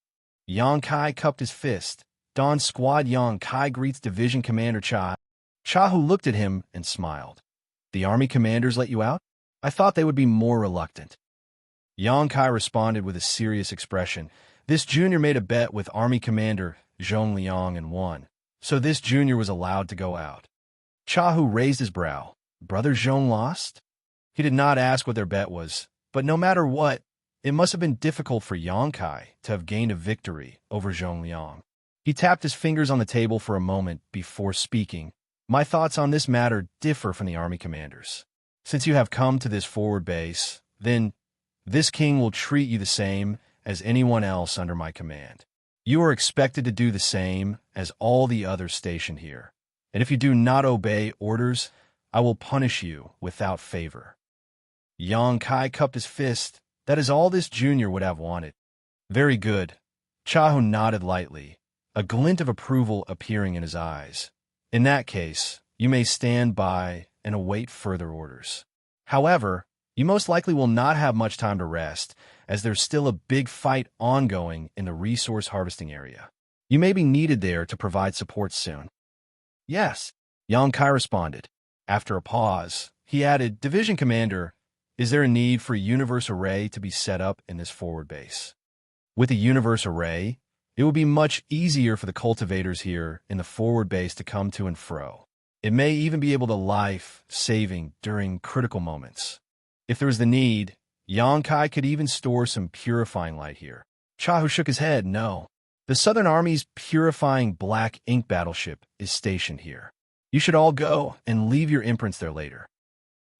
Yang Kai cupped his fist. Dawn Squad Yang Kai greets Division Commander Cha. Cha Hu looked at him and smiled. The army commanders let you out? I thought they would be more reluctant. Yang Kai responded with a serious expression. This junior made a bet with Army Commander Zhong Liang and won, so this junior was allowed to go out. Chahu raised his brow. Brother Zhong lost? He did not ask what their bet was, but no matter what, it must have been difficult for Yang Kai to have gained a victory over Zhong Liang. He tapped his fingers on the table for a moment before speaking. My thoughts on this matter differ from the army commanders. Since you have come to this forward base, then this king will treat you the same as anyone else under my command. You are expected to do the same as all the others stationed here. And if you do not obey orders, I will punish you without favor. Yang Kai cupped his fist. That is all this junior would have wanted. Very good. Chahu nodded lightly, a glint of approval appearing in his eyes. In that case, you may stand by and await further orders. However, you most likely will not have much time to rest, as there's still a big fight ongoing in the resource harvesting area. You may be needed there to provide support soon. Yes, Yang Kai responded. After a pause, he added, Division Commander, is there a need for a universe array to be set up in this forward base? With a universe array, it would be much easier for the cultivators here in the forward base to come to and fro. It may even be able to life-saving during critical moments. If there is the need, Yang Kai could even store some purifying light here. Chahu shook his head, no. The Southern Army's purifying black ink battleship is stationed here. You should all go and leave your imprints there later.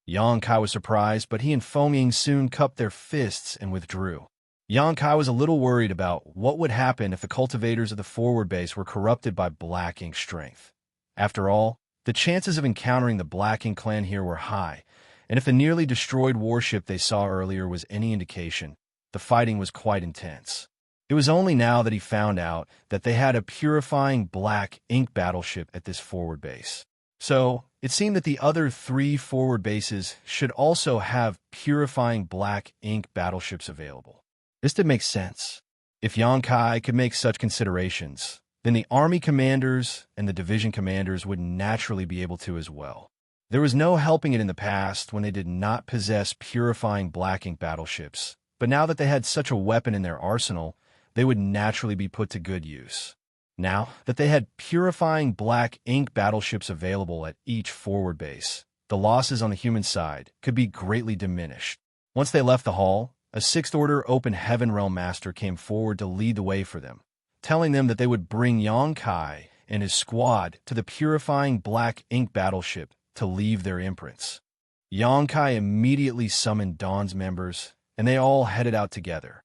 Yang Kai was surprised, but he and Feng Ying soon cupped their fists and withdrew. Yang Kai was a little worried about what would happen if the cultivators of the forward base were corrupted by black ink strength. After all, the chances of encountering the Black Ink clan here were high, and if the nearly destroyed warship they saw earlier was any indication, the fighting was quite intense. It was only now that he found out that they had a purifying black ink battleship at this forward base. So, it seemed that the other 3 forward bases should also have purifying black ink battleships available. This did make sense. If Yang Kai could make such considerations, then the army commanders and the division commanders would naturally be able to as well. There was no helping it in the past when they did not possess purifying black ink battleships, but now that they had such a weapon in their arsenal, they would naturally be put to good use. Now that they had purifying black ink battleships available at each forward base, the losses on the human side could be greatly diminished. Once they left the hall, a 6th Order Open Heaven Realm Master came forward to lead the way for them, telling them that they would bring Yang Kai and his squad to the purifying black ink battleship to leave their imprints. Yang Kai immediately summoned Dawn's members, and they all headed out together.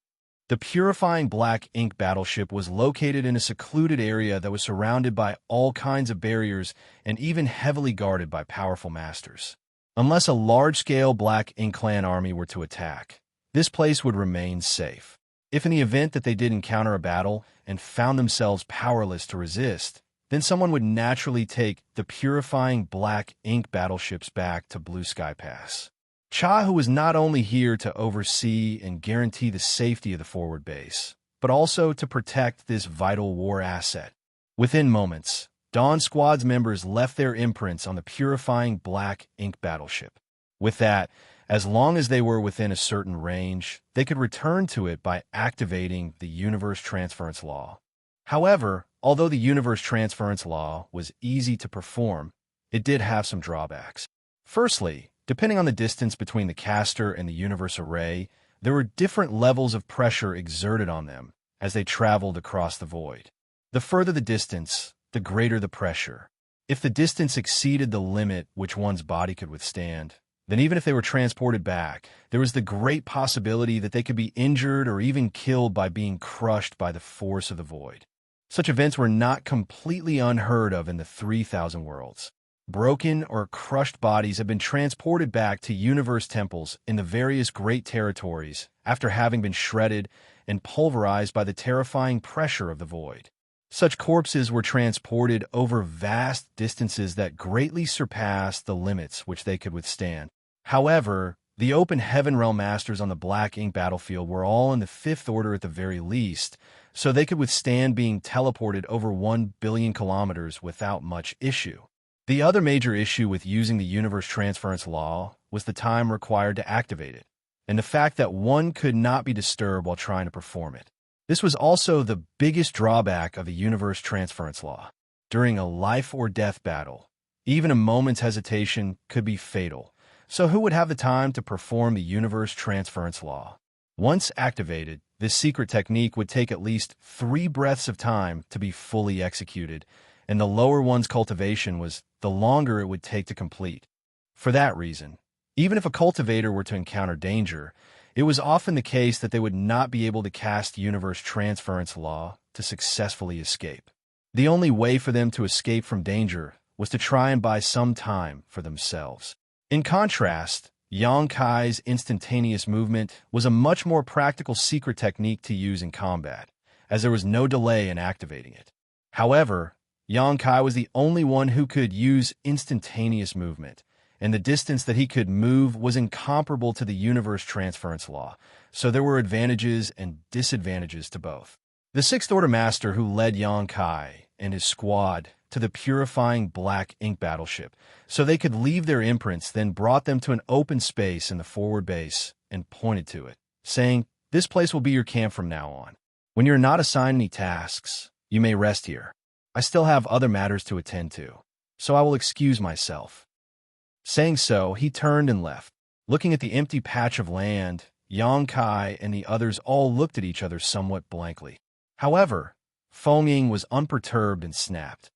The purifying black ink battleship was located in a secluded area that was surrounded by all kinds of barriers and even heavily guarded by powerful masters. Unless a large-scale Black Ink clan army were to attack, this place would remain safe. If in the event that they did encounter a battle and found themselves powerless to resist, then someone would naturally take the purifying black ink battleships back to Blue Sky Pass. Chahu was not only here to oversee and guarantee the safety of the forward base, but also to protect this vital war asset. Within moments, Dawn Squad's members left their imprints on the purifying black ink battleship. With that, as long as they were within a certain range, they could return to it by activating the Universe Transference Law. However, although the Universe Transference Law was easy to perform, it did have some drawbacks. Firstly, depending on the distance between the caster and the universe array, there were different levels of pressure exerted on them as they traveled across the void. The further the distance, the greater the pressure. If the distance exceeded the limit which one's body could withstand, then even if they were transported back, there was the great possibility that they could be injured or even killed by being crushed by the force of the void. Such events were not completely unheard of in the 3,000 worlds. Broken or crushed bodies have been transported back to universe temples in the various great territories after having been shredded and pulverized by the terrifying pressure of the void. Such corpses were transported over vast distances that greatly surpassed the limits which they could withstand. However, the Open Heaven Realm Masters on the Black Ink battlefield were all in the 5th Order at the very least, so they could withstand being teleported over 1 billion kilometers without much issue. The other major issue with using the Universe Transference Law was the time required to activate it, and the fact that one could not be disturbed while trying to perform it. This was also the biggest drawback of the Universe Transference Law. During a life-or-death battle, Even a moment's hesitation could be fatal. So who would have the time to perform the universe transference law? Once activated, this secret technique would take at least 3 breaths of time to be fully executed, and the lower one's cultivation was, the longer it would take to complete. For that reason, even if a cultivator were to encounter danger, it was often the case that they would not be able to cast universe transference law to successfully escape. The only way for them to escape from danger was to try and buy some time for themselves. In contrast, Xianxia's instantaneous movement was a much more practical secret technique to use in combat, as there was no delay in activating it. However, Xianxia was the only one who could use instantaneous movement, and the distance that he could move was incomparable to the universe transference law, so there were advantages and disadvantages to both. The Sixth Order Master who led Xianxia and his squad to the purifying black ink battleship, so they could leave their imprints, then brought them to an open space in the forward base and pointed to it, saying, "This place will be your camp from now on. When you're not assigned any tasks, you may rest here. I still have other matters to attend to, so I will excuse myself." Saying so, he turned and left. Looking at the empty patch of land, Xianxia and the others all looked at each other somewhat blankly. However, Feng was unperturbed and snapped.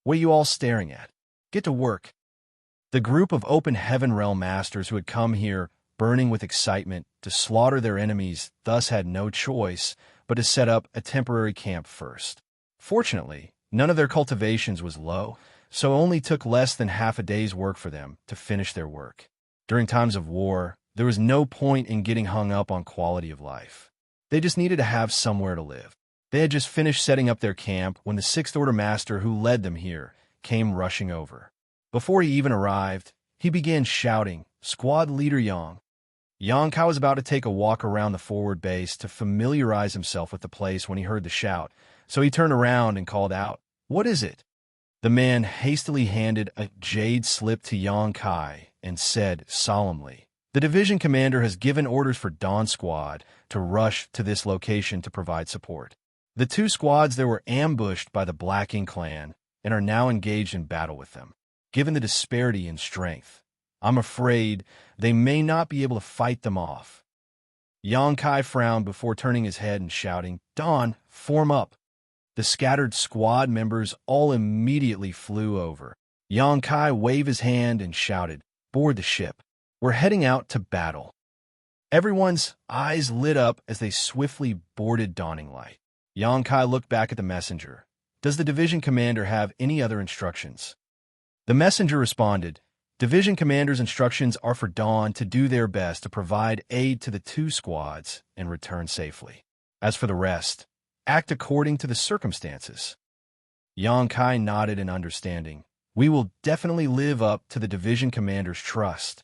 "What are you all staring at? Get to work." The group of Open Heaven Realm Masters who had come here, burning with excitement, to slaughter their enemies, thus had no choice but to set up a temporary camp first. Fortunately, none of their cultivations was low, so it only took less than half a day's work for them to finish their work. During times of war, there was no point in getting hung up on quality of life. They just needed to have somewhere to live. They had just finished setting up their camp when the Sixth Order Master who led them here came rushing over. Before he even arrived, he began shouting, "Squad Leader Yang." Xianxia was about to take a walk around the forward base to familiarize himself with the place when he heard the shout, so he turned around and called out, "What is it?" The man hastily handed a jade slip to Xianxia and said solemnly, "The division commander has given orders for Dawn Squad to rush to this location to provide support. The 2 squads there were ambushed by the Black Ink clan and are now engaged in battle with them. Given the disparity in strength, I'm afraid they may not be able to fight them off." Xianxia frowned before turning his head and shouting, "Dawn, form up." The scattered squad members all immediately flew over. Xianxia waved his hand and shouted, "Board the ship. We're heading out to battle." Everyone's eyes lit up as they swiftly boarded Dawning Light. Xianxia looked back at the messenger. "Does the division commander have any other instructions?" The messenger responded, "Division commander's instructions are for Dawn to do their best to provide aid to the 2 squads and return safely. As for the rest, act according to the circumstances." Xianxia nodded in understanding. "We will definitely live up to the division commander's trust."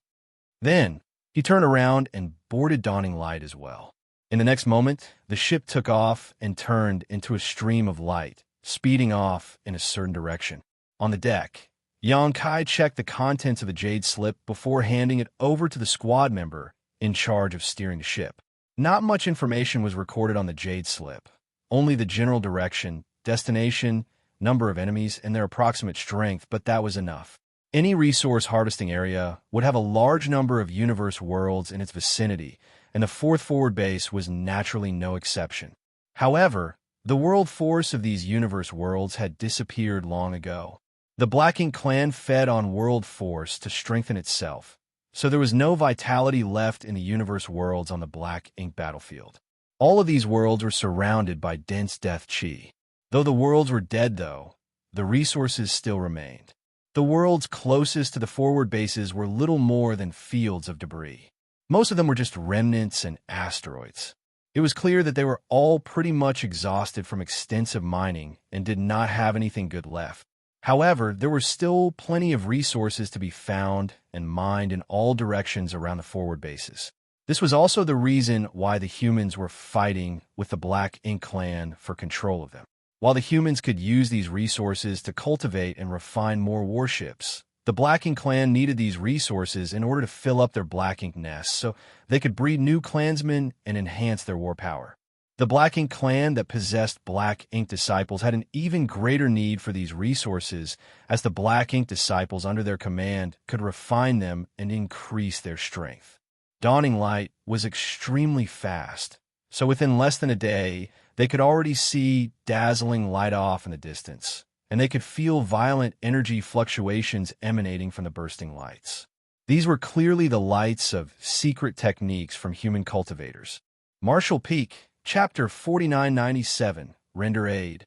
Then, he turned around and boarded Dawning Light as well. In the next moment, the ship took off and turned into a stream of light, speeding off in a certain direction. On the deck, Xianxia checked the contents of the jade slip before handing it over to the squad member in charge of steering the ship. Not much information was recorded on the jade slip, only the general direction, destination, number of enemies, and their approximate strength, but that was enough. Any resource harvesting area would have a large number of universe worlds in its vicinity, and the 4th forward base was naturally no exception. However, the world force of these universe worlds had disappeared long ago. The Black Ink clan fed on world force to strengthen itself, so there was no vitality left in the universe worlds on the Black Ink battlefield. All of these worlds were surrounded by dense death chi. Though the worlds were dead, though, the resources still remained. The worlds closest to the forward bases were little more than fields of debris. Most of them were just remnants and asteroids. It was clear that they were all pretty much exhausted from extensive mining and did not have anything good left. However, there were still plenty of resources to be found and mined in all directions around the forward bases. This was also the reason why the humans were fighting with the Black Ink clan for control of them. While the humans could use these resources to cultivate and refine more warships, the Black Ink clan needed these resources in order to fill up their Black Ink nests so they could breed new clansmen and enhance their war power. The Black Ink clan that possessed Black Ink disciples had an even greater need for these resources, as the Black Ink disciples under their command could refine them and increase their strength. Dawning Light was extremely fast, so within less than a day, they could already see dazzling light off in the distance, and they could feel violent energy fluctuations emanating from the bursting lights. These were clearly the lights of secret techniques from human cultivators. Martial Peak, Chapter 4997, Render Aid.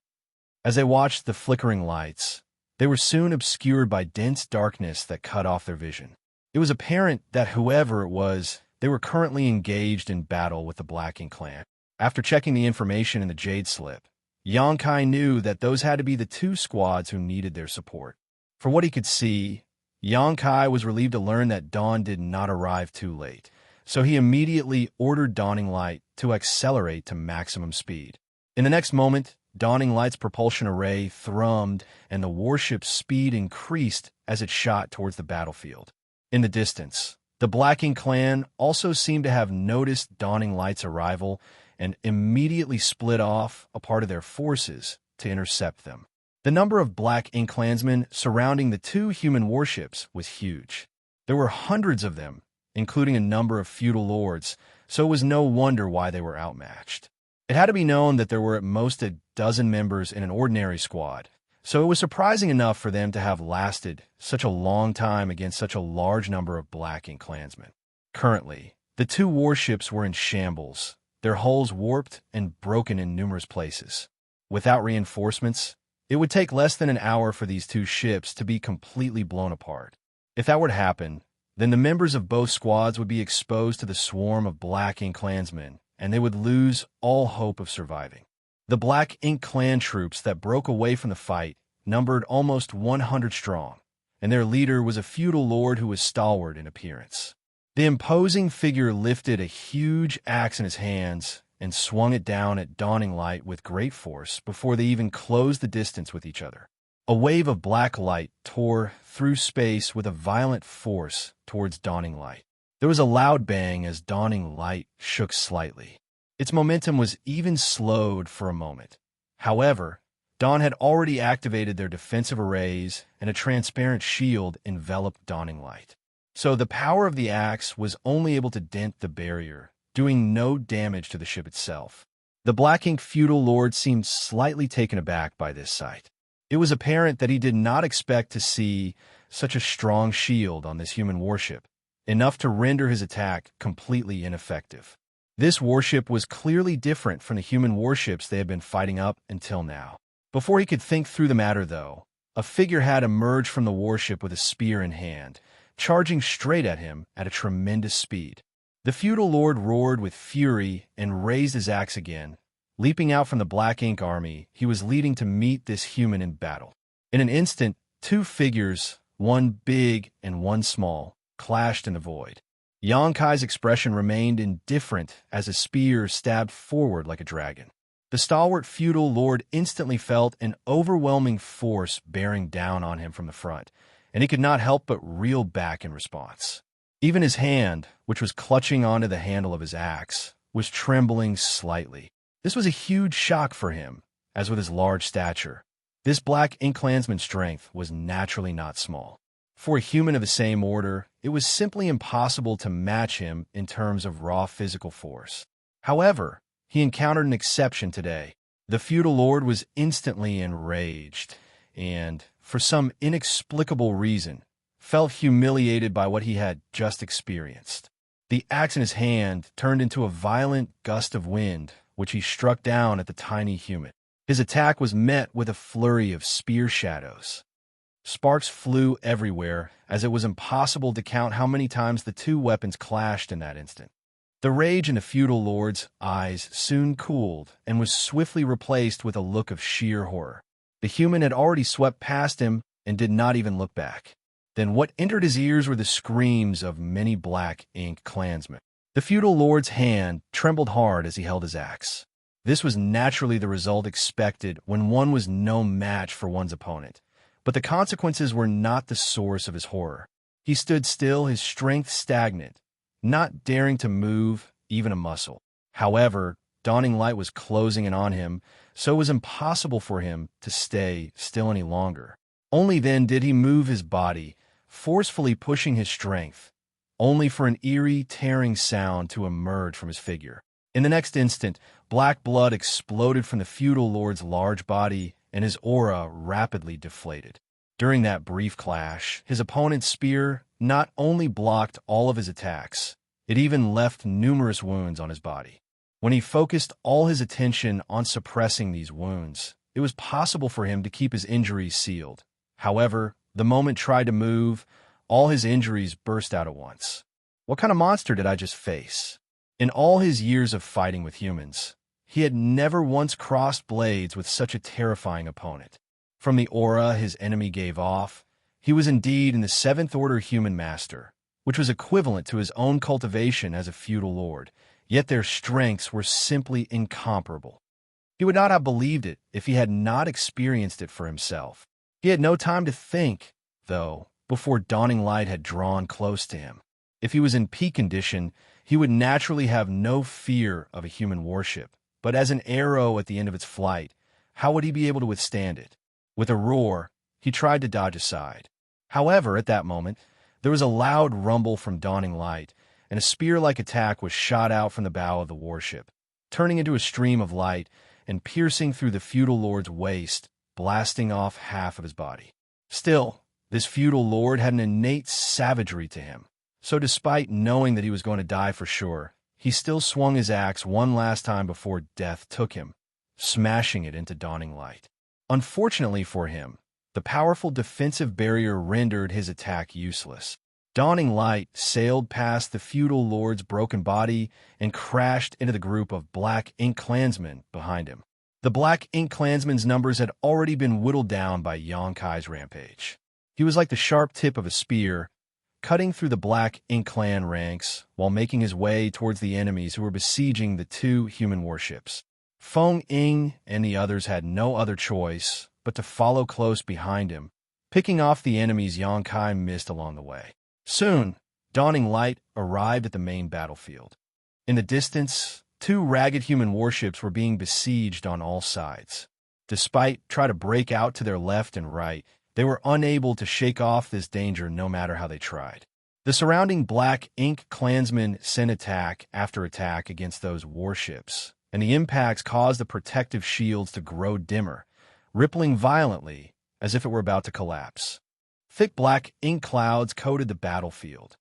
As they watched the flickering lights, they were soon obscured by dense darkness that cut off their vision. It was apparent that whoever it was, they were currently engaged in battle with the Black Ink clan. After checking the information in the Jade Slip, Xianxia knew that those had to be the two squads who needed their support. For what he could see, Xianxia was relieved to learn that dawn did not arrive too late, so he immediately ordered Dawning Light to accelerate to maximum speed. In the next moment, Dawning Light's propulsion array thrummed, and the warship's speed increased as it shot towards the battlefield. In the distance, the Black Ink clan also seemed to have noticed Dawning Light's arrival and immediately split off a part of their forces to intercept them. The number of Black Ink clansmen surrounding the two human warships was huge. There were hundreds of them, including a number of feudal lords, so it was no wonder why they were outmatched. It had to be known that there were at most a dozen members in an ordinary squad, so it was surprising enough for them to have lasted such a long time against such a large number of Black Ink clansmen. Currently, the two warships were in shambles, their hulls warped and broken in numerous places. Without reinforcements, it would take less than an hour for these two ships to be completely blown apart. If that were to happen, then the members of both squads would be exposed to the swarm of Black Ink clansmen, and they would lose all hope of surviving. The Black Ink clan troops that broke away from the fight numbered almost 100 strong, and their leader was a feudal lord who was stalwart in appearance. The imposing figure lifted a huge axe in his hands and swung it down at Dawning Light with great force before they even closed the distance with each other. A wave of black light tore through space with a violent force towards Dawning Light. There was a loud bang as Dawning Light shook slightly. Its momentum was even slowed for a moment. However, Dawn had already activated their defensive arrays, and a transparent shield enveloped Dawning Light. So the power of the axe was only able to dent the barrier, doing no damage to the ship itself. The Black Ink feudal lord seemed slightly taken aback by this sight. It was apparent that he did not expect to see such a strong shield on this human warship, enough to render his attack completely ineffective. This warship was clearly different from the human warships they had been fighting up until now. Before he could think through the matter, though, a figure had emerged from the warship with a spear in hand, charging straight at him at a tremendous speed. The feudal lord roared with fury and raised his axe again. Leaping out from the Black Ink army, he was leading to meet this human in battle. In an instant, two figures, one big and one small, clashed in the void. Xianxia's expression remained indifferent as a spear stabbed forward like a dragon. The stalwart feudal lord instantly felt an overwhelming force bearing down on him from the front, and he could not help but reel back in response. Even his hand, which was clutching onto the handle of his axe, was trembling slightly. This was a huge shock for him, as with his large stature. This Black Ink clansman's strength was naturally not small. For a human of the same order, it was simply impossible to match him in terms of raw physical force. However, he encountered an exception today. The feudal lord was instantly enraged, and, for some inexplicable reason, felt humiliated by what he had just experienced. The axe in his hand turned into a violent gust of wind, which he struck down at the tiny human. His attack was met with a flurry of spear shadows. Sparks flew everywhere, as it was impossible to count how many times the two weapons clashed in that instant. The rage in the feudal lord's eyes soon cooled and was swiftly replaced with a look of sheer horror. The human had already swept past him and did not even look back. Then what entered his ears were the screams of many Black Ink clansmen. The feudal lord's hand trembled hard as he held his axe. This was naturally the result expected when one was no match for one's opponent, but the consequences were not the source of his horror. He stood still, his strength stagnant, not daring to move even a muscle. However, Dawning light was closing in on him, so it was impossible for him to stay still any longer. Only then did he move his body, forcefully pushing his strength, only for an eerie, tearing sound to emerge from his figure. In the next instant, black blood exploded from the feudal lord's large body, and his aura rapidly deflated. During that brief clash, his opponent's spear not only blocked all of his attacks, it even left numerous wounds on his body. When he focused all his attention on suppressing these wounds, it was possible for him to keep his injuries sealed. However, the moment tried to move, all his injuries burst out at once. What kind of monster did I just face? In all his years of fighting with humans, he had never once crossed blades with such a terrifying opponent. From the aura his enemy gave off, he was indeed in the seventh order human master, which was equivalent to his own cultivation as a feudal lord, yet their strengths were simply incomparable. He would not have believed it if he had not experienced it for himself. He had no time to think, though, before dawning light had drawn close to him. If he was in peak condition, he would naturally have no fear of a human warship, but as an arrow at the end of its flight, how would he be able to withstand it? With a roar, he tried to dodge aside. However, at that moment, there was a loud rumble from dawning light, and a spear-like attack was shot out from the bow of the warship, turning into a stream of light and piercing through the feudal lord's waist, blasting off half of his body. Still, this feudal lord had an innate savagery to him, so despite knowing that he was going to die for sure, he still swung his axe one last time before death took him, smashing it into dawning light. Unfortunately for him, the powerful defensive barrier rendered his attack useless. Dawning light sailed past the feudal lord's broken body and crashed into the group of black ink clansmen behind him. The black ink clansmen's numbers had already been whittled down by Xianxia's rampage. He was like the sharp tip of a spear, cutting through the black ink clan ranks while making his way towards the enemies who were besieging the two human warships. Feng Ying and the others had no other choice but to follow close behind him, picking off the enemies Xianxia missed along the way. Soon, dawning light arrived at the main battlefield. In the distance, two ragged human warships were being besieged on all sides. Despite trying to break out to their left and right, they were unable to shake off this danger no matter how they tried. The surrounding black ink clansmen sent attack after attack against those warships, and the impacts caused the protective shields to grow dimmer, rippling violently as if it were about to collapse. Thick black ink clouds coated the battlefield.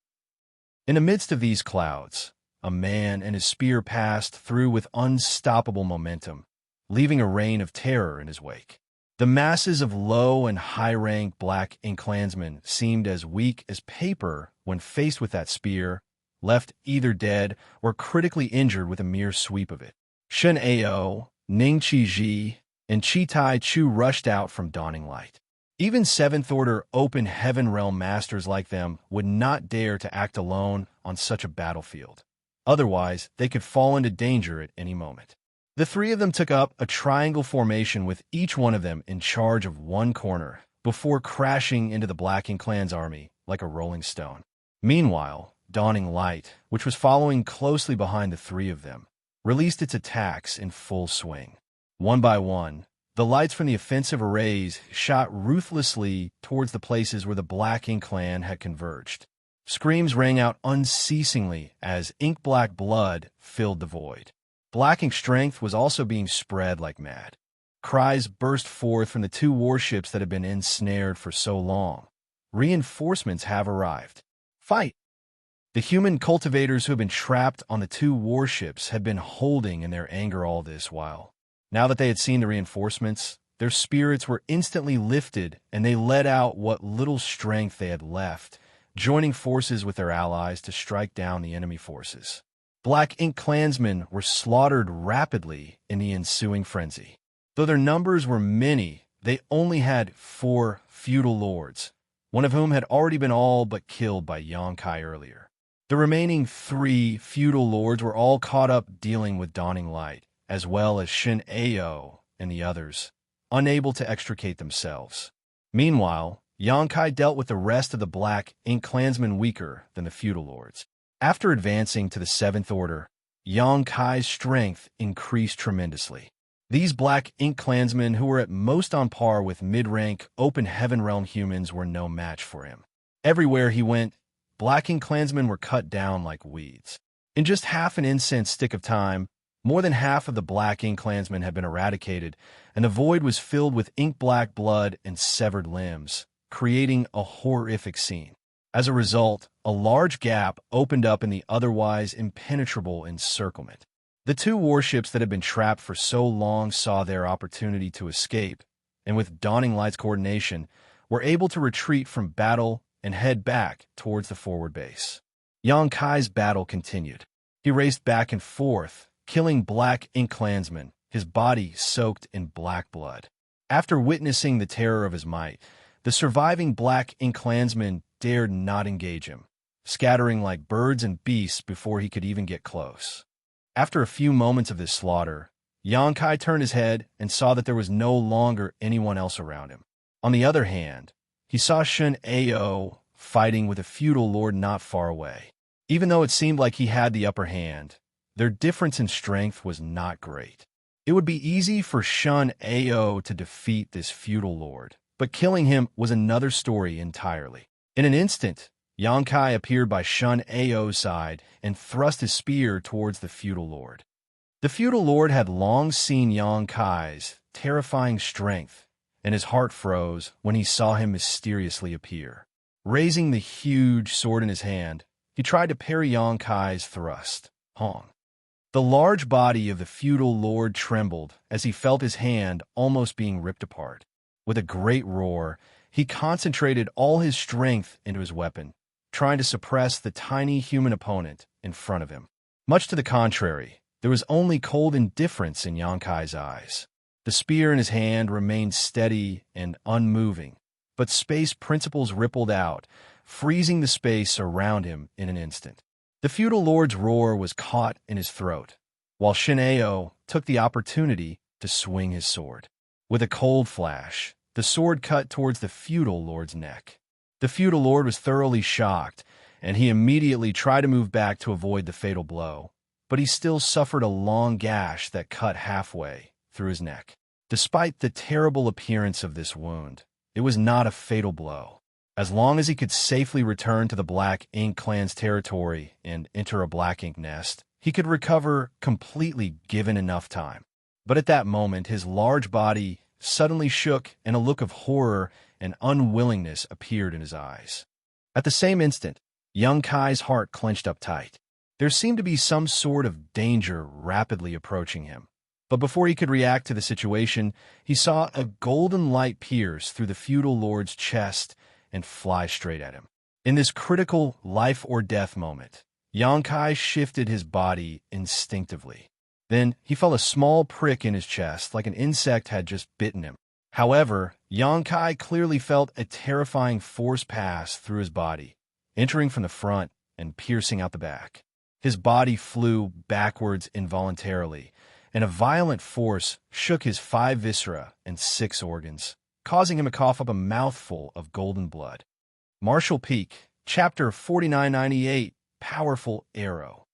In the midst of these clouds, a man and his spear passed through with unstoppable momentum, leaving a reign of terror in his wake. The masses of low and high-rank black ink clansmen seemed as weak as paper when faced with that spear, left either dead or critically injured with a mere sweep of it. Shen Ao, Ning Qiji, and Chitai Chu rushed out from dawning light. Even seventh-order open heaven realm masters like them would not dare to act alone on such a battlefield. Otherwise, they could fall into danger at any moment. The three of them took up a triangle formation with each one of them in charge of one corner before crashing into the Black Ink Clan's army like a rolling stone. Meanwhile, dawning light, which was following closely behind the three of them, released its attacks in full swing. One by one, the lights from the offensive arrays shot ruthlessly towards the places where the Black Ink Clan had converged. Screams rang out unceasingly as ink-black blood filled the void. Black ink strength was also being spread like mad. Cries burst forth from the two warships that had been ensnared for so long. Reinforcements have arrived. Fight! The human cultivators who had been trapped on the two warships had been holding in their anger all this while. Now that they had seen the reinforcements, their spirits were instantly lifted and they let out what little strength they had left, joining forces with their allies to strike down the enemy forces. Black Ink clansmen were slaughtered rapidly in the ensuing frenzy. Though their numbers were many, they only had 4 feudal lords, one of whom had already been all but killed by Xianxia earlier. The remaining 3 feudal lords were all caught up dealing with dawning light, as well as Shen Ao and the others, unable to extricate themselves. Meanwhile, Xianxia dealt with the rest of the Black Ink clansmen weaker than the feudal lords. After advancing to the 7th Order, Yang Kai's strength increased tremendously. These black ink clansmen, who were at most on par with mid-rank open heaven realm humans, were no match for him. Everywhere he went, black ink clansmen were cut down like weeds. In just half an incense stick of time, more than half of the black ink clansmen had been eradicated, and the void was filled with ink-black blood and severed limbs, creating a horrific scene. As a result, a large gap opened up in the otherwise impenetrable encirclement. The two warships that had been trapped for so long saw their opportunity to escape, and with Dawning Light's coordination, were able to retreat from battle and head back towards the forward base. Yang Kai's battle continued. He raced back and forth, killing black ink clansmen, his body soaked in black blood. After witnessing the terror of his might, the surviving black ink clansmen dared not engage him, scattering like birds and beasts before he could even get close. After a few moments of this slaughter, Yang Kai turned his head and saw that there was no longer anyone else around him. On the other hand, he saw Xianxia fighting with a feudal lord not far away. Even though it seemed like he had the upper hand, their difference in strength was not great. It would be easy for Xianxia to defeat this feudal lord, but killing him was another story entirely. In an instant, Yang Kai appeared by Xianxia's side and thrust his spear towards the feudal lord. The feudal lord had long seen Yang Kai's terrifying strength, and his heart froze when he saw him mysteriously appear. Raising the huge sword in his hand, he tried to parry Yang Kai's thrust. Hong. The large body of the feudal lord trembled as he felt his hand almost being ripped apart. With a great roar, he concentrated all his strength into his weapon, trying to suppress the tiny human opponent in front of him. Much to the contrary, there was only cold indifference in Yang Kai's eyes. The spear in his hand remained steady and unmoving, but space principles rippled out, freezing the space around him in an instant. The feudal lord's roar was caught in his throat, while Xianxia took the opportunity to swing his sword. With a cold flash, the sword cut towards the feudal lord's neck. The feudal lord was thoroughly shocked, and he immediately tried to move back to avoid the fatal blow, but he still suffered a long gash that cut halfway through his neck. Despite the terrible appearance of this wound, it was not a fatal blow. As long as he could safely return to the Black Ink clan's territory and enter a Black Ink nest, he could recover completely given enough time. But at that moment, his large body suddenly shook and a look of horror and unwillingness appeared in his eyes. At the same instant, Yang Kai's heart clenched up tight. There seemed to be some sort of danger rapidly approaching him. But before he could react to the situation, he saw a golden light pierce through the feudal lord's chest and fly straight at him. In this critical life-or-death moment, Yang Kai shifted his body instinctively. Then he felt a small prick in his chest, like an insect had just bitten him. However, Yang Kai clearly felt a terrifying force pass through his body, entering from the front and piercing out the back. His body flew backwards involuntarily, and a violent force shook his 5 viscera and 6 organs, causing him to cough up a mouthful of golden blood. Martial Peak, Chapter 4998, Powerful Arrow.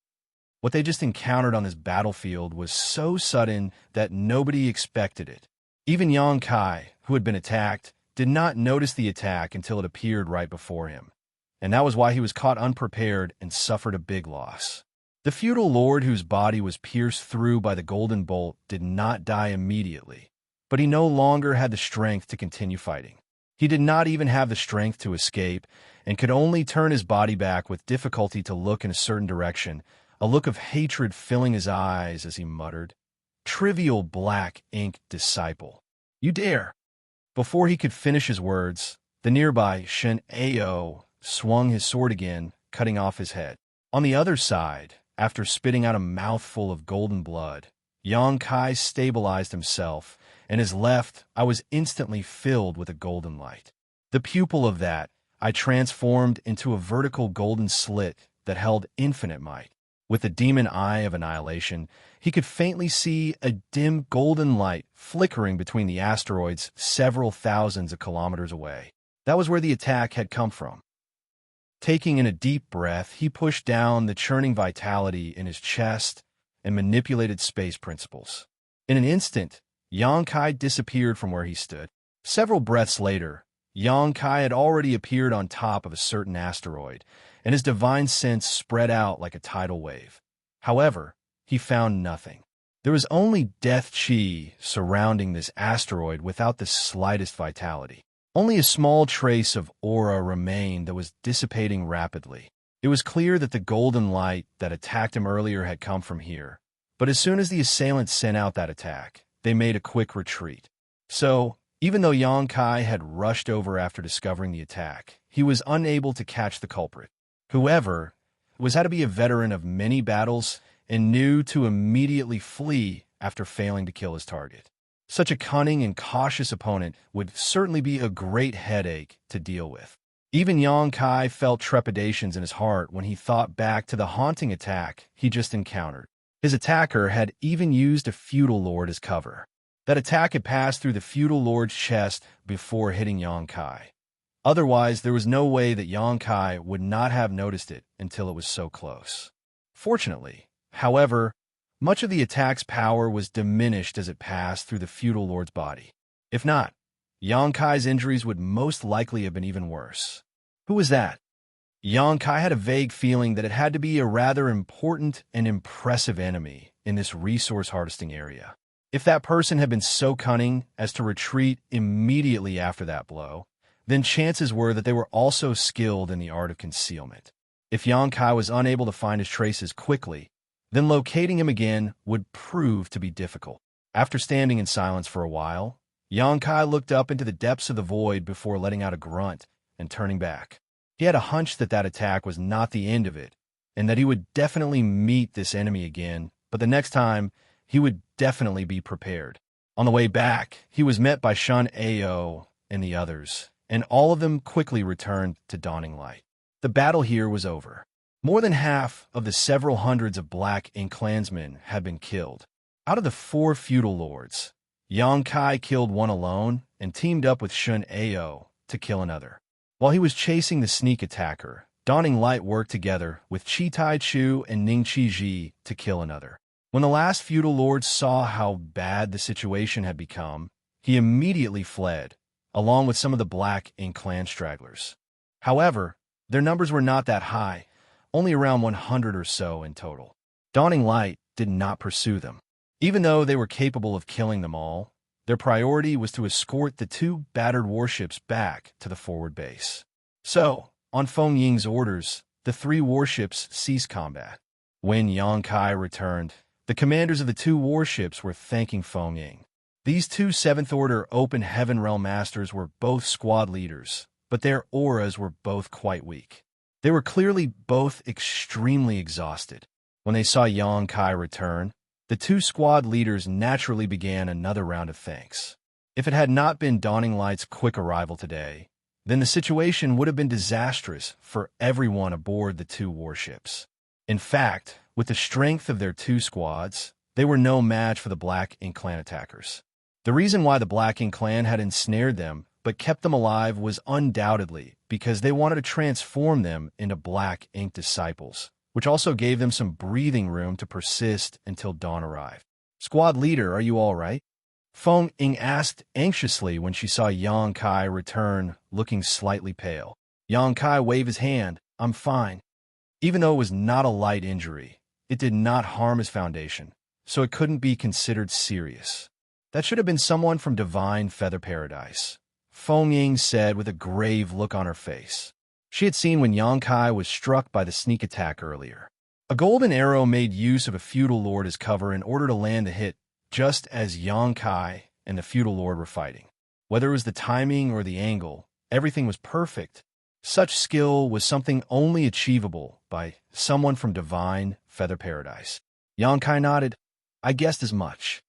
What they just encountered on this battlefield was so sudden that nobody expected it. Even Yang Kai, who had been attacked, did not notice the attack until it appeared right before him, and that was why he was caught unprepared and suffered a big loss. The feudal lord whose body was pierced through by the golden bolt did not die immediately, but he no longer had the strength to continue fighting. He did not even have the strength to escape and could only turn his body back with difficulty to look in a certain direction, a look of hatred filling his eyes as he muttered, "Trivial Black Ink disciple. You dare!" Before he could finish his words, the nearby Xianxia swung his sword again, cutting off his head. On the other side, after spitting out a mouthful of golden blood, Yang Kai stabilized himself, and his left eye was instantly filled with a golden light. The pupil of that eye transformed into a vertical golden slit that held infinite might. With the demon eye of annihilation, he could faintly see a dim golden light flickering between the asteroids several thousands of kilometers away. That was where the attack had come from. Taking in a deep breath, he pushed down the churning vitality in his chest, and manipulated space principles. In an instant, Xianxia disappeared from where he stood. Several breaths later, Xianxia had already appeared on top of a certain asteroid, and his divine sense spread out like a tidal wave. However, he found nothing. There was only death chi surrounding this asteroid without the slightest vitality. Only a small trace of aura remained that was dissipating rapidly. It was clear that the golden light that attacked him earlier had come from here. But as soon as the assailants sent out that attack, they made a quick retreat. So, even though Xianxia had rushed over after discovering the attack, he was unable to catch the culprit. Whoever had to be a veteran of many battles and knew to immediately flee after failing to kill his target. Such a cunning and cautious opponent would certainly be a great headache to deal with. Even Xianxia felt trepidations in his heart when he thought back to the haunting attack he just encountered. His attacker had even used a feudal lord as cover. That attack had passed through the feudal lord's chest before hitting Xianxia. Otherwise, there was no way that Xianxia would not have noticed it until it was so close. Fortunately, however, much of the attack's power was diminished as it passed through the feudal lord's body. If not, Xianxia's injuries would most likely have been even worse. Who was that? Xianxia had a vague feeling that it had to be a rather important and impressive enemy in this resource harvesting area. If that person had been so cunning as to retreat immediately after that blow, then chances were that they were also skilled in the art of concealment. If Xianxia was unable to find his traces quickly, then locating him again would prove to be difficult. After standing in silence for a while, Xianxia looked up into the depths of the void before letting out a grunt and turning back. He had a hunch that that attack was not the end of it, and that he would definitely meet this enemy again, but the next time, he would definitely be prepared. On the way back, he was met by Xianxia and the others, and all of them quickly returned to Dawning Light. The battle here was over. More than half of the several hundreds of Black Ink clansmen had been killed. Out of the 4 feudal lords, Xianxia killed one alone and teamed up with Xianxia to kill another. While he was chasing the sneak attacker, Dawning Light worked together with Chitai Chu and Ning Qiji to kill another. When the last feudal lord saw how bad the situation had become, he immediately fled, along with some of the Black Ink clan stragglers. However, their numbers were not that high, only around 100 or so in total. Dawning Light did not pursue them. Even though they were capable of killing them all, their priority was to escort the 2 battered warships back to the forward base. So, on Feng Ying's orders, the 3 warships ceased combat. When Xianxia returned, the commanders of the 2 warships were thanking Feng Ying. These 2 7th-order Open Heaven Realm Masters were both squad leaders, but their auras were both quite weak. They were clearly both extremely exhausted. When they saw Xianxia return, the 2 squad leaders naturally began another round of thanks. If it had not been Dawning Light's quick arrival today, then the situation would have been disastrous for everyone aboard the 2 warships. In fact, with the strength of their 2 squads, they were no match for the Black Ink clan attackers. The reason why the Black Ink clan had ensnared them but kept them alive was undoubtedly because they wanted to transform them into Black Ink disciples, which also gave them some breathing room to persist until dawn arrived. "Squad leader, are you all right?" Feng Ying asked anxiously when she saw Xianxia return, looking slightly pale. Xianxia waved his hand. "I'm fine." Even though it was not a light injury, it did not harm his foundation, so it couldn't be considered serious. "That should have been someone from Divine Feather Paradise," Feng Ying said with a grave look on her face. She had seen when Xianxia was struck by the sneak attack earlier. A golden arrow made use of a feudal lord as cover in order to land the hit just as Xianxia and the feudal lord were fighting. Whether it was the timing or the angle, everything was perfect. Such skill was something only achievable by someone from Divine Feather Paradise. Xianxia nodded. "I guessed as much."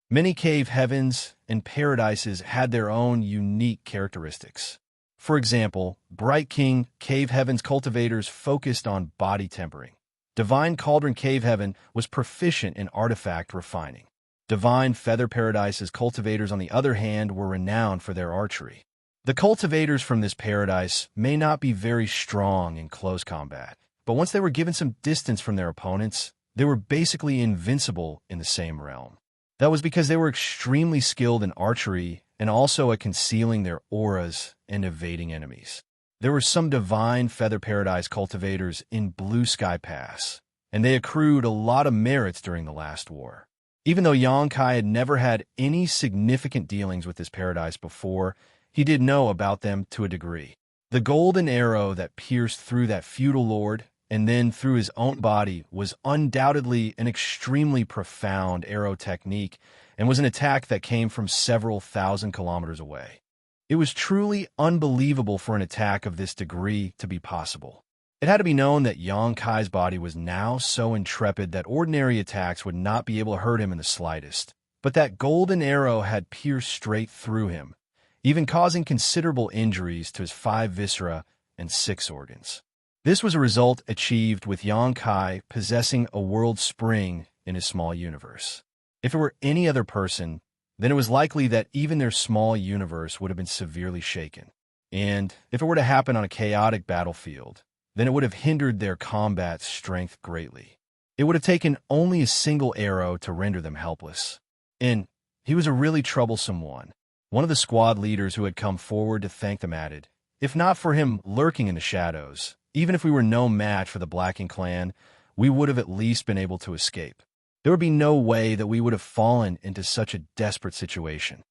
Many cave heavens and paradises had their own unique characteristics. For example, Bright King Cave Heaven's cultivators focused on body tempering. Divine Cauldron Cave Heaven was proficient in artifact refining. Divine Feather Paradise's cultivators, on the other hand, were renowned for their archery. The cultivators from this paradise may not be very strong in close combat, but once they were given some distance from their opponents, they were basically invincible in the same realm. That was because they were extremely skilled in archery and also at concealing their auras and evading enemies. There were some divine Feather Paradise cultivators in Blue Sky Pass, and they accrued a lot of merits during the last war. Even though Xianxia had never had any significant dealings with this paradise before, he did know about them to a degree. The golden arrow that pierced through that feudal lord and then through his own body was undoubtedly an extremely profound arrow technique and was an attack that came from several thousand kilometers away. It was truly unbelievable for an attack of this degree to be possible. It had to be known that Xianxia's body was now so intrepid that ordinary attacks would not be able to hurt him in the slightest, but that golden arrow had pierced straight through him, even causing considerable injuries to his 5 viscera and 6 organs. This was a result achieved with Xianxia possessing a world spring in his small universe. If it were any other person, then it was likely that even their small universe would have been severely shaken. And if it were to happen on a chaotic battlefield, then it would have hindered their combat strength greatly. It would have taken only a single arrow to render them helpless. And he was a really troublesome one. One of the squad leaders who had come forward to thank them added, "If not for him lurking in the shadows, even if we were no match for the Blacking clan, we would have at least been able to escape. There would be no way that we would have fallen into such a desperate situation."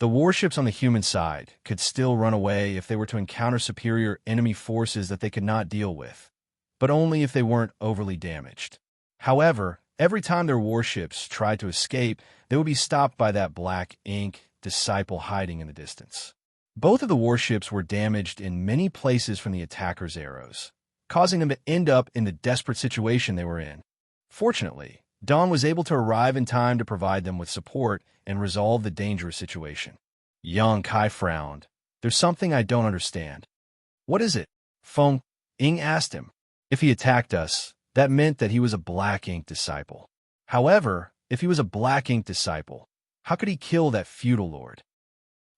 The warships on the human side could still run away if they were to encounter superior enemy forces that they could not deal with, but only if they weren't overly damaged. However, every time their warships tried to escape, they would be stopped by that black ink disciple hiding in the distance. Both of the warships were damaged in many places from the attackers' arrows, causing them to end up in the desperate situation they were in. Fortunately, Dawn was able to arrive in time to provide them with support and resolve the dangerous situation. Xianxia frowned. "There's something I don't understand." "What is it?" Feng Ying asked him. If he attacked us, that meant that he was a Black Ink disciple. However, if he was a Black Ink disciple, how could he kill that feudal lord?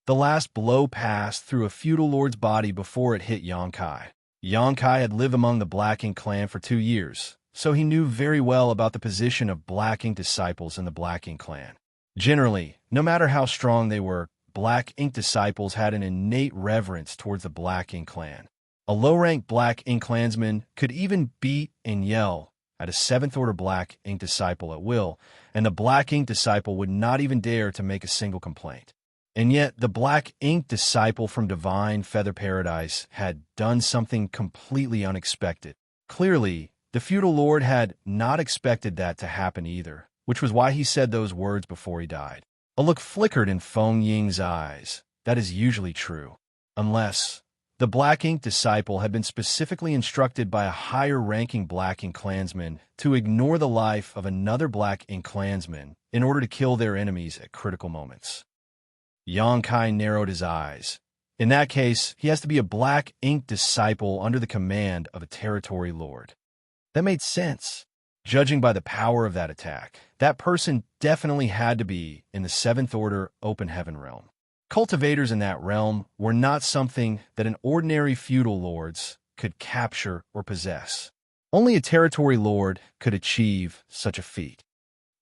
The last blow passed through a feudal lord's body before it hit Xianxia. Xianxia had lived among the Black Ink clan for 2 years, so he knew very well about the position of Black Ink disciples in the Black Ink clan. Generally, no matter how strong they were, Black Ink disciples had an innate reverence towards the Black Ink clan. A low-ranked Black Ink clansman could even beat and yell at a 7th-order Black Ink disciple at will, and the Black Ink disciple would not even dare to make a single complaint. And yet, the Black Ink disciple from Divine Feather Paradise had done something completely unexpected. Clearly, the feudal lord had not expected that to happen either, which was why he said those words before he died. A look flickered in Feng Ying's eyes. That is usually true. Unless the Black Ink disciple had been specifically instructed by a higher-ranking Black Ink clansman to ignore the life of another Black Ink clansman in order to kill their enemies at critical moments. Xianxia narrowed his eyes. In that case, he has to be a Black Ink disciple under the command of a territory lord. That made sense. Judging by the power of that attack, that person definitely had to be in the 7th Order Open Heaven realm. Cultivators in that realm were not something that an ordinary feudal lords could capture or possess. Only a territory lord could achieve such a feat.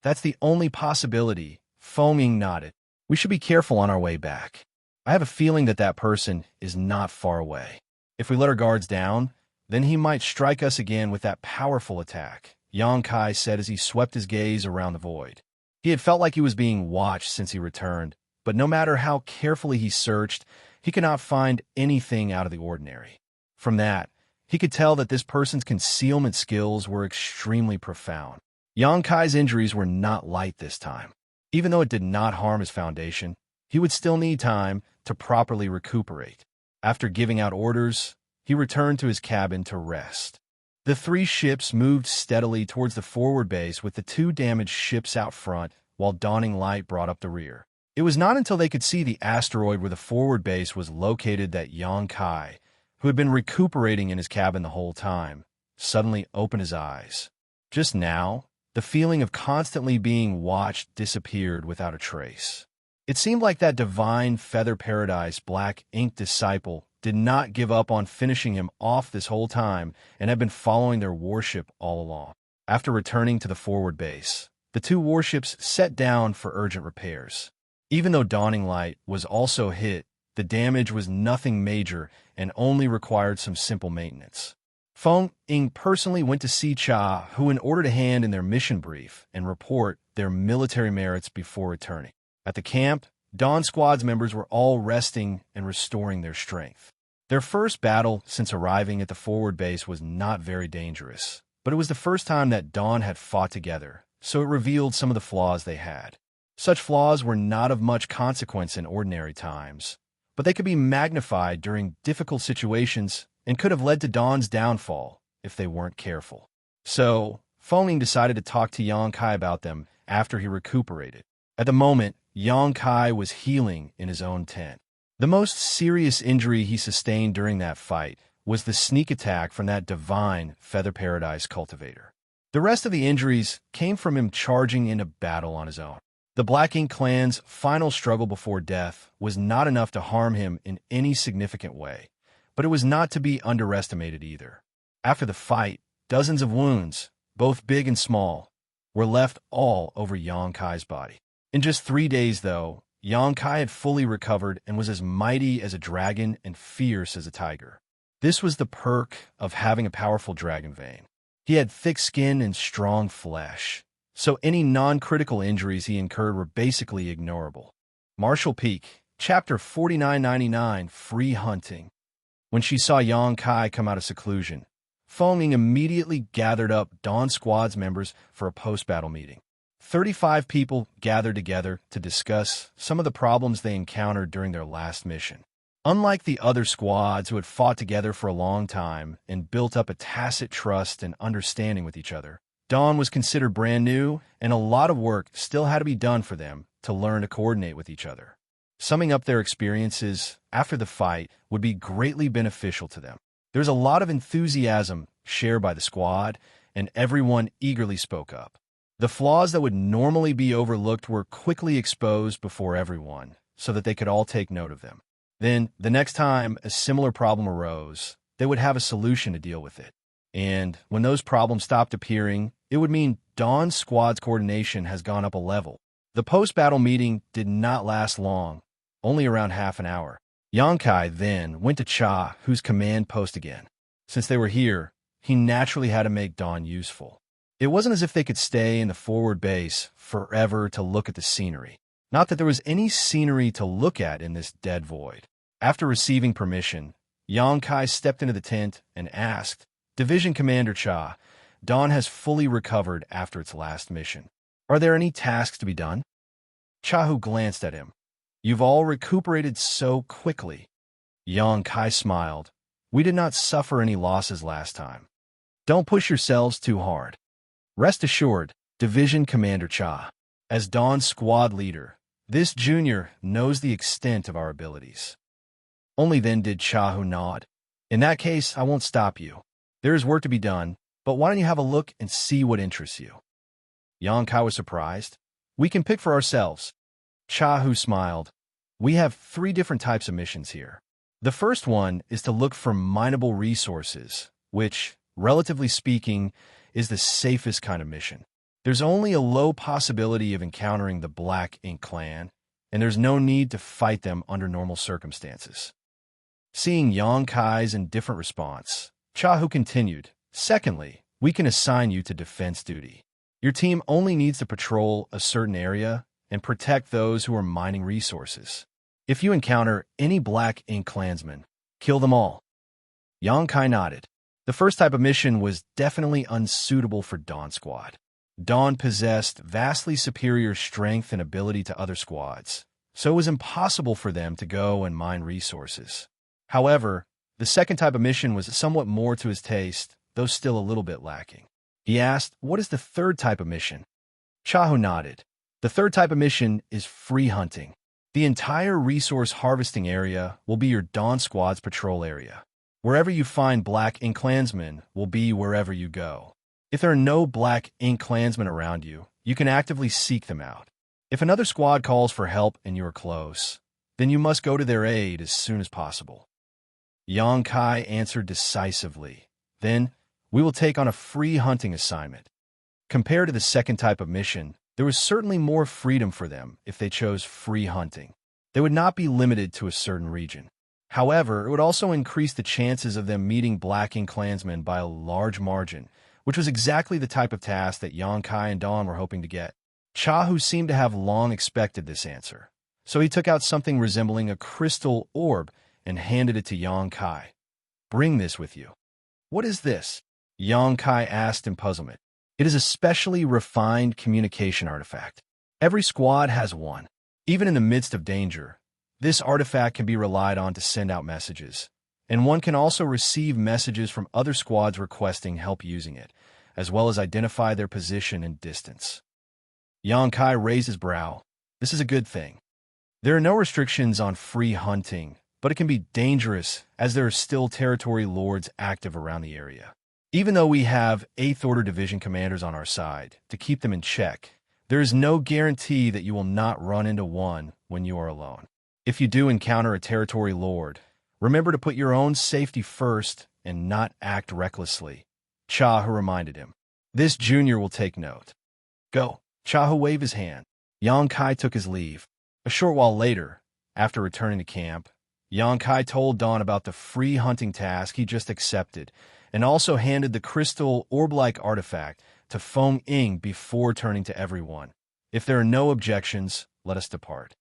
That's the only possibility. Feng Ying nodded. We should be careful on our way back. I have a feeling that that person is not far away. If we let our guards down, then he might strike us again with that powerful attack, Xianxia said as he swept his gaze around the void. He had felt like he was being watched since he returned, but no matter how carefully he searched, he could not find anything out of the ordinary. From that, he could tell that this person's concealment skills were extremely profound. Xianxia's injuries were not light this time. Even though it did not harm his foundation, he would still need time to properly recuperate. After giving out orders, he returned to his cabin to rest. The 3 ships moved steadily towards the forward base with the 2 damaged ships out front while dawning light brought up the rear. It was not until they could see the asteroid where the forward base was located that Xianxia, who had been recuperating in his cabin the whole time, suddenly opened his eyes. Just now, the feeling of constantly being watched disappeared without a trace. It seemed like that Divine Feather Paradise Black Ink disciple did not give up on finishing him off this whole time and had been following their warship all along. After returning to the forward base, the two warships set down for urgent repairs. Even though Dawning Light was also hit, the damage was nothing major and only required some simple maintenance. Feng Ying personally went to see Cha, who ordered a hand in their mission brief and report their military merits before returning. At the camp, Dawn Squad's members were all resting and restoring their strength. Their first battle since arriving at the forward base was not very dangerous, but it was the first time that Dawn had fought together, so it revealed some of the flaws they had. Such flaws were not of much consequence in ordinary times, but they could be magnified during difficult situations and could have led to Dawn's downfall if they weren't careful. So, Feng Ying decided to talk to Yang Kai about them after he recuperated. At the moment, Yang Kai was healing in his own tent. The most serious injury he sustained during that fight was the sneak attack from that divine Feather Paradise cultivator. The rest of the injuries came from him charging into battle on his own. The Black Ink clan's final struggle before death was not enough to harm him in any significant way, but it was not to be underestimated either. After the fight, dozens of wounds, both big and small, were left all over Yang Kai's body. In just 3 days, though, Yang Kai had fully recovered and was as mighty as a dragon and fierce as a tiger. This was the perk of having a powerful dragon vein. He had thick skin and strong flesh, so any non-critical injuries he incurred were basically ignorable. Martial Peak, Chapter 4999, Free Hunting. When she saw Yang Kai come out of seclusion, Feng Ying immediately gathered up Dawn Squad's members for a post-battle meeting. 35 people gathered together to discuss some of the problems they encountered during their last mission. Unlike the other squads who had fought together for a long time and built up a tacit trust and understanding with each other, Dawn was considered brand new, and a lot of work still had to be done for them to learn to coordinate with each other. Summing up their experiences after the fight would be greatly beneficial to them. There's a lot of enthusiasm shared by the squad, and everyone eagerly spoke up. The flaws that would normally be overlooked were quickly exposed before everyone, so that they could all take note of them. Then, the next time a similar problem arose, they would have a solution to deal with it. And when those problems stopped appearing, it would mean Dawn Squad's coordination has gone up a level. The post-battle meeting did not last long, only around half an hour. Yang Kai then went to Cha, whose command post again. Since they were here, he naturally had to make Dawn useful. It wasn't as if they could stay in the forward base forever to look at the scenery. Not that there was any scenery to look at in this dead void. After receiving permission, Yang Kai stepped into the tent and asked, "Division Commander Cha, Dawn has fully recovered after its last mission. Are there any tasks to be done?" Chahu glanced at him. "You've all recuperated so quickly." Yang Kai smiled. "We did not suffer any losses last time. Don't push yourselves too hard. Rest assured, Division Commander Cha. As Dawn's squad leader, this junior knows the extent of our abilities." Only then did Chahu nod. "In that case, I won't stop you. There is work to be done, but why don't you have a look and see what interests you?" Yang Kai was surprised. "We can pick for ourselves." Chahu smiled. "We have 3 different types of missions here. The first one is to look for mineable resources, which, relatively speaking, is the safest kind of mission. There's only a low possibility of encountering the Black Ink clan, and there's no need to fight them under normal circumstances." Seeing Yang Kai's indifferent response, Chahu continued, "Secondly, we can assign you to defense duty. Your team only needs to patrol a certain area and protect those who are mining resources. If you encounter any Black Ink clansmen, kill them all." Yang Kai nodded. The first type of mission was definitely unsuitable for Dawn Squad. Dawn possessed vastly superior strength and ability to other squads, so it was impossible for them to go and mine resources. However, the second type of mission was somewhat more to his taste, though still a little bit lacking. He asked, "What is the third type of mission?" Chahu nodded. "The third type of mission is free hunting. The entire resource harvesting area will be your Dawn Squad's patrol area. Wherever you find Black Ink clansmen will be wherever you go. If there are no Black Ink clansmen around you, you can actively seek them out. If another squad calls for help and you are close, then you must go to their aid as soon as possible." Yang Kai answered decisively. "Then, we will take on a free hunting assignment. Compared to the second type of mission, there was certainly more freedom for them if they chose free hunting. They would not be limited to a certain region. However, it would also increase the chances of them meeting Black Ink clansmen by a large margin, which was exactly the type of task that Xianxia and Dawn were hoping to get. Chahu seemed to have long expected this answer, so he took out something resembling a crystal orb and handed it to Xianxia. "Bring this with you." "What is this?" Xianxia asked in puzzlement. "It is a specially refined communication artifact. Every squad has one. Even in the midst of danger, this artifact can be relied on to send out messages, and one can also receive messages from other squads requesting help using it, as well as identify their position and distance." Xianxia raised his brow. "This is a good thing. There are no restrictions on free hunting, but it can be dangerous as there are still territory lords active around the area. Even though we have 8th Order Division commanders on our side to keep them in check, there is no guarantee that you will not run into one when you are alone. If you do encounter a territory lord, remember to put your own safety first and not act recklessly," Chahu reminded him. "This junior will take note. Go." Chahu waved his hand. Xianxia took his leave. A short while later, after returning to camp, Xianxia told Dawn about the free hunting task he just accepted and also handed the crystal orb-like artifact to Feng Ying before turning to everyone. "If there are no objections, let us depart."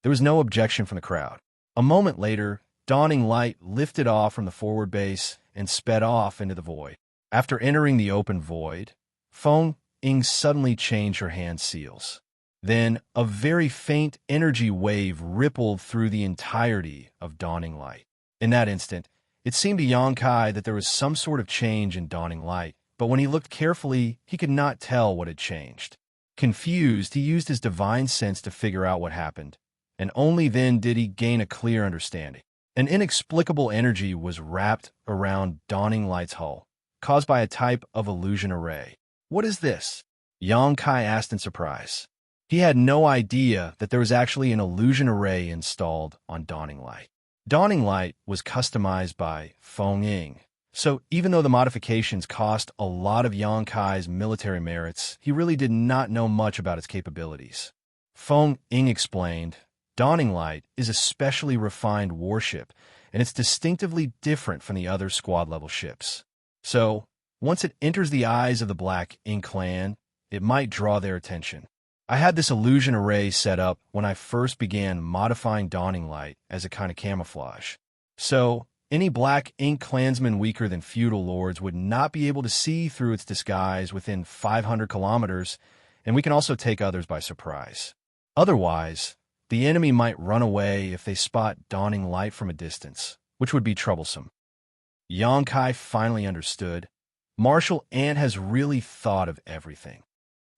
There was no objection from the crowd. A moment later, Dawning Light lifted off from the forward base and sped off into the void. After entering the open void, Feng Ying suddenly changed her hand seals. Then, a very faint energy wave rippled through the entirety of Dawning Light. In that instant, it seemed to Xianxia that there was some sort of change in Dawning Light, but when he looked carefully, he could not tell what had changed. Confused, he used his divine sense to figure out what happened, and only then did he gain a clear understanding. An inexplicable energy was wrapped around Dawning Light's hull, caused by a type of illusion array. "What is this?" Xianxia asked in surprise. He had no idea that there was actually an illusion array installed on Dawning Light. Dawning Light was customized by Feng Ying, so even though the modifications cost a lot of Xianxia's military merits, he really did not know much about its capabilities. Feng Ying explained, "Dawning Light is a specially refined warship, and it's distinctively different from the other squad-level ships. So, once it enters the eyes of the Black Ink clan, it might draw their attention. I had this illusion array set up when I first began modifying Dawning Light as a kind of camouflage. So, any Black Ink clansmen weaker than feudal lords would not be able to see through its disguise within 500 kilometers, and we can also take others by surprise. Otherwise, the enemy might run away if they spot Dawning Light from a distance, which would be troublesome." Xianxia finally understood. Marshal Ant has really thought of everything.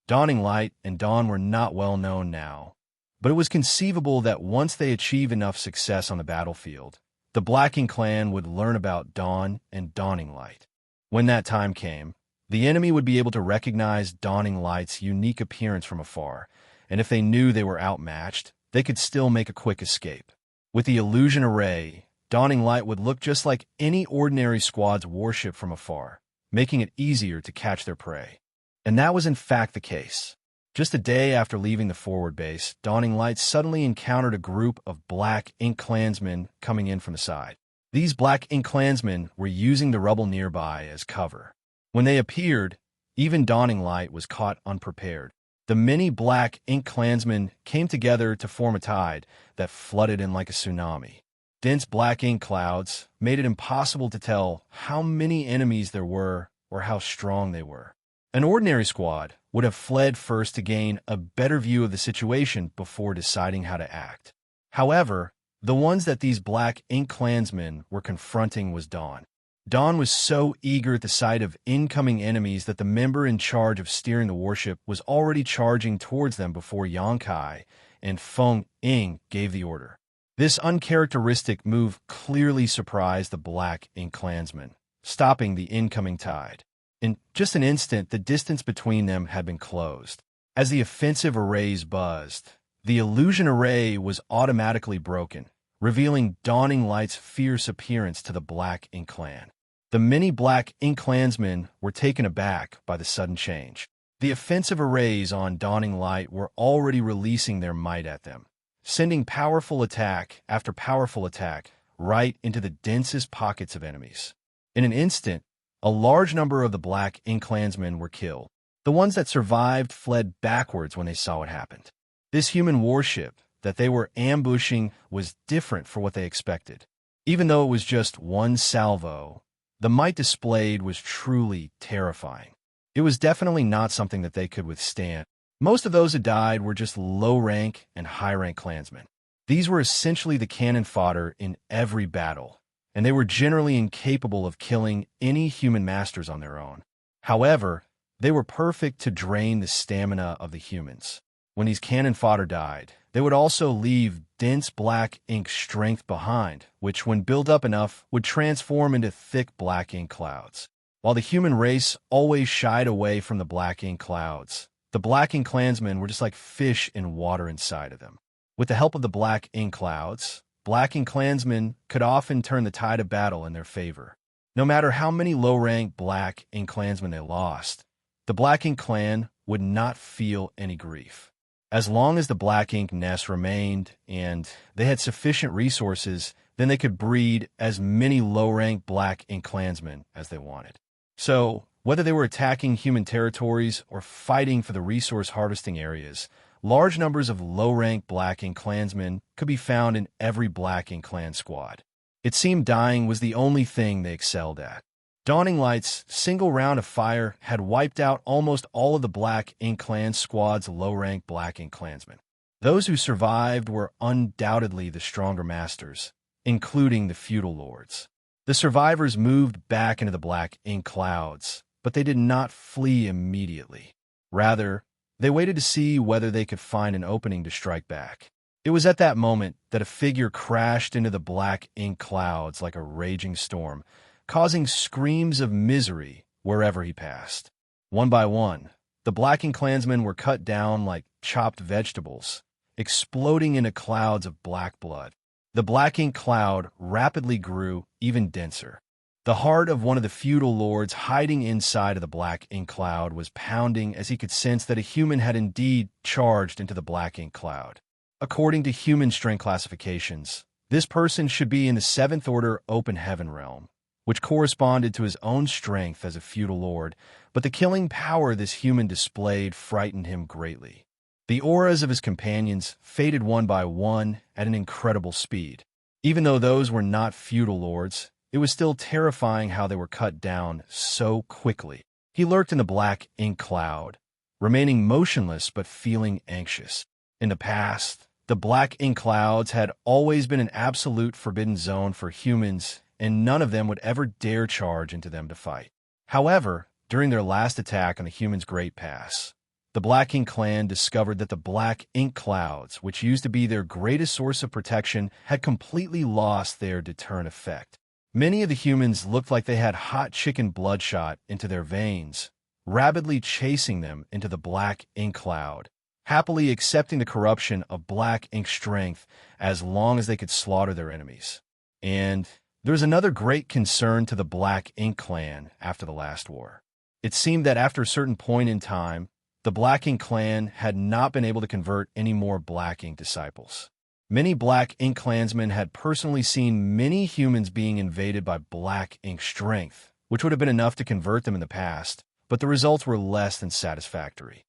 Dawning Light and Dawn were not well known now, but it was conceivable that once they achieve enough success on the battlefield, the Black Ink clan would learn about Dawn and Dawning Light. When that time came, the enemy would be able to recognize Dawning Light's unique appearance from afar, and if they knew they were outmatched, they could still make a quick escape. With the illusion array, Dawning Light would look just like any ordinary squad's warship from afar, making it easier to catch their prey. And that was in fact the case. Just a day after leaving the forward base, Dawning Light suddenly encountered a group of Black Ink clansmen coming in from the side. These Black Ink clansmen were using the rubble nearby as cover. When they appeared, even Dawning Light was caught unprepared. The many Black Ink clansmen came together to form a tide that flooded in like a tsunami. Dense black ink clouds made it impossible to tell how many enemies there were or how strong they were. An ordinary squad would have fled first to gain a better view of the situation before deciding how to act. However, the ones that these Black Ink clansmen were confronting was Dawn. Dawn was so eager at the sight of incoming enemies that the member in charge of steering the warship was already charging towards them before Xianxia and Feng Ying gave the order. This uncharacteristic move clearly surprised the Black Ink clansmen, stopping the incoming tide. In just an instant, the distance between them had been closed. As the offensive arrays buzzed, the illusion array was automatically broken, revealing Dawning Light's fierce appearance to the Black Ink clan. The many Black Ink clansmen were taken aback by the sudden change. The offensive arrays on Dawning Light were already releasing their might at them, sending powerful attack after powerful attack right into the densest pockets of enemies. In an instant, a large number of the Black Ink Clansmen were killed. The ones that survived fled backwards when they saw what happened. This human warship that they were ambushing was different from what they expected. Even though it was just one salvo, the might displayed was truly terrifying. It was definitely not something that they could withstand. Most of those who died were just low-rank and high-rank clansmen. These were essentially the cannon fodder in every battle, and they were generally incapable of killing any human masters on their own. However, they were perfect to drain the stamina of the humans. When these cannon fodder died, they would also leave dense black ink strength behind, which, when built up enough, would transform into thick black ink clouds. While the human race always shied away from the black ink clouds, the Black Ink Clansmen were just like fish in water inside of them. With the help of the black ink clouds, Black Ink Clansmen could often turn the tide of battle in their favor. No matter how many low-rank Black Ink Clansmen they lost, the Black Ink Clan would not feel any grief. As long as the black ink nest remained and they had sufficient resources, then they could breed as many low-rank Black Ink Clansmen as they wanted. So, whether they were attacking human territories or fighting for the resource harvesting areas, large numbers of low-rank Black Ink Clansmen could be found in every Black Ink Clan squad. It seemed dying was the only thing they excelled at. Dawning Light's single round of fire had wiped out almost all of the Black Ink Clan squad's low-rank Black Ink Clansmen. Those who survived were undoubtedly the stronger masters, including the feudal lords. The survivors moved back into the black ink clouds, but they did not flee immediately. Rather, they waited to see whether they could find an opening to strike back. It was at that moment that a figure crashed into the black ink clouds like a raging storm, causing screams of misery wherever he passed. One by one, the Black Ink Clansmen were cut down like chopped vegetables, exploding into clouds of black blood. The black ink cloud rapidly grew even denser. The heart of one of the feudal lords hiding inside of the black ink cloud was pounding as he could sense that a human had indeed charged into the black ink cloud. According to human strength classifications, this person should be in the 7th Order Open Heaven realm, which corresponded to his own strength as a feudal lord, but the killing power this human displayed frightened him greatly. The auras of his companions faded one by one at an incredible speed. Even though those were not feudal lords, it was still terrifying how they were cut down so quickly. He lurked in the black ink cloud, remaining motionless but feeling anxious. In the past, the black ink clouds had always been an absolute forbidden zone for humans, and none of them would ever dare charge into them to fight. However, during their last attack on the humans' Great Pass, the Black Ink Clan discovered that the black ink clouds, which used to be their greatest source of protection, had completely lost their deterrent effect. Many of the humans looked like they had hot chicken bloodshot into their veins, rapidly chasing them into the black ink cloud, happily accepting the corruption of black ink strength as long as they could slaughter their enemies. And there was another great concern to the Black Ink Clan after the last war. It seemed that after a certain point in time, the Black Ink Clan had not been able to convert any more Black Ink disciples. Many Black Ink Clansmen had personally seen many humans being invaded by Black Ink strength, which would have been enough to convert them in the past, but the results were less than satisfactory.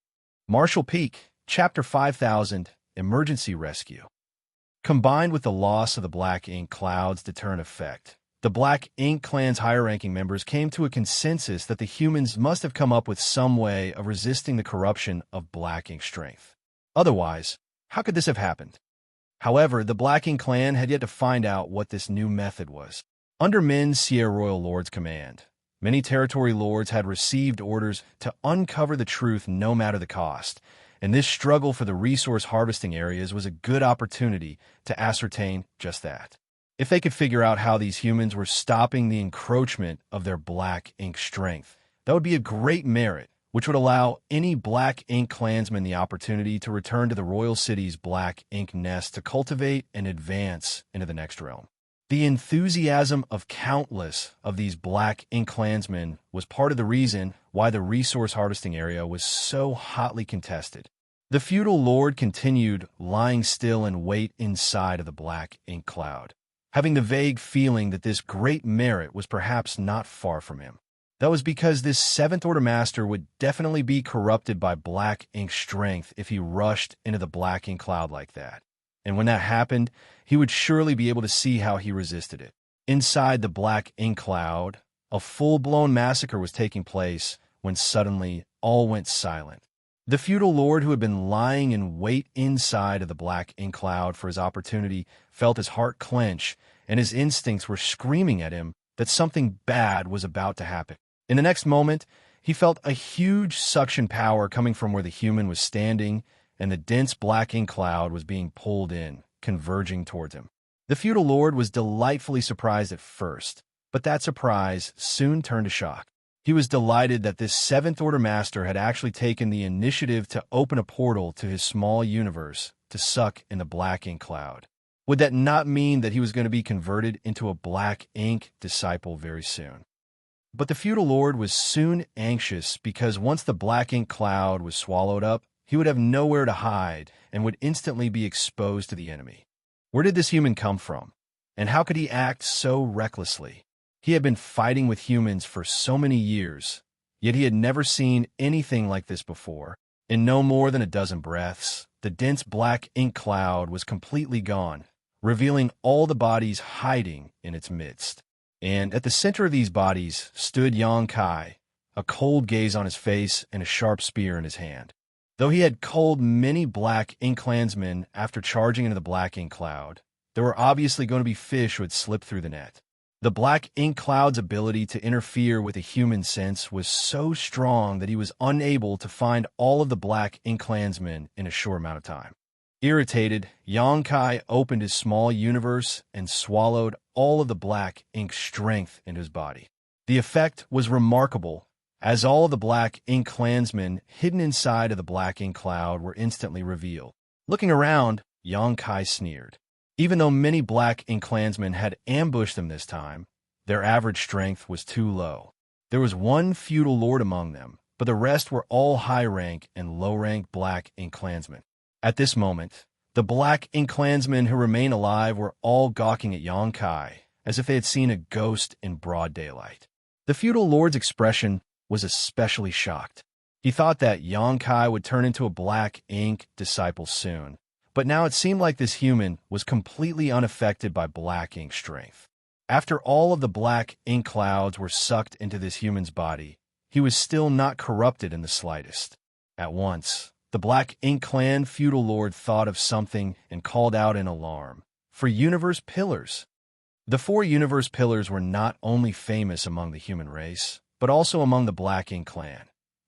Marshall Peak, Chapter 5000, Emergency Rescue. Combined with the loss of the Black Ink Cloud's deterrent effect, the Black Ink Clan's higher-ranking members came to a consensus that the humans must have come up with some way of resisting the corruption of Black Ink strength. Otherwise, how could this have happened? However, the Black Ink Clan had yet to find out what this new method was. Under Min's Sierra Royal Lord's command, many territory lords had received orders to uncover the truth no matter the cost, and this struggle for the resource harvesting areas was a good opportunity to ascertain just that. If they could figure out how these humans were stopping the encroachment of their black ink strength, that would be a great merit, which would allow any Black Ink Clansman the opportunity to return to the Royal City's black ink nest to cultivate and advance into the next realm. The enthusiasm of countless of these black ink clansmen was part of the reason why the resource harvesting area was so hotly contested. The feudal lord continued lying still in wait inside of the black ink cloud, having the vague feeling that this great merit was perhaps not far from him. That was because this seventh-order master would definitely be corrupted by black ink strength if he rushed into the black ink cloud like that. And when that happened, he would surely be able to see how he resisted it. Inside the black ink cloud, a full-blown massacre was taking place when suddenly all went silent. The feudal lord who had been lying in wait inside of the black ink cloud for his opportunity felt his heart clench, and his instincts were screaming at him that something bad was about to happen. In the next moment, he felt a huge suction power coming from where the human was standing, and the dense black ink cloud was being pulled in, converging towards him. The feudal lord was delightfully surprised at first, but that surprise soon turned to shock. He was delighted that this seventh-order master had actually taken the initiative to open a portal to his small universe to suck in the black ink cloud. Would that not mean that he was going to be converted into a black ink disciple very soon? But the feudal lord was soon anxious because once the black ink cloud was swallowed up, he would have nowhere to hide and would instantly be exposed to the enemy. Where did this human come from? And how could he act so recklessly? He had been fighting with humans for so many years, yet he had never seen anything like this before. In no more than a dozen breaths, the dense black ink cloud was completely gone, revealing all the bodies hiding in its midst. And at the center of these bodies stood Xianxia, a cold gaze on his face and a sharp spear in his hand. Though he had culled many black ink clansmen after charging into the black ink cloud, there were obviously going to be fish who had slipped through the net. The black ink cloud's ability to interfere with a human sense was so strong that he was unable to find all of the black ink clansmen in a short amount of time. Irritated, Xianxia opened his small universe and swallowed all of the black ink strength into his body. The effect was remarkable, as all of the black ink clansmen hidden inside of the black ink cloud were instantly revealed. Looking around, Xianxia sneered. Even though many black ink clansmen had ambushed them this time, their average strength was too low. There was one feudal lord among them, but the rest were all high-rank and low-rank black ink clansmen. At this moment, the black ink clansmen who remained alive were all gawking at Xianxia as if they had seen a ghost in broad daylight. The feudal lord's expression was especially shocked. He thought that Xianxia would turn into a black ink disciple soon, but now it seemed like this human was completely unaffected by black ink strength. After all of the black ink clouds were sucked into this human's body, he was still not corrupted in the slightest. At once, the black ink clan feudal lord thought of something and called out in alarm. For universe pillars. The 4 universe pillars were not only famous among the human race, but also among the black ink clan.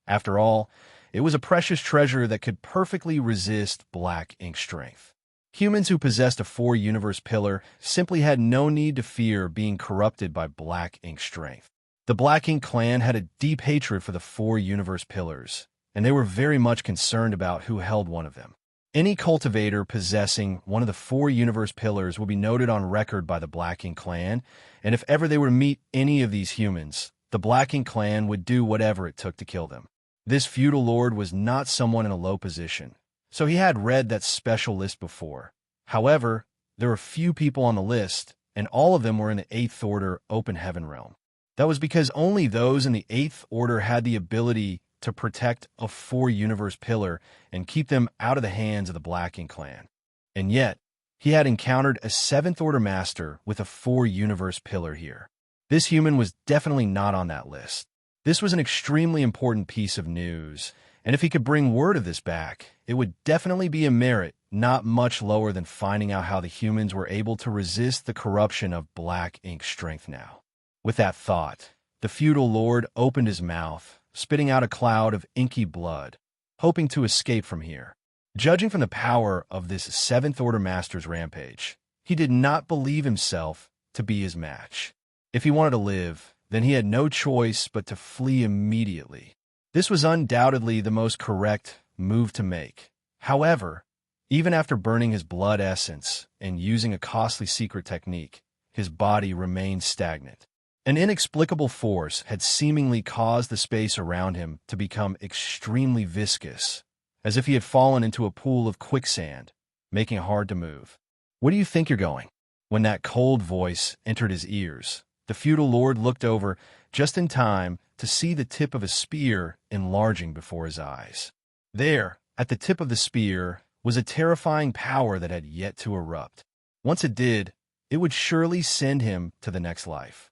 After all, it was a precious treasure that could perfectly resist black ink strength. Humans who possessed a 4 universe pillar simply had no need to fear being corrupted by black ink strength. The black ink clan had a deep hatred for the 4 universe pillars, and they were very much concerned about who held one of them. Any cultivator possessing one of the 4 universe pillars will be noted on record by the black ink clan, and if ever they were to meet any of these humans, the black ink clan would do whatever it took to kill them. This feudal lord was not someone in a low position, so he had read that special list before. However, there were few people on the list, and all of them were in the 8th Order Open Heaven realm. That was because only those in the 8th Order had the ability to protect a 4 universe pillar and keep them out of the hands of the black ink clan. And yet, he had encountered a 7th Order master with a 4 universe pillar here. This human was definitely not on that list. This was an extremely important piece of news, and if he could bring word of this back, it would definitely be a merit not much lower than finding out how the humans were able to resist the corruption of black ink strength now. With that thought, the feudal lord opened his mouth, spitting out a cloud of inky blood, hoping to escape from here. Judging from the power of this 7th Order master's rampage, he did not believe himself to be his match. If he wanted to live, then he had no choice but to flee immediately. This was undoubtedly the most correct move to make. However, even after burning his blood essence and using a costly secret technique, his body remained stagnant. An inexplicable force had seemingly caused the space around him to become extremely viscous, as if he had fallen into a pool of quicksand, making it hard to move. "Where do you think you're going?" When that cold voice entered his ears, the feudal lord looked over just in time to see the tip of a spear enlarging before his eyes. There, at the tip of the spear, was a terrifying power that had yet to erupt. Once it did, it would surely send him to the next life.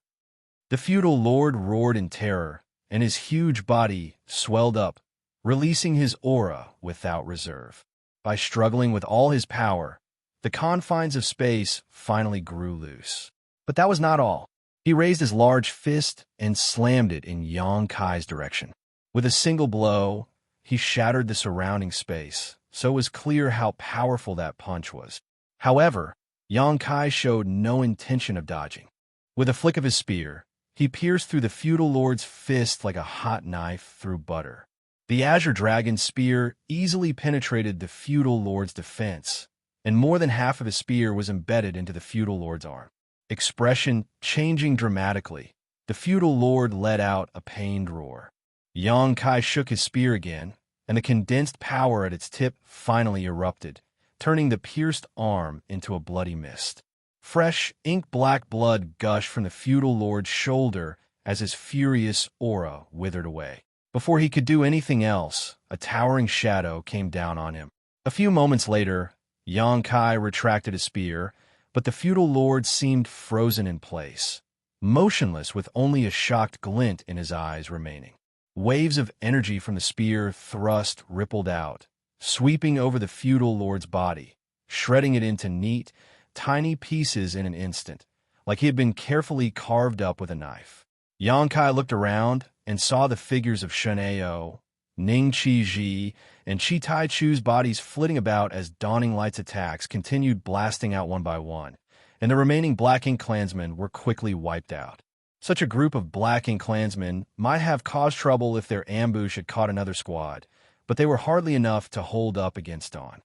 The feudal lord roared in terror, and his huge body swelled up, releasing his aura without reserve. By struggling with all his power, the confines of space finally grew loose. But that was not all. He raised his large fist and slammed it in Xianxia's direction. With a single blow, he shattered the surrounding space, so it was clear how powerful that punch was. However, Xianxia showed no intention of dodging. With a flick of his spear, he pierced through the feudal lord's fist like a hot knife through butter. The Azure Dragon's spear easily penetrated the feudal lord's defense, and more than half of his spear was embedded into the feudal lord's arm. Expression changing dramatically, the feudal lord let out a pained roar. Xianxia shook his spear again, and the condensed power at its tip finally erupted, turning the pierced arm into a bloody mist. Fresh, ink-black blood gushed from the feudal lord's shoulder as his furious aura withered away. Before he could do anything else, a towering shadow came down on him. A few moments later, Xianxia retracted his spear, but the feudal lord seemed frozen in place, motionless with only a shocked glint in his eyes remaining. Waves of energy from the spear thrust rippled out, sweeping over the feudal lord's body, shredding it into neat, tiny pieces in an instant, like he had been carefully carved up with a knife. Xianxia looked around and saw the figures of Shen-Ao, Ning Qi-Ji, and Qi Tai-Chu's bodies flitting about as Dawning Light's attacks continued blasting out one by one, and the remaining Black Ink clansmen were quickly wiped out. Such a group of Black Ink clansmen might have caused trouble if their ambush had caught another squad, but they were hardly enough to hold up against Dawn.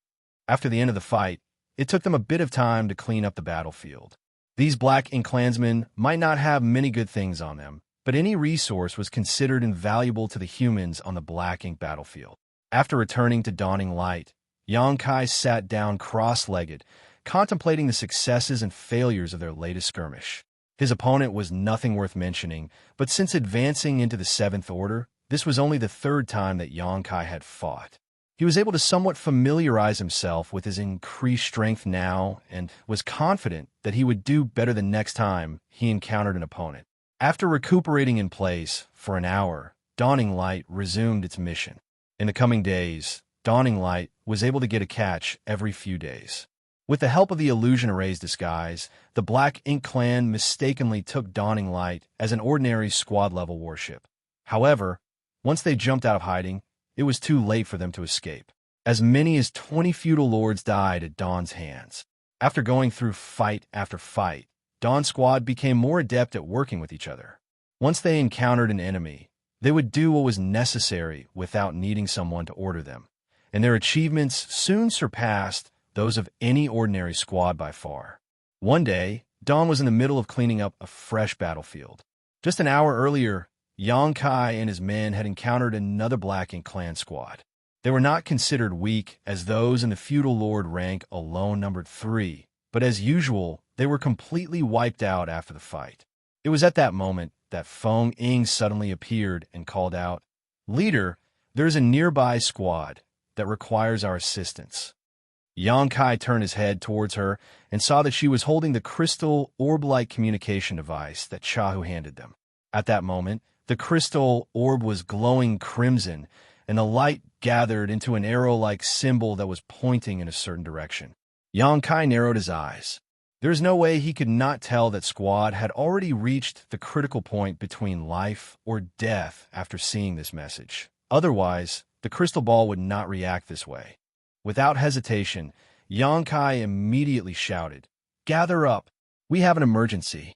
After the end of the fight, it took them a bit of time to clean up the battlefield. These Black Ink clansmen might not have many good things on them, but any resource was considered invaluable to the humans on the Black Ink battlefield. After returning to Dawning Light, Xianxia sat down cross-legged, contemplating the successes and failures of their latest skirmish. His opponent was nothing worth mentioning, but since advancing into the Seventh Order, this was only the third time that Xianxia had fought. He was able to somewhat familiarize himself with his increased strength now and was confident that he would do better the next time he encountered an opponent. After recuperating in place for an hour, Dawning Light resumed its mission. In the coming days, Dawning Light was able to get a catch every few days. With the help of the Illusion Array's disguise, the Black Ink clan mistakenly took Dawning Light as an ordinary squad-level warship. However, once they jumped out of hiding, it was too late for them to escape. As many as 20 feudal lords died at Dawn's hands. After going through fight after fight, Dawn's squad became more adept at working with each other. Once they encountered an enemy, they would do what was necessary without needing someone to order them, and their achievements soon surpassed those of any ordinary squad by far. One day, Dawn was in the middle of cleaning up a fresh battlefield. Just an hour earlier, Xianxia and his men had encountered another Black Ink clan squad. They were not considered weak, as those in the feudal lord rank alone numbered 3, but as usual, they were completely wiped out after the fight. It was at that moment that Feng Ying suddenly appeared and called out, "Leader, there is a nearby squad that requires our assistance." Xianxia turned his head towards her and saw that she was holding the crystal orb-like communication device that Chahu handed them. At that moment, the crystal orb was glowing crimson, and the light gathered into an arrow-like symbol that was pointing in a certain direction. Xianxia narrowed his eyes. There is no way he could not tell that squad had already reached the critical point between life or death after seeing this message. Otherwise, the crystal ball would not react this way. Without hesitation, Xianxia immediately shouted, "Gather up! We have an emergency."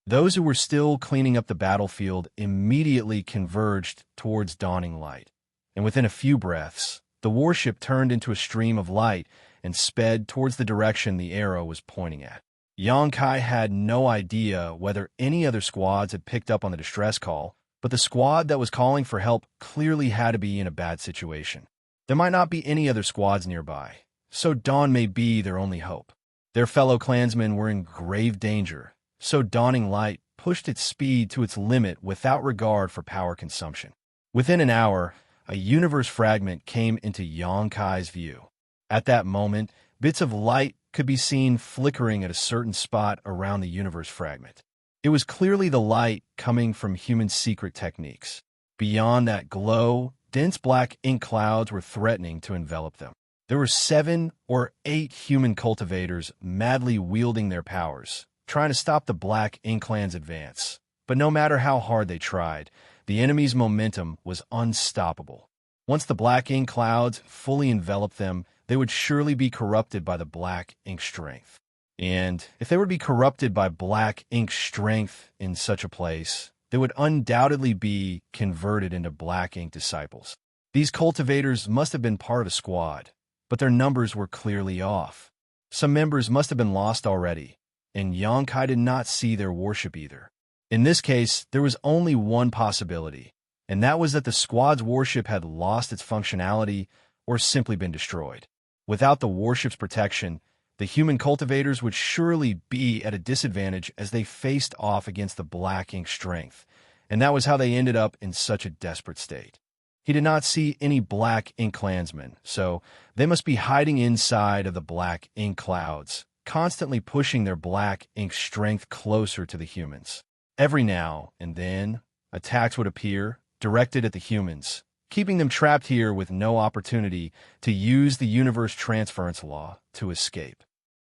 Those who were still cleaning up the battlefield immediately converged towards Dawning Light, and within a few breaths, the warship turned into a stream of light and sped towards the direction the arrow was pointing at. Yongkai had no idea whether any other squads had picked up on the distress call, but the squad that was calling for help clearly had to be in a bad situation. There might not be any other squads nearby, so dawn may be their only hope. Their fellow clansmen were in grave danger, so dawning light pushed its speed to its limit without regard for power consumption. Within an hour, a universe fragment came into Yongkai's view. At that moment, bits of light could be seen flickering at a certain spot around the universe fragment. It was clearly the light coming from human secret techniques. Beyond that glow, dense black ink clouds were threatening to envelop them. There were 7 or 8 human cultivators madly wielding their powers, trying to stop the black ink clan's advance. But no matter how hard they tried, the enemy's momentum was unstoppable. Once the black ink clouds fully enveloped them, they would surely be corrupted by the black ink strength. And if they would be corrupted by black ink strength in such a place, they would undoubtedly be converted into black ink disciples. These cultivators must have been part of a squad, but their numbers were clearly off. Some members must have been lost already, and Yongkai did not see their worship either. In this case, there was only one possibility, and that was that the squad's worship had lost its functionality or simply been destroyed. Without the warship's protection, the human cultivators would surely be at a disadvantage as they faced off against the black ink strength, and that was how they ended up in such a desperate state. He did not see any black ink clansmen, so they must be hiding inside of the black ink clouds, constantly pushing their black ink strength closer to the humans. Every now and then, attacks would appear, directed at the humans, keeping them trapped here with no opportunity to use the universe transference law to escape.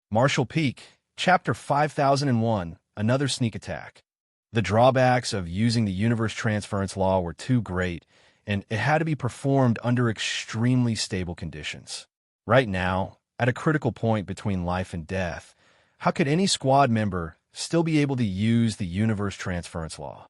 Martial Peak, Chapter 5001, Another Sneak Attack. The drawbacks of using the universe transference law were too great, and it had to be performed under extremely stable conditions. Right now, at a critical point between life and death, how could any squad member still be able to use the universe transference law?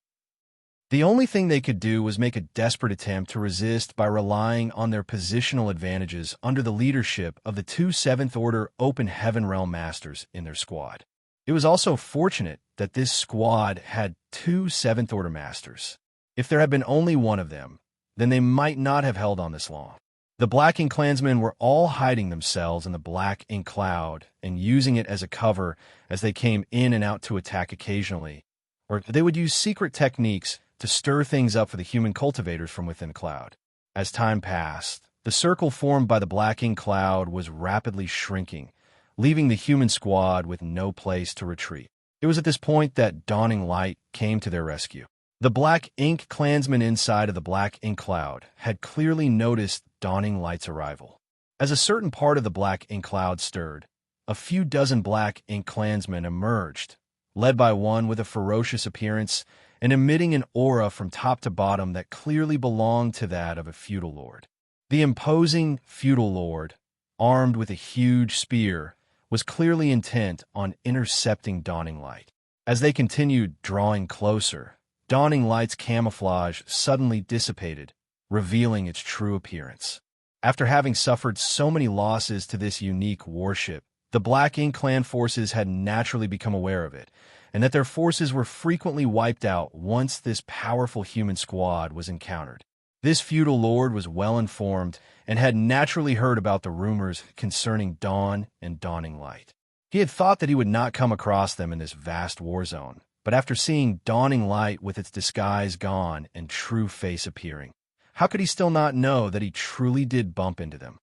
The only thing they could do was make a desperate attempt to resist by relying on their positional advantages under the leadership of the 2 7th-order Open Heaven Realm Masters in their squad. It was also fortunate that this squad had 2 7th-order Masters. If there had been only one of them, then they might not have held on this long. The Black Ink clansmen were all hiding themselves in the Black Ink cloud and using it as a cover as they came in and out to attack occasionally, or they would use secret techniques to stir things up for the human cultivators from within the cloud. As time passed, the circle formed by the Black Ink cloud was rapidly shrinking, leaving the human squad with no place to retreat. It was at this point that dawning light came to their rescue. The Black Ink clansmen inside of the Black Ink cloud had clearly noticed dawning light's arrival. As a certain part of the Black Ink cloud stirred, a few dozen Black Ink clansmen emerged, led by one with a ferocious appearance and emitting an aura from top to bottom that clearly belonged to that of a feudal lord. The imposing feudal lord, armed with a huge spear, was clearly intent on intercepting dawning light. As they continued drawing closer, dawning light's camouflage suddenly dissipated, revealing its true appearance. After having suffered so many losses to this unique warship, the Black Ink clan forces had naturally become aware of it, and that their forces were frequently wiped out once this powerful human squad was encountered. This feudal lord was well informed and had naturally heard about the rumors concerning dawn and dawning light. He had thought that he would not come across them in this vast war zone, but after seeing dawning light with its disguise gone and true face appearing, how could he still not know that he truly did bump into them?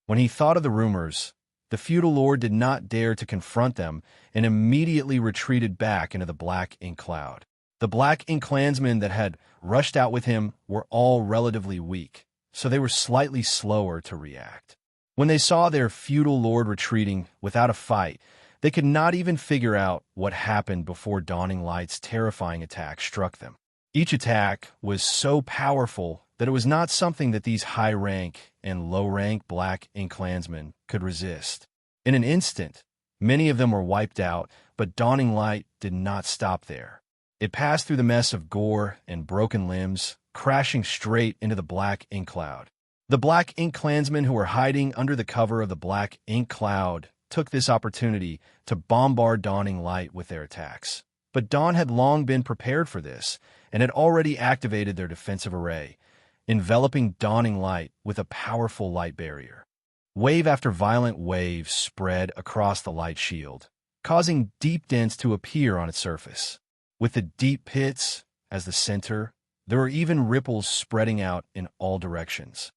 When he thought of the rumors, the feudal lord did not dare to confront them and immediately retreated back into the Black Ink cloud. The Black Ink clansmen that had rushed out with him were all relatively weak, so they were slightly slower to react. When they saw their feudal lord retreating without a fight, they could not even figure out what happened before dawning light's terrifying attack struck them. Each attack was so powerful that it was not something that these high-rank and low-rank Black Ink clansmen could resist. In an instant, many of them were wiped out, but dawning light did not stop there. It passed through the mess of gore and broken limbs, crashing straight into the Black Ink cloud. The Black Ink clansmen who were hiding under the cover of the Black Ink cloud took this opportunity to bombard Dawning Light with their attacks. But Dawn had long been prepared for this and had already activated their defensive array, enveloping Dawning Light with a powerful light barrier. Wave after violent wave spread across the light shield, causing deep dents to appear on its surface. With the deep pits as the center, there were even ripples spreading out in all directions.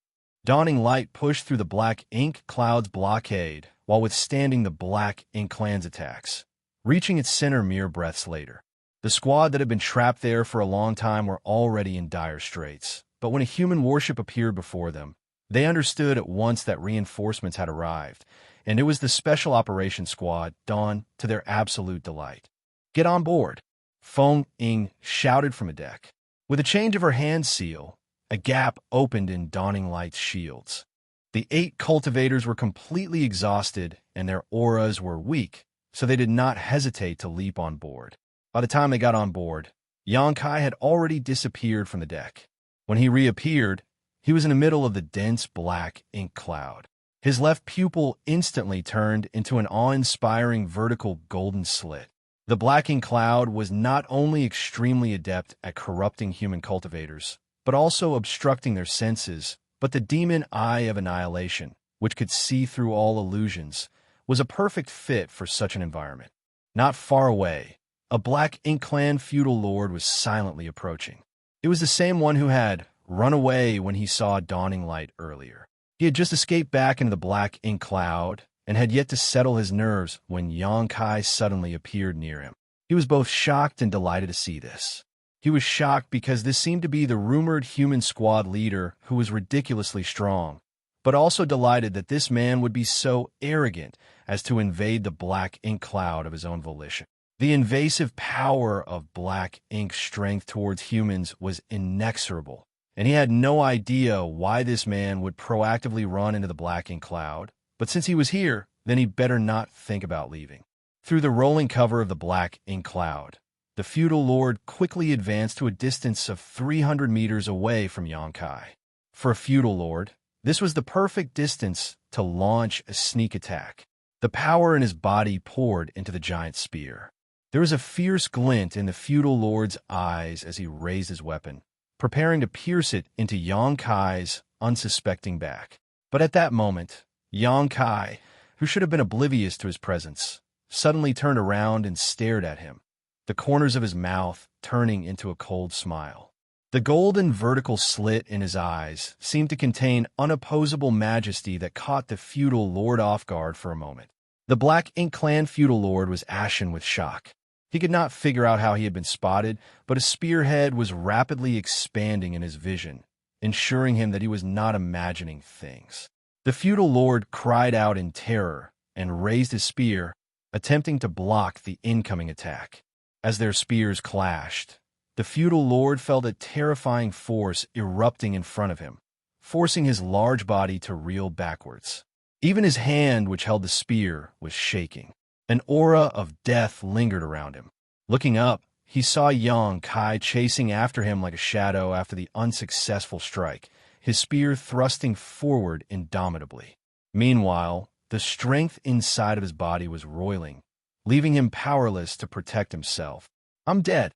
Dawning Light pushed through the black ink cloud's blockade while withstanding the black ink clan's attacks, reaching its center mere breaths later. The squad that had been trapped there for a long time were already in dire straits, but when a human warship appeared before them, they understood at once that reinforcements had arrived, and it was the Special Operations Squad, Dawn, to their absolute delight. "Get on board," Feng Ying shouted from a deck. With a change of her hand seal, a gap opened in Dawning Light's shields. The 8 cultivators were completely exhausted, and their auras were weak, so they did not hesitate to leap on board. By the time they got on board, Xianxia had already disappeared from the deck. When he reappeared, he was in the middle of the dense black ink cloud. His left pupil instantly turned into an awe-inspiring vertical golden slit. The black ink cloud was not only extremely adept at corrupting human cultivators, but also obstructing their senses, but the demon eye of annihilation, which could see through all illusions, was a perfect fit for such an environment. Not far away, a black ink clan feudal lord was silently approaching. It was the same one who had run away when he saw Dawning Light earlier. He had just escaped back into the black ink cloud and had yet to settle his nerves when Xianxia suddenly appeared near him. He was both shocked and delighted to see this. He was shocked because this seemed to be the rumored human squad leader who was ridiculously strong, but also delighted that this man would be so arrogant as to invade the black ink cloud of his own volition. The invasive power of black ink's strength towards humans was inexorable, and he had no idea why this man would proactively run into the black ink cloud, but since he was here, then he'd better not think about leaving. Through the rolling cover of the black ink cloud, the feudal lord quickly advanced to a distance of 300 meters away from Xianxia. For a feudal lord, this was the perfect distance to launch a sneak attack. The power in his body poured into the giant spear. There was a fierce glint in the feudal lord's eyes as he raised his weapon, preparing to pierce it into Xianxia's unsuspecting back. But at that moment, Xianxia, who should have been oblivious to his presence, suddenly turned around and stared at him, the corners of his mouth turning into a cold smile. The golden vertical slit in his eyes seemed to contain unopposable majesty that caught the feudal lord off guard for a moment. The Black Ink Clan feudal lord was ashen with shock. He could not figure out how he had been spotted, but a spearhead was rapidly expanding in his vision, ensuring him that he was not imagining things. The feudal lord cried out in terror and raised his spear, attempting to block the incoming attack. As their spears clashed, the feudal lord felt a terrifying force erupting in front of him, forcing his large body to reel backwards. Even his hand, which held the spear, was shaking. An aura of death lingered around him. Looking up, he saw Xianxia chasing after him like a shadow after the unsuccessful strike, his spear thrusting forward indomitably. Meanwhile, the strength inside of his body was roiling, leaving him powerless to protect himself. "I'm dead."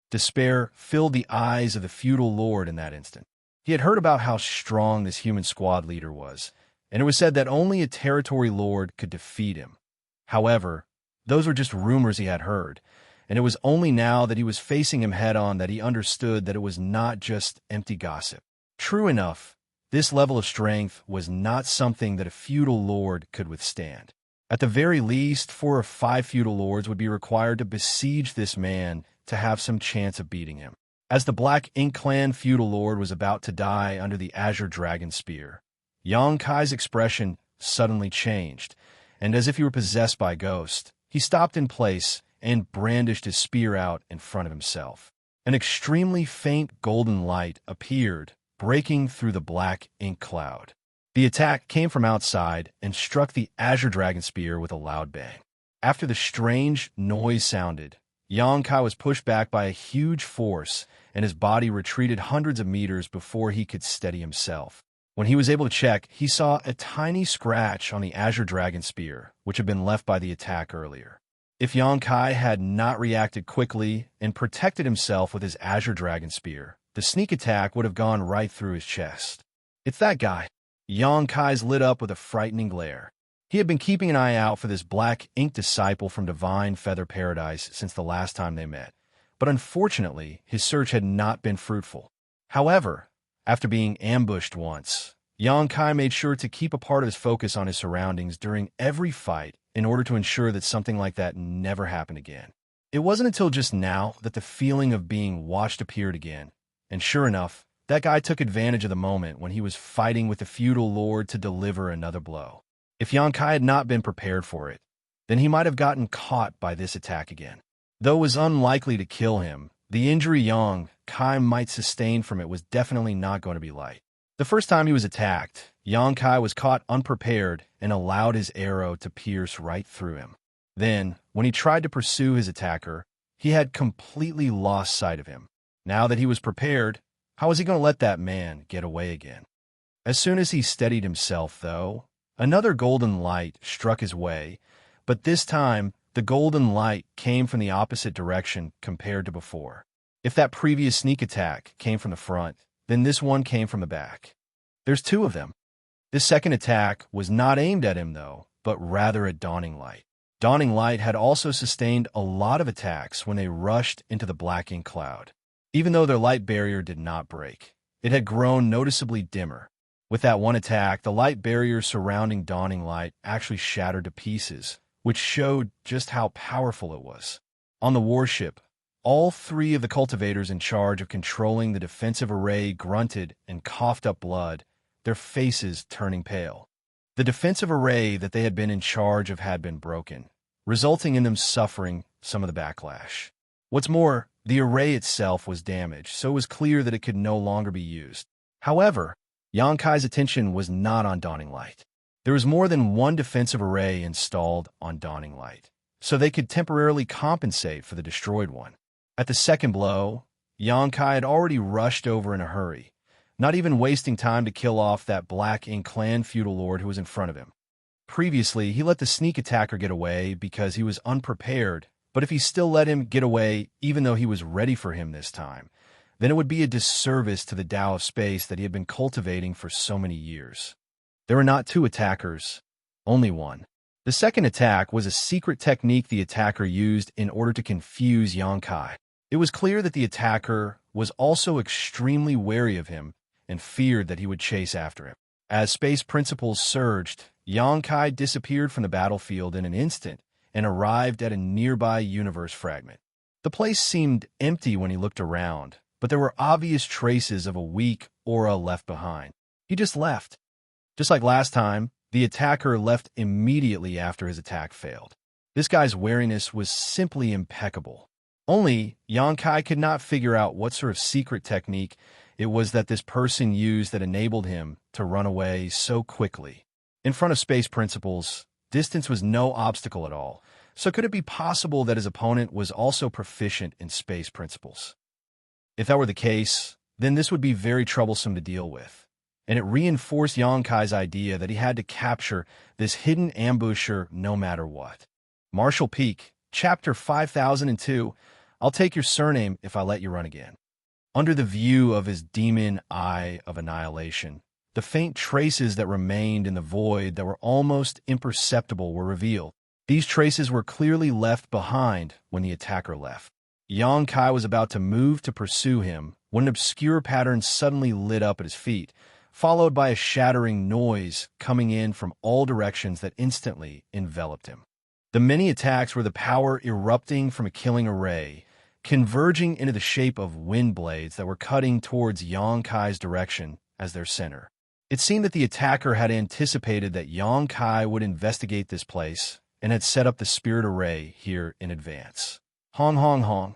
Despair filled the eyes of the feudal lord in that instant. He had heard about how strong this human squad leader was, and it was said that only a territory lord could defeat him. However, those were just rumors he had heard, and it was only now that he was facing him head-on that he understood that it was not just empty gossip. True enough, this level of strength was not something that a feudal lord could withstand. At the very least, 4 or 5 feudal lords would be required to besiege this man to have some chance of beating him. As the Black Ink Clan feudal lord was about to die under the Azure Dragon Spear, Xianxia's expression suddenly changed, and as if he were possessed by a ghost, he stopped in place and brandished his spear out in front of himself. An extremely faint golden light appeared, breaking through the black ink cloud. The attack came from outside and struck the Azure Dragon Spear with a loud bang. After the strange noise sounded, Xianxia was pushed back by a huge force, and his body retreated hundreds of meters before he could steady himself. When he was able to check, he saw a tiny scratch on the Azure Dragon Spear, which had been left by the attack earlier. If Xianxia had not reacted quickly and protected himself with his Azure Dragon Spear, the sneak attack would have gone right through his chest. It's that guy. Xianxia's lit up with a frightening glare. He had been keeping an eye out for this black ink disciple from Divine Feather Paradise since the last time they met, but unfortunately, his search had not been fruitful. However, after being ambushed once, Xianxia made sure to keep a part of his focus on his surroundings during every fight in order to ensure that something like that never happened again. It wasn't until just now that the feeling of being watched appeared again, and sure enough, that guy took advantage of the moment when he was fighting with the feudal lord to deliver another blow. If Xianxia had not been prepared for it, then he might have gotten caught by this attack again. Though it was unlikely to kill him, the injury Xianxia might sustain from it was definitely not going to be light. The first time he was attacked, Xianxia was caught unprepared and allowed his arrow to pierce right through him. Then, when he tried to pursue his attacker, he had completely lost sight of him. Now that he was prepared, how was he going to let that man get away again? As soon as he steadied himself, though, another golden light struck his way, but this time, the golden light came from the opposite direction compared to before. If that previous sneak attack came from the front, then this one came from the back. There's two of them. This second attack was not aimed at him, though, but rather at Dawning Light. Dawning Light had also sustained a lot of attacks when they rushed into the black ink cloud. Even though their light barrier did not break, it had grown noticeably dimmer. With that one attack, the light barrier surrounding Dawning Light actually shattered to pieces, which showed just how powerful it was. On the warship, all three of the cultivators in charge of controlling the defensive array grunted and coughed up blood, their faces turning pale. The defensive array that they had been in charge of had been broken, resulting in them suffering some of the backlash. What's more, the array itself was damaged, so it was clear that it could no longer be used. However, Xianxia's attention was not on Dawning Light. There was more than one defensive array installed on Dawning Light, so they could temporarily compensate for the destroyed one. At the second blow, Xianxia had already rushed over in a hurry, not even wasting time to kill off that black ink clan feudal lord who was in front of him. Previously, he let the sneak attacker get away because he was unprepared, but if he still let him get away even though he was ready for him this time, then it would be a disservice to the Tao of Space that he had been cultivating for so many years. There were not two attackers, only one. The second attack was a secret technique the attacker used in order to confuse Xianxia. It was clear that the attacker was also extremely wary of him and feared that he would chase after him. As space principles surged, Xianxia disappeared from the battlefield in an instant and arrived at a nearby universe fragment. The place seemed empty when he looked around, but there were obvious traces of a weak aura left behind. He just left. Just like last time, the attacker left immediately after his attack failed. This guy's wariness was simply impeccable. Only, Xianxia could not figure out what sort of secret technique it was that this person used that enabled him to run away so quickly. In front of space principles, distance was no obstacle at all, so could it be possible that his opponent was also proficient in space principles? If that were the case, then this would be very troublesome to deal with, and it reinforced Xianxia's idea that he had to capture this hidden ambusher no matter what. Martial Peak, Chapter 5002, I'll take your surname if I let you run again. Under the view of his demon eye of annihilation, the faint traces that remained in the void that were almost imperceptible were revealed. These traces were clearly left behind when the attacker left. Xianxia was about to move to pursue him when an obscure pattern suddenly lit up at his feet, followed by a shattering noise coming in from all directions that instantly enveloped him. The many attacks were the power erupting from a killing array, converging into the shape of wind blades that were cutting towards Xianxia's direction as their center. It seemed that the attacker had anticipated that Xianxia would investigate this place and had set up the spirit array here in advance. Hong hong hong.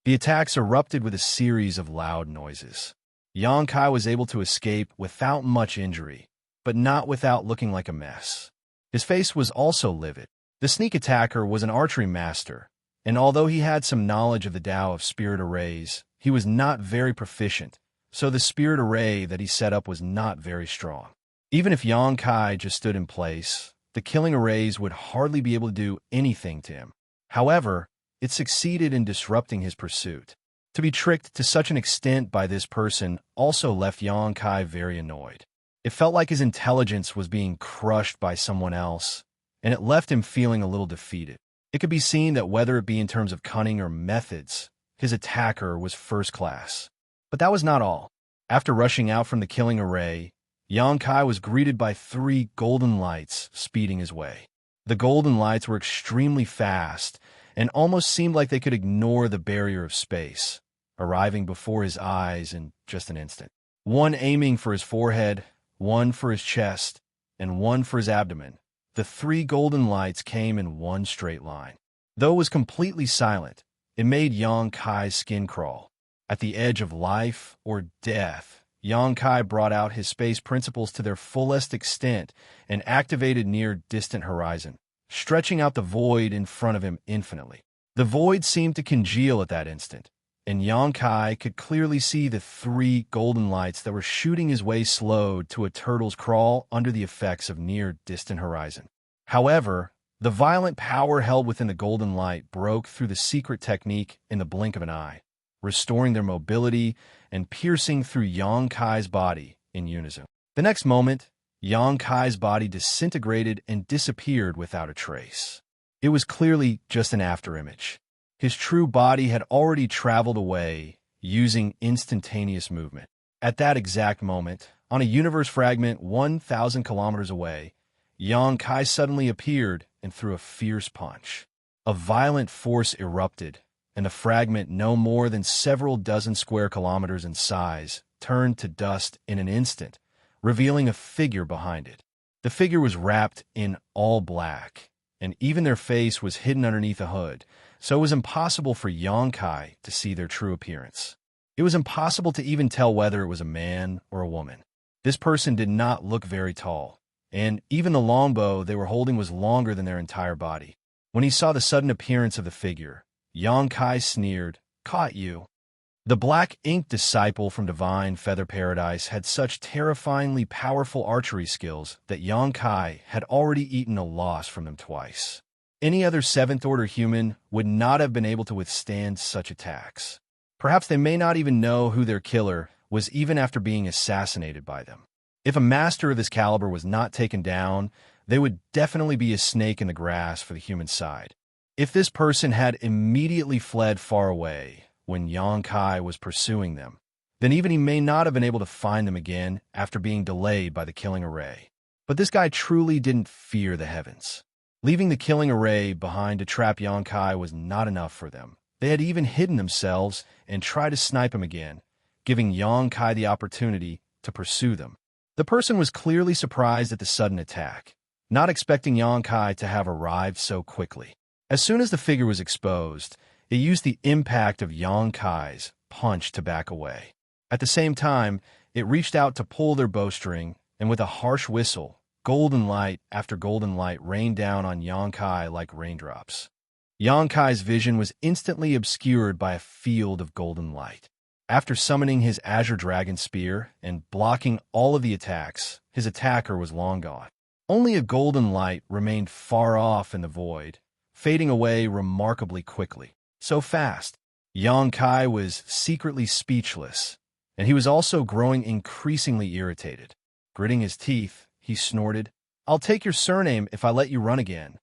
The attacks erupted with a series of loud noises. Xianxia was able to escape without much injury, but not without looking like a mess. His face was also livid. The sneak attacker was an archery master, and although he had some knowledge of the Tao of spirit arrays, he was not very proficient, so the spirit array that he set up was not very strong. Even if Yangkai just stood in place, the killing arrays would hardly be able to do anything to him. However, it succeeded in disrupting his pursuit. To be tricked to such an extent by this person also left Yangkai very annoyed. It felt like his intelligence was being crushed by someone else, and it left him feeling a little defeated. It could be seen that whether it be in terms of cunning or methods, his attacker was first class. But that was not all. After rushing out from the killing array, Yangkai was greeted by 3 golden lights speeding his way. The golden lights were extremely fast and almost seemed like they could ignore the barrier of space, arriving before his eyes in just an instant. One aiming for his forehead, one for his chest, and one for his abdomen. The 3 golden lights came in one straight line. Though it was completely silent, it made Yangkai's skin crawl. At the edge of life or death, Yangkai brought out his space principles to their fullest extent and activated near distant horizon, stretching out the void in front of him infinitely. The void seemed to congeal at that instant, and Yangkai could clearly see the 3 golden lights that were shooting his way slowed to a turtle's crawl under the effects of near distant horizon. However, the violent power held within the golden light broke through the secret technique in the blink of an eye, restoring their mobility and piercing through Yangkai's body in unison. The next moment, Yangkai's body disintegrated and disappeared without a trace. It was clearly just an afterimage. His true body had already traveled away using instantaneous movement. At that exact moment, on a universe fragment 1,000 kilometers away, Yangkai suddenly appeared and threw a fierce punch. A violent force erupted, and the fragment no more than several dozen square kilometers in size turned to dust in an instant, revealing a figure behind it. The figure was wrapped in all black, and even their face was hidden underneath a hood, so it was impossible for Yangkai to see their true appearance. It was impossible to even tell whether it was a man or a woman. This person did not look very tall, and even the longbow they were holding was longer than their entire body. When he saw the sudden appearance of the figure, Yangkai sneered, "Caught you." The black-inked disciple from Divine Feather Paradise had such terrifyingly powerful archery skills that Yangkai had already eaten a loss from them twice. Any other 7th-order human would not have been able to withstand such attacks. Perhaps they may not even know who their killer was even after being assassinated by them. If a master of this caliber was not taken down, they would definitely be a snake in the grass for the human side. If this person had immediately fled far away when Yangkai was pursuing them, then even he may not have been able to find them again after being delayed by the killing array. But this guy truly didn't fear the heavens. Leaving the killing array behind to trap Yangkai was not enough for them. They had even hidden themselves and tried to snipe him again, giving Yangkai the opportunity to pursue them. The person was clearly surprised at the sudden attack, not expecting Yangkai to have arrived so quickly. As soon as the figure was exposed, it used the impact of Yangkai's punch to back away. At the same time, it reached out to pull their bowstring, and with a harsh whistle, golden light after golden light rained down on Yangkai like raindrops. Yangkai's vision was instantly obscured by a field of golden light. After summoning his Azure Dragon Spear and blocking all of the attacks, his attacker was long gone. Only a golden light remained far off in the void, fading away remarkably quickly. So fast, Yangkai was secretly speechless, and he was also growing increasingly irritated. Gritting his teeth, he snorted, "I'll take your surname if I let you run again."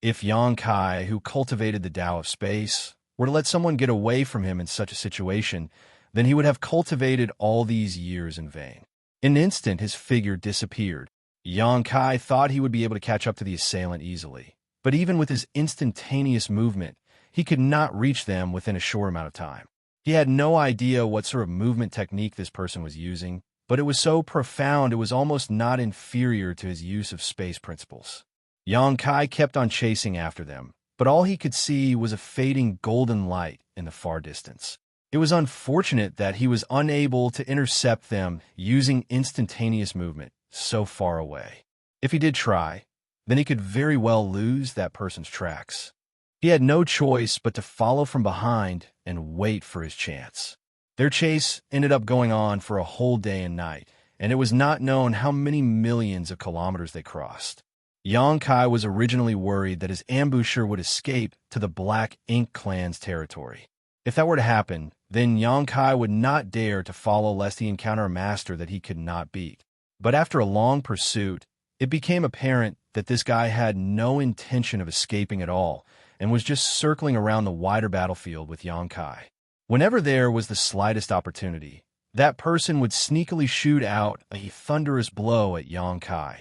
If Yangkai, who cultivated the Tao of Space, were to let someone get away from him in such a situation, then he would have cultivated all these years in vain. In an instant, his figure disappeared. Yangkai thought he would be able to catch up to the assailant easily, but even with his instantaneous movement, he could not reach them within a short amount of time. He had no idea what sort of movement technique this person was using, but it was so profound it was almost not inferior to his use of space principles. Yangkai kept on chasing after them, but all he could see was a fading golden light in the far distance. It was unfortunate that he was unable to intercept them using instantaneous movement so far away. If he did try, then he could very well lose that person's tracks. He had no choice but to follow from behind and wait for his chance. Their chase ended up going on for a whole day and night, and it was not known how many millions of kilometers they crossed. Xianxia was originally worried that his ambusher would escape to the Black Ink clan's territory. If that were to happen, then Xianxia would not dare to follow lest he encounter a master that he could not beat. But after a long pursuit, it became apparent that this guy had no intention of escaping at all and was just circling around the wider battlefield with Xianxia. Whenever there was the slightest opportunity, that person would sneakily shoot out a thunderous blow at Xianxia,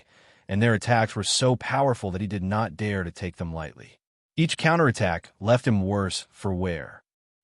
and their attacks were so powerful that he did not dare to take them lightly. Each counterattack left him worse for wear.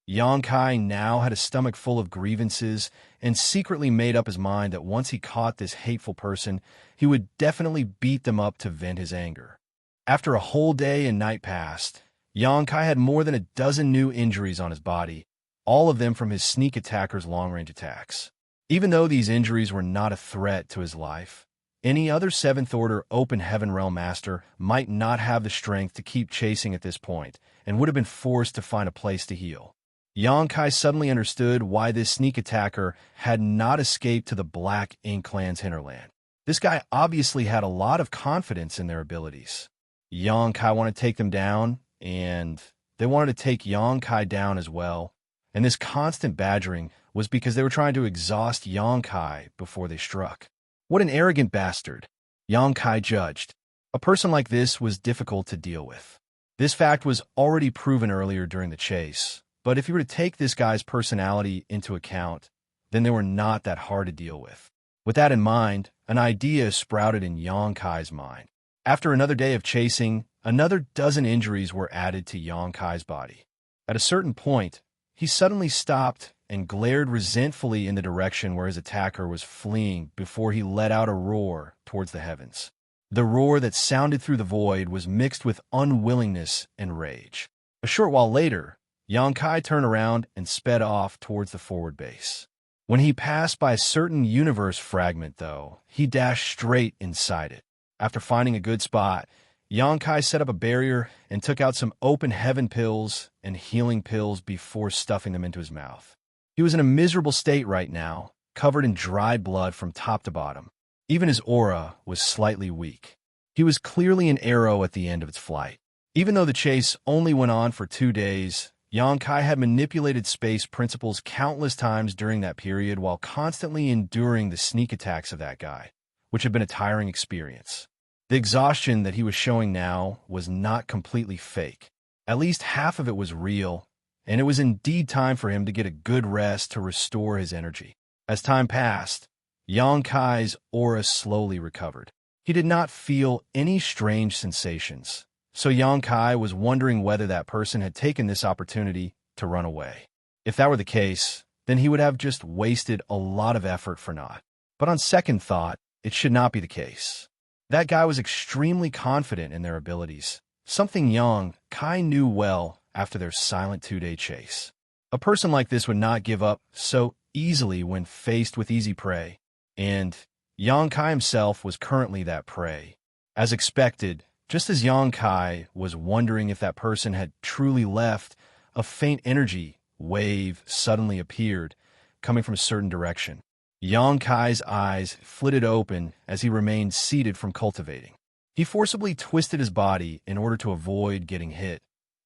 Xianxia now had a stomach full of grievances and secretly made up his mind that once he caught this hateful person, he would definitely beat them up to vent his anger. After a whole day and night passed, Xianxia had more than a dozen new injuries on his body, all of them from his sneak attacker's long-range attacks. Even though these injuries were not a threat to his life, any other 7th Order Open Heaven Realm Master might not have the strength to keep chasing at this point, and would have been forced to find a place to heal. Xianxia suddenly understood why this sneak attacker had not escaped to the Black Ink clan's hinterland. This guy obviously had a lot of confidence in their abilities. Xianxia wanted to take them down, and they wanted to take Xianxia down as well. And this constant badgering was because they were trying to exhaust Xianxia before they struck. What an arrogant bastard, Xianxia judged. A person like this was difficult to deal with. This fact was already proven earlier during the chase, but if you were to take this guy's personality into account, then they were not that hard to deal with. With that in mind, an idea sprouted in Xianxia's mind. After another day of chasing, another dozen injuries were added to Xianxia's body. At a certain point, he suddenly stopped and glared resentfully in the direction where his attacker was fleeing before he let out a roar towards the heavens. The roar that sounded through the void was mixed with unwillingness and rage. A short while later, Xianxia turned around and sped off towards the forward base. When he passed by a certain universe fragment, though, he dashed straight inside it. After finding a good spot, Xianxia set up a barrier and took out some open heaven pills and healing pills before stuffing them into his mouth. He was in a miserable state right now, covered in dried blood from top to bottom. Even his aura was slightly weak. He was clearly an arrow at the end of its flight. Even though the chase only went on for 2 days, Xianxia had manipulated space principles countless times during that period while constantly enduring the sneak attacks of that guy, which had been a tiring experience. The exhaustion that he was showing now was not completely fake. At least half of it was real, and it was indeed time for him to get a good rest to restore his energy. As time passed, Xianxia's aura slowly recovered. He did not feel any strange sensations, so Xianxia was wondering whether that person had taken this opportunity to run away. If that were the case, then he would have just wasted a lot of effort for naught. But on second thought, it should not be the case. That guy was extremely confident in their abilities, something Xianxia knew well after their silent 2-day chase. A person like this would not give up so easily when faced with easy prey, and Xianxia himself was currently that prey. As expected, just as Xianxia was wondering if that person had truly left, a faint energy wave suddenly appeared, coming from a certain direction. Xianxia's eyes flitted open as he remained seated from cultivating. He forcibly twisted his body in order to avoid getting hit,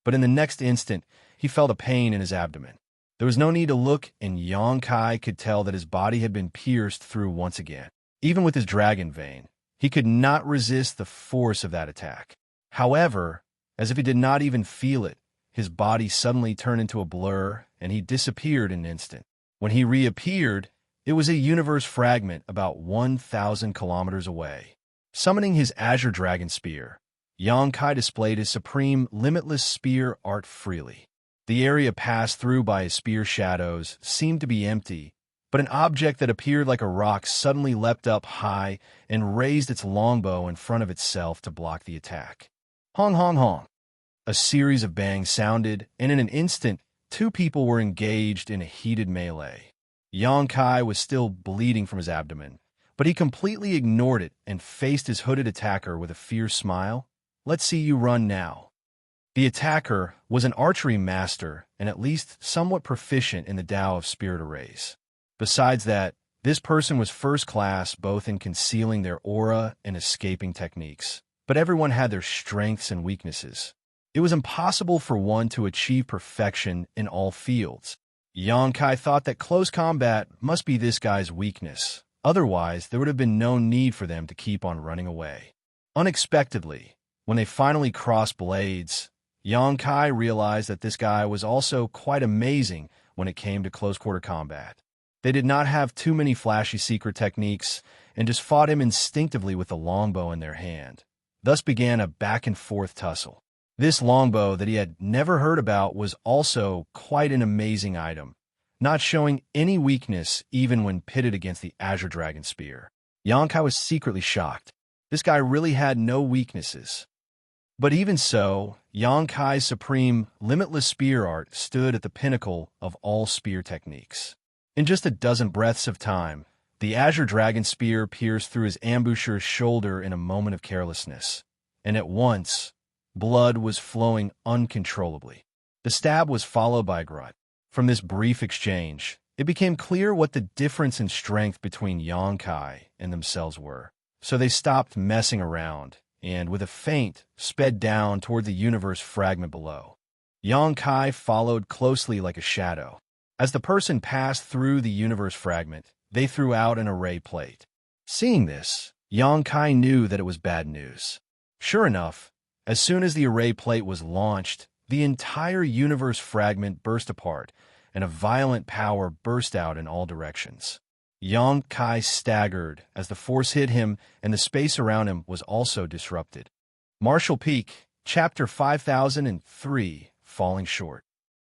but in the next instant, he felt a pain in his abdomen. There was no need to look, and Xianxia could tell that his body had been pierced through once again. Even with his dragon vein, he could not resist the force of that attack. However, as if he did not even feel it, his body suddenly turned into a blur, and he disappeared in an instant. When he reappeared, it was a universe fragment about 1,000 kilometers away. Summoning his Azure Dragon Spear, Xianxia displayed his supreme limitless spear art freely. The area passed through by his spear shadows seemed to be empty, but an object that appeared like a rock suddenly leapt up high and raised its longbow in front of itself to block the attack. Hong hong hong. A series of bangs sounded, and in an instant, 2 people were engaged in a heated melee. Xianxia was still bleeding from his abdomen, but he completely ignored it and faced his hooded attacker with a fierce smile. "Let's see you run now." The attacker was an archery master and at least somewhat proficient in the Tao of spirit arrays. Besides that, this person was first class both in concealing their aura and escaping techniques. But everyone had their strengths and weaknesses. It was impossible for one to achieve perfection in all fields. Xianxia thought that close combat must be this guy's weakness. Otherwise, there would have been no need for them to keep on running away. Unexpectedly, when they finally crossed blades, Xianxia realized that this guy was also quite amazing when it came to close-quarter combat. They did not have too many flashy secret techniques and just fought him instinctively with the longbow in their hand. Thus began a back-and-forth tussle. This longbow that he had never heard about was also quite an amazing item, not showing any weakness even when pitted against the Azure Dragon Spear. Xianxia was secretly shocked. This guy really had no weaknesses. But even so, Xianxia's supreme, limitless spear art stood at the pinnacle of all spear techniques. In just a dozen breaths of time, the Azure Dragon Spear pierced through his ambusher's shoulder in a moment of carelessness, and at once, blood was flowing uncontrollably. The stab was followed by a grunt. From this brief exchange, it became clear what the difference in strength between Xianxia and themselves were. So they stopped messing around, and with a feint, sped down toward the universe fragment below. Xianxia followed closely like a shadow. As the person passed through the universe fragment, they threw out an array plate. Seeing this, Xianxia knew that it was bad news. Sure enough, as soon as the array plate was launched, the entire universe fragment burst apart, and a violent power burst out in all directions. Xianxia staggered as the force hit him, and the space around him was also disrupted. Martial Peak, Chapter 5003, Falling Short.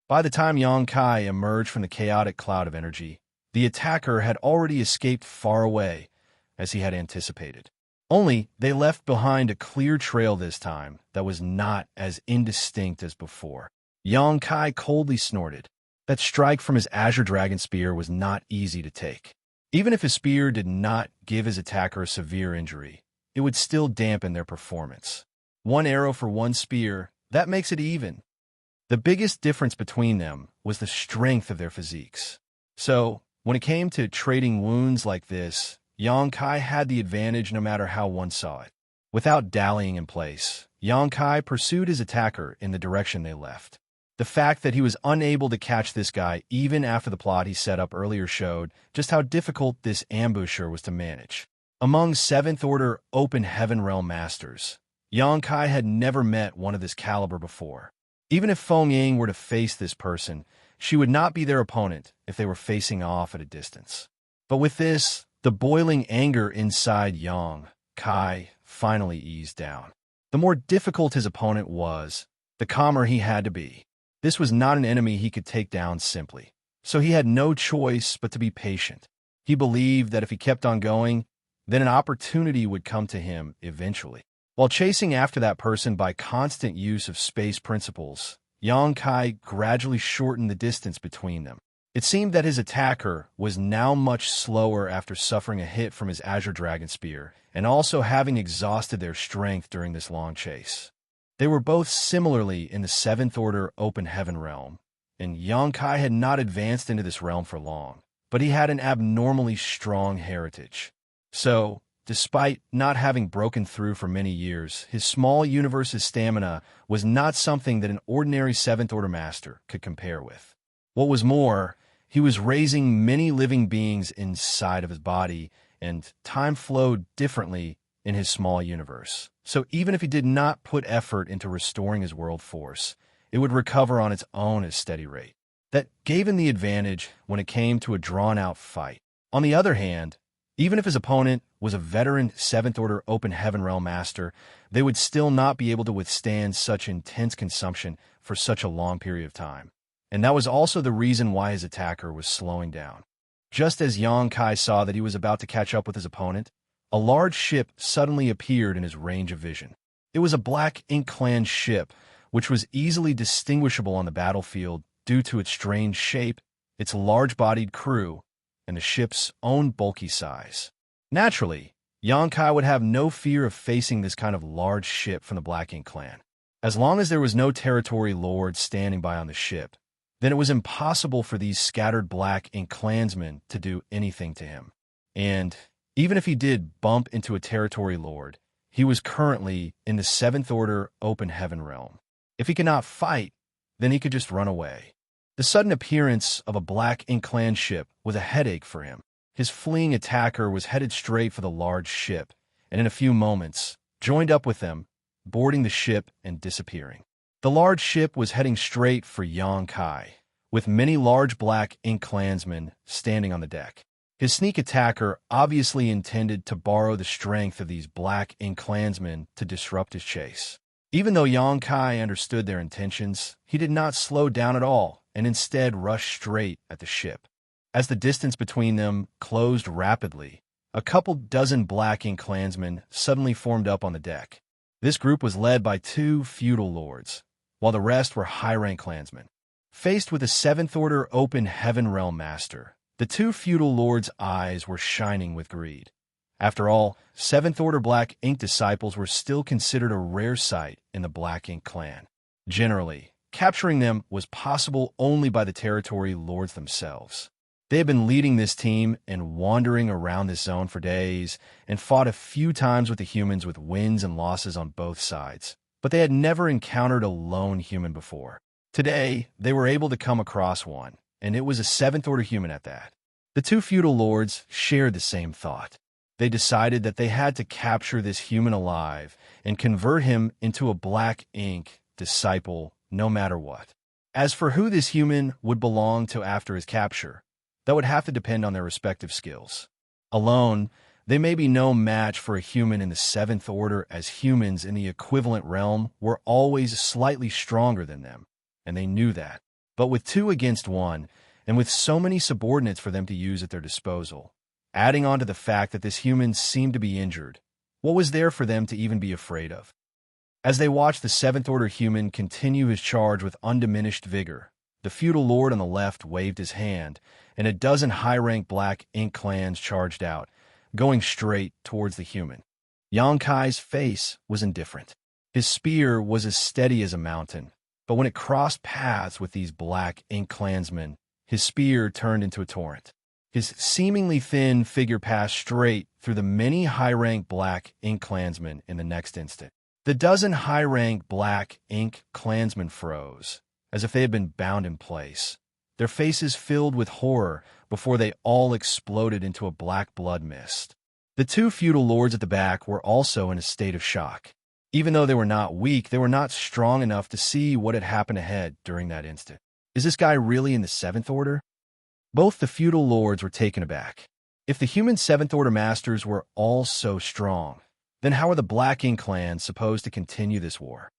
By the time Xianxia emerged from the chaotic cloud of energy, the attacker had already escaped far away, as he had anticipated. Only, they left behind a clear trail this time that was not as indistinct as before. Xianxia coldly snorted. That strike from his Azure Dragon Spear was not easy to take. Even if his spear did not give his attacker a severe injury, it would still dampen their performance. One arrow for one spear, that makes it even. The biggest difference between them was the strength of their physiques. So, when it came to trading wounds like this, Xianxia had the advantage no matter how one saw it. Without dallying in place, Xianxia pursued his attacker in the direction they left. The fact that he was unable to catch this guy even after the plot he set up earlier showed just how difficult this ambusher was to manage. Among 7th Order Open Heaven Realm Masters, Xianxia had never met one of this caliber before. Even if Feng Yang were to face this person, she would not be their opponent if they were facing off at a distance. But with this, the boiling anger inside Xianxia finally eased down. The more difficult his opponent was, the calmer he had to be. This was not an enemy he could take down simply, so he had no choice but to be patient. He believed that if he kept on going, then an opportunity would come to him eventually. While chasing after that person by constant use of space principles, Xianxia gradually shortened the distance between them. It seemed that his attacker was now much slower after suffering a hit from his Azure Dragon Spear, and also having exhausted their strength during this long chase. They were both similarly in the 7th Order Open Heaven realm, and Xianxia had not advanced into this realm for long, but he had an abnormally strong heritage. So, despite not having broken through for many years, his small universe's stamina was not something that an ordinary 7th Order Master could compare with. What was more, he was raising many living beings inside of his body, and time flowed differently in his small universe. So even if he did not put effort into restoring his world force, it would recover on its own at a steady rate. That gave him the advantage when it came to a drawn-out fight. On the other hand, even if his opponent was a veteran 7th Order Open Heaven Realm Master, they would still not be able to withstand such intense consumption for such a long period of time. And that was also the reason why his attacker was slowing down. Just as Xianxia saw that he was about to catch up with his opponent, a large ship suddenly appeared in his range of vision. It was a black ink-clad ship, which was easily distinguishable on the battlefield due to its strange shape, its large-bodied crew, and the ship's own bulky size. Naturally, Xianxia would have no fear of facing this kind of large ship from the Black Ink clan. As long as there was no territory lord standing by on the ship, then it was impossible for these scattered black ink clansmen to do anything to him. And even if he did bump into a territory lord, he was currently in the 7th Order open heaven realm. If he could not fight, then he could just run away. The sudden appearance of a black ink clan ship was a headache for him. His fleeing attacker was headed straight for the large ship, and in a few moments, joined up with them, boarding the ship and disappearing. The large ship was heading straight for Xianxia, with many large black ink clansmen standing on the deck. His sneak attacker obviously intended to borrow the strength of these black ink clansmen to disrupt his chase. Even though Xianxia understood their intentions, he did not slow down at all and instead rushed straight at the ship. As the distance between them closed rapidly, a couple dozen black ink clansmen suddenly formed up on the deck. This group was led by 2 feudal lords, while the rest were high-rank clansmen. Faced with a 7th Order open heaven realm master, the 2 feudal lords' eyes were shining with greed. After all, 7th Order black ink disciples were still considered a rare sight in the black ink clan. Generally, capturing them was possible only by the territory lords themselves. They had been leading this team and wandering around this zone for days and fought a few times with the humans with wins and losses on both sides, but they had never encountered a lone human before. Today, they were able to come across one, and it was a 7th Order human at that. The 2 feudal lords shared the same thought. They decided that they had to capture this human alive and convert him into a black ink disciple no matter what. As for who this human would belong to after his capture, that would have to depend on their respective skills. Alone, they may be no match for a human in the 7th Order, as humans in the equivalent realm were always slightly stronger than them, and they knew that. But with 2 against 1, and with so many subordinates for them to use at their disposal, adding on to the fact that this human seemed to be injured, what was there for them to even be afraid of? As they watched the 7th Order human continue his charge with undiminished vigor, the feudal lord on the left waved his hand, and a dozen high-rank black ink clans charged out, going straight towards the human. Xianxia's face was indifferent. His spear was as steady as a mountain, but when it crossed paths with these black ink clansmen, his spear turned into a torrent. His seemingly thin figure passed straight through the many high-rank black ink clansmen in the next instant. The dozen high-rank black ink clansmen froze, as if they had been bound in place, their faces filled with horror before they all exploded into a black blood mist. The 2 feudal lords at the back were also in a state of shock. Even though they were not weak, they were not strong enough to see what had happened ahead during that instant. Is this guy really in the 7th Order? Both the feudal lords were taken aback. If the human 7th Order masters were all so strong, then how are the black ink clans supposed to continue this war?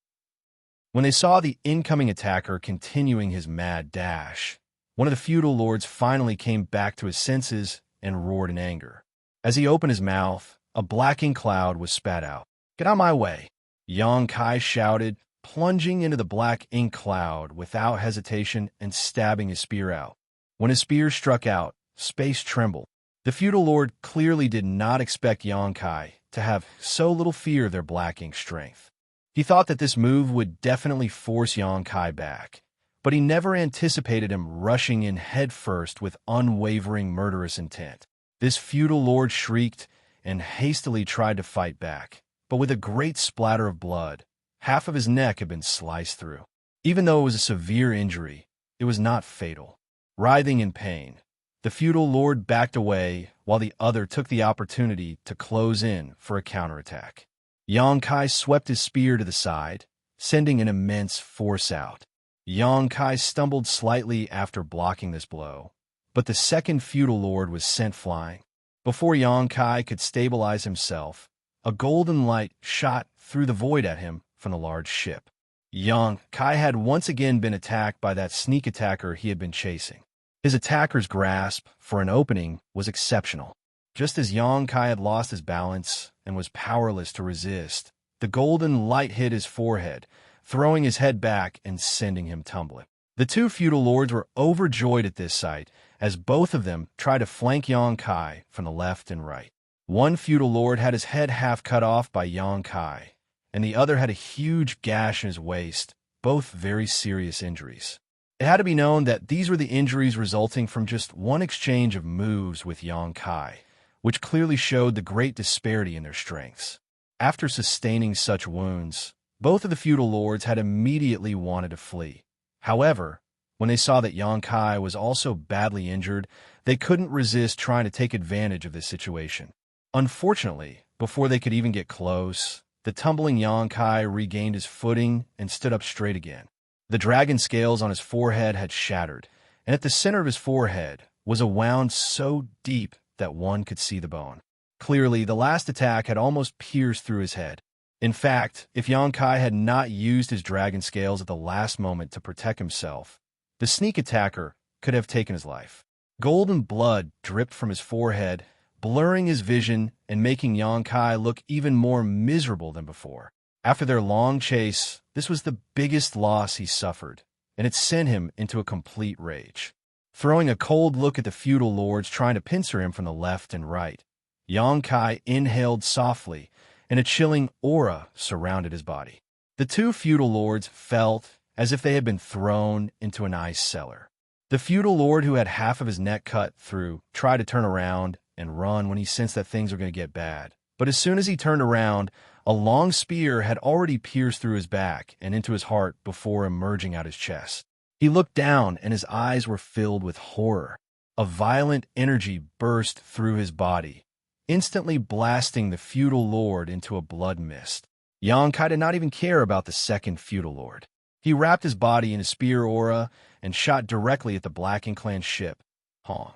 When they saw the incoming attacker continuing his mad dash, one of the feudal lords finally came back to his senses and roared in anger. As he opened his mouth, a black ink cloud was spat out. "Get out of my way!" Xianxia shouted, plunging into the black ink cloud without hesitation and stabbing his spear out. When his spear struck out, space trembled. The feudal lord clearly did not expect Xianxia to have so little fear of their black ink strength. He thought that this move would definitely force Xianxia back, but he never anticipated him rushing in headfirst with unwavering murderous intent. This feudal lord shrieked and hastily tried to fight back, but with a great splatter of blood, half of his neck had been sliced through. Even though it was a severe injury, it was not fatal. Writhing in pain, the feudal lord backed away while the other took the opportunity to close in for a counterattack. Xianxia swept his spear to the side, sending an immense force out. Xianxia stumbled slightly after blocking this blow, but the second feudal lord was sent flying. Before Xianxia could stabilize himself, a golden light shot through the void at him from the large ship. Xianxia had once again been attacked by that sneak attacker he had been chasing. His attacker's grasp for an opening was exceptional. Just as Xianxia had lost his balance and was powerless to resist, the golden light hit his forehead, throwing his head back and sending him tumbling. The 2 feudal lords were overjoyed at this sight, as both of them tried to flank Xianxia from the left and right. One feudal lord had his head half cut off by Xianxia, and the other had a huge gash in his waist, both very serious injuries. It had to be known that these were the injuries resulting from just one exchange of moves with Yang Kai, which clearly showed the great disparity in their strengths. After sustaining such wounds, both of the feudal lords had immediately wanted to flee. However, when they saw that Yang Kai was also badly injured, they couldn't resist trying to take advantage of this situation. Unfortunately, before they could even get close, the tumbling Yang Kai regained his footing and stood up straight again. The dragon scales on his forehead had shattered, and at the center of his forehead was a wound so deep that one could see the bone. Clearly, the last attack had almost pierced through his head. In fact, if Yang Kai had not used his dragon scales at the last moment to protect himself, the sneak attacker could have taken his life. Golden blood dripped from his forehead, blurring his vision and making Yang Kai look even more miserable than before. After their long chase, this was the biggest loss he suffered, and it sent him into a complete rage. Throwing a cold look at the feudal lords trying to pincer him from the left and right, Yang Kai inhaled softly, and a chilling aura surrounded his body. The two feudal lords felt as if they had been thrown into an ice cellar. The feudal lord who had half of his neck cut through tried to turn around and run when he sensed that things were going to get bad. But as soon as he turned around, a long spear had already pierced through his back and into his heart before emerging out his chest. He looked down, and his eyes were filled with horror. A violent energy burst through his body, instantly blasting the feudal lord into a blood mist. Yang Kai did not even care about the second feudal lord. He wrapped his body in a spear aura and shot directly at the Black Ink Clan ship, Hong.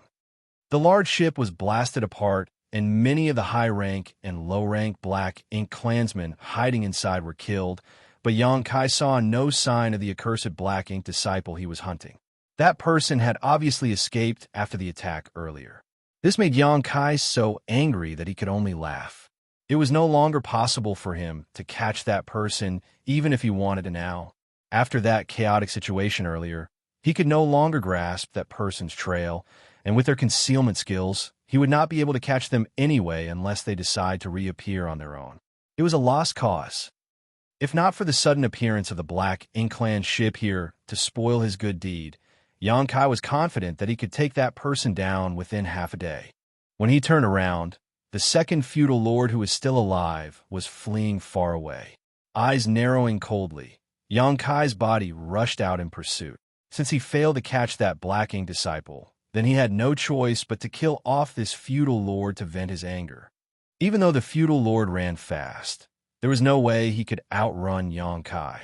The large ship was blasted apart, and many of the high-rank and low-rank Black Ink Clansmen hiding inside were killed, but Yang Kai saw no sign of the accursed Black Ink disciple he was hunting. That person had obviously escaped after the attack earlier. This made Yang Kai so angry that he could only laugh. It was no longer possible for him to catch that person even if he wanted to now. After that chaotic situation earlier, he could no longer grasp that person's trail, and with their concealment skills, he would not be able to catch them anyway unless they decide to reappear on their own. It was a lost cause. If not for the sudden appearance of the Black Ink Clan ship here to spoil his good deed, Yang Kai was confident that he could take that person down within half a day. When he turned around, the second feudal lord who was still alive was fleeing far away. Eyes narrowing coldly, Yang Kai's body rushed out in pursuit. Since he failed to catch that Black Ink disciple, then he had no choice but to kill off this feudal lord to vent his anger. Even though the feudal lord ran fast, there was no way he could outrun Yang Kai.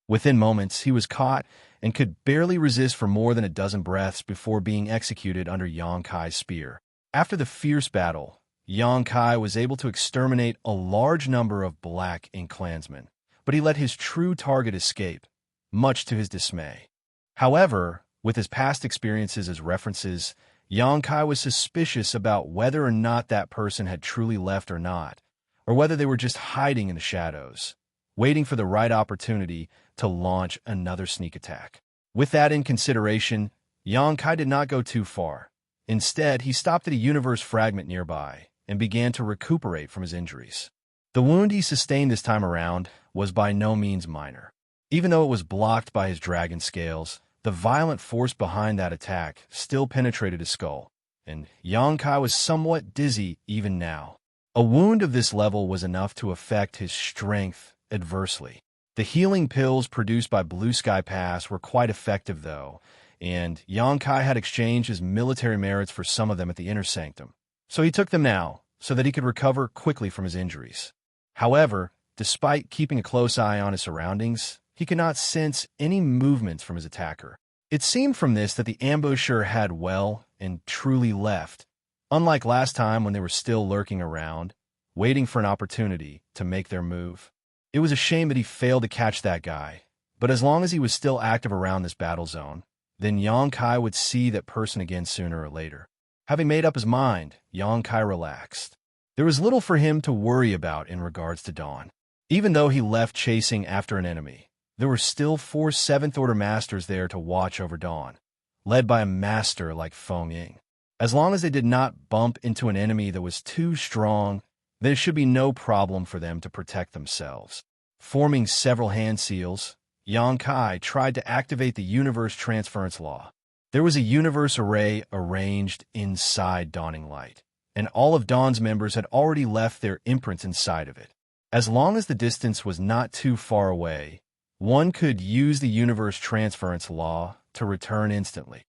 Within moments, he was caught and could barely resist for more than a dozen breaths before being executed under Yang Kai's spear. After the fierce battle, Yang Kai was able to exterminate a large number of Black Ink Clansmen, but he let his true target escape, much to his dismay. However, with his past experiences as references, Yang Kai was suspicious about whether or not that person had truly left or not, or whether they were just hiding in the shadows, waiting for the right opportunity to launch another sneak attack. With that in consideration, Yang Kai did not go too far. Instead, he stopped at a universe fragment nearby and began to recuperate from his injuries. The wound he sustained this time around was by no means minor. Even though it was blocked by his dragon scales, the violent force behind that attack still penetrated his skull, and Yang Kai was somewhat dizzy even now. A wound of this level was enough to affect his strength adversely. The healing pills produced by Blue Sky Pass were quite effective, though, and Yang Kai had exchanged his military merits for some of them at the Inner Sanctum. So he took them now, so that he could recover quickly from his injuries. However, despite keeping a close eye on his surroundings, he could not sense any movements from his attacker. It seemed from this that the ambusher had well and truly left, unlike last time when they were still lurking around, waiting for an opportunity to make their move. It was a shame that he failed to catch that guy, but as long as he was still active around this battle zone, then Yang Kai would see that person again sooner or later. Having made up his mind, Yang Kai relaxed. There was little for him to worry about in regards to Dawn. Even though he left chasing after an enemy, there were still 4 7th-order masters there to watch over Dawn, led by a master like Feng Ying. As long as they did not bump into an enemy that was too strong, then it should be no problem for them to protect themselves. Forming several hand seals, Xianxia tried to activate the universe transference law. There was a universe array arranged inside Dawning Light, and all of Dawn's members had already left their imprints inside of it. As long as the distance was not too far away, one could use the universe transference law to return instantly.